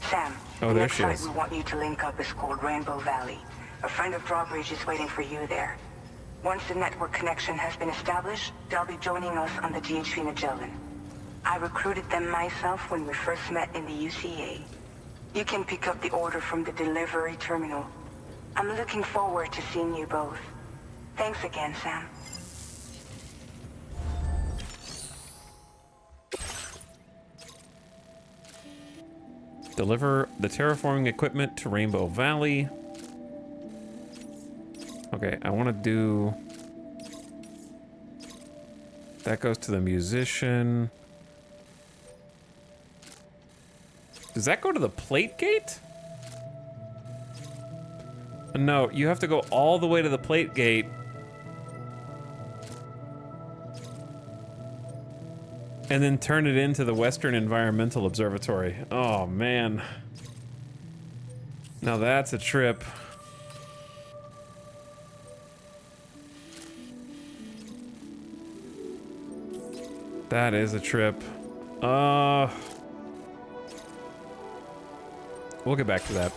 Sam, Oh, the there next she site is. we want you to link up is called Rainbow Valley. A friend of Drawbridge is waiting for you there. Once the network connection has been established, they'll be joining us on the GHV Magellan. I recruited them myself when we first met in the UCA. You can pick up the order from the delivery terminal. I'm looking forward to seeing you both. Thanks again, Sam. Deliver the terraforming equipment to Rainbow Valley. Okay, I want to do... That goes to the musician. Does that go to the plate gate? No, you have to go all the way to the plate gate. And then turn it into the Western Environmental Observatory. Oh, man. Now that's a trip. That is a trip. We'll get back to that.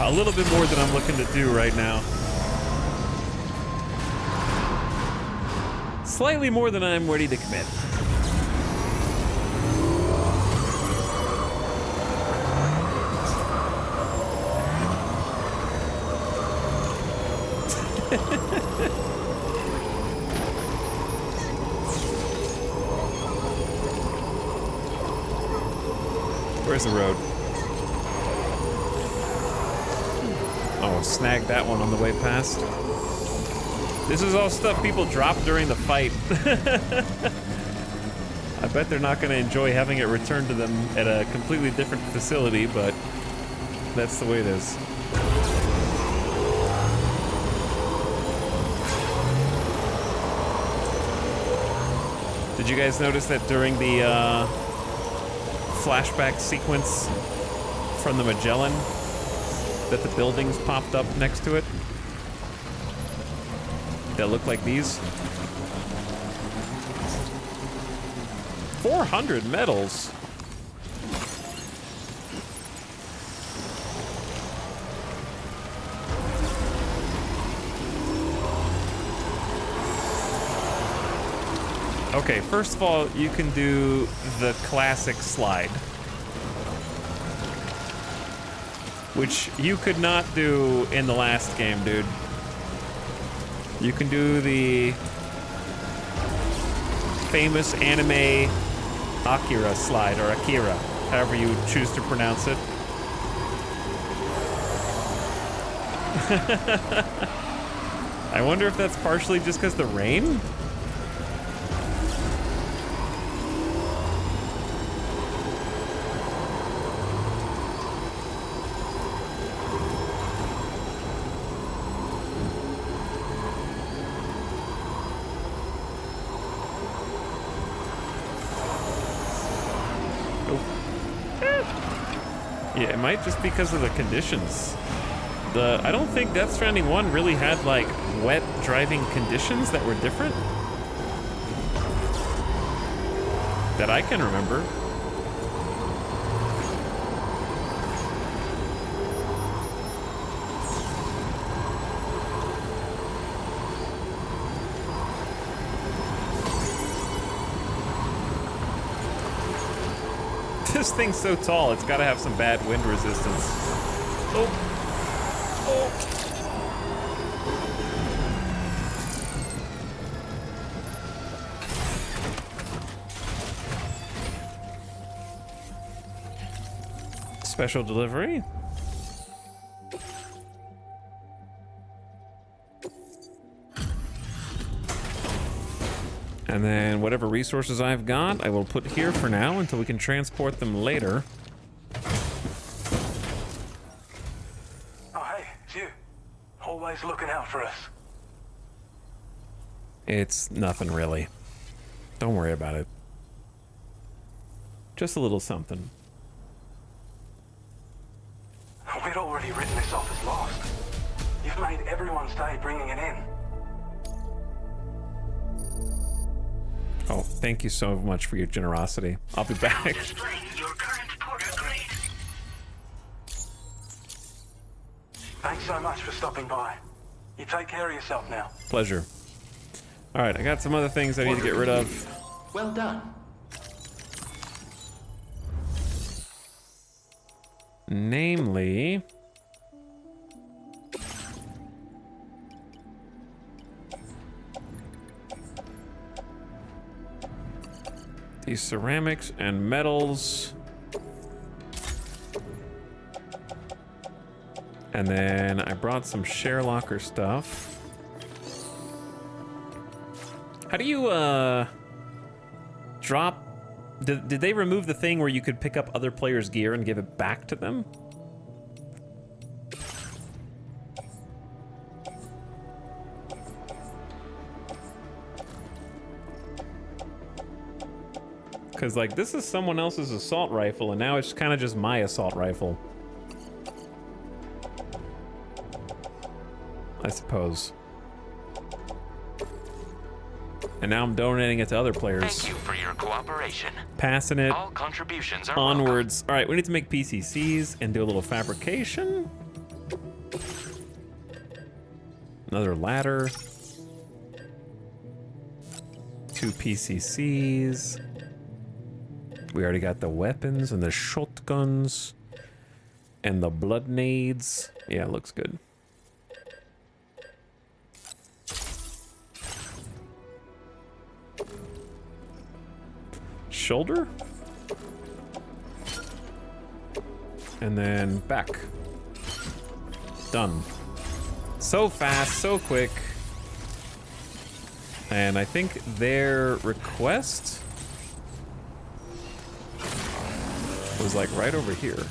A little bit more than I'm looking to do right now. Slightly more than I'm ready to commit. Where's the road? Oh, snagged that one on the way past. This is all stuff people drop during the fight. I bet they're not going to enjoy having it returned to them at a completely different facility, but that's the way it is. Did you guys notice that during the flashback sequence from the Magellan, that the buildings popped up next to it? That look like these. 400 medals. Okay, first of all, you can do the classic slide, which you could not do in the last game, dude. You can do the famous anime Akira slide, or Akira, however you choose to pronounce it. I wonder if that's partially just because the rain? Yeah, it might just because of the conditions. I don't think Death Stranding 1 really had like wet driving conditions that were different. That I can remember. This thing's so tall, it's gotta have some bad wind resistance. Oh. Special delivery. And then whatever resources I've got, I will put here for now until we can transport them later. Oh, hey, it's you. Always looking out for us. It's nothing really. Don't worry about it. Just a little something. We'd already written this off as lost. You've made everyone's day bringing it in. Oh, thank you so much for your generosity. I'll be back. Thanks so much for stopping by. You take care of yourself now. Pleasure. All right, I got some other things I need to get rid of. Well done. Namely... these ceramics and metals. And then I brought some share locker stuff. How do you, drop... Did they remove the thing where you could pick up other players' gear and give it back to them? Because, like, this is someone else's assault rifle, and now it's kind of just my assault rifle. I suppose. And now I'm donating it to other players. Thank you for your cooperation. Passing it All contributions are onwards. All right, we need to make PCCs and do a little fabrication. Another ladder. 2 PCCs. We already got the weapons and the shotguns and the blood nades. Yeah, it looks good. Shoulder. And then back. Done. So fast, so quick. And I think their request was like right over here.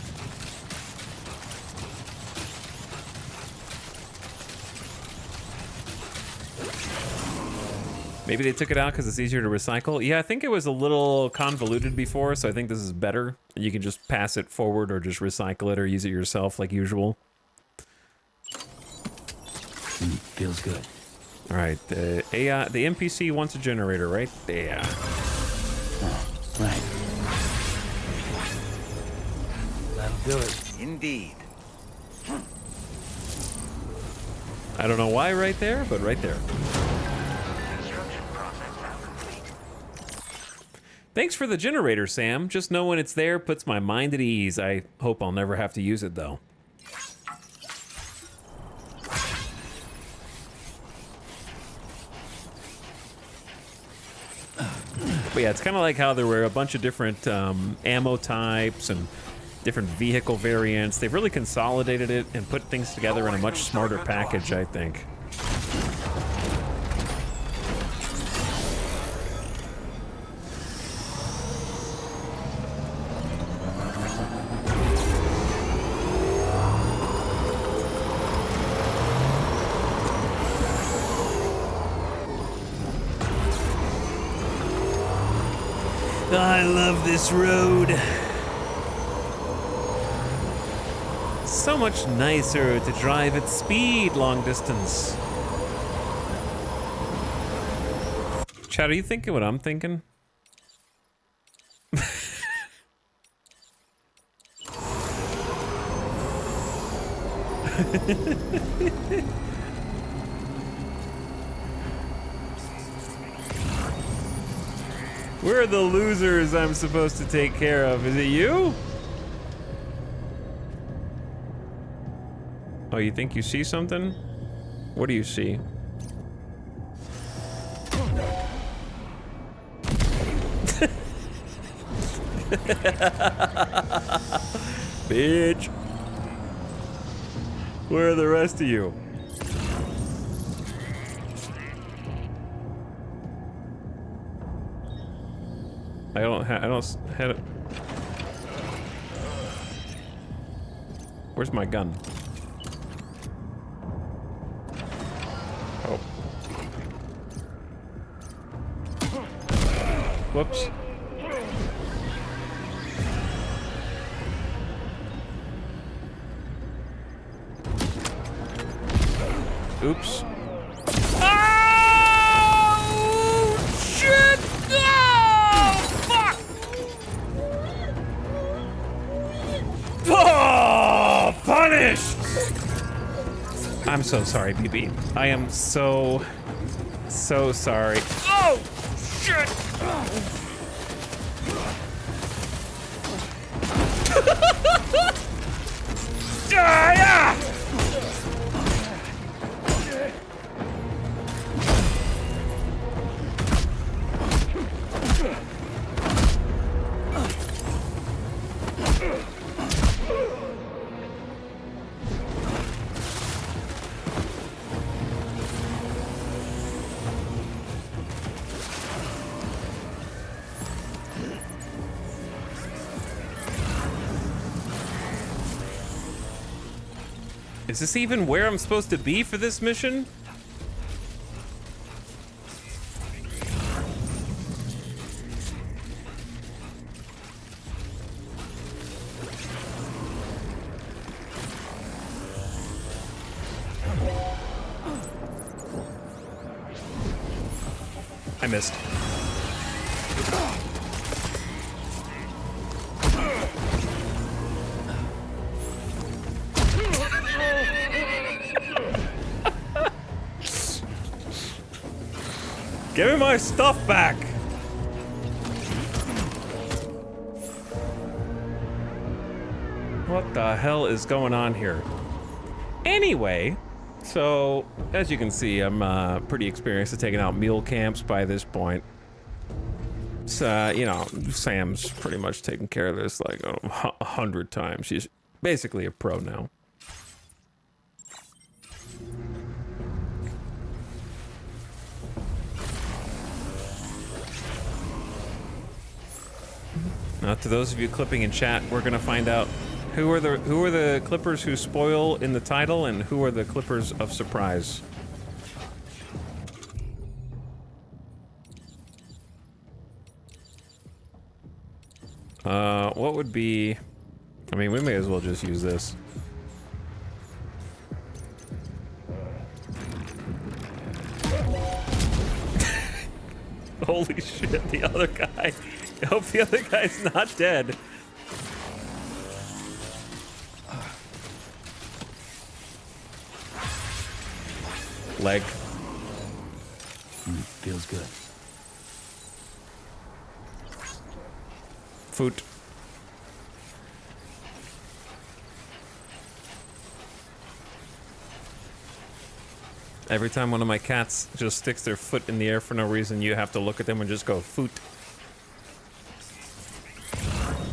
Maybe they took it out because it's easier to recycle. Yeah, I think it was a little convoluted before, so I think this is better. You can just pass it forward or just recycle it or use it yourself like usual. Feels good. All right, the AI, the NPC wants a generator right there. Oh, right. That'll do it. Indeed. I don't know why right there, but right there. Thanks for the generator, Sam. Just knowing it's there puts my mind at ease. I hope I'll never have to use it, though. But yeah, it's kind of like how there were a bunch of different ammo types and different vehicle variants. They've really consolidated it and put things together in a much smarter package, I think. I love this road. So much nicer to drive at speed long distance. Chad, are you thinking what I'm thinking? Where are the losers I'm supposed to take care of? Is it you? Oh, you think you see something? What do you see? Bitch. Where are the rest of you? I don't have it. Where's my gun? Oh. Whoops. Oops. Oh, shit! Oh, fuck! Oh, punished! I'm so sorry, BB. I am so sorry. Oh, shit! Yeah! Is this even where I'm supposed to be for this mission? I missed. Give me my stuff back! What the hell is going on here? Anyway, so as you can see, I'm pretty experienced at taking out mule camps by this point. So, you know, Sam's pretty much taken care of this like 100 times. She's basically a pro now. Now, to those of you clipping in chat, we're gonna find out who are the clippers who spoil in the title and who are the clippers of surprise. What would be? I mean, we may as well just use this. Holy shit! The other guy. I hope the other guy's not dead. Leg. Feels good. Foot. Every time one of my cats just sticks their foot in the air for no reason, you have to look at them and just go, foot.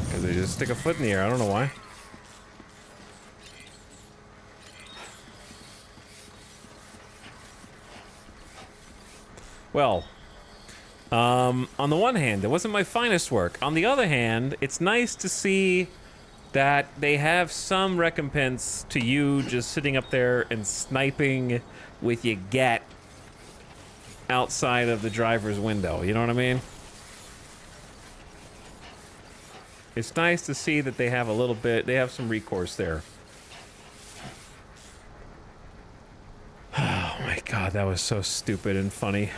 Because they just stick a foot in the air, I don't know why. Well, on the one hand, it wasn't my finest work. On the other hand, it's nice to see that they have some recompense to you just sitting up there and sniping with your gat outside of the driver's window. You know what I mean? It's nice to see that they have a little bit, they have some recourse there. Oh my god, that was so stupid and funny.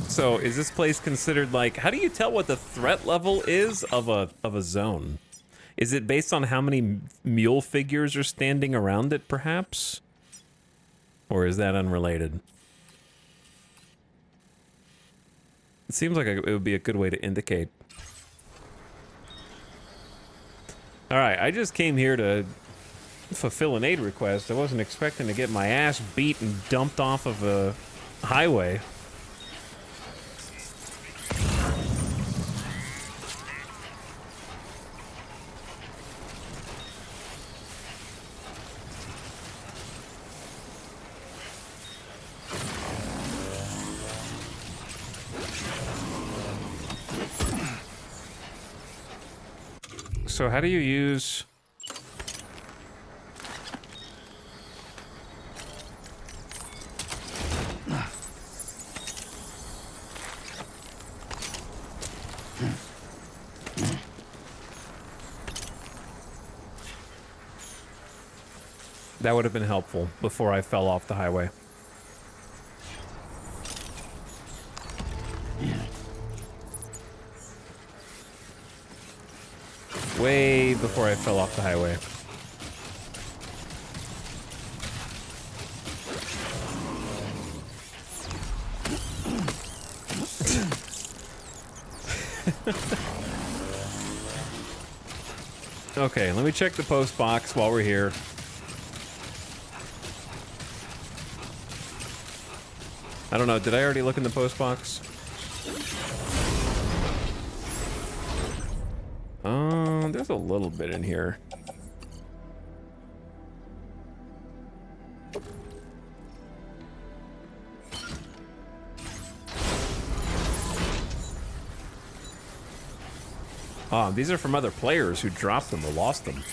So, is this place considered like, how do you tell what the threat level is of a zone? Is it based on how many mule figures are standing around it, perhaps? Or is that unrelated? It seems like it would be a good way to indicate. Alright, I just came here to fulfill an aid request. I wasn't expecting to get my ass beat and dumped off of a highway. So how do you use... That would have been helpful before I fell off the highway. Way before I fell off the highway. Okay, let me check the post box while we're here. I don't know, did I already look in the post box? There's a little bit in here. Oh, these are from other players who dropped them or lost them.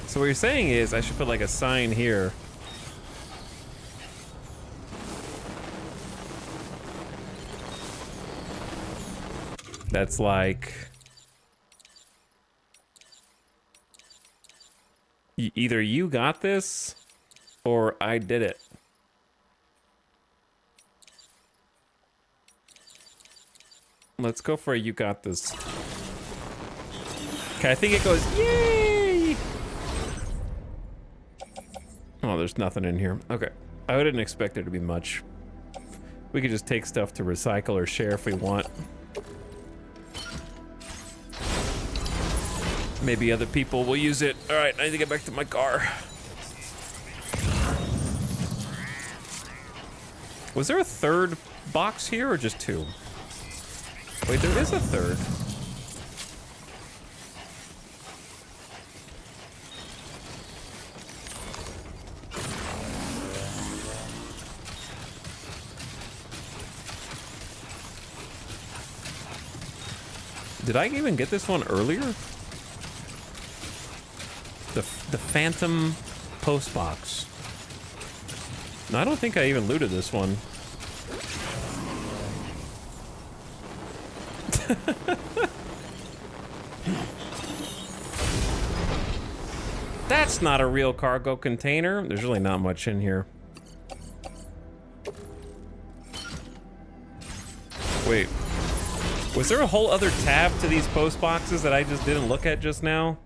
So what you're saying is I should put like a sign here. That's like... either you got this, or I did it. Let's go for a you got this. Okay, I think it goes, yay! Oh, there's nothing in here. Okay. I didn't expect there to be much. We could just take stuff to recycle or share if we want. Maybe other people will use it. Alright, I need to get back to my car. Was there a third box here or just two? Wait, there is a third. Did I even get this one earlier? The Phantom post box. No, I don't think I even looted this one. That's not a real cargo container. There's really not much in here. Wait. Was there a whole other tab to these post boxes that I just didn't look at just now?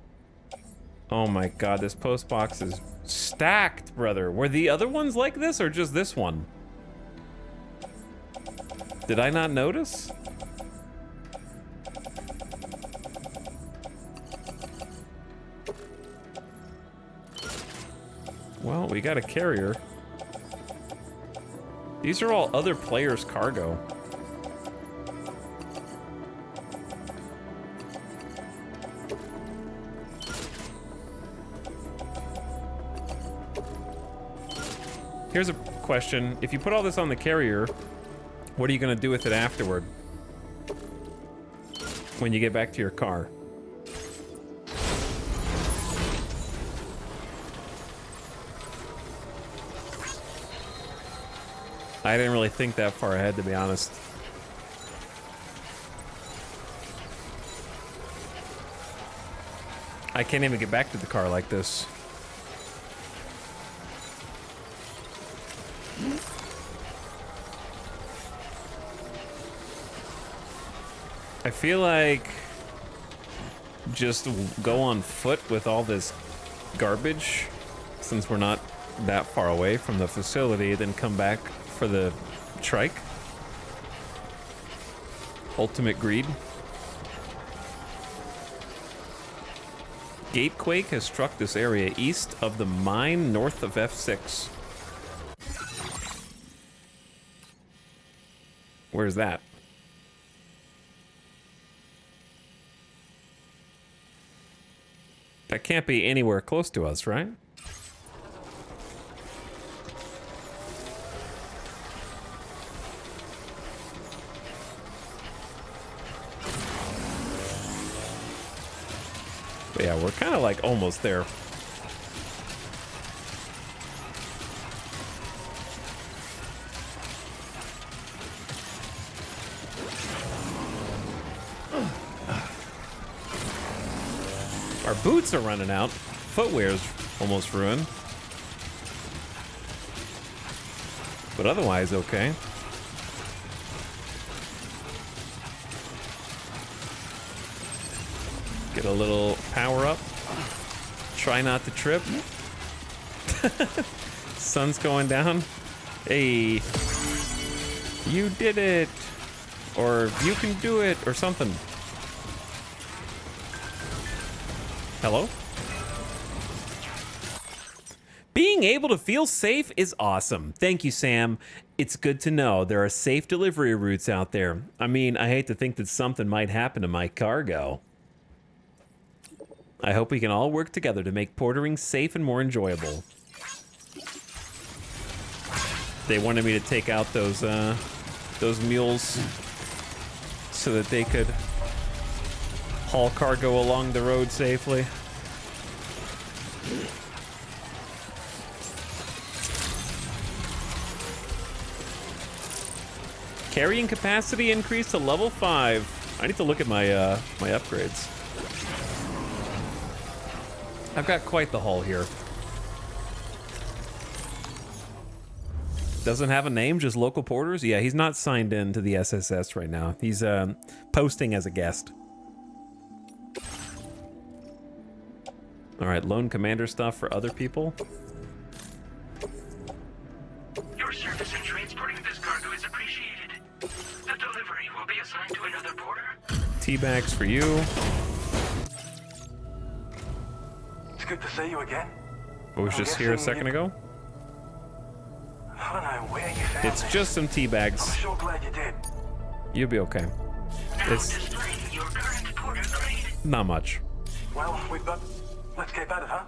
Oh my god, this post box is stacked, brother. Were the other ones like this or just this one? Did I not notice? Well, we got a carrier. These are all other players' cargo. Here's a question. If you put all this on the carrier, what are you gonna do with it afterward? When you get back to your car? I didn't really think that far ahead, to be honest. I can't even get back to the car like this. I feel like just go on foot with all this garbage, since we're not that far away from the facility, then come back for the trike. Ultimate greed. Gatequake has struck this area east of the mine, north of F6. Where's that? That can't be anywhere close to us, right? But yeah, we're kind of like almost there. Our boots are running out. Footwear's almost ruined. But otherwise, okay. Get a little power up. Try not to trip. Sun's going down. Hey, you did it. Or you can do it, or something. Hello? Being able to feel safe is awesome. Thank you, Sam. It's good to know there are safe delivery routes out there. I mean, I hate to think that something might happen to my cargo. I hope we can all work together to make portering safe and more enjoyable. They wanted me to take out those mules so that they could haul cargo along the road safely. Carrying capacity increased to level 5. I need to look at my my upgrades. I've got quite the haul here. Doesn't have a name, just local porters? Yeah, he's not signed in to the SSS right now. He's posting as a guest. All right, lone commander stuff for other people. Your service in transporting this cargo is appreciated. The delivery will be assigned to another porter. Tea bags for you. It's good to see you again. I was just here a second ago. I don't know where you found It's just some tea bags. I'm sure glad you did. You'll be okay. It's Your current porter grade. not much. Well, we've got... Let's get at it, huh?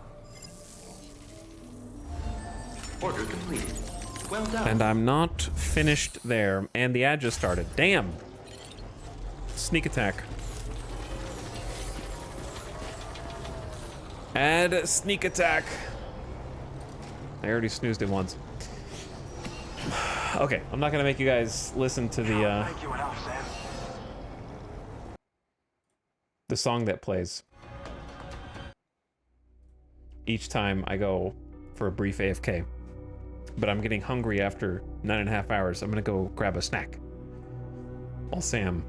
Order completed. Well done. And I'm not finished there. And the ad just started. Damn. Sneak attack. Add sneak attack. I already snoozed it once. Okay, I'm not gonna make you guys listen to the song that plays each time I go for a brief AFK. But I'm getting hungry after 9.5 hours. I'm gonna go grab a snack while Sam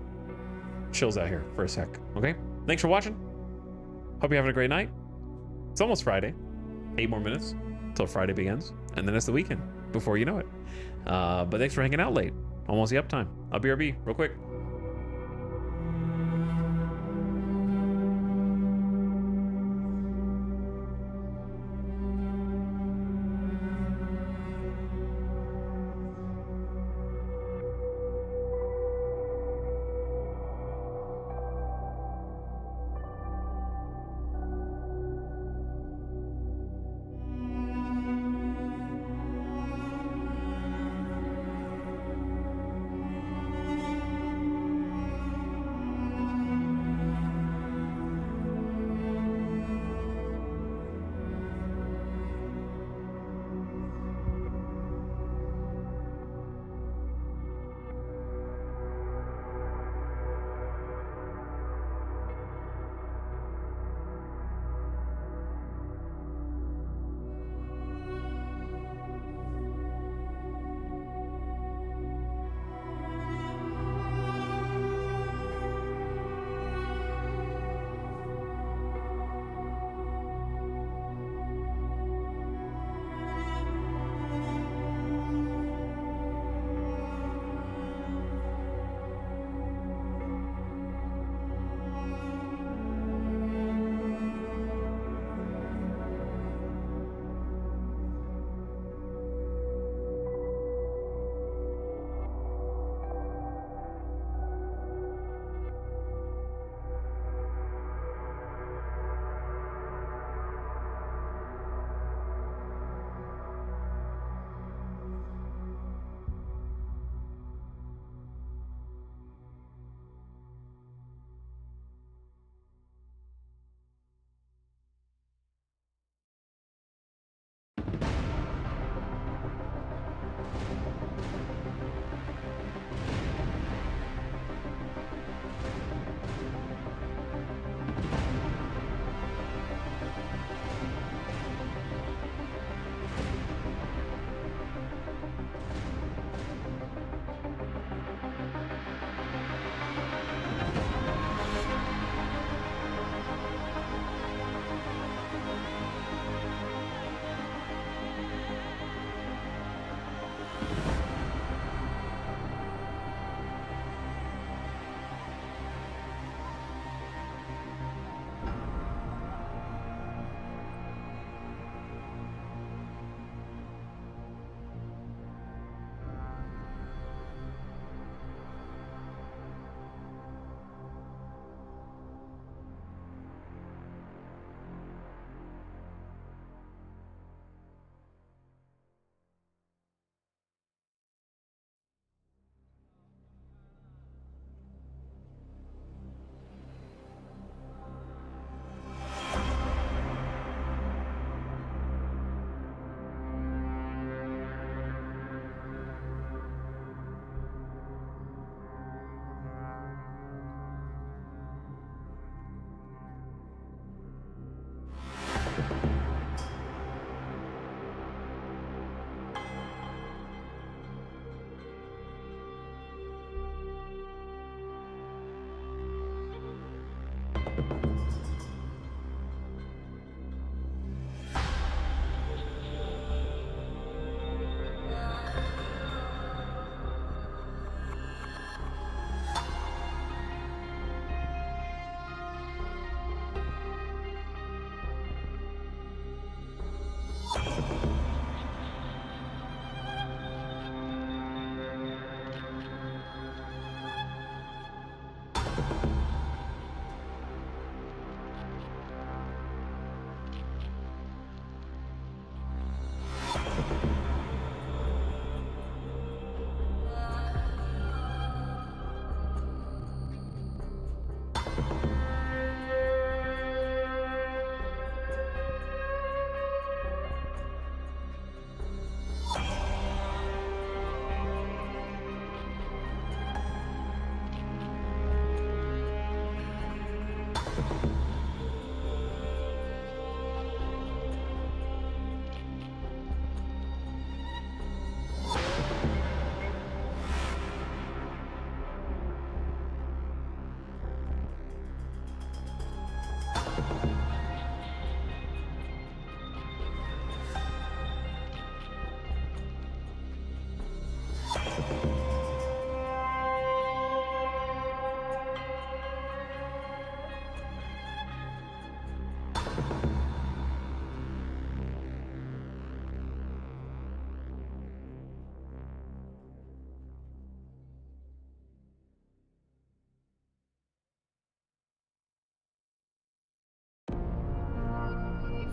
chills out here for a sec. Okay? Thanks for watching. Hope you're having a great night. It's almost Friday. 8 more minutes till Friday begins. And then it's the weekend before you know it. But thanks for hanging out late. Almost the uptime. I'll BRB real quick.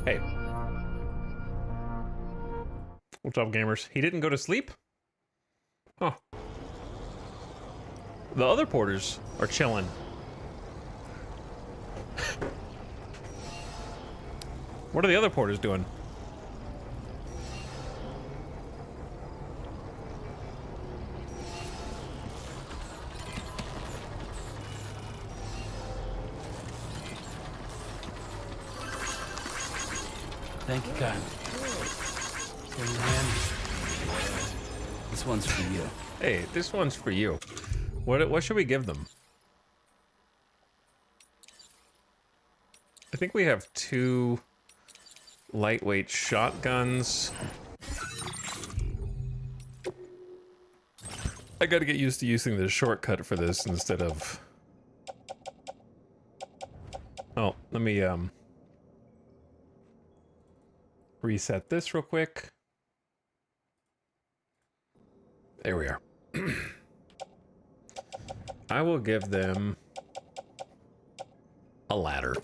Hey. What's up, gamers? He didn't go to sleep? Huh. The other porters are chilling. What are the other porters doing? Thank you, Kyle. Here you hand. This one's for you. Hey, this one's for you. What should we give them? I think we have 2 lightweight shotguns. I gotta get used to using the shortcut for this instead of... Oh, let me reset this real quick. There we are. I will give them a ladder.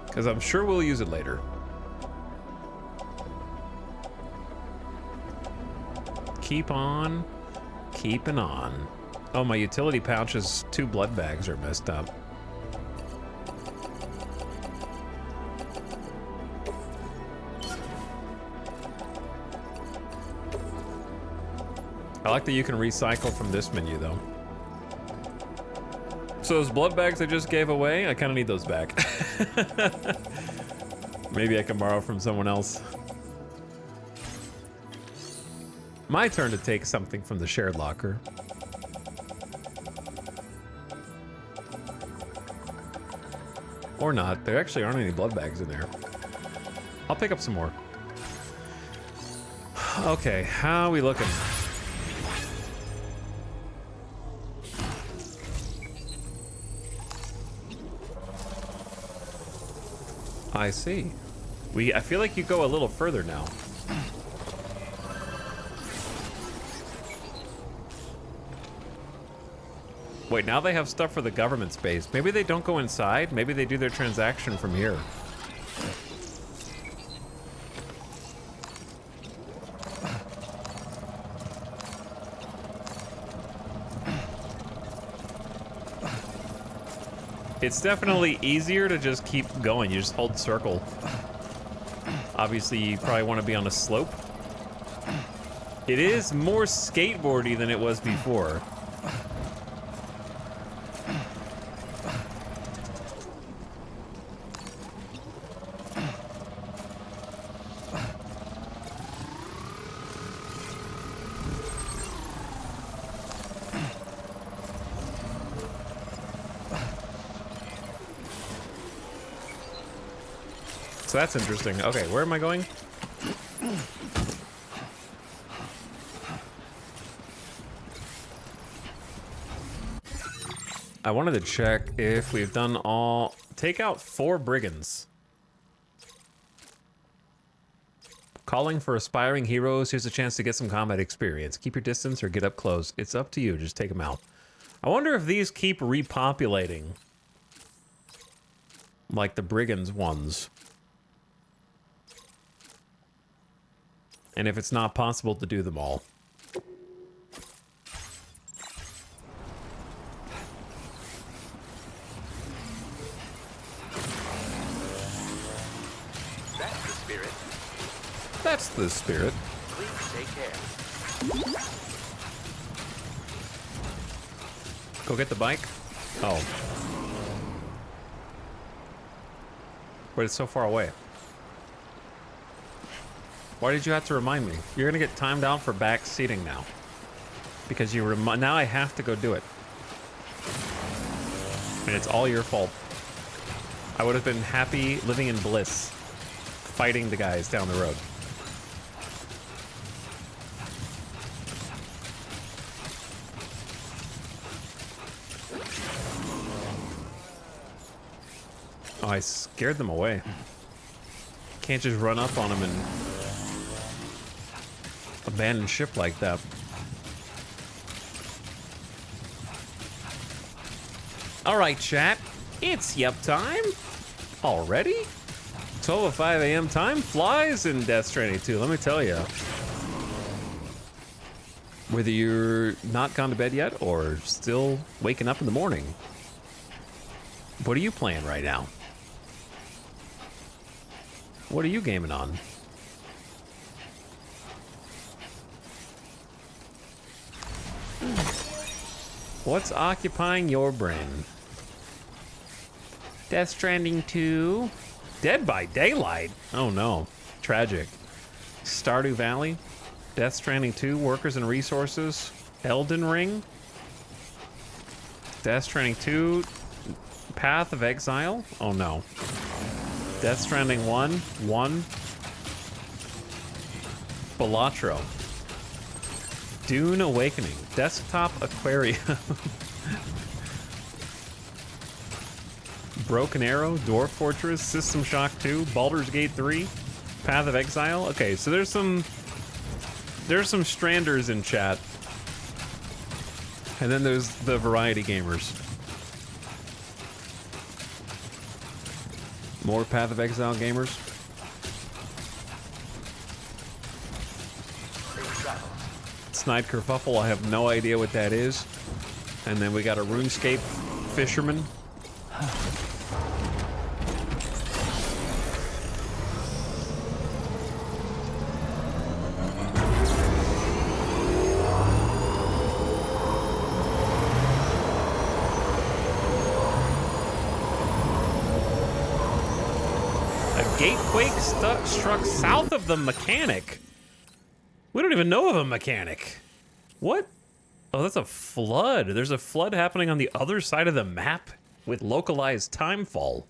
Because I'm sure we'll use it later. Keep on keeping on. Oh, my utility pouch's 2 blood bags are messed up. I like that you can recycle from this menu, though. So those blood bags I just gave away, I kind of need those back. Maybe I can borrow from someone else. My turn to take something from the shared locker. Or not. There actually aren't any blood bags in there. I'll pick up some more. Okay, how are we looking? I see. I feel like you go a little further now. Wait, now they have stuff for the government space. Maybe they don't go inside. Maybe they do their transaction from here. It's definitely easier to just keep going. You just hold circle. Obviously, you probably want to be on a slope. It is more skateboardy than it was before. So that's interesting. Okay, where am I going? I wanted to check if we've done all... Take out 4 brigands. Calling for aspiring heroes. Here's a chance to get some combat experience. Keep your distance or get up close. It's up to you. Just take them out. I wonder if these keep repopulating. Like the brigands ones. And if it's not possible to do them all. That's the spirit. That's the spirit. Please take care. Go get the bike? Oh. But it's so far away. Why did you have to remind me? You're gonna get timed out for back seating now. Because you now I have to go do it. And it's all your fault. I would have been happy living in bliss. Fighting the guys down the road. Oh, I scared them away. Can't just run up on them and abandon ship like that. All right, chat. It's yup time. Already? 12:05 a.m. time flies in Death Stranding 2, let me tell you. Whether you're not gone to bed yet or still waking up in the morning. What are you playing right now? What are you gaming on? What's occupying your brain? Death Stranding 2. Dead by Daylight. Oh no. Tragic. Stardew Valley. Death Stranding 2. Workers and Resources. Elden Ring. Death Stranding 2. Path of Exile. Oh no. Death Stranding 1. Balatro. Dune Awakening. Desktop Aquarium. Broken Arrow, Dwarf Fortress, System Shock 2, Baldur's Gate 3, Path of Exile. Okay, so there's some Stranders in chat. And then there's the variety gamers. More Path of Exile gamers. Snide Kerfuffle, I have no idea what that is. And then we got a RuneScape fisherman. Gatequake struck south of the mechanic. We don't even know of a mechanic. What? Oh, that's a flood. There's a flood happening on the other side of the map with localized timefall.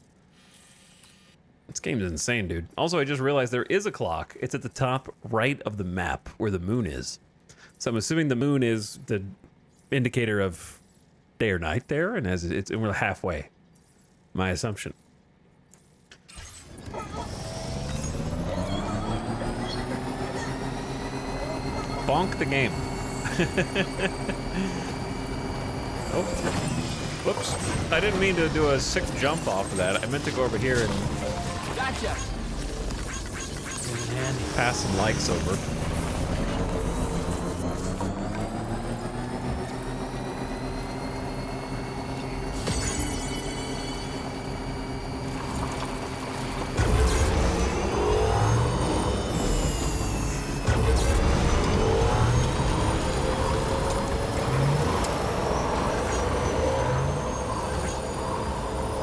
This game is insane, dude. Also, I just realized there is a clock. It's at the top right of the map where the moon is. So I'm assuming the moon is the indicator of day or night there, and we're halfway. My assumption. Bonk the game. Oh, whoops. I didn't mean to do a sick jump off of that. I meant to go over here and Gotcha. pass some likes over.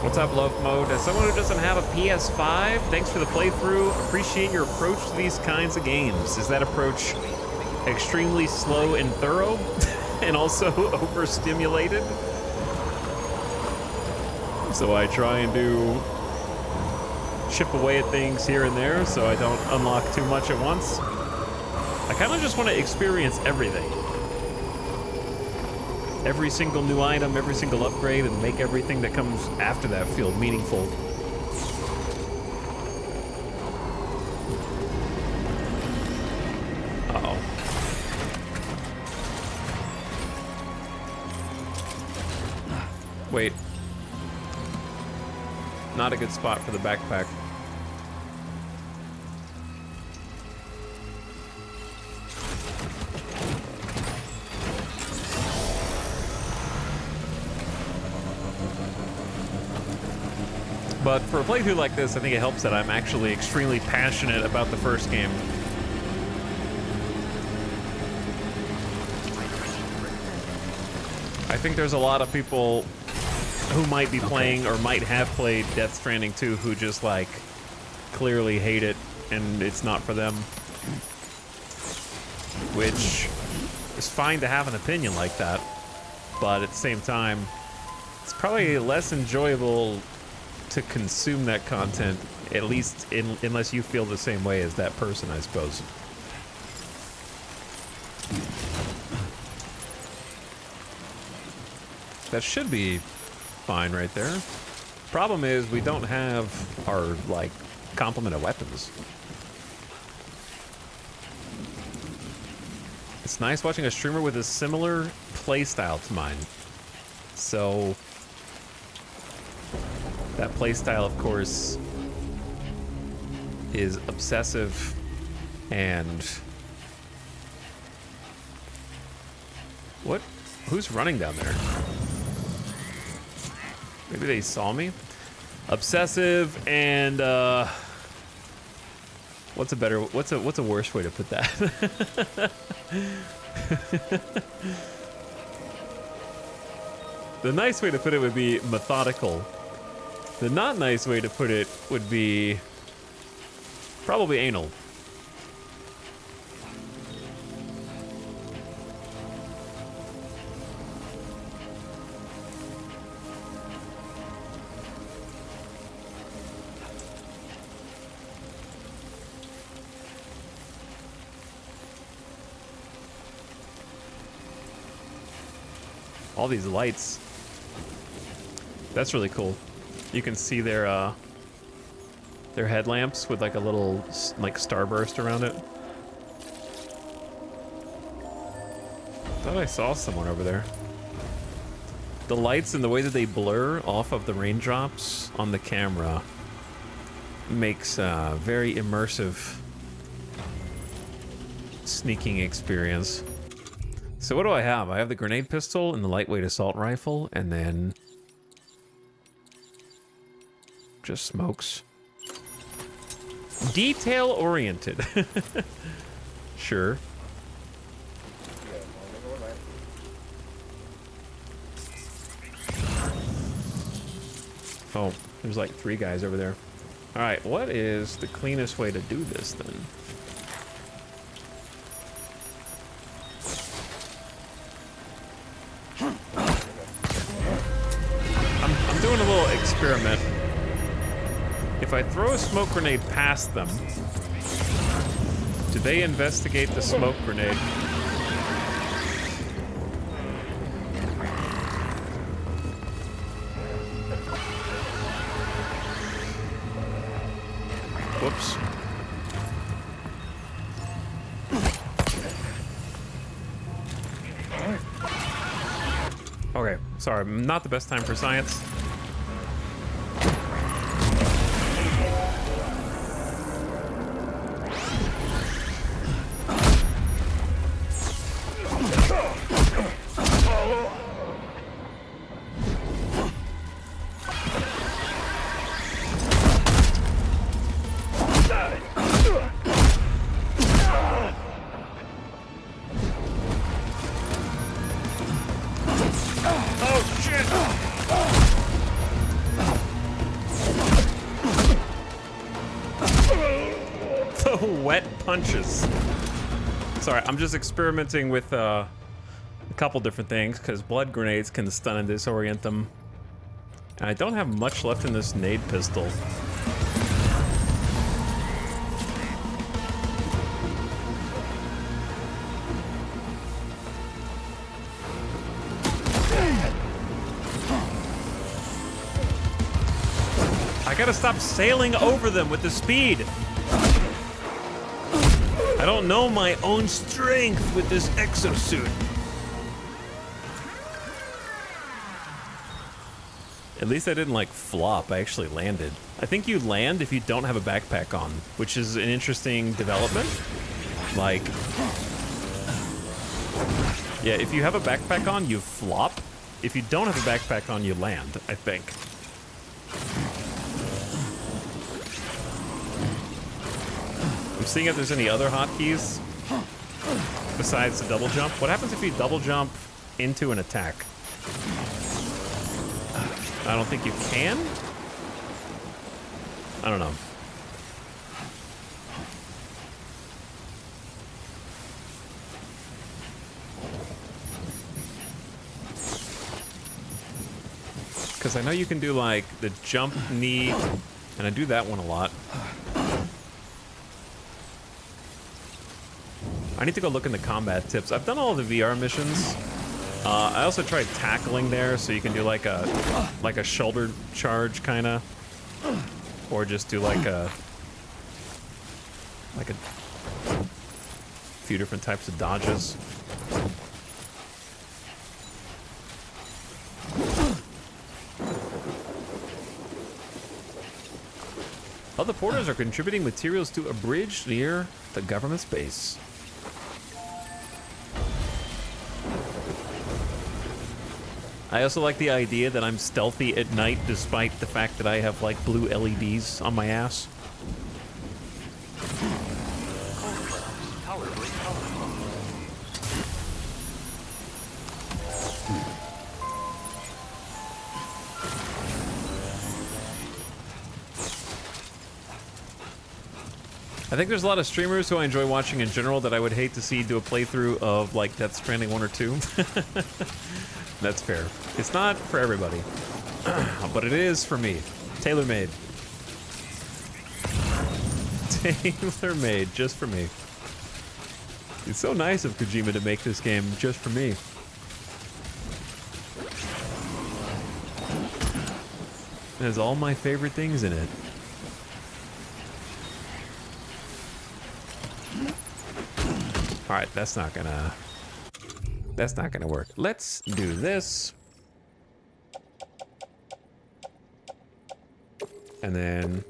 What's up, Love Mode? As someone who doesn't have a PS5, thanks for the playthrough. Appreciate your approach to these kinds of games. Is that approach extremely slow and thorough and also overstimulated? So I try and chip away at things here and there so I don't unlock too much at once. I kind of just want to experience everything. Every single new item, every single upgrade, and make everything that comes after that feel meaningful. Uh-oh. Wait. Not a good spot for the backpack. But for a playthrough like this, I think it helps that I'm actually extremely passionate about the first game. I think there's a lot of people who might be playing or might have played Death Stranding 2 who just, like, clearly hate it and it's not for them. Which is fine to have an opinion like that, but at the same time, it's probably less enjoyable to consume that content, at least unless you feel the same way as that person, I suppose. That should be fine right there. Problem is, we don't have our, like, complement of weapons. It's nice watching a streamer with a similar playstyle to mine. So that playstyle, of course, is obsessive and... What? Who's running down there? Maybe they saw me? Obsessive and, what's a worse way to put that? The nice way to put it would be methodical. The not nice way to put it would be probably anal. All these lights. That's really cool. You can see their headlamps with like a little like starburst around it. Thought I saw someone over there. The lights and the way that they blur off of the raindrops on the camera makes a very immersive sneaking experience. So what do I have? I have the grenade pistol and the lightweight assault rifle, and then just smokes. Detail-oriented. Sure. Oh, there's like 3 guys over there. All right, what is the cleanest way to do this then? I'm doing a little experiment. If I throw a smoke grenade past them, do they investigate the smoke grenade? Whoops. Okay, sorry, not the best time for science. Wet punches. Sorry, I'm just experimenting with a couple different things because blood grenades can stun and disorient them. And I don't have much left in this nade pistol. I gotta stop sailing over them with the speed. I don't know my own strength with this exosuit. At least I didn't like flop, I actually landed. I think you land if you don't have a backpack on, which is an interesting development. Like, yeah, if you have a backpack on, you flop. If you don't have a backpack on, you land, I think. I'm seeing if there's any other hotkeys besides the double jump. What happens if you double jump into an attack? I don't think you can. I don't know. Because I know you can do like the jump knee, and I do that one a lot. I need to go look in the combat tips. I've done all the VR missions. I also tried tackling there, so you can do like a shoulder charge kind of, or just do like a few different types of dodges. Other porters are contributing materials to a bridge near the government's base. I also like the idea that I'm stealthy at night despite the fact that I have like blue LEDs on my ass. I think there's a lot of streamers who I enjoy watching in general that I would hate to see do a playthrough of like Death Stranding 1 or 2. That's fair. It's not for everybody, but it is for me. Tailor-made. Tailor-made, just for me. It's so nice of Kojima to make this game just for me. It has all my favorite things in it. All right, that's not gonna work. Let's do this. And then,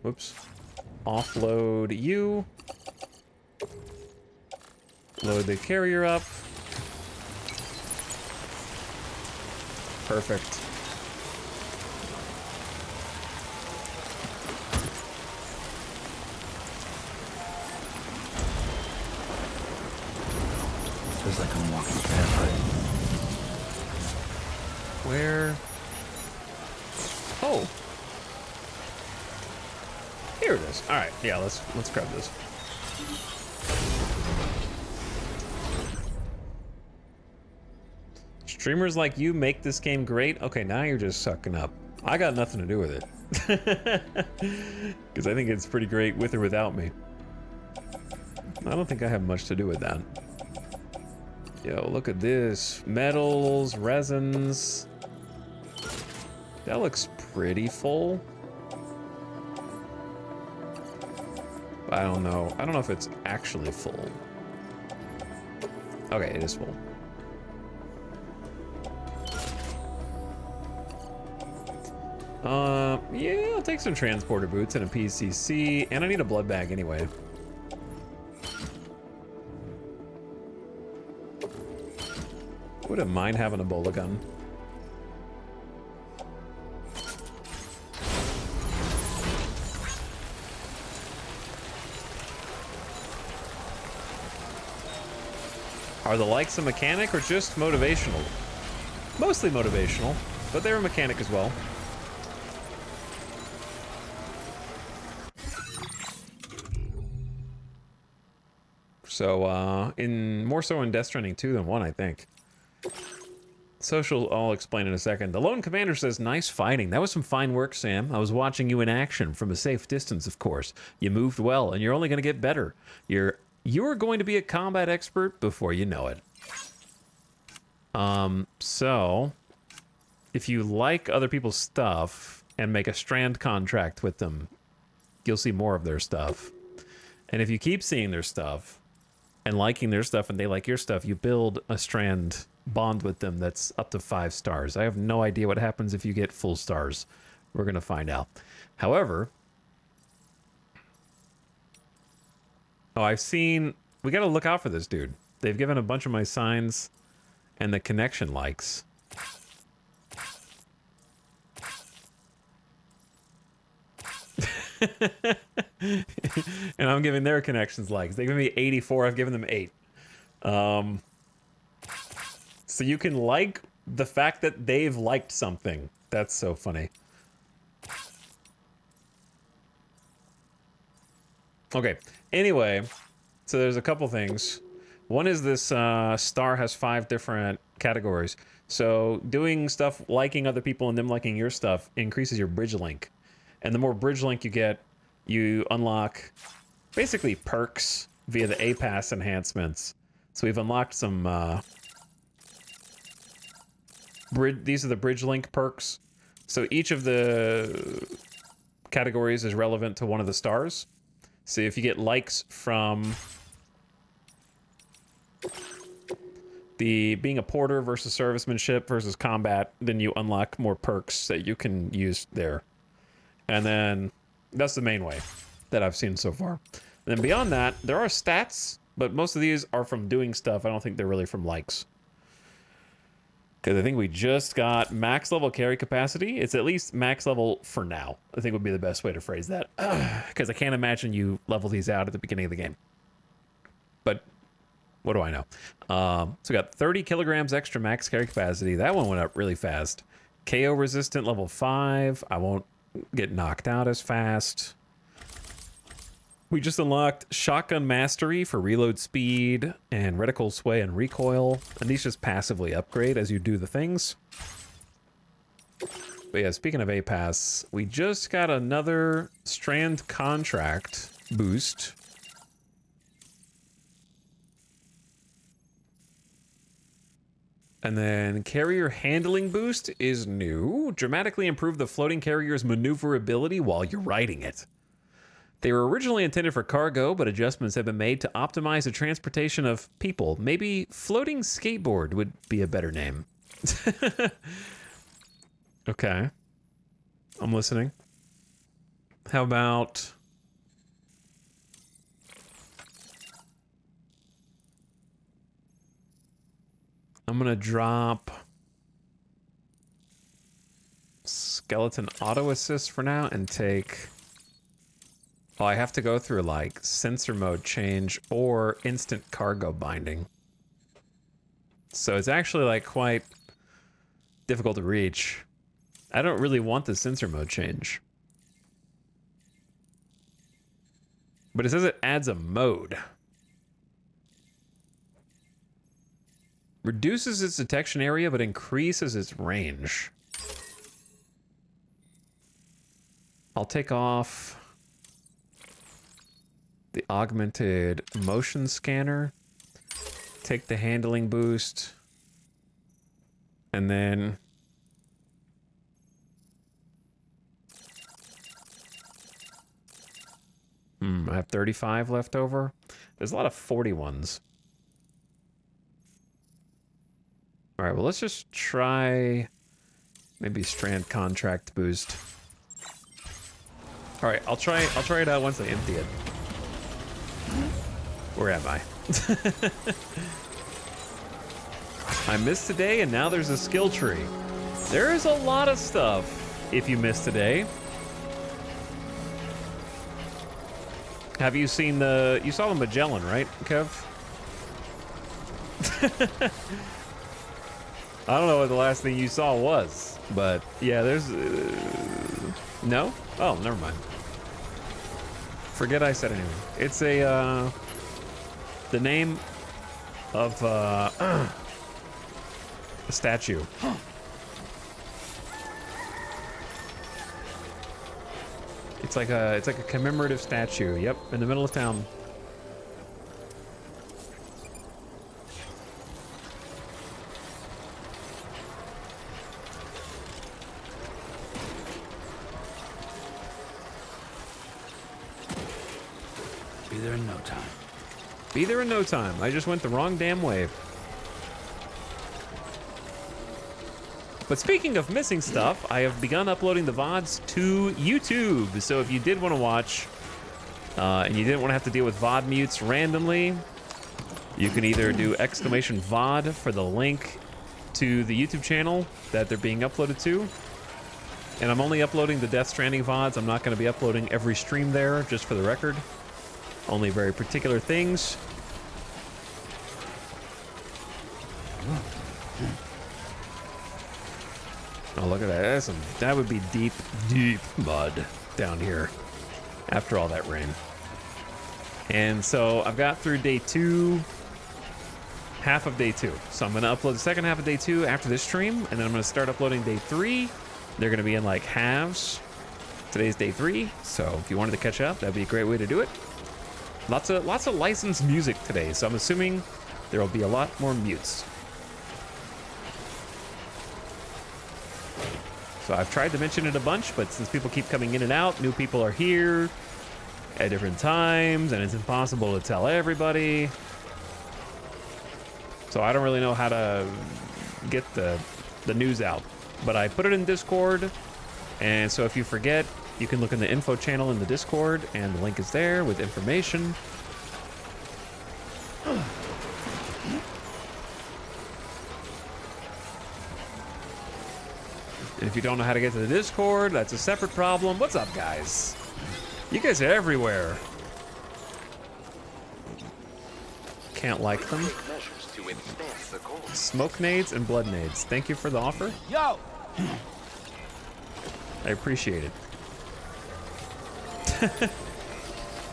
whoops, offload you. Load the carrier up. Perfect. Feels like I'm walking barefoot. Where? Oh. Here it is. All right. Yeah, let's grab this. Streamers like you make this game great. Okay, now you're just sucking up. I got nothing to do with it. Because I think it's pretty great with or without me. I don't think I have much to do with that. Yo, look at this. Metals, resins. That looks pretty full. I don't know. I don't know if it's actually full. Okay, it is full. Yeah, I'll take some transporter boots and a PCC, and I need a blood bag anyway. Wouldn't mind having a bola gun. Are the likes a mechanic or just motivational? Mostly motivational, but they're a mechanic as well. So, more so in Death Stranding 2 than 1, I think. Social, I'll explain in a second. The Lone Commander says, nice fighting. That was some fine work, Sam. I was watching you in action from a safe distance, of course. You moved well, and you're only going to get better. You're going to be a combat expert before you know it. So, if you like other people's stuff and make a strand contract with them, you'll see more of their stuff. And if you keep seeing their stuff and liking their stuff and they like your stuff, you build a strand bond with them that's up to 5 stars. I have no idea what happens if you get full stars. We're going to find out. However, I've seen... We got to look out for this dude. They've given a bunch of my signs and the connection likes. And I'm giving their connections likes. They give me 84. I've given them 8. So you can like the fact that they've liked something. That's so funny. Okay. Anyway, so there's a couple things. One is this star has 5 different categories. So doing stuff, liking other people and them liking your stuff increases your bridge link. And the more bridge link you get, you unlock basically perks via the A-Pass enhancements. So we've unlocked some... these are the bridge link perks. So each of the categories is relevant to one of the stars. So if you get likes from the being a porter versus servicemanship versus combat, then you unlock more perks that you can use there. And then that's the main way that I've seen so far. And then beyond that, there are stats, but most of these are from doing stuff. I don't think they're really from likes. Because I think we just got max level carry capacity. It's at least max level for now, I think would be the best way to phrase that. Because I can't imagine you level these out at the beginning of the game. But what do I know? So we got 30 kilograms extra max carry capacity. That one went up really fast. KO resistant level 5. I won't get knocked out as fast. We just unlocked Shotgun Mastery for reload speed and reticle sway and recoil. And these just passively upgrade as you do the things. But yeah, speaking of A-Pass, we just got another Strand contract boost. And then carrier handling boost is new. Dramatically improve the floating carrier's maneuverability while you're riding it. They were originally intended for cargo, but adjustments have been made to optimize the transportation of people. Maybe floating skateboard would be a better name. Okay. I'm listening. How about... I'm gonna drop skeleton auto assist for now and take... Oh, I have to go through like sensor mode change or instant cargo binding. So it's actually like quite difficult to reach. I don't really want the sensor mode change. But it says it adds a mode. Reduces its detection area, but increases its range. I'll take off the augmented motion scanner, take the handling boost, and then I have 35 left over. There's a lot of 40 ones. All right, well, let's just try maybe strand contract boost. All right, I'll try it out once I empty it. Where am I? I missed today, and now there's a skill tree. There is a lot of stuff if you missed today. Have you seen the... You saw the Magellan, right, Kev? I don't know what the last thing you saw was, but yeah, there's... No? Oh, never mind. Forget I said anything. It's a, the name of, a statue. It's like a commemorative statue. Yep, in the middle of town. Be there in no time. Be there in no time. I just went the wrong damn way. But speaking of missing stuff, I have begun uploading the VODs to YouTube. So if you did want to watch, and you didn't want to have to deal with VOD mutes randomly, you can either do !VOD for the link to the YouTube channel that they're being uploaded to. And I'm only uploading the Death Stranding VODs. I'm not going to be uploading every stream there, just for the record. Only very particular things. Oh, look at that. That's that would be deep, deep mud down here after all that rain. And so I've got through day 2, half of day 2. So I'm going to upload the second half of day 2 after this stream, and then I'm going to start uploading day 3. They're going to be in like halves. Today's day 3, so if you wanted to catch up, that'd be a great way to do it. Lots of licensed music today, so I'm assuming there will be a lot more mutes. So I've tried to mention it a bunch, but since people keep coming in and out, new people are here at different times, and it's impossible to tell everybody. So I don't really know how to get the news out. But I put it in Discord, and so if you forget, you can look in the info channel in the Discord, and the link is there with information. And if you don't know how to get to the Discord, that's a separate problem. What's up, guys? You guys are everywhere. Can't like them. Smoke nades and blood nades. Thank you for the offer. Yo! I appreciate it.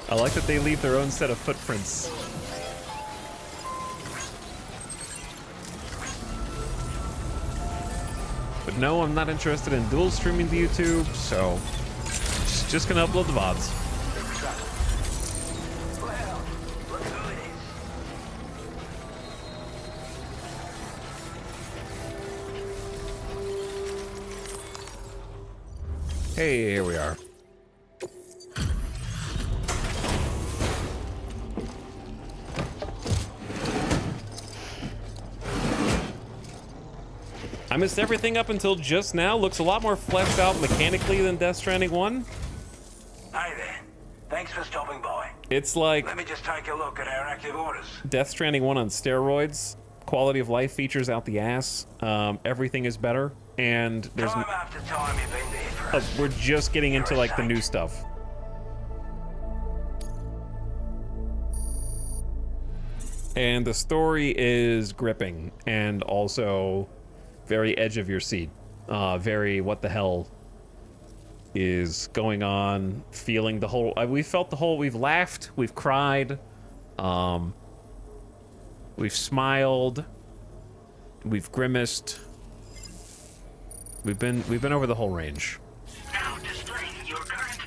I like that they leave their own set of footprints. But no, I'm not interested in dual streaming to YouTube, so just gonna upload the VODs. Hey, here we are. I missed everything up until just now. Looks a lot more fleshed out mechanically than Death Stranding 1. Hi there. Thanks for stopping by. It's like Let me just take a look at our active orders. Death Stranding 1 on steroids. Quality of life features out the ass. Everything is better. And there's... Time after time you've been there for us. We're just getting into like the new stuff. And the story is gripping and also very edge of your seat. Very what the hell is going on, feeling the whole... we felt the whole... We've laughed, we've cried, we've smiled, we've grimaced. We've been over the whole range. Now displaying your current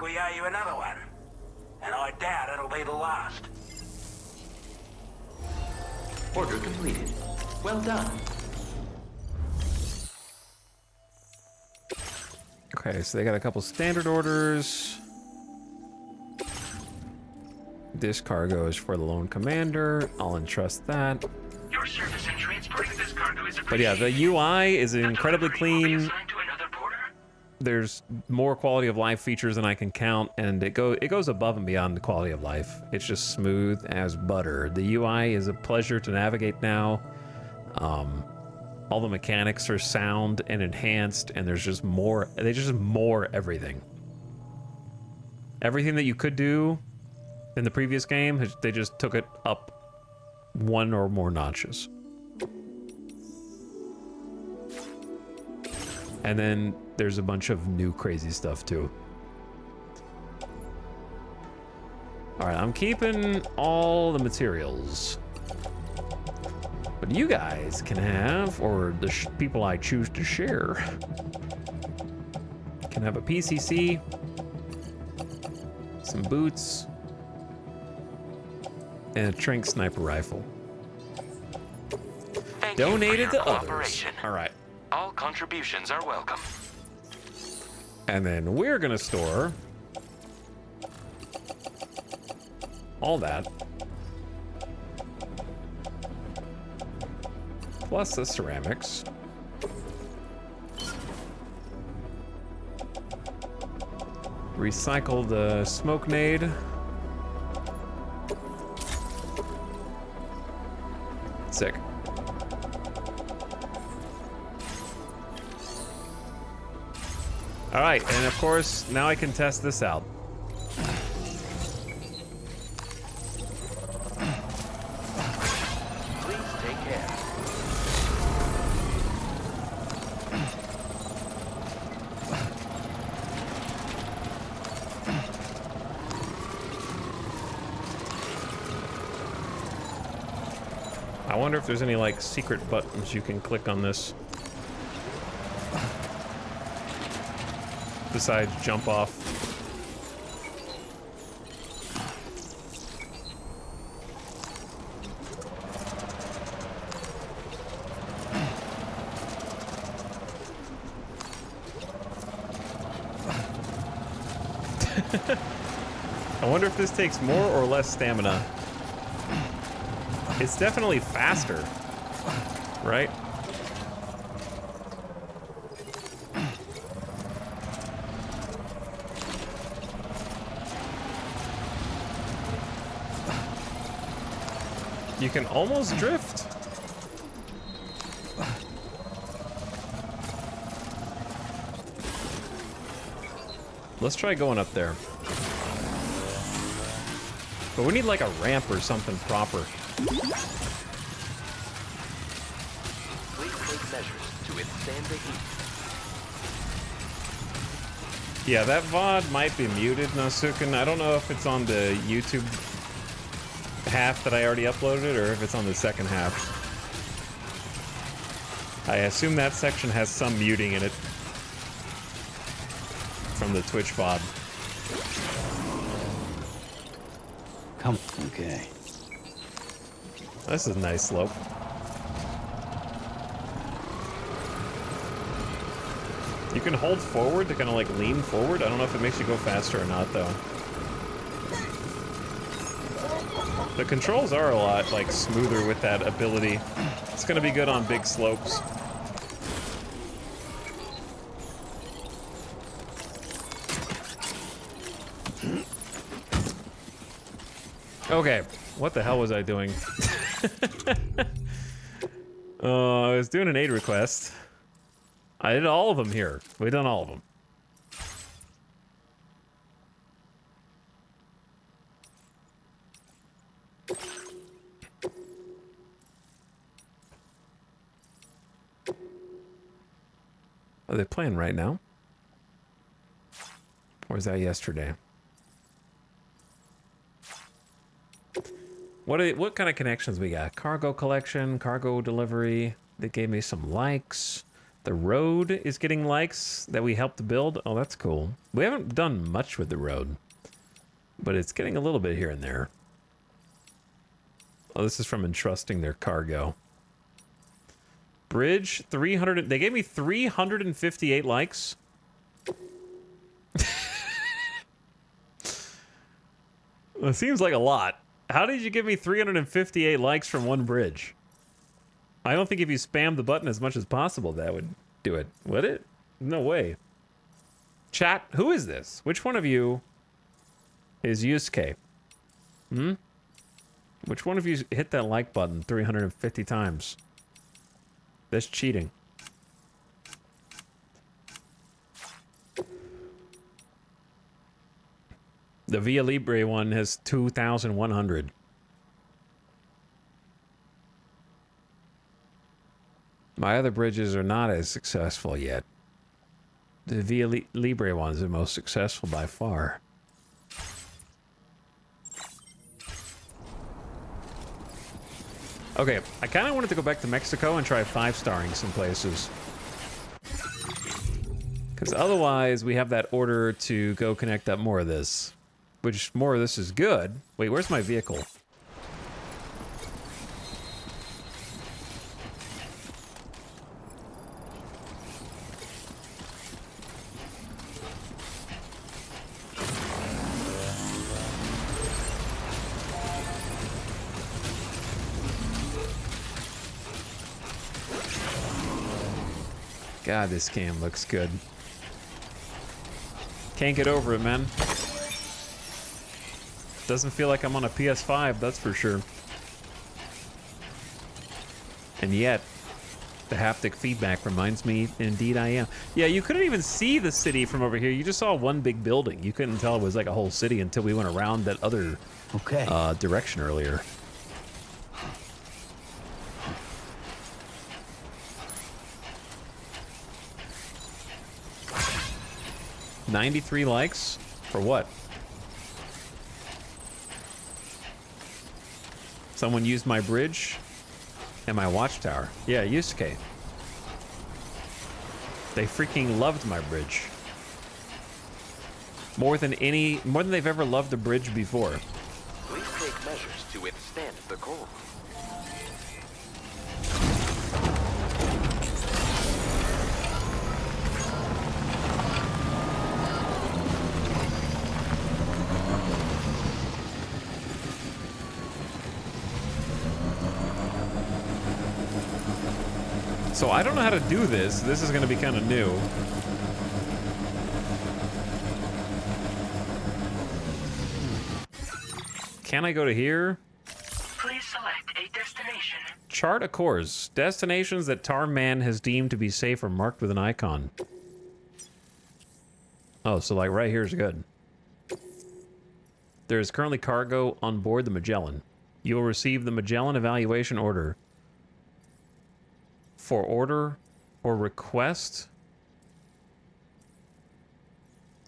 we owe you another one. And I doubt it'll be the last. Order completed. Well done. Okay, so they got a couple standard orders. This cargo is for the lone commander. I'll entrust that. Your service in transporting this cargo is But yeah, the UI is incredibly clean. There's more quality of life features than I can count, and it goes above and beyond the quality of life. It's just smooth as butter. The UI is a pleasure to navigate now. All the mechanics are sound and enhanced, and there's just more. They just more everything. Everything that you could do in the previous game, they just took it up one or more notches. And then there's a bunch of new crazy stuff too. All right, I'm keeping all the materials. But you guys can have, or the people I choose to share, can have a PCC, some boots, and a Trink sniper rifle. Thank Donated you for your to others. cooperation. All right. All contributions are welcome. And then we're gonna store all that. Plus the ceramics. Recycle the smoke nade. Sick. All right, and of course, now I can test this out. Please take care. I wonder if there's any like secret buttons you can click on this. Besides jump off. I wonder if this takes more or less stamina. It's definitely faster, right? You can almost drift. Let's try going up there. But we need like a ramp or something proper. Please take measures to withstand the heat. Yeah, that VOD might be muted, Nasukin. I don't know if it's on the YouTube half that I already uploaded or if it's on the second half. I assume that section has some muting in it from the Twitch VOD. Come, okay. This is a nice slope. You can hold forward to kind of like lean forward. I don't know if it makes you go faster or not though. The controls are a lot like smoother with that ability. It's gonna be good on big slopes. Okay, what the hell was I doing? I was doing an aid request. I did all of them here. We've done all of them. Are they playing right now? Or was that yesterday? What kind of connections we got? Cargo collection, cargo delivery. They gave me some likes. The road is getting likes that we helped to build. Oh, that's cool. We haven't done much with the road, but it's getting a little bit here and there. Oh, this is from entrusting their cargo. Bridge, 300. They gave me 358 likes. It seems like a lot. How did you give me 358 likes from one bridge? I don't think if you spam the button as much as possible, that would do it. Would it? No way. Chat, who is this? Which one of you is Yusuke? Hmm? Which one of you hit that like button 350 times? That's cheating. The Via Libre one has 2,100. My other bridges are not as successful yet. The Via Libre one is the most successful by far. Okay, I kind of wanted to go back to Mexico and try 5-starring some places. Because otherwise, we have that order to go connect up more of this. Which, more of this is good. Wait, where's my vehicle? God, this game looks good. Can't get over it, man. Doesn't feel like I'm on a PS5, that's for sure. And yet, the haptic feedback reminds me, indeed I am. Yeah, you couldn't even see the city from over here. You just saw one big building. You couldn't tell it was like a whole city until we went around that other direction earlier. $93 likes? For what? Someone used my bridge and my watchtower. Yeah, Yusuke. They freaking loved my bridge. More than they've ever loved a bridge before. Please take measures to withstand the cold. So I don't know how to do this. This is going to be kind of new. Can I go to here? Please select a destination. Chart a course. Destinations that Tarman has deemed to be safe are marked with an icon. Oh, so like right here is good. There is currently cargo on board the Magellan. You will receive the Magellan evaluation order. For order or request.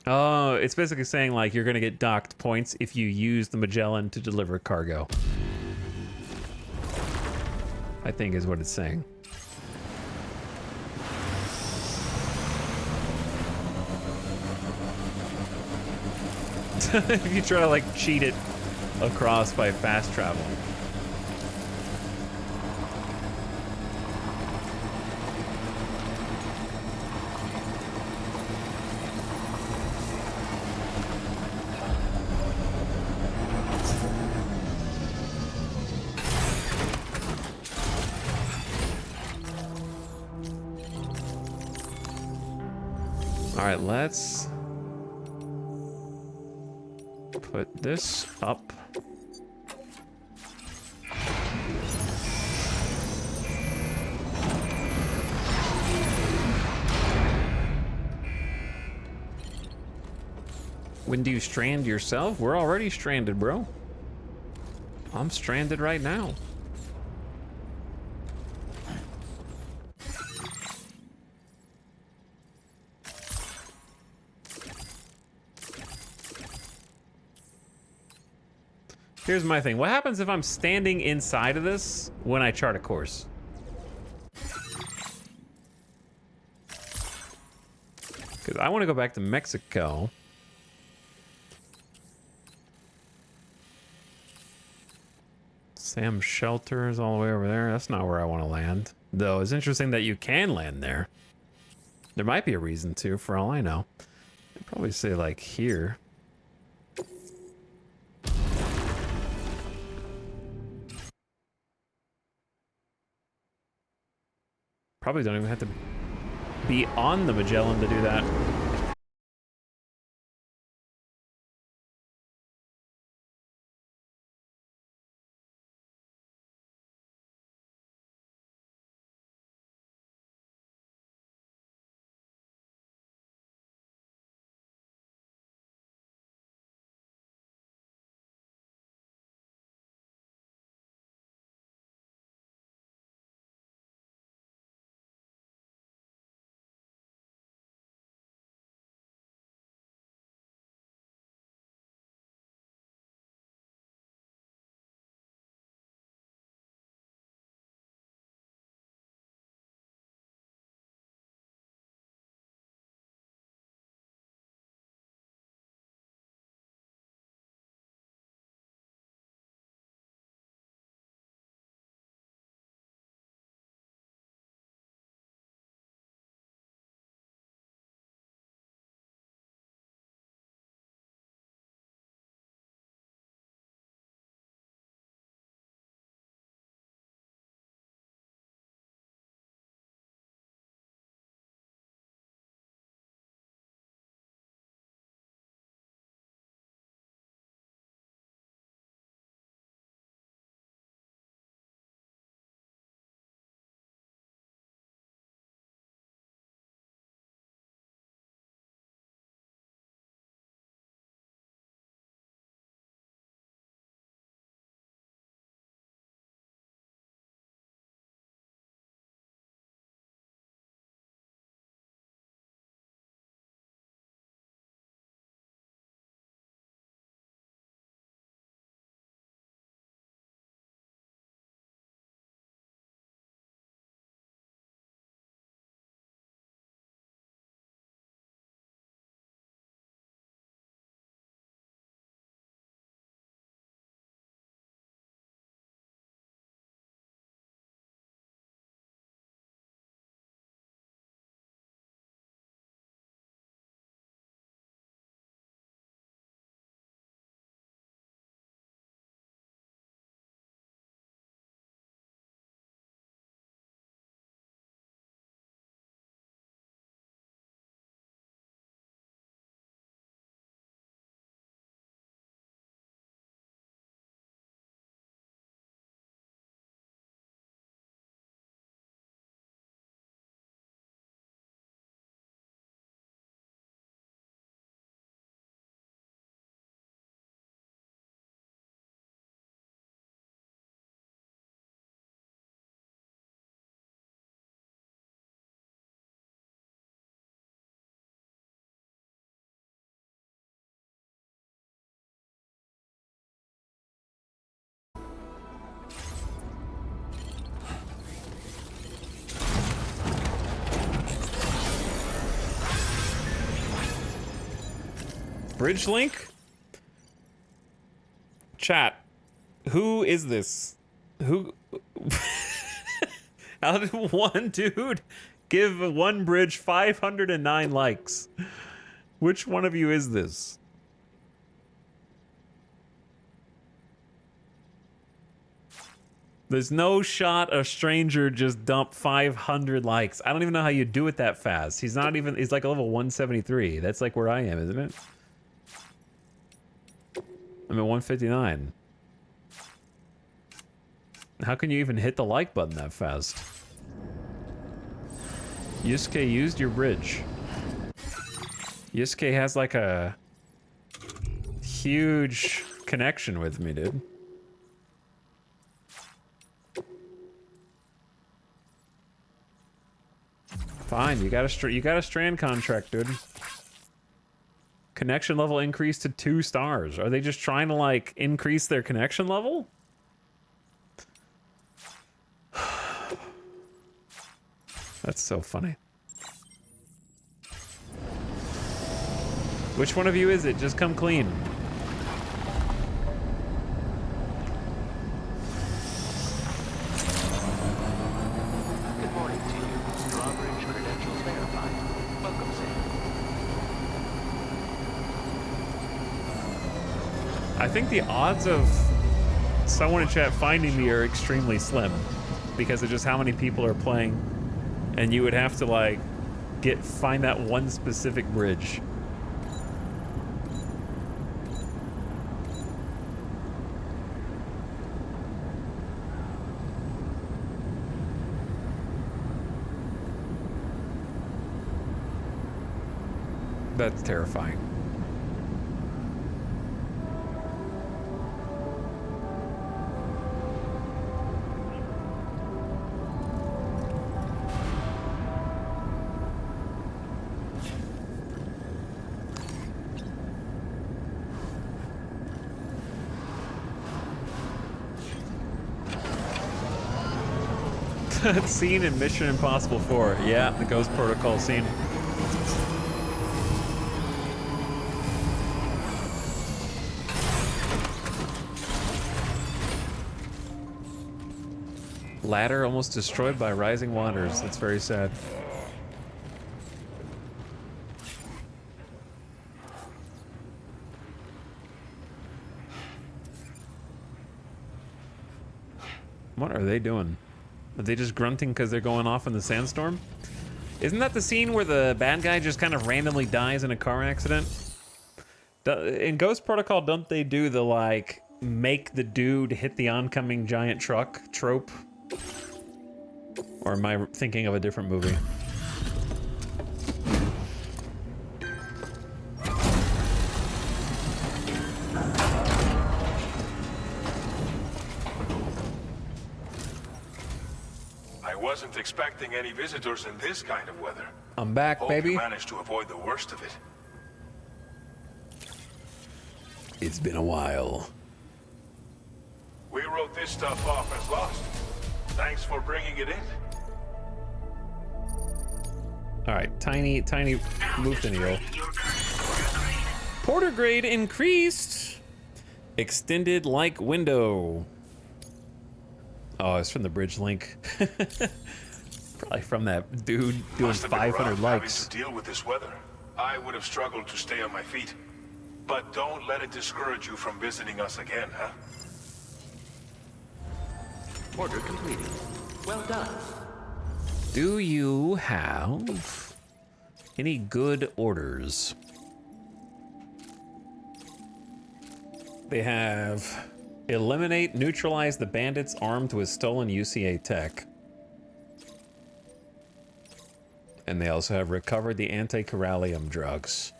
Oh, it's basically saying like you're gonna get docked points if you use the Magellan to deliver cargo. I think is what it's saying. If you try to like cheat it across by fast traveling. All right, let's put this up. When do you strand yourself? We're already stranded, bro. I'm stranded right now. Here's my thing. What happens if I'm standing inside of this when I chart a course? Because I want to go back to Mexico. Sam's shelter is all the way over there. That's not where I want to land. Though it's interesting that you can land there. There might be a reason to, for all I know. I'd probably say like here. Probably don't even have to be on the Magellan to do that. Bridge link? Chat. Who is this? Who? How did one dude give one bridge 509 likes? Which one of you is this? There's no shot a stranger just dumped 500 likes. I don't even know how you do it that fast. He's not even, he's like a level 173. That's like where I am, isn't it? I'm at 159. How can you even hit the like button that fast? Yusuke used your bridge. Yusuke has like a huge connection with me, dude. Fine, you got a strand contract, dude. Connection level increased to 2 stars. Are they just trying to like increase their connection level? That's so funny. Which one of you is it? Just come clean. Good morning to you. Drawbridge credentials verified. Welcome, Sam. I think the odds of someone in chat finding me are extremely slim because of just how many people are playing, and you would have to like find that one specific bridge. That's terrifying. That scene in Mission Impossible 4. Yeah, the Ghost Protocol scene. Ladder almost destroyed by rising waters. That's very sad. What are they doing? Are they just grunting because they're going off in the sandstorm? Isn't that the scene where the bad guy just kind of randomly dies in a car accident? In Ghost Protocol, don't they do the, like, make the dude hit the oncoming giant truck trope? Or am I thinking of a different movie? I wasn't expecting any visitors in this kind of weather. I'm back, Hope baby. you managed to avoid the worst of it. It's been a while. We wrote this stuff off as lost. Thanks for bringing it in. All right, tiny move the needle. Porter grade increased. Extended like window. Oh, it's from the bridge link. Probably from that dude doing Must have been 500 rough likes. having to deal with this weather. I would have struggled to stay on my feet. But don't let it discourage you from visiting us again, huh? Order completed. Well done. Do you have any good orders? They have eliminate, neutralize the bandits armed with stolen UCA tech. And they also have recovered the anti-corallium drugs.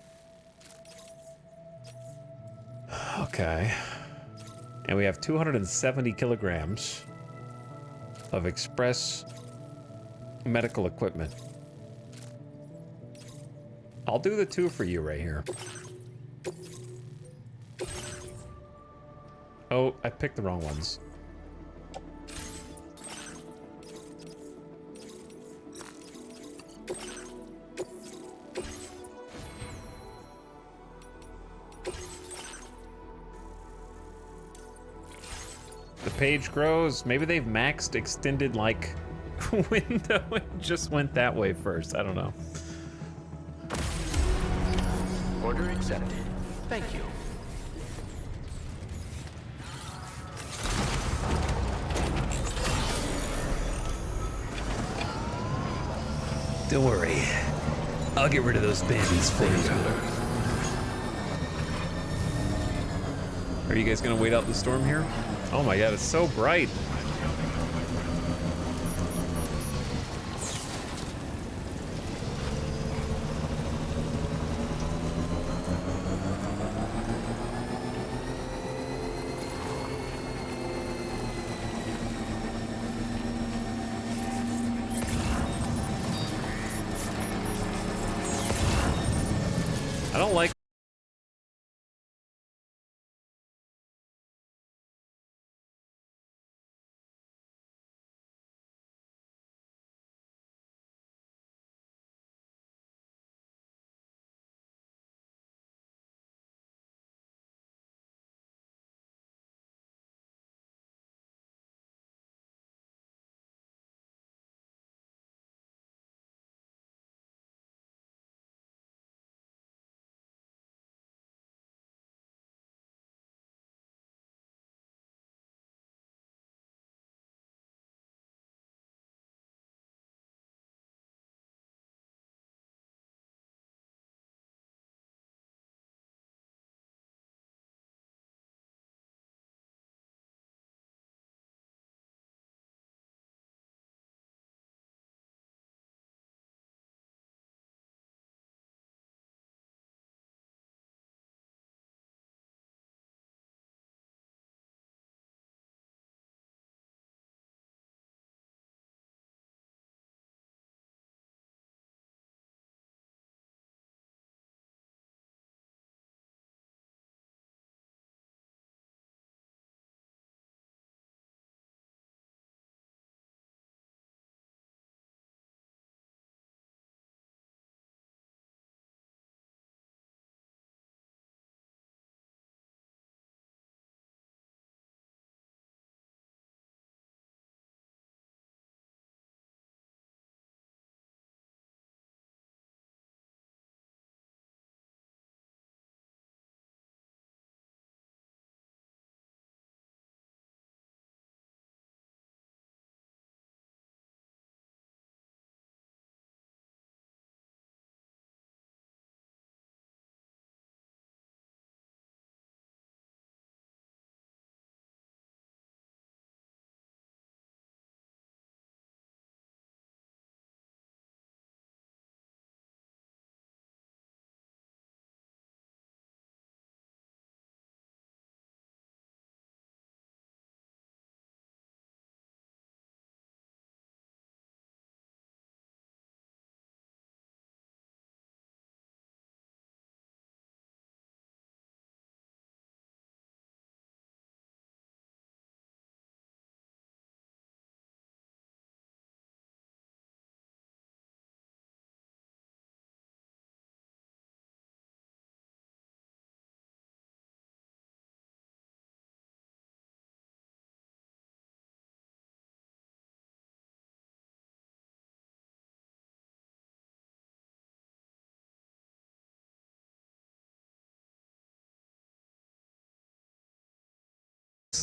Okay. And we have 270 kilograms of express medical equipment. I'll do the 2 for you right here. Oh, I picked the wrong ones. The page grows. Maybe they've maxed extended like window and just went that way first. I don't know. Order accepted. Thank you. Don't worry. I'll get rid of those bandits for you. Are you guys gonna wait out the storm here? Oh my god, it's so bright. I don't like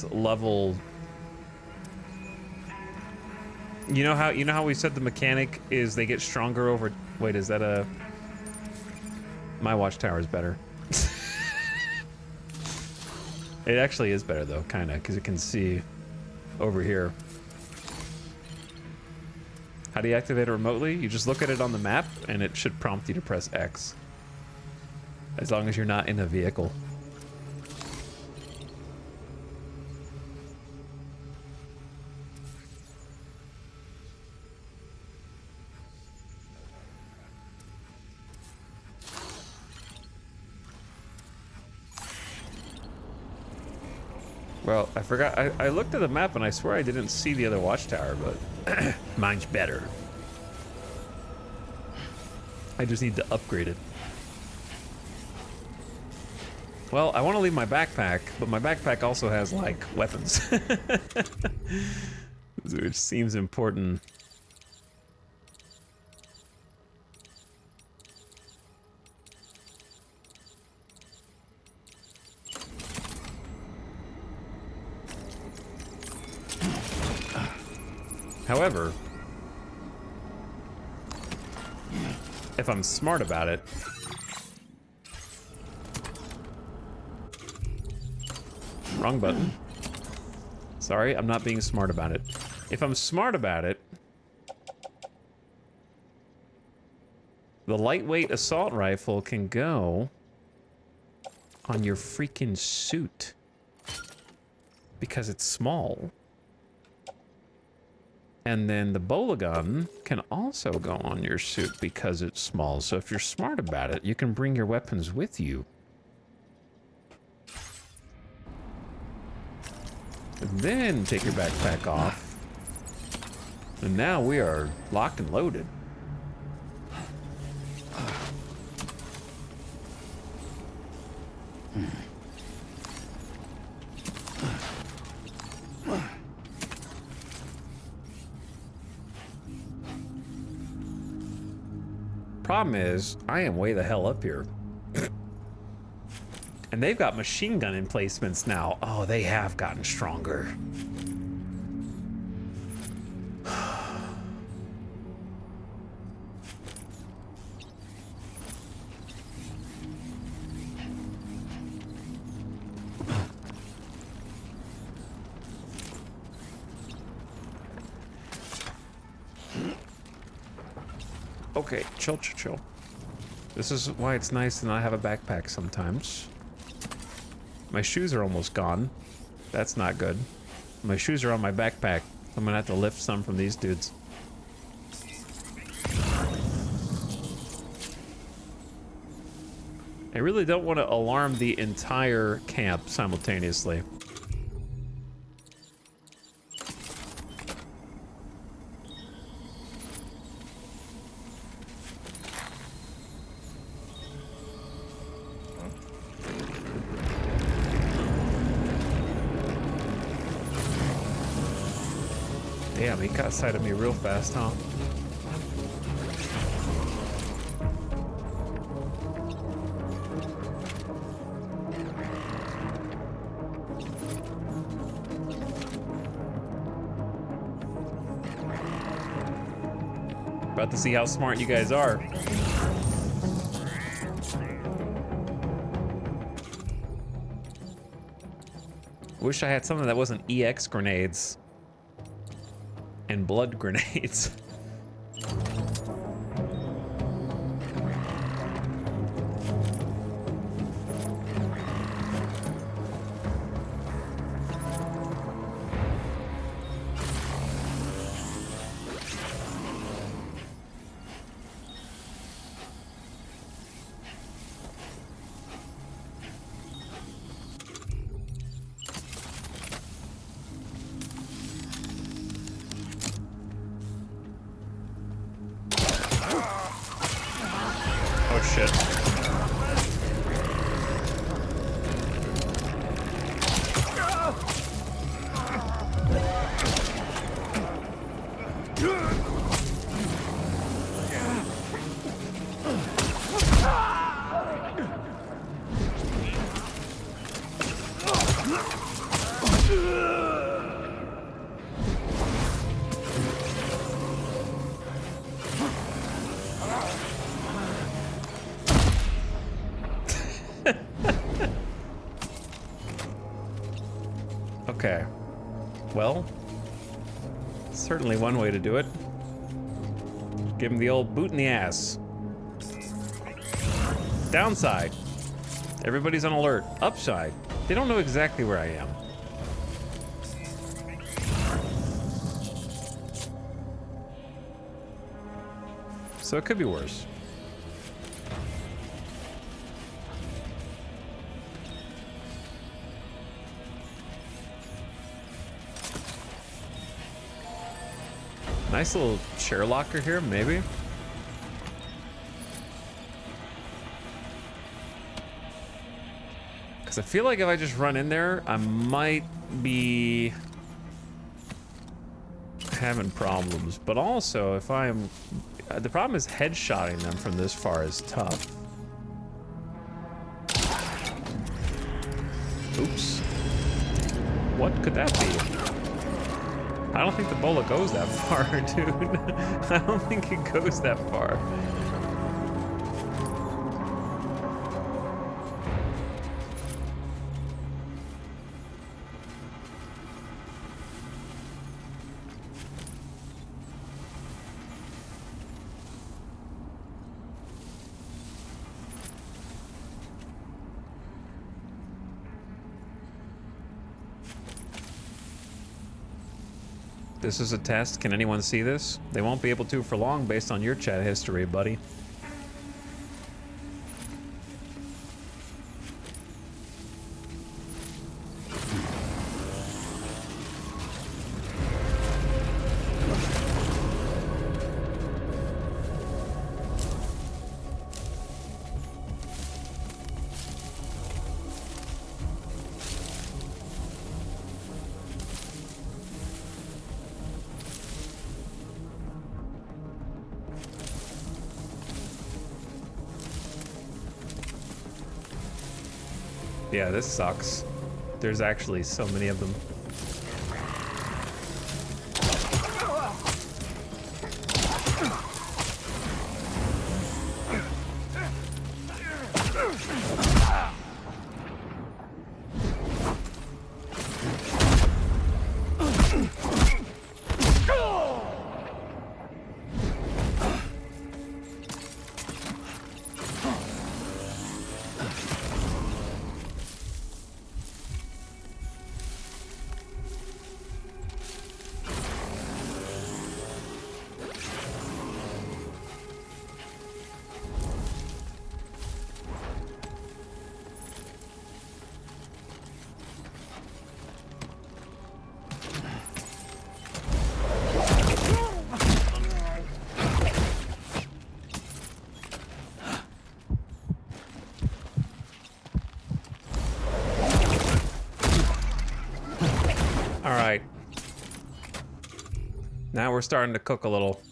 next level. You know how we said the mechanic is they get stronger over. Wait, is that a? My watchtower is better. It actually is better though, kind of, because it can see over here. How do you activate it remotely? You just look at it on the map, and it should prompt you to press X. As long as you're not in a vehicle. Well, I forgot. I looked at the map and I swear I didn't see the other watchtower, but mine's better. I just need to upgrade it. Well, I want to leave my backpack, but my backpack also has, like, weapons. Which seems important. However, if I'm smart about it, wrong button. Sorry, I'm not being smart about it. If I'm smart about it, the lightweight assault rifle can go on your freaking suit because it's small. And then the bola gun can also go on your suit because it's small. So if you're smart about it, you can bring your weapons with you. And then take your backpack off. And now we are locked and loaded. Problem is, I am way the hell up here. And they've got machine gun emplacements now. Oh, they have gotten stronger. Okay, chill, chill, chill. This is why it's nice to not have a backpack sometimes. My shoes are almost gone. That's not good. My shoes are on my backpack. I'm gonna have to lift some from these dudes. I really don't want to alarm the entire camp simultaneously. Damn, he caught sight of me real fast, huh? About to see how smart you guys are. Wish I had something that wasn't EX grenades. And blood grenades. Okay. Well, certainly one way to do it. Give him the old boot in the ass. Downside. Everybody's on alert. Upside. They don't know exactly where I am. So it could be worse. Nice little share locker here, maybe. Because I feel like if I just run in there, I might be having problems. But also, if I'm... the problem is headshotting them from this far is tough. Oops. What could that be? I don't think the bola goes that far, dude. I don't think it goes that far. This is a test. Can anyone see this? They won't be able to for long based on your chat history, buddy. Yeah, this sucks. There's actually so many of them. Now we're starting to cook a little.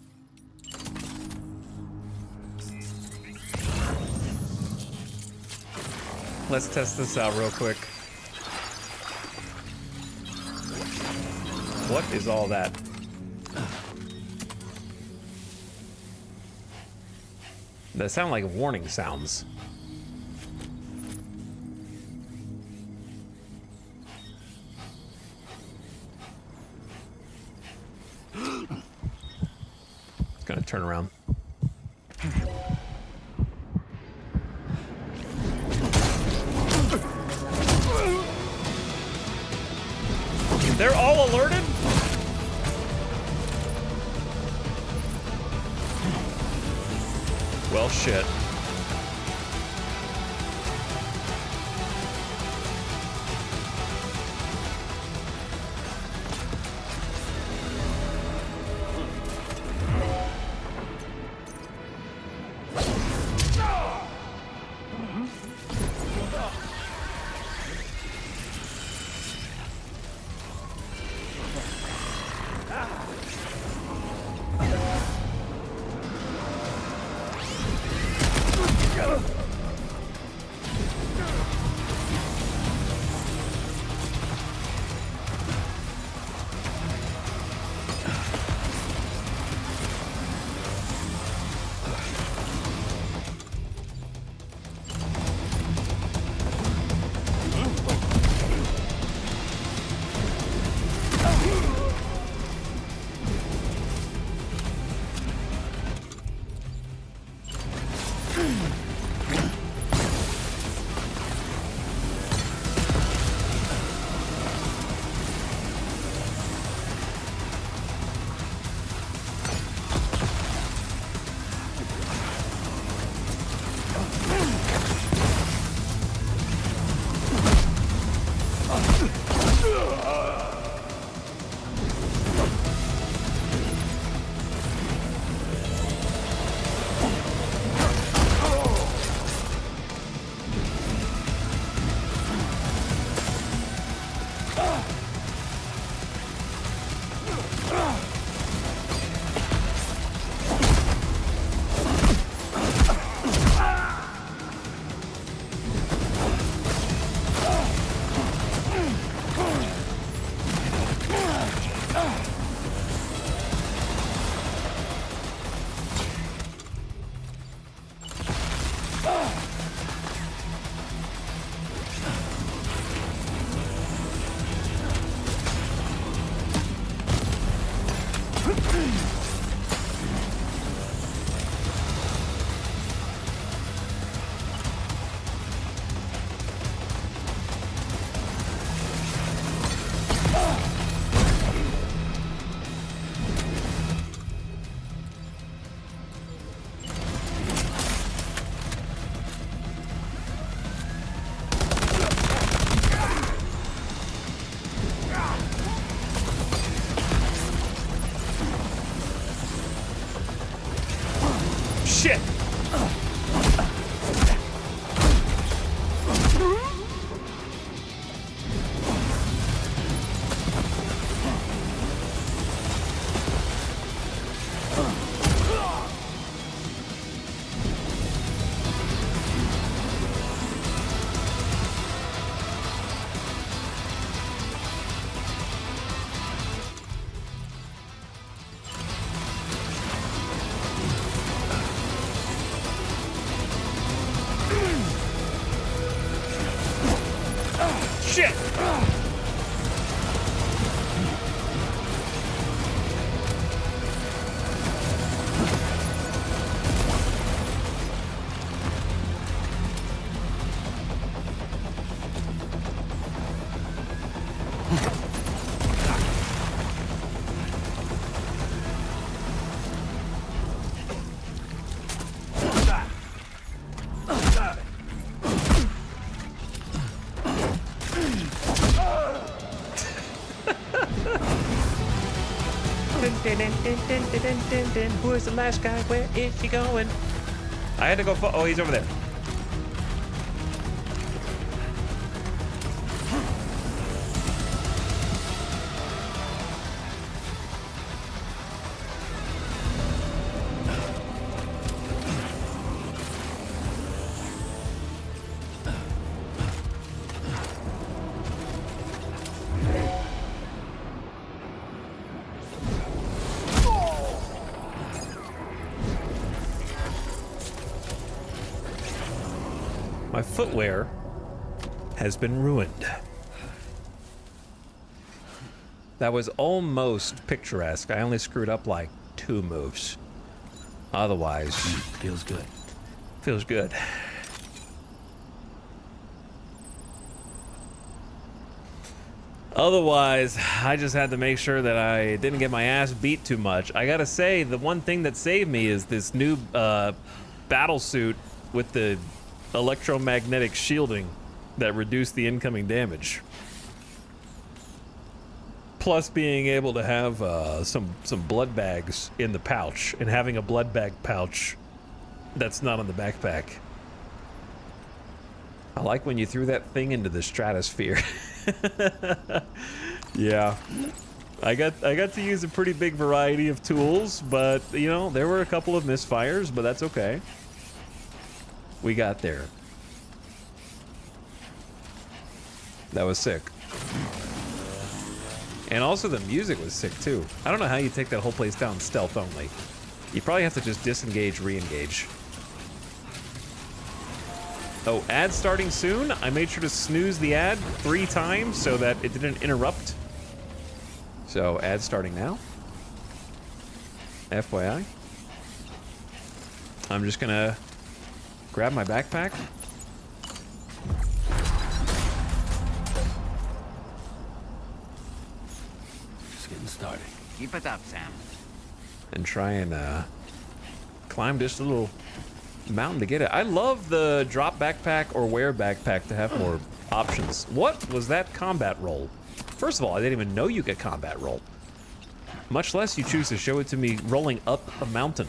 Let's test this out real quick. What is all that? That sound like warning sounds. It's gonna turn around. They're all alerted? Well, shit. Shit! Shit! Who is the last guy? Where is he going? I had to go. Oh, he's over there. My footwear has been ruined. That was almost picturesque. I only screwed up like 2 moves. Otherwise, feels good. Feels good. Otherwise, I just had to make sure that I didn't get my ass beat too much. I gotta say, the one thing that saved me is this new battle suit with the electromagnetic shielding that reduced the incoming damage. Plus being able to have some blood bags in the pouch, and having a blood bag pouch that's not on the backpack. I like when you threw that thing into the stratosphere. Yeah. I got to use a pretty big variety of tools, but you know, there were a couple of misfires, but that's okay. We got there. That was sick. And also the music was sick too. I don't know how you take that whole place down stealth only. You probably have to just disengage, re-engage. Oh, ad starting soon? I made sure to snooze the ad 3 times so that it didn't interrupt. So, ad starting now. FYI. I'm just gonna grab my backpack. Just getting started. Keep it up, Sam. And try and climb just a little mountain to get it. I love the drop backpack or wear backpack to have more options. What was that combat roll? First of all, I didn't even know you could combat roll. Much less you choose to show it to me rolling up a mountain.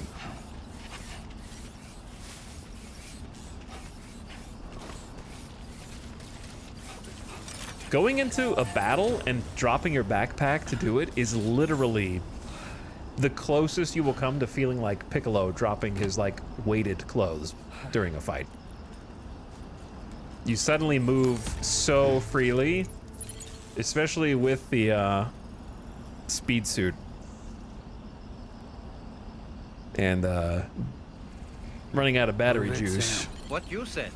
Going into a battle and dropping your backpack to do it is literally the closest you will come to feeling like Piccolo dropping his, like, weighted clothes during a fight. You suddenly move so freely, especially with the speed suit. And running out of battery juice. What you said.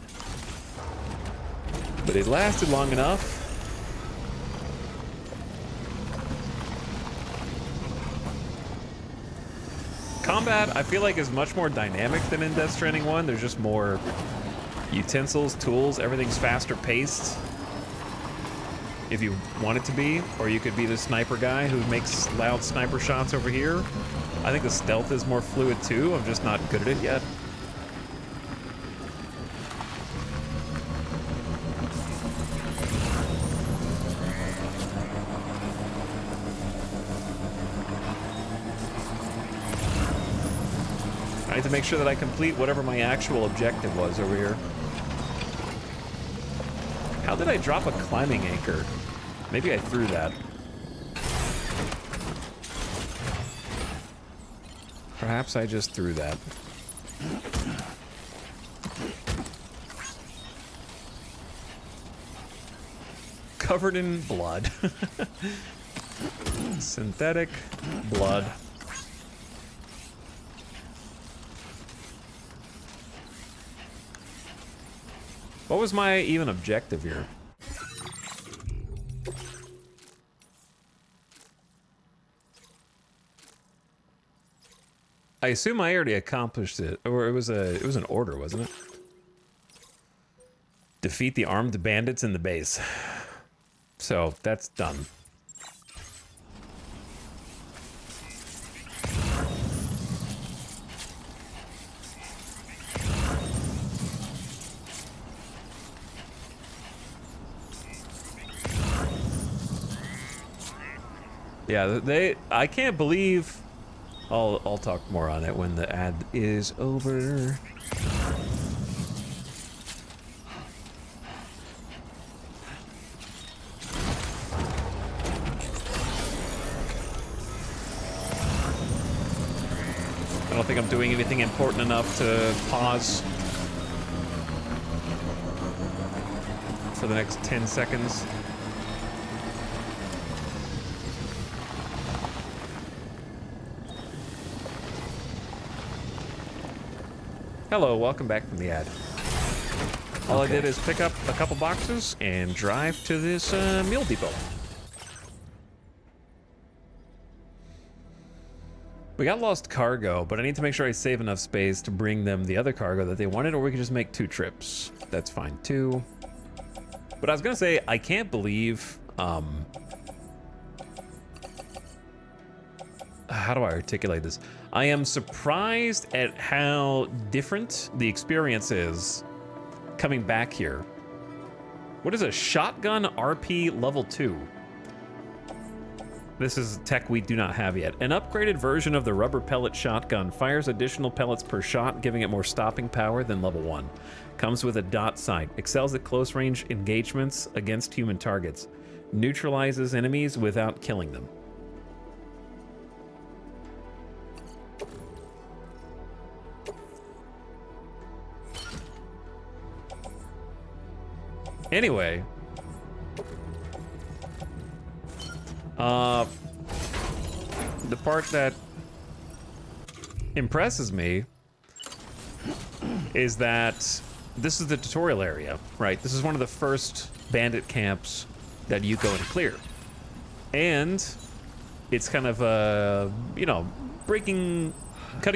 But it lasted long enough. Combat, I feel like, is much more dynamic than in Death Stranding 1. There's just more utensils, tools, everything's faster paced. If you want it to be, or you could be the sniper guy who makes loud sniper shots over here. I think the stealth is more fluid too. I'm just not good at it yet. I need to make sure that I complete whatever my actual objective was over here. How did I drop a climbing anchor? Maybe I threw that. Perhaps I just threw that. Covered in blood. Synthetic blood. What was my even objective here? I assume I already accomplished it, or it was an order, wasn't it? Defeat the armed bandits in the base. So that's done. Yeah, I can't believe. I'll talk more on it when the ad is over. I don't think I'm doing anything important enough to pause for the next 10 seconds. Hello, welcome back from the ad. All I did is pick up a couple boxes and drive to this meal depot. We got lost cargo, but I need to make sure I save enough space to bring them the other cargo that they wanted, or we could just make 2 trips. That's fine too. But I was gonna say, I can't believe, how do I articulate this? I am surprised at how different the experience is coming back here. What is a shotgun RP level 2? This is tech we do not have yet. An upgraded version of the rubber pellet shotgun fires additional pellets per shot, giving it more stopping power than level 1. Comes with a dot sight. Excels at close range engagements against human targets. Neutralizes enemies without killing them. Anyway, the part that impresses me is that this is the tutorial area, right? This is one of the first bandit camps that you go and clear. And it's kind of, you know, cutting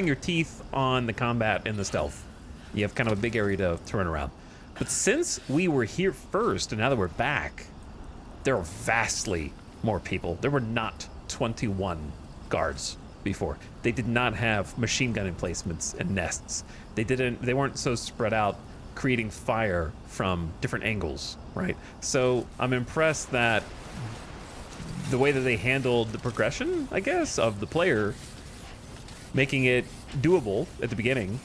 your teeth on the combat and the stealth. You have kind of a big area to run around. But since we were here first, and now that we're back, there are vastly more people. There were not 21 guards before. They did not have machine gun emplacements and nests. They weren't so spread out, creating fire from different angles, right? So I'm impressed that the way that they handled the progression, I guess, of the player, making it doable at the beginning,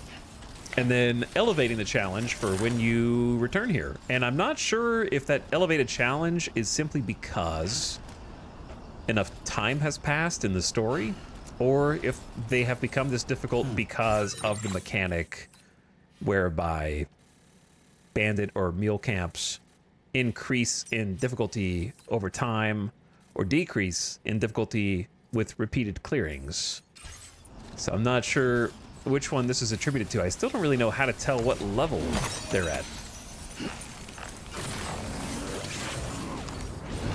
and then elevating the challenge for when you return here. And I'm not sure if that elevated challenge is simply because enough time has passed in the story, or if they have become this difficult because of the mechanic whereby bandit or mule camps increase in difficulty over time or decrease in difficulty with repeated clearings. So I'm not sure which one this is attributed to. I still don't really know how to tell what level they're at.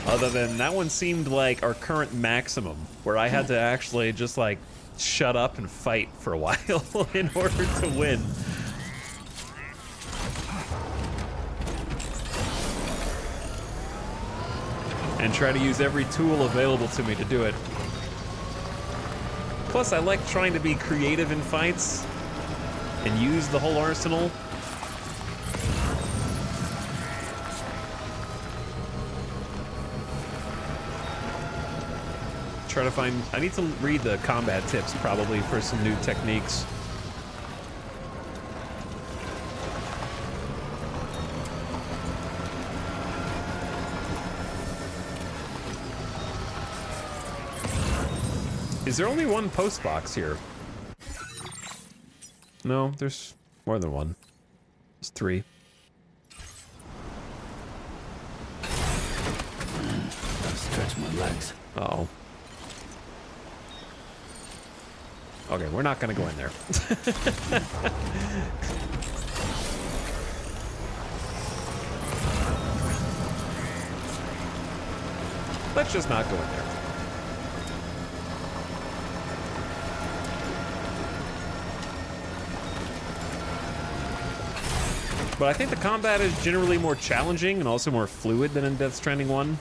Other than that one seemed like our current maximum, where I had to actually just like shut up and fight for a while in order to win. And try to use every tool available to me to do it. Plus, I like trying to be creative in fights and use the whole arsenal. Try to find... I need to read the combat tips, probably, for some new techniques. Is there only one post box here? No, there's more than one. There's 3. Gotta stretch my legs. Uh-oh. Okay, we're not gonna go in there. Let's just not go in there. But I think the combat is generally more challenging and also more fluid than in Death Stranding 1.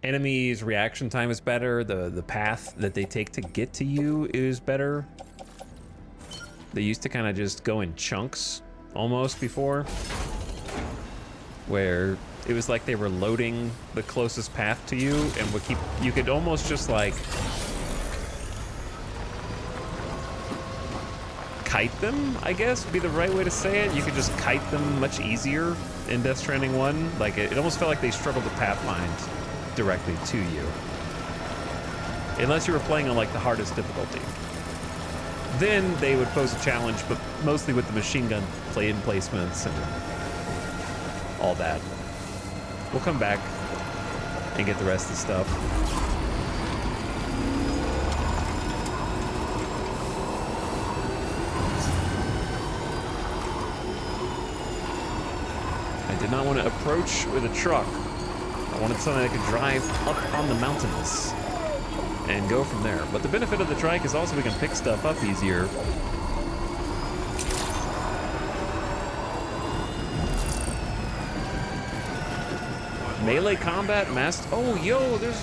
Enemies' reaction time is better. The path that they take to get to you is better. They used to kind of just go in chunks almost before, where it was like they were loading the closest path to you and would keep, you could almost just like kite them, I guess would be the right way to say it. You could just kite them much easier in Death Stranding 1. Like it almost felt like they struggled to pathfind directly to you. Unless you were playing on like the hardest difficulty. Then they would pose a challenge, but mostly with the machine gun play-in placements and all that. We'll come back and get the rest of the stuff. I did not want to approach with a truck. I wanted something I could drive up on the mountains and go from there. But the benefit of the trike is also we can pick stuff up easier. Melee combat, masked. Oh, yo, there's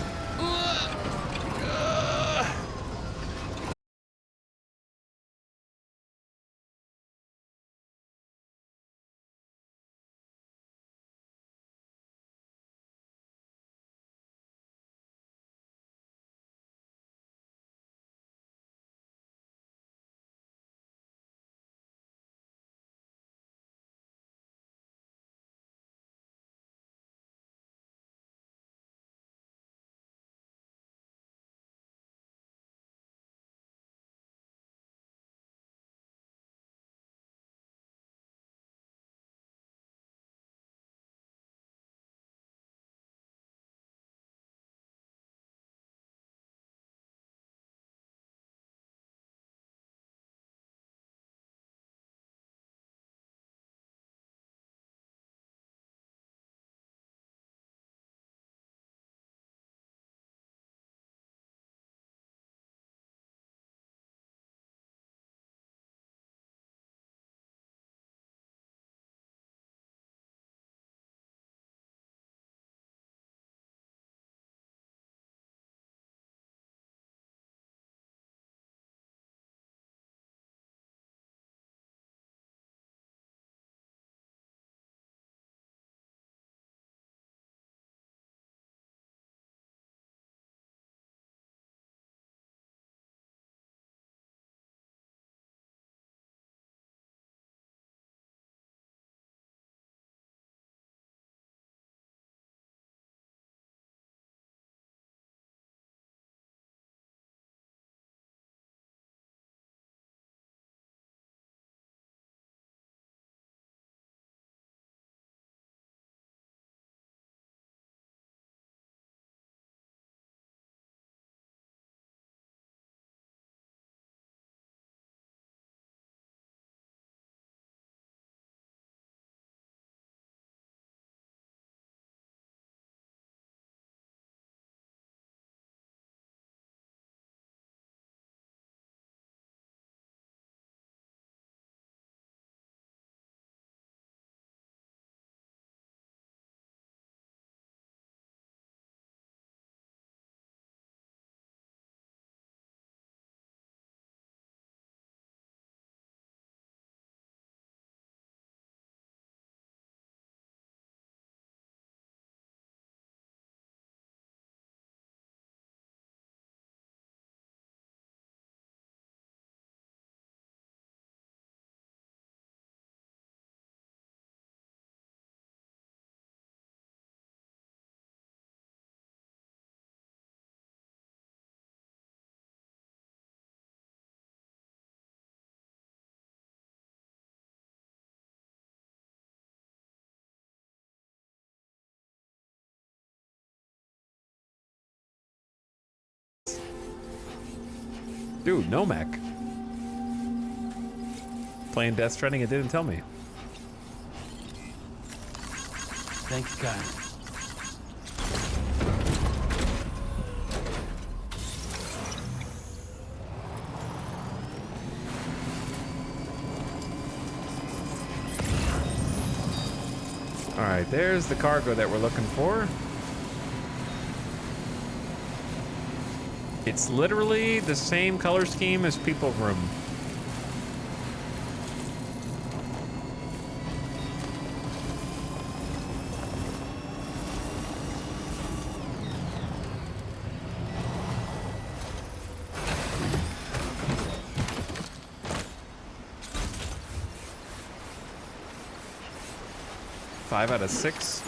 Dude, no mech. Playing Death Stranding, it didn't tell me. Thank you, guys. All right, there's the cargo that we're looking for. It's literally the same color scheme as People Room. Five out of 6.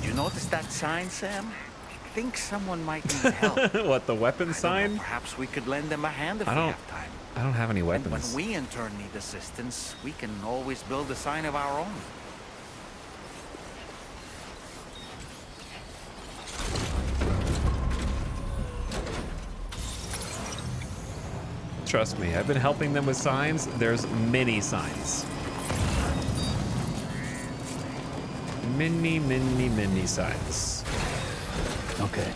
Did you notice that sign, Sam? I think someone might need help. What, the weapon sign? Perhaps we could lend them a hand if we have time. I don't have any And weapons. when we in turn need assistance, we can always build a sign of our own. Trust me, I've been helping them with signs. There's many signs. Many signs. Okay.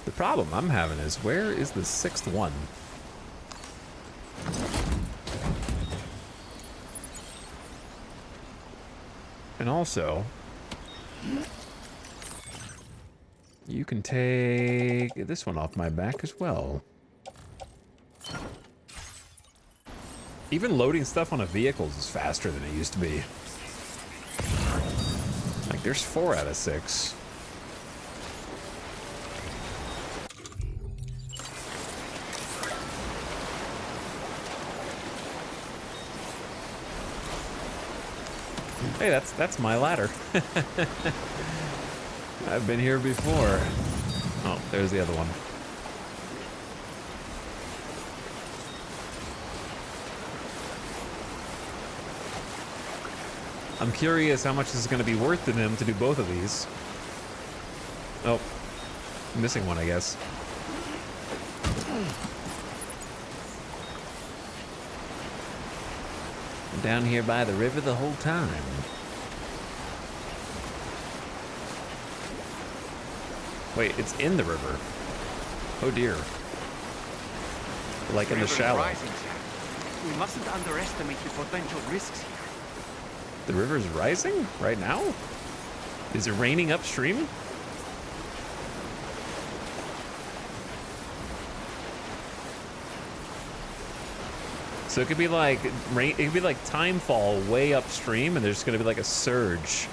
The problem I'm having is, where is the 6th one? And also, you can take this one off my back as well. Even loading stuff on a vehicle is faster than it used to be. Like, there's 4 out of 6. Hey, that's my ladder. I've been here before. Oh, there's the other one. I'm curious how much this is going to be worth to them to do both of these. Oh, missing one, I guess. I'm down here by the river the whole time. Wait, it's in the river. Oh dear. Like in the shallow. Rising, Sam. We mustn't underestimate the potential risks here. The river's rising right now? Is it raining upstream? So it could be like rain, it could be like time fall way upstream, and there's gonna be like a surge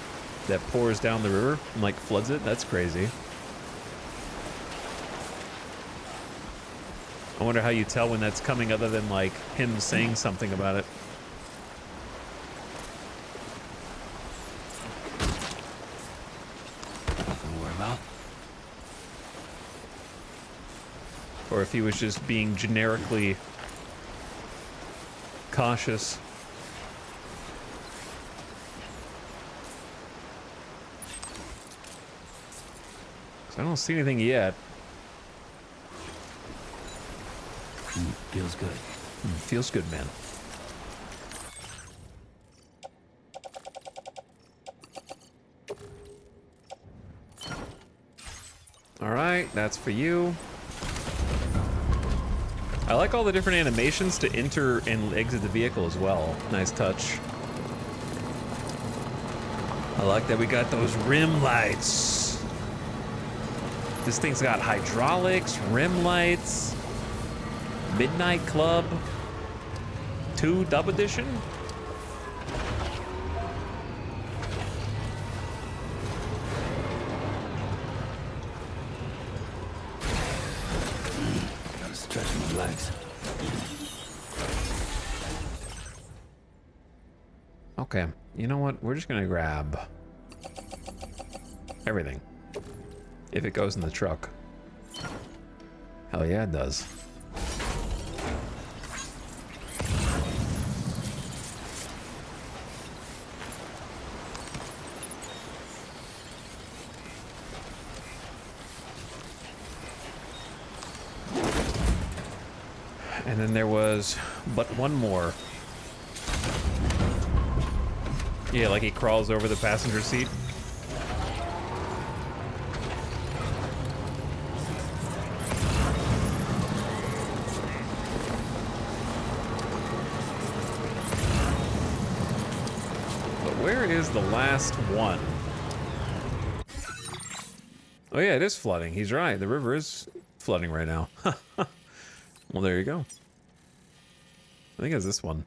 that pours down the river and like floods it. That's crazy. I wonder how you tell when that's coming other than like him saying something about it. Or if he was just being generically cautious. I don't see anything yet. Feels good. Feels good, man. All right, that's for you. I like all the different animations to enter and exit the vehicle as well. Nice touch. I like that we got those rim lights. This thing's got hydraulics, rim lights, Midnight Club, 2 dub edition. Gotta stretch my legs. Okay, you know what? We're just gonna grab everything if it goes in the truck. Hell yeah, it does. And then there was but one more. Yeah, like he crawls over the passenger seat. But where is the last one? Oh yeah, it is flooding. He's right. The river is flooding right now. Well, there you go. I think it's this one.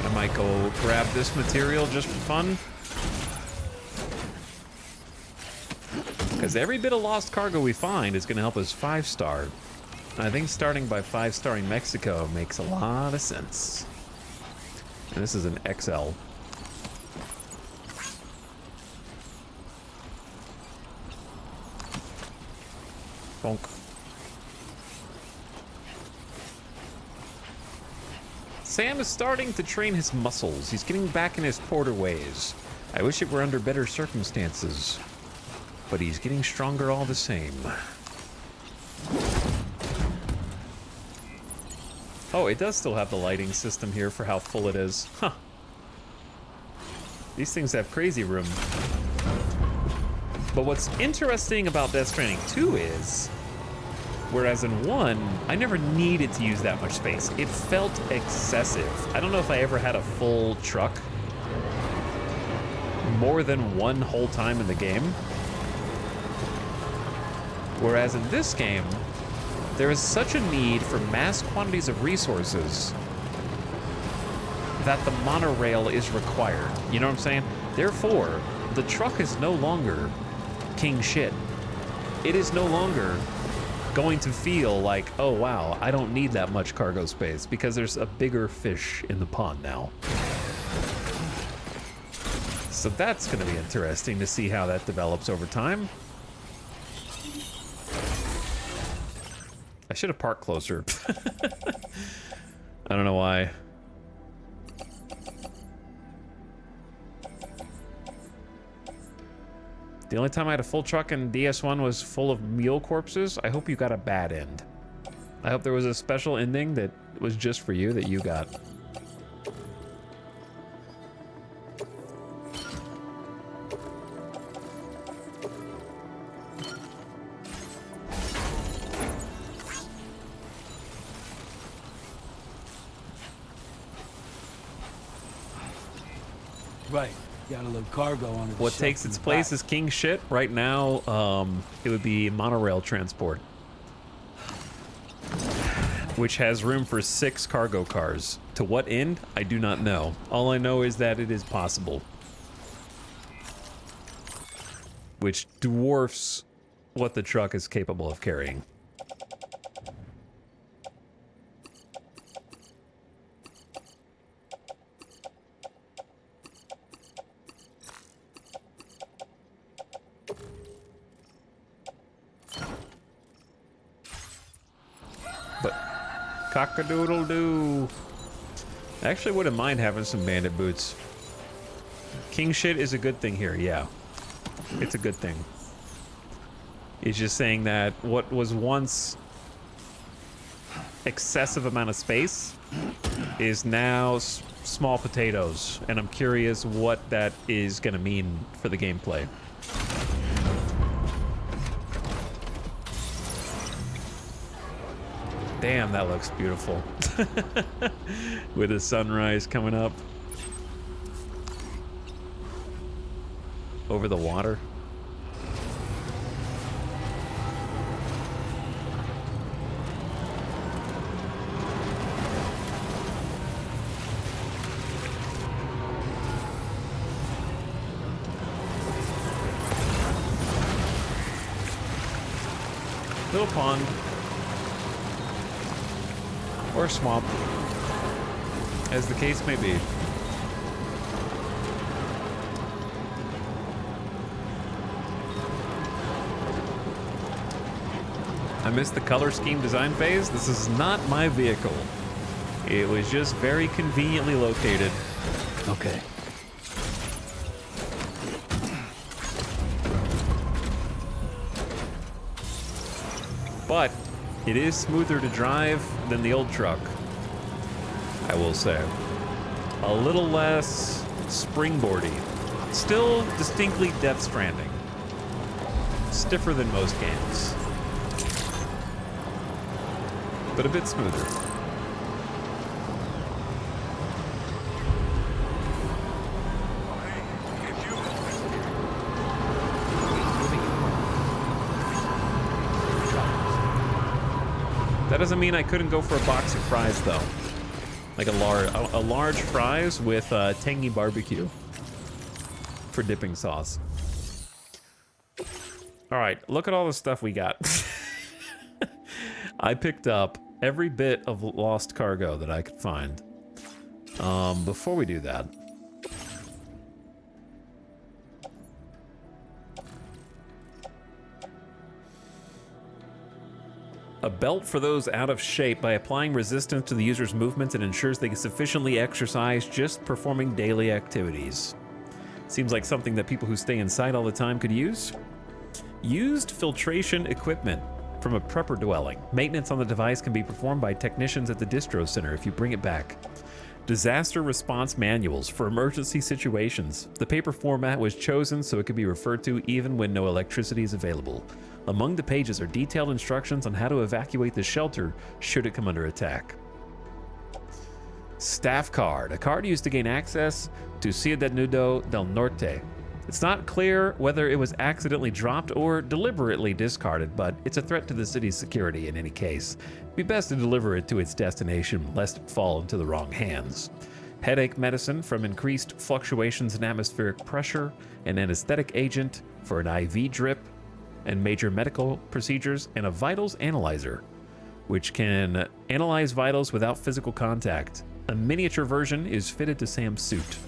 I might go grab this material just for fun. Because every bit of lost cargo we find is going to help us 5-star. I think starting by 5-starring Mexico makes a lot of sense. And this is an XL. Bonk. Sam is starting to train his muscles. He's getting back in his porter ways. I wish it were under better circumstances. But he's getting stronger all the same. Oh, it does still have the lighting system here for how full it is. Huh. These things have crazy room. But what's interesting about Death Stranding 2 is, whereas in 1, I never needed to use that much space. It felt excessive. I don't know if I ever had a full truck more than one whole time in the game. Whereas in this game, there is such a need for mass quantities of resources that the monorail is required. You know what I'm saying? Therefore, the truck is no longer king shit. It is no longer going to feel like, oh wow, I don't need that much cargo space because there's a bigger fish in the pond now. So that's going to be interesting to see how that develops over time. I should have parked closer. I don't know why. The only time I had a full truck in DS1 was full of mule corpses. I hope you got a bad end. I hope there was a special ending that was just for you that you got. Right. Got a little cargo on it. What takes its place is king shit. Right now, it would be monorail transport, which has room for 6 cargo cars. To what end? I do not know. All I know is that it is possible, which dwarfs what the truck is capable of carrying. Cock-a-doodle-doo. I actually wouldn't mind having some bandit boots. King shit is a good thing here, yeah. It's a good thing. It's just saying that what was once excessive amount of space is now small potatoes, and I'm curious what that is going to mean for the gameplay. Damn, that looks beautiful. With the sunrise coming up over the water. Little pond. Or swamp. As the case may be. I missed the color scheme design phase. This is not my vehicle. It was just very conveniently located. Okay. But it is smoother to drive than the old truck, I will say. A little less springboardy. Still distinctly Death Stranding. Stiffer than most games. But a bit smoother. That doesn't mean I couldn't go for a box of fries, though. Like a large fries with tangy barbecue for dipping sauce. All right, look at all the stuff we got. I picked up every bit of lost cargo that I could find. Before we do that, a belt for those out of shape. By applying resistance to the user's movements, it ensures they can sufficiently exercise just performing daily activities. Seems like something that people who stay inside all the time could use. Used filtration equipment from a prepper dwelling. Maintenance on the device can be performed by technicians at the distro center if you bring it back. Disaster response manuals for emergency situations. The paper format was chosen so it could be referred to even when no electricity is available. Among the pages are detailed instructions on how to evacuate the shelter should it come under attack. Staff card, a card used to gain access to Ciudad Nudo del Norte. It's not clear whether it was accidentally dropped or deliberately discarded, but it's a threat to the city's security in any case. It'd be best to deliver it to its destination, lest it fall into the wrong hands. Headache medicine from increased fluctuations in atmospheric pressure, an anesthetic agent for an IV drip, and major medical procedures, and a vitals analyzer, which can analyze vitals without physical contact. A miniature version is fitted to Sam's suit.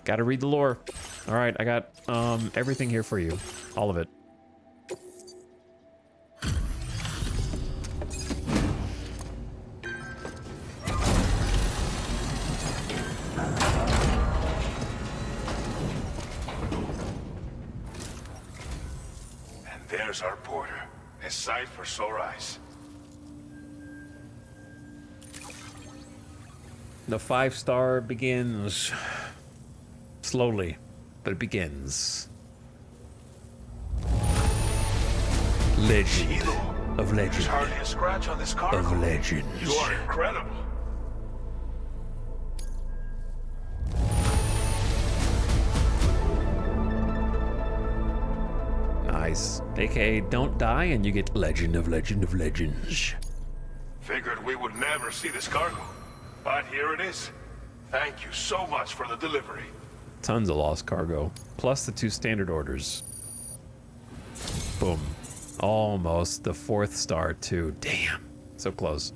Gotta read the lore. All right, I got everything here for you. All of it. And there's our border. A sight for sore eyes. The 5-star begins slowly, but it begins. Legend of legend. There's hardly a scratch on this car. Of legends. You are incredible. Nice. AKA don't die and you get legend of legends. Figured we would never see this cargo. But here it is. Thank you so much for the delivery. Tons of lost cargo, plus the 2 standard orders. Boom. Almost the 4th star too. Damn. So close.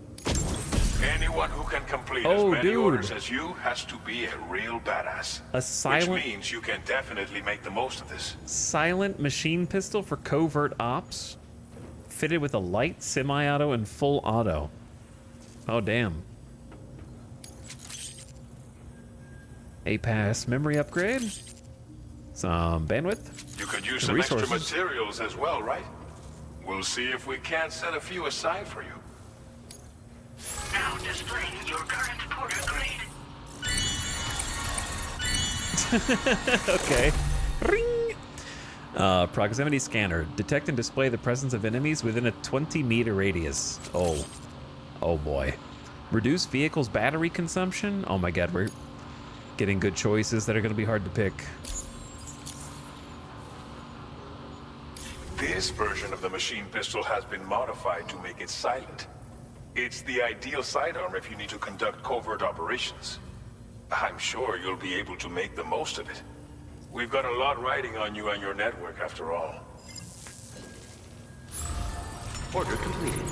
Anyone who can complete as many orders as you has to be a real badass. A silent... Which means you can definitely make the most of this. Silent machine pistol for covert ops. Fitted with a light, semi-auto, and full auto. Oh, damn. A-pass memory upgrade. Some bandwidth. You could use some extra materials as well, right? We'll see if we can't set a few aside for you. Now displaying your current porter grade. Okay. Ring. Proximity scanner. Detect and display the presence of enemies within a 20-meter radius. Oh. Oh boy. Reduce vehicle's battery consumption. Oh my god, we're getting good choices that are going to be hard to pick. This version of the machine pistol has been modified to make it silent. It's the ideal sidearm if you need to conduct covert operations. I'm sure you'll be able to make the most of it. We've got a lot riding on you and your network, after all. Order completed.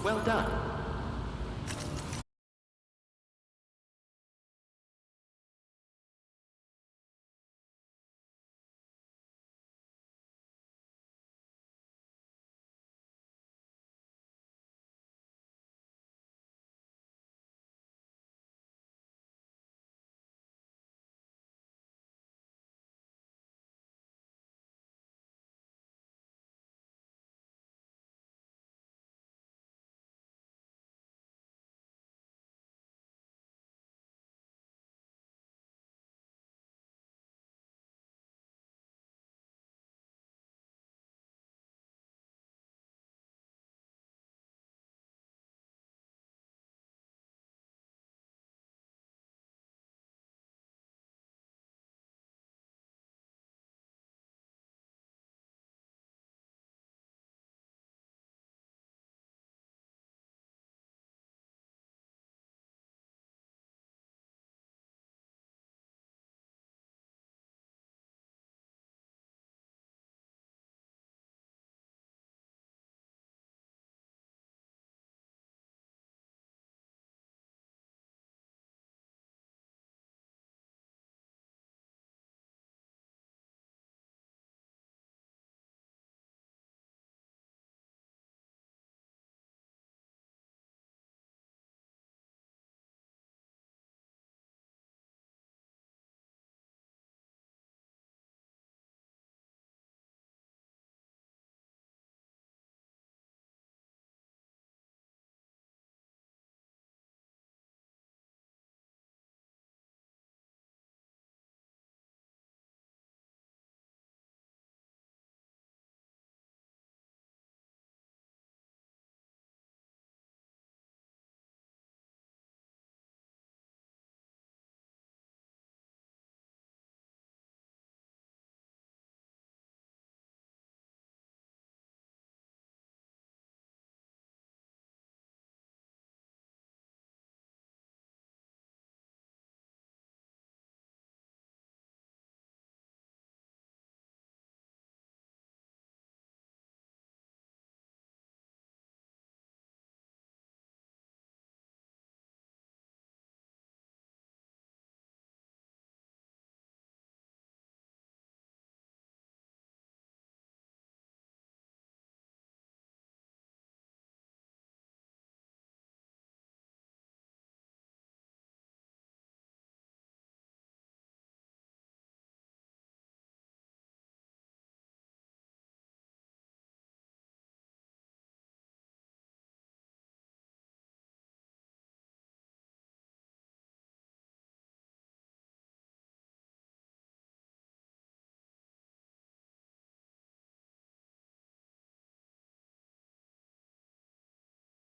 Well done.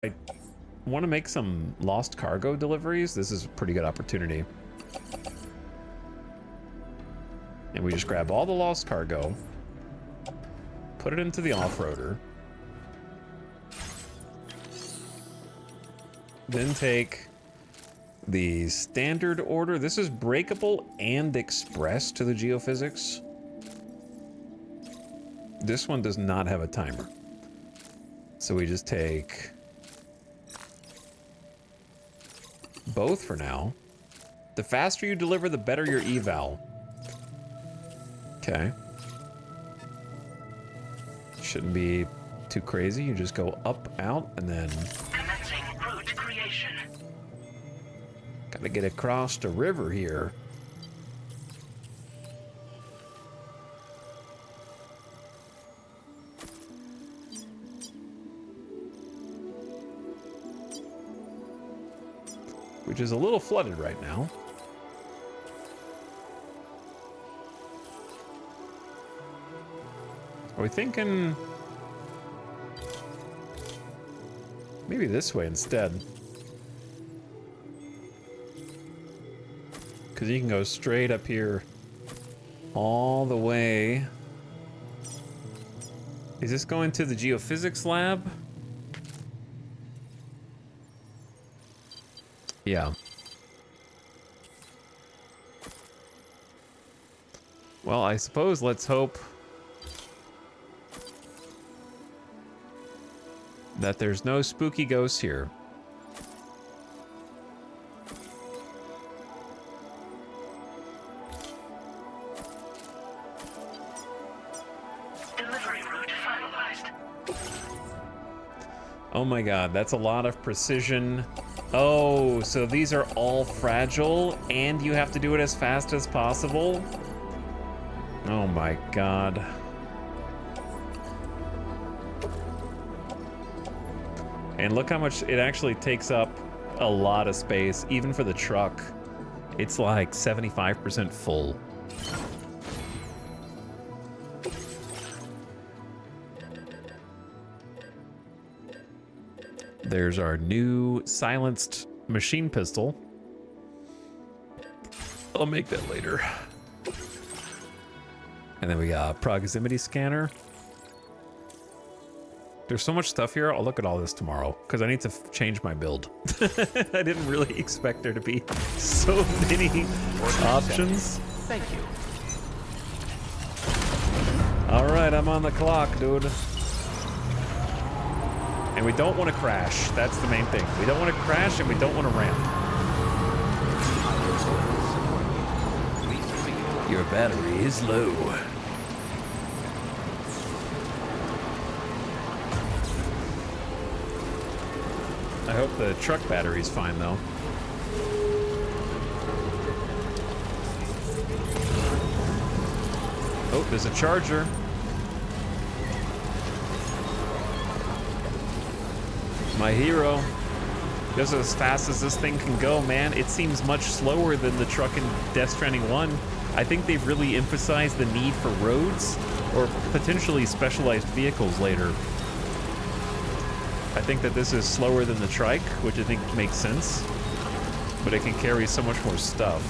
I want to make some lost cargo deliveries. This is a pretty good opportunity. And we just grab all the lost cargo, put it into the off-roader, then take the standard order. This is breakable and express to the geophysics. This one does not have a timer. So we just take both for now. The faster you deliver, the better your eval. Okay. Shouldn't be too crazy. You just go up, out, and then Commencing route creation. gotta get across the river here. Which is a little flooded right now. Are we thinking maybe this way instead? Because you can go straight up here all the way. Is this going to the geophysics lab? Yeah. Well, I suppose let's hope that there's no spooky ghosts here. Delivery route finalized. Oh my god, that's a lot of precision. Oh, so these are all fragile, and you have to do it as fast as possible? Oh my god. And look how much it actually takes up a lot of space, even for the truck. It's like 75% full. There's our new silenced machine pistol. I'll make that later. And then we got proximity scanner. There's so much stuff here. I'll look at all this tomorrow because I need to change my build. I didn't really expect there to be so many options. Thank you. All right, I'm on the clock, dude. And we don't want to crash. That's the main thing. We don't want to crash and we don't want to ramp. Your battery is low. I hope the truck battery's fine, though. Oh, there's a charger. My hero. Just as fast as this thing can go, man. It seems much slower than the truck in Death Stranding 1. I think they've really emphasized the need for roads or potentially specialized vehicles later. I think that this is slower than the trike, which I think makes sense, but it can carry so much more stuff.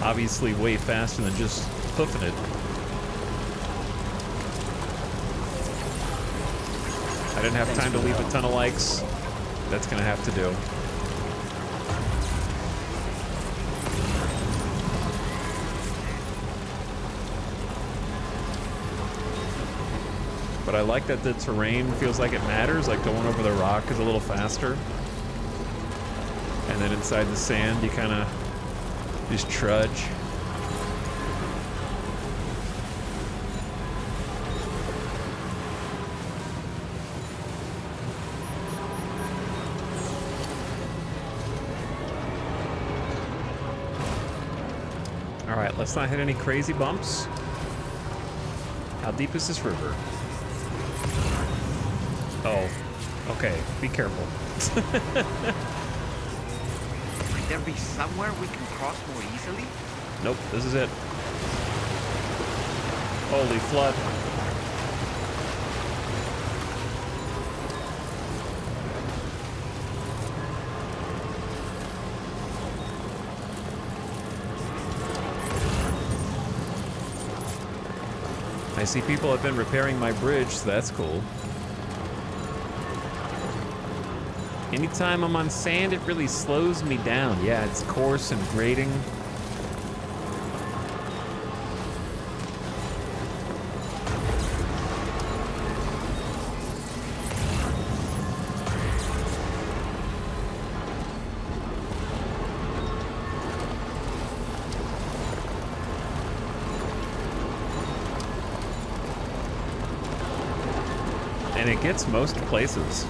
Obviously way faster than just hoofing it. I didn't have time to leave a ton of likes. That's gonna have to do. But I like that the terrain feels like it matters, like going over the rock is a little faster. And then inside the sand, you kind of just trudge. All right, let's not hit any crazy bumps. How deep is this river? Oh, okay. Be careful. Might there be somewhere we can cross more easily? Nope, this is it. Holy flood. I see people have been repairing my bridge, so that's cool. Anytime I'm on sand, it really slows me down. Yeah, it's coarse and grating. And it gets most places.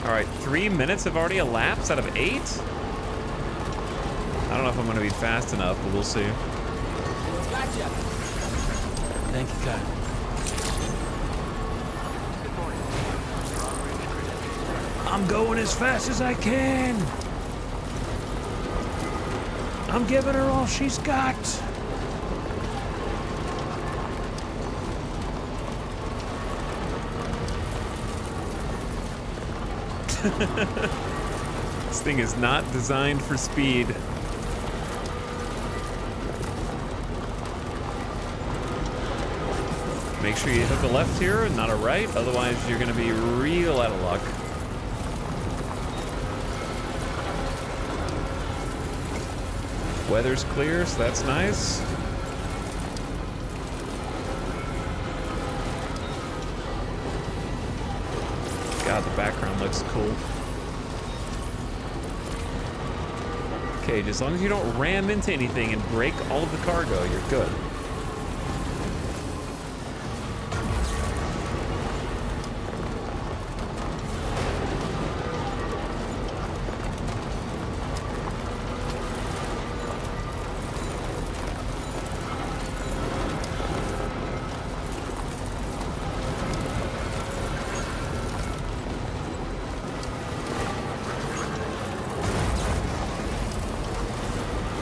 All right, 3 minutes have already elapsed out of 8? I don't know if I'm gonna be fast enough, but we'll see. Gotcha. Thank you, Kai. I'm going as fast as I can. I'm giving her all she's got. This thing is not designed for speed. Make sure you hook a left here and not a right, otherwise you're gonna be real out of luck. Weather's clear, so that's nice. God, the background looks cool. Okay, as long as you don't ram into anything and break all of the cargo, you're good.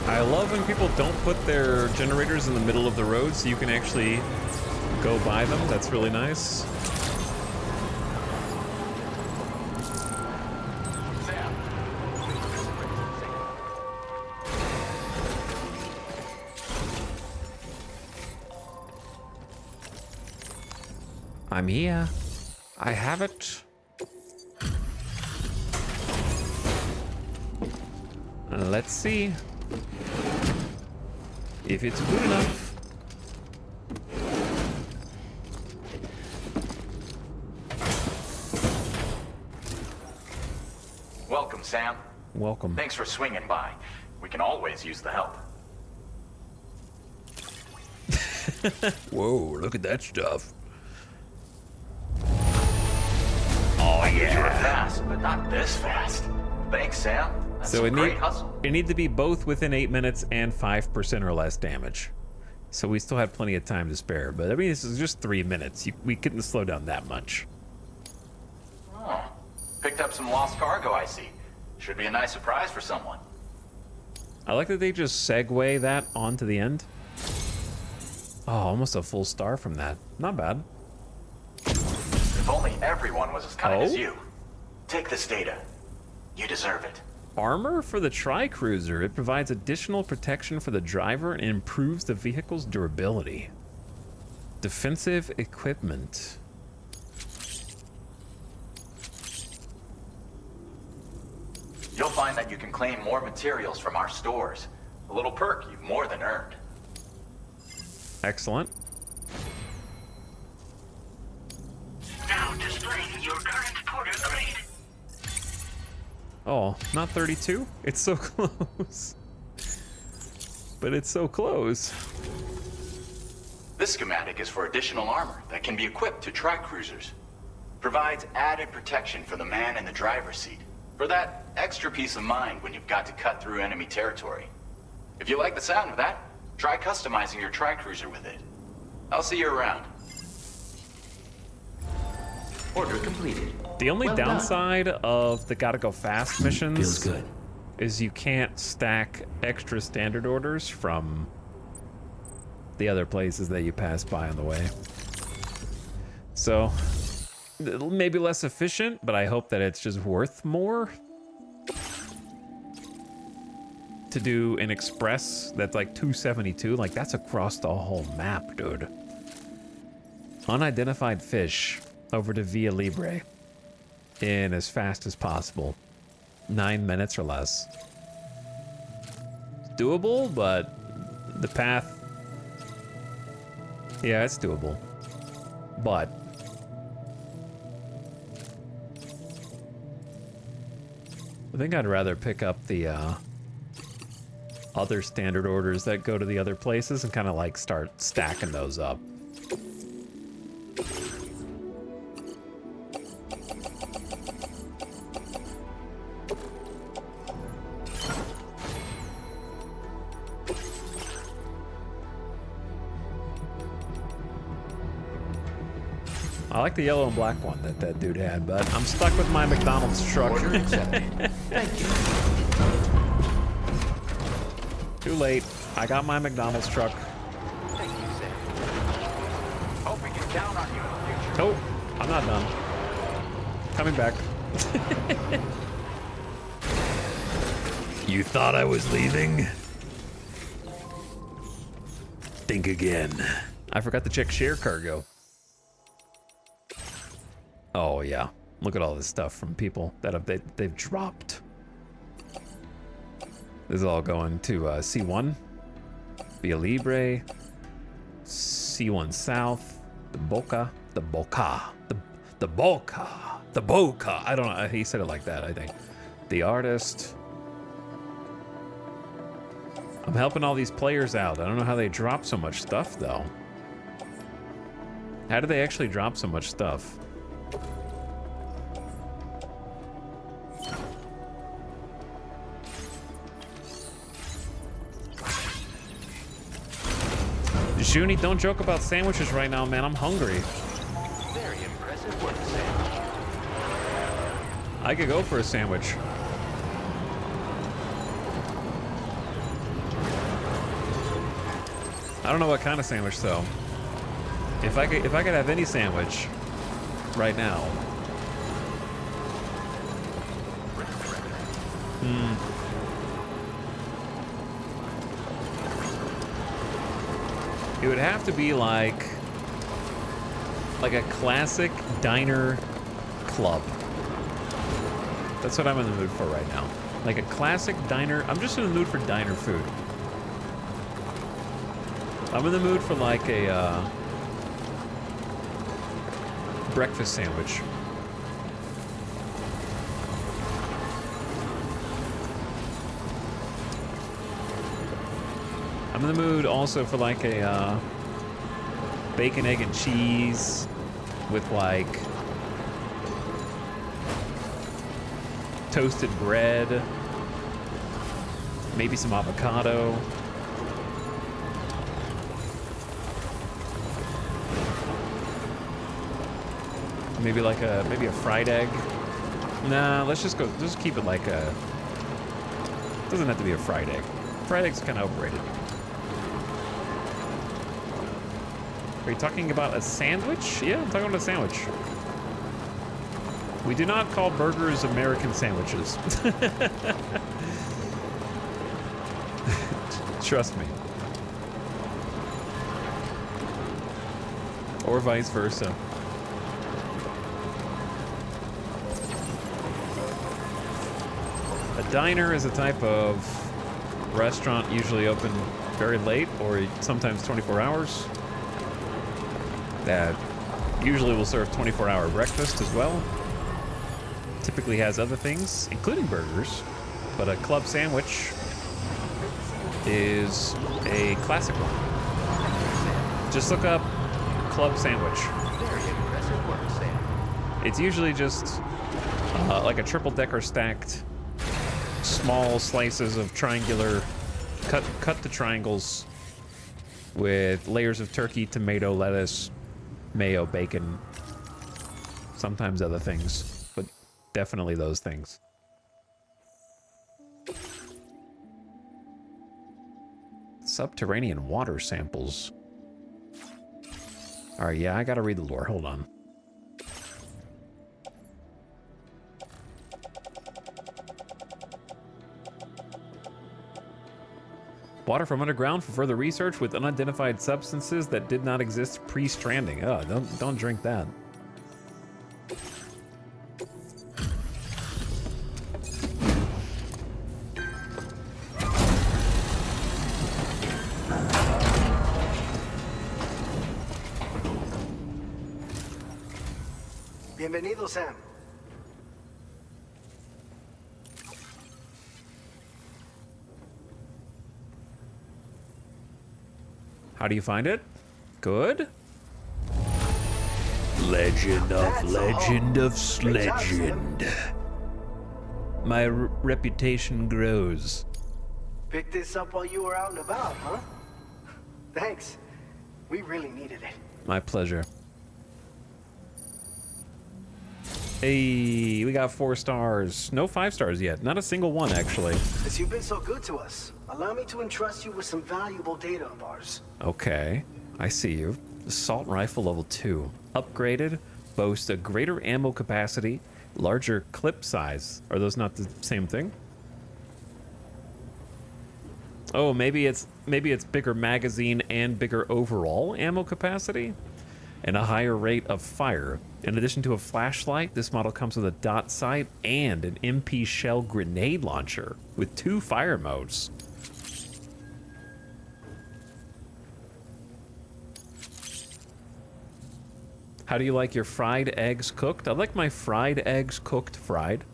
I love when people don't put their generators in the middle of the road so you can actually go by them. That's really nice. I'm here. I have it. Let's see if it's good enough. Welcome, Sam. Welcome. Thanks for swinging by. We can always use the help. Whoa, look at that stuff. Oh, I knew you were fast, but not this fast. Thanks, Sam. That's So some great hustle. it need to be both within 8 minutes and 5% or less damage. So we still have plenty of time to spare. But I mean, this is just 3 minutes. We couldn't slow down that much. Oh, picked up some lost cargo, I see. Should be a nice surprise for someone. I like that they just segue that onto the end. Oh, almost a full star from that. Not bad. If only everyone was as kind as Oh? you. Take this data. You deserve it. Armor for the Tri-Cruiser. It provides additional protection for the driver and improves the vehicle's durability. Defensive equipment. You'll find that you can claim more materials from our stores. A little perk you've more than earned. Excellent. Now displaying your current porter grade. Oh, not 32? It's so close. But it's so close. This schematic is for additional armor that can be equipped to Tri-Cruisers. Provides added protection for the man in the driver's seat. For that extra peace of mind when you've got to cut through enemy territory. If you like the sound of that, try customizing your Tri-Cruiser with it. I'll see you around. Order completed. The only Well done. downside of the gotta go fast missions Feels good. is you can't stack extra standard orders from the other places that you pass by on the way. So, maybe less efficient, but I hope that it's just worth more to do an express that's like 272. Like, that's across the whole map, dude. Unidentified fish over to Via Libre in as fast as possible. 9 minutes or less. It's doable, but the path... Yeah, it's doable. But... I think I'd rather pick up the other standard orders that go to the other places and kind of like start stacking those up. I like the yellow and black one that that dude had, but I'm stuck with my McDonald's truck. Order accepted. Thank you. Too late. I got my McDonald's truck. Thank you, Sam. Hope we can count on you in the future. Oh, I'm not done. Coming back. You thought I was leaving? Think again. I forgot to check share cargo. Oh yeah, look at all this stuff from people that they've dropped. This is all going to C1, Via Libre, C1 South, the Boca. I don't know. He said it like that, I think. The Artist. I'm helping all these players out. I don't know how they drop so much stuff, though. How do they actually drop so much stuff? Junie, don't joke about sandwiches right now, man. I'm hungry. Very impressive work, Sam. I could go for a sandwich. I don't know what kind of sandwich though. If I could have any sandwich right now. It would have to be like a classic diner club. That's what I'm in the mood for right now. Like a classic diner. I'm just in the mood for diner food. I'm in the mood for like a breakfast sandwich. I'm in the mood also for like a bacon, egg, and cheese with like toasted bread, maybe some avocado. Maybe like maybe a fried egg. Nah, let's just keep it like a. Doesn't have to be a fried egg. Fried egg's kind of overrated. Are you talking about a sandwich? Yeah, I'm talking about a sandwich. We do not call burgers American sandwiches. Trust me. Or vice versa. A diner is a type of restaurant usually open very late or sometimes 24 hours. That usually will serve 24-hour breakfast as well. Typically has other things, including burgers, but a club sandwich is a classic one. Just look up club sandwich. Very impressive work, Sam. It's usually just like a triple-decker stacked small slices of triangular, cut to triangles with layers of turkey, tomato, lettuce, mayo, bacon, sometimes other things, but definitely those things. Subterranean water samples. All right, yeah, I gotta read the lore. Hold on. Water from underground for further research with unidentified substances that did not exist pre-stranding. Oh, don't drink that. Bienvenido, Sam. How do you find it? Good? Legend of Legend. My reputation grows. Picked this up while you were out and about, huh? Thanks. We really needed it. My pleasure. Hey, we got 4 stars. No 5 stars yet. Not a single one, actually. Since you've been so good to us, allow me to entrust you with some valuable data of ours. Okay, I see you. Assault rifle level 2. Upgraded. Boasts a greater ammo capacity. Larger clip size. Are those not the same thing? Oh, maybe it's bigger magazine and bigger overall ammo capacity? and a higher rate of fire. In addition to a flashlight, this model comes with a dot sight and an MP shell grenade launcher with 2 fire modes. How do you like your fried eggs cooked? I like my fried eggs cooked fried.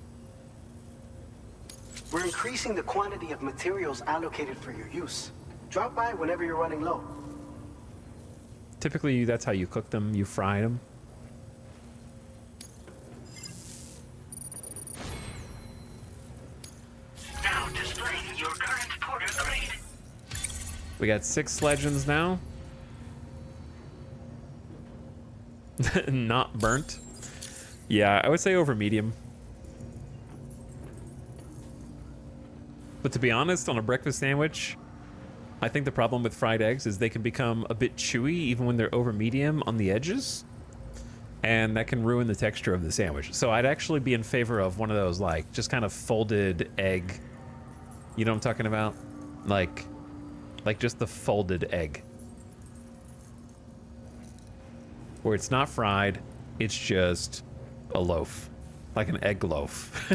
We're increasing the quantity of materials allocated for your use. Drop by whenever you're running low. Typically, that's how you cook them. You fry them. Now displaying your current porter grade. We got 6 legends now. Not burnt. Yeah, I would say over medium. But to be honest, on a breakfast sandwich, I think the problem with fried eggs is they can become a bit chewy even when they're over medium on the edges. And that can ruin the texture of the sandwich. So I'd actually be in favor of one of those, like, just kind of folded egg. You know what I'm talking about? Like just the folded egg. Where it's not fried, it's just a loaf. Like an egg loaf.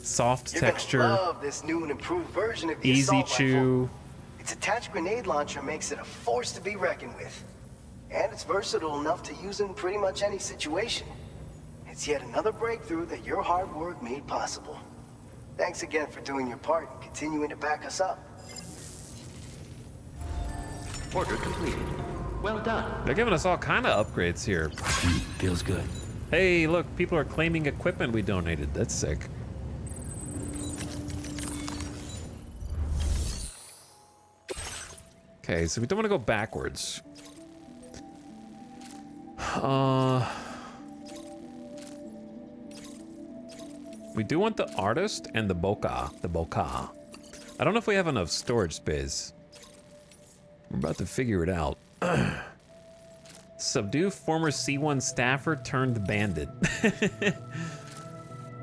Soft texture. You're gonna love this new and improved version of the easy assault chew. rifle. Its attached grenade launcher makes it a force to be reckoned with. And it's versatile enough to use in pretty much any situation. It's yet another breakthrough that your hard work made possible. Thanks again for doing your part and continuing to back us up. Order completed. Well done. They're giving us all kind of upgrades here. Feels good. Hey, look, people are claiming equipment we donated. That's sick. Okay, so we don't want to go backwards. We do want the artist and the boka. I don't know if we have enough storage space. We're about to figure it out. Subdue former C1 staffer turned bandit.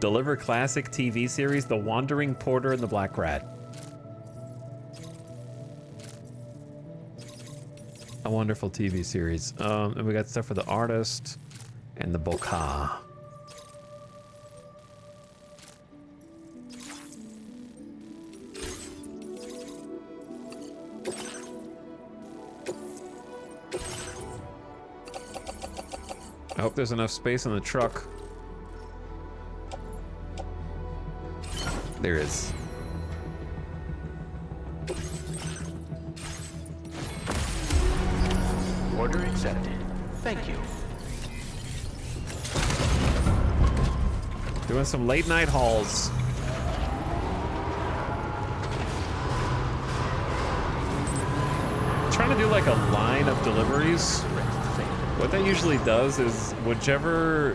Deliver classic TV series The Wandering Porter and the Black Rat. A wonderful TV series. And we got stuff for the artist and the boka. I hope there's enough space in the truck. There is. Order accepted. Thank you. Doing some late night hauls. Trying to do like a line of deliveries. What that usually does is whichever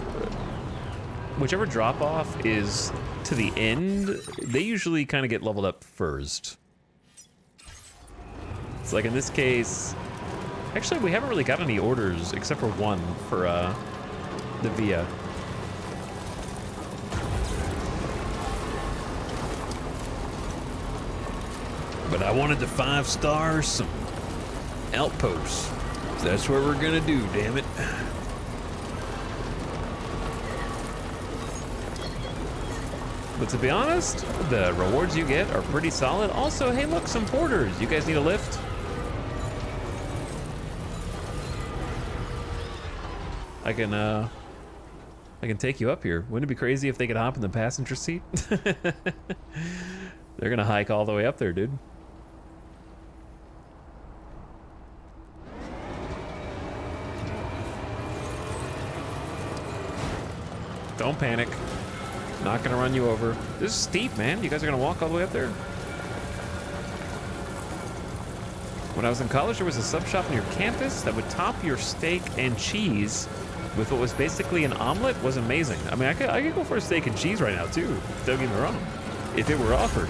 drop off is to the end, they usually kind of get leveled up first. It's like in this case, actually we haven't really got any orders except for one for the Via. But I wanted the 5 stars, some outposts. That's what we're gonna do, damn it. But to be honest, the rewards you get are pretty solid. Also, hey look, some porters. You guys need a lift? I can take you up here. Wouldn't it be crazy if they could hop in the passenger seat? They're gonna hike all the way up there, dude. Don't panic. Not gonna run you over. This is steep, man. You guys are gonna walk all the way up there? When I was in college, there was a sub shop near campus that would top your steak and cheese with what was basically an omelet. It was amazing. I mean, I could go for a steak and cheese right now too. Don't get me wrong. If it were offered.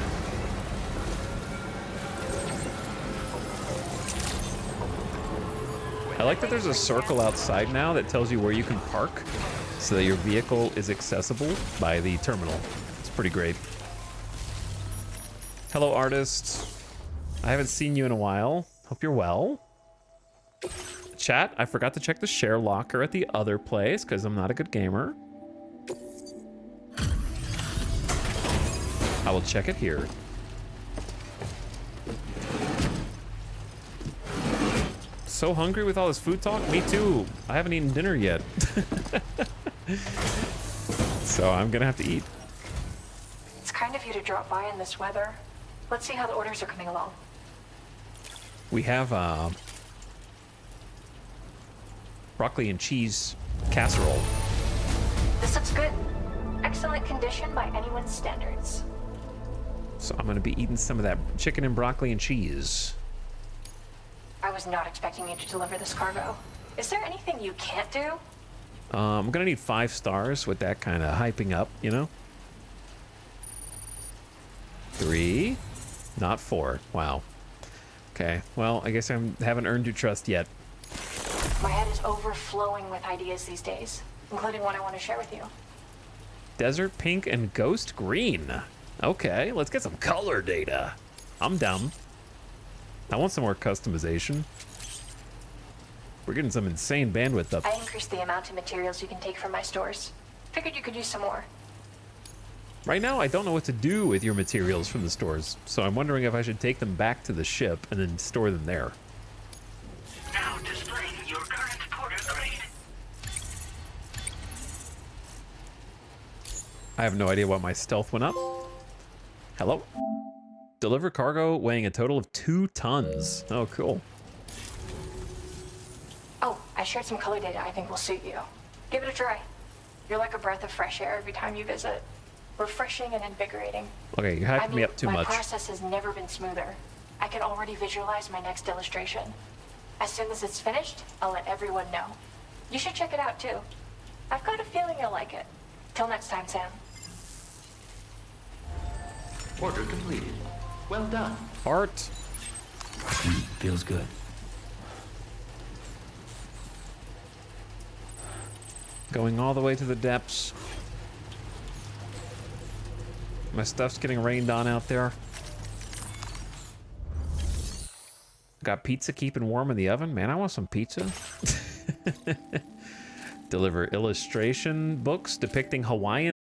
I like that there's a circle outside now that tells you where you can park so that your vehicle is accessible by the terminal. It's pretty great. Hello, artist. I haven't seen you in a while. Hope you're well. Chat, I forgot to check the share locker at the other place because I'm not a good gamer. I will check it here. So hungry with all this food talk? Me too. I haven't eaten dinner yet. So I'm gonna have to eat. It's kind of you to drop by in this weather. Let's see how the orders are coming along. We have broccoli and cheese casserole. This looks good. Excellent condition by anyone's standards. So I'm gonna be eating some of that chicken and broccoli and cheese. I was not expecting you to deliver this cargo. Is there anything you can't do? I'm gonna need 5 stars with that kind of hyping up, you know? 3, not 4. Wow. Okay, well, I guess I haven't earned your trust yet. My head is overflowing with ideas these days, including one I want to share with you. Desert pink and ghost green. Okay, let's get some color data. I'm down. I want some more customization. We're getting some insane bandwidth up. I increased the amount of materials you can take from my stores. Figured you could use some more. Right now, I don't know what to do with your materials from the stores, so I'm wondering if I should take them back to the ship and then store them there. Now displaying your current porter grade. I have no idea why my stealth went up. Hello? Deliver cargo weighing a total of 2 tons. Oh, cool. Oh, I shared some color data I think will suit you. Give it a try. You're like a breath of fresh air every time you visit. Refreshing and invigorating. Okay, you hyped me up too my much. process has never been smoother. I can already visualize my next illustration. As soon as it's finished, I'll let everyone know. You should check it out too. I've got a feeling you'll like it. Till next time, Sam. Order completed. Well done. Art. Feels good. Going all the way to the depths. My stuff's getting rained on out there. Got pizza keeping warm in the oven. Man, I want some pizza. Deliver illustration books depicting Hawaiian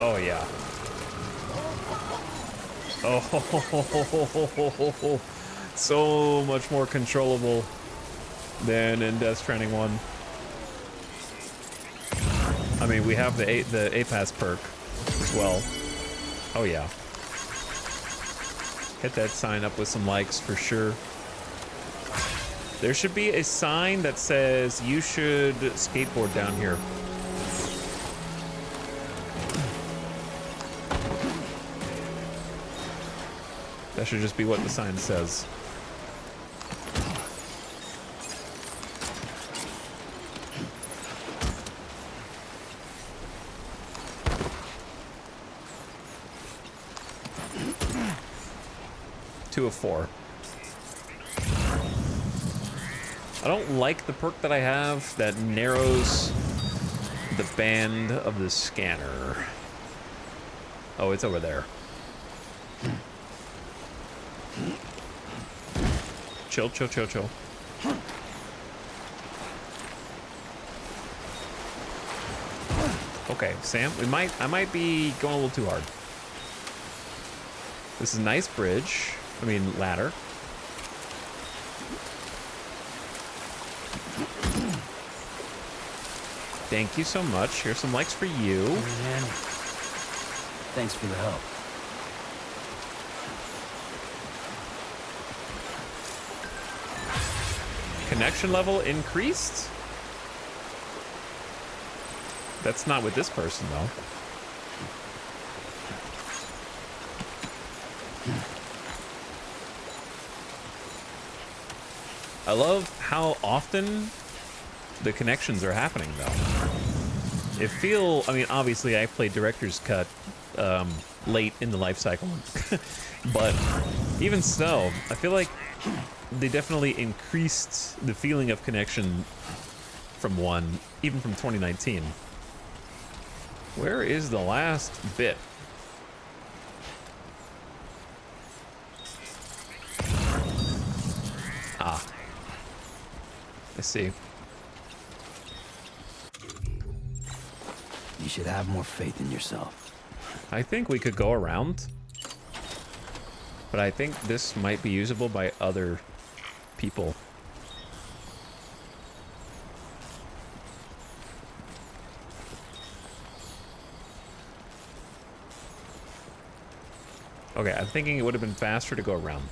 Oh, yeah. Oh, so much more controllable than in Death Stranding 1. I mean, we have the A-Pass perk as well. Oh, yeah. Hit that sign up with some likes for sure. There should be a sign that says you should skateboard down here. That should just be what the sign says. Two of 4. I don't like the perk that I have that narrows the band of the scanner. Oh, it's over there. Chill, chill, chill, chill. Okay, Sam, I might be going a little too hard. This is a nice bridge. I mean, ladder. Thank you so much. Here's some likes for you. Man. Thanks for the help. Connection level increased? That's not with this person, though. I love how often the connections are happening, though. I mean, obviously I played Director's Cut late in the life cycle, but even so, I feel like they definitely increased the feeling of connection from 1, even from 2019. Where is the last bit? Ah. I see. You should have more faith in yourself. I think we could go around, but I think this might be usable by other people. Okay, I'm thinking it would have been faster to go around.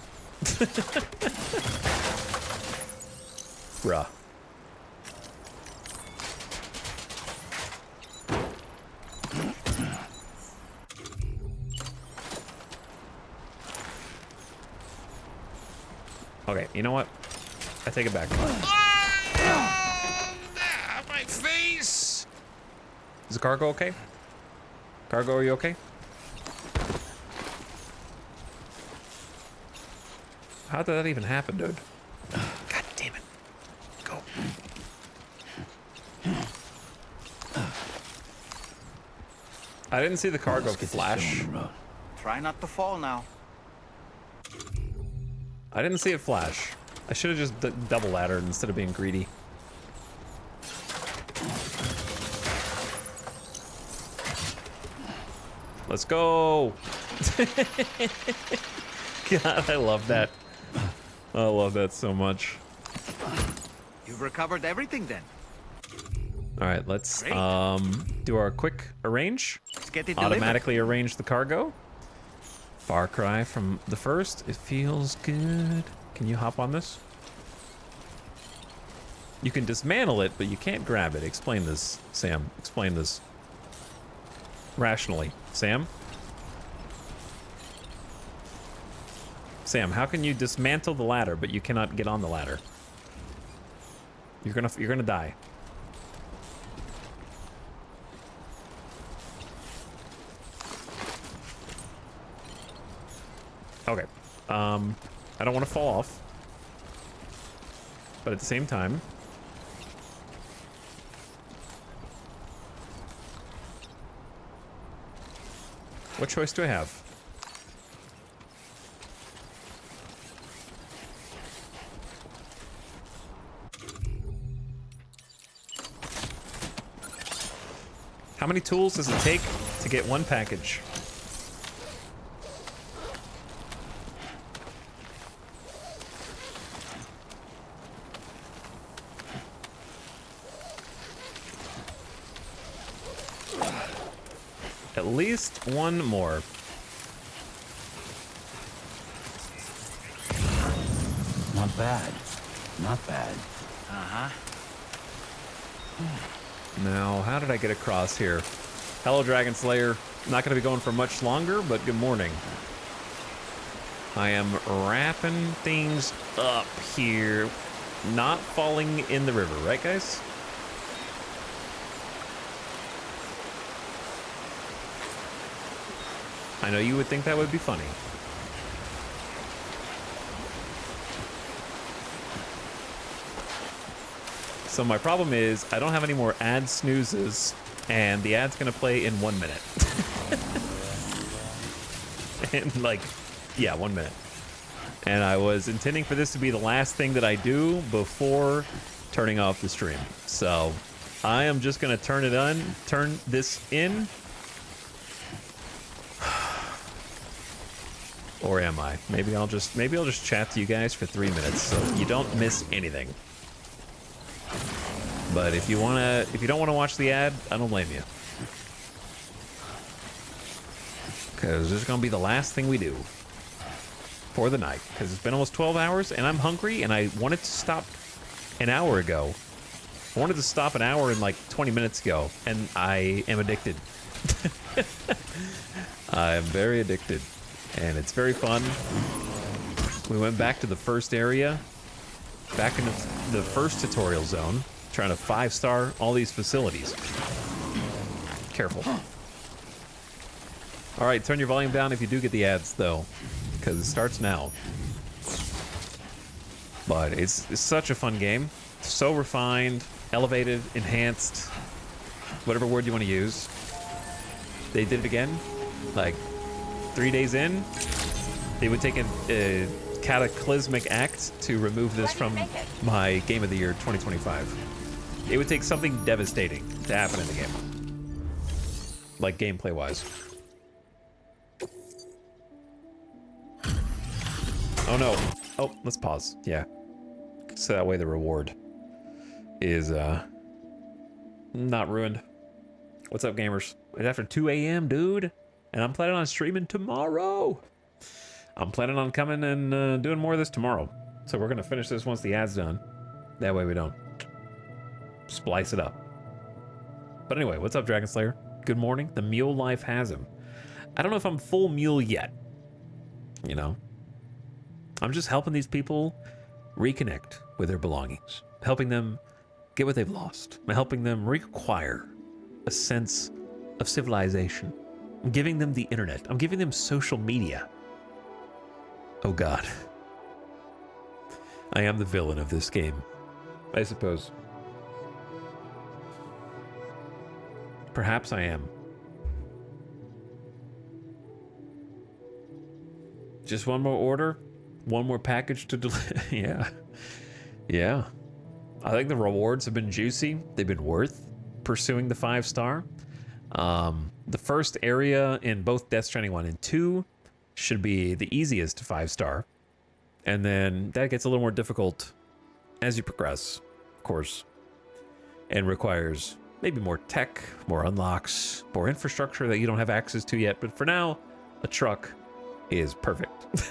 Bruh. Okay, you know what? I take it back. My face! Is the cargo okay? Cargo, are you okay? How did that even happen, dude? God damn it. Go. I didn't see the cargo flash. Try not to fall now. I didn't see it flash. I should have just double laddered instead of being greedy. Let's go. God, I love that. I love that so much. You've recovered everything then. All right, let's do our quick arrange. Let's get it automatically arrange the cargo. Far cry from the first. It feels good. Can you hop on this? You can dismantle it, but you can't grab it. Explain this, Sam. Explain this. Rationally. Sam? Sam, how can you dismantle the ladder, but you cannot get on the ladder? You're gonna die. Okay. I don't want to fall off. But at the same time, what choice do I have? How many tools does it take to get one package. At least one more. Not bad. Not bad. Uh-huh. Now, how did I get across here? Hello, Dragon Slayer. Not going to be going for much longer, but good morning. I am wrapping things up here. Not falling in the river, right, guys? I know you would think that would be funny. So my problem is I don't have any more ad snoozes, and the ad's gonna play in 1 minute. And like, yeah, 1 minute. And I was intending for this to be the last thing that I do before turning off the stream. So I am just gonna turn this in. Or am I? Maybe I'll just chat to you guys for 3 minutes so you don't miss anything. But if you don't want to watch the ad, I don't blame you. Because this is going to be the last thing we do for the night. Because it's been almost 12 hours and I'm hungry and I wanted to stop an hour ago. I wanted to stop an hour and like 20 minutes ago, and I am addicted. I am very addicted. And it's very fun. We went back to the first area, back in the first tutorial zone, trying to 5-star all these facilities. Careful. All right, turn your volume down if you do get the ads, though, because it starts now. But it's such a fun game. So refined, elevated, enhanced, whatever word you want to use. They did it again, like 3 days in. They would take a cataclysmic act to remove this from my Game of the Year 2025. It would take something devastating to happen in the game. Like gameplay-wise. Oh no. Oh, let's pause. Yeah. So that way the reward is not ruined. What's up, gamers? It's after 2 a.m., dude. And I'm planning on streaming tomorrow. I'm planning on coming and doing more of this tomorrow. So we're going to finish this once the ad's done. That way we don't splice it up. But anyway, what's up, Dragon Slayer? Good morning. The mule life has him. I don't know if I'm full mule yet. You know? I'm just helping these people reconnect with their belongings. Helping them get what they've lost. Helping them reacquire a sense of civilization. I'm giving them the internet. I'm giving them social media. Oh God. I am the villain of this game, I suppose. Perhaps I am. Just one more order? One more package to deliver? Yeah. Yeah. I think the rewards have been juicy. They've been worth pursuing the 5-star. The first area in both Death Stranding 1 and 2 should be the easiest to 5-star. And then that gets a little more difficult as you progress, of course. And requires maybe more tech, more unlocks, more infrastructure that you don't have access to yet. But for now, a truck is perfect.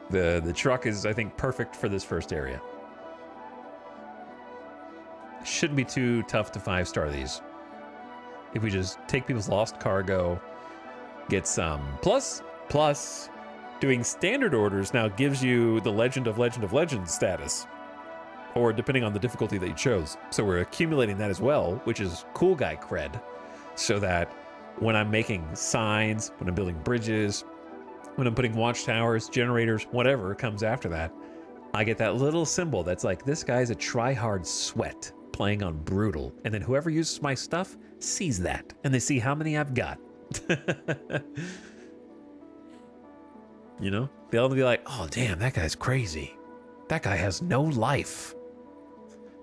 The truck is, I think, perfect for this first area. Shouldn't be too tough to 5-star these. If we just take people's lost cargo, get some. Plus, doing standard orders now gives you the Legend of Legends status. Or depending on the difficulty that you chose. So we're accumulating that as well, which is cool guy cred. So that when I'm making signs, when I'm building bridges, when I'm putting watchtowers, generators, whatever comes after that, I get that little symbol that's like, this guy's a try-hard sweat playing on brutal. And then whoever uses my stuff sees that, and they see how many I've got. You know? They'll be like, oh, damn, that guy's crazy. That guy has no life.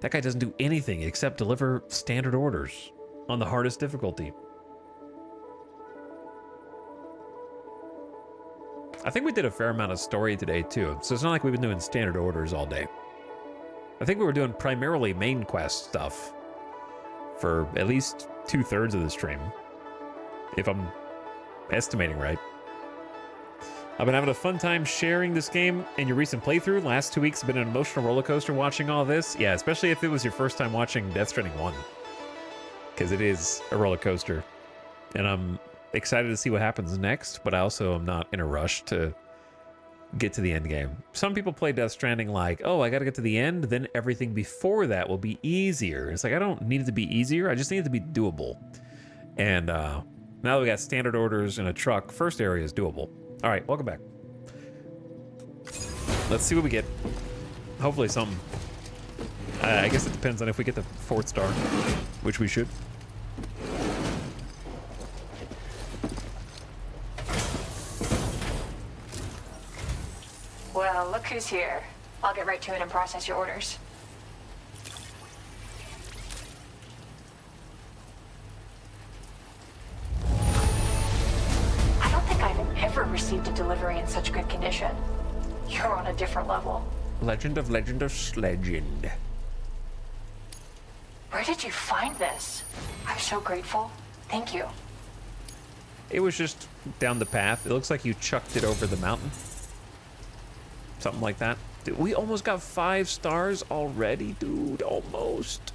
That guy doesn't do anything except deliver standard orders on the hardest difficulty. I think we did a fair amount of story today, too. So it's not like we've been doing standard orders all day. I think we were doing primarily main quest stuff for at least 2/3 of the stream, if I'm estimating right. I've been having a fun time sharing this game in your recent playthrough. Last 2 weeks have been an emotional roller coaster watching all this. Yeah, especially if it was your first time watching Death Stranding 1. Because it is a roller coaster. And I'm excited to see what happens next, but I also am not in a rush to get to the end game. Some people play Death Stranding like, oh, I gotta get to the end, then everything before that will be easier. It's like, I don't need it to be easier, I just need it to be doable. And now that we got standard orders in a truck, first area is doable. All right, welcome back. Let's see what we get. Hopefully something. I guess it depends on if we get the 4th star, which we should. Well, look who's here. I'll get right to it and process your orders. I don't think I've ever received a delivery in such good condition. You're on a different level. Legend of Legend. Where did you find this? I'm so grateful. Thank you. It was just down the path. It looks like you chucked it over the mountain. Something like that. Dude, we almost got 5 stars already, dude. Almost.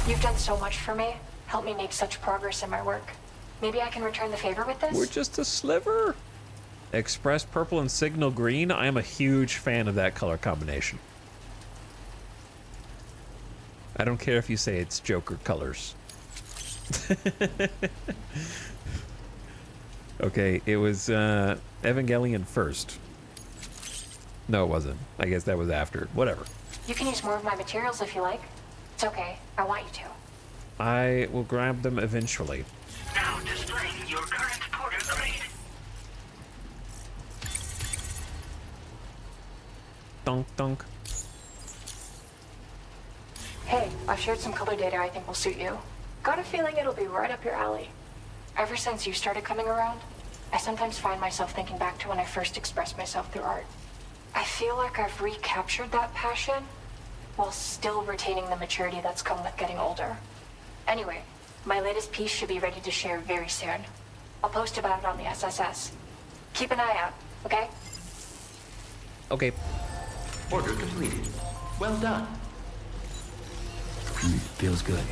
You've done so much for me. Helped me make such progress in my work. Maybe I can return the favor with this? We're just a sliver. Express purple and signal green. I am a huge fan of that color combination. I don't care if you say it's Joker colors. Okay, it was Evangelion first. No, it wasn't. I guess that was after. Whatever. You can use more of my materials if you like. It's okay. I want you to. I will grab them eventually. Now displaying your current porter grade. Dunk, dunk. Hey, I've shared some color data I think will suit you. Got a feeling it'll be right up your alley. Ever since you started coming around, I sometimes find myself thinking back to when I first expressed myself through art. I feel like I've recaptured that passion while still retaining the maturity that's come with getting older. Anyway, my latest piece should be ready to share very soon. I'll post about it on the SSS. Keep an eye out, okay? Okay. Order completed. Well done. Feels good.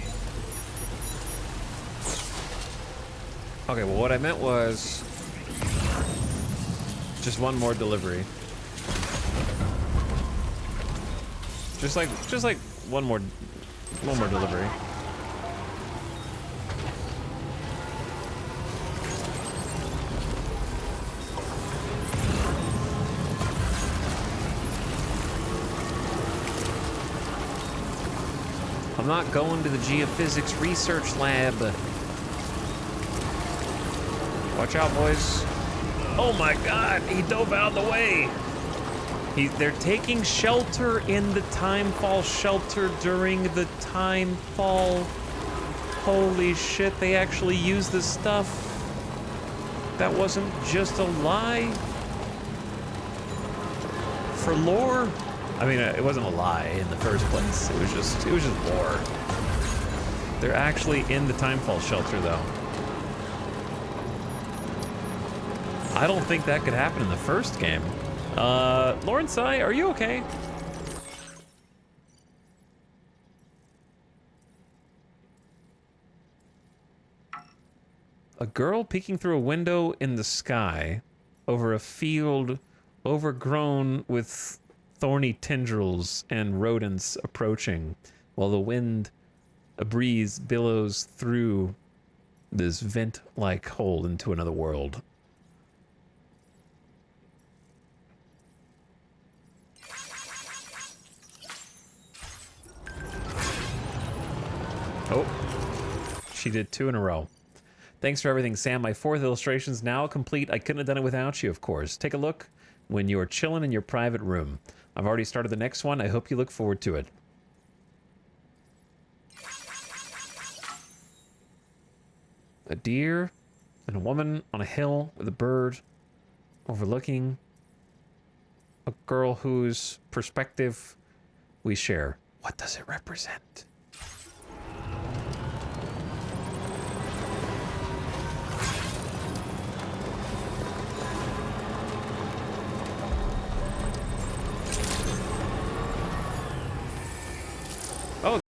Okay, well, what I meant was just one more delivery. Just like one more delivery. I'm not going to the geophysics research lab. Watch out, boys. Oh my god, he dove out of the way. They're taking shelter in the Timefall shelter during the Timefall. Holy shit, they actually used this stuff. That wasn't just a lie. For lore? I mean, it wasn't a lie in the first place. It was just lore. They're actually in the Timefall shelter, though. I don't think that could happen in the first game. Lauren Sai, are you okay? A girl peeking through a window in the sky over a field overgrown with thorny tendrils and rodents approaching, while the wind, a breeze, billows through this vent-like hole into another world. Oh, she did 2 in a row. Thanks for everything, Sam. My 4th illustration's now complete. I couldn't have done it without you, of course. Take a look when you are chilling in your private room. I've already started the next one. I hope you look forward to it. A deer and a woman on a hill with a bird. overlooking a girl whose perspective we share. What does it represent?